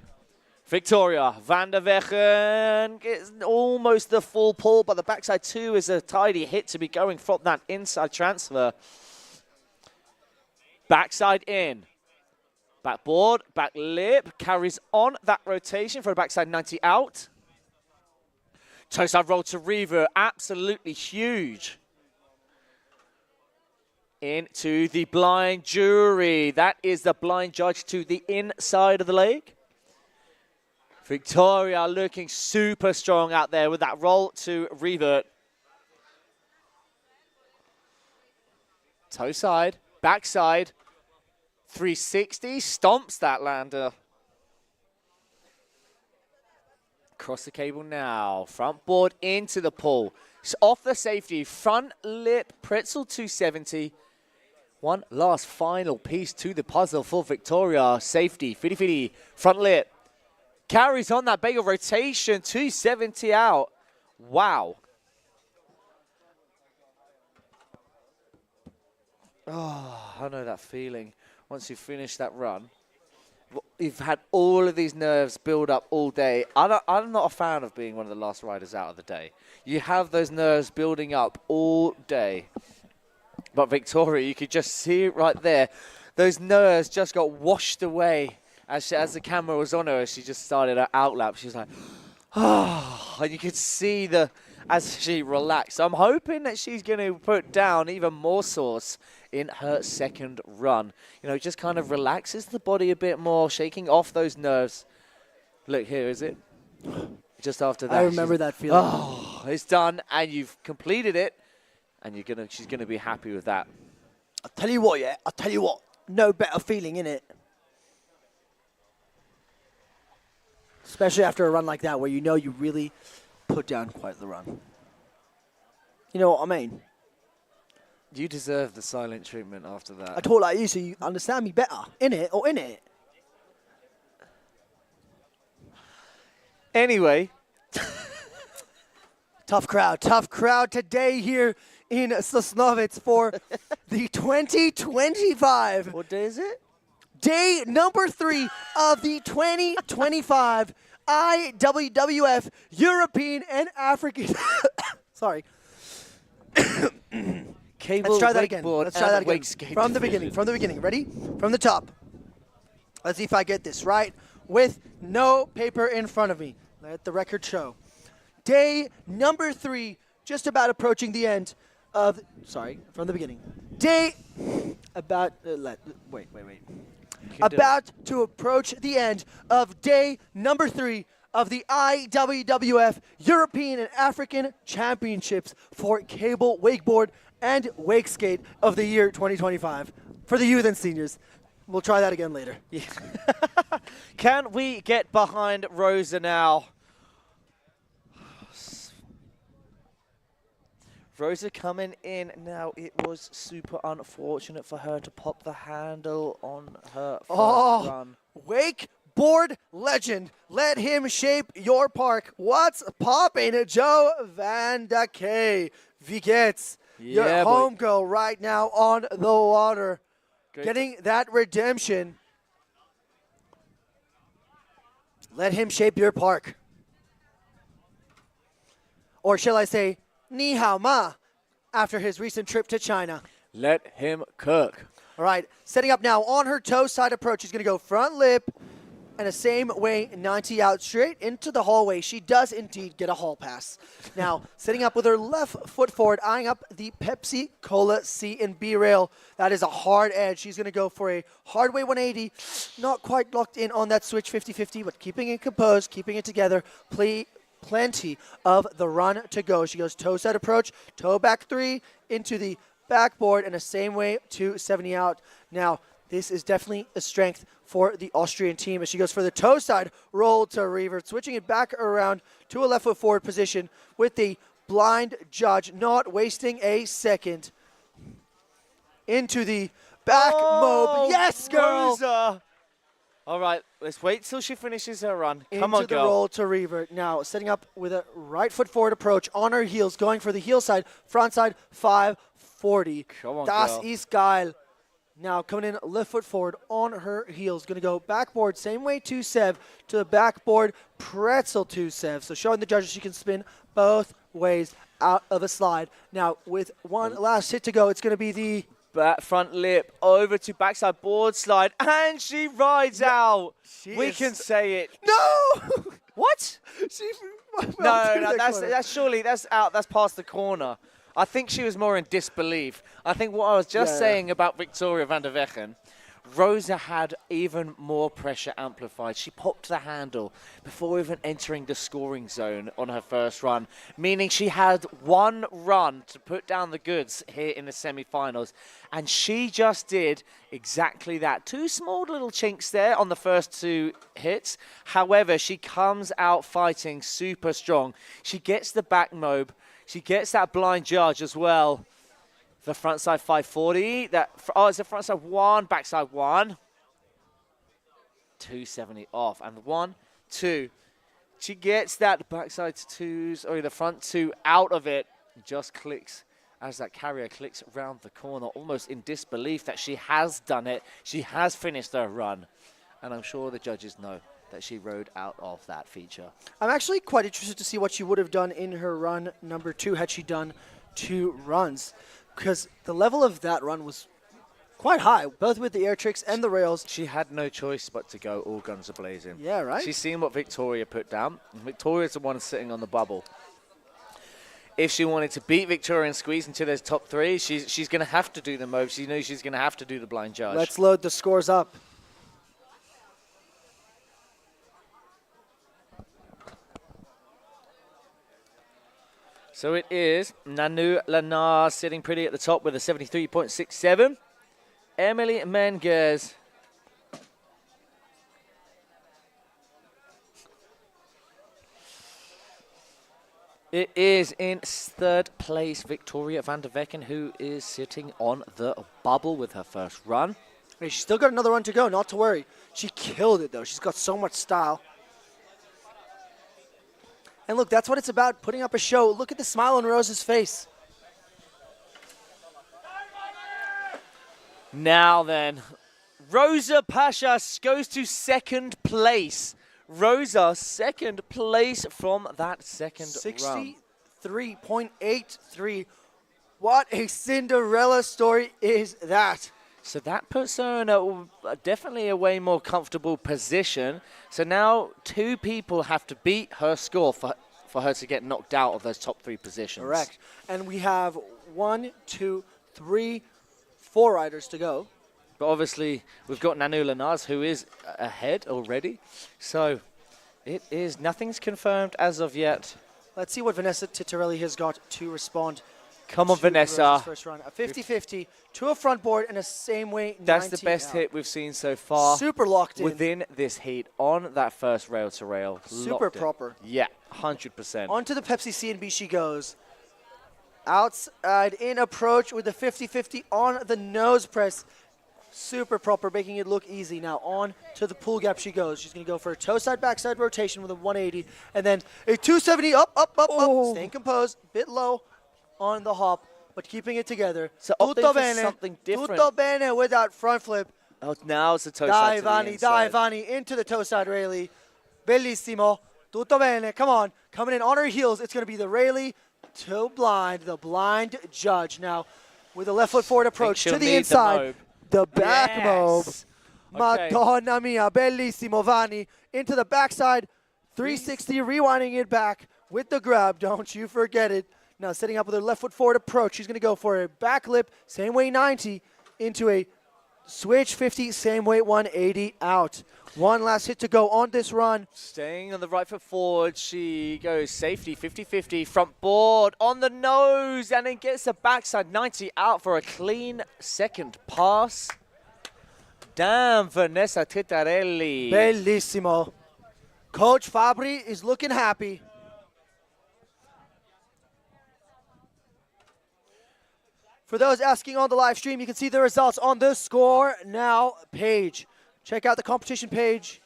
Victoria van der Weggen gets almost the full pull, but the backside two is a tidy hit to be going from that inside transfer. Backside in. Backboard, back lip, carries on that rotation for a backside 90 out. Toe side roll to revert, absolutely huge. Into the blind jury. That is the blind judge to the inside of the leg. Victoria looking super strong out there with that roll to revert. Toe side, backside, 360, stomps that lander. Across the cable now, front board into the pull. It's off the safety, front lip, pretzel 270. One last final piece to the puzzle for Victoria. Safety, fitty, front lip. Carries on that bagel rotation, 270 out. Wow. Oh, I know that feeling. Once you finish that run, you've had all of these nerves build up all day. I'm not a fan of being one of the last riders out of the day. You have those nerves building up all day. But Victoria, you could just see it right there. Those nerves just got washed away as the camera was on her. As she just started her outlap. She was like, oh, and you could see as she relaxed. I'm hoping that she's going to put down even more sauce in her second run. You know, just kind of relaxes the body a bit more, shaking off those nerves. Look, here is it. Just after that. I remember that feeling. Oh, it's done, and you've completed it, and she's gonna be happy with that. I'll tell you what, no better feeling, innit? Especially after a run like that where you know you really put down quite the run. You know what I mean? You deserve the silent treatment after that. I talk like you so you understand me better. In it. Anyway. Tough crowd today here in Sosnovitz for the 2025. What day is it? Day number 3 of the 2025 IWWF European and African. Sorry. Let's try that again. From the beginning. Ready? From the top. Let's see if I get this right with no paper in front of me. Let the record show. Day number 3, just about approaching the end of. Sorry, from the beginning. Day about. Wait. About to approach the end of day number 3 of the IWWF European and African Championships for Cable Wakeboard and Wakeskate of the year 2025 for the youth and seniors. We'll try that again later. Yeah. Can we get behind Rosa now? Rosa coming in now. It was super unfortunate for her to pop the handle on her first run. Wakeboard legend. Let him shape your park. What's poppin', Joe Van de Kay? Wie geht's? Your homegirl right now on the water. Great. Getting that redemption. Let him shape your park. Or shall I say, Ni hao ma, after his recent trip to China. Let him cook. All right, setting up now on her toe side approach. She's going to go front lip and the same way 90 out straight into the hallway. She does indeed get a hall pass. Now, setting up with her left foot forward, eyeing up the Pepsi Cola C and B rail. That is a hard edge. She's going to go for a hard way 180. Not quite locked in on that switch 50-50, but keeping it composed, keeping it together. Plenty of the run to go. She goes toe side approach, toe back 3 into the backboard, and the same way 270 out. Now, this is definitely a strength for the Austrian team as she goes for the toe side roll to revert, switching it back around to a left foot forward position with the blind judge not wasting a second. Into the back mob. Yes, girl! Rosa. All right, let's wait till she finishes her run. Come on, Into the girl. roll to revert. Now, setting up with a right foot forward approach on her heels, going for the heel side, front side, 540. Come on, Das girl. ist geil. Now, coming in left foot forward on her heels. Going to go backboard, same way 2-sev to the backboard, pretzel 2-sev. So showing the judges she can spin both ways out of a slide. Now, with one last hit to go, it's going to be the back front lip over to backside board slide, and she rides out. We can say it. No! What? She No, that's surely that's out. That's past the corner. I think she was more in disbelief. I think what I was just saying about Victoria van der Vechen Rosa had even more pressure amplified. She popped the handle before even entering the scoring zone on her first run, meaning she had one run to put down the goods here in the semi-finals, and she just did exactly that. Two small little chinks there on the first two hits. However, she comes out fighting super strong. She gets the back mob. She gets that blind judge as well. The frontside 540. It's a frontside 1, backside 1. 270 off. And 1, 2. She gets that backside 2s, or the front 2 out of it. Just clicks as that carrier clicks around the corner, almost in disbelief that she has done it. She has finished her run. And I'm sure the judges know that she rode out of that feature. I'm actually quite interested to see what she would have done in her run number 2 had she done 2 runs. Because the level of that run was quite high, both with the air tricks and the rails. She had no choice but to go all guns a-blazing. Yeah, right? She's seen what Victoria put down. Victoria's the one sitting on the bubble. If she wanted to beat Victoria and squeeze into those top 3, she's going to have to do the moves. She knows she's going to have to do the blind judge. Let's load the scores up. So it is Nanu Lanar sitting pretty at the top with a 73.67. Emily Menges. It is in 3rd place Victoria van der Vecken, who is sitting on the bubble with her first run. Hey, she's still got another run to go, not to worry. She killed it, though. She's got so much style. And look, that's what it's about, putting up a show. Look at the smile on Rose's face. Now then, Rosa Pasha goes to 2nd place. Rosa, 2nd place from that second run. 63.83. What a Cinderella story is that? So that puts her in definitely a way more comfortable position. So now 2 people have to beat her score for her to get knocked out of those top 3 positions. Correct. And we have 1, 2, 3, 4 riders to go. But obviously, we've got Nanu Lanaz, who is ahead already. So it is, nothing's confirmed as of yet. Let's see what Vanessa Titarelli has got to respond. Come on, Vanessa. First run. A 50-50 to a front board and a same way 90 That's the best out. hit we've seen so far. Super locked in. Within this heat on that first rail to rail. Super proper. Yeah, 100%. Onto the Pepsi C&B she goes. Outside in approach with the 50-50 on the nose press. Super proper, making it look easy. Now on to the pull gap she goes. She's going to go for a toe side, backside rotation with a 180. And then a 270 up. Staying composed, bit low on the hop, but keeping it together. So Tutto opting for bene. something different. Tutto bene with that front flip. Oh, now it's the toe side to the inside. Divani into the toe side railie. Bellissimo. Tutto bene. Come on. Coming in on her heels. It's going to be the railie to blind. The blind judge. Now with a left foot forward approach to the inside. The back mob. Okay. Madonna mia. Bellissimo Vanni. Into the backside. 360. Rewinding it back with the grab. Don't you forget it. Now setting up with her left foot forward approach. She's going to go for a back lip. Same way 90 into a switch 50. Same way 180 out. One last hit to go on this run. Staying on the right foot forward, she goes safety, 50-50, front board, on the nose, and then gets a backside 90 out for a clean second pass. Damn, Vanessa Titarelli. Bellissimo. Coach Fabri is looking happy. For those asking on the live stream, you can see the results on the Score Now page. Check out the competition page.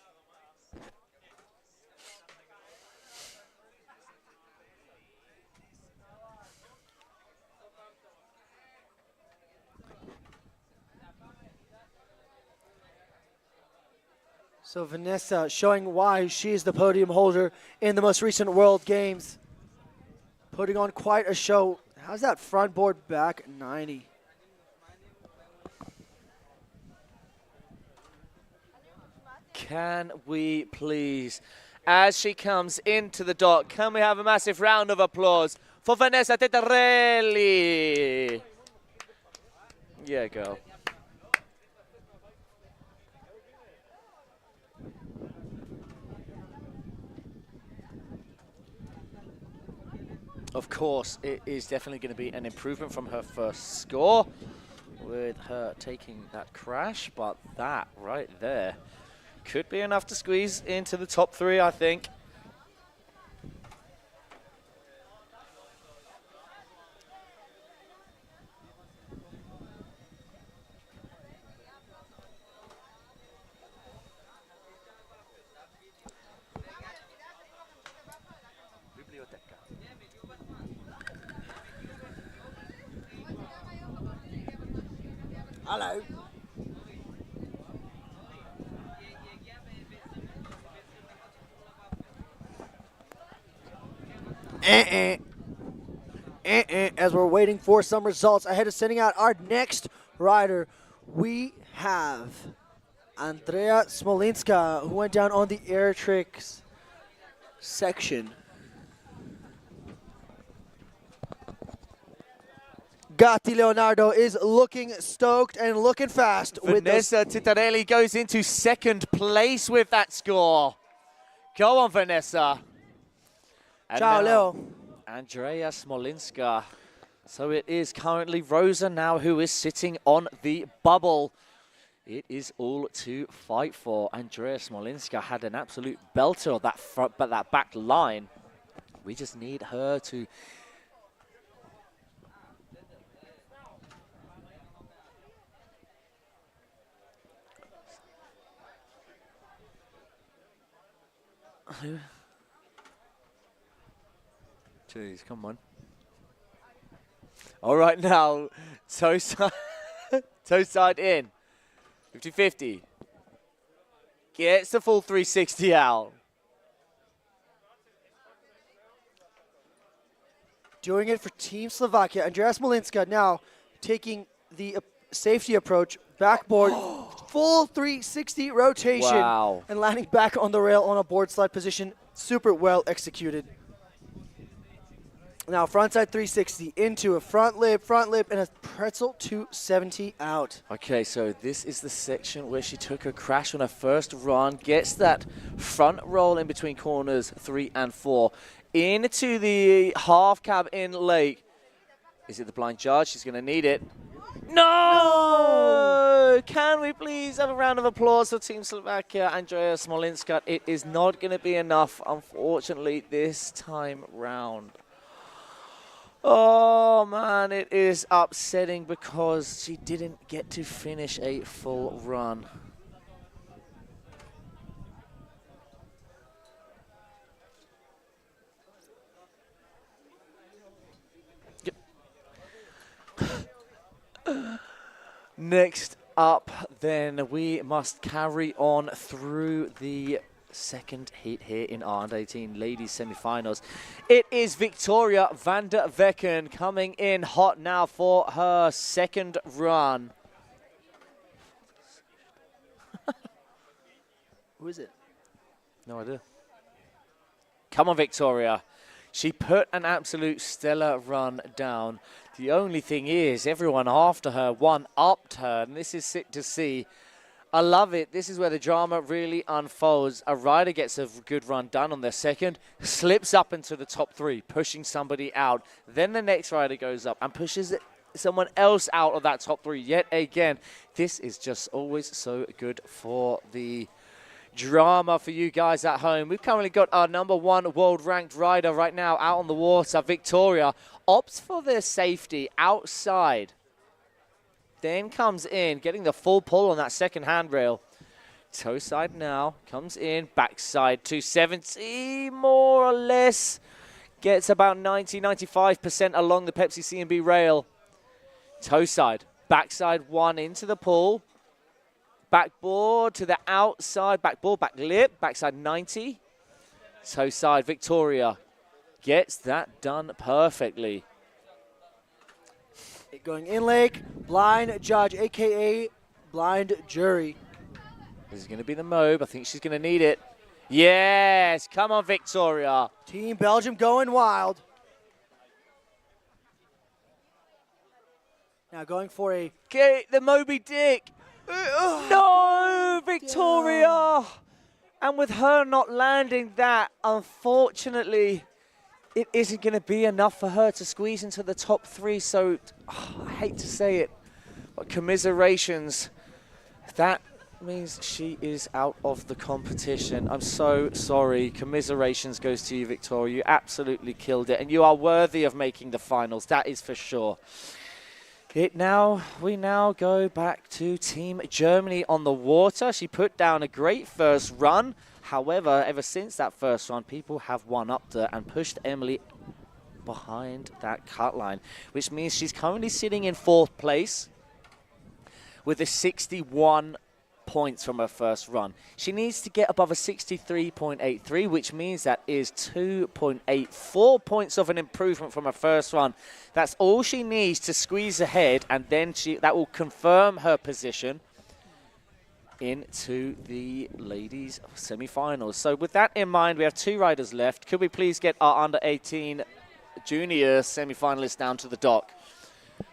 So Vanessa showing why she is the podium holder in the most recent World Games. Putting on quite a show. How's that front board back 90? Can we please, as she comes into the dock, can we have a massive round of applause for Vanessa Titarelli? Yeah, girl. Of course, it is definitely going to be an improvement from her first score with her taking that crash, but that right there could be enough to squeeze into the top 3, I think. Hello. As we're waiting for some results ahead of sending out our next rider, we have Andrea Smolinska, who went down on the air tricks section. Gatti Leonardo is looking stoked and looking fast. Vanessa Titarelli goes into second place with that score. Go on, Vanessa. And Ciao, now, Leo. Andrea Smolinska. So it is currently Rosa now who is sitting on the bubble. It is all to fight for. Andrea Smolinska had an absolute belter of that front, but that back line. We just need her to Jeez, come on. All right, now, toe side in. 50-50. Gets the full 360 out. Doing it for Team Slovakia. Andrea Smolinska now taking the safety approach, backboard, full 360 rotation, Wow. and landing back on the rail on a board slide position. Super well executed. Now frontside 360 into a front lip, and a pretzel 270 out. Okay, so this is the section where she took a crash on her first run, gets that front roll in between corners 3 and 4, into the half cab in lake. Is it the blind judge? She's going to need it. No! Can we please have a round of applause for Team Slovakia, Andrea Smolinska? It is not going to be enough, unfortunately, this time round. Oh, man, it is upsetting because she didn't get to finish a full run. Next up, then, we must carry on through the second heat here in our under-18 ladies semi-finals. It is Victoria van der Vecken coming in hot now for her second run. Who is it? No idea. Come on, Victoria. She put an absolute stellar run down. The only thing is, everyone after her one-upped her, and this is sick to see. I love it. This is where the drama really unfolds. A rider gets a good run done on their second, slips up into the top 3, pushing somebody out. Then the next rider goes up and pushes someone else out of that top 3 yet again. This is just always so good for the drama for you guys at home. We've currently got our #1 world-ranked rider right now out on the water. Victoria opts for their safety outside. Then comes in, getting the full pull on that second handrail. Toe side now, comes in, backside 270, more or less. Gets about 90-95% along the Pepsi C&B rail. Toe side, backside 1 into the pool. Backboard to the outside, backboard, back lip, backside 90. Toe side, Victoria gets that done perfectly. Going in lake, blind judge, a.k.a. blind jury. This is going to be the mobe. I think she's going to need it. Yes, come on, Victoria. Team Belgium going wild. Now going for a... Get the Moby Dick. No, Victoria. And with her not landing that, unfortunately, it isn't going to be enough for her to squeeze into the top 3. So I hate to say it, but commiserations. That means she is out of the competition. I'm so sorry. Commiserations goes to you, Victoria. You absolutely killed it, and you are worthy of making the finals. That is for sure. We now go back to Team Germany on the water. She put down a great first run. However, ever since that first run, people have one-upped her and pushed Emily behind that cut line, which means she's currently sitting in 4th place with a 61 points from her first run. She needs to get above a 63.83, which means that is 2.84 points of an improvement from her first run. That's all she needs to squeeze ahead, and then that will confirm her position into the ladies semi-finals. So with that in mind, we have 2 riders left. Could we please get our under-18 junior semi-finalists down to the dock?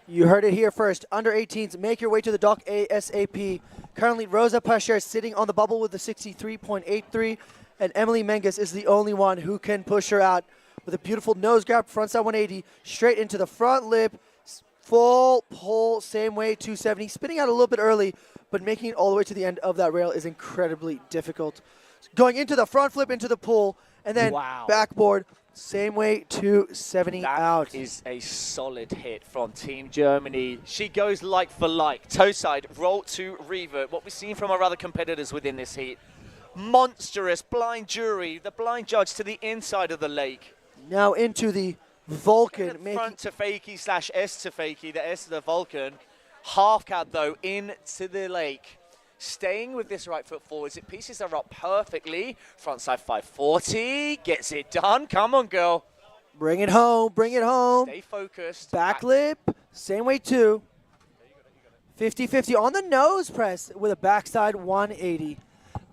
You heard it here first. Under 18s, make your way to the dock ASAP. Currently, Rosa Pasher is sitting on the bubble with a 63.83, and Emily Menges is the only one who can push her out with a beautiful nose grab, frontside 180, straight into the front lip, full pull, same way, 270, spinning out a little bit early, but making it all the way to the end of that rail is incredibly difficult. Going into the front flip, into the pull, and then backboard, same way, 270 out. That is a solid hit from Team Germany. She goes like for like. Toe side, roll to revert. What we've seen from our other competitors within this heat. Monstrous blind jury, the blind judge to the inside of the lake. Now into the Vulcan. Front to fakie / S to fakie, the S to the Vulcan. Half cab though, into the lake. Staying with this right foot forwards, it pieces her up perfectly. Frontside 540, gets it done. Come on, girl. Bring it home, bring it home. Stay focused. Back lip, same way too. 50-50 on the nose press with a backside 180.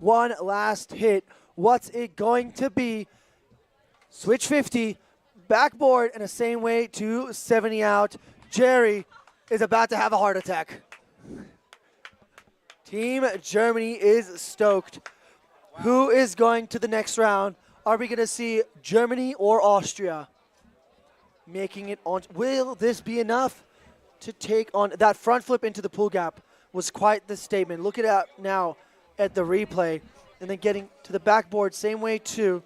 One last hit. What's it going to be? Switch 50, backboard, and the same way 270 out. Jerry is about to have a heart attack. Team Germany is stoked. Who is going to the next round? Are we going to see Germany or Austria making it on? Will this be enough to take on? That front flip into the pull gap was quite the statement. Look at that now at the replay. And then getting to the backboard, same way too.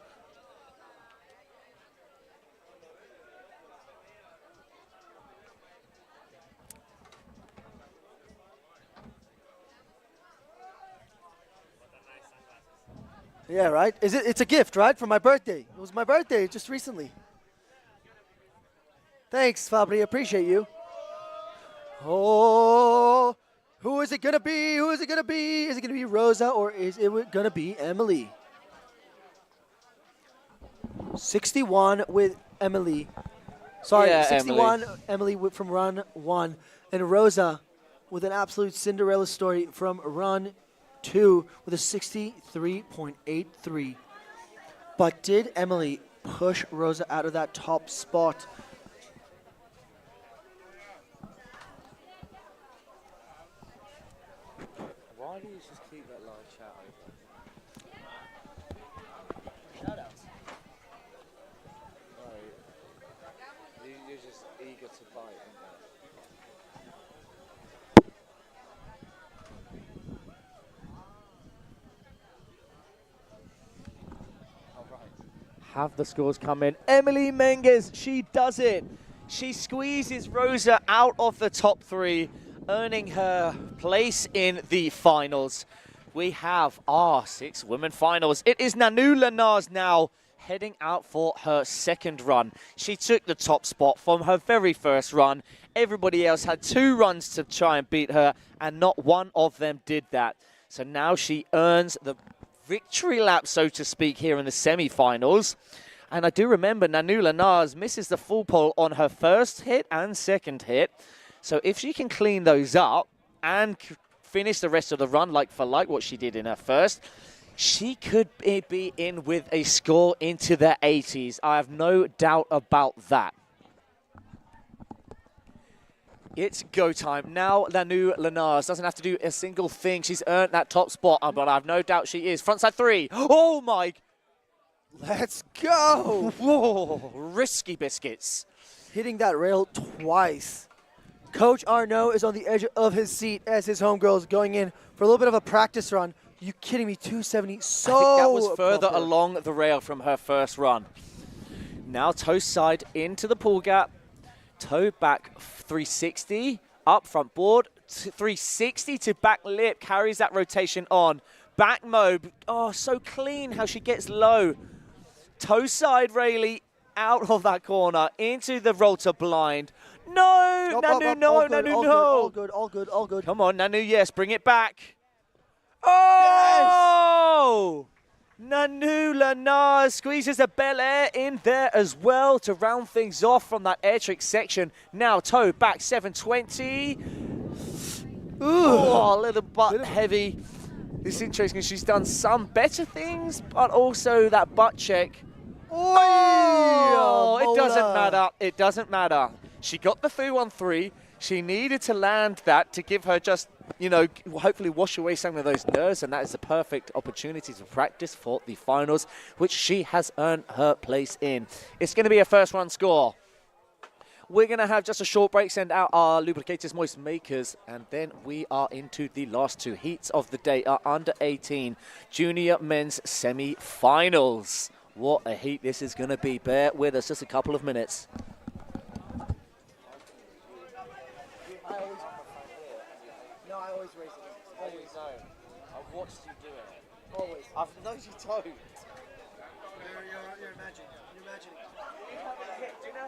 Yeah, right? It's a gift, right? For my birthday. It was my birthday just recently. Thanks, Fabri. Appreciate you. Oh, who is it going to be? Who is it going to be? Is it going to be Rosa or is it going to be Emily? 61 with Emily. Sorry, Yeah, 61 Emily from run 1. And Rosa with an absolute Cinderella story from run 2 with a 63.83. But did Emily push Rosa out of that top spot? Why do you just keep that live chat open? Shoutouts. Right. You're just eager to bite, aren't Have the scores come in. Emily Menges, she does it. She squeezes Rosa out of the top 3, earning her place in the finals. We have our 6 women finals. It is Nanu Lenars now heading out for her second run. She took the top spot from her very first run. Everybody else had 2 runs to try and beat her, and not one of them did that. So now she earns the victory lap, so to speak, here in the semi-finals. And I do remember Nanu Lenars misses the full pole on her first hit and second hit. So if she can clean those up and finish the rest of the run like for like what she did in her first, she could be in with a score into the 80s. I have no doubt about that. It's go time. Now Nanu Lenars doesn't have to do a single thing. She's earned that top spot, but I have no doubt she is. Frontside 3. Oh my. Let's go. Whoa, risky biscuits. Hitting that rail twice. Coach Arnaud is on the edge of his seat as his homegirl is going in for a little bit of a practice run. You kidding me? 270. So I think that was further proper. along the rail from her first run. Now toe side into the pull gap. Toe back 360. Up front board. 360 to back lip. Carries that rotation on. Back mob. Oh, so clean how she gets low. Toe side Rayleigh out of that corner into the roll to blind. No, Nanu, no, Nanu, no. All good, all good, all good. Come on, Nanu, yes, bring it back. Oh! Yes! Nanu Lanar squeezes a Bel Air in there as well to round things off from that air trick section. Now toe back 720. Ooh, a little butt heavy. This is interesting. She's done some better things, but also that butt check. Oh, it doesn't matter. It doesn't matter. She got the 313. She needed to land that to give her just, you know, hopefully wash away some of those nerves, and that is the perfect opportunity to practice for the finals, which she has earned her place in. It's going to be a first run score. We're going to have just a short break, send out our lubricators, moist makers, and then we are into the last two heats of the day, our under 18 junior men's semi-finals. What a heat this is going to be. Bear with us just a couple of minutes. I always raise it. Always. I've watched you do it. Always. I've known you don't. You're imagining. You're imagining. Do you know how...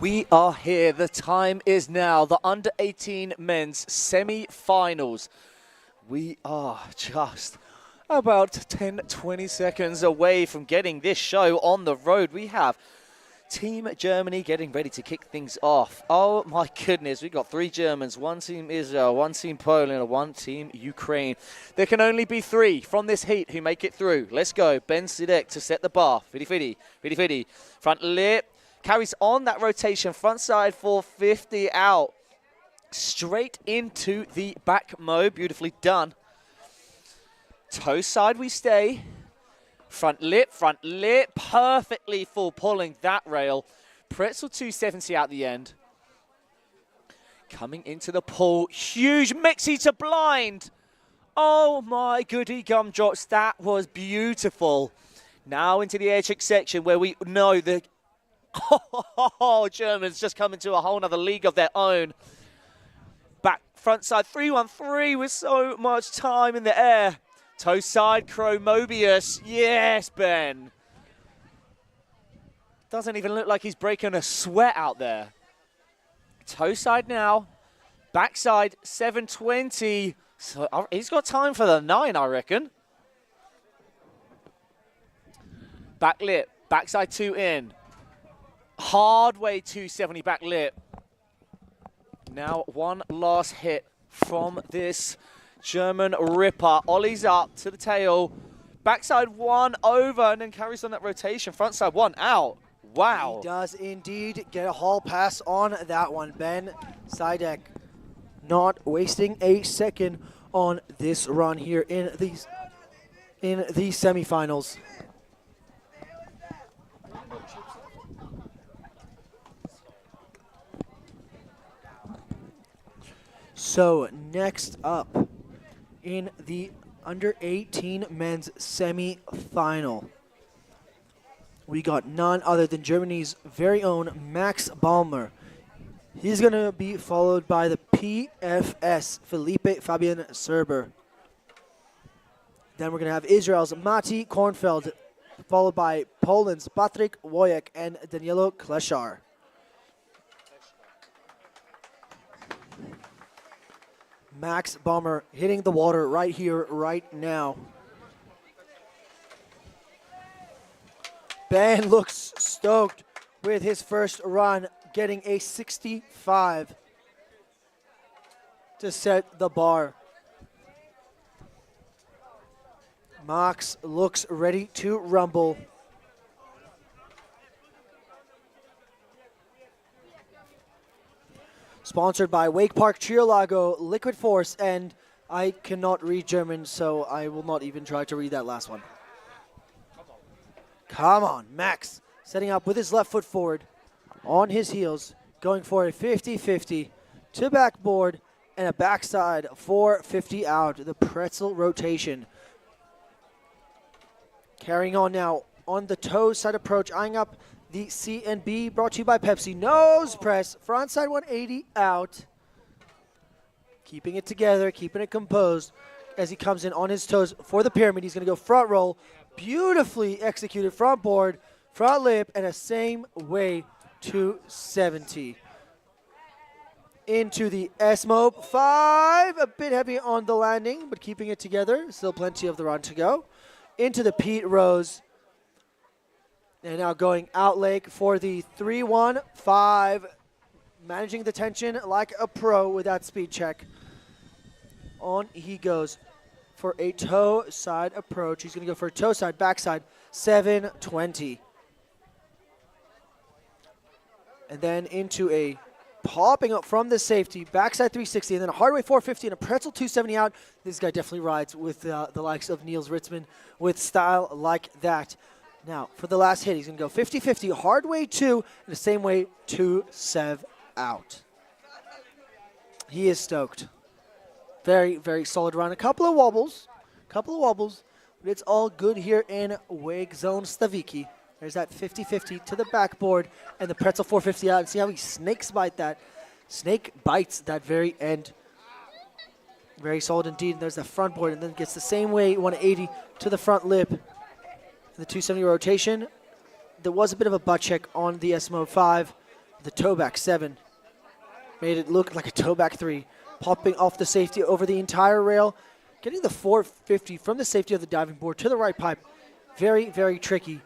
We are here. The time is now. The under 18 men's semi-finals. we are just about 10, 20 seconds away from getting this show on the road. We have Team Germany getting ready to kick things off. Oh my goodness, we've got 3 Germans, 1 Team Israel, 1 Team Poland, and 1 Team Ukraine. There can only be 3 from this heat who make it through. Let's go. Ben Sidek to set the bar. Fiddy. Front lip. Carries on that rotation. Front side 450 out. Straight into the back mode. Beautifully done. Toe side we stay. Front lip, perfectly full pulling that rail. Pretzel 270 out the end. Coming into the pull, huge mixie to blind. Oh my goody gumdrops, that was beautiful. Now into the air trick section where we know the Germans just come into a whole nother league of their own. Back front side 313 with so much time in the air. Toe side, Crow Mobius. Yes, Ben. Doesn't even look like he's breaking a sweat out there. Toe side now. Backside, 720. So he's got time for the 9, I reckon. Back lip. Backside 2 in. Hard way 270 back lip. Now one last hit from this German Ripper. Ollie's up to the tail. Backside 1 over and then carries on that rotation. Front side 1 out. Wow. He does indeed get a hall pass on that one. Ben Sidek not wasting a second on this run here in the semifinals. So next up in the under 18 men's semi-final, we got none other than Germany's very own Max Ballmer. He's going to be followed by the PFS, Felipe Fabian Serber. Then we're going to have Israel's Mati Kornfeld, followed by Poland's Patryk Wojek and Danilo Kleszar. Max Ballmer hitting the water right here, right now. Ben looks stoked with his first run, getting a 65 to set the bar. Max looks ready to rumble. Sponsored by Wake Park Cheerlago, Liquid Force, and I cannot read German, so I will not even try to read that last one. Come on, Max, setting up with his left foot forward, on his heels, going for a 50-50 to backboard and a backside 450 out, the pretzel rotation. Carrying on now on the toe side approach, eyeing up the C and B, brought to you by Pepsi. Nose press, front side 180 out. Keeping it together, keeping it composed as he comes in on his toes for the pyramid. He's going to go front roll. Beautifully executed front board, front lip, and a same way 270. Into the S-Mob 5. A bit heavy on the landing, but keeping it together. Still plenty of the run to go. Into the Pete Rose. And now going out leg for the 3-1-5. Managing the tension like a pro with that speed check. On he goes for a toe side approach. He's going to go for a toe side, backside, 720. And then into a popping up from the safety, backside 360, and then a hard way 450 and a pretzel 270 out. This guy definitely rides with the likes of Niels Ritzmann with style like that. Now, for the last hit, he's going to go 50-50, hard way 2, and the same way 2-7 out. He is stoked. Very, very solid run. A couple of wobbles, but it's all good here in Wake Zone Stawiki. There's that 50-50 to the backboard and the pretzel 450 out. And see how he snake bites that very end. Very solid indeed. And there's the front board, and then gets the same way 180 to the front lip. The 270 rotation. There was a bit of a butt check on the SMO 5. The toe back 7 made it look like a toe back 3. Popping off the safety over the entire rail. Getting the 450 from the safety of the diving board to the right pipe, very, very tricky.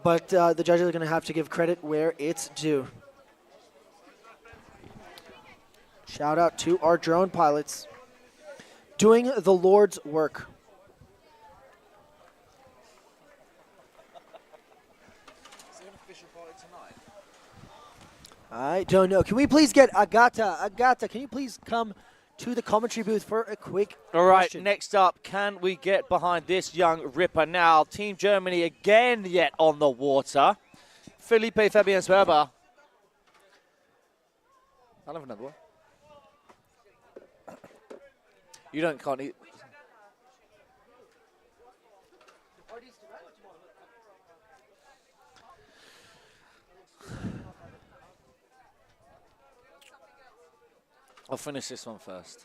But the judges are going to have to give credit where it's due. Shout out to our drone pilots doing the Lord's work. I don't know. Can we please get Agata? Agata, can you please come to the commentary booth for a quick All right, question? next up, can we get behind this young ripper now? Team Germany again yet on the water. Felipe Fabian Swerber. I'll have another one. You can't eat. I'll finish this one first.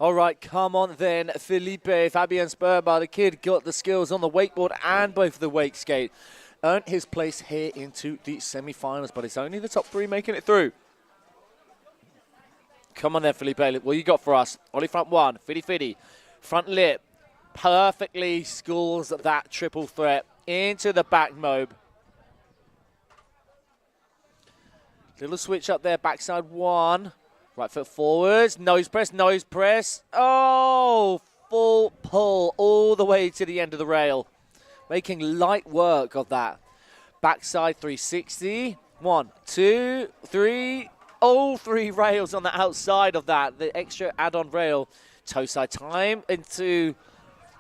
All right, come on then, Felipe Fabian Sperber. The kid got the skills on the wakeboard and both the wake skate. Earned his place here into the semi-finals, but it's only the top 3 making it through. Come on there, Felipe. What you got for us? Ollie front 1, fitty. Front lip. Perfectly schools that triple threat into the back mobe. Little switch up there, backside 1. Right foot forwards, nose press. Oh, full pull all the way to the end of the rail. Making light work of that. Backside 360. 1, 2, 3. All 3 rails on the outside of that. The extra add-on rail. Toe side time into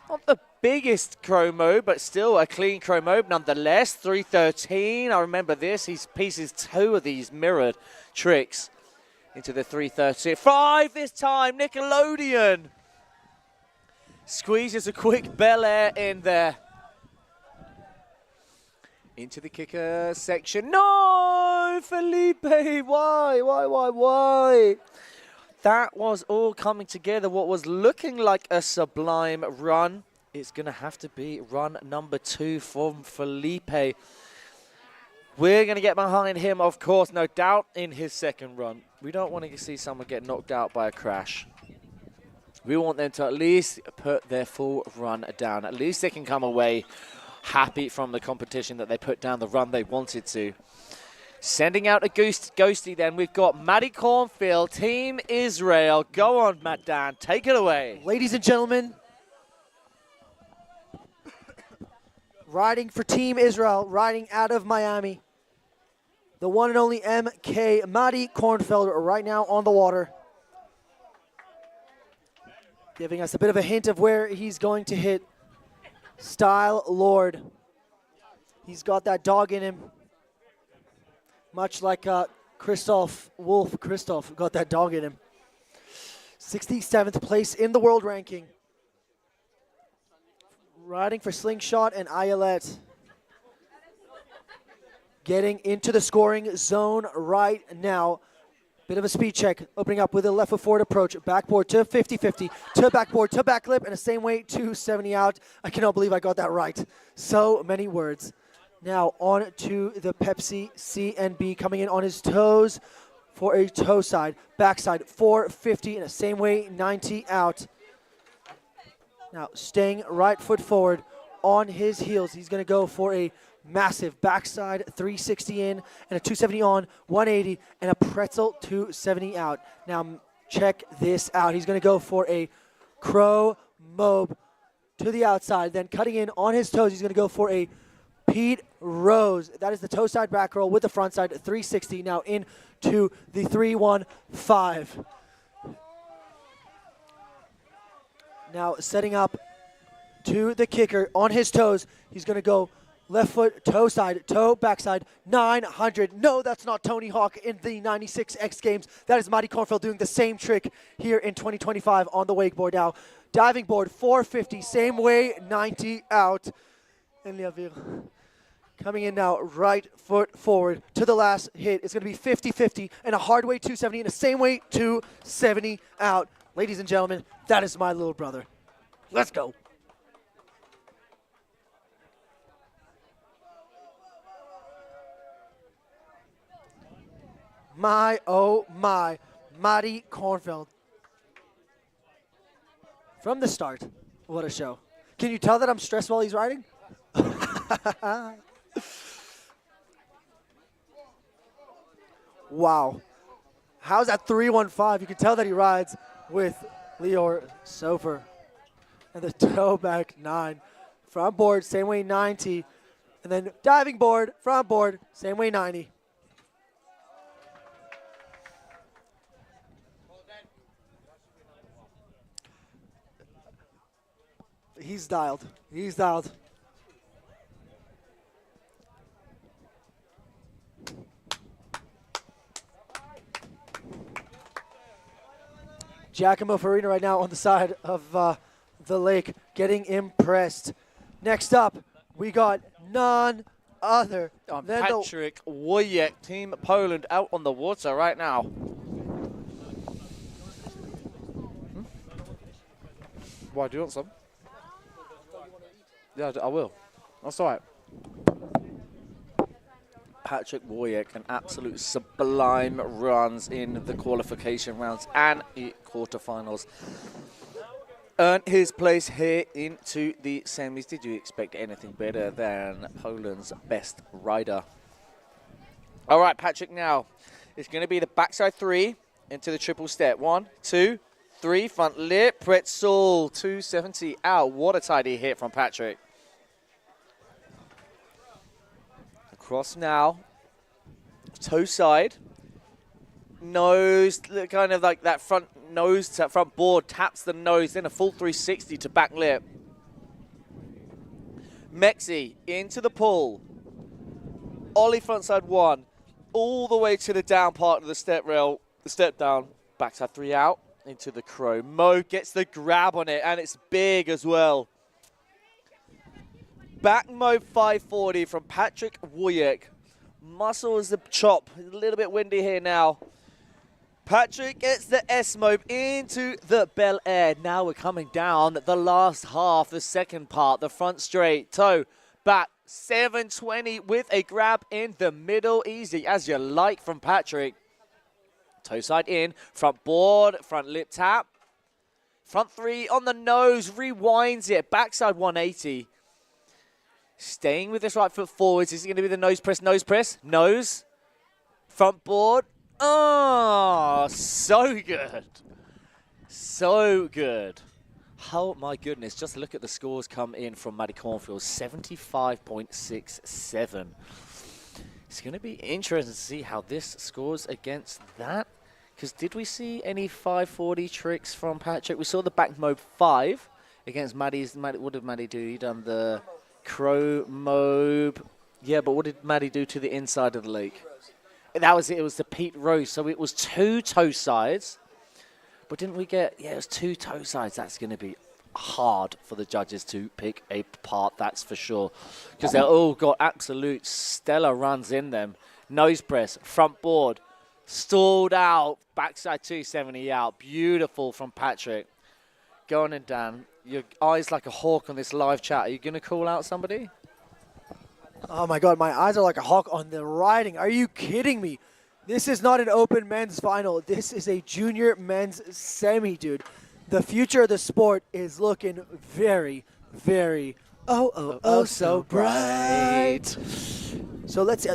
not the biggest chromo, but still a clean chromo nonetheless. 313. I remember this. He pieces 2 of these mirrored tricks into the 313. 5 this time. Nickelodeon squeezes a quick Bel Air in there. Into the kicker section. No, Felipe. Why? That was all coming together. What was looking like a sublime run. It's going to have to be run number 2 from Felipe. We're going to get behind him, of course, no doubt, in his second run. We don't want to see someone get knocked out by a crash. We want them to at least put their full run down. At least they can come away happy from the competition that they put down the run they wanted to. Sending out a ghosty then. We've got Maddie Cornfield, Team Israel. Go on, Matt Dan. Take it away. Ladies and gentlemen, riding for Team Israel, riding out of Miami, the one and only MK, Maddie Kornfeld, right now on the water. Giving us a bit of a hint of where he's going to hit. Style Lord. He's got that dog in him. Much like Christoph Wolf. Christoph got that dog in him. 67th place in the world ranking. Riding for Slingshot and Ayelet. Getting into the scoring zone right now. Bit of a speed check, opening up with a left foot forward approach. Backboard to 50-50, to backboard, to back lip, and a same way to 70 out. I cannot believe I got that right. So many words. Now on to the Pepsi CNB, coming in on his toes for a toe side. Backside 450, and a same way 90 out. Now staying right foot forward on his heels. He's going to go for a massive backside 360 in and a 270 on, 180, and a pretzel 270 out. Now check this out. He's going to go for a crow mobe to the outside. Then cutting in on his toes, he's going to go for a Pete Rose. That is the toe side back roll with the front side 360. Now into the 315. Now setting up to the kicker on his toes. He's going to go left foot, toe side, toe, backside, 900. No, that's not Tony Hawk in the 96 X Games. That is Matty Kornfeld doing the same trick here in 2025 on the wakeboard now. Diving board, 450, same way, 90 out. And Liavir coming in now, right foot forward to the last hit. It's going to be 50-50 and a hard way 270 and a same way 270 out. Ladies and gentlemen, that is my little brother. Let's go. My, oh my, Mari Kornfeld. From the start, what a show. Can you tell that I'm stressed while he's riding? Wow. How's that 315? You can tell that he rides with Lior Sofer. And the toe back 9. Front board, same way 90. And then diving board, front board, same way 90. He's dialed. He's dialed. Giacomo Farina right now on the side of the lake, getting impressed. Next up, we got none other than Patrick Wojek, Team Poland, out on the water right now. Why, do you want some? Yeah, I will. That's all right. Patrick Wojek, an absolute sublime runs in the qualification rounds and the quarterfinals. Earned his place here into the semis. Did you expect anything better than Poland's best rider? All right, Patrick now. It's going to be the backside 3 into the triple step. 1, 2, 3, front lip, pretzel, 270 out. What a tidy hit from Patrick. Across now, toe side, nose, kind of like that front nose, front board taps the nose, then a full 360 to back lip. Mexi into the pull, ollie frontside 1, all the way to the down part of the step rail, the step down, backside 3 out, into the crow. Mo gets the grab on it, and it's big as well. Back mobe 540 from Patrick Wojek. Muscle as the chop. A little bit windy here now. Patrick gets the S mobe into the Bel Air. Now we're coming down the last half, the second part, the front straight. Toe, back, 720 with a grab in the middle. Easy as you like from Patrick. Toe side in, front board, front lip tap. Front 3 on the nose, rewinds it, backside 180. Staying with this right foot forwards. Is it going to be the nose press, nose press? Nose. Front board. Oh, so good. So good. Oh, my goodness. Just look at the scores come in from Maddie Cornfield. 75.67. It's going to be interesting to see how this scores against that. Because did we see any 540 tricks from Patrick? We saw the back mobe 5 against Maddie's. What did Maddie do? He done the crow mobe. Yeah, but what did Maddie do to the inside of the lake? That was it. It was the Pete Rose. So it was 2 toe sides. But didn't we get... Yeah, it was 2 toe sides. That's going to be hard for the judges to pick apart, that's for sure. Because they've all got absolute stellar runs in them. Nose press, front board, stalled out, backside 270 out. Beautiful from Patrick. Go on in, Dan. Your eyes like a hawk on this live chat. Are you going to call out somebody? Oh my God, my eyes are like a hawk on the riding. Are you kidding me? This is not an open men's final. This is a junior men's semi, dude. The future of the sport is looking very, very, so bright. So let's,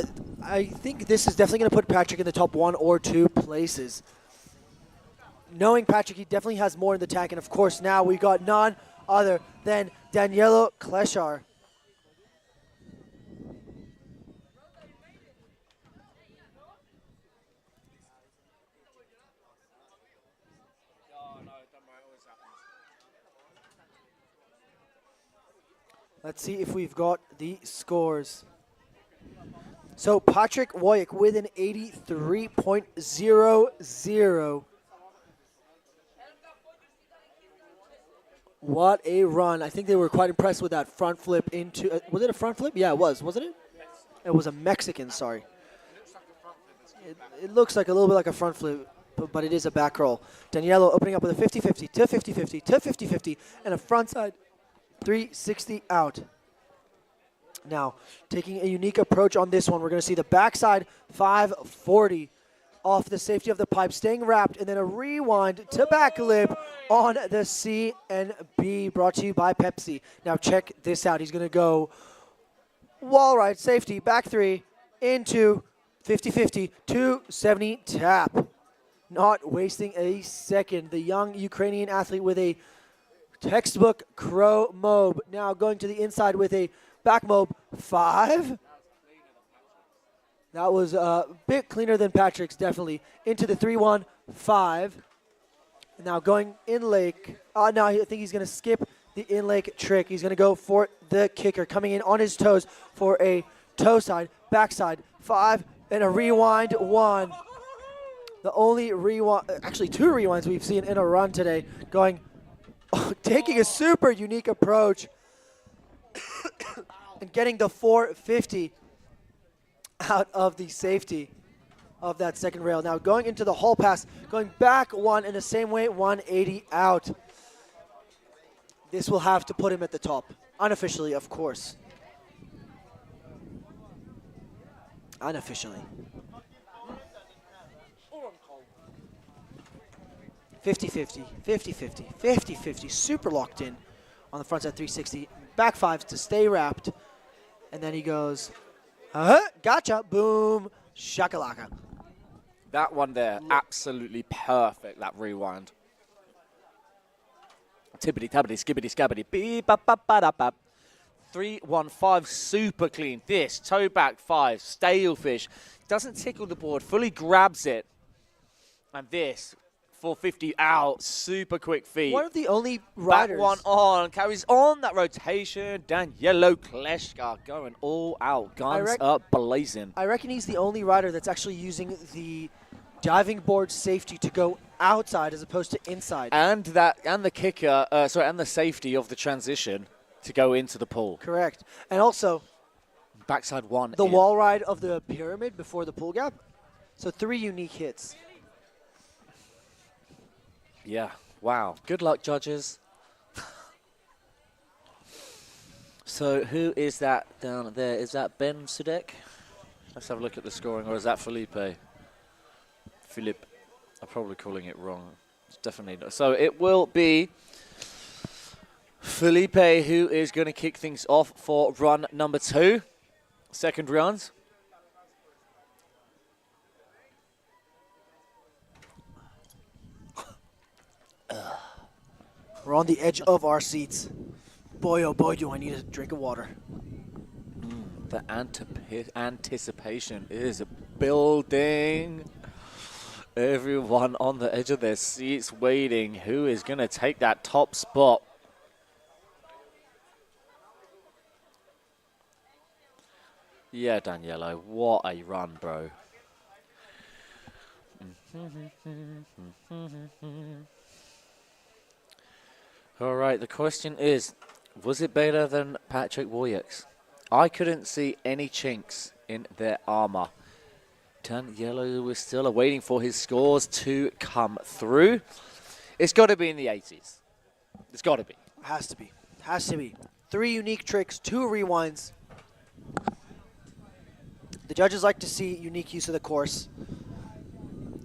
I think this is definitely going to put Patrick in the top 1 or 2 places. Knowing Patrick, he definitely has more in the tank. And of course, now we got none other than Danielo Kleshar. Let's see if we've got the scores. So Patrick Wojek with an 83.00. What a run. I think they were quite impressed with that front flip into... was it a front flip? Yeah, it was, wasn't it? It was a Mexican, sorry. It looks like a little bit like a front flip, but it is a back roll. Danielo opening up with a 50-50 to 50-50 to 50-50 and a frontside 360 out. Now, taking a unique approach on this one, we're going to see the backside 540 off the safety of the pipe, staying wrapped, and then a rewind to back lip on the C and B, brought to you by Pepsi. Now check this out. He's going to go wall ride, safety, back 3, into 50-50, 270 tap. Not wasting a second. The young Ukrainian athlete with a textbook crow mob. Now going to the inside with a back mob 5. That was a bit cleaner than Patrick's, definitely. Into the 3-1, 5. Now going in lake. No, I think he's going to skip the in lake trick. He's going to go for the kicker, coming in on his toes for a toe side, backside, 5, and a rewind 1. The only rewind, actually 2 rewinds we've seen in a run today, going, taking a super unique approach and getting the 450 out of the safety of that second rail. Now going into the hall pass, going back 1 in the same way, 180 out. This will have to put him at the top, unofficially, of course. Unofficially. 50-50, 50-50, 50-50, super locked in on the front side 360. Back 5s to stay wrapped. And then he goes, gotcha, boom, shakalaka. That one there, absolutely perfect, that rewind. Tibbity tabbity skibbity scabbity beep bap bap bap bap. 3-1-5, super clean. This toe back 5, stale fish, doesn't tickle the board, fully grabs it. And this 450 out, super quick feet. One of the only riders. Back 1 on, carries on that rotation. Danielo Kleshka going all out, guns up blazing. I reckon he's the only rider that's actually using the diving board safety to go outside as opposed to inside. And the kicker, and the safety of the transition to go into the pool. Correct. And also, backside 1. The wall ride of the pyramid before the pool gap. So 3 unique hits. Yeah, wow. Good luck, judges. So who is that down there? Is that Ben Sudek? Let's have a look at the scoring, or is that Felipe? Philippe. I'm probably calling it wrong. It's definitely not. So it will be Felipe who is going to kick things off for run number 2. Second round. We're on the edge of our seats. Boy, oh boy, do I need a drink of water. The anticipation is building. Everyone on the edge of their seats waiting. Who is going to take that top spot? Yeah, Danielo, what a run, bro. All right, the question is, was it better than Patrick Warwick's? I couldn't see any chinks in their armor. Danielo was still waiting for his scores to come through. It's got to be in the 80s. It's got to be. Has to be. Has to be. 3 unique tricks, 2 rewinds. The judges like to see unique use of the course.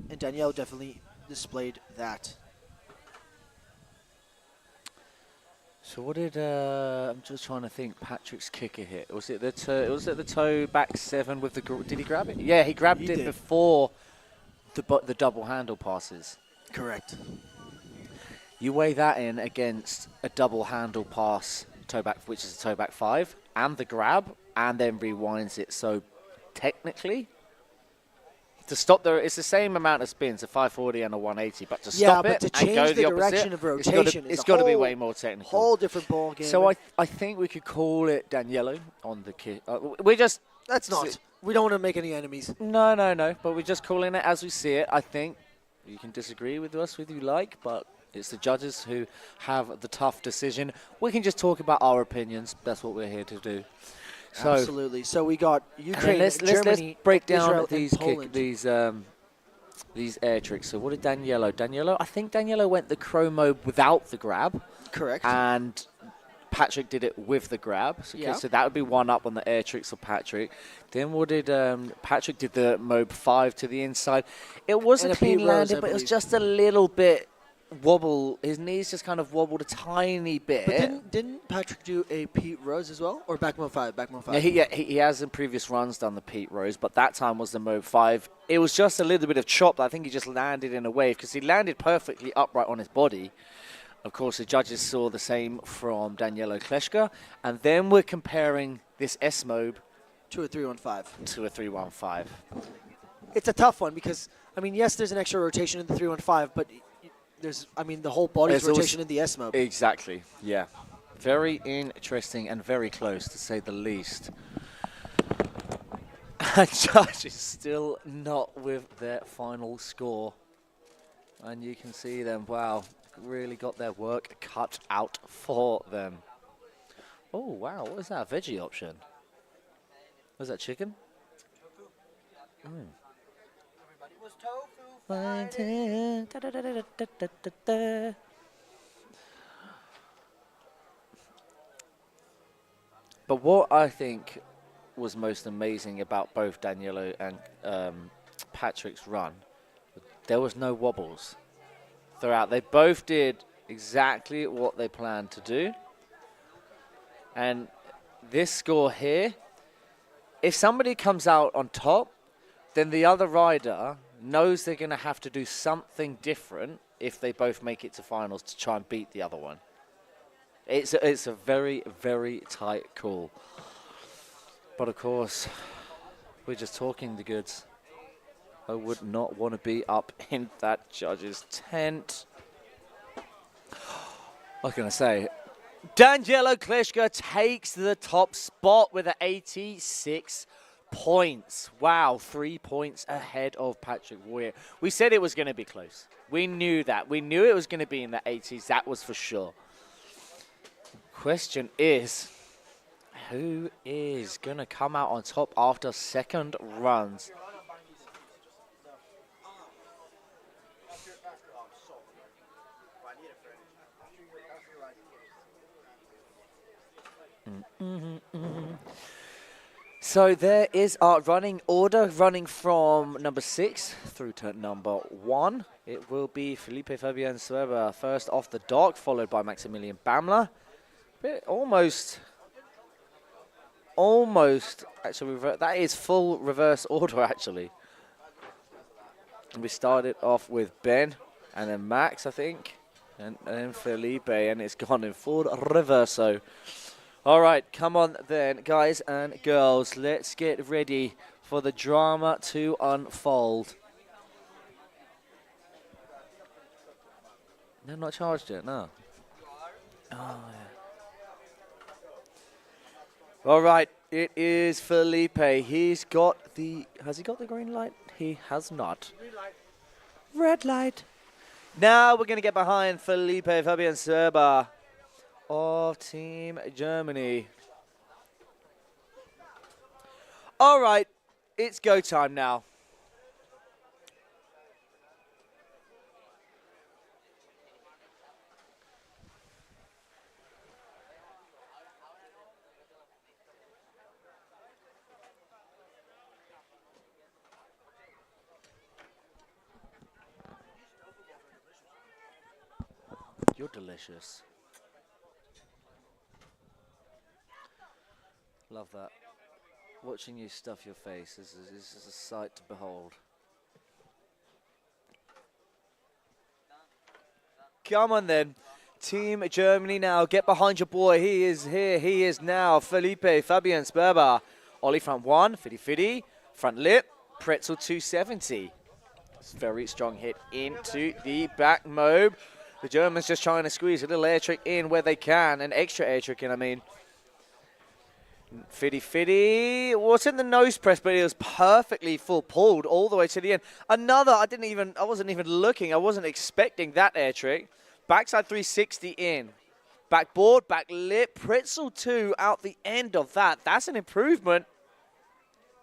And Danielle definitely displayed that. So what did I'm just trying to think? Patrick's kicker hit. Was it the toe? Was it the toe back 7 with the? Did he grab it? Yeah, he grabbed it before the double handle passes. Correct. You weigh that in against a double handle pass toe back, which is a toe back 5, and the grab, and then rewinds it. So technically, to stop there, it's the same amount of spins, a 540 and a 180, but to stop it to and go change the opposite, direction of rotation it's got to be way more technical. Whole different ball game. So I think we could call it Danielo on the kick. We just that's not. We don't want to make any enemies. No. But we're just calling it as we see it. I think you can disagree with us if you like, but it's the judges who have the tough decision. We can just talk about our opinions. That's what we're here to do. So, absolutely. So we got Ukraine, let's break down Israel, these air tricks. So what did Danielo? I think Danielo went the chromo without the grab. Correct. And Patrick did it with the grab. So, Yeah. so that would be 1 up on the air tricks for Patrick. Then what did Patrick did the Mob 5 to the inside. It was And a a Pete clean Rose, landing, I but it was believe. just a little bit wobble. His knees just kind of wobbled a tiny bit. But didn't Patrick do a Pete Rose as well? Or back Mo 5? Back Mo 5. Yeah, he has in previous runs done the Pete Rose, but that time was the Mob 5. It was just a little bit of chop that I think he just landed in a wave because he landed perfectly upright on his body. Of course, the judges saw the same from Danielo Kleshka. And then we're comparing this S-Mob to a 315. To a 315. It's a tough one because, I mean, yes, there's an extra rotation in the 315, but there's, I mean, the whole body's There's rotation also- in the S-Mob. Exactly, yeah. Very interesting and very close, to say the least. And Judge is still not with their final score. And you can see them, wow, really got their work cut out for them. Oh, wow, what is that, veggie option? Was that chicken? Mm. But what I think was most amazing about both Danielo and Patrick's run, there was no wobbles throughout. They both did exactly what they planned to do. And this score here, if somebody comes out on top, then the other rider knows they're going to have to do something different if they both make it to finals to try and beat the other one. It's a very, very tight call. But of course, we're just talking the goods. I would not want to be up in that judge's tent. What can I say? Danielo Kleshka takes the top spot with 86 points. Wow, 3 points ahead of Patrick Warrior. We said it was going to be close. We knew that. We knew it was going to be in the 80s. That was for sure. Question is, who is going to come out on top after second runs? So there is our running order, running from number 6 through to number 1. It will be Felipe Fabian Sweber first off the dock, followed by Maximilian Bamler. Almost, actually, that is full reverse order, actually. And we started off with Ben, and then Max, I think, and then Felipe, and it's gone in full reverso. All right, come on then, guys and girls. Let's get ready for the drama to unfold. They're not charged yet, no. Oh, yeah. All right, it is Felipe. He's got the... Has he got the green light? He has not. Green light. Red light. Now we're going to get behind Felipe Fabian Serba of Team Germany. All right, it's go time now. You're delicious. Love that. Watching you stuff your face is a sight to behold. Come on then. Team Germany now. Get behind your boy. He is here. He is now. Felipe Fabian Sperber. Ollie front 1. Fitty Fitty. Front lip. Pretzel 270. It's a very strong hit into the back mob. The Germans just trying to squeeze a little air trick in where they can. An extra air trick in, I mean. Fitty Fitty was in the nose press, but it was perfectly full pulled all the way to the end. Another, I wasn't even looking. I wasn't expecting that air trick. Backside 360 in. Backboard, back lip, pretzel 2 out the end of that. That's an improvement.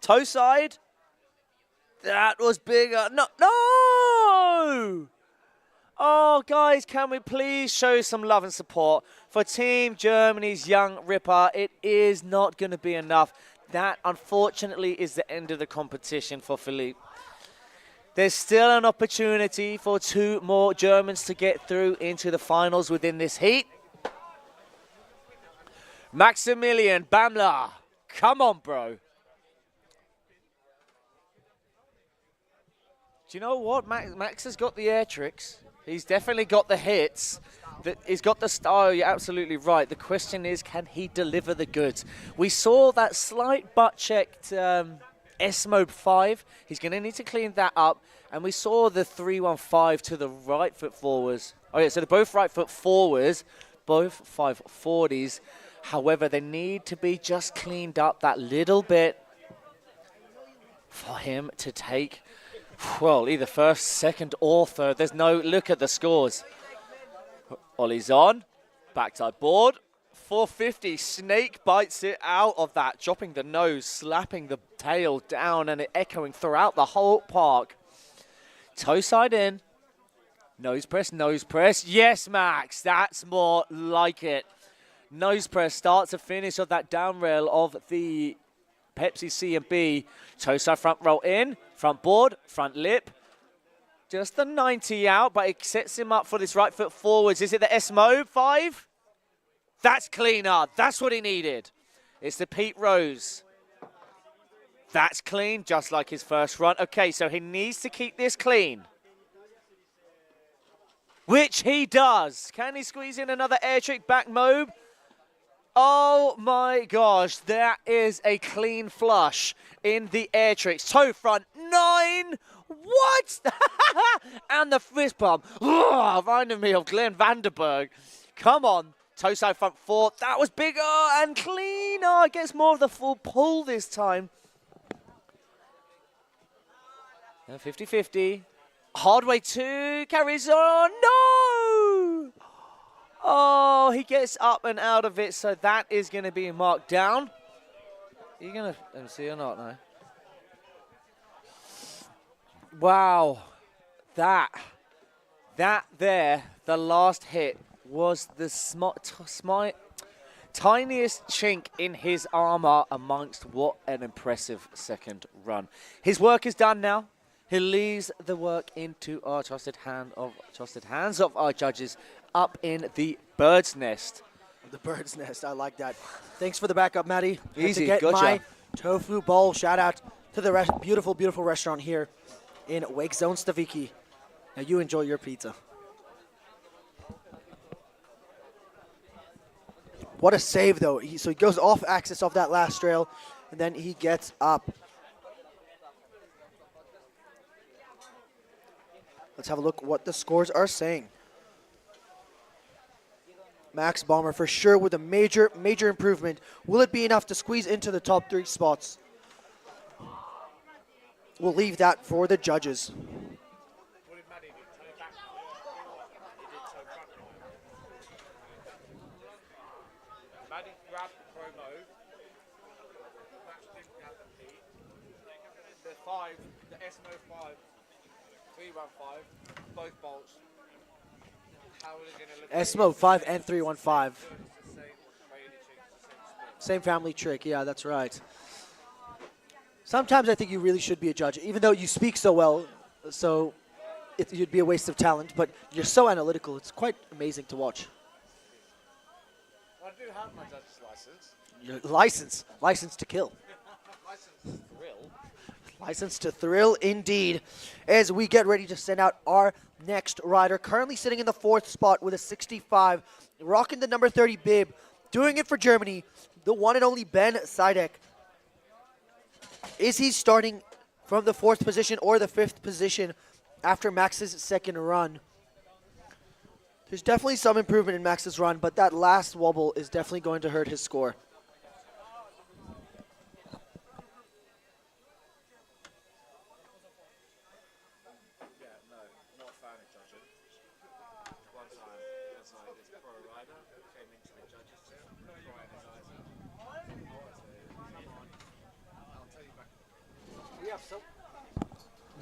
Toe side. That was bigger. No, no! Oh, guys, can we please show some love and support for Team Germany's young Ripper? It is not going to be enough. That, unfortunately, is the end of the competition for Philippe. There's still an opportunity for 2 more Germans to get through into the finals within this heat. Maximilian Bamler, come on, bro. Do you know what? Max has got the air tricks. He's definitely got the hits. He's got the style. You're absolutely right. The question is, can he deliver the goods? We saw that slight butt-checked S-Mode 5. He's going to need to clean that up. And we saw the 315 to the right foot forwards. Oh, yeah, so they're both right foot forwards, both 540s. However, they need to be just cleaned up that little bit for him to take, well, either first, second, or third. There's no look at the scores. Ollie's on, backside board, 450. Snake bites it out of that, dropping the nose, slapping the tail down, and it echoing throughout the whole park. Toe side in, nose press, nose press. Yes, Max, that's more like it. Nose press starts to finish of that down rail of the Pepsi C and B. Toe side front roll in, front board, front lip. Just the 90 out, but it sets him up for this right foot forwards. Is it the S-Mode 5? That's cleaner. That's what he needed. It's the Pete Rose. That's clean, just like his first run. Okay, so he needs to keep this clean. Which he does. Can he squeeze in another air trick back mob? Oh my gosh, that is a clean flush in the air tricks. Toe front, 9. What? And the fist pump. Reminding me of Glenn Vanderberg. Come on. Toe side front 4. That was bigger and cleaner. Gets more of the full pull this time. 50-50. Hardway 2 carries on. No! Oh, he gets up and out of it, so that is going to be marked down. Are you going to MC or not? No. Wow. That there, the last hit, was the tiniest chink in his armor amongst what an impressive second run. His work is done now. He leaves the work into our trusted hands of our judges up in the bird's nest. The bird's nest, I like that. Thanks for the backup, Maddie. Easy, to get gotcha. my tofu bowl. Shout out to the beautiful, beautiful restaurant here in Wake Zone Stawiki. Now you enjoy your pizza. What a save, though. So he goes off axis off that last rail, and then he gets up. Let's have a look what the scores are saying. Max Bomber for sure with a major, major improvement. Will it be enough to squeeze into the top 3 spots? We'll leave that for the judges. Maddie grabbed the promo. Max didn't grab the P. The 5, the S-Mode 5, 315, both bolts. How are they going to look? S-Mode 5 and 315. Same family trick, yeah, that's right. Sometimes I think you really should be a judge, even though you speak so well, so you'd be a waste of talent, but you're so analytical, it's quite amazing to watch. I do have my judge's license. Your license to kill. License to thrill. License to thrill indeed, as we get ready to send out our next rider, currently sitting in the 4th spot with a 65, rocking the number 30 bib, doing it for Germany, the one and only Ben Seidek. Is he starting from the 4th position or the 5th position after Max's second run? There's definitely some improvement in Max's run, but that last wobble is definitely going to hurt his score.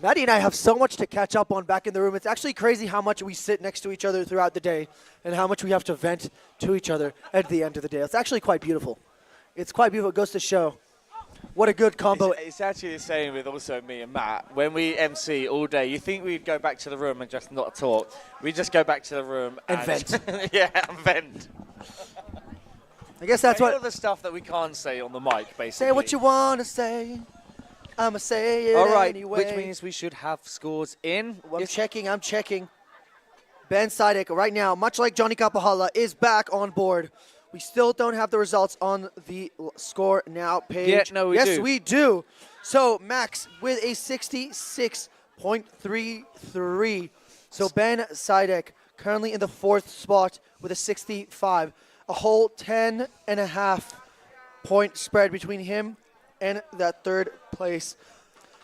Maddie and I have so much to catch up on back in the room. It's actually crazy how much we sit next to each other throughout the day and how much we have to vent to each other at the end of the day. It's actually quite beautiful. It's quite beautiful. It goes to show what a good combo. It's actually the same with also me and Matt. When we MC all day, you think we'd go back to the room and just not talk. We just go back to the room and vent. Yeah, and vent. I guess that's all the stuff that we can't say on the mic, basically. Say what you want to say. I'ma say it all right, anyway. which means we should have scores in. Well, I'm checking. Ben Sidek right now, much like Johnny Kapahala, is back on board. We still don't have the results on the score now page. Yeah, no, we do. Yes, we do. So Max with a 66.33. So Ben Sidek currently in the 4th spot with a 65. A whole 10.5 point spread between him and that 3rd place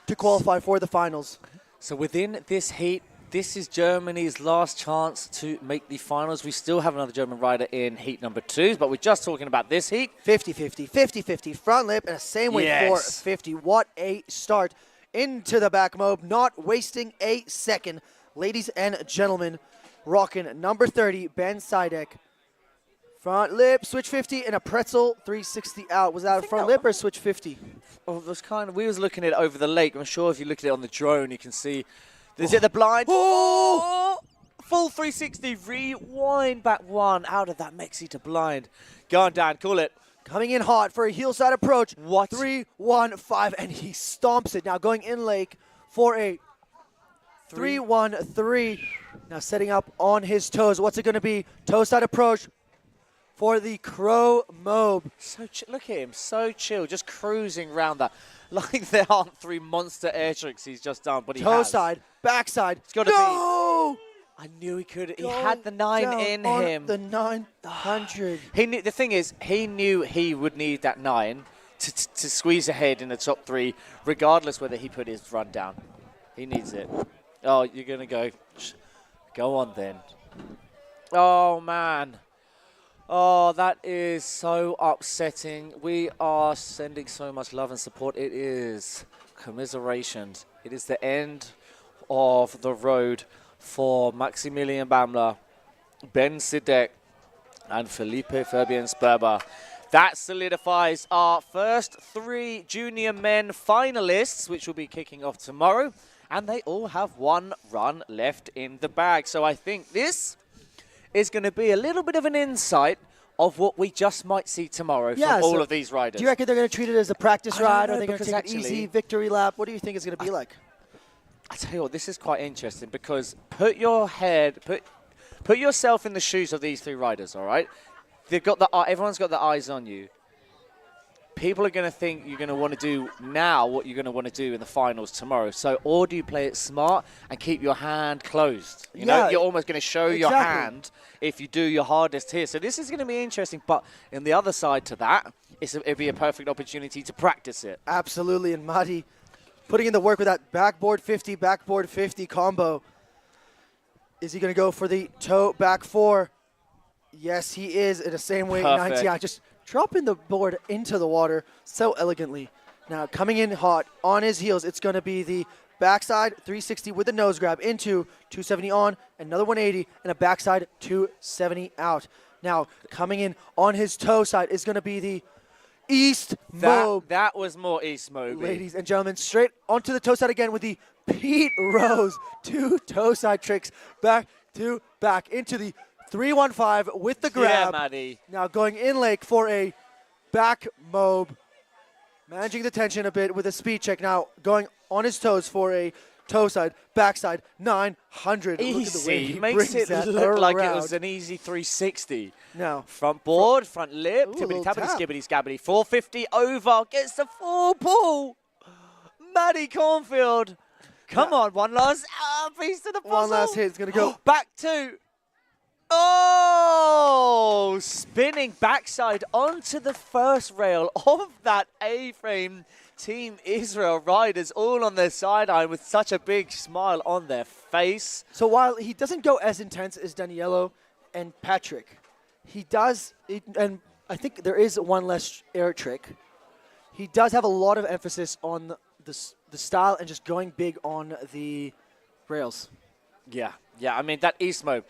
to qualify for the finals. So within this heat, this is Germany's last chance to make the finals. We still have another German rider in heat number 2, but we're just talking about this heat. 50-50, 50-50, front lip, and a same way Yes. 450. What a start into the back mob, not wasting a second. Ladies and gentlemen, rocking number 30, Ben Sidek. Front lip, switch 50, and a pretzel 360 out. Was that a front lip or switch 50? Oh, it was we was looking at it over the lake. I'm sure if you look at it on the drone, you can see. Is it the blind? Oh! Full 360, rewind back one out of that Mexi to blind. Go on, Dan, call it. Coming in hot for a heel side approach. What? 3-1-5, and he stomps it. Now going in lake for a 3-1-3. Now setting up on his toes. What's it going to be? Toe side approach for the Crow Mob. Look at him, so chill, just cruising around that. Like there aren't 3 monster air tricks he's just done, but he Toe has. side, backside. It's got to no! be. I knew he could. He had the 9 in him. The 900. He knew, the thing is, he knew he would need that 9 to squeeze ahead in the top 3, regardless whether he put his run down. He needs it. Oh, you're going to go. Go on then. Oh, man. Oh, that is so upsetting. We are sending so much love and support. It is commiserations. It is the end of the road for Maximilian Bamler, Ben Sidek, and Felipe Fabian Sperber. That solidifies our first 3 junior men finalists, which will be kicking off tomorrow. And they all have 1 run left in the bag. So I think this is going to be a little bit of an insight of what we just might see tomorrow from all of these riders. Do you reckon they're going to treat it as a practice ride, or are they going to take actually, an easy victory lap? What do you think it's going to be like? I tell you what, this is quite interesting because put yourself in the shoes of these 3 riders, all right? They've got everyone's got their eyes on you. People are going to think you're going to want to do now what you're going to want to do in the finals tomorrow. So, or do you play it smart and keep your hand closed? You know, you're almost going to show your hand if you do your hardest here. So this is going to be interesting. But on the other side to that, it'll be a perfect opportunity to practice it. Absolutely. And Mahdi putting in the work with that backboard 50 combo. Is he going to go for the toe back 4? Yes, he is in the same way. 90. Just dropping the board into the water so elegantly. Now coming in hot on his heels, it's going to be the backside 360 with the nose grab into 270 on, another 180, and a backside 270 out. Now coming in on his toe side is going to be the East Mob. That was more East Mob. Ladies and gentlemen, straight onto the toe side again with the Pete Rose 2 toe side tricks back to back into the 315 with the grab. Yeah, Maddie. Now going in lake for a back mob. Managing the tension a bit with a speed check. Now going on his toes for a toe side, backside 900. Easy. Look at the way he Makes brings it that look like it around. was an easy 360. Now front board, front lip, Ooh, tippity little tappity tap. skibbity scabbity. 450 over, gets the 4 pull. Maddie Cornfield. Come on, one last piece to the puzzle. One last hit. It's going to go back 2. Oh, spinning backside onto the first rail of that A-frame. Team Israel riders all on their sideline with such a big smile on their face. So while he doesn't go as intense as Daniello and Patrick, he does, and I think there is one less air trick. He does have a lot of emphasis on the style and just going big on the rails. Yeah, I mean, that East mode,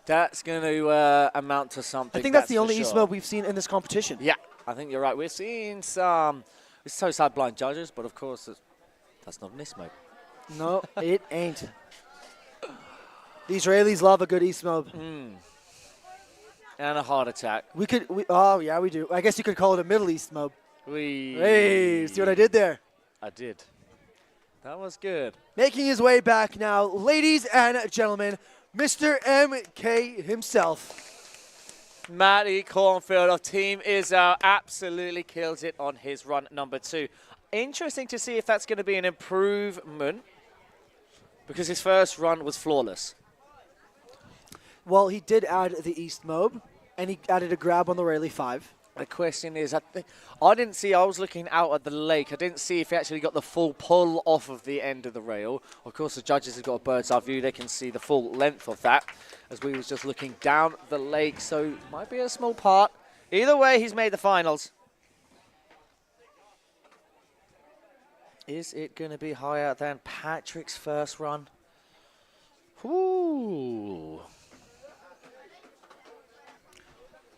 that's going to amount to something. I think that's the for only sure. East mode we've seen in this competition. Yeah, I think you're right. We're seeing some so side blind judges, but of course, that's not an East mode. No, it ain't. The Israelis love a good East mode. And a heart attack. Oh, yeah, we do. I guess you could call it a Middle East mode. Hey, see what I did there? I did. That was good. Making his way back now, ladies and gentlemen, Mr. MK himself. Matty Cornfield of Team Israel absolutely kills it on his run number 2. Interesting to see if that's going to be an improvement, because his first run was flawless. Well, he did add the East mode, and he added a grab on the Rayleigh 5. The question is, I didn't see, I was looking out at the lake. I didn't see if he actually got the full pull off of the end of the rail. Of course, the judges have got a bird's eye view. They can see the full length of that, as we was just looking down the lake. So might be a small part. Either way, he's made the finals. Is it going to be higher than Patrick's first run? Ooh.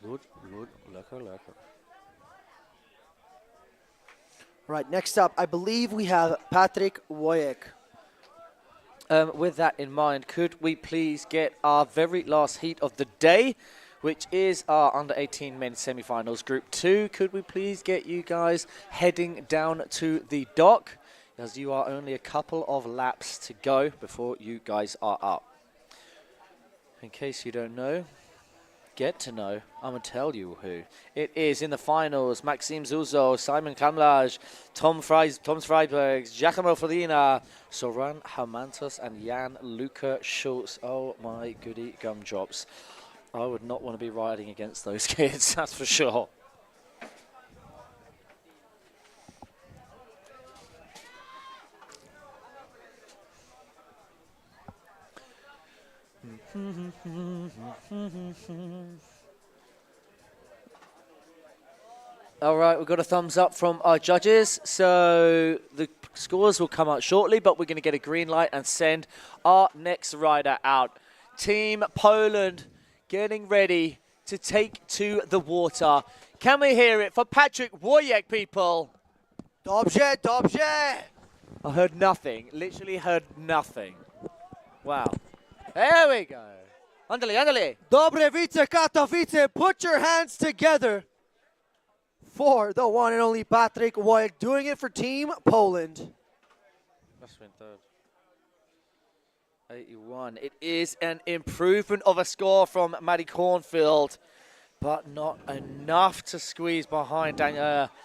Good, lekker. Right, next up, I believe we have Patrick Wojek. With that in mind, could we please get our very last heat of the day, which is our under-18 men's semi-finals, Group 2. Could we please get you guys heading down to the dock, as you are only a couple of laps to go before you guys are up. In case you don't know, get to know, I'm going to tell you who. It is in the finals, Maxime Zuzo, Simon Kamlaj, Tom Freiberg, Giacomo Fodina, Soran Hermantos, and Jan Luca Schultz. Oh my goody gumdrops. I would not want to be riding against those kids, that's for sure. All right, we've got a thumbs up from our judges. So the scores will come out shortly, but we're going to get a green light and send our next rider out. Team Poland getting ready to take to the water. Can we hear it for Patrick Wojek, people? Dobrze, dobrze. I heard nothing, literally heard nothing. Wow. There we go. Andale. Dobre Wice Katowice, put your hands together for the one and only Patrick Wojek, doing it for Team Poland. That's been third. 81. It is an improvement of a score from Matty Cornfield, but not enough to squeeze behind Patrick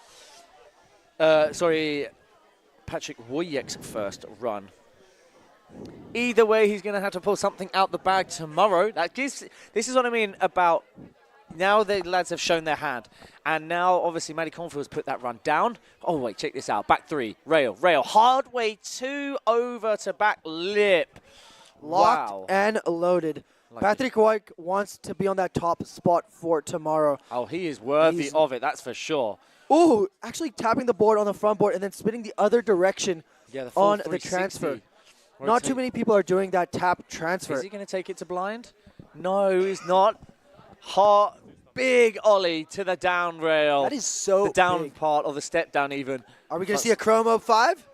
Wojek's first run. Either way, he's going to have to pull something out the bag tomorrow. This is what I mean about now the lads have shown their hand. And now, obviously, Matty Cornfield's put that run down. Oh, wait, check this out. Back 3, rail. Hard way 2 over to back lip. Locked wow. and loaded. Patrick Wojek wants to be on that top spot for tomorrow. Oh, he is worthy of it, that's for sure. Ooh, actually tapping the board on the front board and then spinning the other direction on the transfer. Not too many people are doing that tap transfer. Is he going to take it to blind? No, he's not. Hot, big ollie to the down rail. That is so the down big. part of the step down even. Are we going to see a Chromo 5?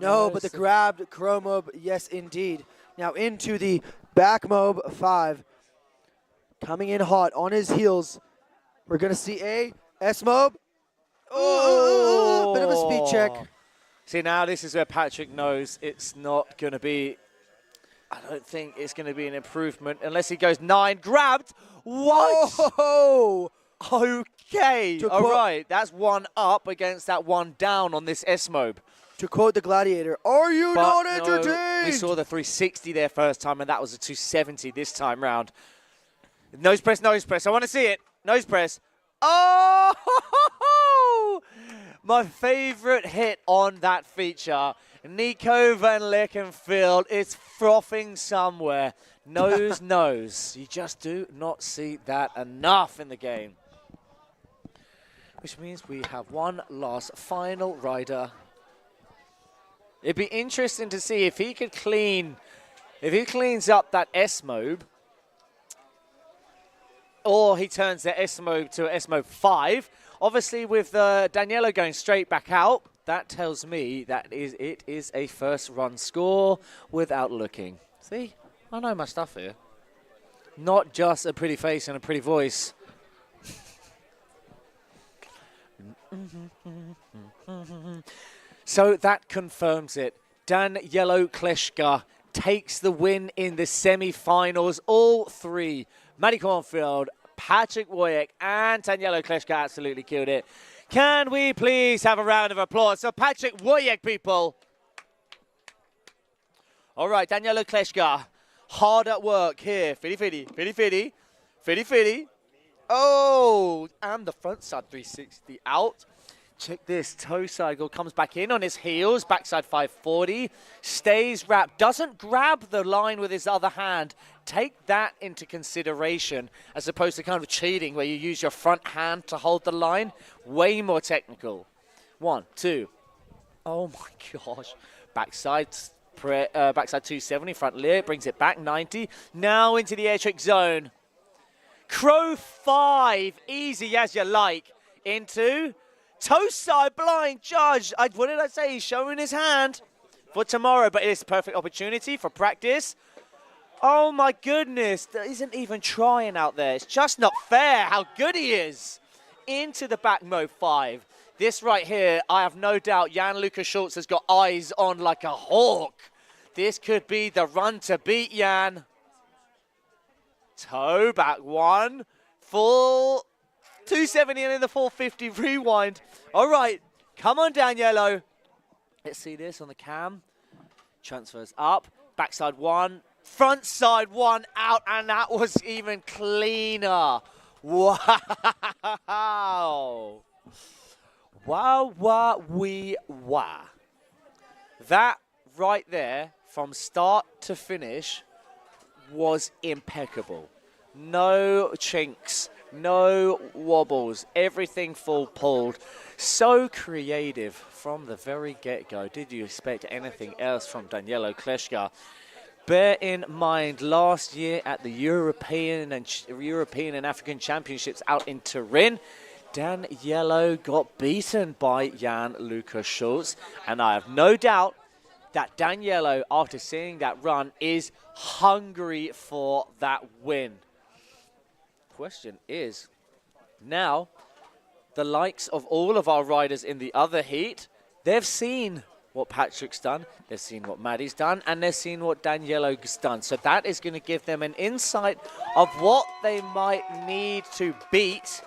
No, but the grabbed Chromo, yes indeed. Now into the back mob 5. Coming in hot on his heels. We're going to see a S-mob. Oh, bit of a speed check. See, now this is where Patrick knows it's not going to be, I don't think it's going to be an improvement unless he goes 9. Grabbed. What? Whoa. Okay. All right. That's 1 up against that 1 down on this S-mob. To quote the Gladiator, are you not entertained? No, we saw the 360 there first time, and that was a 270 this time round. Nose press. I want to see it. Nose press. Oh! My favorite hit on that feature. Nico van Leckenfield is frothing somewhere. Nose. You just do not see that enough in the game. Which means we have one last final rider. It'd be interesting to see if he could if he cleans up that S-Mobe, or he turns the S-Mobe to an S-Mobe 5. Obviously, with Danielo going straight back out, that tells me that it is a first run score without looking. See, I know my stuff here. Not just a pretty face and a pretty voice. So that confirms it. Danielo Kleshka takes the win in the semi-finals. All three, Matty Cornfield, Patrick Wojek, and Danielo Kleshka absolutely killed it. Can we please have a round of applause for Patrick Wojek, people? All right, Danielo Kleshka, hard at work here. Fitty, fitty, fitty, fitty, fitty, fitty. Oh, and the front side 360 out. Check this, toe cycle, comes back in on his heels, backside 540, stays wrapped, doesn't grab the line with his other hand. Take that into consideration, as opposed to kind of cheating where you use your front hand to hold the line. Way more technical. 1, 2. Oh my gosh. Backside 270, front leer, brings it back 90. Now into the air trick zone. Crow 5, easy as you like, into toe side blind judge. What did I say? He's showing his hand for tomorrow, but it's a perfect opportunity for practice. Oh my goodness, that isn't even trying out there. It's just not fair how good he is. Into the back mode 5. This right here, I have no doubt Jan-Lucas Schultz has got eyes on like a hawk. This could be the run to beat Jan. Toe back 1, full 270 and in the 450 rewind. All right, come on, Danielo. Let's see this on the cam. Transfers up, backside 1, front side 1 out, and that was even cleaner. Wow. Wow, wow, wee, wow. That right there, from start to finish, was impeccable. No chinks, no wobbles, everything full pulled. So creative from the very get-go. Did you expect anything else from Danielo Kleshka? Bear in mind, last year at the European and African Championships out in Turin, Danielo got beaten by Jan-Lucas Schultz, and I have no doubt that Danielo, after seeing that run, is hungry for that win. Question is, now, the likes of all of our riders in the other heat, they've seen what Patrick's done, they've seen what Maddie's done, and they've seen what Danielo's done. So that is going to give them an insight of what they might need to beat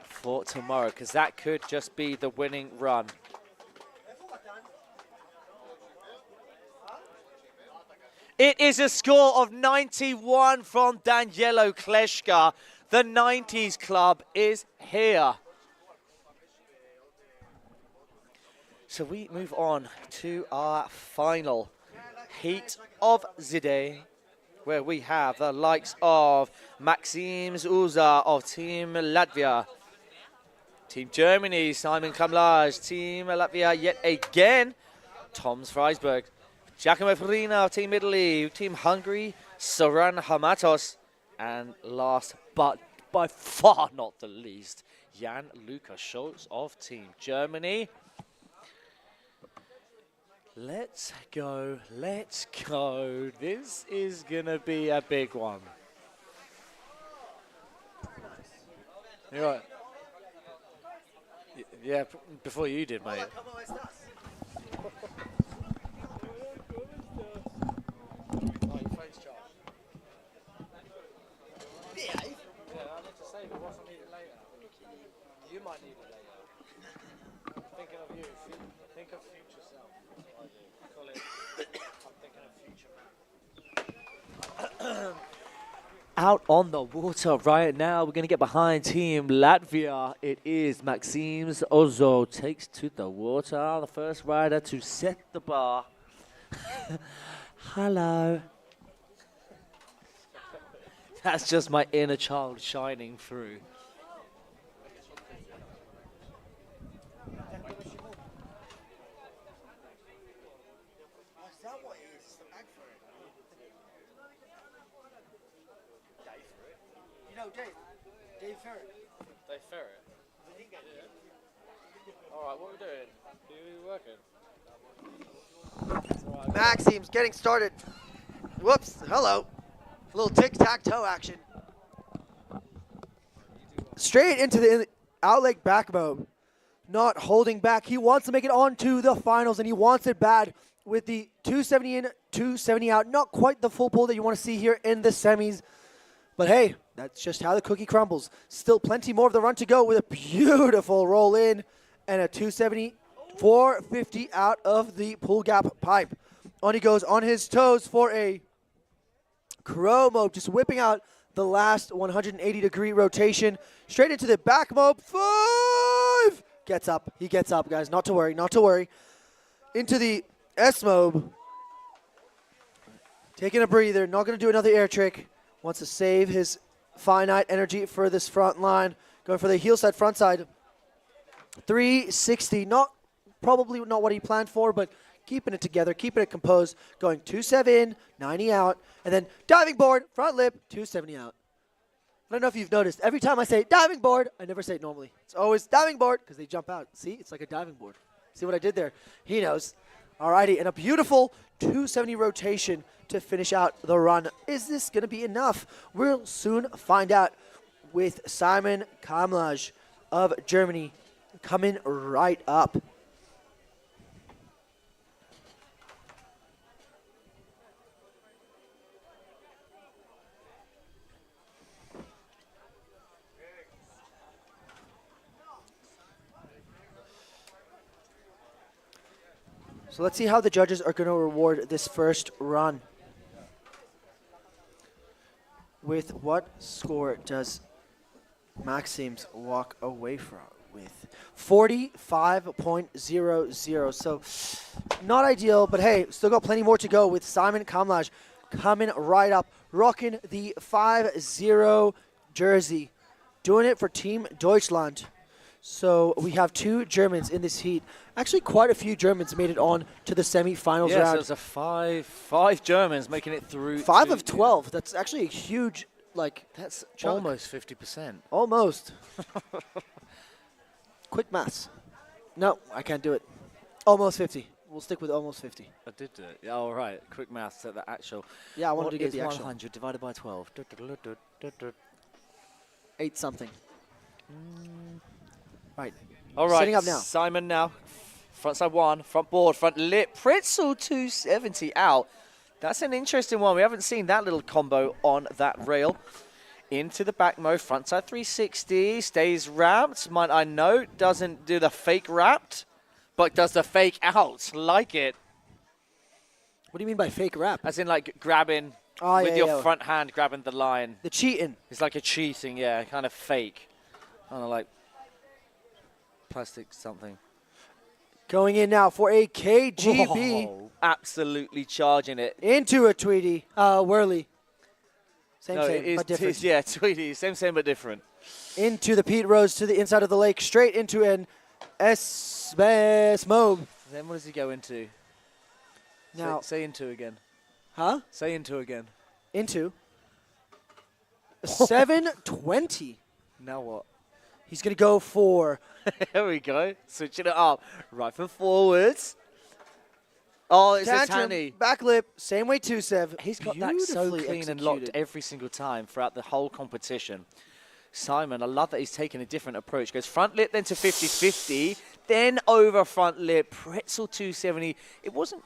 for tomorrow, because that could just be the winning run. It is a score of 91 from Danielo Kleshka. The 90s club is here. So we move on to our final heat of the day, where we have the likes of Maxim Uza of Team Latvia, Team Germany, Simon Kamlaj, Team Latvia yet again, Tom Freisberg, Giacomo Farina of Team Italy, Team Hungary, Soran Hamatos, and last but by far not the least, Jan-Lucas Schultz of Team Germany. Let's go, let's go. This is gonna be a big one. You're right. Yeah, before you did, mate. You might need it later. Thinking of you. Think of future self. I do. Call it. I'm thinking of future man. Out on the water right now. We're going to get behind Team Latvia. It is Maxims Ozo takes to the water. The first rider to set the bar. Hello. That's just my inner child shining through. No, Dave. Dave Ferret. They ferret. All right, what are we doing? Are we working? Maxime's getting started. Whoops, hello. A little tic-tac-toe action. Straight into the out leg back mob. Not holding back. He wants to make it on to the finals, and he wants it bad with the 270 in, 270 out. Not quite the full pull that you want to see here in the semis. But hey, that's just how the cookie crumbles. Still plenty more of the run to go with a beautiful roll in and a 270, 450 out of the pull gap pipe. On he goes on his toes for a crow mob, just whipping out the last 180-degree rotation. Straight into the back mob. 5! Gets up. He gets up, guys. Not to worry. Not to worry. Into the S mob. Taking a breather. Not going to do another air trick. Wants to save his finite energy for this front line. Going for the heel side, front side. 360. Probably not what he planned for, but keeping it together, keeping it composed. Going 2-7, 90 out, and then diving board, front lip, 270 out. I don't know if you've noticed. Every time I say diving board, I never say it normally. It's always diving board because they jump out. See, it's like a diving board. See what I did there? He knows. Alrighty, and a beautiful 270 rotation to finish out the run. Is this going to be enough? We'll soon find out with Simon Kamlaj of Germany coming right up. So let's see how the judges are going to reward this first run. With what score does Maxime's walk away from? With 45.00. So not ideal, but hey, still got plenty more to go with Simon Kamlaj coming right up, rocking the 5-0 jersey. Doing it for Team Deutschland. So we have 2 Germans in this heat. Actually, quite a few Germans made it on to the semi-finals round. Yes, it was a five Germans making it through. 5 of 12. That's actually a huge, that's chunk. almost 50%. Almost. Quick maths. No, I can't do it. Almost 50. We'll stick with almost 50. I did do it. Yeah, all right. Quick maths at the actual. Yeah, I wanted to get is the actual. 100 divided by 12? 8 something. Right. All right. Setting up now. Simon now. Front side 1, front board, front lip. Pretzel 270 out. That's an interesting one. We haven't seen that little combo on that rail. Into the back mode, front side 360. Stays wrapped. Might I note, doesn't do the fake wrapped, but does the fake out. Like it. What do you mean by fake wrap? As in like grabbing with your front hand, grabbing the line. The cheating. It's like a cheating, yeah, kind of fake. Kind of like plastic something. Going in now for a KGB. Whoa, absolutely charging it. Into a Tweety. Whirly. Same, but different. Yeah, Tweety. Same, but different. Into the Pete Rose to the inside of the lake. Straight into an S-Mob. Then what does he go into? Now, say into again. Huh? Say into again. Into. 720. Now what? He's going to go for... Here we go. Switching it up. Right foot forwards. Oh, it's a tanny. Back lip. Same way 2-7. He's got that so clean and locked every single time throughout the whole competition. Simon, I love that he's taking a different approach. Goes front lip, then to 50-50, then over front lip, pretzel 270. It wasn't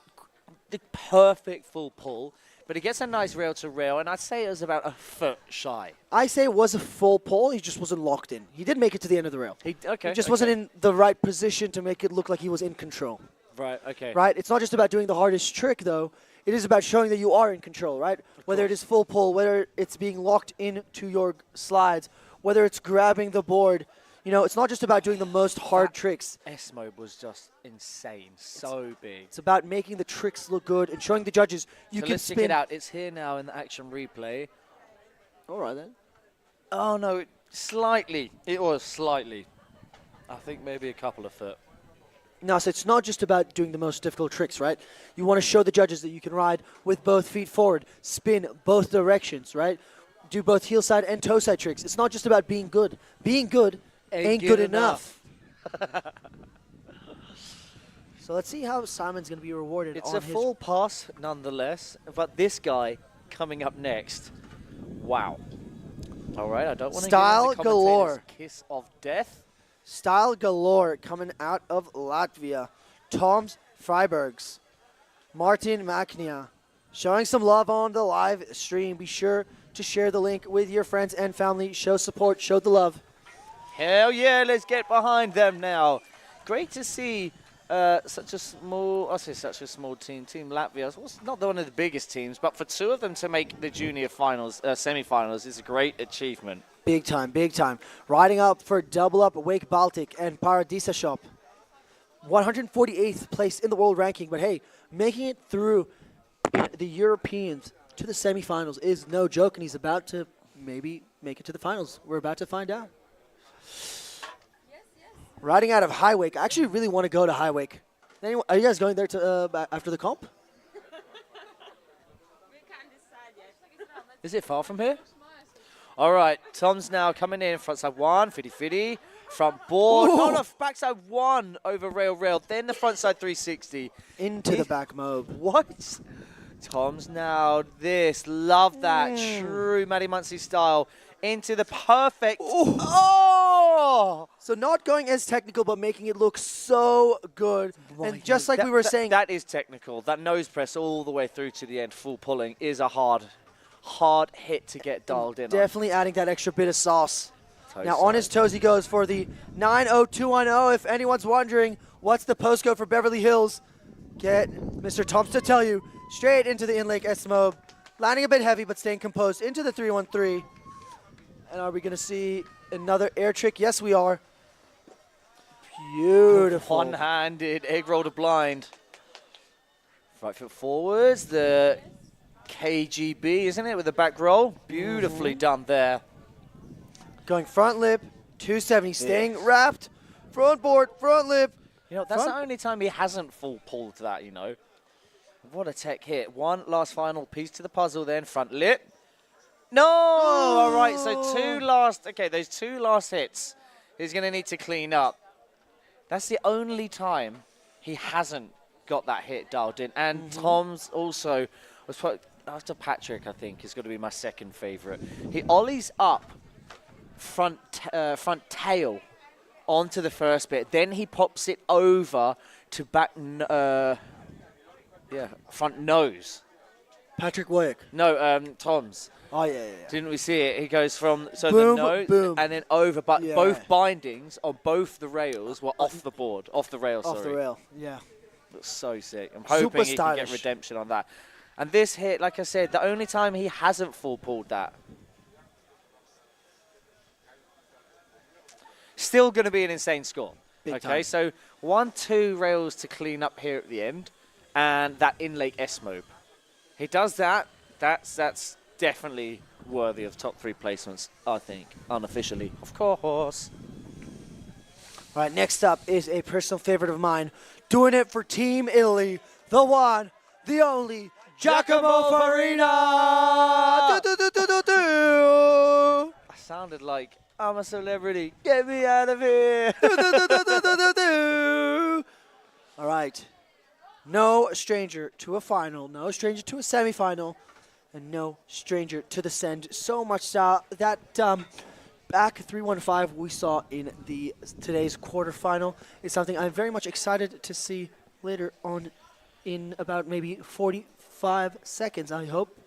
the perfect full pull, but he gets a nice rail to rail, and I'd say it was about a foot shy. I say it was a full pull. He just wasn't locked in. He did make it to the end of the rail. He just wasn't in the right position to make it look like he was in control. Right, okay. Right? It's not just about doing the hardest trick, though. It is about showing that you are in control, right? Whether it is full pull, whether it's being locked into your slides, whether it's grabbing the board. You know, it's not just about doing the most hard tricks. S-Mode was just insane, so big. It's about making the tricks look good and showing the judges you can let's spin. check it out. It's here now in the action replay. All right, then. Oh, no, slightly. It was slightly. I think maybe a couple of foot. No, so it's not just about doing the most difficult tricks, right? You want to show the judges that you can ride with both feet forward, spin both directions, right? do both heel side and toe side tricks. It's not just about being good. Being good ain't good enough. So let's see how Simon's going to be rewarded. It's on a his full pass nonetheless, but this guy coming up next, wow. All right, I don't want to Style galore. Kiss of death. Style galore coming out of Latvia. Toms Freibergs. Martin Maknia. Showing some love on the live stream. Be sure to share the link with your friends and family. Show support, show the love. Hell yeah, let's get behind them now. Great to see such a small team. Team Latvia was not one of the biggest teams, but for two of them to make the junior finals, semi-finals is a great achievement. Big time, big time. Riding up for double up Wake Baltic and Paradisa Shop. 148th place in the world ranking, but hey, making it through the Europeans to the semifinals is no joke, and he's about to maybe make it to the finals. We're about to find out. Riding out of High Wake. I actually really want to go to High Wake. Anyone, are you guys going there to after the comp? Is it far from here? All right, Tom's now coming in, frontside one, 50-50, front board, no, backside one over rail, then the frontside 360. Into the back mob. What? Tom's now this, love that, true Matty Muncy style, into the perfect, oh! So not going as technical, but making it look so good. And just like we were saying. That is technical. That nose press all the way through to the end, full pulling, is a hard hit to get dialed in. Definitely adding that extra bit of sauce. Toe now side. on his toes he goes for the 90210. If anyone's wondering what's the postcode for Beverly Hills, get Mr. Thompson to tell you. Straight into the in-lake S-Mob. Landing a bit heavy, but staying composed into the 313. And are we going to see another air trick? Yes, we are. Beautiful. One-handed egg roll to blind. Right foot forwards. The KGB, isn't it, with the back roll? Beautifully done there. Going front lip, 270, staying wrapped. Front board, front lip. You know, that's the only time he hasn't full pulled that, you know. What a tech hit. One last final piece to the puzzle then. Front lip. No! All right, so those two last hits he's going to need to clean up. That's the only time he hasn't got that hit dialed in. And Tom's also, after Patrick, I think, is going to be my second favorite. He ollies up front tail onto the first bit. Then he pops it over to back, front nose. Patrick Wake. No, Tom's. Oh, yeah. Didn't we see it? He goes from boom, the nose boom. and then over, but both bindings on both the rails were off the board, off the rail. Off the rail, yeah. Looks so sick. I'm hoping he can get redemption on that. And this hit, like I said, the only time he hasn't full pulled that. Still going to be an insane score. Big time. So 1-2 rails to clean up here at the end, and that in-lake S-Mob. He does that. That's definitely worthy of top 3 placements, I think, unofficially, of course. All right, next up is a personal favorite of mine. Doing it for Team Italy, the one, the only, Giacomo Farina! I sounded like I'm a celebrity. Get me out of here! All right. No stranger to a final, no stranger to a semifinal, and no stranger to the send. So much so that back 315 we saw in today's quarterfinal is something I'm very much excited to see later on in about maybe 45 seconds, I hope.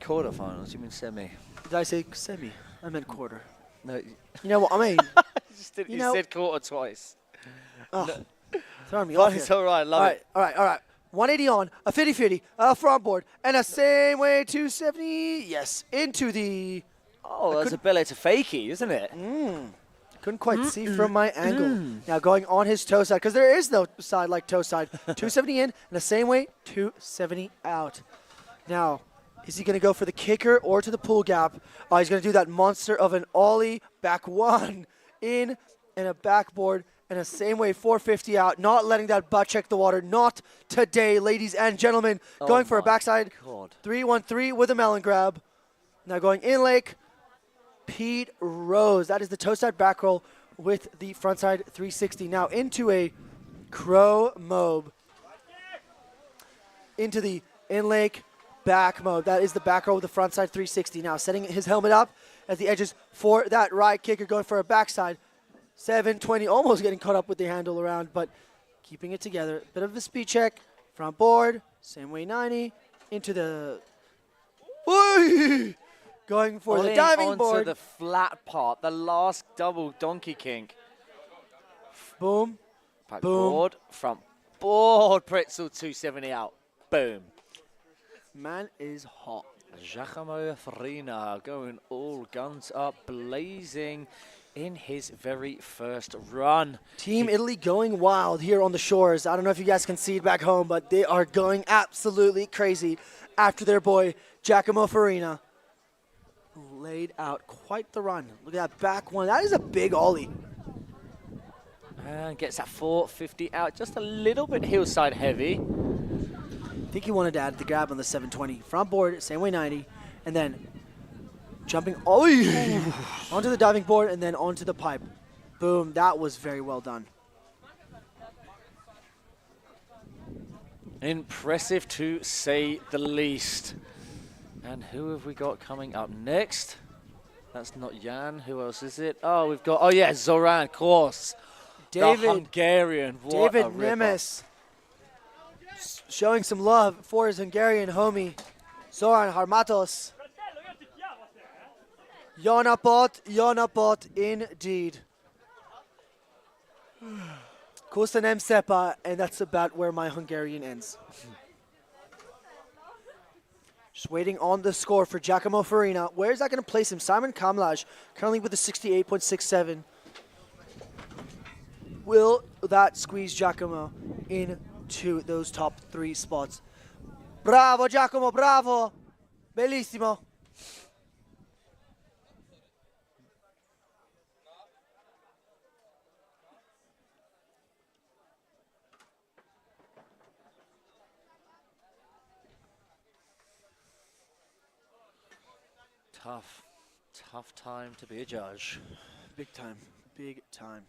Quarterfinals? You mean semi? Did I say semi? I meant quarter. No. You know what I mean? You said quarter twice. Oh, No. throwing me But off it's here. all right, love it. All right. 180 on, a 50-50, a front board, and a same way 270, yes, into the... Oh, that's a belly to fakie, isn't it? Couldn't quite see from my angle. Now going on his toe side, because there is no side like toe side. 270 in, and the same way, 270 out. Now, is he going to go for the kicker or to the pull gap? Oh, he's going to do that monster of an ollie, back one, in, and a backboard, and a same way 450 out, not letting that butt check the water. Not today, ladies and gentlemen. Going for a backside 313 with a melon grab. Now going in lake, Pete Rose. That is the toe side back roll with the frontside 360. Now into a crow mob. Into the in lake back mode. That is the back row with the frontside 360. Now setting his helmet up at the edges for that right kicker, going for a backside 720, almost getting caught up with the handle around, but keeping it together. Bit of a speed check, front board, same way 90, into the, going for the Pulling diving onto board. the flat part, the last double donkey kink. Boom, Back boom. board, front board, pretzel 270 out. Boom. Man is hot. Giacomo Farina going all guns up, blazing in his very first run. Team Italy going wild here on the shores. I don't know if you guys can see it back home, but they are going absolutely crazy after their boy Giacomo Farina. Laid out quite the run. Look at that back one. That is a big ollie. And gets that 450 out, just a little bit hillside heavy. I think he wanted to add the grab on the 720. Front board, same way 90, and then jumping onto the diving board and then onto the pipe. Boom, that was very well done. Impressive to say the least. And who have we got coming up next? That's not Jan. Who else is it? Oh, we've got, Zoran, of course. David, the Hungarian. What David a ripper. Nemes showing some love for his Hungarian homie, Zoran Harmatos. Jonapot, indeed. Kustanem Sepa, and that's about where my Hungarian ends. Just waiting on the score for Giacomo Farina. Where is that going to place him? Simon Kamlaj, currently with a 68.67. Will that squeeze Giacomo into those top 3 spots? Bravo, Giacomo, bravo. Bellissimo. Tough time to be a judge. Big time, big time.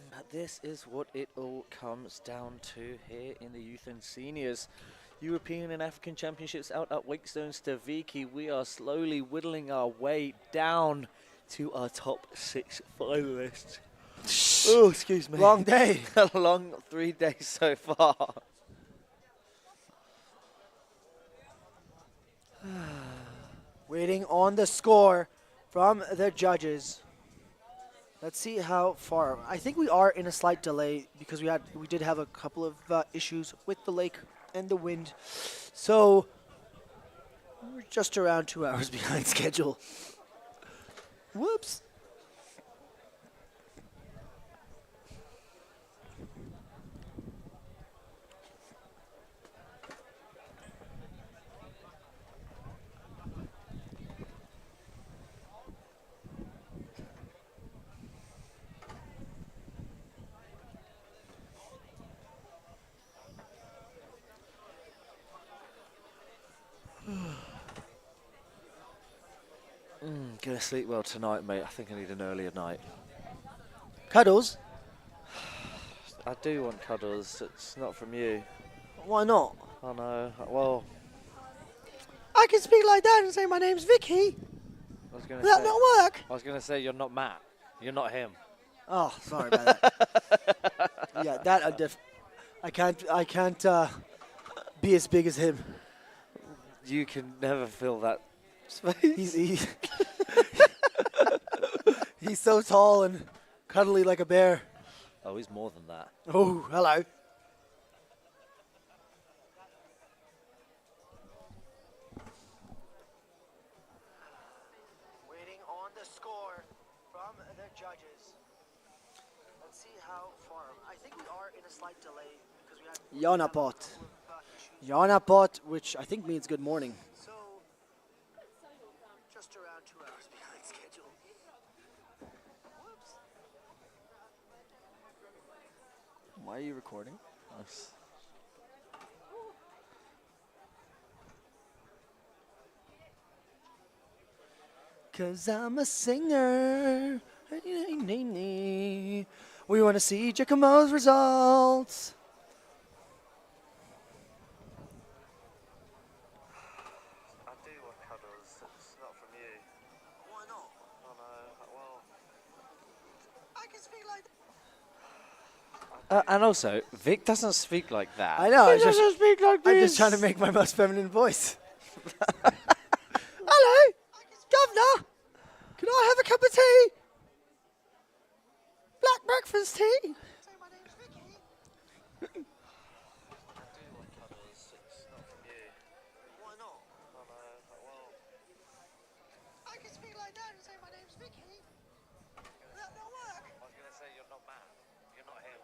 But this is what it all comes down to here in the youth and seniors. European and African Championships out at Wakestone Stawiki. We are slowly whittling our way down to our top 6 finalists. Oh, excuse me. Long day. A long 3 days so far. Waiting on the score from the judges. Let's see how far. I think we are in a slight delay because we did have a couple of issues with the lake and the wind. So we're just around 2 hours behind schedule. Whoops. Gonna sleep well tonight, mate. I think I need an earlier night. Cuddles? I do want cuddles. It's not from you. Why not? I know. Well, I can speak like that and say my name's Vicky. I was gonna Will that say, not work? I was gonna say you're not Matt. You're not him. Oh, sorry about that. Yeah, that I can't be as big as him. You can never fill that space. He's so tall and cuddly like a bear. Oh, he's more than that. Oh, hello. Waiting on the score from the judges. Let's see how far. I think we are in a slight delay because we had Jonapot, which I think means good morning. So just around 2 hours behind schedule. Whoops. Why are you recording? 'cause I'm a singer. We want to see Giacomo's results. I do want cuddles. It's not from you. Why not? I know. Well, I can speak like that. And also, Vic doesn't speak like that. I know. He doesn't speak like I'm this. just trying to make my most feminine voice. Hello, Governor. Can I have a cup of tea? Black breakfast tea. I do want cuddles. It's not from you. Why not? I know. Well, I can speak like that and say my name's Vicky. That don't work. I was gonna say you're not man. You're not him.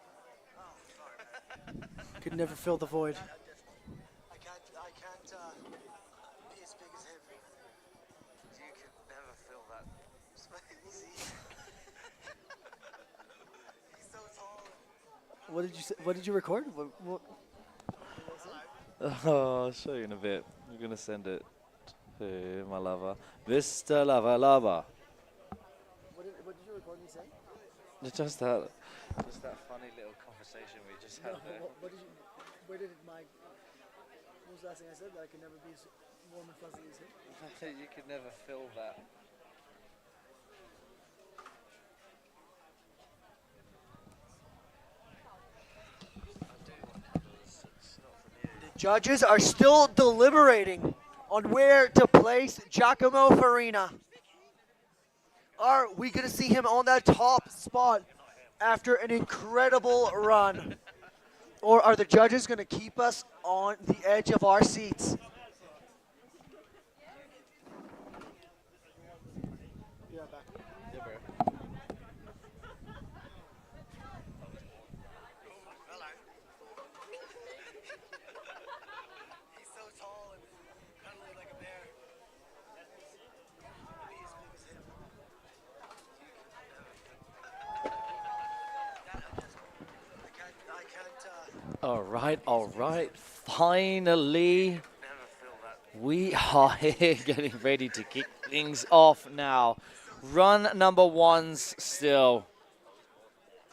Oh, sorry, man. Could never fill the void. I can't be as big as him. You could never fill that space. He's so tall. What did you say? What did you record? What? Oh, I'll show you in a bit. I'm going to send it to my lover. Mr. Lover Lover. What did you record me saying? Just that funny little conversation we just had there. What did you? Where did my? What was the last thing I said? That I could never be as warm and fuzzy as him. You could never fill that. The judges are still deliberating on where to place Giacomo Farina. Are we going to see him on that top spot after an incredible run? Or are the judges going to keep us on the edge of our seats? All right. Finally, we are here getting ready to kick things off now. Run number one's still.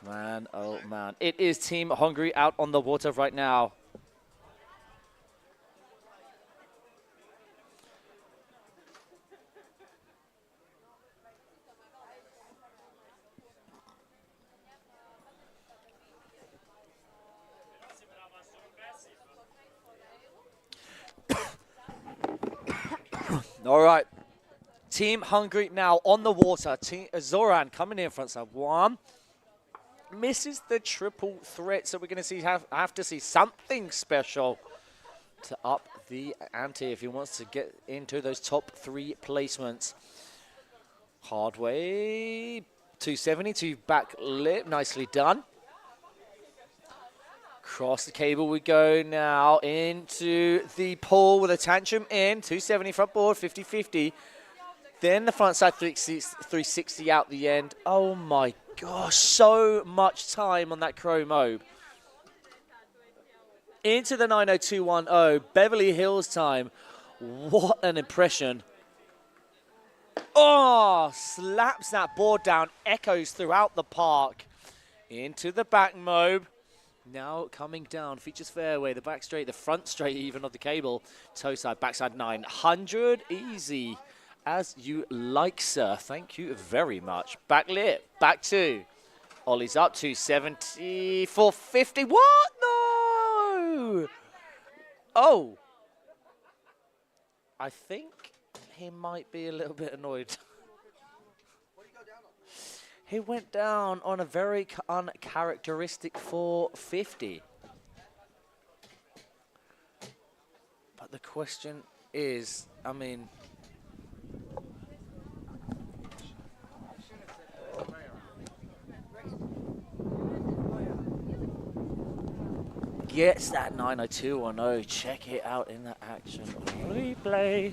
Man, oh man. It is Team Hungary out on the water right now. All right. Team Hungary now on the water. Team Zoran coming in front side. One. Misses the triple threat, so we're going to have to see something special to up the ante if he wants to get into those top three placements. Hard way. 270 to back lip. Nicely done. Across the cable we go now into the pool with a tantrum in. 270 front board, 50-50. Then the front side 360 out the end. Oh my gosh, so much time on that Chromo. Into the 90210, Beverly Hills time. What an impression. Oh, slaps that board down, echoes throughout the park. Into the back mobe. Now coming down, features fairway, the back straight, the front straight even of the cable. Toe side, backside 900, easy. As you like, sir. Thank you very much. Back lip, back two. Ollie's up, 270, 450. What? No! Oh. I think he might be a little bit annoyed. He went down on a very uncharacteristic 450. But the question is, I mean, gets that 90210. Check it out in the action replay.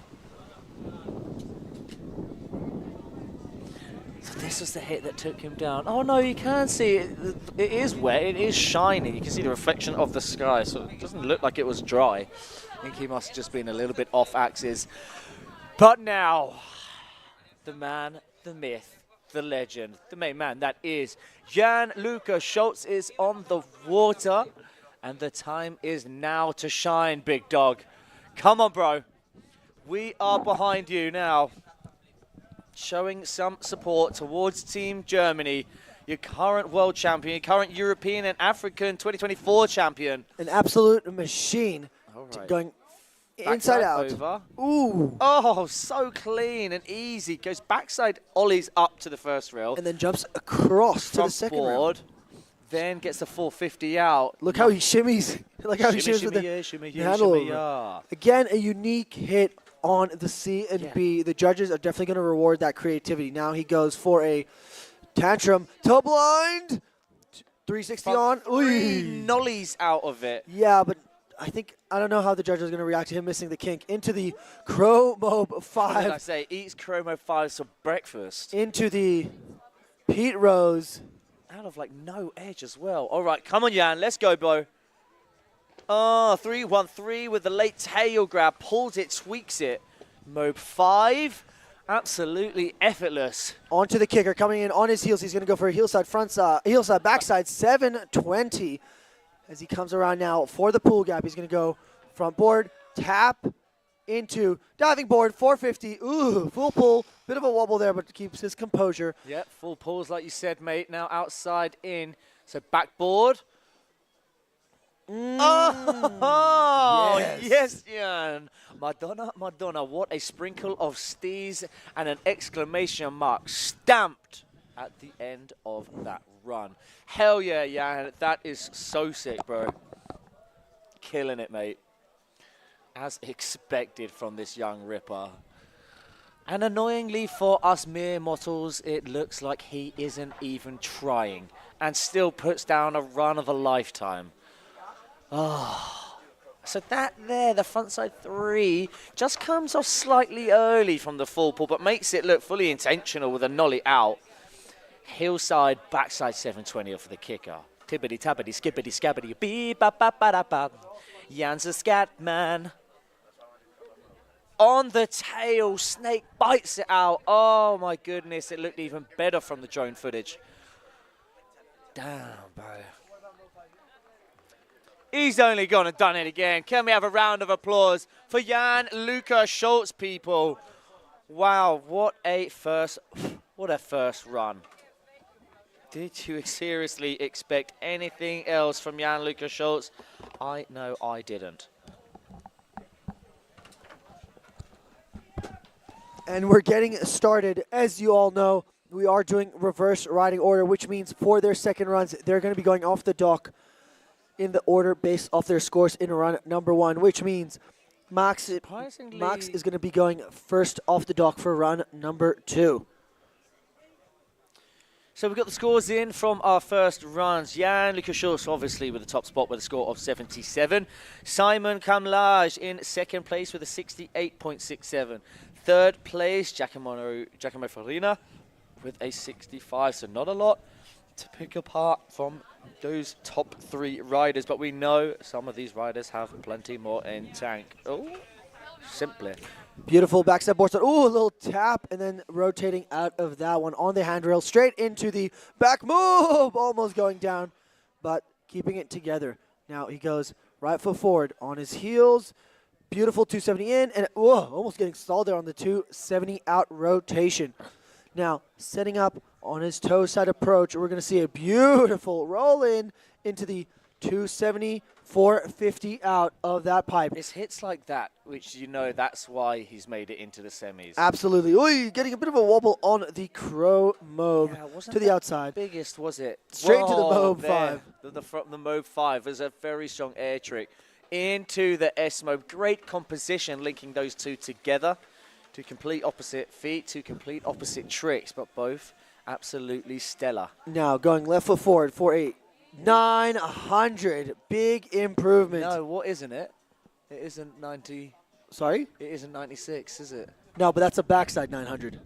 So this was the hit that took him down. Oh no, you can see it. It is wet. It is shiny. You can see the reflection of the sky, so it doesn't look like it was dry. I think he must have just been a little bit off axis. But now, the man, the myth, the legend, the main man. That is Jan-Luca Schultz is on the water, and the time is now to shine, big dog. Come on, bro. We are behind you now. Showing some support towards Team Germany, your current world champion, current European and African 2024 champion. An absolute machine. All right. Going Backside inside out. Over. Ooh. Oh, so clean and easy. Goes backside ollies up to the first rail. And then jumps across to the second board. rail. Then gets the 450 out. Look how he shimmies. Look how he shimmies with shimmy, the handle shimmy, over. Again, a unique hit on the C and B. The judges are definitely going to reward that creativity. Now he goes for a tantrum. Toe blind. 360 on. Three nollies out of it. Yeah, but I don't know how the judge is going to react to him missing the kink. Into the Chromo 5. What did I say? Eats Chromo 5s for breakfast. Into the Pete Rose. Out of like no edge as well. All right, come on, Jan. Let's go, bro. Oh, 3-1-3 with the late tail grab. Pulls it, tweaks it. Mob 5. Absolutely effortless. Onto the kicker, coming in on his heels. He's going to go for a heel side, backside, 720. As he comes around now for the pool gap, he's going to go front board, tap, into diving board, 450. Ooh, full pull. Bit of a wobble there, but keeps his composure. Yep, full pulls like you said, mate. Now outside in. So backboard. Oh, yes, Jan. Madonna, Madonna. What a sprinkle of stees and an exclamation mark stamped at the end of that run. Hell yeah, Jan. That is so sick, bro. Killing it, mate. As expected from this young ripper. And annoyingly for us mere mortals, it looks like he isn't even trying and still puts down a run of a lifetime. Oh, so that there, the frontside 3, just comes off slightly early from the full pull, but makes it look fully intentional with a nollie out. Hillside, backside 720 off the kicker. Tibbity tabbity, skippity scabbity, beep, ba ba ba da ba. Jan's a scat man. On the tail, Snake bites it out. Oh my goodness, it looked even better from the drone footage. Damn, bro. He's only gone and done it again. Can we have a round of applause for Jan-Luca Schultz, people? Wow, what a first run. Did you seriously expect anything else from Jan-Luca Schultz? I know I didn't. And we're getting started. As you all know, we are doing reverse riding order, which means for their second runs, they're going to be going off the dock in the order based off their scores in run number 1, which means Max is going to be going first off the dock for run number 2. So we've got the scores in from our first runs. Jan-Luca Schultz, obviously, with the top spot with a score of 77. Simon Kamlaj in second place with a 68.67. Third place, Giacomo Farina with a 65. So not a lot to pick apart from those top 3 riders. But we know some of these riders have plenty more in tank. Oh, simply. Beautiful backside board side. Ooh, a little tap, and then rotating out of that one on the handrail, straight into the back move, almost going down, but keeping it together. Now he goes right foot forward on his heels. Beautiful 270 in, and whoa, almost getting stalled there on the 270 out rotation. Now setting up on his toe side approach, we're going to see a beautiful roll in into the 270, 450 out of that pipe. It's hits like that, which you know that's why he's made it into the semis. Absolutely. Ooh, getting a bit of a wobble on the Crow Mobe to the outside. Biggest, was it? Straight to the Mobe 5. The Mobe 5 is a very strong air trick into the S-Mobe. Great composition linking those two together. Two complete opposite feet, two complete opposite tricks, but both absolutely stellar. Now going left foot forward, 4-8. 900, big improvement. No, what isn't it? It isn't 90. Sorry? It isn't 96, is it? No, but that's a backside 900.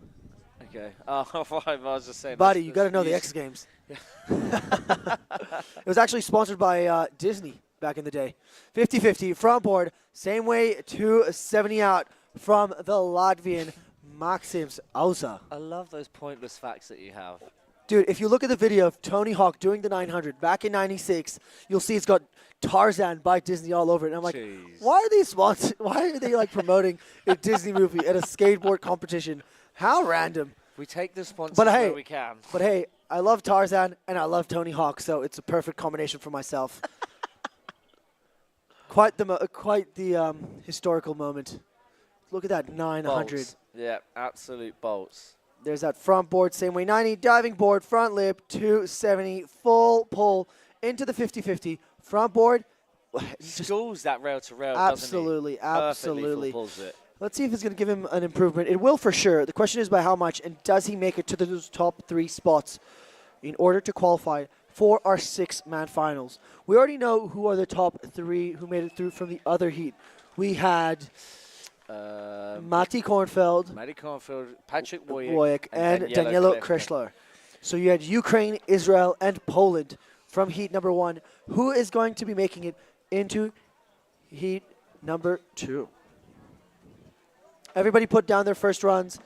Okay. Oh, I was just saying. Buddy, you got to know the X Games. Yeah. It was actually sponsored by Disney back in the day. 50-50, front board, same way, 270 out from the Latvian Maxims Ausa. I love those pointless facts that you have. Dude, if you look at the video of Tony Hawk doing the 900 back in '96, you'll see it's got Tarzan by Disney all over it. And I'm like, Jeez. why are they sponsored? Why are they like promoting a Disney movie at a skateboard competition? How random. We take the sponsors But hey, where we can. But hey, I love Tarzan and I love Tony Hawk, so it's a perfect combination for myself. Quite the historical moment. Look at that 900. Bolts. Yeah, absolute bolts. There's that front board, same way 90, diving board, front lip, 270, full pull into the 50-50. Front board. Schools that rail to rail, Absolutely, doesn't he? absolutely. Perfectly full pulls it. Let's see if it's going to give him an improvement. It will for sure. The question is by how much, and does he make it to those top 3 spots in order to qualify for our 6-man finals? We already know who are the top 3 who made it through from the other heat. We had Matti Kornfeld, Patrick Wojek, and Danielo Kreschler. So you had Ukraine, Israel, and Poland from heat number 1. Who is going to be making it into heat number 2? Everybody put down their first runs.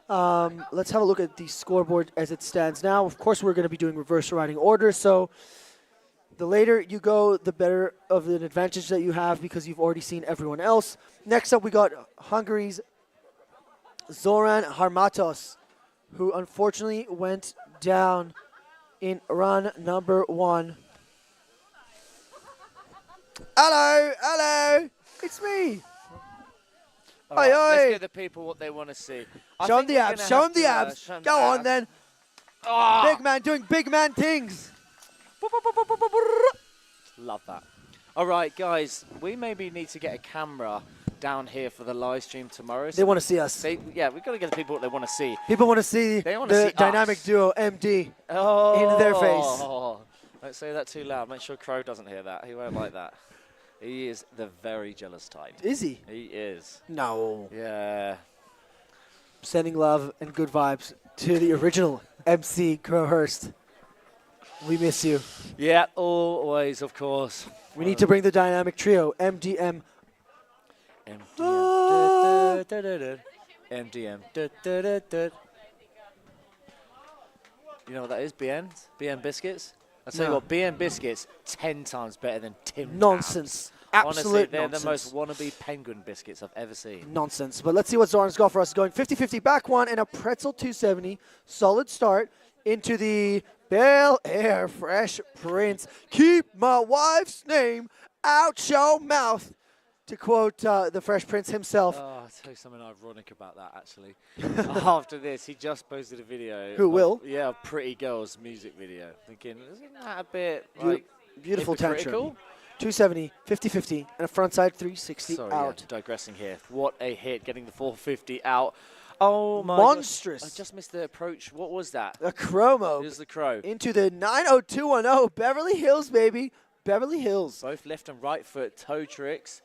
Let's have a look at the scoreboard as it stands now. Of course, we're going to be doing reverse riding order, so the later you go, the better of an advantage that you have because you've already seen everyone else. Next up, we got Hungary's Zoran Harmatos, who unfortunately went down in run number 1. Hello, it's me. All right, Oi, oi. let's give the people what they want to see. Show them the abs. Show them the abs. Go on then. Big man doing big man things. Love that. All right, guys, we maybe need to get a camera down here for the live stream tomorrow. They want to see us. Yeah, we've got to get the people what they want to see. People want to see the dynamic duo MD in their face. Don't say that too loud. Make sure Crow doesn't hear that. He won't like that. He is the very jealous type. Is he? He is. No. Yeah. Sending love and good vibes to the original MC Crowhurst. We miss you. Yeah, always, of course. We need to bring the dynamic trio, MDM. MDM. MDM. You know what that is, BN? BN Biscuits? I'll tell you what, BN Biscuits, 10 times better than Tim Nonsense. Tams. Absolute Honestly, they're nonsense. the most wannabe penguin biscuits I've ever seen. Nonsense. But let's see what Zoran's got for us. Going 50-50 back 1 and a pretzel 270. Solid start into the Bel Air Fresh Prince. Keep my wife's name out your mouth. To quote the Fresh Prince himself. Oh, I'll tell you something ironic about that, actually. After this, he just posted a video. Who will? Yeah, a Pretty Girls music video. Thinking, isn't that a bit, like, Beautiful tantrum. hypocritical? 270, 50-50, and a frontside 360 Sorry, out. Yeah, digressing here. What a hit, getting the 450 out. Oh, my Monstrous. gosh. I just missed the approach. What was that? A chromo. Here's the crow. Into the 90210. Beverly Hills, baby. Beverly Hills. Both left and right foot toe tricks.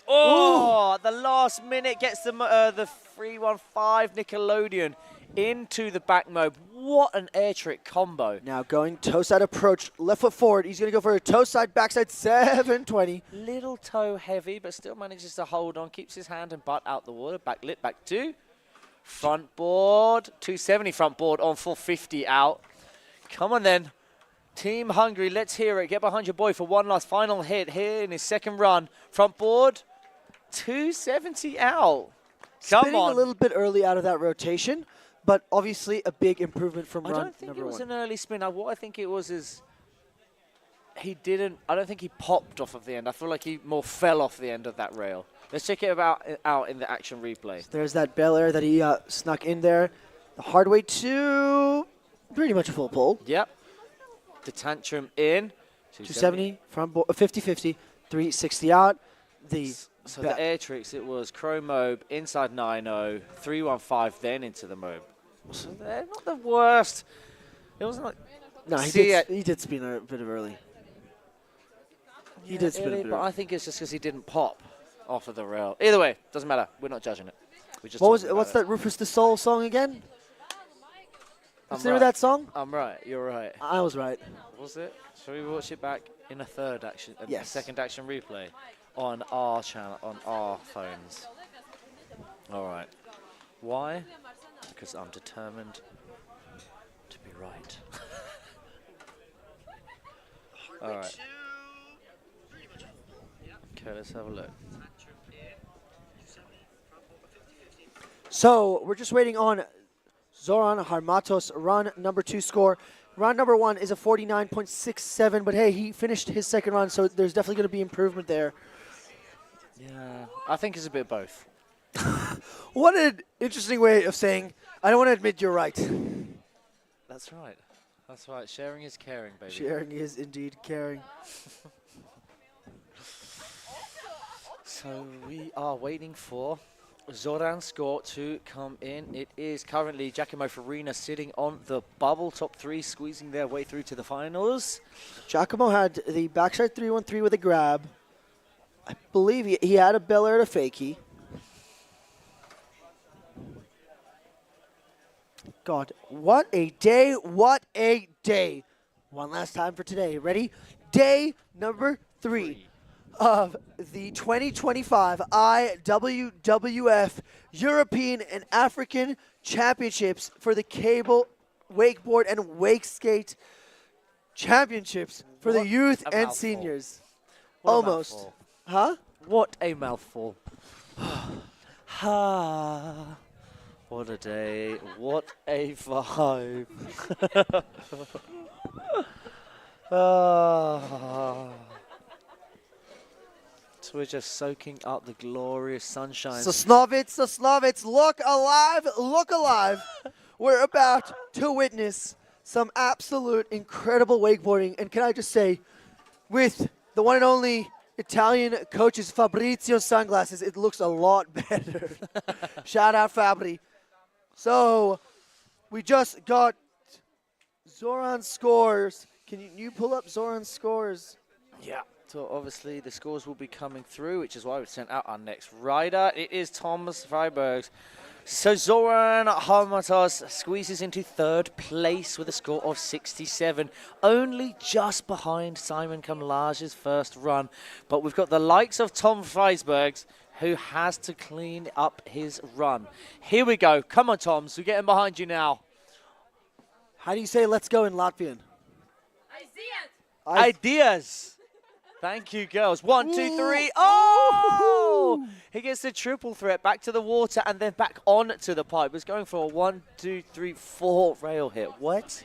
Oh, the last minute gets the 315 Nickelodeon into the back mob. What an air trick combo. Now going toe side approach, left foot forward. He's going to go for a toe side, backside 720. Little toe heavy, but still manages to hold on. Keeps his hand and butt out the water. Back lip, back 2. Front board, 270 front board on 450 out. Come on then. Team Hungary, let's hear it. Get behind your boy for one last final hit here in his second run. Front board, 270 out. Come Spinning on. a little bit early out of that rotation, but obviously a big improvement from I run don't think number it was 1. an early spin. What I think it was is he didn't, I don't think he popped off of the end. I feel like he more fell off the end of that rail. Let's check it out in the action replay. There's that Bel Air that he snuck in there. The hard way to pretty much a full pull. Yep. The tantrum in. 270, front board, 50-50, 360 out. So the air tricks, it was Crow Mobe, inside 9-0, 315, then into the Mobe. So they're not the worst. It wasn't like... No, he did spin a bit of early. He did spin a bit but early. I think it's just because he didn't pop off of the rail. Either way, doesn't matter. We're not judging it. We're just What's that Rufus the Soul song again? Consider that song? I'm right. You're right. I was right. Was it? Shall we watch it back in a third action, Yes. second action replay on our channel, on our phones? All right. Why? Because I'm determined to be right. All right. Okay, let's have a look. So we're just waiting on Zoran Harmatos' run number 2 score. Run number 1 is a 49.67, but hey, he finished his second run, so there's definitely going to be improvement there. Yeah, I think it's a bit of both. What an interesting way of saying, I don't want to admit you're right. That's right. That's right. Sharing is caring, baby. Sharing is indeed caring. So we are waiting for Zoran's score to come in. It is currently Giacomo Farina sitting on the bubble, top 3, squeezing their way through to the finals. Giacomo had the backside 3-1-3 with a grab. I believe he had a Bel Air to fakie. God, what a day, what a day. One last time for today. Ready? Day number 3 of the 2025 IWWF European and African Championships for the Cable, Wakeboard, and Wakeskate Championships for the youth and mouthful. seniors. What a Almost. mouthful. Huh? What a mouthful. Ha. What a day. What a vibe. So we're just soaking up the glorious sunshine. Sosnovitz, look alive, look alive. We're about to witness some absolute incredible wakeboarding. And can I just say, with the one and only Italian coach's Fabrizio sunglasses, it looks a lot better. Shout out Fabri. So we just got Zoran's scores. Can you pull up Zoran's scores? Yeah. So obviously the scores will be coming through, which is why we've sent out our next rider. It is Thomas Freibergs. So Zoran Harmatos squeezes into 3rd place with a score of 67, only just behind Simon Kamlage's first run. But we've got the likes of Tom Freibergs, who has to clean up his run. Here we go. Come on, Toms. We're getting behind you now. How do you say let's go in Latvian? Ideas. Thank you, girls. 1, 2, 3. Oh! He gets the triple threat back to the water and then back on to the pipe. He's going for a 1, 2, 3, 4 rail hit. What?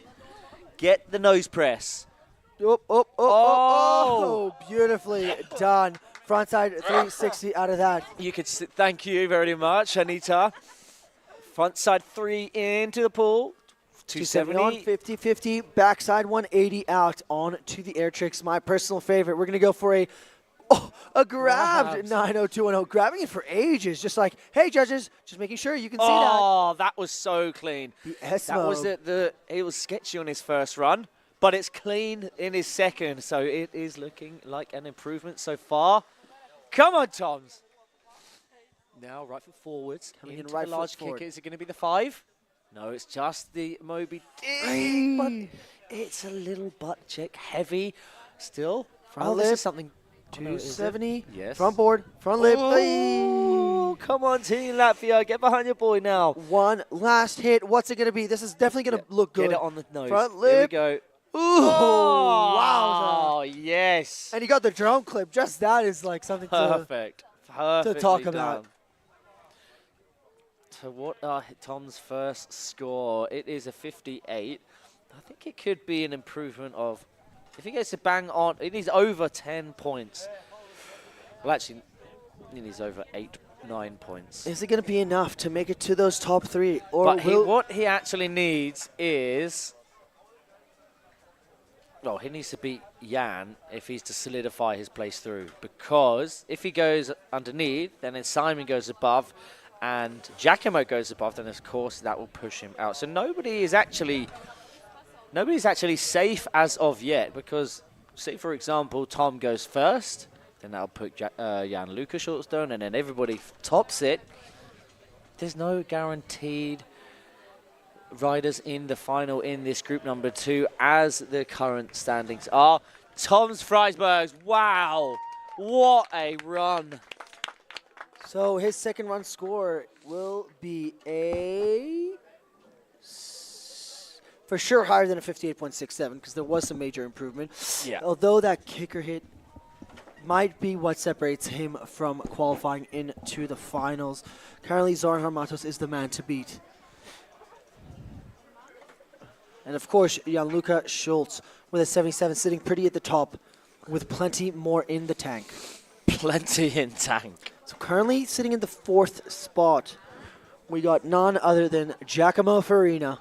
Get the nose press. Oh, beautifully done. Frontside 360 out of that. You could thank you very much, Anita. Frontside 3 into the pool. 270 on, 50-50, backside 180 out on to the air tricks. My personal favorite. We're going to go for a grabbed 90210. Grabbing it for ages. Just like, hey, judges, just making sure you can see that. Oh, that was so clean. That was it was sketchy on his first run, but it's clean in his second. So it is looking like an improvement so far. Come on, Toms. Now right foot forwards. Coming into right the large foot forward. kick. Is it going to be the 5? No, it's just the Moby Dick, but it's a little butt check heavy. Still, Front this lip, is something 270. Yes. Front board, front lip. Oh, come on, Team Latvia, get behind your boy now. One last hit. What's it going to be? This is definitely going to look good. Get it on the nose. Front lip. Here we go. Ooh, wow. Yes. And you got the drone clip. Just that is like something Perfect. to talk about. Done. So what are Tom's first score? It is a 58. I think it could be an improvement of, if he gets a bang on, it needs over 10 points. Well, actually, it needs over 8, 9 points. Is it going to be enough to make it to those top 3? Or But what he actually needs is, well, he needs to beat Jan if he's to solidify his place through. Because if he goes underneath, then Simon goes above, and Giacomo goes above, then of course that will push him out. So nobody's actually safe as of yet, because say for example Tom goes first, then that'll put Jan Luca Shortstone, and then everybody tops it. There's no guaranteed riders in the final in this group number 2 as the current standings are. Tom's Freisbergs, wow, what a run. So his second run score will be for sure higher than a 58.67 because there was some major improvement. Yeah. Although that kicker hit might be what separates him from qualifying into the finals. Currently, Zoran Harmatos is the man to beat. And of course, Gianluca Schultz with a 77 sitting pretty at the top with plenty more in the tank. Plenty in tank. So currently sitting in the 4th spot, we got none other than Giacomo Farina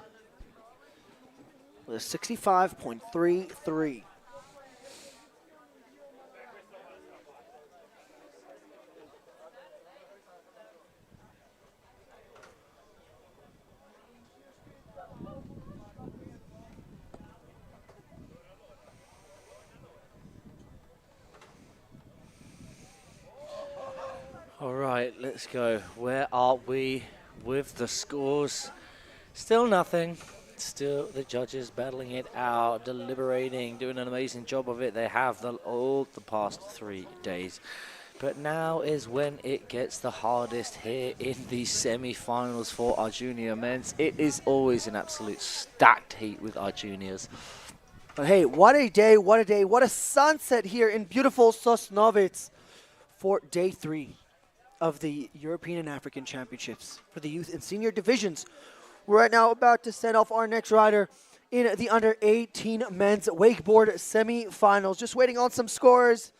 with a 65.33. All right, let's go. Where are we with the scores? Still nothing. Still the judges battling it out, deliberating, doing an amazing job of it. They have all the past 3 days. But now is when it gets the hardest here in the semi-finals for our junior men's. It is always an absolute stacked heat with our juniors. But hey, what a day, what a day, what a sunset here in beautiful Sosnowiec for day 3 of the European and African Championships for the youth and senior divisions. We're right now about to send off our next rider in the under-18 men's wakeboard semi-finals. Just waiting on some scores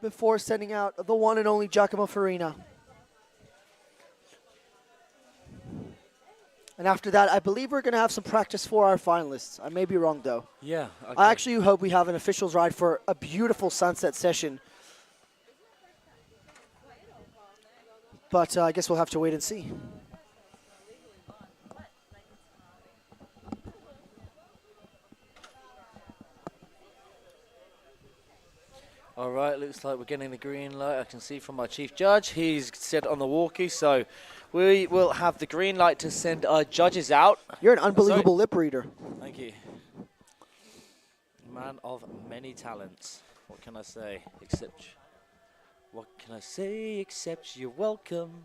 before sending out the one and only Giacomo Farina. And after that, I believe we're going to have some practice for our finalists. I may be wrong, though. Yeah. Okay. I actually hope we have an officials ride for a beautiful sunset session. But I guess we'll have to wait and see. All right, looks like we're getting the green light. I can see from our chief judge. He's set on the walkie, so we will have the green light to send our judges out. You're an unbelievable lip reader. Thank you. Man of many talents. What can I say? What can I say except you're welcome?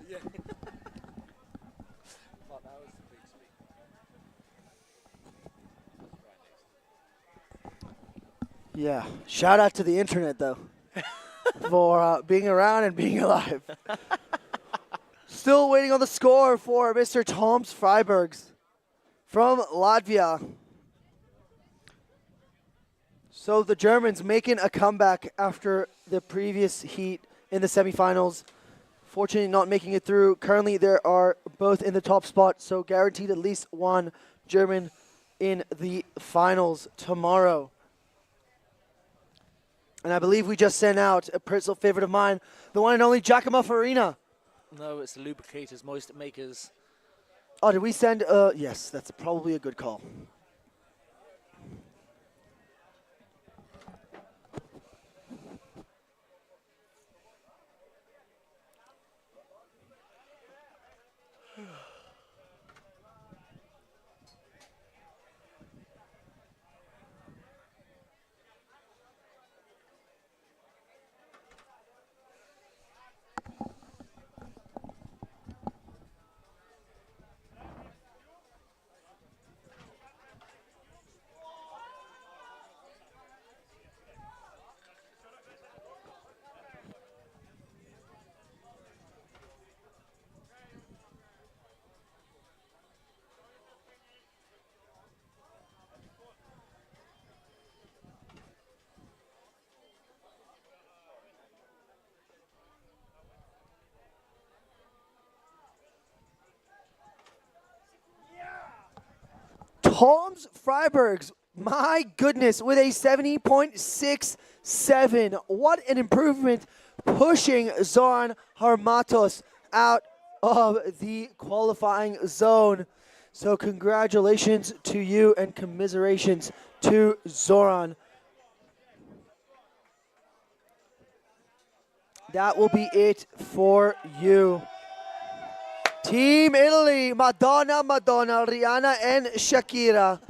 Yeah. Yeah. Shout out to the internet, though, for being around and being alive. Still waiting on the score for Mr. Toms Freibergs from Latvia. So the Germans making a comeback after the previous heat in the semifinals. Fortunately not making it through. Currently they are both in the top spot, so guaranteed at least one German in the finals tomorrow. And I believe we just sent out a personal favorite of mine, the one and only Giacomo Farina. No, it's the lubricators, moist makers. Oh, did we send? Yes, that's probably a good call. Toms Freibergs, my goodness, with a 70.67. What an improvement, pushing Zoran Harmatos out of the qualifying zone. So congratulations to you and commiserations to Zoran. That will be it for you. Team Italy, Madonna, Rihanna, and Shakira.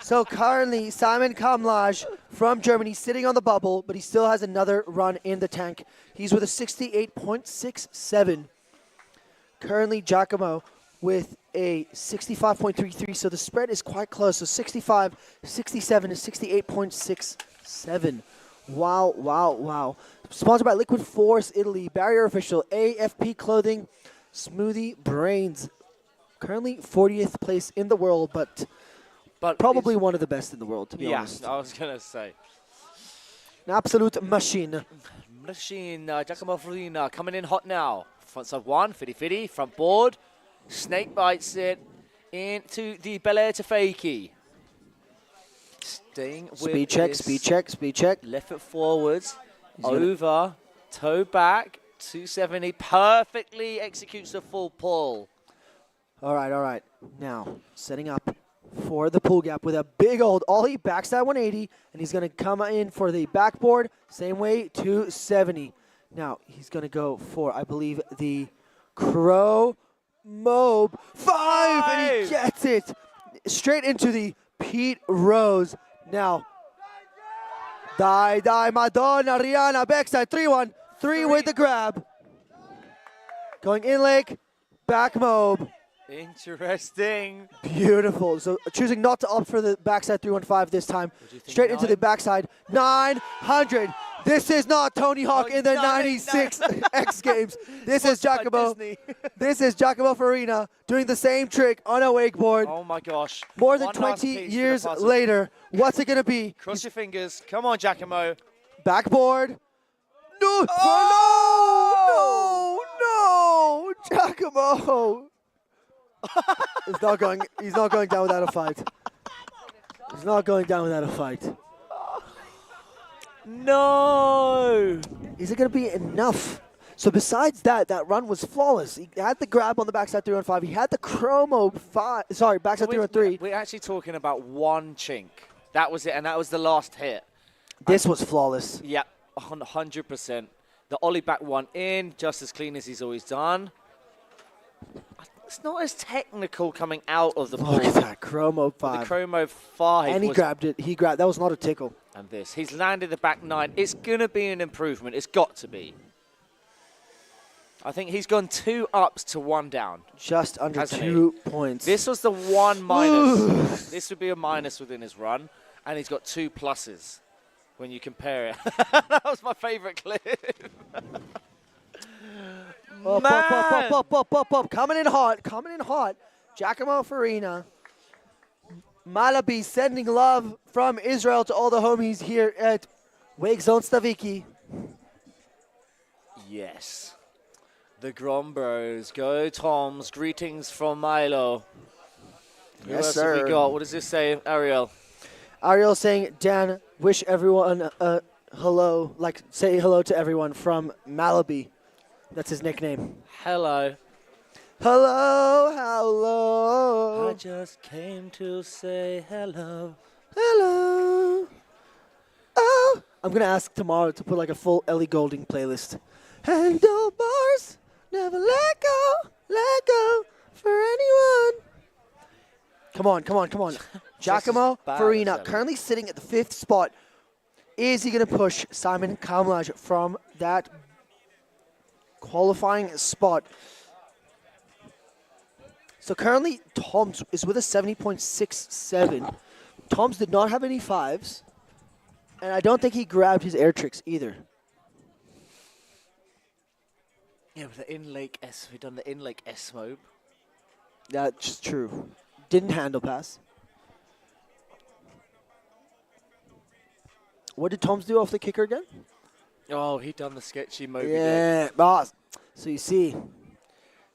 So currently, Simon Kamlaj from Germany sitting on the bubble, but he still has another run in the tank. He's with a 68.67. Currently, Giacomo with a 65.33, so the spread is quite close. So 65, 67, and 68.67. Wow, wow, wow. Sponsored by Liquid Force Italy, Barrier Official, AFP Clothing, Smoothie Brains. Currently 40th place in the world, but probably one of the best in the world, to be honest. Yeah, I was going to say. An absolute machine. Giacomo Farina coming in hot now. Front side one, fitty, front board. Snake bites it into the Bel Air to Fakey. Staying with Speed check, this. speed check, speed check. Left foot forwards, over, toe back, 270. Perfectly executes the full pull. All right. Now, setting up for the pull gap with a big old ollie, backside 180, and he's going to come in for the backboard, same way, 270. Now, he's going to go for, I believe, the Crow Mobe 5, and he gets it straight into the Pete Rose. Now, die, Madonna, Rihanna, backside, 3-1, 3 with the grab. Going in leg, back Mobe. Interesting. Beautiful. So choosing not to opt for the backside 315 this time. Straight into the backside. 900. This is not Tony Hawk in the 96 X Games. This is Giacomo. This is Giacomo Farina doing the same trick on a wakeboard. Oh my gosh. More than One last 20 piece years for the puzzle. later. What's it going to be? Cross your fingers. Come on, Giacomo. Backboard. No. Oh! No. Giacomo. He's not going down without a fight. He's not going down without a fight. No! Is it going to be enough? So besides that, that run was flawless. He had the grab on the backside 315. He had the chromo 5. Sorry, backside 313. We're actually talking about one chink. That was it, and that was the last hit. This was flawless. Yeah, 100%. The ollie back one in, just as clean as he's always done. It's not as technical coming out of the pool. Look at that, chromo 5. The chromo 5. And he grabbed it. That was not a tickle. And this. He's landed the back 9. It's going to be an improvement. It's got to be. I think he's gone 2 ups to 1 down. Just under 2 points. This was the 1 minus. This would be a minus within his run. And he's got 2 pluses when you compare it. That was my favorite clip. Up. Coming in hot. Giacomo Farina. Malabi sending love from Israel to all the homies here at Wake Zone Stawiki. Yes. The Grombros. Go Toms. Greetings from Milo. Who Yes, else sir. have we got? What does this say, Ariel? Ariel saying, Dan, wish everyone hello. Like, say hello to everyone from Malabi. That's his nickname. Hello. Hello. I just came to say hello. Hello. Oh. I'm going to ask tomorrow to put like a full Ellie Goulding playlist. Handlebars, never let go for anyone. Come on. Giacomo Farina, currently sitting at the 5th spot. Is he going to push Simon Kamlaj from that qualifying spot? So currently, Toms is with a 70.67. Toms did not have any 5s, and I don't think he grabbed his air tricks either. Yeah, with the in-lake S, we've done the in-lake S-mobe. That's true. Didn't handle pass. What did Toms do off the kicker again? Oh, he done the sketchy mobe again. Yeah, boss. So you see,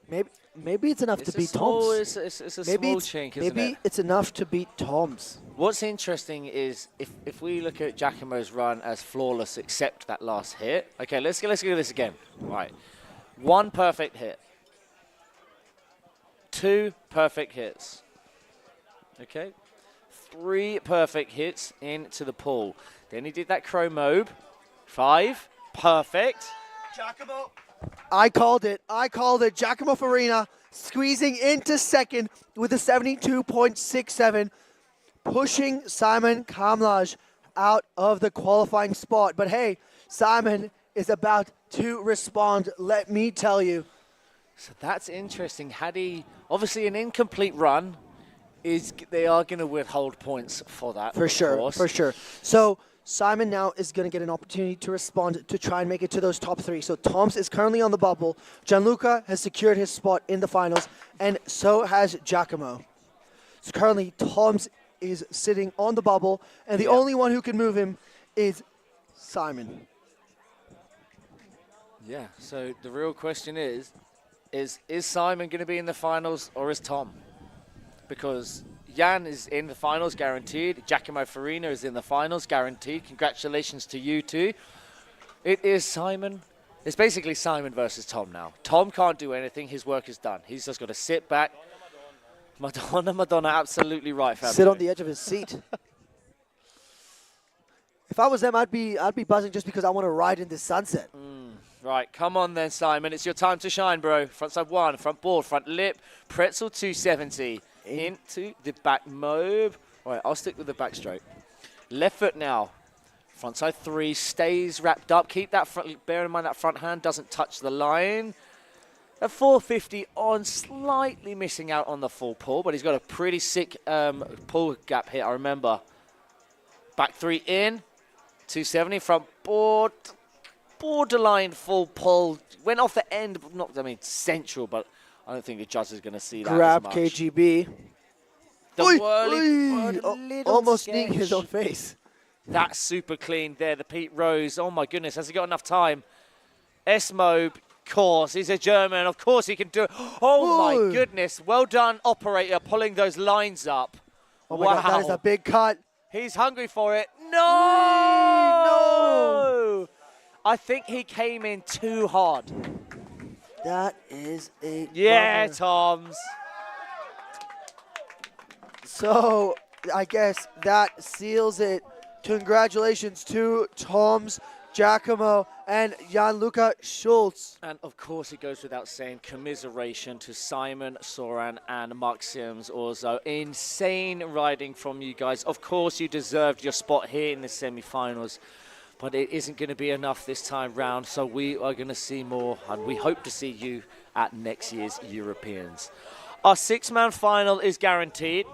maybe maybe it's enough It's to a beat small, Tom's. it's a Maybe small it's, chink, isn't maybe it? it's enough to beat Tom's. What's interesting is if we look at Giacomo's run as flawless except that last hit. Okay, let's go this again. Right. 1 perfect hit. 2 perfect hits. Okay. 3 perfect hits into the pool. Then he did that crow mobe. 5. Perfect. Giacomo. I called it. Giacomo Farina squeezing into second with a 72.67, pushing Simon Kamlaj out of the qualifying spot. But hey, Simon is about to respond, let me tell you. So that's interesting. Had he, obviously an incomplete run, they are going to withhold points for that. For sure, course. for sure. So Simon now is going to get an opportunity to respond to try and make it to those top 3. So Toms is currently on the bubble. Gianluca has secured his spot in the finals, and so has Giacomo. So currently Toms is sitting on the bubble, and the only one who can move him is Simon. Yeah, so the real question is Simon going to be in the finals or is Tom? Because Jan is in the finals, guaranteed. Giacomo Farina is in the finals, guaranteed. Congratulations to you two. It is Simon. It's basically Simon versus Tom now. Tom can't do anything. His work is done. He's just got to sit back. Madonna, absolutely right, Fabio. Sit on the edge of his seat. If I was them, I'd be buzzing just because I want to ride in the sunset. Right, come on then, Simon. It's your time to shine, bro. Front side 1, front board, front lip, pretzel 270. Into the back mobe. All right, I'll stick with the backstroke. Left foot now. Front side 3 stays wrapped up. Keep that front, bear in mind that front hand doesn't touch the line. A 450 on, slightly missing out on the full pull, but he's got a pretty sick pull gap here, I remember. Back 3 in. 270 front board. Borderline full pull. Went off the end, central, but I don't think the judge is going to see that Grab as much. KGB. The whirly, almost sneaked his own face. That's super clean there, the Pete Rose. Oh my goodness, has he got enough time? S-Mobe, of course, he's a German. Of course he can do it. Oh my goodness, well done, operator, pulling those lines up. Oh my God, that is a big cut. He's hungry for it. No! I think he came in too hard. That is a Yeah, bummer. Toms. So I guess that seals it. Congratulations to Toms, Giacomo, and Gianluca Schultz. And of course, it goes without saying, commiseration to Simon, Soran, and Maxims also. Insane riding from you guys. Of course, you deserved your spot here in the semi-finals, but it isn't going to be enough this time round, so we are going to see more, and we hope to see you at next year's Europeans. Our 6-man final is guaranteed.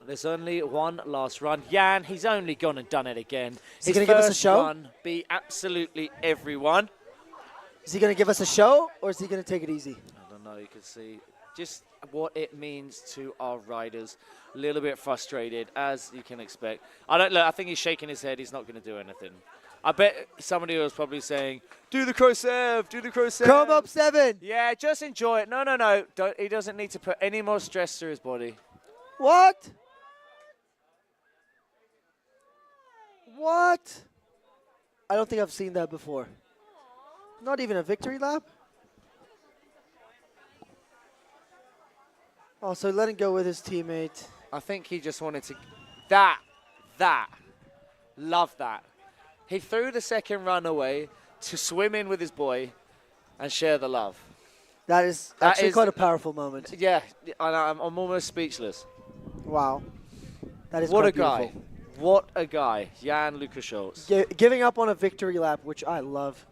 There's only one last run. Jan, he's only gone and done it again. Is he going to give us a show? Run, be absolutely everyone. Is he going to give us a show, or is he going to take it easy? I don't know. You can see just what it means to our riders. A little bit frustrated, as you can expect. I think he's shaking his head. He's not going to do anything. I bet somebody was probably saying, do the crow serve, do the crow serve. Come up 7. Yeah, just enjoy it. No. He doesn't need to put any more stress through his body. What? What? I don't think I've seen that before. Not even a victory lap? Oh, so letting go with his teammate. I think he just wanted to... Love that. He threw the second run away to swim in with his boy and share the love. That is actually quite a powerful moment. Yeah, I'm almost speechless. Wow. That is What a quite guy. beautiful. What a guy. Jan Luca Schultz. Giving up on a victory lap, which I love.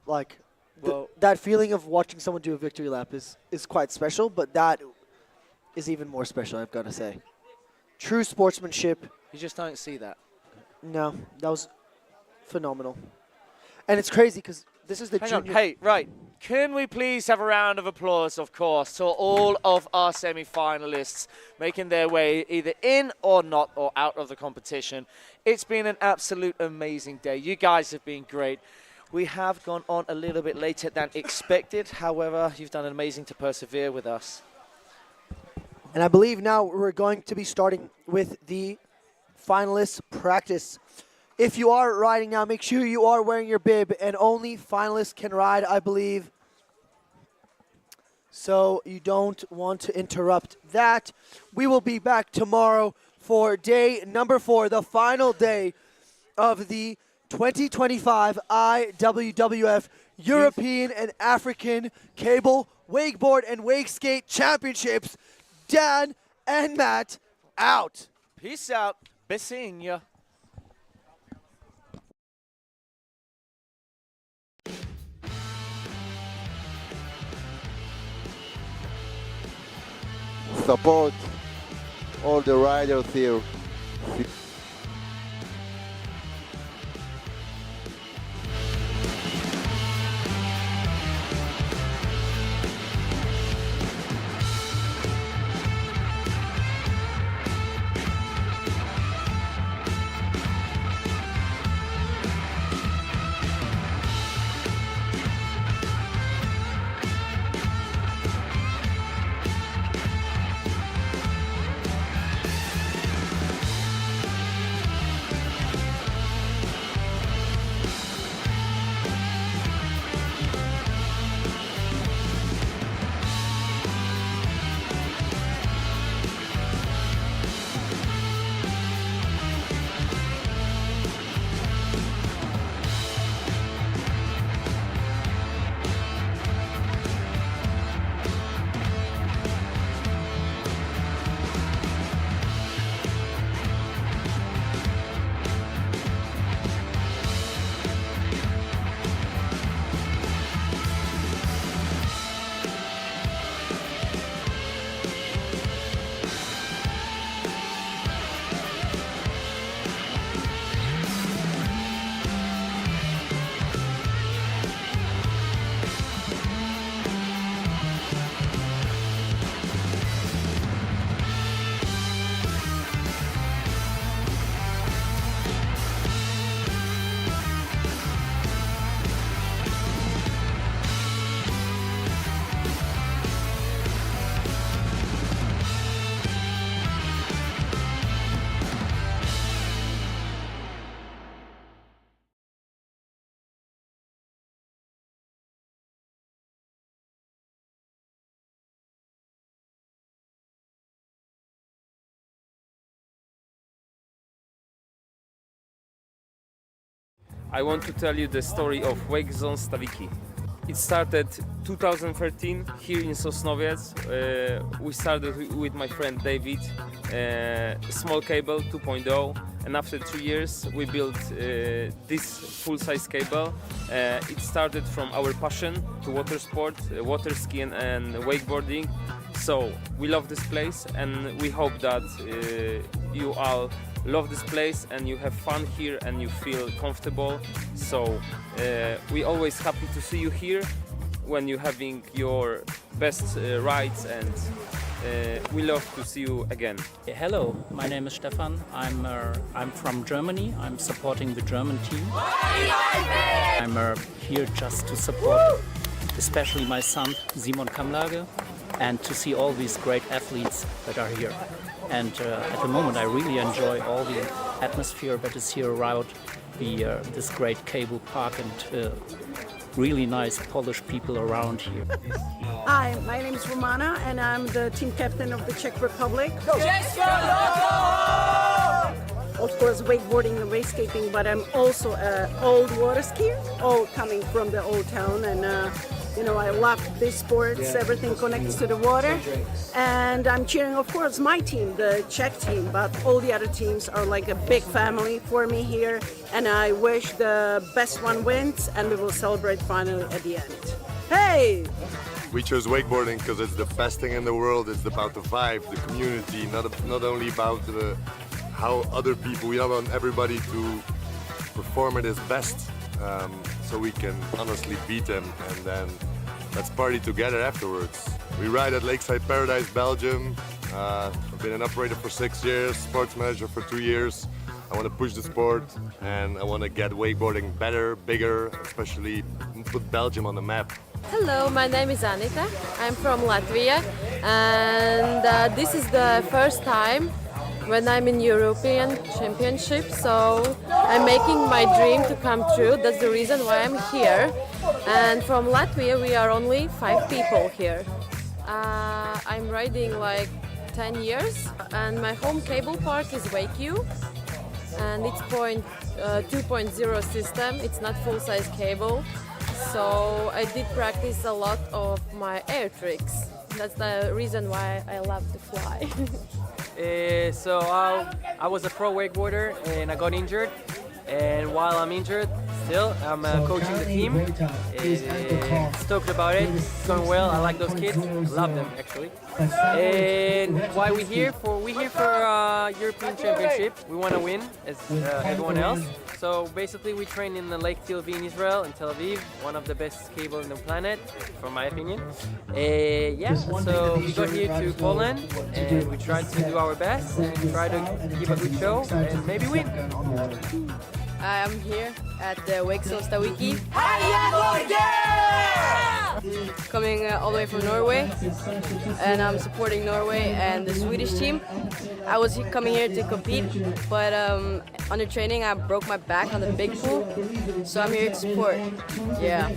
Like, Well, that feeling of watching someone do a victory lap is quite special, but that is even more special, I've got to say. True sportsmanship. you just don't see that. No, that was phenomenal. And it's crazy because this is the Hang on. junior. Hey, right. Can we please have a round of applause, of course, to all of our semi-finalists making their way either in or not or out of the competition. It's been an absolute amazing day. You guys have been great. We have gone on a little bit later than expected. However, you've done amazing to persevere with us. And I believe now we're going to be starting with the finalists practice. If you are riding now, make sure you are wearing your bib, and only finalists can ride, I believe. So you don't want to interrupt that. We will be back tomorrow for day number 4, the final day of the 2025 IWWF European and African Cable Wakeboard and Wakeskate Championships. Dan and Matt out. Peace out. Be seeing ya. Support all the riders here. I want to tell you the story of Wake Zone Stawiki. It started 2013 here in Sosnowiec. We started with my friend David, small cable 2.0, and after 3 years we built this full-size cable. It started from our passion to water sport, water skiing and wakeboarding. So we love this place, and we hope that you all love this place and you have fun here and you feel comfortable. So we always happy to see you here when you're having your best rides, and we love to see you again. Hello, my name is Stefan. I'm from Germany. I'm supporting the German team. I'm here just to support especially my son Simon Kamlage, and to see all these great athletes that are here. And at the moment I really enjoy all the atmosphere that is here around this great cable park, and really nice Polish people around here. Hi, my name is Romana and I'm the team captain of the Czech Republic. Of course, wakeboarding and wakeskating, but I'm also an old water skier, all coming from the old town, and you know, I love these sports, everything connects to the water. And I'm cheering, of course, my team, the Czech team, but all the other teams are like a big family for me here. And I wish the best one wins, and we will celebrate finally at the end. Hey! We chose wakeboarding because it's the best thing in the world. It's about the vibe, the community, not only about how other people, we want everybody to perform at his best. So we can honestly beat them, and then let's party together afterwards. We ride at Lakeside Paradise, Belgium. I've been an operator for 6 years, sports manager for 2 years. I want to push the sport and I want to get wakeboarding better, bigger, especially put Belgium on the map. Hello, my name is Anita. I'm from Latvia, and this is the first time when I'm in European Championship, so I'm making my dream to come true. That's the reason why I'm here. And from Latvia, we are only 5 people here. I'm riding like 10 years, and my home cable park is Wakeboard, and it's 2.0 system. It's not full-size cable. So I did practice a lot of my air tricks. That's the reason why I love to fly. So I was a pro wakeboarder and I got injured. And while I'm injured, still I'm coaching the team. Stoked about it. It's going well. I like those kids. Love them actually. And why we here for? We here for European Championship. We want to win as everyone else. So basically, we train in the Lake TV in Israel, in Tel Aviv, one of the best cable in the planet, from my opinion. Yeah, so we got here to Poland and we try to do our best and try to give a good show and maybe win. I'm here at the Wakeboard Stawiki. Coming all the way from Norway, and I'm supporting Norway and the Swedish team. I was coming here to compete, but under training I broke my back on the big pool, so I'm here to support. Yeah.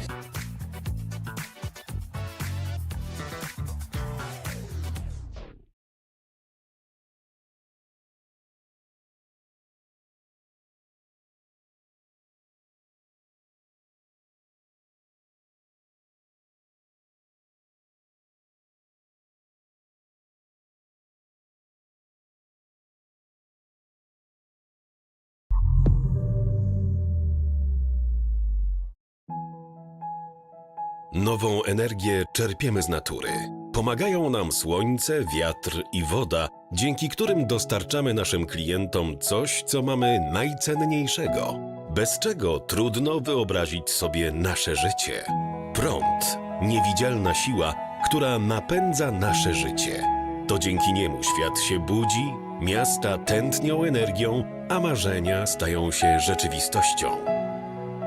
Nową energię czerpiemy z natury. Pomagają nam słońce, wiatr i woda, dzięki którym dostarczamy naszym klientom coś, co mamy najcenniejszego, bez czego trudno wyobrazić sobie nasze życie. Prąd, niewidzialna siła, która napędza nasze życie. To dzięki niemu świat się budzi, miasta tętnią energią, a marzenia stają się rzeczywistością.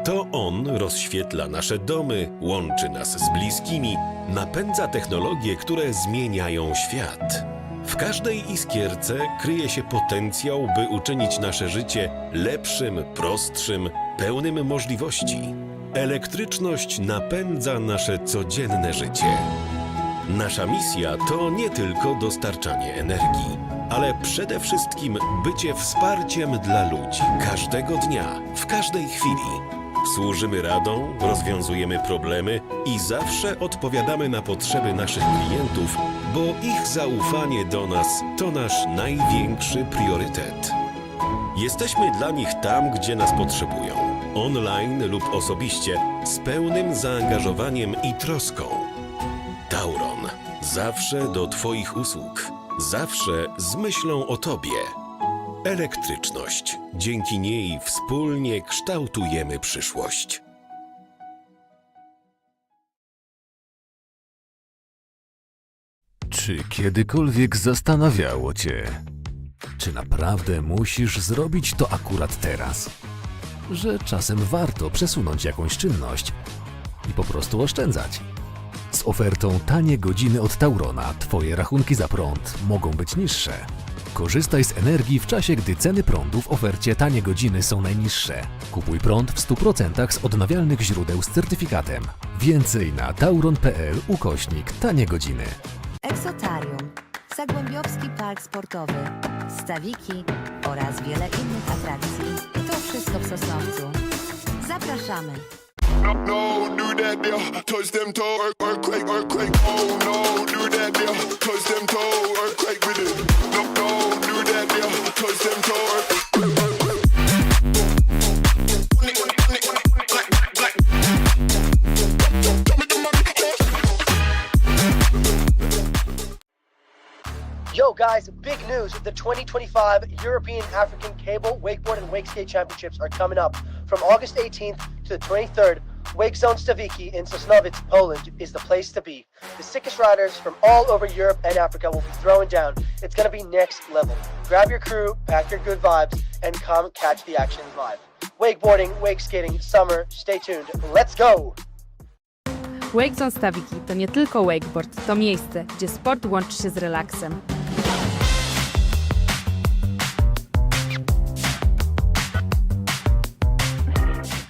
To on rozświetla nasze domy, łączy nas z bliskimi, napędza technologie, które zmieniają świat. W każdej iskierce kryje się potencjał, by uczynić nasze życie lepszym, prostszym, pełnym możliwości. Elektryczność napędza nasze codzienne życie. Nasza misja to nie tylko dostarczanie energii, ale przede wszystkim bycie wsparciem dla ludzi każdego dnia, w każdej chwili. Służymy radą, rozwiązujemy problemy i zawsze odpowiadamy na potrzeby naszych klientów, bo ich zaufanie do nas to nasz największy priorytet. Jesteśmy dla nich tam, gdzie nas potrzebują, online lub osobiście, z pełnym zaangażowaniem i troską. Tauron, zawsze do Twoich usług, zawsze z myślą o Tobie. Elektryczność. Dzięki niej wspólnie kształtujemy przyszłość. Czy kiedykolwiek zastanawiało Cię, czy naprawdę musisz zrobić to akurat teraz? Że czasem warto przesunąć jakąś czynność i po prostu oszczędzać. Z ofertą tanie godziny od Taurona Twoje rachunki za prąd mogą być niższe. Korzystaj z energii w czasie, gdy ceny prądu w ofercie tanie godziny są najniższe. Kupuj prąd w 100% z odnawialnych źródeł z certyfikatem. Więcej na tauron.pl/tanie godziny. Eksotarium, Zagłębiowski Park Sportowy, Stawiki oraz wiele innych atrakcji. To wszystko w Sosnowcu. Zapraszamy! No, do that there, touch them toe, earthquake, earthquake. Oh no, do that there, touch them toe, earthquake with it. No, do that there, touch them toe, Yo guys, big news. The 2025 European African Cable, Wakeboard and Wakeskate Championships are coming up. From August 18th to the 23rd, Wake Zone Stawiki in Sosnowiec, Poland is the place to be. The sickest riders from all over Europe and Africa will be throwing down. It's going to be next level. grab your crew, pack your good vibes, and come catch the action live. Wakeboarding, wakeskating, summer, stay tuned. Let's go! Wakezone Stawiki to nie tylko wakeboard, to miejsce, gdzie sport łączy się z relaksem.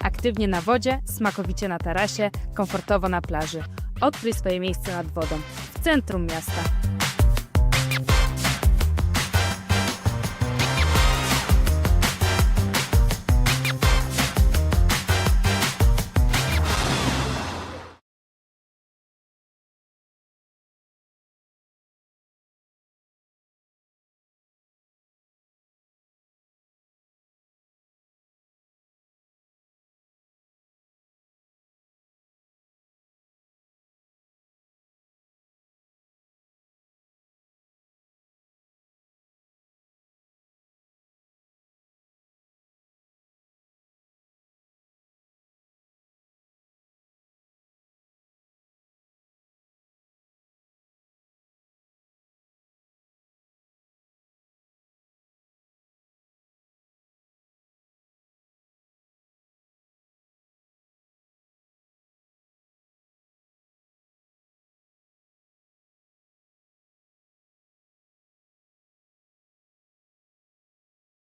Aktywnie na wodzie, smakowicie na tarasie, komfortowo na plaży. Odkryj swoje miejsce nad wodą, w centrum miasta.